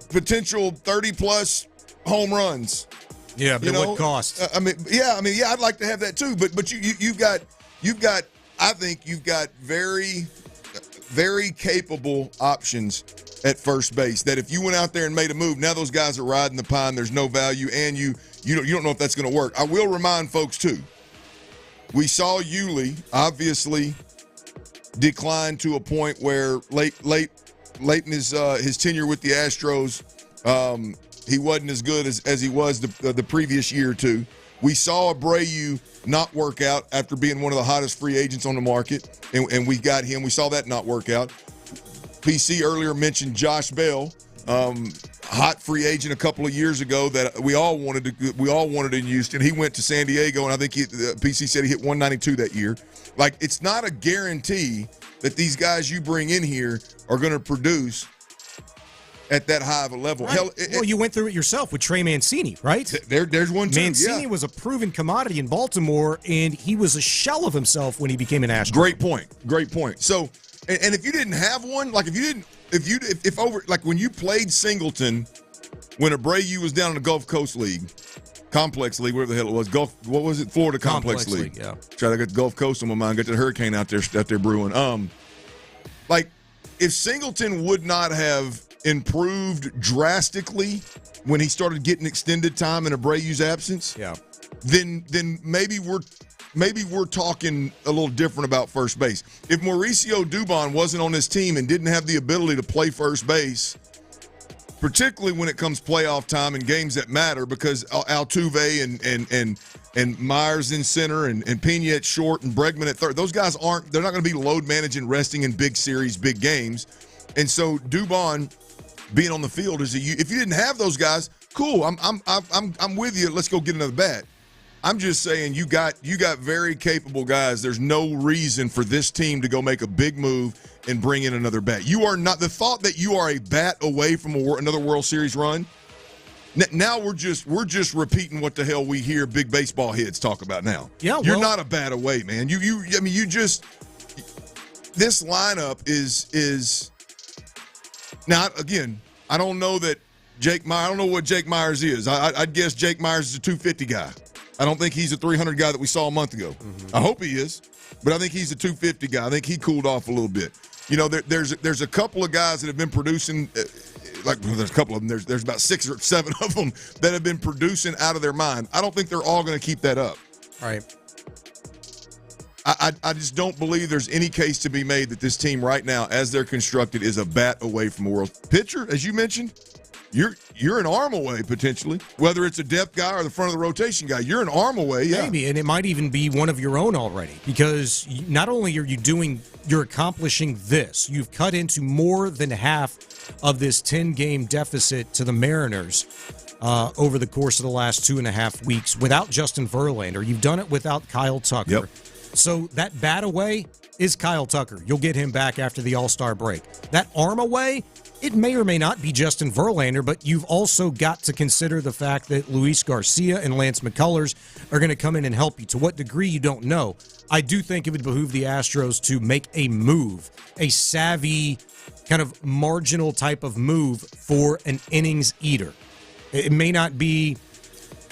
potential 30-plus home runs. Yeah, but at what cost? I'd like to have that too. But you've got I think you've got very, very capable options at first base that if you went out there and made a move, now those guys are riding the pine. There's no value, and you don't know if that's going to work. I will remind folks, too, we saw Hughley obviously decline to a point where late in his tenure with the Astros, he wasn't as good as he was the previous year or two. We saw Abreu not work out after being one of the hottest free agents on the market, and we got him. We saw that not work out. PC earlier mentioned Josh Bell, hot free agent a couple of years ago that we all wanted in Houston. He went to San Diego, and I think PC said he hit 192 that year. Like, it's not a guarantee that these guys you bring in here are going to produce at that high of a level. Right. Hell, you went through it yourself with Trey Mancini, right? There's one too. Mancini was a proven commodity in Baltimore, and he was a shell of himself when he became an Astro. Great point. So, and if you didn't have one, like if when you played Singleton, when Abreu was down in the Gulf Coast League, Complex League, whatever the hell it was, Florida Complex League. Yeah. Try to get the Gulf Coast on my mind. Got the hurricane out there brewing. Like if Singleton would not have improved drastically when he started getting extended time in Abreu's absence, then maybe we're talking a little different about first base. If Mauricio Dubon wasn't on this team and didn't have the ability to play first base, particularly when it comes playoff time and games that matter, because Altuve and Myers in center and Pena at short and Bregman at third, those guys they're not going to be load managing, resting in big series, big games. And so Dubon being on the field if you didn't have those guys, cool. I'm with you. Let's go get another bat. I'm just saying you got very capable guys. There's no reason for this team to go make a big move and bring in another bat. You are not the thought that you are a bat away from another World Series run. Now we're just repeating what the hell we hear big baseball heads talk about now. Yeah, you're not a bat away, man. This lineup is now again. I don't know that I don't know what Jake Myers is. I'd guess Jake Myers is a 250 guy. I don't think he's a 300 guy that we saw a month ago. Mm-hmm. I hope he is, but I think he's a 250 guy. I think he cooled off a little bit. You know, there's a couple of guys that have been producing, there's a couple of them. There's about 6 or 7 of them that have been producing out of their mind. I don't think they're all going to keep that up. All right. I just don't believe there's any case to be made that this team right now, as they're constructed, is a bat away from a world. Pitcher, as you mentioned, you're an arm away potentially. Whether it's a depth guy or the front of the rotation guy, you're an arm away. Yeah, maybe, and it might even be one of your own already. Because not only are you're accomplishing this, you've cut into more than half of this 10-game deficit to the Mariners over the course of the last 2.5 weeks without Justin Verlander. You've done it without Kyle Tucker. Yep. So that bat away is Kyle Tucker. You'll get him back after the All-Star break. That arm away, it may or may not be Justin Verlander, but you've also got to consider the fact that Luis Garcia and Lance McCullers are going to come in and help you. To what degree, you don't know. I do think it would behoove the Astros to make a move, a savvy, kind of marginal type of move for an innings eater. It may not be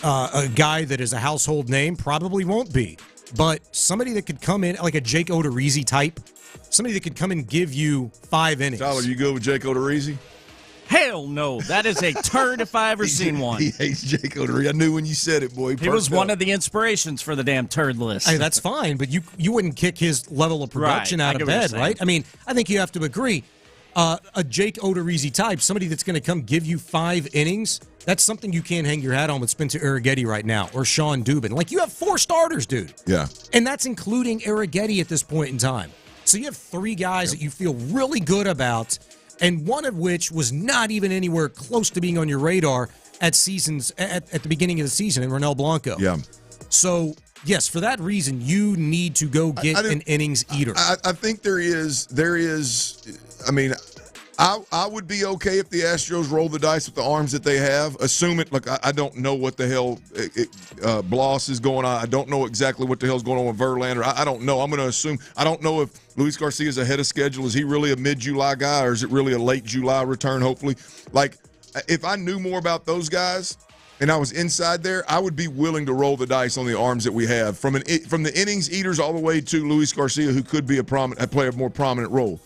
a guy that is a household name, probably won't be. But somebody that could come in, like a Jake Odorizzi type, somebody that could come and give you 5 innings. Tyler, you go with Jake Odorizzi? Hell no. That is a turd if I ever seen one. He hates Jake Odorizzi. I knew when you said it, boy. He was one of the inspirations for the damn turd list. Hey, that's fine, but you wouldn't kick his level of production out of bed, right? I mean, I think you have to agree. A Jake Odorizzi type, somebody that's going to come give you 5 innings, that's something you can't hang your hat on with Spencer Arrighetti right now or Sean Dubin. Like, you have 4 starters, dude. Yeah. And that's including Arrighetti at this point in time. So you have 3 guys that you feel really good about, and one of which was not even anywhere close to being on your radar at the beginning of the season in Ronel Blanco. Yeah. So, yes, for that reason, you need to go get an innings eater. I think there is. I mean, I would be okay if the Astros roll the dice with the arms that they have. Assume it. Look, I don't know what the hell Bloss is going on. I don't know exactly what the hell's going on with Verlander. I don't know. I'm going to assume. I don't know if Luis Garcia is ahead of schedule. Is he really a mid-July guy, or is it really a late July return, hopefully? Like, if I knew more about those guys, and I was inside there, I would be willing to roll the dice on the arms that we have from the innings eaters all the way to Luis Garcia, who could be play a more prominent role.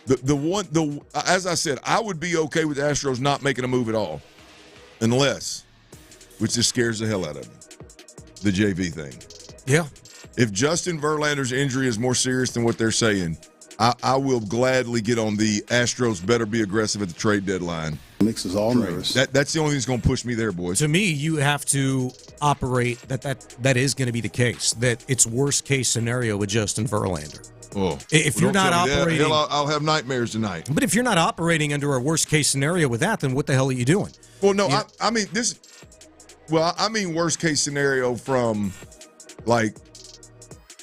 As I said, I would be okay with the Astros not making a move at all, unless, which just scares the hell out of me, the JV thing. Yeah. If Justin Verlander's injury is more serious than what they're saying, I will gladly get on the Astros better be aggressive at the trade deadline. Makes us all nervous. That's the only thing that's going to push me there, boys. To me, you have to operate that is going to be the case, that it's worst case scenario with Justin Verlander. Oh, if you're not operating, hell, I'll have nightmares tonight. But if you're not operating under a worst case scenario with that, then what the hell are you doing? Well, no, I mean this. Well, I mean worst case scenario from like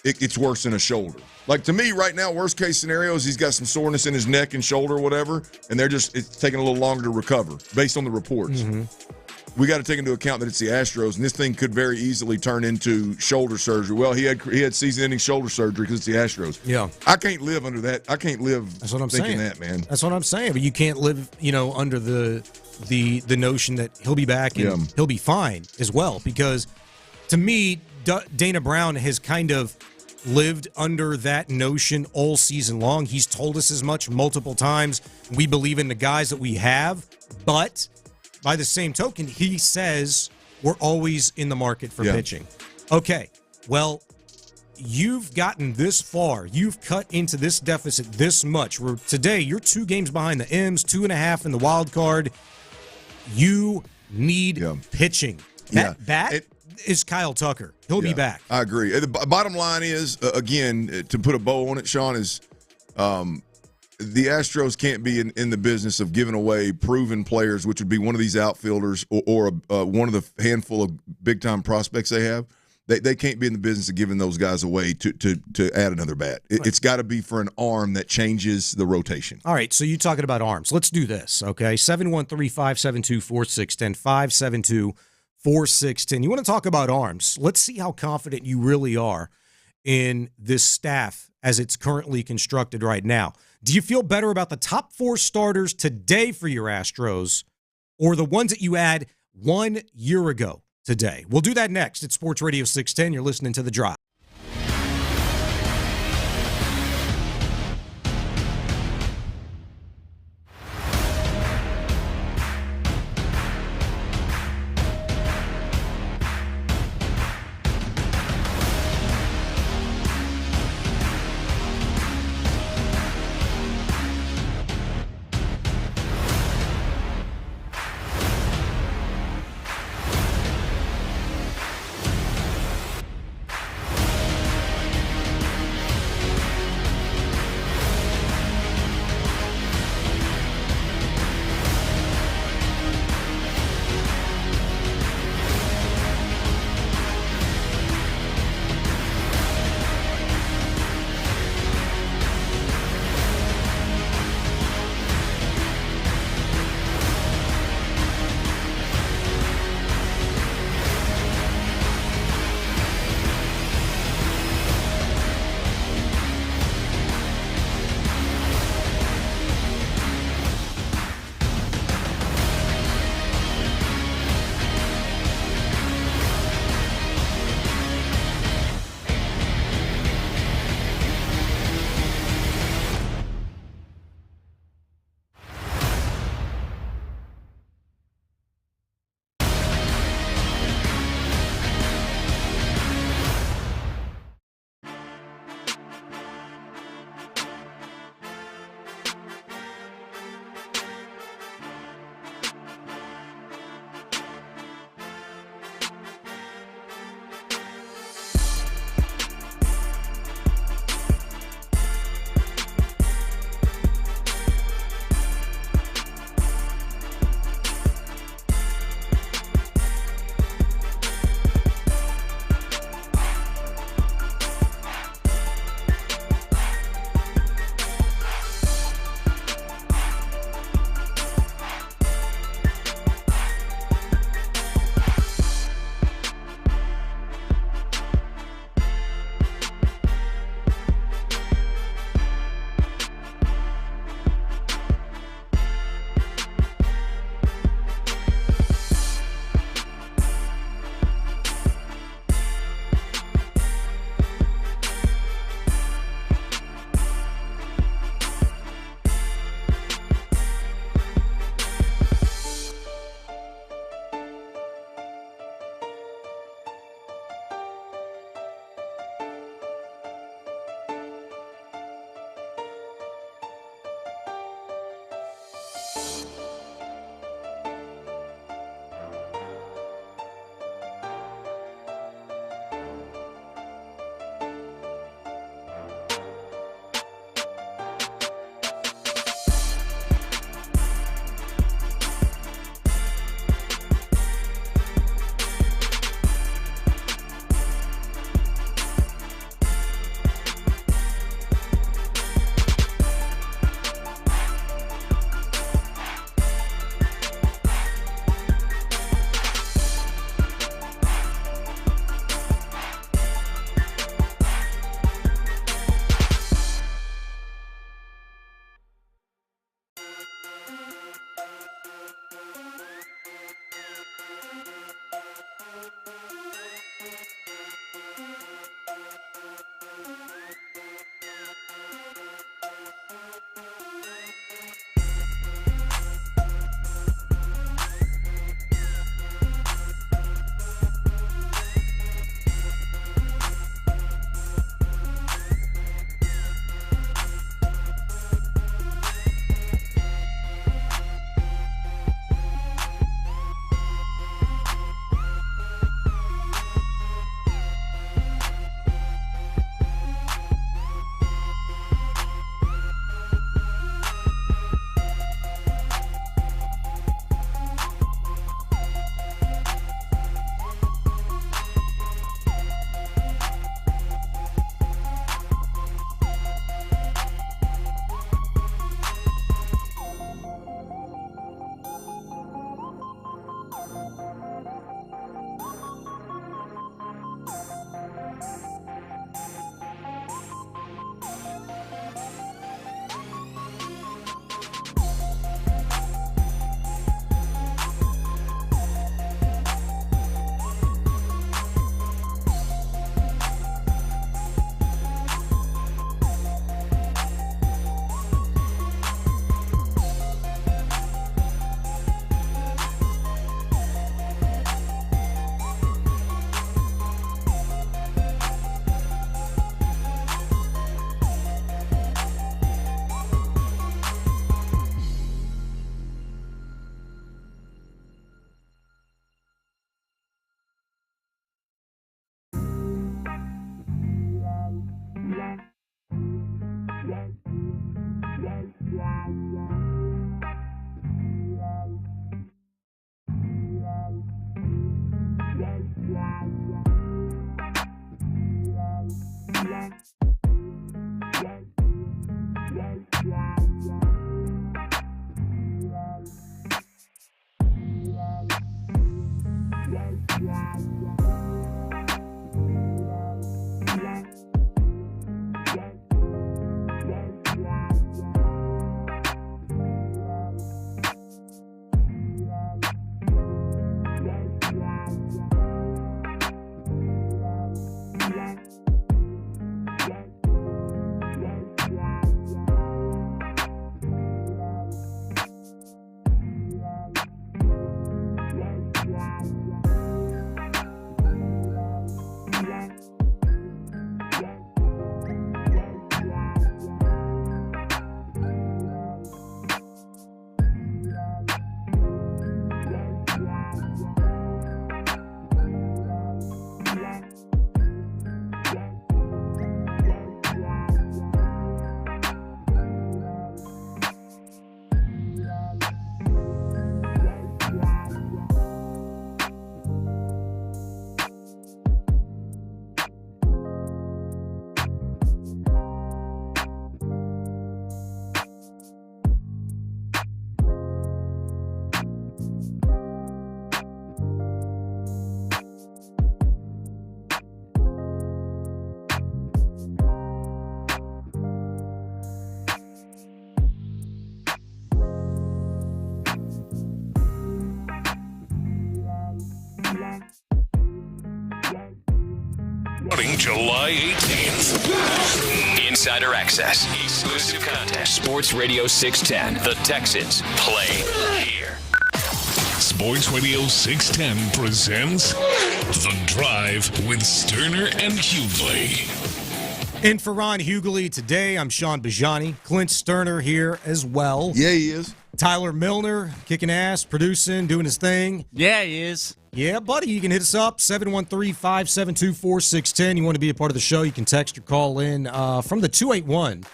it's worse than a shoulder. Like, to me, right now, worst case scenario is he's got some soreness in his neck and shoulder or whatever, and it's taking a little longer to recover based on the reports. Mm-hmm. We got to take into account that it's the Astros, and this thing could very easily turn into shoulder surgery. Well, he had season-ending shoulder surgery because it's the Astros. Yeah, I can't live under that. I can't live. That's what I'm thinking saying. That, man. That's what I'm saying. But you can't live, under the notion that he'll be back and he'll be fine as well. Because to me, Dana Brown has kind of lived under that notion all season long. He's told us as much multiple times. We believe in the guys that we have, but by the same token, he says we're always in the market for pitching. Okay, well, you've gotten this far. You've cut into this deficit this much. Today, you're 2 games behind the M's, 2.5 in the wild card. You need pitching. That is Kyle Tucker. He'll be back. I agree. The bottom line is, again, to put a bow on it, Sean, is the Astros can't be in the business of giving away proven players, which would be one of these outfielders or one of the handful of big-time prospects they have. They can't be in the business of giving those guys away to add another bat. It's got to be for an arm that changes the rotation. All right, so you're talking about arms. Let's do this, okay? 713-572-4610, 572-4610. You want to talk about arms? Let's see how confident you really are in this staff as it's currently constructed right now. Do you feel better about the top 4 starters today for your Astros or the ones that you had 1 year ago today? We'll do that next. It's Sports Radio 610. You're listening to The Drive. Starting July 18th. Insider access, exclusive content. Sports Radio 610. The Texans play here. Sports Radio 610 presents The Drive with Stoerner and Hughley. In for Ron Hughley today, I'm Sean Bijani. Clint Stoerner here as well. Yeah, he is. Tyler Milner, kicking ass, producing, doing his thing. Yeah, he is. Yeah, buddy, you can hit us up, 713-572-4610. You want to be a part of the show, you can text or call in from the 281.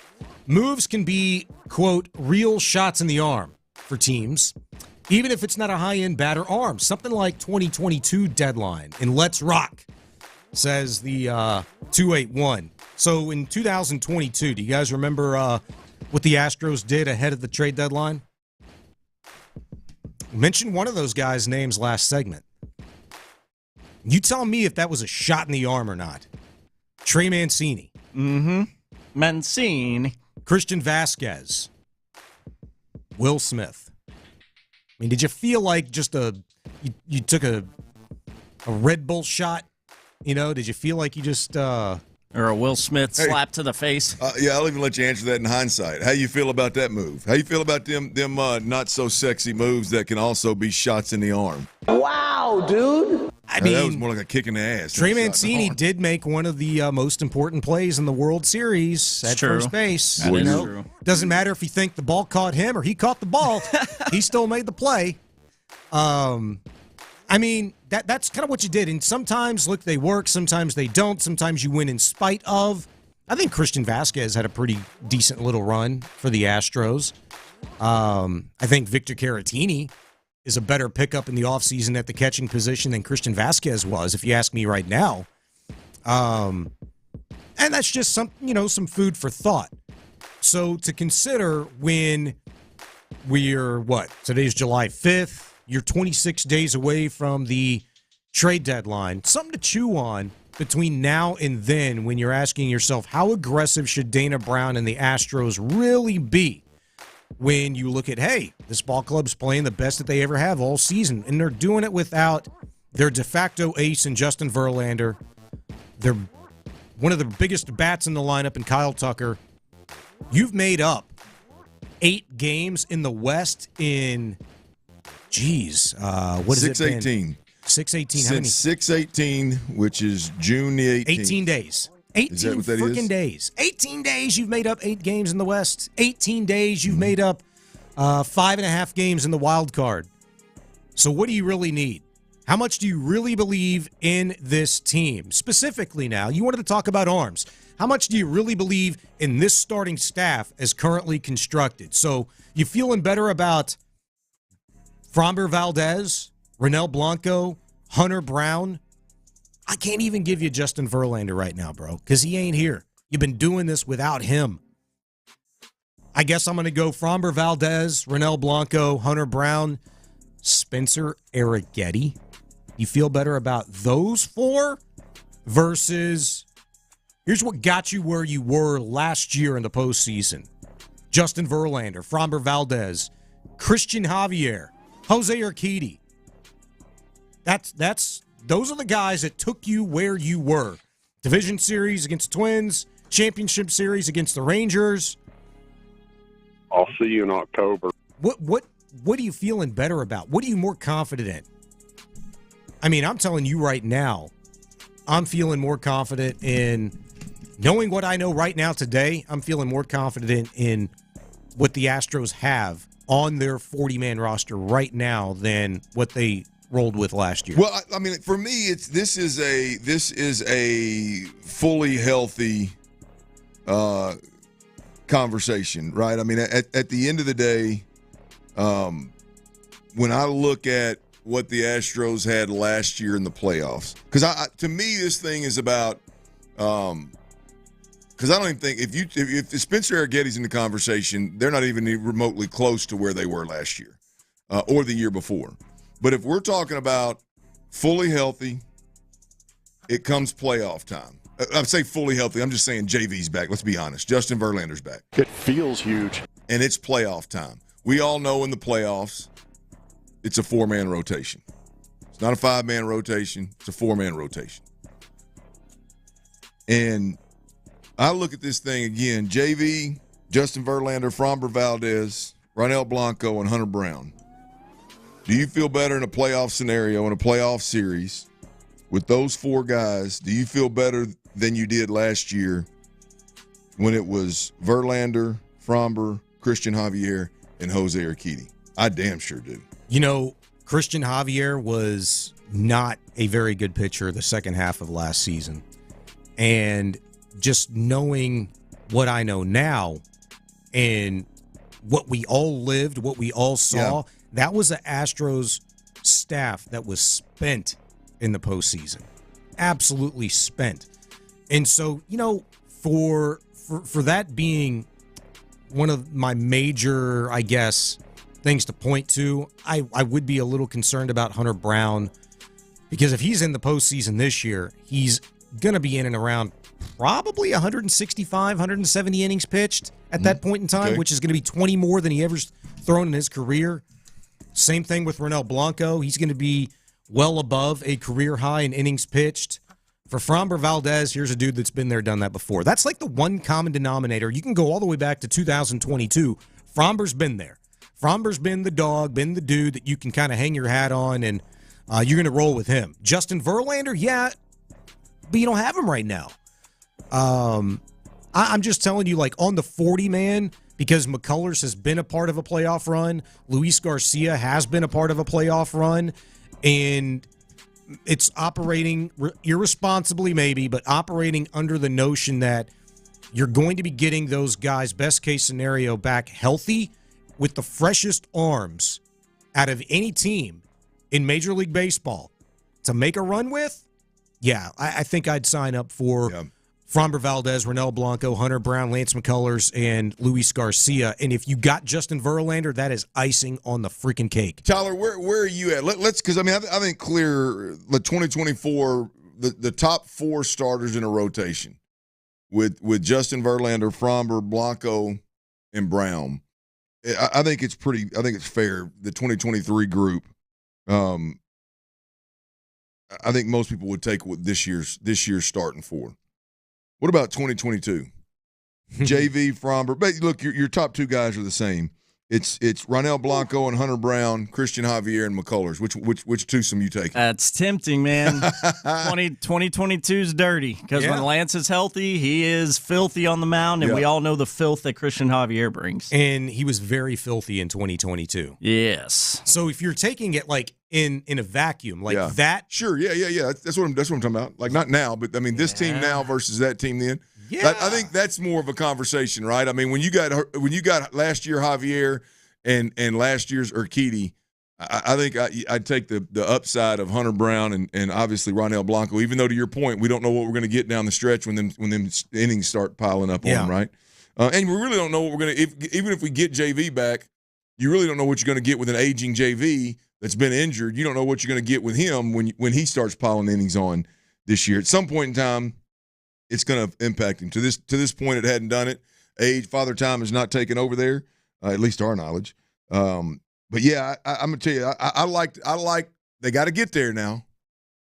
Moves can be, quote, real shots in the arm for teams, even if it's not a high-end batter arm. Something like 2022 deadline in Let's Rock, says the 281. So in 2022, do you guys remember what the Astros did ahead of the trade deadline? Mentioned one of those guys' names last segment. You tell me if that was a shot in the arm or not. Trey Mancini. Mm-hmm. Mancini. Christian Vasquez. Will Smith. I mean, did you feel like just you took a Red Bull shot? You know, did you feel like you just or a Will Smith slap to the face? Yeah, I'll even let you answer that in hindsight. How you feel about that move? How you feel about them not so sexy moves that can also be shots in the arm? Wow, dude. I mean, that was more like a kick in the ass. Trey Mancini did make one of the most important plays in the World Series at first base. That is true. Doesn't matter if you think the ball caught him or he caught the ball. He still made the play. I mean, that's kind of what you did. And sometimes, look, they work. Sometimes they don't. Sometimes you win in spite of. I think Christian Vasquez had a pretty decent little run for the Astros. I think Victor Caratini is a better pickup in the offseason at the catching position than Christian Vasquez was, if you ask me right now. And that's just some food for thought. So to consider when we're, today's July 5th, you're 26 days away from the trade deadline, something to chew on between now and then when you're asking yourself, how aggressive should Dana Brown and the Astros really be? When you look at, hey, this ball club's playing the best that they ever have all season, and they're doing it without their de facto ace in Justin Verlander. They're one of the biggest bats in the lineup in Kyle Tucker. You've made up 8 games in the West in, what is it? 618. 618. Since 618, which is June the 18th. 18 days. 18 freaking days. 18 days you've made up 8 games in the West. 18 days you've made up 5.5 games in the wild card. So what do you really need? How much do you really believe in this team? Specifically now, you wanted to talk about arms. How much do you really believe in this starting staff as currently constructed? So you feeling better about Framber Valdez, Ronel Blanco, Hunter Brown? I can't even give you Justin Verlander right now, bro, because he ain't here. You've been doing this without him. I guess I'm going to go Framber Valdez, Ronel Blanco, Hunter Brown, Spencer Arrighetti. You feel better about those four versus here's what got you where you were last year in the postseason. Justin Verlander, Framber Valdez, Christian Javier, Jose Urquidy. Those are the guys that took you where you were. Division series against the Twins, championship series against the Rangers. I'll see you in October. What are you feeling better about? What are you more confident in? I mean, I'm telling you right now, I'm feeling more confident in knowing what I know right now today. I'm feeling more confident in what the Astros have on their 40-man roster right now than what they rolled with last year. Well, I mean, for me, this is a fully healthy conversation, right? I mean, at the end of the day, when I look at what the Astros had last year in the playoffs, because to me, this thing is about. Because I don't even think if Spencer Arrighetti's in the conversation, they're not even remotely close to where they were last year or the year before. But if we're talking about fully healthy, it comes playoff time. I'm saying fully healthy. I'm just saying JV's back. Let's be honest. Justin Verlander's back. It feels huge. And it's playoff time. We all know in the playoffs, it's a 4-man rotation. It's not a 5-man rotation. It's a 4-man rotation. And I look at this thing again, JV, Justin Verlander, Framber Valdez, Ronel Blanco, and Hunter Brown. Do you feel better in a playoff scenario, in a playoff series, with those 4 guys? Do you feel better than you did last year when it was Verlander, Framber, Christian Javier, and Jose Urquidy? I damn sure do. You know, Christian Javier was not a very good pitcher the second half of last season. And just knowing what I know now and what we all lived, what we all saw, that was the Astros staff that was spent in the postseason. Absolutely spent. And so, you know, for that being one of my major, I guess, things to point to, I would be a little concerned about Hunter Brown, because if he's in the postseason this year, he's going to be in and around probably 165, 170 innings pitched at that point in time, which is going to be 20 more than he ever thrown in his career. Same thing with Ronel Blanco. He's going to be well above a career high in innings pitched. For Framber Valdez, here's a dude that's been there, done that before. That's like the one common denominator. You can go all the way back to 2022. Framber's been there. Framber's been the dog, been the dude that you can kind of hang your hat on, and you're going to roll with him. Justin Verlander, yeah, but you don't have him right now. I'm just telling you, like, on the 40-man, because McCullers has been a part of a playoff run, Luis Garcia has been a part of a playoff run, and it's operating irresponsibly maybe, but operating under the notion that you're going to be getting those guys, best case scenario, back healthy with the freshest arms out of any team in Major League Baseball to make a run with. Yeah, I think I'd sign up for Framber Valdez, Ronel Blanco, Hunter Brown, Lance McCullers, and Luis Garcia. And if you got Justin Verlander, that is icing on the freaking cake. Tyler, where are you at? Let's, because I mean, I think clear the 2024, the top 4 starters in a rotation with Justin Verlander, Framber, Blanco, and Brown. I think it's fair. The 2023 group. I think most people would take what this year's starting 4. What about 2022? JV, Framber. But look, your top 2 guys are the same. It's Ronel Blanco and Hunter Brown, Christian Javier and McCullers. Which twosome you taking? That's tempting, man. 2022's dirty because when Lance is healthy, he is filthy on the mound, and we all know the filth that Christian Javier brings. And he was very filthy in 2022. Yes. So if you're taking it like in a vacuum, like that. Sure, yeah. That's what I'm talking about. Like not now, but I mean this team now versus that team then. Yeah. I think that's more of a conversation, right? I mean, when you got last year Javier and last year's Urquidy, I think I'd take the upside of Hunter Brown and obviously Ronel Blanco, even though to your point, we don't know what we're going to get down the stretch when them innings start piling up on them, right? And we really don't know what we're going to – even if we get JV back, you really don't know what you're going to get with an aging JV that's been injured. You don't know what you're going to get with him when he starts piling innings on this year. At some point in time, it's going to impact him. To this point, it hadn't done it. Age, Father Time has not taken over there, at least to our knowledge. But yeah, I'm gonna tell you, I like they got to get there now.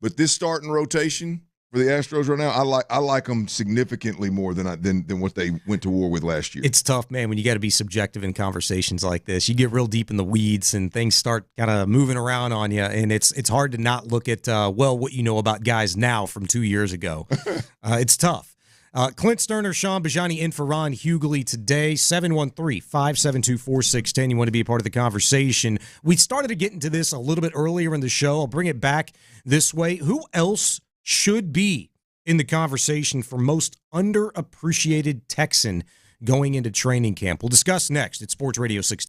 But this starting rotation for the Astros right now, I like them significantly more than what they went to war with last year. It's tough, man, when you got to be subjective in conversations like this. You get real deep in the weeds and things start kind of moving around on you, and it's hard to not look at what you know about guys now from 2 years ago. It's tough. Clint Stoerner, Sean Bijani in for Ron Hughley today, 713-572-4610. You want to be a part of the conversation. We started to get into this a little bit earlier in the show. I'll bring it back this way. Who else should be in the conversation for most underappreciated Texan going into training camp? We'll discuss next at Sports Radio 6.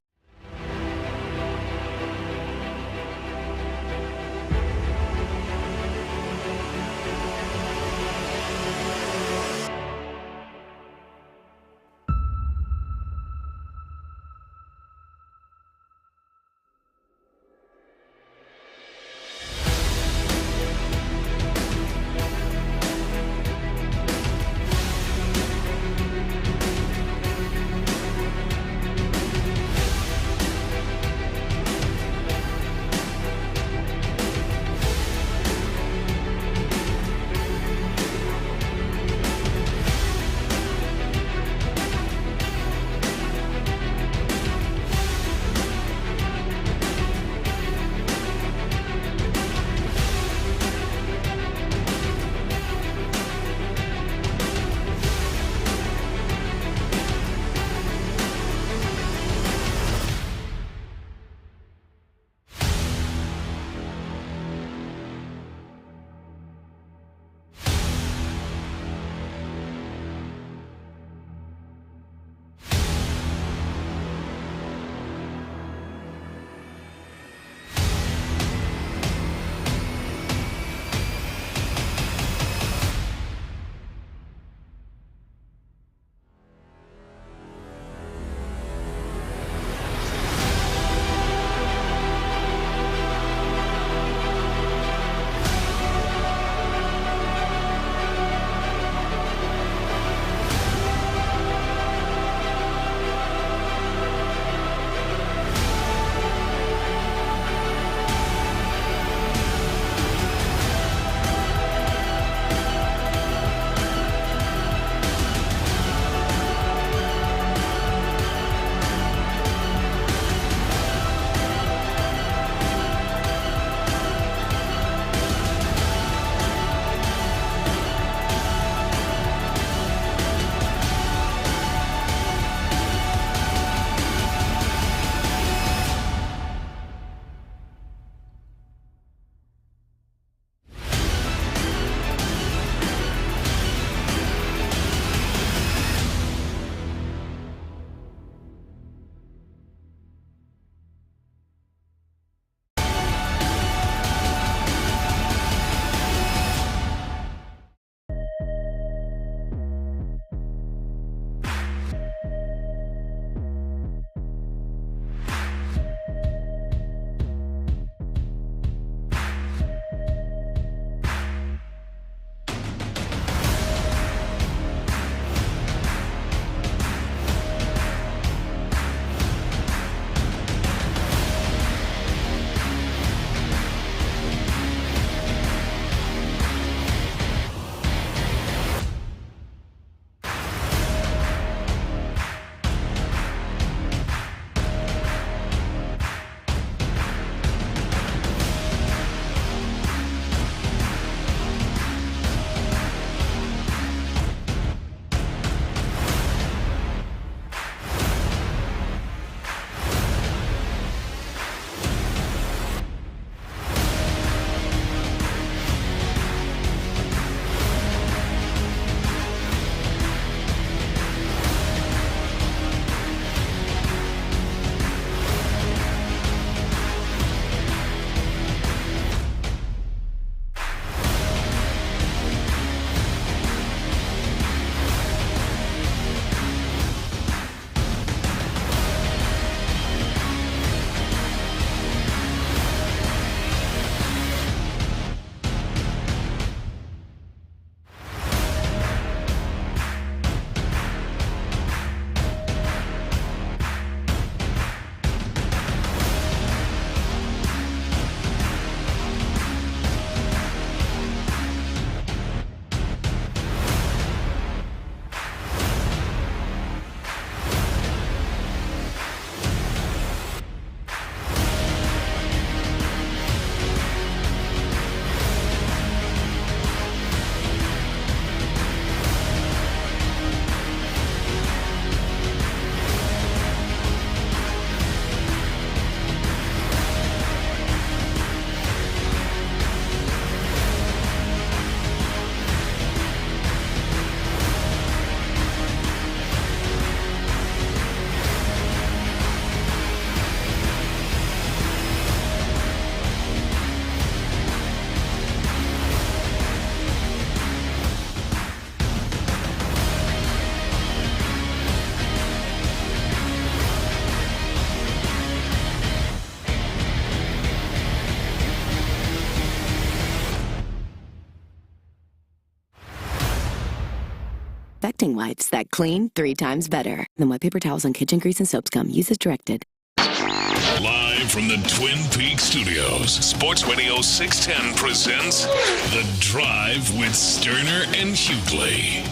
disinfecting wipes that clean 3 times better than what paper towels and kitchen grease and soaps come. Use as directed. Live from the Twin Peaks studios, Sports Radio 610 presents The Drive with Stoerner and Hughley.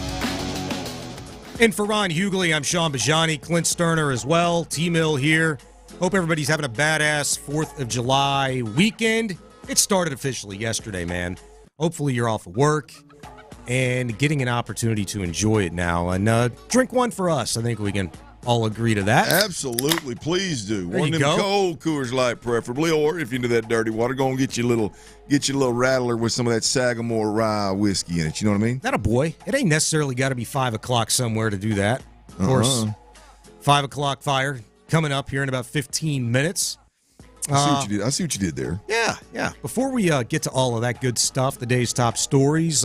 And for Ron Hughley, I'm Sean Bijani, Clint Stoerner as well. T-Mill here. Hope everybody's having a badass 4th of July weekend. It started officially yesterday, man. Hopefully you're off of work and getting an opportunity to enjoy it now. And drink one for us. I think we can all agree to that. Absolutely. Please do. There One you of them go. cold Coors Light preferably, or if you're into that dirty water, go and get your little rattler with some of that Sagamore rye whiskey in it. You know what I mean? That a boy. It ain't necessarily got to be 5 o'clock somewhere to do that. Of course, 5 o'clock fire coming up here in about 15 minutes. I see what you did there. Yeah. Before we get to all of that good stuff, the day's top stories,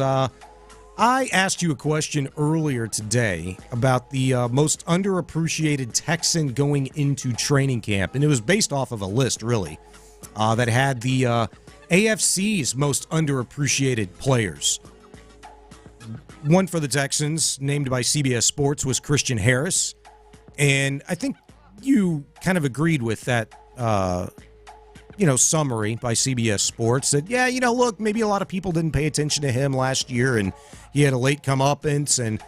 I asked you a question earlier today about the most underappreciated Texan going into training camp, and it was based off of a list, really, that had the AFC's most underappreciated players. One for the Texans, named by CBS Sports, was Christian Harris, and I think you kind of agreed with that summary by CBS Sports that, look, maybe a lot of people didn't pay attention to him last year, and he had a late comeuppance, and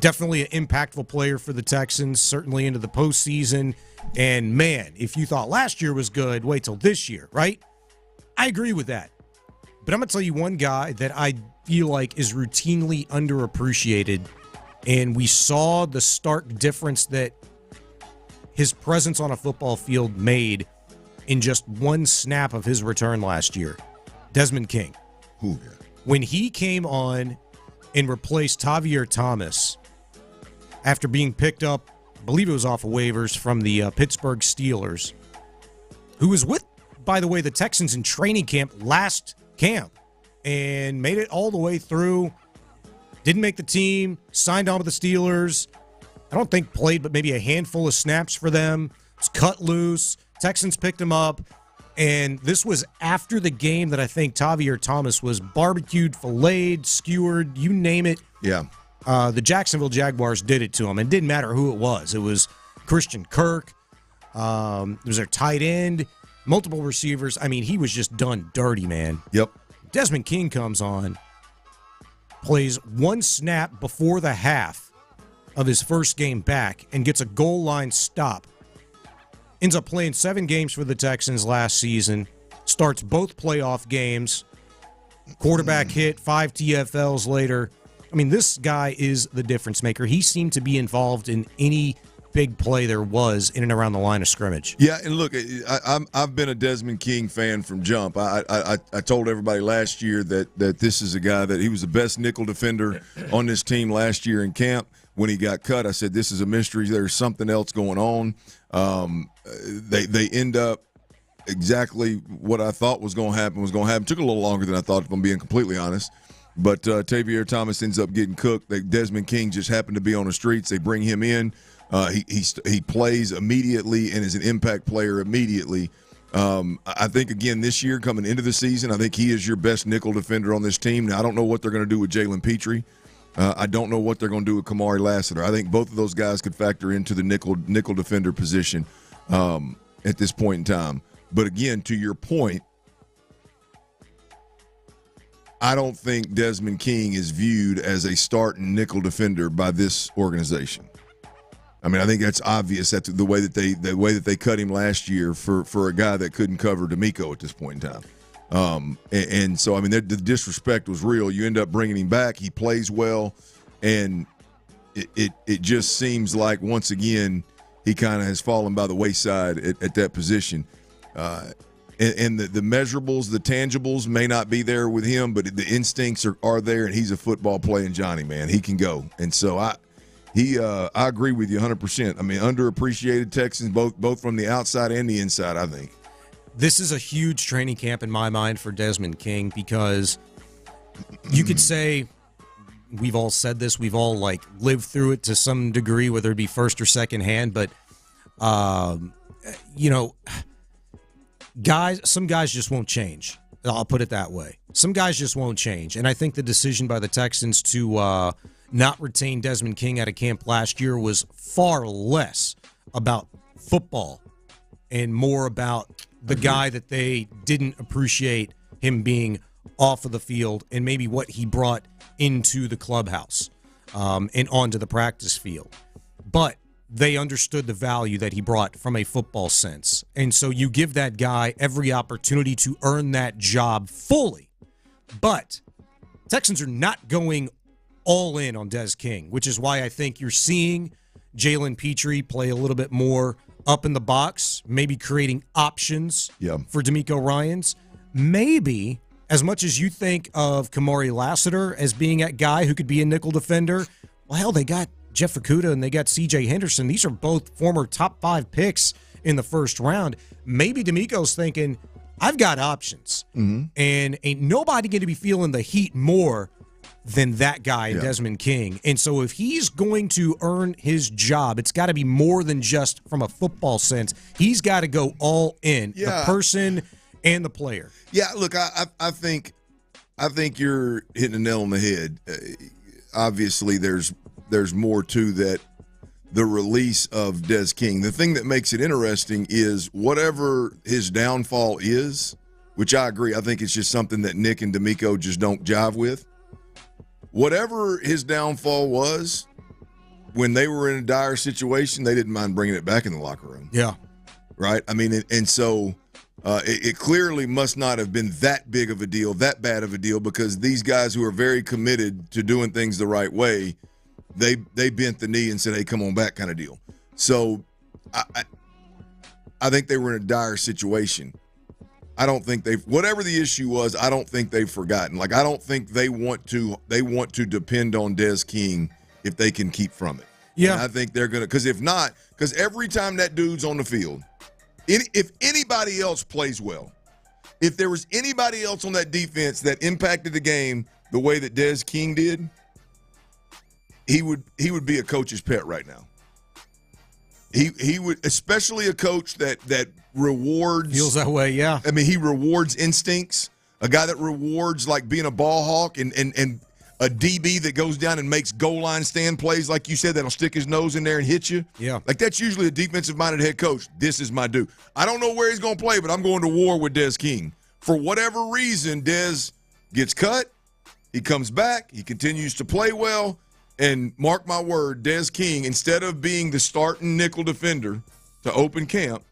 definitely an impactful player for the Texans, certainly into the postseason. And, man, if you thought last year was good, wait till this year, right? I agree with that. But I'm going to tell you one guy that I feel like is routinely underappreciated, and we saw the stark difference that his presence on a football field made in just one snap of his return last year. Desmond King. Ooh, yeah. When he came on and replaced Tavier Thomas after being picked up, I believe it was off of waivers from the Pittsburgh Steelers, who was with, by the way, the Texans in training camp last camp and made it all the way through, didn't make the team, signed on with the Steelers. I don't think played but maybe a handful of snaps for them. Was cut loose. Texans picked him up, and this was after the game that I think Tavier Thomas was barbecued, filleted, skewered, you name it. Yeah. The Jacksonville Jaguars did it to him. It didn't matter who it was. It was Christian Kirk. It was their tight end, multiple receivers. I mean, he was just done dirty, man. Yep. Desmond King comes on, plays one snap before the half of his first game back, and gets a goal line stop. Ends up playing 7 games for the Texans last season. Starts both playoff games. Quarterback hit, 5 TFLs later. I mean, this guy is the difference maker. He seemed to be involved in any big play there was in and around the line of scrimmage. Yeah, and look, I've been a Desmond King fan from jump. I told everybody last year that this is a guy that he was the best nickel defender on this team last year in camp. When he got cut, I said, this is a mystery. There's something else going on. They end up exactly what I thought was going to happen. Took a little longer than I thought, if I'm being completely honest. But Tavier Thomas ends up getting cooked. Desmond King just happened to be on the streets. They bring him in. He plays immediately and is an impact player immediately. I think, again, this year coming into the season, I think he is your best nickel defender on this team. Now, I don't know what they're going to do with Jalen Petrie. I don't know what they're going to do with Kamari Lassiter. I think both of those guys could factor into the nickel defender position at this point in time. But again, to your point, I don't think Desmond King is viewed as a starting nickel defender by this organization. I mean, I think that's obvious. That's the way that they cut him last year for a guy that couldn't cover D'Amico at this point in time. And so, I mean, the disrespect was real. You end up bringing him back. He plays well, and it just seems like, once again, he kind of has fallen by the wayside at that position. And the measurables, the tangibles may not be there with him, but the instincts are there, and he's a football playing Johnny, man. He can go. And so I agree with you 100%. I mean, underappreciated Texans, both from the outside and the inside, I think. This is a huge training camp in my mind for Desmond King, because you could say, we've all said this, we've all lived through it to some degree, whether it be first or second hand, but some guys just won't change. I'll put it that way. Some guys just won't change. And I think the decision by the Texans to not retain Desmond King out of camp last year was far less about football and more about the guy that they didn't appreciate him being off of the field and maybe what he brought into the clubhouse and onto the practice field. But they understood the value that he brought from a football sense. And so you give that guy every opportunity to earn that job fully. But Texans are not going all in on Des King, which is why I think you're seeing Jalen Petrie play a little bit more up in the box, maybe creating options for D'Amico Ryans. Maybe, as much as you think of Kamari Lassiter as being a guy who could be a nickel defender, well, hell, they got Jeff Okudah and they got C.J. Henderson. These are both former top 5 picks in the first round. Maybe D'Amico's thinking, I've got options, and ain't nobody going to be feeling the heat more than that guy, Desmond King. And so if he's going to earn his job, it's got to be more than just from a football sense. He's got to go all in, the person and the player. Yeah, look, I think you're hitting a nail on the head. Obviously, there's more to that. The release of Des King. The thing that makes it interesting is whatever his downfall is, which I agree, I think it's just something that Nick and D'Amico just don't jive with. Whatever his downfall was, when they were in a dire situation, they didn't mind bringing it back in the locker room. Yeah. Right? I mean, and so it clearly must not have been that big of a deal, that bad of a deal, because these guys who are very committed to doing things the right way, they bent the knee and said, hey, come on back kind of deal. So I think they were in a dire situation. I don't think whatever the issue was, I don't think they've forgotten. Like, I don't think they want to depend on Des King if they can keep from it. Yeah. And I think they're going to, because if not, because every time that dude's on the field, if anybody else plays well, if there was anybody else on that defense that impacted the game the way that Des King did, he would be a coach's pet right now. He would, especially a coach that rewards. Feels that way, yeah. I mean, he rewards instincts. A guy that rewards like being a ball hawk and a DB that goes down and makes goal line stand plays, like you said, that'll stick his nose in there and hit you. Yeah. Like, that's usually a defensive-minded head coach. This is my dude. I don't know where he's going to play, but I'm going to war with Des King. For whatever reason, Des gets cut. He comes back. He continues to play well. And mark my word, Des King, instead of being the starting nickel defender to open camp,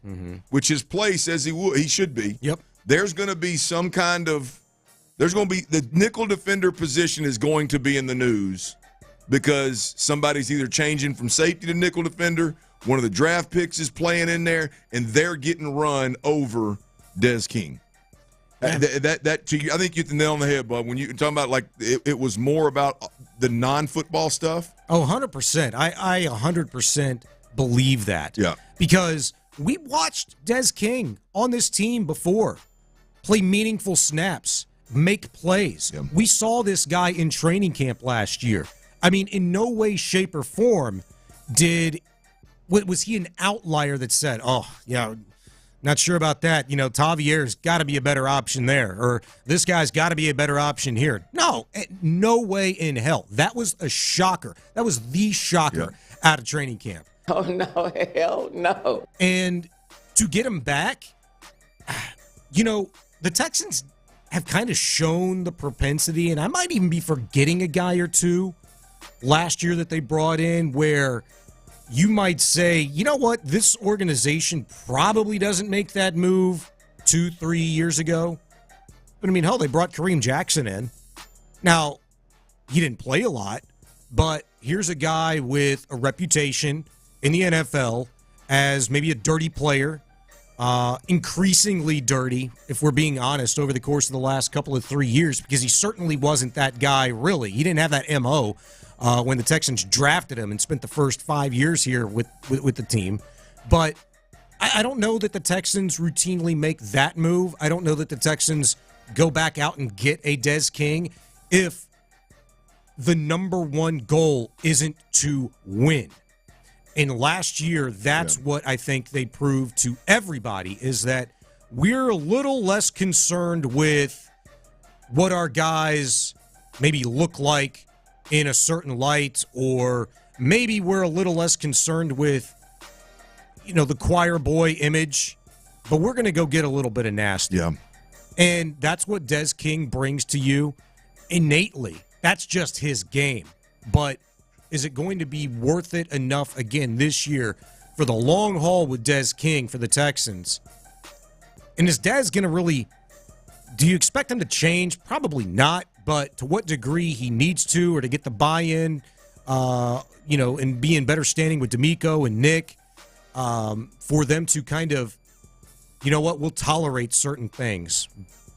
which his play says he should be, there's going to be some kind of – there's going to be – the nickel defender position is going to be in the news because somebody's either changing from safety to nickel defender, one of the draft picks is playing in there, and they're getting run over Des King. That to you, I think you hit the nail on the head, bud. When you're talking about like it was more about the non-football stuff. Oh, 100%. I 100% believe that. Yeah. Because we watched Des King on this team before play meaningful snaps, make plays. Yeah. We saw this guy in training camp last year. I mean, in no way, shape, or form was he an outlier that said, oh, yeah, not sure about that. You know, Tavier's got to be a better option there, or this guy's got to be a better option here. No way in hell. That was a shocker. That was the shocker out of training camp. Oh, no, hell no. And to get him back, you know, the Texans have kind of shown the propensity, and I might even be forgetting a guy or two last year that they brought in where you might say, you know what, this organization probably doesn't make that move 2-3 years ago. But, I mean, hell, they brought Kareem Jackson in. Now, he didn't play a lot, but here's a guy with a reputation in the NFL as maybe a dirty player, increasingly dirty, if we're being honest, over the course of the last couple of 3 years, because he certainly wasn't that guy, really. He didn't have that M.O., when the Texans drafted him and spent the first 5 years here with the team. But I don't know that the Texans routinely make that move. I don't know that the Texans go back out and get a Des King if the number one goal isn't to win. And last year, that's what I think they proved to everybody, is that we're a little less concerned with what our guys maybe look like in a certain light, or maybe we're a little less concerned with, the choir boy image, but we're going to go get a little bit of nasty. Yeah. And that's what Des King brings to you innately. That's just his game. But is it going to be worth it enough again this year for the long haul with Des King for the Texans? And is Des going to really, do you expect him to change? Probably not, but to what degree he needs to, or to get the buy-in, and be in better standing with D'Amico and Nick, for them to kind of, we'll tolerate certain things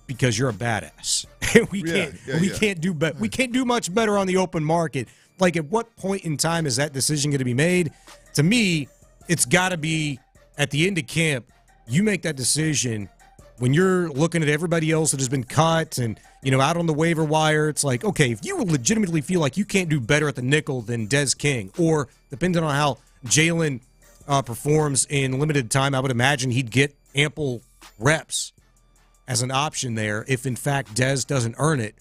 because you're a badass. we can't do much better on the open market. Like, at what point in time is that decision going to be made? To me, it's got to be at the end of camp. You make that decision when you're looking at everybody else that has been cut and, out on the waiver wire. It's like, okay, if you legitimately feel like you can't do better at the nickel than Des King, or depending on how Jalen performs in limited time, I would imagine he'd get ample reps as an option there if, in fact, Des doesn't earn it.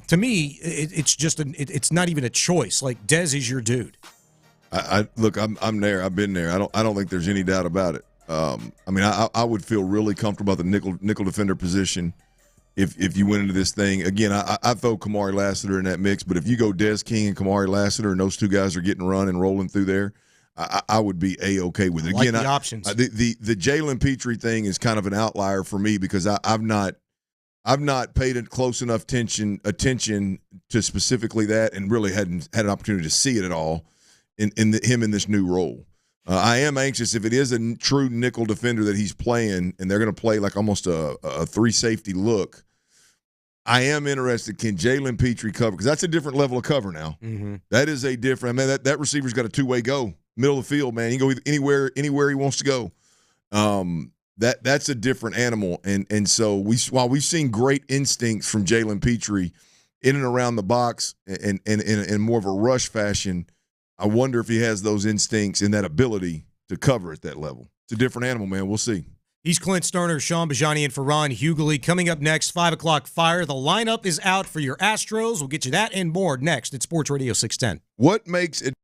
To me, it's just it's not even a choice. Like, Des is your dude. Look, I'm there. I've been there. I don't think there's any doubt about it. I would feel really comfortable about the nickel defender position if you went into this thing. Again, I throw Kamari Lassiter in that mix, but if you go Des King and Kamari Lassiter and those two guys are getting run and rolling through there, I would be A-okay with it. Again, the options. The Jalen Petrie thing is kind of an outlier for me because I've not paid close enough attention to specifically that, and really hadn't had an opportunity to see it at all in him in this new role. I am anxious if it is a true nickel defender that he's playing, and they're going to play like almost a three safety look. I am interested. Can Jalen Petrie cover? Because that's a different level of cover now. Mm-hmm. That is a different. That receiver's got a two-way go, middle of the field, man. He can go anywhere he wants to go. That's a different animal, and so while we've seen great instincts from Jalen Petrie in and around the box and in more of a rush fashion, I wonder if he has those instincts and that ability to cover at that level. It's a different animal, man. We'll see. He's Clint Stoerner, Sean Bijani, and Ron Hughley. Coming up next, 5 o'clock fire. The lineup is out for your Astros. We'll get you that and more next at Sports Radio 610. What makes it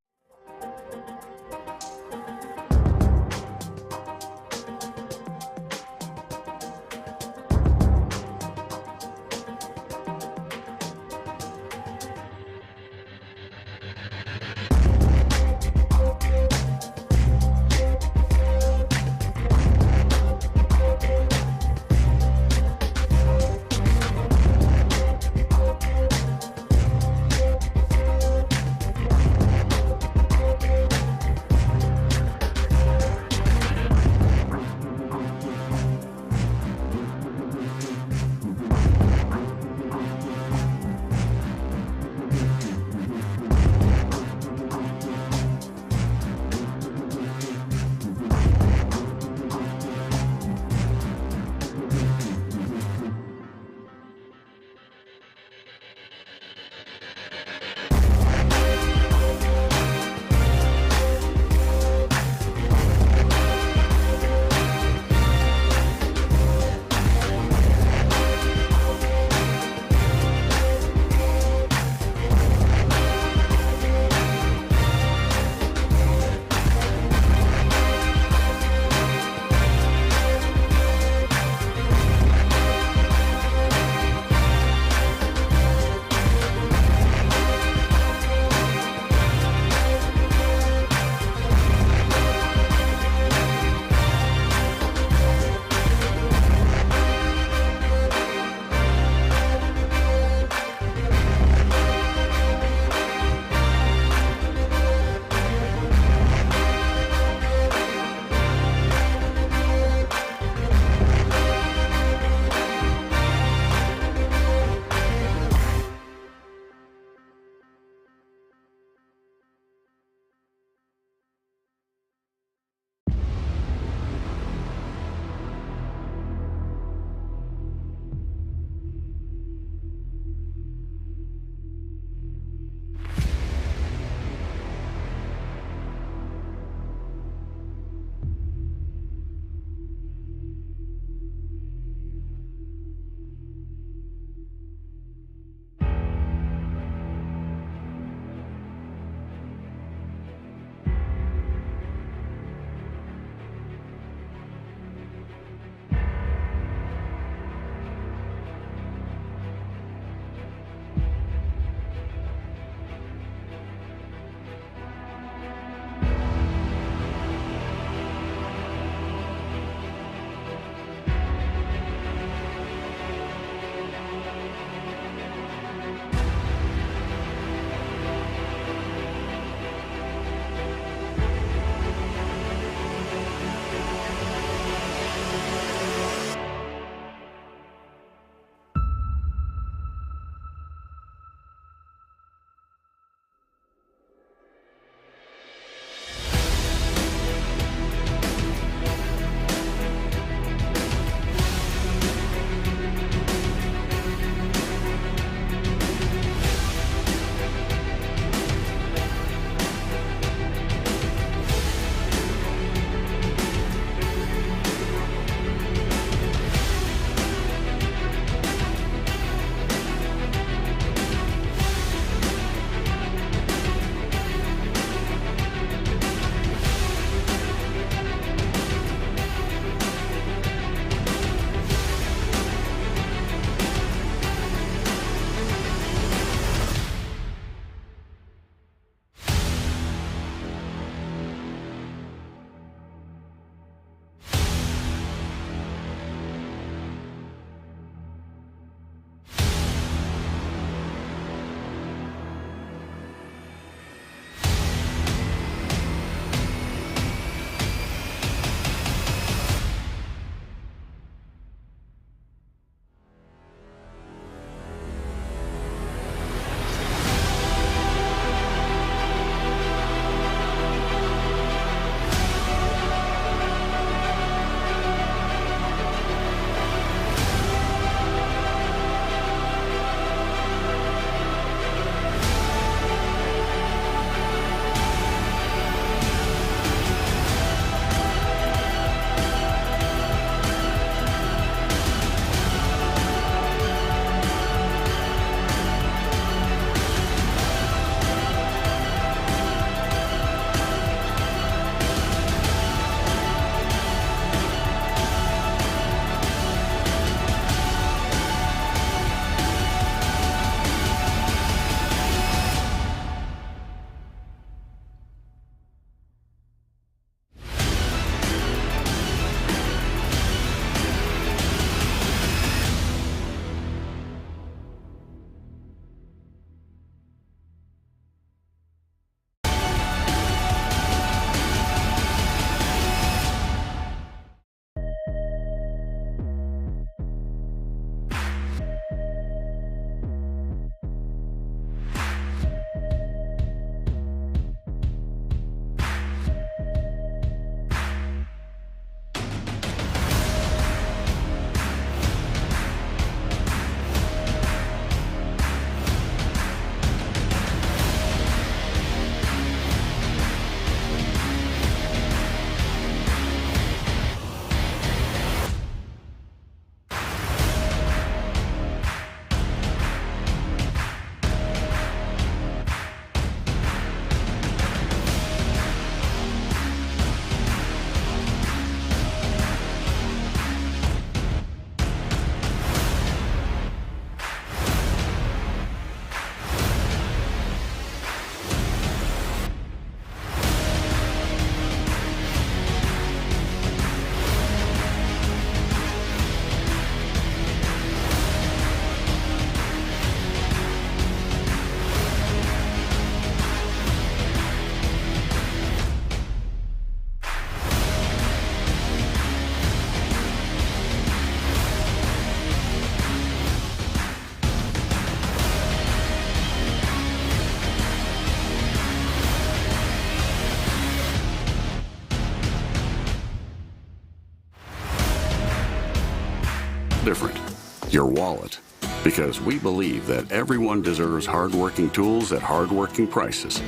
your wallet. Because we believe that everyone deserves hardworking tools at hardworking prices.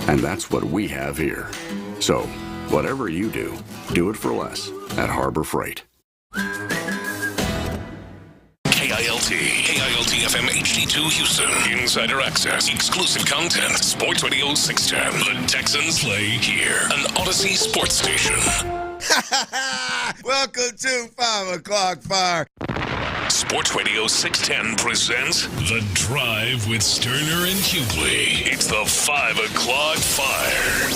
And that's what we have here. So, whatever you do it for less at Harbor Freight. KILT FM HD2 Houston. Insider access, exclusive content. Sports Radio 610. The Texans play here. An Odyssey sports station. Welcome to 5 o'clock fire. Sports Radio 610 presents The Drive with Stoerner and Hughley. It's the 5 o'clock fire.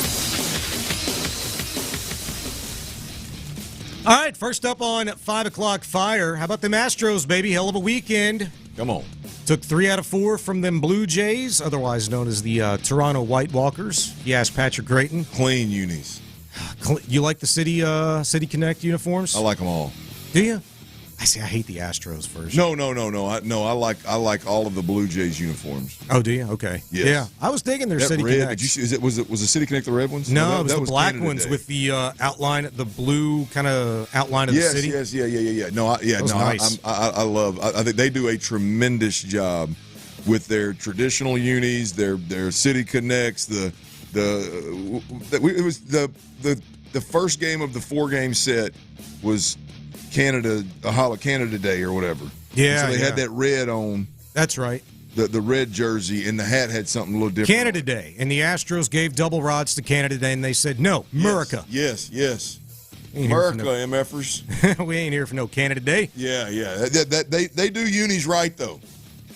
All right, first up on 5 o'clock fire. How about them Astros, baby? Hell of a weekend. Come on. Took 3 out of 4 from them Blue Jays, otherwise known as the Toronto White Walkers. You asked Patrick Creighton. Clean unis. You like the City Connect uniforms? I like them all. Do you? I hate the Astros first. No. I like all of the Blue Jays uniforms. Oh, do you? Okay. Yes. Yeah, I was digging their that City red, Connect. Was the City Connect the red ones? No, it was the black Canada ones Day. with the outline, the blue kind of outline of the city. Yes, yeah. Nice. I love. I think they do a tremendous job with their traditional unis, their City Connects. It was the first game of the 4-game set was Canada Day or whatever. Yeah. And so they had that red on. That's right. The red jersey, and the hat had something a little different. Canada Day. And the Astros gave double rods to Canada Day, and they said, no, America. Yes. America, MFers. We ain't here for no Canada Day. Yeah. They do unis right, though.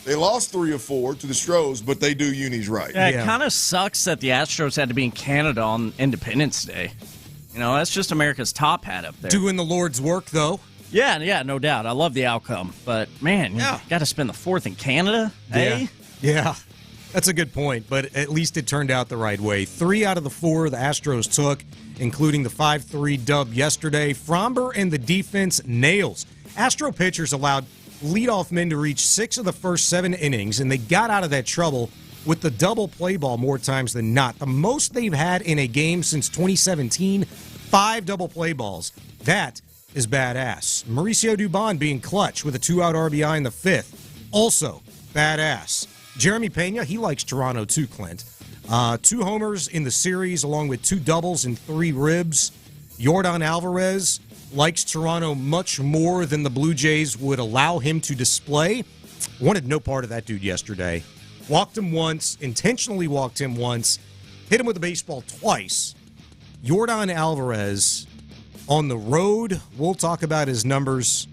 They lost 3 of 4 to the Astros, but they do unis right. Yeah, it kind of sucks that the Astros had to be in Canada on Independence Day. You know, that's just America's top hat up there. Doing the Lord's work, though. Yeah, no doubt. I love the outcome. But, man, you got to spend the 4th in Canada, eh? Yeah, that's a good point, but at least it turned out the right way. 3 out of the 4 the Astros took, including the 5-3 dub yesterday. Fromber and the defense nails. Astro pitchers allowed leadoff men to reach 6 of the first 7 innings, and they got out of that trouble with the double play ball more times than not. The most they've had in a game since 2017, 5 double play balls. That is badass. Mauricio Dubon being clutch with a 2-out RBI in the 5th. Also badass. Jeremy Pena, he likes Toronto too, Clint. 2 homers in the series along with 2 doubles and 3 ribs. Yordan Alvarez likes Toronto much more than the Blue Jays would allow him to display. Wanted no part of that dude yesterday. Walked him once, intentionally walked him once, hit him with a baseball twice. Yordan Alvarez on the road, we'll talk about his numbers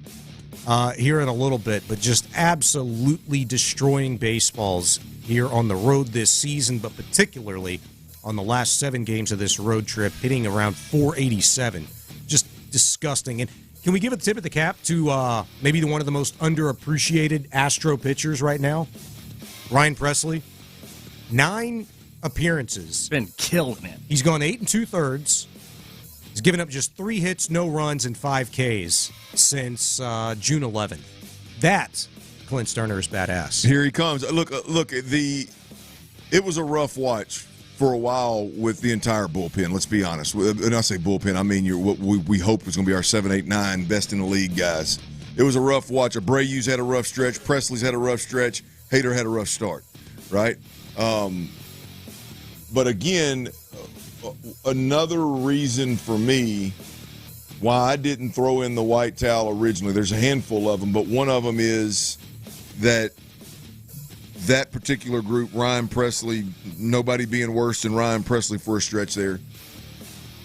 here in a little bit, but just absolutely destroying baseballs here on the road this season, but particularly on the last 7 games of this road trip, hitting around 487. Just disgusting. And can we give a tip of the cap to maybe one of the most underappreciated Astro pitchers right now? Ryan Presley, 9 appearances. Been killing it. He's gone 8 2/3. He's given up just 3 hits, no runs, and 5 Ks since June 11th. That, Clint Stoerner, is badass. Here he comes. Look. It was a rough watch for a while with the entire bullpen. Let's be honest. When I say bullpen, I mean what we hoped was going to be our 7, 8, 9 best in the league guys. It was a rough watch. Abreu's had a rough stretch. Presley's had a rough stretch. Hader had a rough start, right? But again, another reason for me why I didn't throw in the white towel originally, there's a handful of them, but one of them is that particular group, Ryan Presley, nobody being worse than Ryan Presley for a stretch there.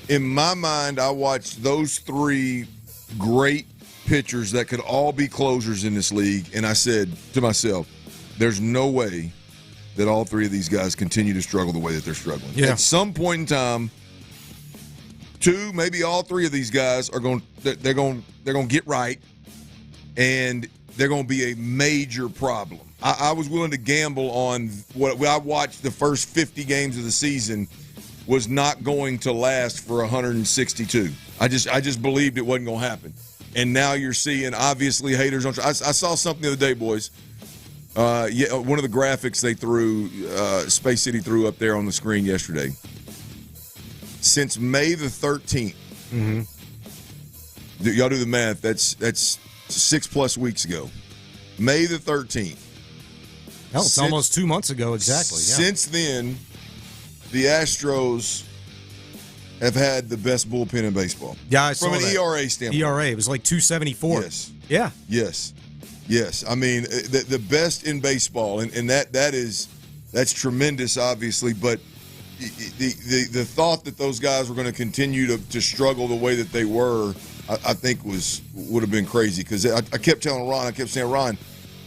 In my mind, I watched those 3 great pitchers that could all be closers in this league, and I said to myself, there's no way that all 3 of these guys continue to struggle the way that they're struggling. Yeah. At some point in time, 2, maybe all 3 of these guys are going to get right, and they're going to be a major problem. I was willing to gamble on what I watched the first 50 games of the season was not going to last for 162. I just believed it wasn't going to happen. And now you're seeing, obviously, Hader's on. I saw something the other day, boys. One of the graphics they threw, Space City threw up there on the screen yesterday. Since May the 13th, mm-hmm. Y'all do the math. That's 6+ weeks ago. May the 13th. Hell, it's almost 2 months ago, exactly. Yeah. Since then, the Astros have had the best bullpen in baseball. Yeah, I saw from an that. ERA standpoint. ERA, it was like 2.74. Yes. Yeah. Yes. I mean, the best in baseball, and that's tremendous, obviously. But the thought that those guys were going to continue to struggle the way that they were, I think would have been crazy. Because I kept telling Ron, Ron,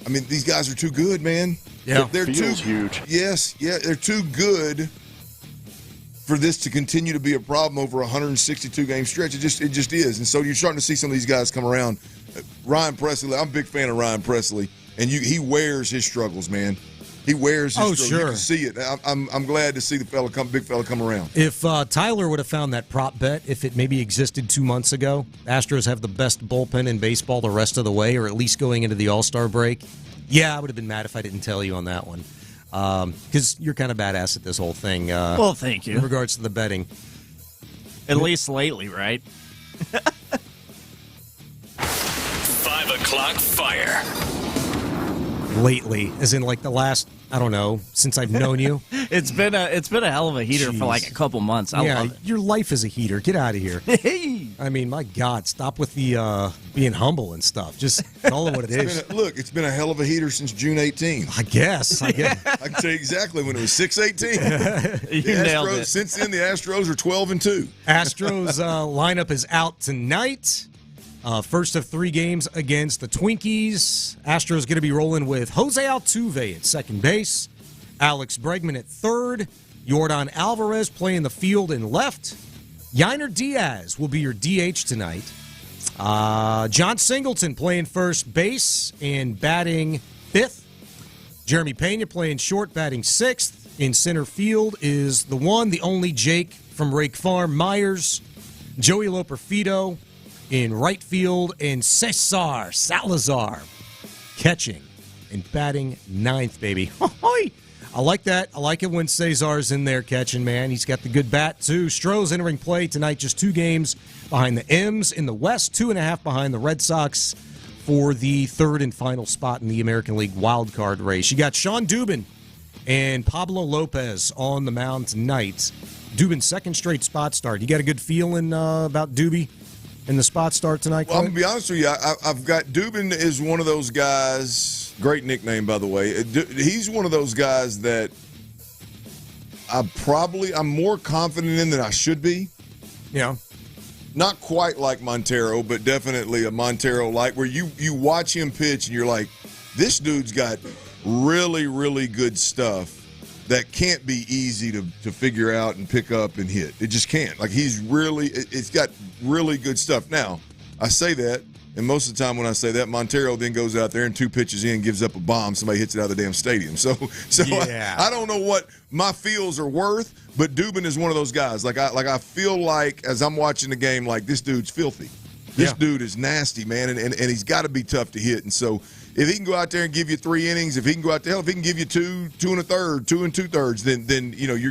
I mean, these guys are too good, man. Yeah, they're too huge. Yes, they're too good for this to continue to be a problem over a 162-game stretch. It just is. And so you're starting to see some of these guys come around. Ryan Presley, I'm a big fan of Ryan Presley, and he wears his struggles, man. He wears his struggles. Sure. You can see it. I'm glad to see the big fella come around. If Tyler would have found that prop bet, if it maybe existed 2 months ago, Astros have the best bullpen in baseball the rest of the way, or at least going into the All-Star break. Yeah, I would have been mad if I didn't tell you on that one. Because you're kind of badass at this whole thing. Well, thank you. In regards to the betting. At least lately, right? 5 o'clock fire. Lately, as in like the last, I don't know, since I've known you. It's been a hell of a heater for like a couple months. I love it. Your life is a heater. Get out of here. I mean, my God, stop with the being humble and stuff. Just call it what it is. It's been a hell of a heater since June 18th. I guess. I can tell you exactly when it was 6/18. You nailed it. Since then, the Astros are 12-2. Astros lineup is out tonight. First of 3 games against the Twinkies. Astros going to be rolling with Jose Altuve at second base, Alex Bregman at third, Yordan Alvarez playing the field in left. Yainer Diaz will be your DH tonight. John Singleton playing first base and batting fifth. Jeremy Pena playing short, batting sixth. In center field is the one, the only Jake from Rake Farm, Myers. Joey Loperfido in right field, and Cesar Salazar catching and batting ninth, baby. I like that. I like it when Cesar's in there catching, man. He's got the good bat, too. Stroh's entering play tonight, just 2 games behind the M's in the West, 2.5 behind the Red Sox for the third and final spot in the American League wild card race. You got Sean Dubin and Pablo Lopez on the mound tonight. Dubin's second straight spot start. You got a good feeling about Doobie in the spot start tonight, Clint? Well, I'm going to be honest with you. I've got Dubin is one of those guys, great nickname, by the way. He's one of those guys that I'm more confident in than I should be. Yeah. Not quite like Montero, but definitely a Montero-like, where you watch him pitch and you're like, this dude's got really, really good stuff that can't be easy to figure out and pick up and hit. It just can't. Like, it's got really good stuff. Now, I say that, and most of the time when I say that, Montero then goes out there and 2 pitches in, gives up a bomb, somebody hits it out of the damn stadium. So yeah. I don't know what my feels are worth, but Dubin is one of those guys. I feel like, as I'm watching the game, like, this dude's filthy. This dude is nasty, man, and he's got to be tough to hit. And so if he can go out there and give you 3 innings, if he can give you 2 1/3, 2 2/3, then you're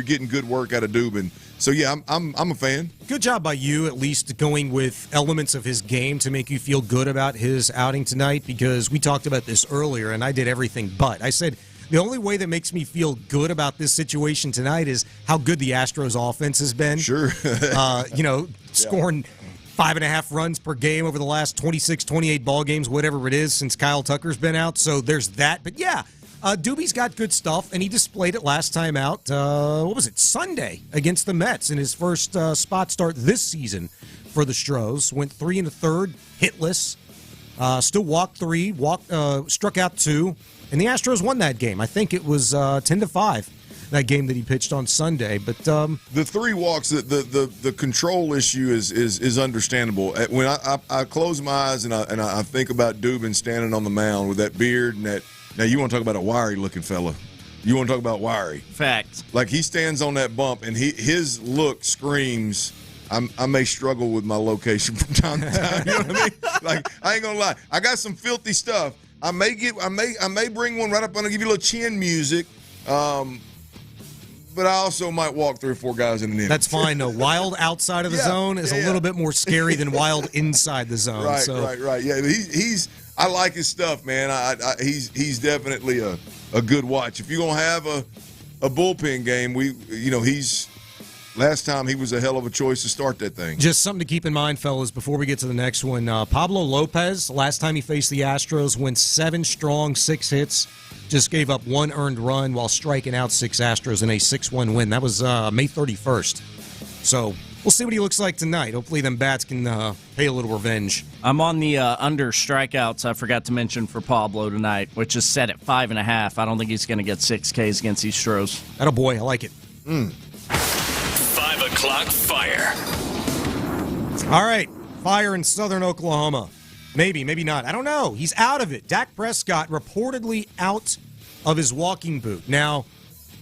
getting good work out of Dubin. So yeah, I'm a fan. Good job by you, at least going with elements of his game to make you feel good about his outing tonight, because we talked about this earlier, and I did everything but. I said the only way that makes me feel good about this situation tonight is how good the Astros offense has been. Sure. Scoring 5.5 runs per game over the last 26, 28 ball games, whatever it is, since Kyle Tucker's been out. So there's that. But yeah, Doobie's got good stuff, and he displayed it last time out. Sunday against the Mets in his first spot start this season for the Stros. Went 3 1/3, hitless. Still walked 3, struck out 2, and the Astros won that game. I think it was 10-5. That game that he pitched on Sunday, but the 3 walks, the control issue is understandable. When I close my eyes and I think about Dubin standing on the mound with that beard and that. Now you want to talk about a wiry looking fella? You want to talk about wiry? Facts. Like, he stands on that bump and his look screams, I may struggle with my location from time to time. You know what I mean? Like, I ain't gonna lie, I got some filthy stuff. I may bring one right up. I'm gonna give you a little chin music. But I also might walk 3 or 4 guys in an inning. That's fine. No, wild outside of the zone is a little bit more scary than wild inside the zone. Right. Yeah, I like his stuff, man. He's definitely a good watch. If you're gonna have a bullpen game, he's last time he was a hell of a choice to start that thing. Just something to keep in mind, fellas, before we get to the next one. Pablo Lopez, last time he faced the Astros, went 7 strong, 6 hits, just gave up 1 earned run while striking out 6 Astros in a 6-1 win. That was May 31st. So we'll see what he looks like tonight. Hopefully them bats can pay a little revenge. I'm on the under strikeouts I forgot to mention for Pablo tonight, which is set at 5.5. I don't think he's going to get 6 Ks against these Astros. Atta boy, I like it. 5 o'clock fire. All right, fire in southern Oklahoma. Maybe not. I don't know. He's out of it. Dak Prescott reportedly out of his walking boot. Now,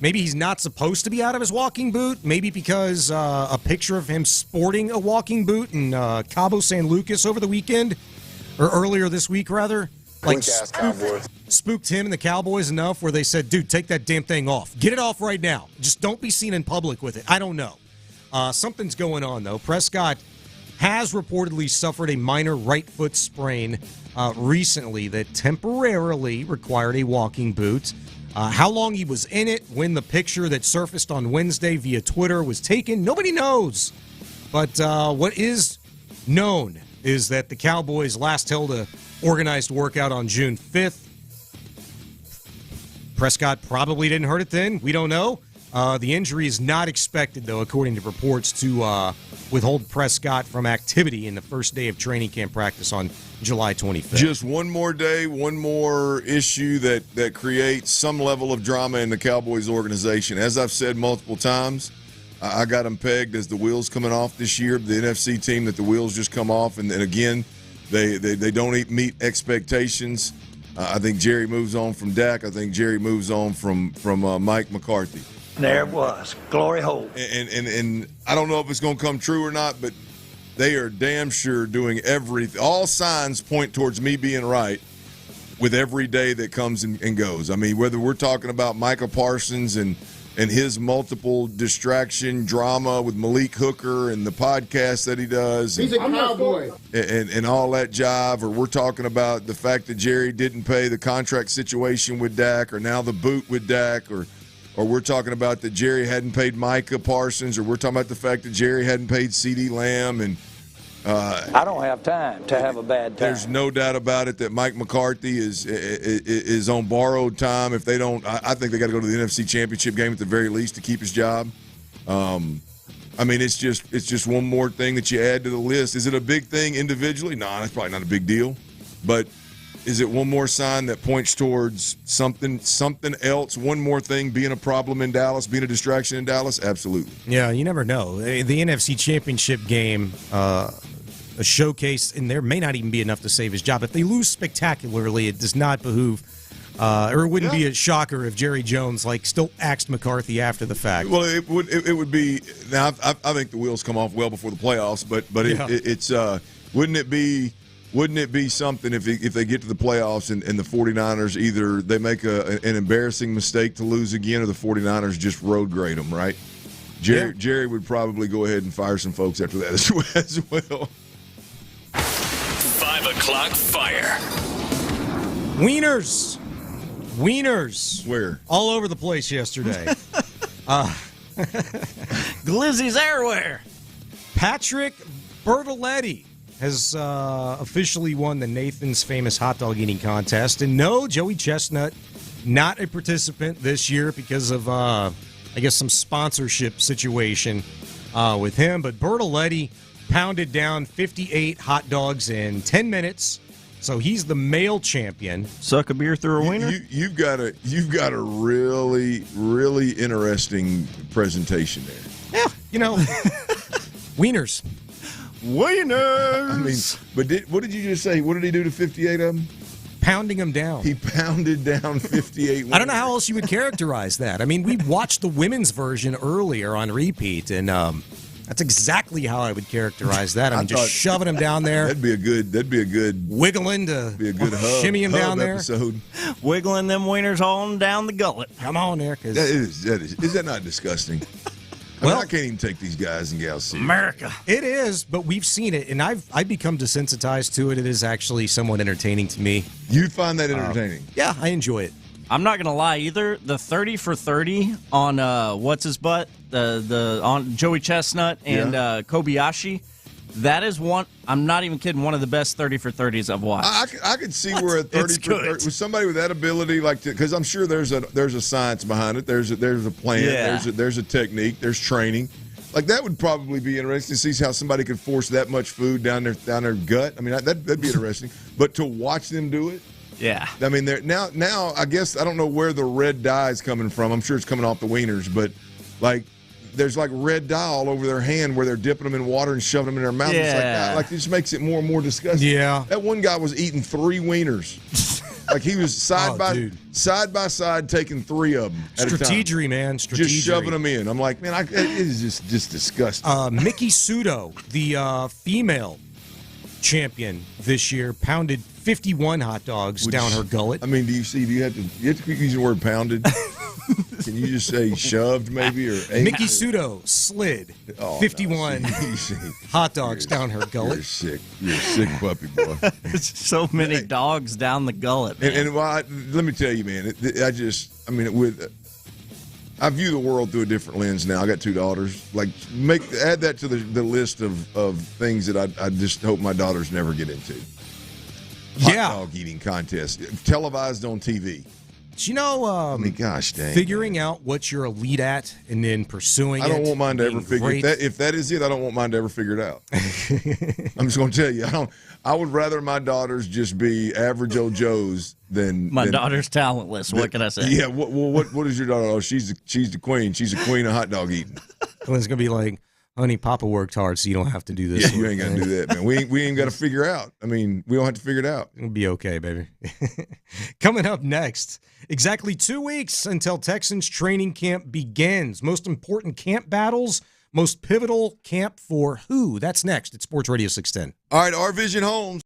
maybe he's not supposed to be out of his walking boot. Maybe because a picture of him sporting a walking boot in Cabo San Lucas over the weekend, or earlier this week, rather. Like spooked him and the Cowboys enough where they said, dude, take that damn thing off. Get it off right now. Just don't be seen in public with it. I don't know. Something's going on, though. Prescott has reportedly suffered a minor right foot sprain recently that temporarily required a walking boot. How long he was in it, when the picture that surfaced on Wednesday via Twitter was taken, nobody knows. But what is known is that the Cowboys last held a organized workout on June 5th. Prescott probably didn't hurt it then. We don't know. The injury is not expected, though, according to reports, to withhold Prescott from activity in the first day of training camp practice on July 25th. Just one more day, one more issue that creates some level of drama in the Cowboys organization. As I've said multiple times, I got them pegged as the wheels coming off this year, the NFC team that the wheels just come off, and again, they don't meet expectations. I think Jerry moves on from Dak. I think Jerry moves on from Mike McCarthy. There it was. Glory hole. And I don't know if it's going to come true or not, but they are damn sure doing everything. All signs point towards me being right with every day that comes and goes. I mean, whether we're talking about Micah Parsons and his multiple distraction drama with Malik Hooker and the podcast that he does. He's a cowboy. And all that jive, or we're talking about the fact that Jerry didn't pay the contract situation with Dak, or now the boot with Dak, or we're talking about that Jerry hadn't paid Micah Parsons, or we're talking about the fact that Jerry hadn't paid CeeDee Lamb. And I don't have time to have a bad time. There's no doubt about it that Mike McCarthy is on borrowed time. If they don't, I think they got to go to the NFC Championship game at the very least to keep his job. I mean, it's just one more thing that you add to the list. Is it a big thing individually? No, that's probably not a big deal. But is it one more sign that points towards something else, one more thing being a problem in Dallas, being a distraction in Dallas? Absolutely. Yeah, you never know. The NFC Championship game, a showcase, and there may not even be enough to save his job. If they lose spectacularly, it does not behoove, or it wouldn't be a shocker if Jerry Jones still axed McCarthy after the fact. Well, it would be. Now, I think the wheels come off well before the playoffs, but it's wouldn't it be something if they get to the playoffs and the 49ers either they make an embarrassing mistake to lose again, or the 49ers just road grade them, right? Jerry would probably go ahead and fire some folks after that as well. 5 o'clock fire. Wieners. Where? All over the place yesterday. Glizzy's everywhere. Patrick Bertoletti has officially won the Nathan's Famous Hot Dog Eating Contest. And no, Joey Chestnut, not a participant this year because of, some sponsorship situation with him. But Bertoletti pounded down 58 hot dogs in 10 minutes. So he's the male champion. Suck a beer through a wiener? You've got a really, really interesting presentation there. Yeah, wieners. Wieners. I mean, but what did you just say? What did he do to 58 of them? Pounding them down. He pounded down 58. I don't know how else you would characterize that. I mean, we watched the women's version earlier on repeat, and that's exactly how I would characterize that. I mean, just shoving them down there. That'd be a good wiggling to be a good hub, shimmy them down there. Episode. Wiggling them wieners on down the gullet. Come on there, that is. Is that not disgusting? I can't even take these guys and gals serious. America. It is, but we've seen it, and I've become desensitized to it. It is actually somewhat entertaining to me. You find that entertaining? Yeah, I enjoy it. I'm not gonna lie either. The 30 for 30 on what's his butt, on Joey Chestnut and Kobayashi. That is one. I'm not even kidding. One of the best 30 for 30s I've watched. I could see where a 30 for 30 with somebody with that ability, because I'm sure there's a science behind it. There's a plan. Yeah. There's a technique. There's training. Like that would probably be interesting to see how somebody could force that much food down their gut. I mean, that'd be interesting. But to watch them do it. Yeah. I mean, now I guess I don't know where the red dye is coming from. I'm sure it's coming off the wieners, but like. There's like red dye all over their hand where they're dipping them in water and shoving them in their mouth. Yeah. It's like that. Like, it just makes it more and more disgusting. Yeah. That one guy was eating 3 wieners. Like he was side by side taking 3 of them at a time. Strategery, man. Strategery. Just shoving them in. I'm like, man, it is just disgusting. Mickey Sudo, the female champion this year, pounded 51 hot dogs down her gullet. I mean, do you have to keep using the word pounded? Can you just say shoved maybe or ate? Mickey Sudo slid 51 hot dogs down her gullet. You're sick. You're a sick puppy, boy. So many dogs down the gullet, man. And let me tell you, man, I view the world through a different lens now. I got 2 daughters. Like, add that to the list of things that I just hope my daughters never get into. Hot dog eating contest, televised on TV. You know, gosh dang, figuring out what you're elite at and then pursuing it. I don't want mine to ever figure it. If that is it, I don't want mine to ever figure it out. I'm just going to tell you, I would rather my daughters just be average old Joes than my daughter's talentless. What can I say? Yeah. What is your daughter? Oh, she's the queen. She's a queen of hot dog eating. Well, it's going to be like, honey, Papa worked hard, so you don't have to do this. Yeah, you ain't got to do that, man. We ain't got to figure out. I mean, we don't have to figure it out. It'll be okay, baby. Coming up next, exactly 2 weeks until Texans training camp begins. Most important camp battles, most pivotal camp for who? That's next at Sports Radio 610. All right, our Vision Homes.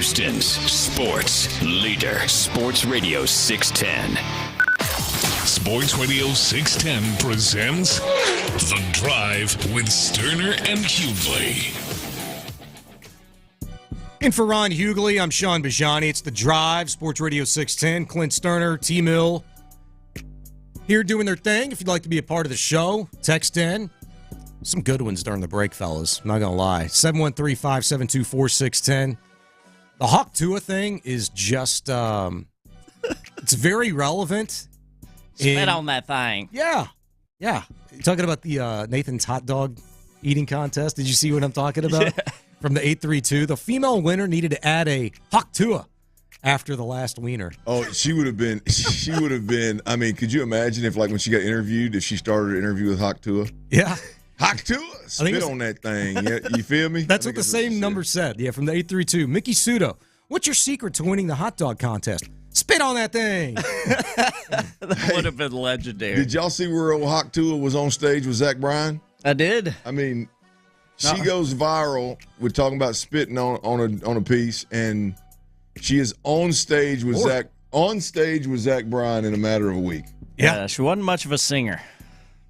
Houston's sports leader. Sports Radio 610. Sports Radio 610 presents The Drive with Stoerner and Hughley. In for Ron Hughley, I'm Sean Bijani. It's The Drive, Sports Radio 610. Clint Stoerner, T-Mill, here doing their thing. If you'd like to be a part of the show, text in. Some good ones during the break, fellas. I'm not going to lie. 713-572-4610. The Hawk Tua thing is just, it's very relevant. Spit on that thing. Yeah. Yeah. You're talking about the Nathan's hot dog eating contest. Did you see what I'm talking about? Yeah. From the 832. The female winner needed to add a Hawk Tua after the last wiener. Oh, she would have been, I mean, could you imagine if, like, when she got interviewed, if she started an interview with Hawk Tua? Yeah. Hawk Tua, spit on that thing. Yeah, you feel me? That's what the same number said. Yeah, from the 832. Mickey Sudo, what's your secret to winning the hot dog contest? Spit on that thing. That would have been legendary. Did y'all see where old Hawk Tua was on stage with Zach Bryan? I did. I mean, she goes viral with talking about spitting on a piece, and she is on stage with Zach Bryan in a matter of a week. Yeah, she wasn't much of a singer,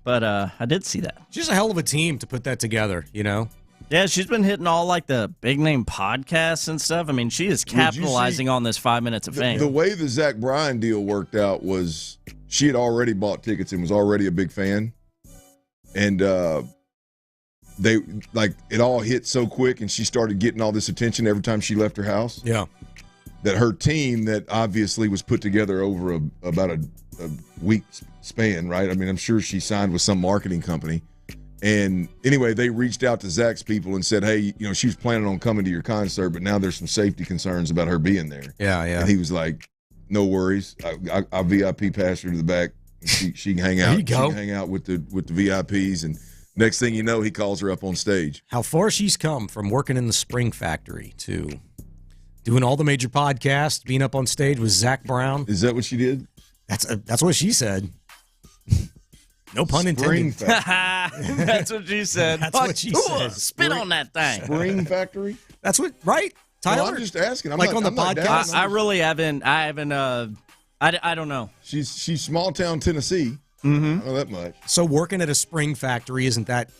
but I did see that. She's a hell of a team to put that together, you know? Yeah, she's been hitting all like the big name podcasts and stuff. I mean, she is capitalizing on this 5 minutes of fame. The way the Zach Bryan deal worked out was she had already bought tickets and was already a big fan. And they, like, it all hit so quick, and she started getting all this attention every time she left her house. Yeah. That her team, that obviously was put together over about a week span, right? I mean, I'm sure she signed with some marketing company. And anyway, they reached out to Zach's people and said, hey, you know, she was planning on coming to your concert, but now there's some safety concerns about her being there. Yeah, yeah. And he was like, no worries. I'll VIP pass her to the back. She can hang out. There you go. She can hang out with the VIPs. And next thing you know, he calls her up on stage. How far she's come from working in the Spring Factory to doing all the major podcasts, being up on stage with Zach Brown. Is that what she did? That's what she said. No pun intended. That's what she said. That's what she said. Spit on that thing. Spring Factory? That's what, right? Tyler? No, I'm just asking. I'm like not, on the I'm not podcast? down. I really haven't, I don't know. She's small town Tennessee. Mm-hmm. I don't know that much. So working at a Spring Factory, isn't that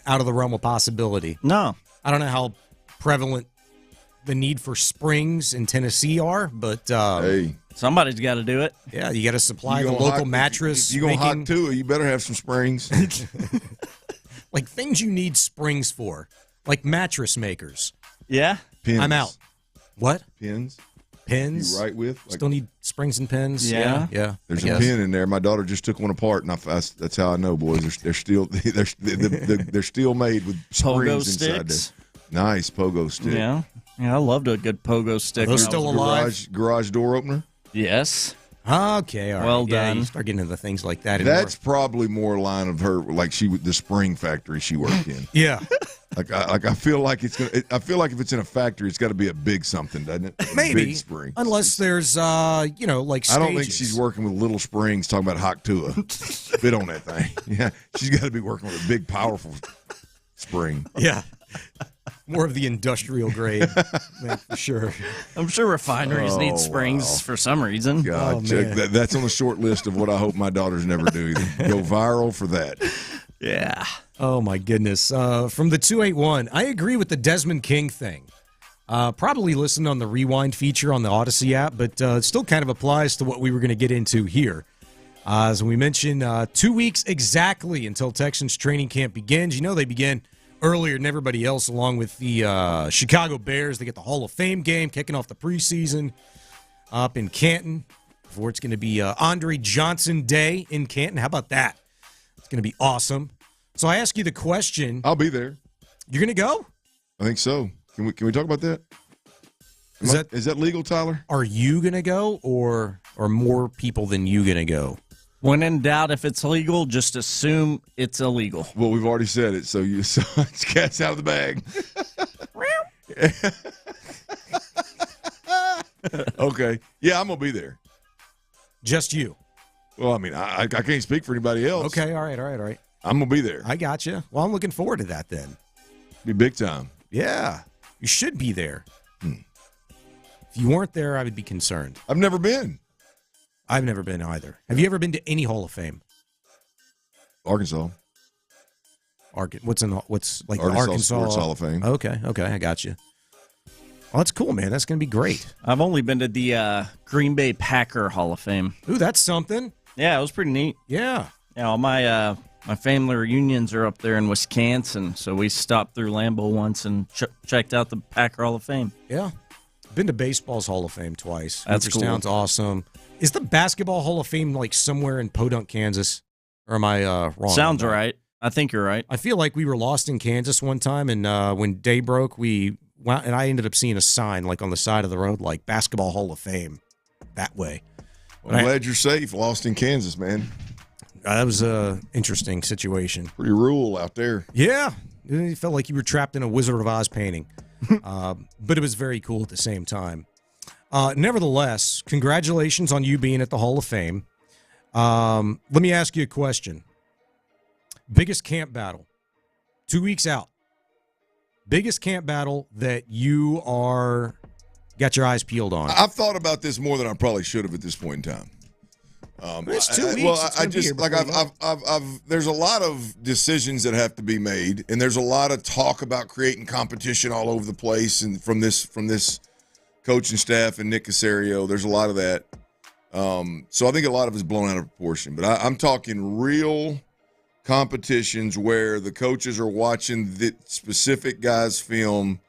out of the realm of possibility? No. I don't know how prevalent the need for springs in Tennessee are, but hey, somebody's got to do it. Yeah, you got to supply the local mattress. If you're going to Hawk Tua, you better have some springs. Like things you need springs for, like mattress makers. Yeah. Pins. I'm out. What? Pins. Pins. You write with? Like, still need springs and pins. Yeah. Yeah. There's a pin in there. My daughter just took one apart, and that's how I know, boys. They're still they're still made with springs Pogo inside sticks. there. Nice pogo stick. Yeah. Yeah, I loved a good pogo stick. Are those still alive? Garage door opener? Yes. Okay, all right. Well yeah, done. you start getting into things like that. That's probably more line of her, like the Spring Factory she worked in. Yeah. I feel like it's gonna. I feel like if it's in a factory, it's got to be a big something, doesn't it? Maybe. Big spring. Unless there's, like stages. I don't think she's working with little springs. Talking about Hawk Tua, spit on that thing. Yeah, she's got to be working with a big, powerful spring. Yeah. More of the industrial grade, for sure. I'm sure refineries need springs for some reason. God, that's on the short list of what I hope my daughters never do. Go viral for that. Yeah. Oh, my goodness. From the 281, I agree with the Desmond King thing. Probably listened on the Rewind feature on the Odyssey app, but it still kind of applies to what we were going to get into here. As we mentioned, 2 weeks exactly until Texans training camp begins. You know they begin earlier than everybody else, along with the Chicago Bears. They get the Hall of Fame game kicking off the preseason up in Canton. Before it's going to be Andre Johnson Day in Canton. How about that? It's going to be awesome. So I ask you the question. I'll be there. You're going to go? I think so. Can we talk about that? Is that legal, Tyler? Are you going to go, or are more people than you going to go? When in doubt, if it's legal, just assume it's illegal. Well, we've already said it, so it's cat's out of the bag. Okay. Yeah, I'm going to be there. Just you? Well, I mean, I can't speak for anybody else. Okay, all right. I'm going to be there. I got you. Well, I'm looking forward to that then. Be big time. Yeah, you should be there. If you weren't there, I would be concerned. I've never been. I've never been either. Have you ever been to any Hall of Fame? Arkansas. What's like Arkansas Arkansas Sports Hall of Fame? Okay, I got you. Well, that's cool, man. That's going to be great. I've only been to the Green Bay Packer Hall of Fame. Ooh, that's something. Yeah, it was pretty neat. Yeah. All my family reunions are up there in Wisconsin, so we stopped through Lambeau once and checked out the Packer Hall of Fame. Yeah. Been to baseball's Hall of Fame twice. That's cool. Sounds awesome. Is the basketball Hall of Fame like somewhere in Podunk, Kansas? Or am I wrong? Sounds right. I think you're right. I feel like we were lost in Kansas one time, and when day broke, and I ended up seeing a sign like on the side of the road, like Basketball Hall of Fame, that way. Well, I'm glad you're safe. Lost in Kansas, man. That was an interesting situation. Pretty rural out there. Yeah, it felt like you were trapped in a Wizard of Oz painting, but it was very cool at the same time. Nevertheless, congratulations on you being at the Hall of Fame. Let me ask you a question. Biggest camp battle, 2 weeks out. Biggest camp battle that you got your eyes peeled on. I've thought about this more than I probably should have at this point in time. It's 2 weeks. Well, I just like there's a lot of decisions that have to be made, and there's a lot of talk about creating competition all over the place, and from this coaching staff and Nick Caserio, there's a lot of that. So I think a lot of it's blown out of proportion. But I'm talking real competitions where the coaches are watching the specific guys' film,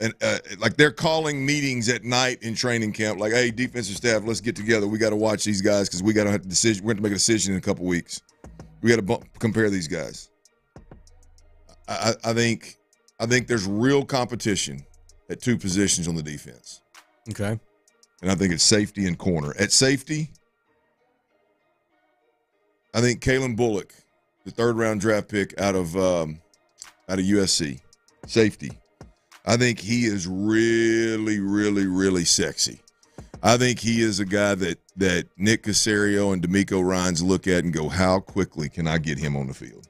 and like they're calling meetings at night in training camp. Like, hey, defensive staff, let's get together. We got to watch these guys because we got to have a decision. We're going to make a decision in a couple weeks. We got to compare these guys. I think there's real competition at two positions on the defense. Okay. And I think it's safety and corner. At safety, I think Kalen Bullock, the third-round draft pick out of USC, safety. I think he is really, really, really sexy. I think he is a guy that Nick Caserio and D'Amico Ryans look at and go, how quickly can I get him on the field?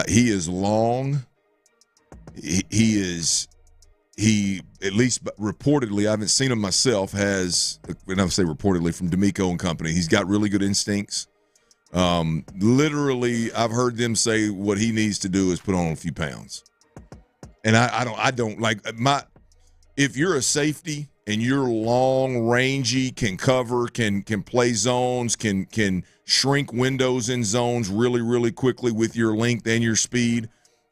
He is long. He at least reportedly, I haven't seen him myself, has, and I would say reportedly from D'Amico and company, he's got really good instincts. Literally, I've heard them say what he needs to do is put on a few pounds. And I don't like if you're a safety and you're long, rangy, can cover, can play zones, can shrink windows in zones really, really quickly with your length and your speed,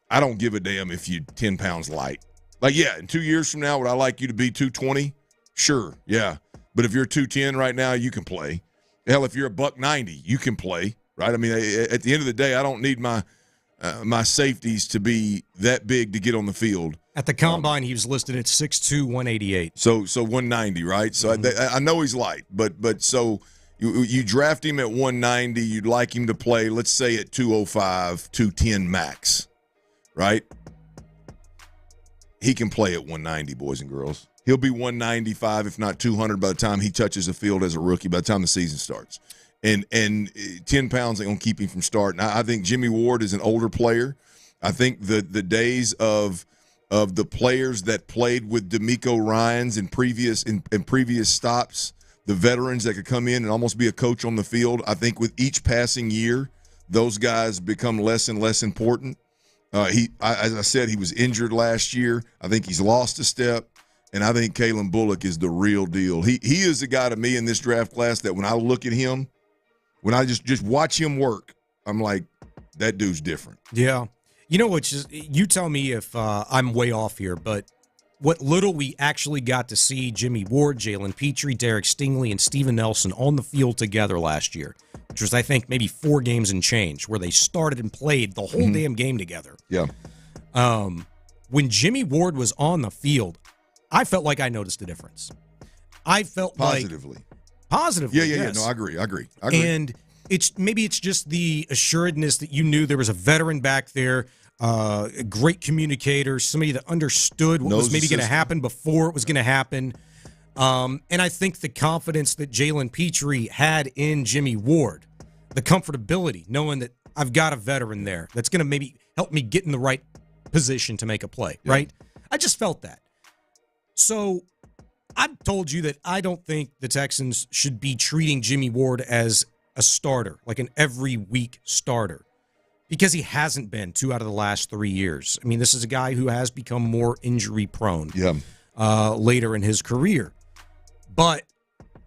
I don't give a damn if you're 10 pounds light. Like, yeah, in 2 years from now, would I like you to be 220? Sure, yeah. But if you're 210 right now, you can play. Hell, if you're a $190, you can play, right? I mean, at the end of the day, I don't need my safeties to be that big to get on the field. At the combine, he was listed at 6'2", 188. So 190, right? So I know he's light, but so you draft him at 190, you'd like him to play, let's say at 205, 210 max, right? He can play at 190, boys and girls. He'll be 195, if not 200, by the time he touches the field as a rookie, by the time the season starts. And 10 pounds ain't going to keep him from starting. I think Jimmy Ward is an older player. I think the days of the players that played with D'Amico Ryans in previous stops, the veterans that could come in and almost be a coach on the field, I think with each passing year, those guys become less and less important. As I said, he was injured last year. I think he's lost a step. And I think Kalen Bullock is the real deal. He is the guy to me in this draft class that when I look at him, when I just watch him work, I'm like, that dude's different. Yeah. You know what? You tell me if I'm way off here, but what little we actually got to see Jimmy Ward, Jalen Petrie, Derek Stingley, and Steven Nelson on the field together last year, which was, I think, maybe 4 games and change, where they started and played the whole damn game together. Yeah. When Jimmy Ward was on the field, I felt like I noticed a difference. I felt positively. Positively, Yeah. No, I agree. And it's just the assuredness that you knew there was a veteran back there, a great communicator, somebody that understood what was maybe going to happen before it was going to happen. And I think the confidence that Jalen Petrie had in Jimmy Ward, the comfortability, knowing that I've got a veteran there that's going to maybe help me get in the right position to make a play, right? I just felt that. So I've told you that I don't think the Texans should be treating Jimmy Ward as a starter, like an every week starter, because he hasn't been 2 out of the last 3 years. I mean, this is a guy who has become more injury prone later in his career. But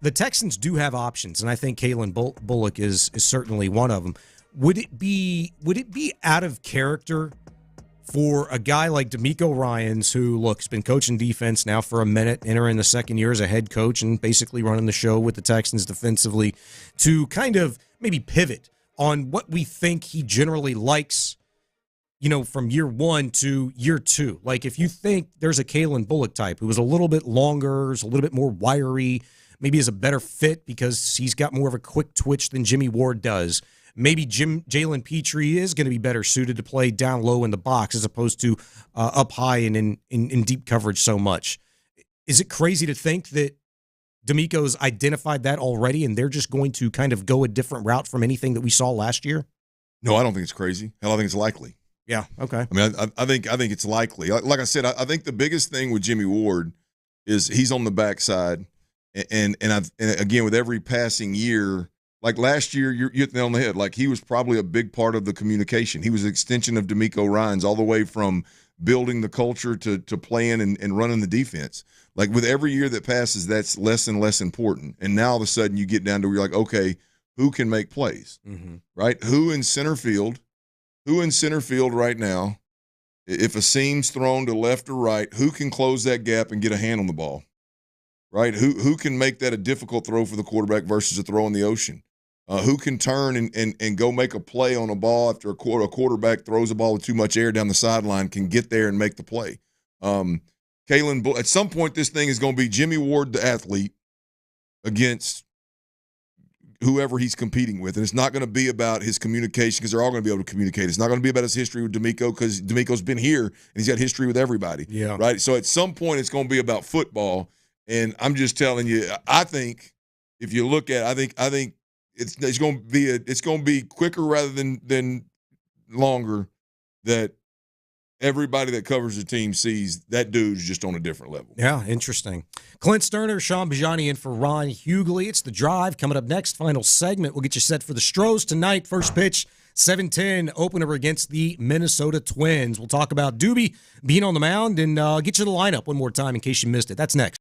the Texans do have options, and I think Kalen Bullock is certainly one of them. Would it be out of character for a guy like D'Amico Ryans, who, look, has been coaching defense now for a minute, entering the second year as a head coach and basically running the show with the Texans defensively, to kind of maybe pivot on what we think he generally likes, from year 1 to year 2? Like, if you think there's a Kalen Bullock type who is a little bit longer, is a little bit more wiry, maybe is a better fit because he's got more of a quick twitch than Jimmy Ward does. Maybe Jalen Petrie is going to be better suited to play down low in the box as opposed to up high and in deep coverage so much. Is it crazy to think that D'Amico's identified that already and they're just going to kind of go a different route from anything that we saw last year? No, I don't think it's crazy. Hell, I think it's likely. Yeah, okay. I mean, I think it's likely. Like I said, I think the biggest thing with Jimmy Ward is he's on the backside, and again, with every passing year, like last year, you're hitting it on the head. Like, he was probably a big part of the communication. He was an extension of D'Amico Ryans, all the way from building the culture to playing and running the defense. Like, with every year that passes, that's less and less important. And now all of a sudden you get down to where you're like, okay, who can make plays, right? Who in center field right now, if a seam's thrown to left or right, who can close that gap and get a hand on the ball, right? Who can make that a difficult throw for the quarterback versus a throw in the ocean? Who can turn and go make a play on a ball after a quarterback throws a ball with too much air down the sideline, can get there and make the play? Kalen, at some point, this thing is going to be Jimmy Ward, the athlete, against whoever he's competing with. And it's not going to be about his communication, because they're all going to be able to communicate. It's not going to be about his history with D'Amico, because D'Amico's been here and he's got history with everybody. Yeah. Right? So at some point, it's going to be about football. And I'm just telling you, I think if you look at it, I think it's going to be quicker rather than longer, that everybody that covers the team sees that dude's just on a different level. Yeah, interesting. Clint Stoerner, Sean Bijani in for Ron Hughley. It's The Drive. Coming up next, final segment. We'll get you set for the Astros tonight. First pitch, 7:10, opener against the Minnesota Twins. We'll talk about Doobie being on the mound and get you the lineup one more time in case you missed it. That's next.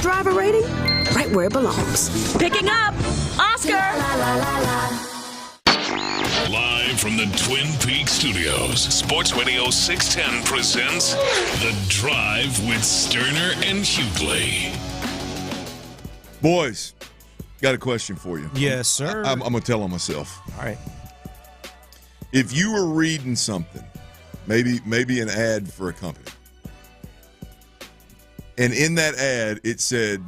Driver rating, right where it belongs. Picking up. Oscar. Live from the Twin Peaks studios, Sports Radio 610 presents The Drive with Stoerner and Hughley. Boys, got a question for you. Yes, sir. I'm going to tell on myself. All right. If you were reading something, maybe an ad for a company, and in that ad it said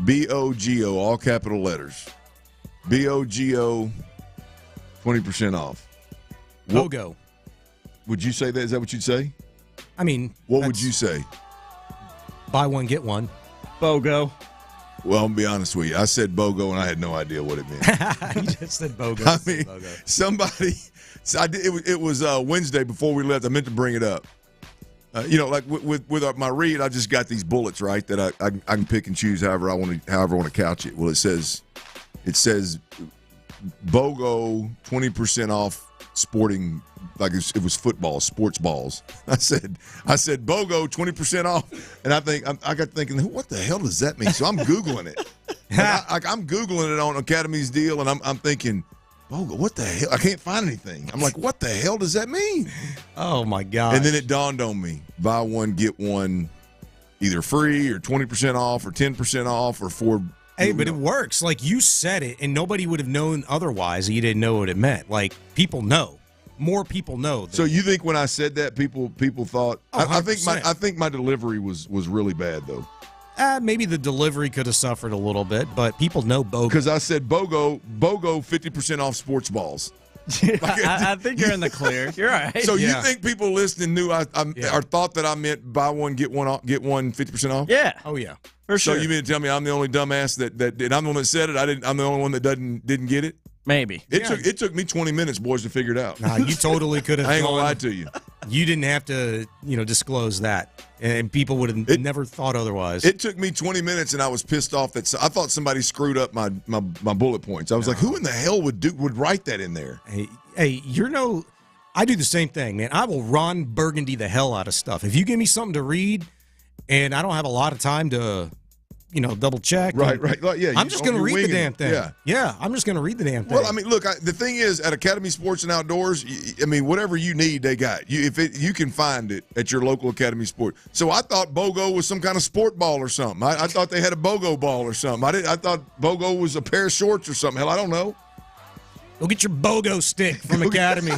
BOGO, all capital letters, BOGO, 20% off. BOGO. Would you say that? Is that what you'd say? I mean, what would you say? Buy one, get one. BOGO. Well, I'm going to be honest with you. I said BOGO, and I had no idea what it meant. You just said BOGO. I mean, somebody – it was Wednesday before we left. I meant to bring it up. Like with my read, I just got these bullets, right, that I can pick and choose however I want to couch it. Well, it says BOGO 20% off sporting, like it was football, sports balls. I said BOGO 20% off, and I got thinking, what the hell does that mean? So I'm Googling it. I'm Googling it on Academy's deal, and I'm thinking, BOGO, what the hell? I can't find anything. I'm like, what the hell does that mean? Oh my God! And then it dawned on me: buy one, get one, either free or 20% off or 10% off or for. Hey, but it works. Like, you said it, and nobody would have known otherwise. You didn't know what it meant. Like, people know. More people know. So you think when I said that, people thought? Oh, I think my delivery was really bad though. Maybe the delivery could have suffered a little bit, but people know BOGO. Because I said BOGO 50% off sports balls. I think you're in the clear. You're all right. So you think people listening knew or thought that I meant buy one, get one 50% off? Yeah. Oh yeah. For sure. So you mean to tell me I'm the only dumbass that I'm the one that said it? I'm the only one that didn't get it? Maybe. It took me 20 minutes, boys, to figure it out. Nah, you totally could have. I ain't gonna lie to you. You didn't have to, disclose that, and people would have never thought otherwise. It took me 20 minutes, and I was pissed off that I thought somebody screwed up my bullet points. I was like, who in the hell would write that in there? Hey, I do the same thing, man. I will Ron Burgundy the hell out of stuff. If you give me something to read, and I don't have a lot of time to, double check. Right. Like, yeah, I'm just going to read the damn thing. Yeah, I'm just going to read the damn thing. Well, I mean, look, the thing is, at Academy Sports and Outdoors, whatever you need, they got. You can find it at your local Academy Sport. So I thought BOGO was some kind of sport ball or something. I thought they had a BOGO ball or something. I thought BOGO was a pair of shorts or something. Hell, I don't know. Go get your BOGO stick from Academy.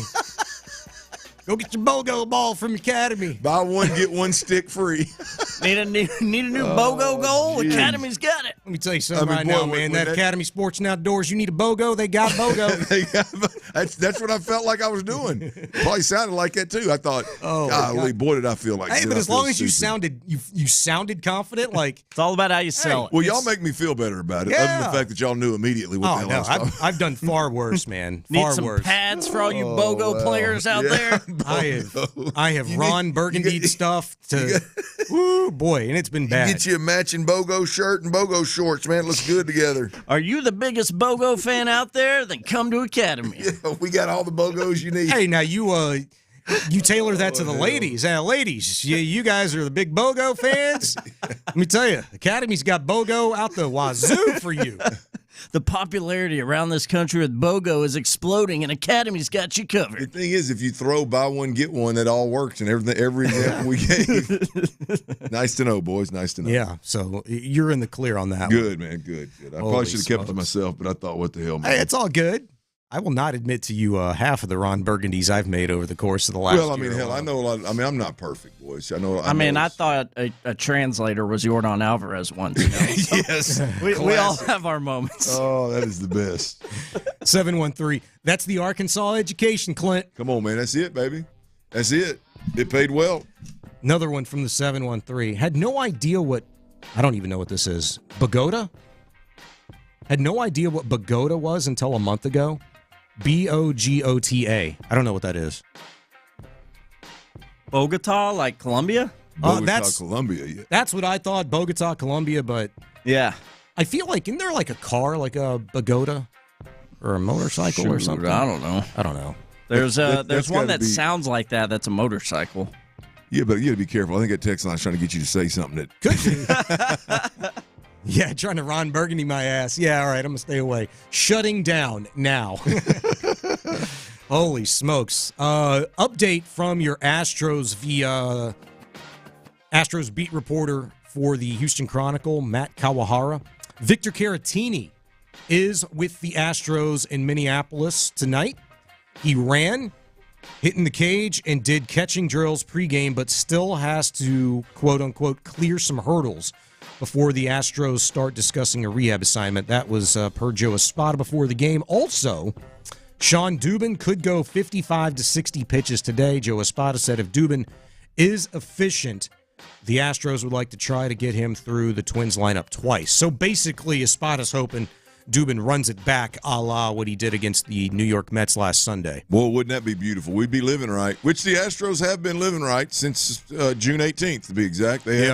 Go get your BOGO ball from Academy. Buy one, get one stick free. Need a new BOGO goal? Geez. Academy's got it. Let me tell you something now, man. That Academy Sports and Outdoors, you need a BOGO, they got BOGO. That's what I felt like I was doing. Probably sounded like that too. I thought, golly, boy, did I feel like. Hey, but as long as you sounded confident, like it's all about how you sell it. Well, y'all make me feel better about it. Yeah. Other than the fact that y'all knew immediately what the hell I was talking. I've done far worse, man. Need far some worse. pads for all you BOGO players out there. I have Ron Burgundy stuff to, woo, boy, and it's been bad. Get you a matching BOGO shirt and BOGO shorts, man. It looks good together. Are you the biggest BOGO fan out there? Then come to Academy. Yeah, we got all the BOGOs you need. Hey, now you tailor that to the ladies. Ladies, you guys are the big BOGO fans. Let me tell you, Academy's got BOGO out the wazoo for you. The popularity around this country with BOGO is exploding, and Academy's got you covered. The thing is, if you throw buy one, get one, that all works, and every example we gave. Nice to know, boys. Nice to know. Yeah, so you're in the clear on that Good, man. Good. I probably should have kept it to myself, but I thought, what the hell, man. Hey, it's all good. I will not admit to you half of the Ron Burgundys I've made over the course of the last year. Well, I mean, hell, I know a lot. I'm not perfect, boys. I thought a translator was Yordan Alvarez once. Yes. we all have our moments. Oh, that is the best. 713. That's the Arkansas education, Clint. Come on, man. That's it, baby. That's it. It paid well. Another one from the 713. Had no idea I don't even know what this is. Bogota? Had no idea what Bogota was until a month ago. Bogota. I don't know what that is. Bogota, like Colombia? Bogota, Colombia. Yeah. That's what I thought, Bogota, Colombia, but yeah. I feel like, isn't there like a car, like a Bogota? Or a motorcycle or something? I don't know. I don't know. There's one that sounds like that. That's a motorcycle. Yeah, but you got to be careful. I think that text line's trying to get you to say something that could be. Yeah, trying to Ron Burgundy my ass. Yeah, all right, I'm going to stay away. Shutting down now. Holy smokes. Update from your Astros via Astros beat reporter for the Houston Chronicle, Matt Kawahara. Victor Caratini is with the Astros in Minneapolis tonight. He ran, hit in the cage, and did catching drills pregame, but still has to, quote-unquote, clear some hurdles before the Astros start discussing a rehab assignment. That was per Joe Espada before the game. Also, Sean Dubin could go 55 to 60 pitches today. Joe Espada said if Dubin is efficient, the Astros would like to try to get him through the Twins lineup twice. So basically, Espada's hoping Dubin runs it back a la what he did against the New York Mets last Sunday. Well, wouldn't that be beautiful? We'd be living right, which the Astros have been living right since June 18th, to be exact. They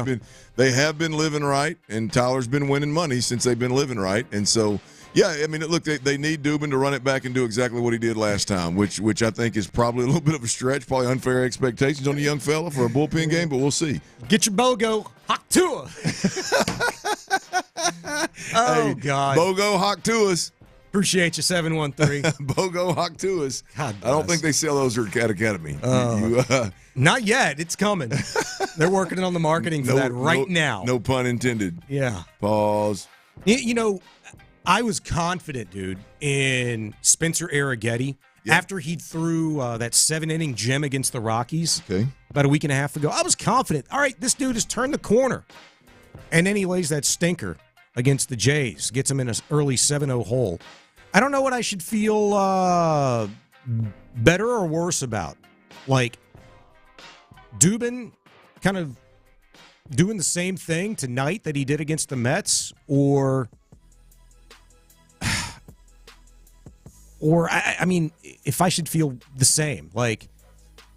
have been living right, and Tyler's been winning money since they've been living right. And so, yeah, I mean, look, they need Dubin to run it back and do exactly what he did last time, which I think is probably a little bit of a stretch, probably unfair expectations on the young fella for a bullpen game, but we'll see. Get your BOGO Hoctua. Oh, hey, God. BOGO Hawk to us. Appreciate you, 713. BOGO Hawk to us. God bless. I don't think they sell those at Academy. Not yet. It's coming. They're working on the marketing for that right now. No pun intended. Yeah. Pause. You know, I was confident, dude, in Spencer Arrighetti after he threw that 7-inning gem against the Rockies about a week and a half ago. I was confident. All right, this dude has turned the corner. And then he lays that stinker against the Jays, gets him in an early 7-0 hole. I don't know what I should feel better or worse about. Like, Dubin kind of doing the same thing tonight that he did against the Mets, or I mean, if I should feel the same, like,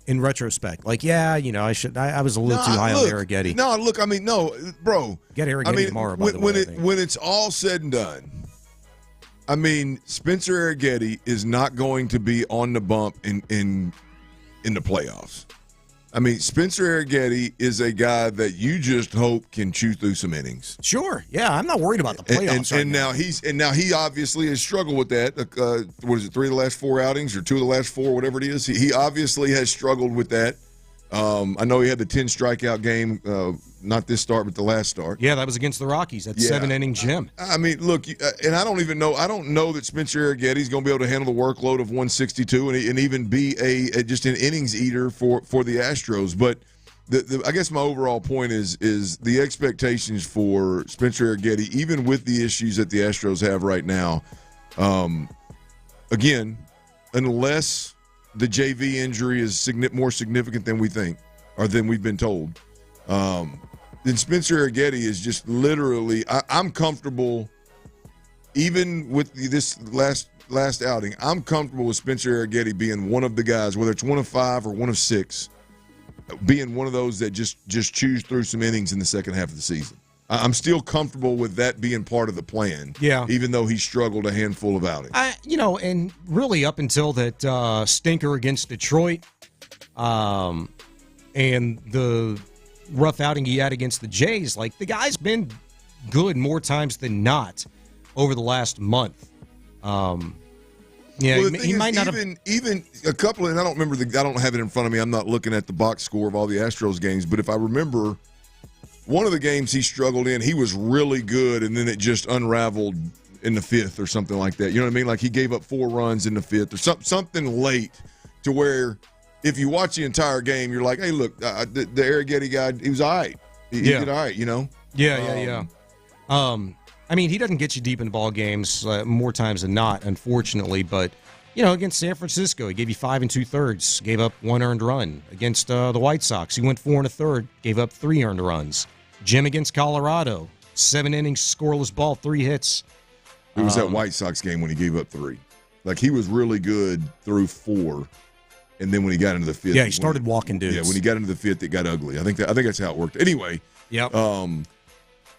in retrospect, like, yeah, you know, I was a little too high on Arrighetti. No, look, I mean, no, bro. Get Arrighetti tomorrow, by the way. When it's all said and done, I mean, Spencer Arrighetti is not going to be on the bump in the playoffs. I mean, Spencer Arrighetti is a guy that you just hope can chew through some innings. Sure, yeah, I'm not worried about the playoffs. Now he obviously has struggled with that. What is it, 3 of the last 4 outings or 2 of the last 4, whatever it is? He obviously has struggled with that. I know he had the 10 strikeout game, not this start, but the last start. Yeah, that was against the Rockies. That 7-inning gem. I mean, look, and I don't even know. I don't know that Spencer Arrighetti's going to be able to handle the workload of 162 and even be just an innings eater for the Astros. But I guess my overall point is the expectations for Spencer Arrighetti, even with the issues that the Astros have right now. Again, unless the JV injury is more significant than we think, or than we've been told, then Spencer Arrighetti is just literally. I'm comfortable, even with this last outing. I'm comfortable with Spencer Arrighetti being one of the guys, whether it's one of 5 or one of 6, being one of those that just chews through some innings in the second half of the season. I'm still comfortable with that being part of the plan. Yeah. Even though he struggled a handful of outings. And really up until that stinker against Detroit, and the rough outing he had against the Jays, like, the guy's been good more times than not over the last month. He might not even a couple, and I don't remember I don't have it in front of me. I'm not looking at the box score of all the Astros games, but if I remember, one of the games he struggled in, he was really good, and then it just unraveled in the 5th or something like that. You know what I mean? Like, he gave up 4 runs in the 5th or something late, to where if you watch the entire game, you're like, hey, look, the Arrighetti guy, he was all right. He did all right, you know? Yeah. I mean, he doesn't get you deep in ball games more times than not, unfortunately, but, you know, against San Francisco, he gave you 5 2/3, gave up 1 earned run. Against the White Sox, he went 4 1/3, gave up 3 earned runs. Jim against Colorado, 7 innings, scoreless ball, 3 hits. It was that White Sox game when he gave up 3. Like, he was really good through 4, and then when he got into the 5th, he started walking dudes. Yeah, when he got into the 5th, it got ugly. I think that's how it worked. Anyway, yep.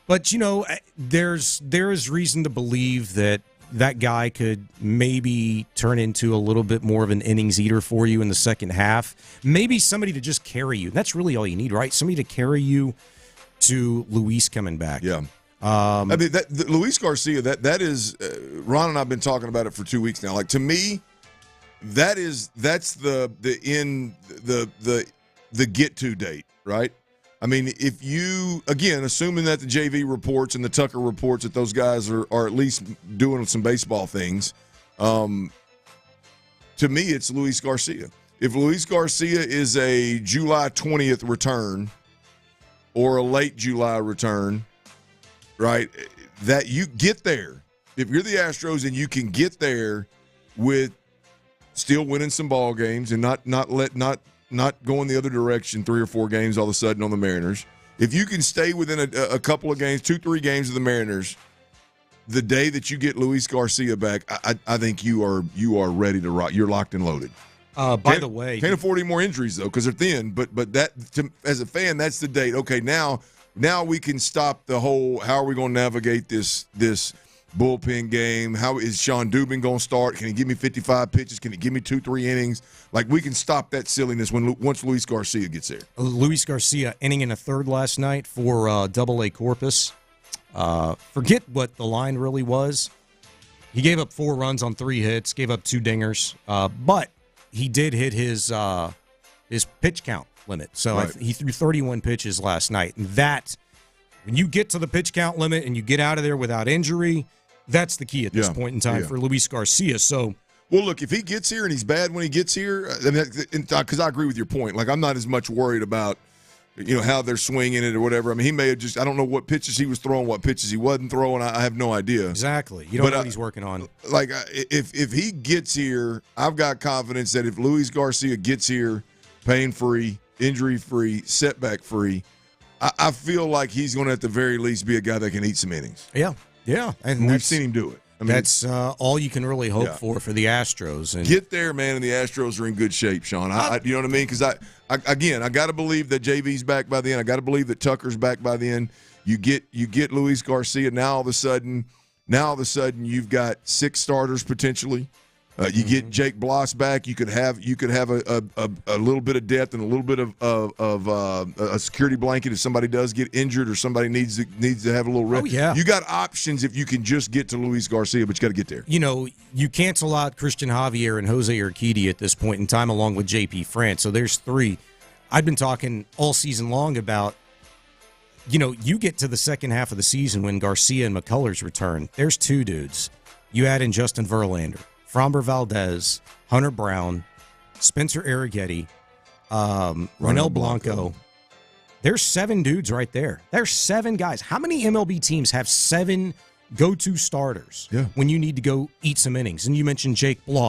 But, you know, there is reason to believe that that guy could maybe turn into a little bit more of an innings eater for you in the second half. Maybe somebody to just carry you. That's really all you need, right? Somebody to carry you to Luis coming back. Yeah. I mean, Luis Garcia, that is, Ron and I have been talking about it for 2 weeks now. Like, to me, that's the get-to date, right? I mean, if you, again, assuming that the JV reports and the Tucker reports that those guys are at least doing some baseball things, to me, it's Luis Garcia. If Luis Garcia is a July 20th return or a late July return, right, that you get there. If you're the Astros and you can get there with still winning some ball games and not going the other direction 3 or 4 games all of a sudden on the Mariners. If you can stay within a couple of games, 2-3 games of the Mariners, the day that you get Luis Garcia back, I think you are ready to rock. You're locked and loaded. By the way, can't afford any more injuries though because they're thin. But that as a fan, that's the date. Okay, now we can stop the whole. How are we going to navigate this bullpen game? How is Sean Dubin going to start? Can he give me 55 pitches? Can he give me 2-3 innings? Like, we can stop that silliness once Luis Garcia gets there. Luis Garcia inning in a third last night for Double-A Corpus. Forget what the line really was. He gave up 4 runs on 3 hits, gave up 2 dingers, but he did hit his pitch count limit. So right. he threw 31 pitches last night. And that, when you get to the pitch count limit and you get out of there without injury, that's the key at this point in time for Luis Garcia. So, well, look, if he gets here and he's bad when he gets here, because I agree with your point. Like, I'm not as much worried about, how they're swinging it or whatever. I mean, he may have I don't know what pitches he was throwing, what pitches he wasn't throwing. I have no idea. Exactly. You don't know what he's working on. Like, if he gets here, I've got confidence that if Luis Garcia gets here pain-free, injury-free, setback-free, I feel like he's going to at the very least be a guy that can eat some innings. Yeah. And we've seen him do it. I mean, that's all you can really hope for the Astros. And get there, man, and the Astros are in good shape, Sean. You know what I mean? Because I got to believe that JV's back by the end. I got to believe that Tucker's back by the end. You get Luis Garcia. Now all of a sudden, you've got 6 starters potentially. You get Jake Bloss back. You could have a little bit of depth and a little bit of a security blanket if somebody does get injured or somebody needs to have a little rest. Oh, yeah. You got options if you can just get to Luis Garcia, but you got to get there. You cancel out Christian Javier and Jose Urquidy at this point in time, along with JP France. So there's 3. I've been talking all season long about. You get to the second half of the season when Garcia and McCullers return. There's 2 dudes. You add in Justin Verlander, Framber Valdez, Hunter Brown, Spencer Arrighetti, Ronel Blanco. There's 7 dudes right there. There's 7 guys. How many MLB teams have 7 go-to starters when you need to go eat some innings? And you mentioned Jake Bloss.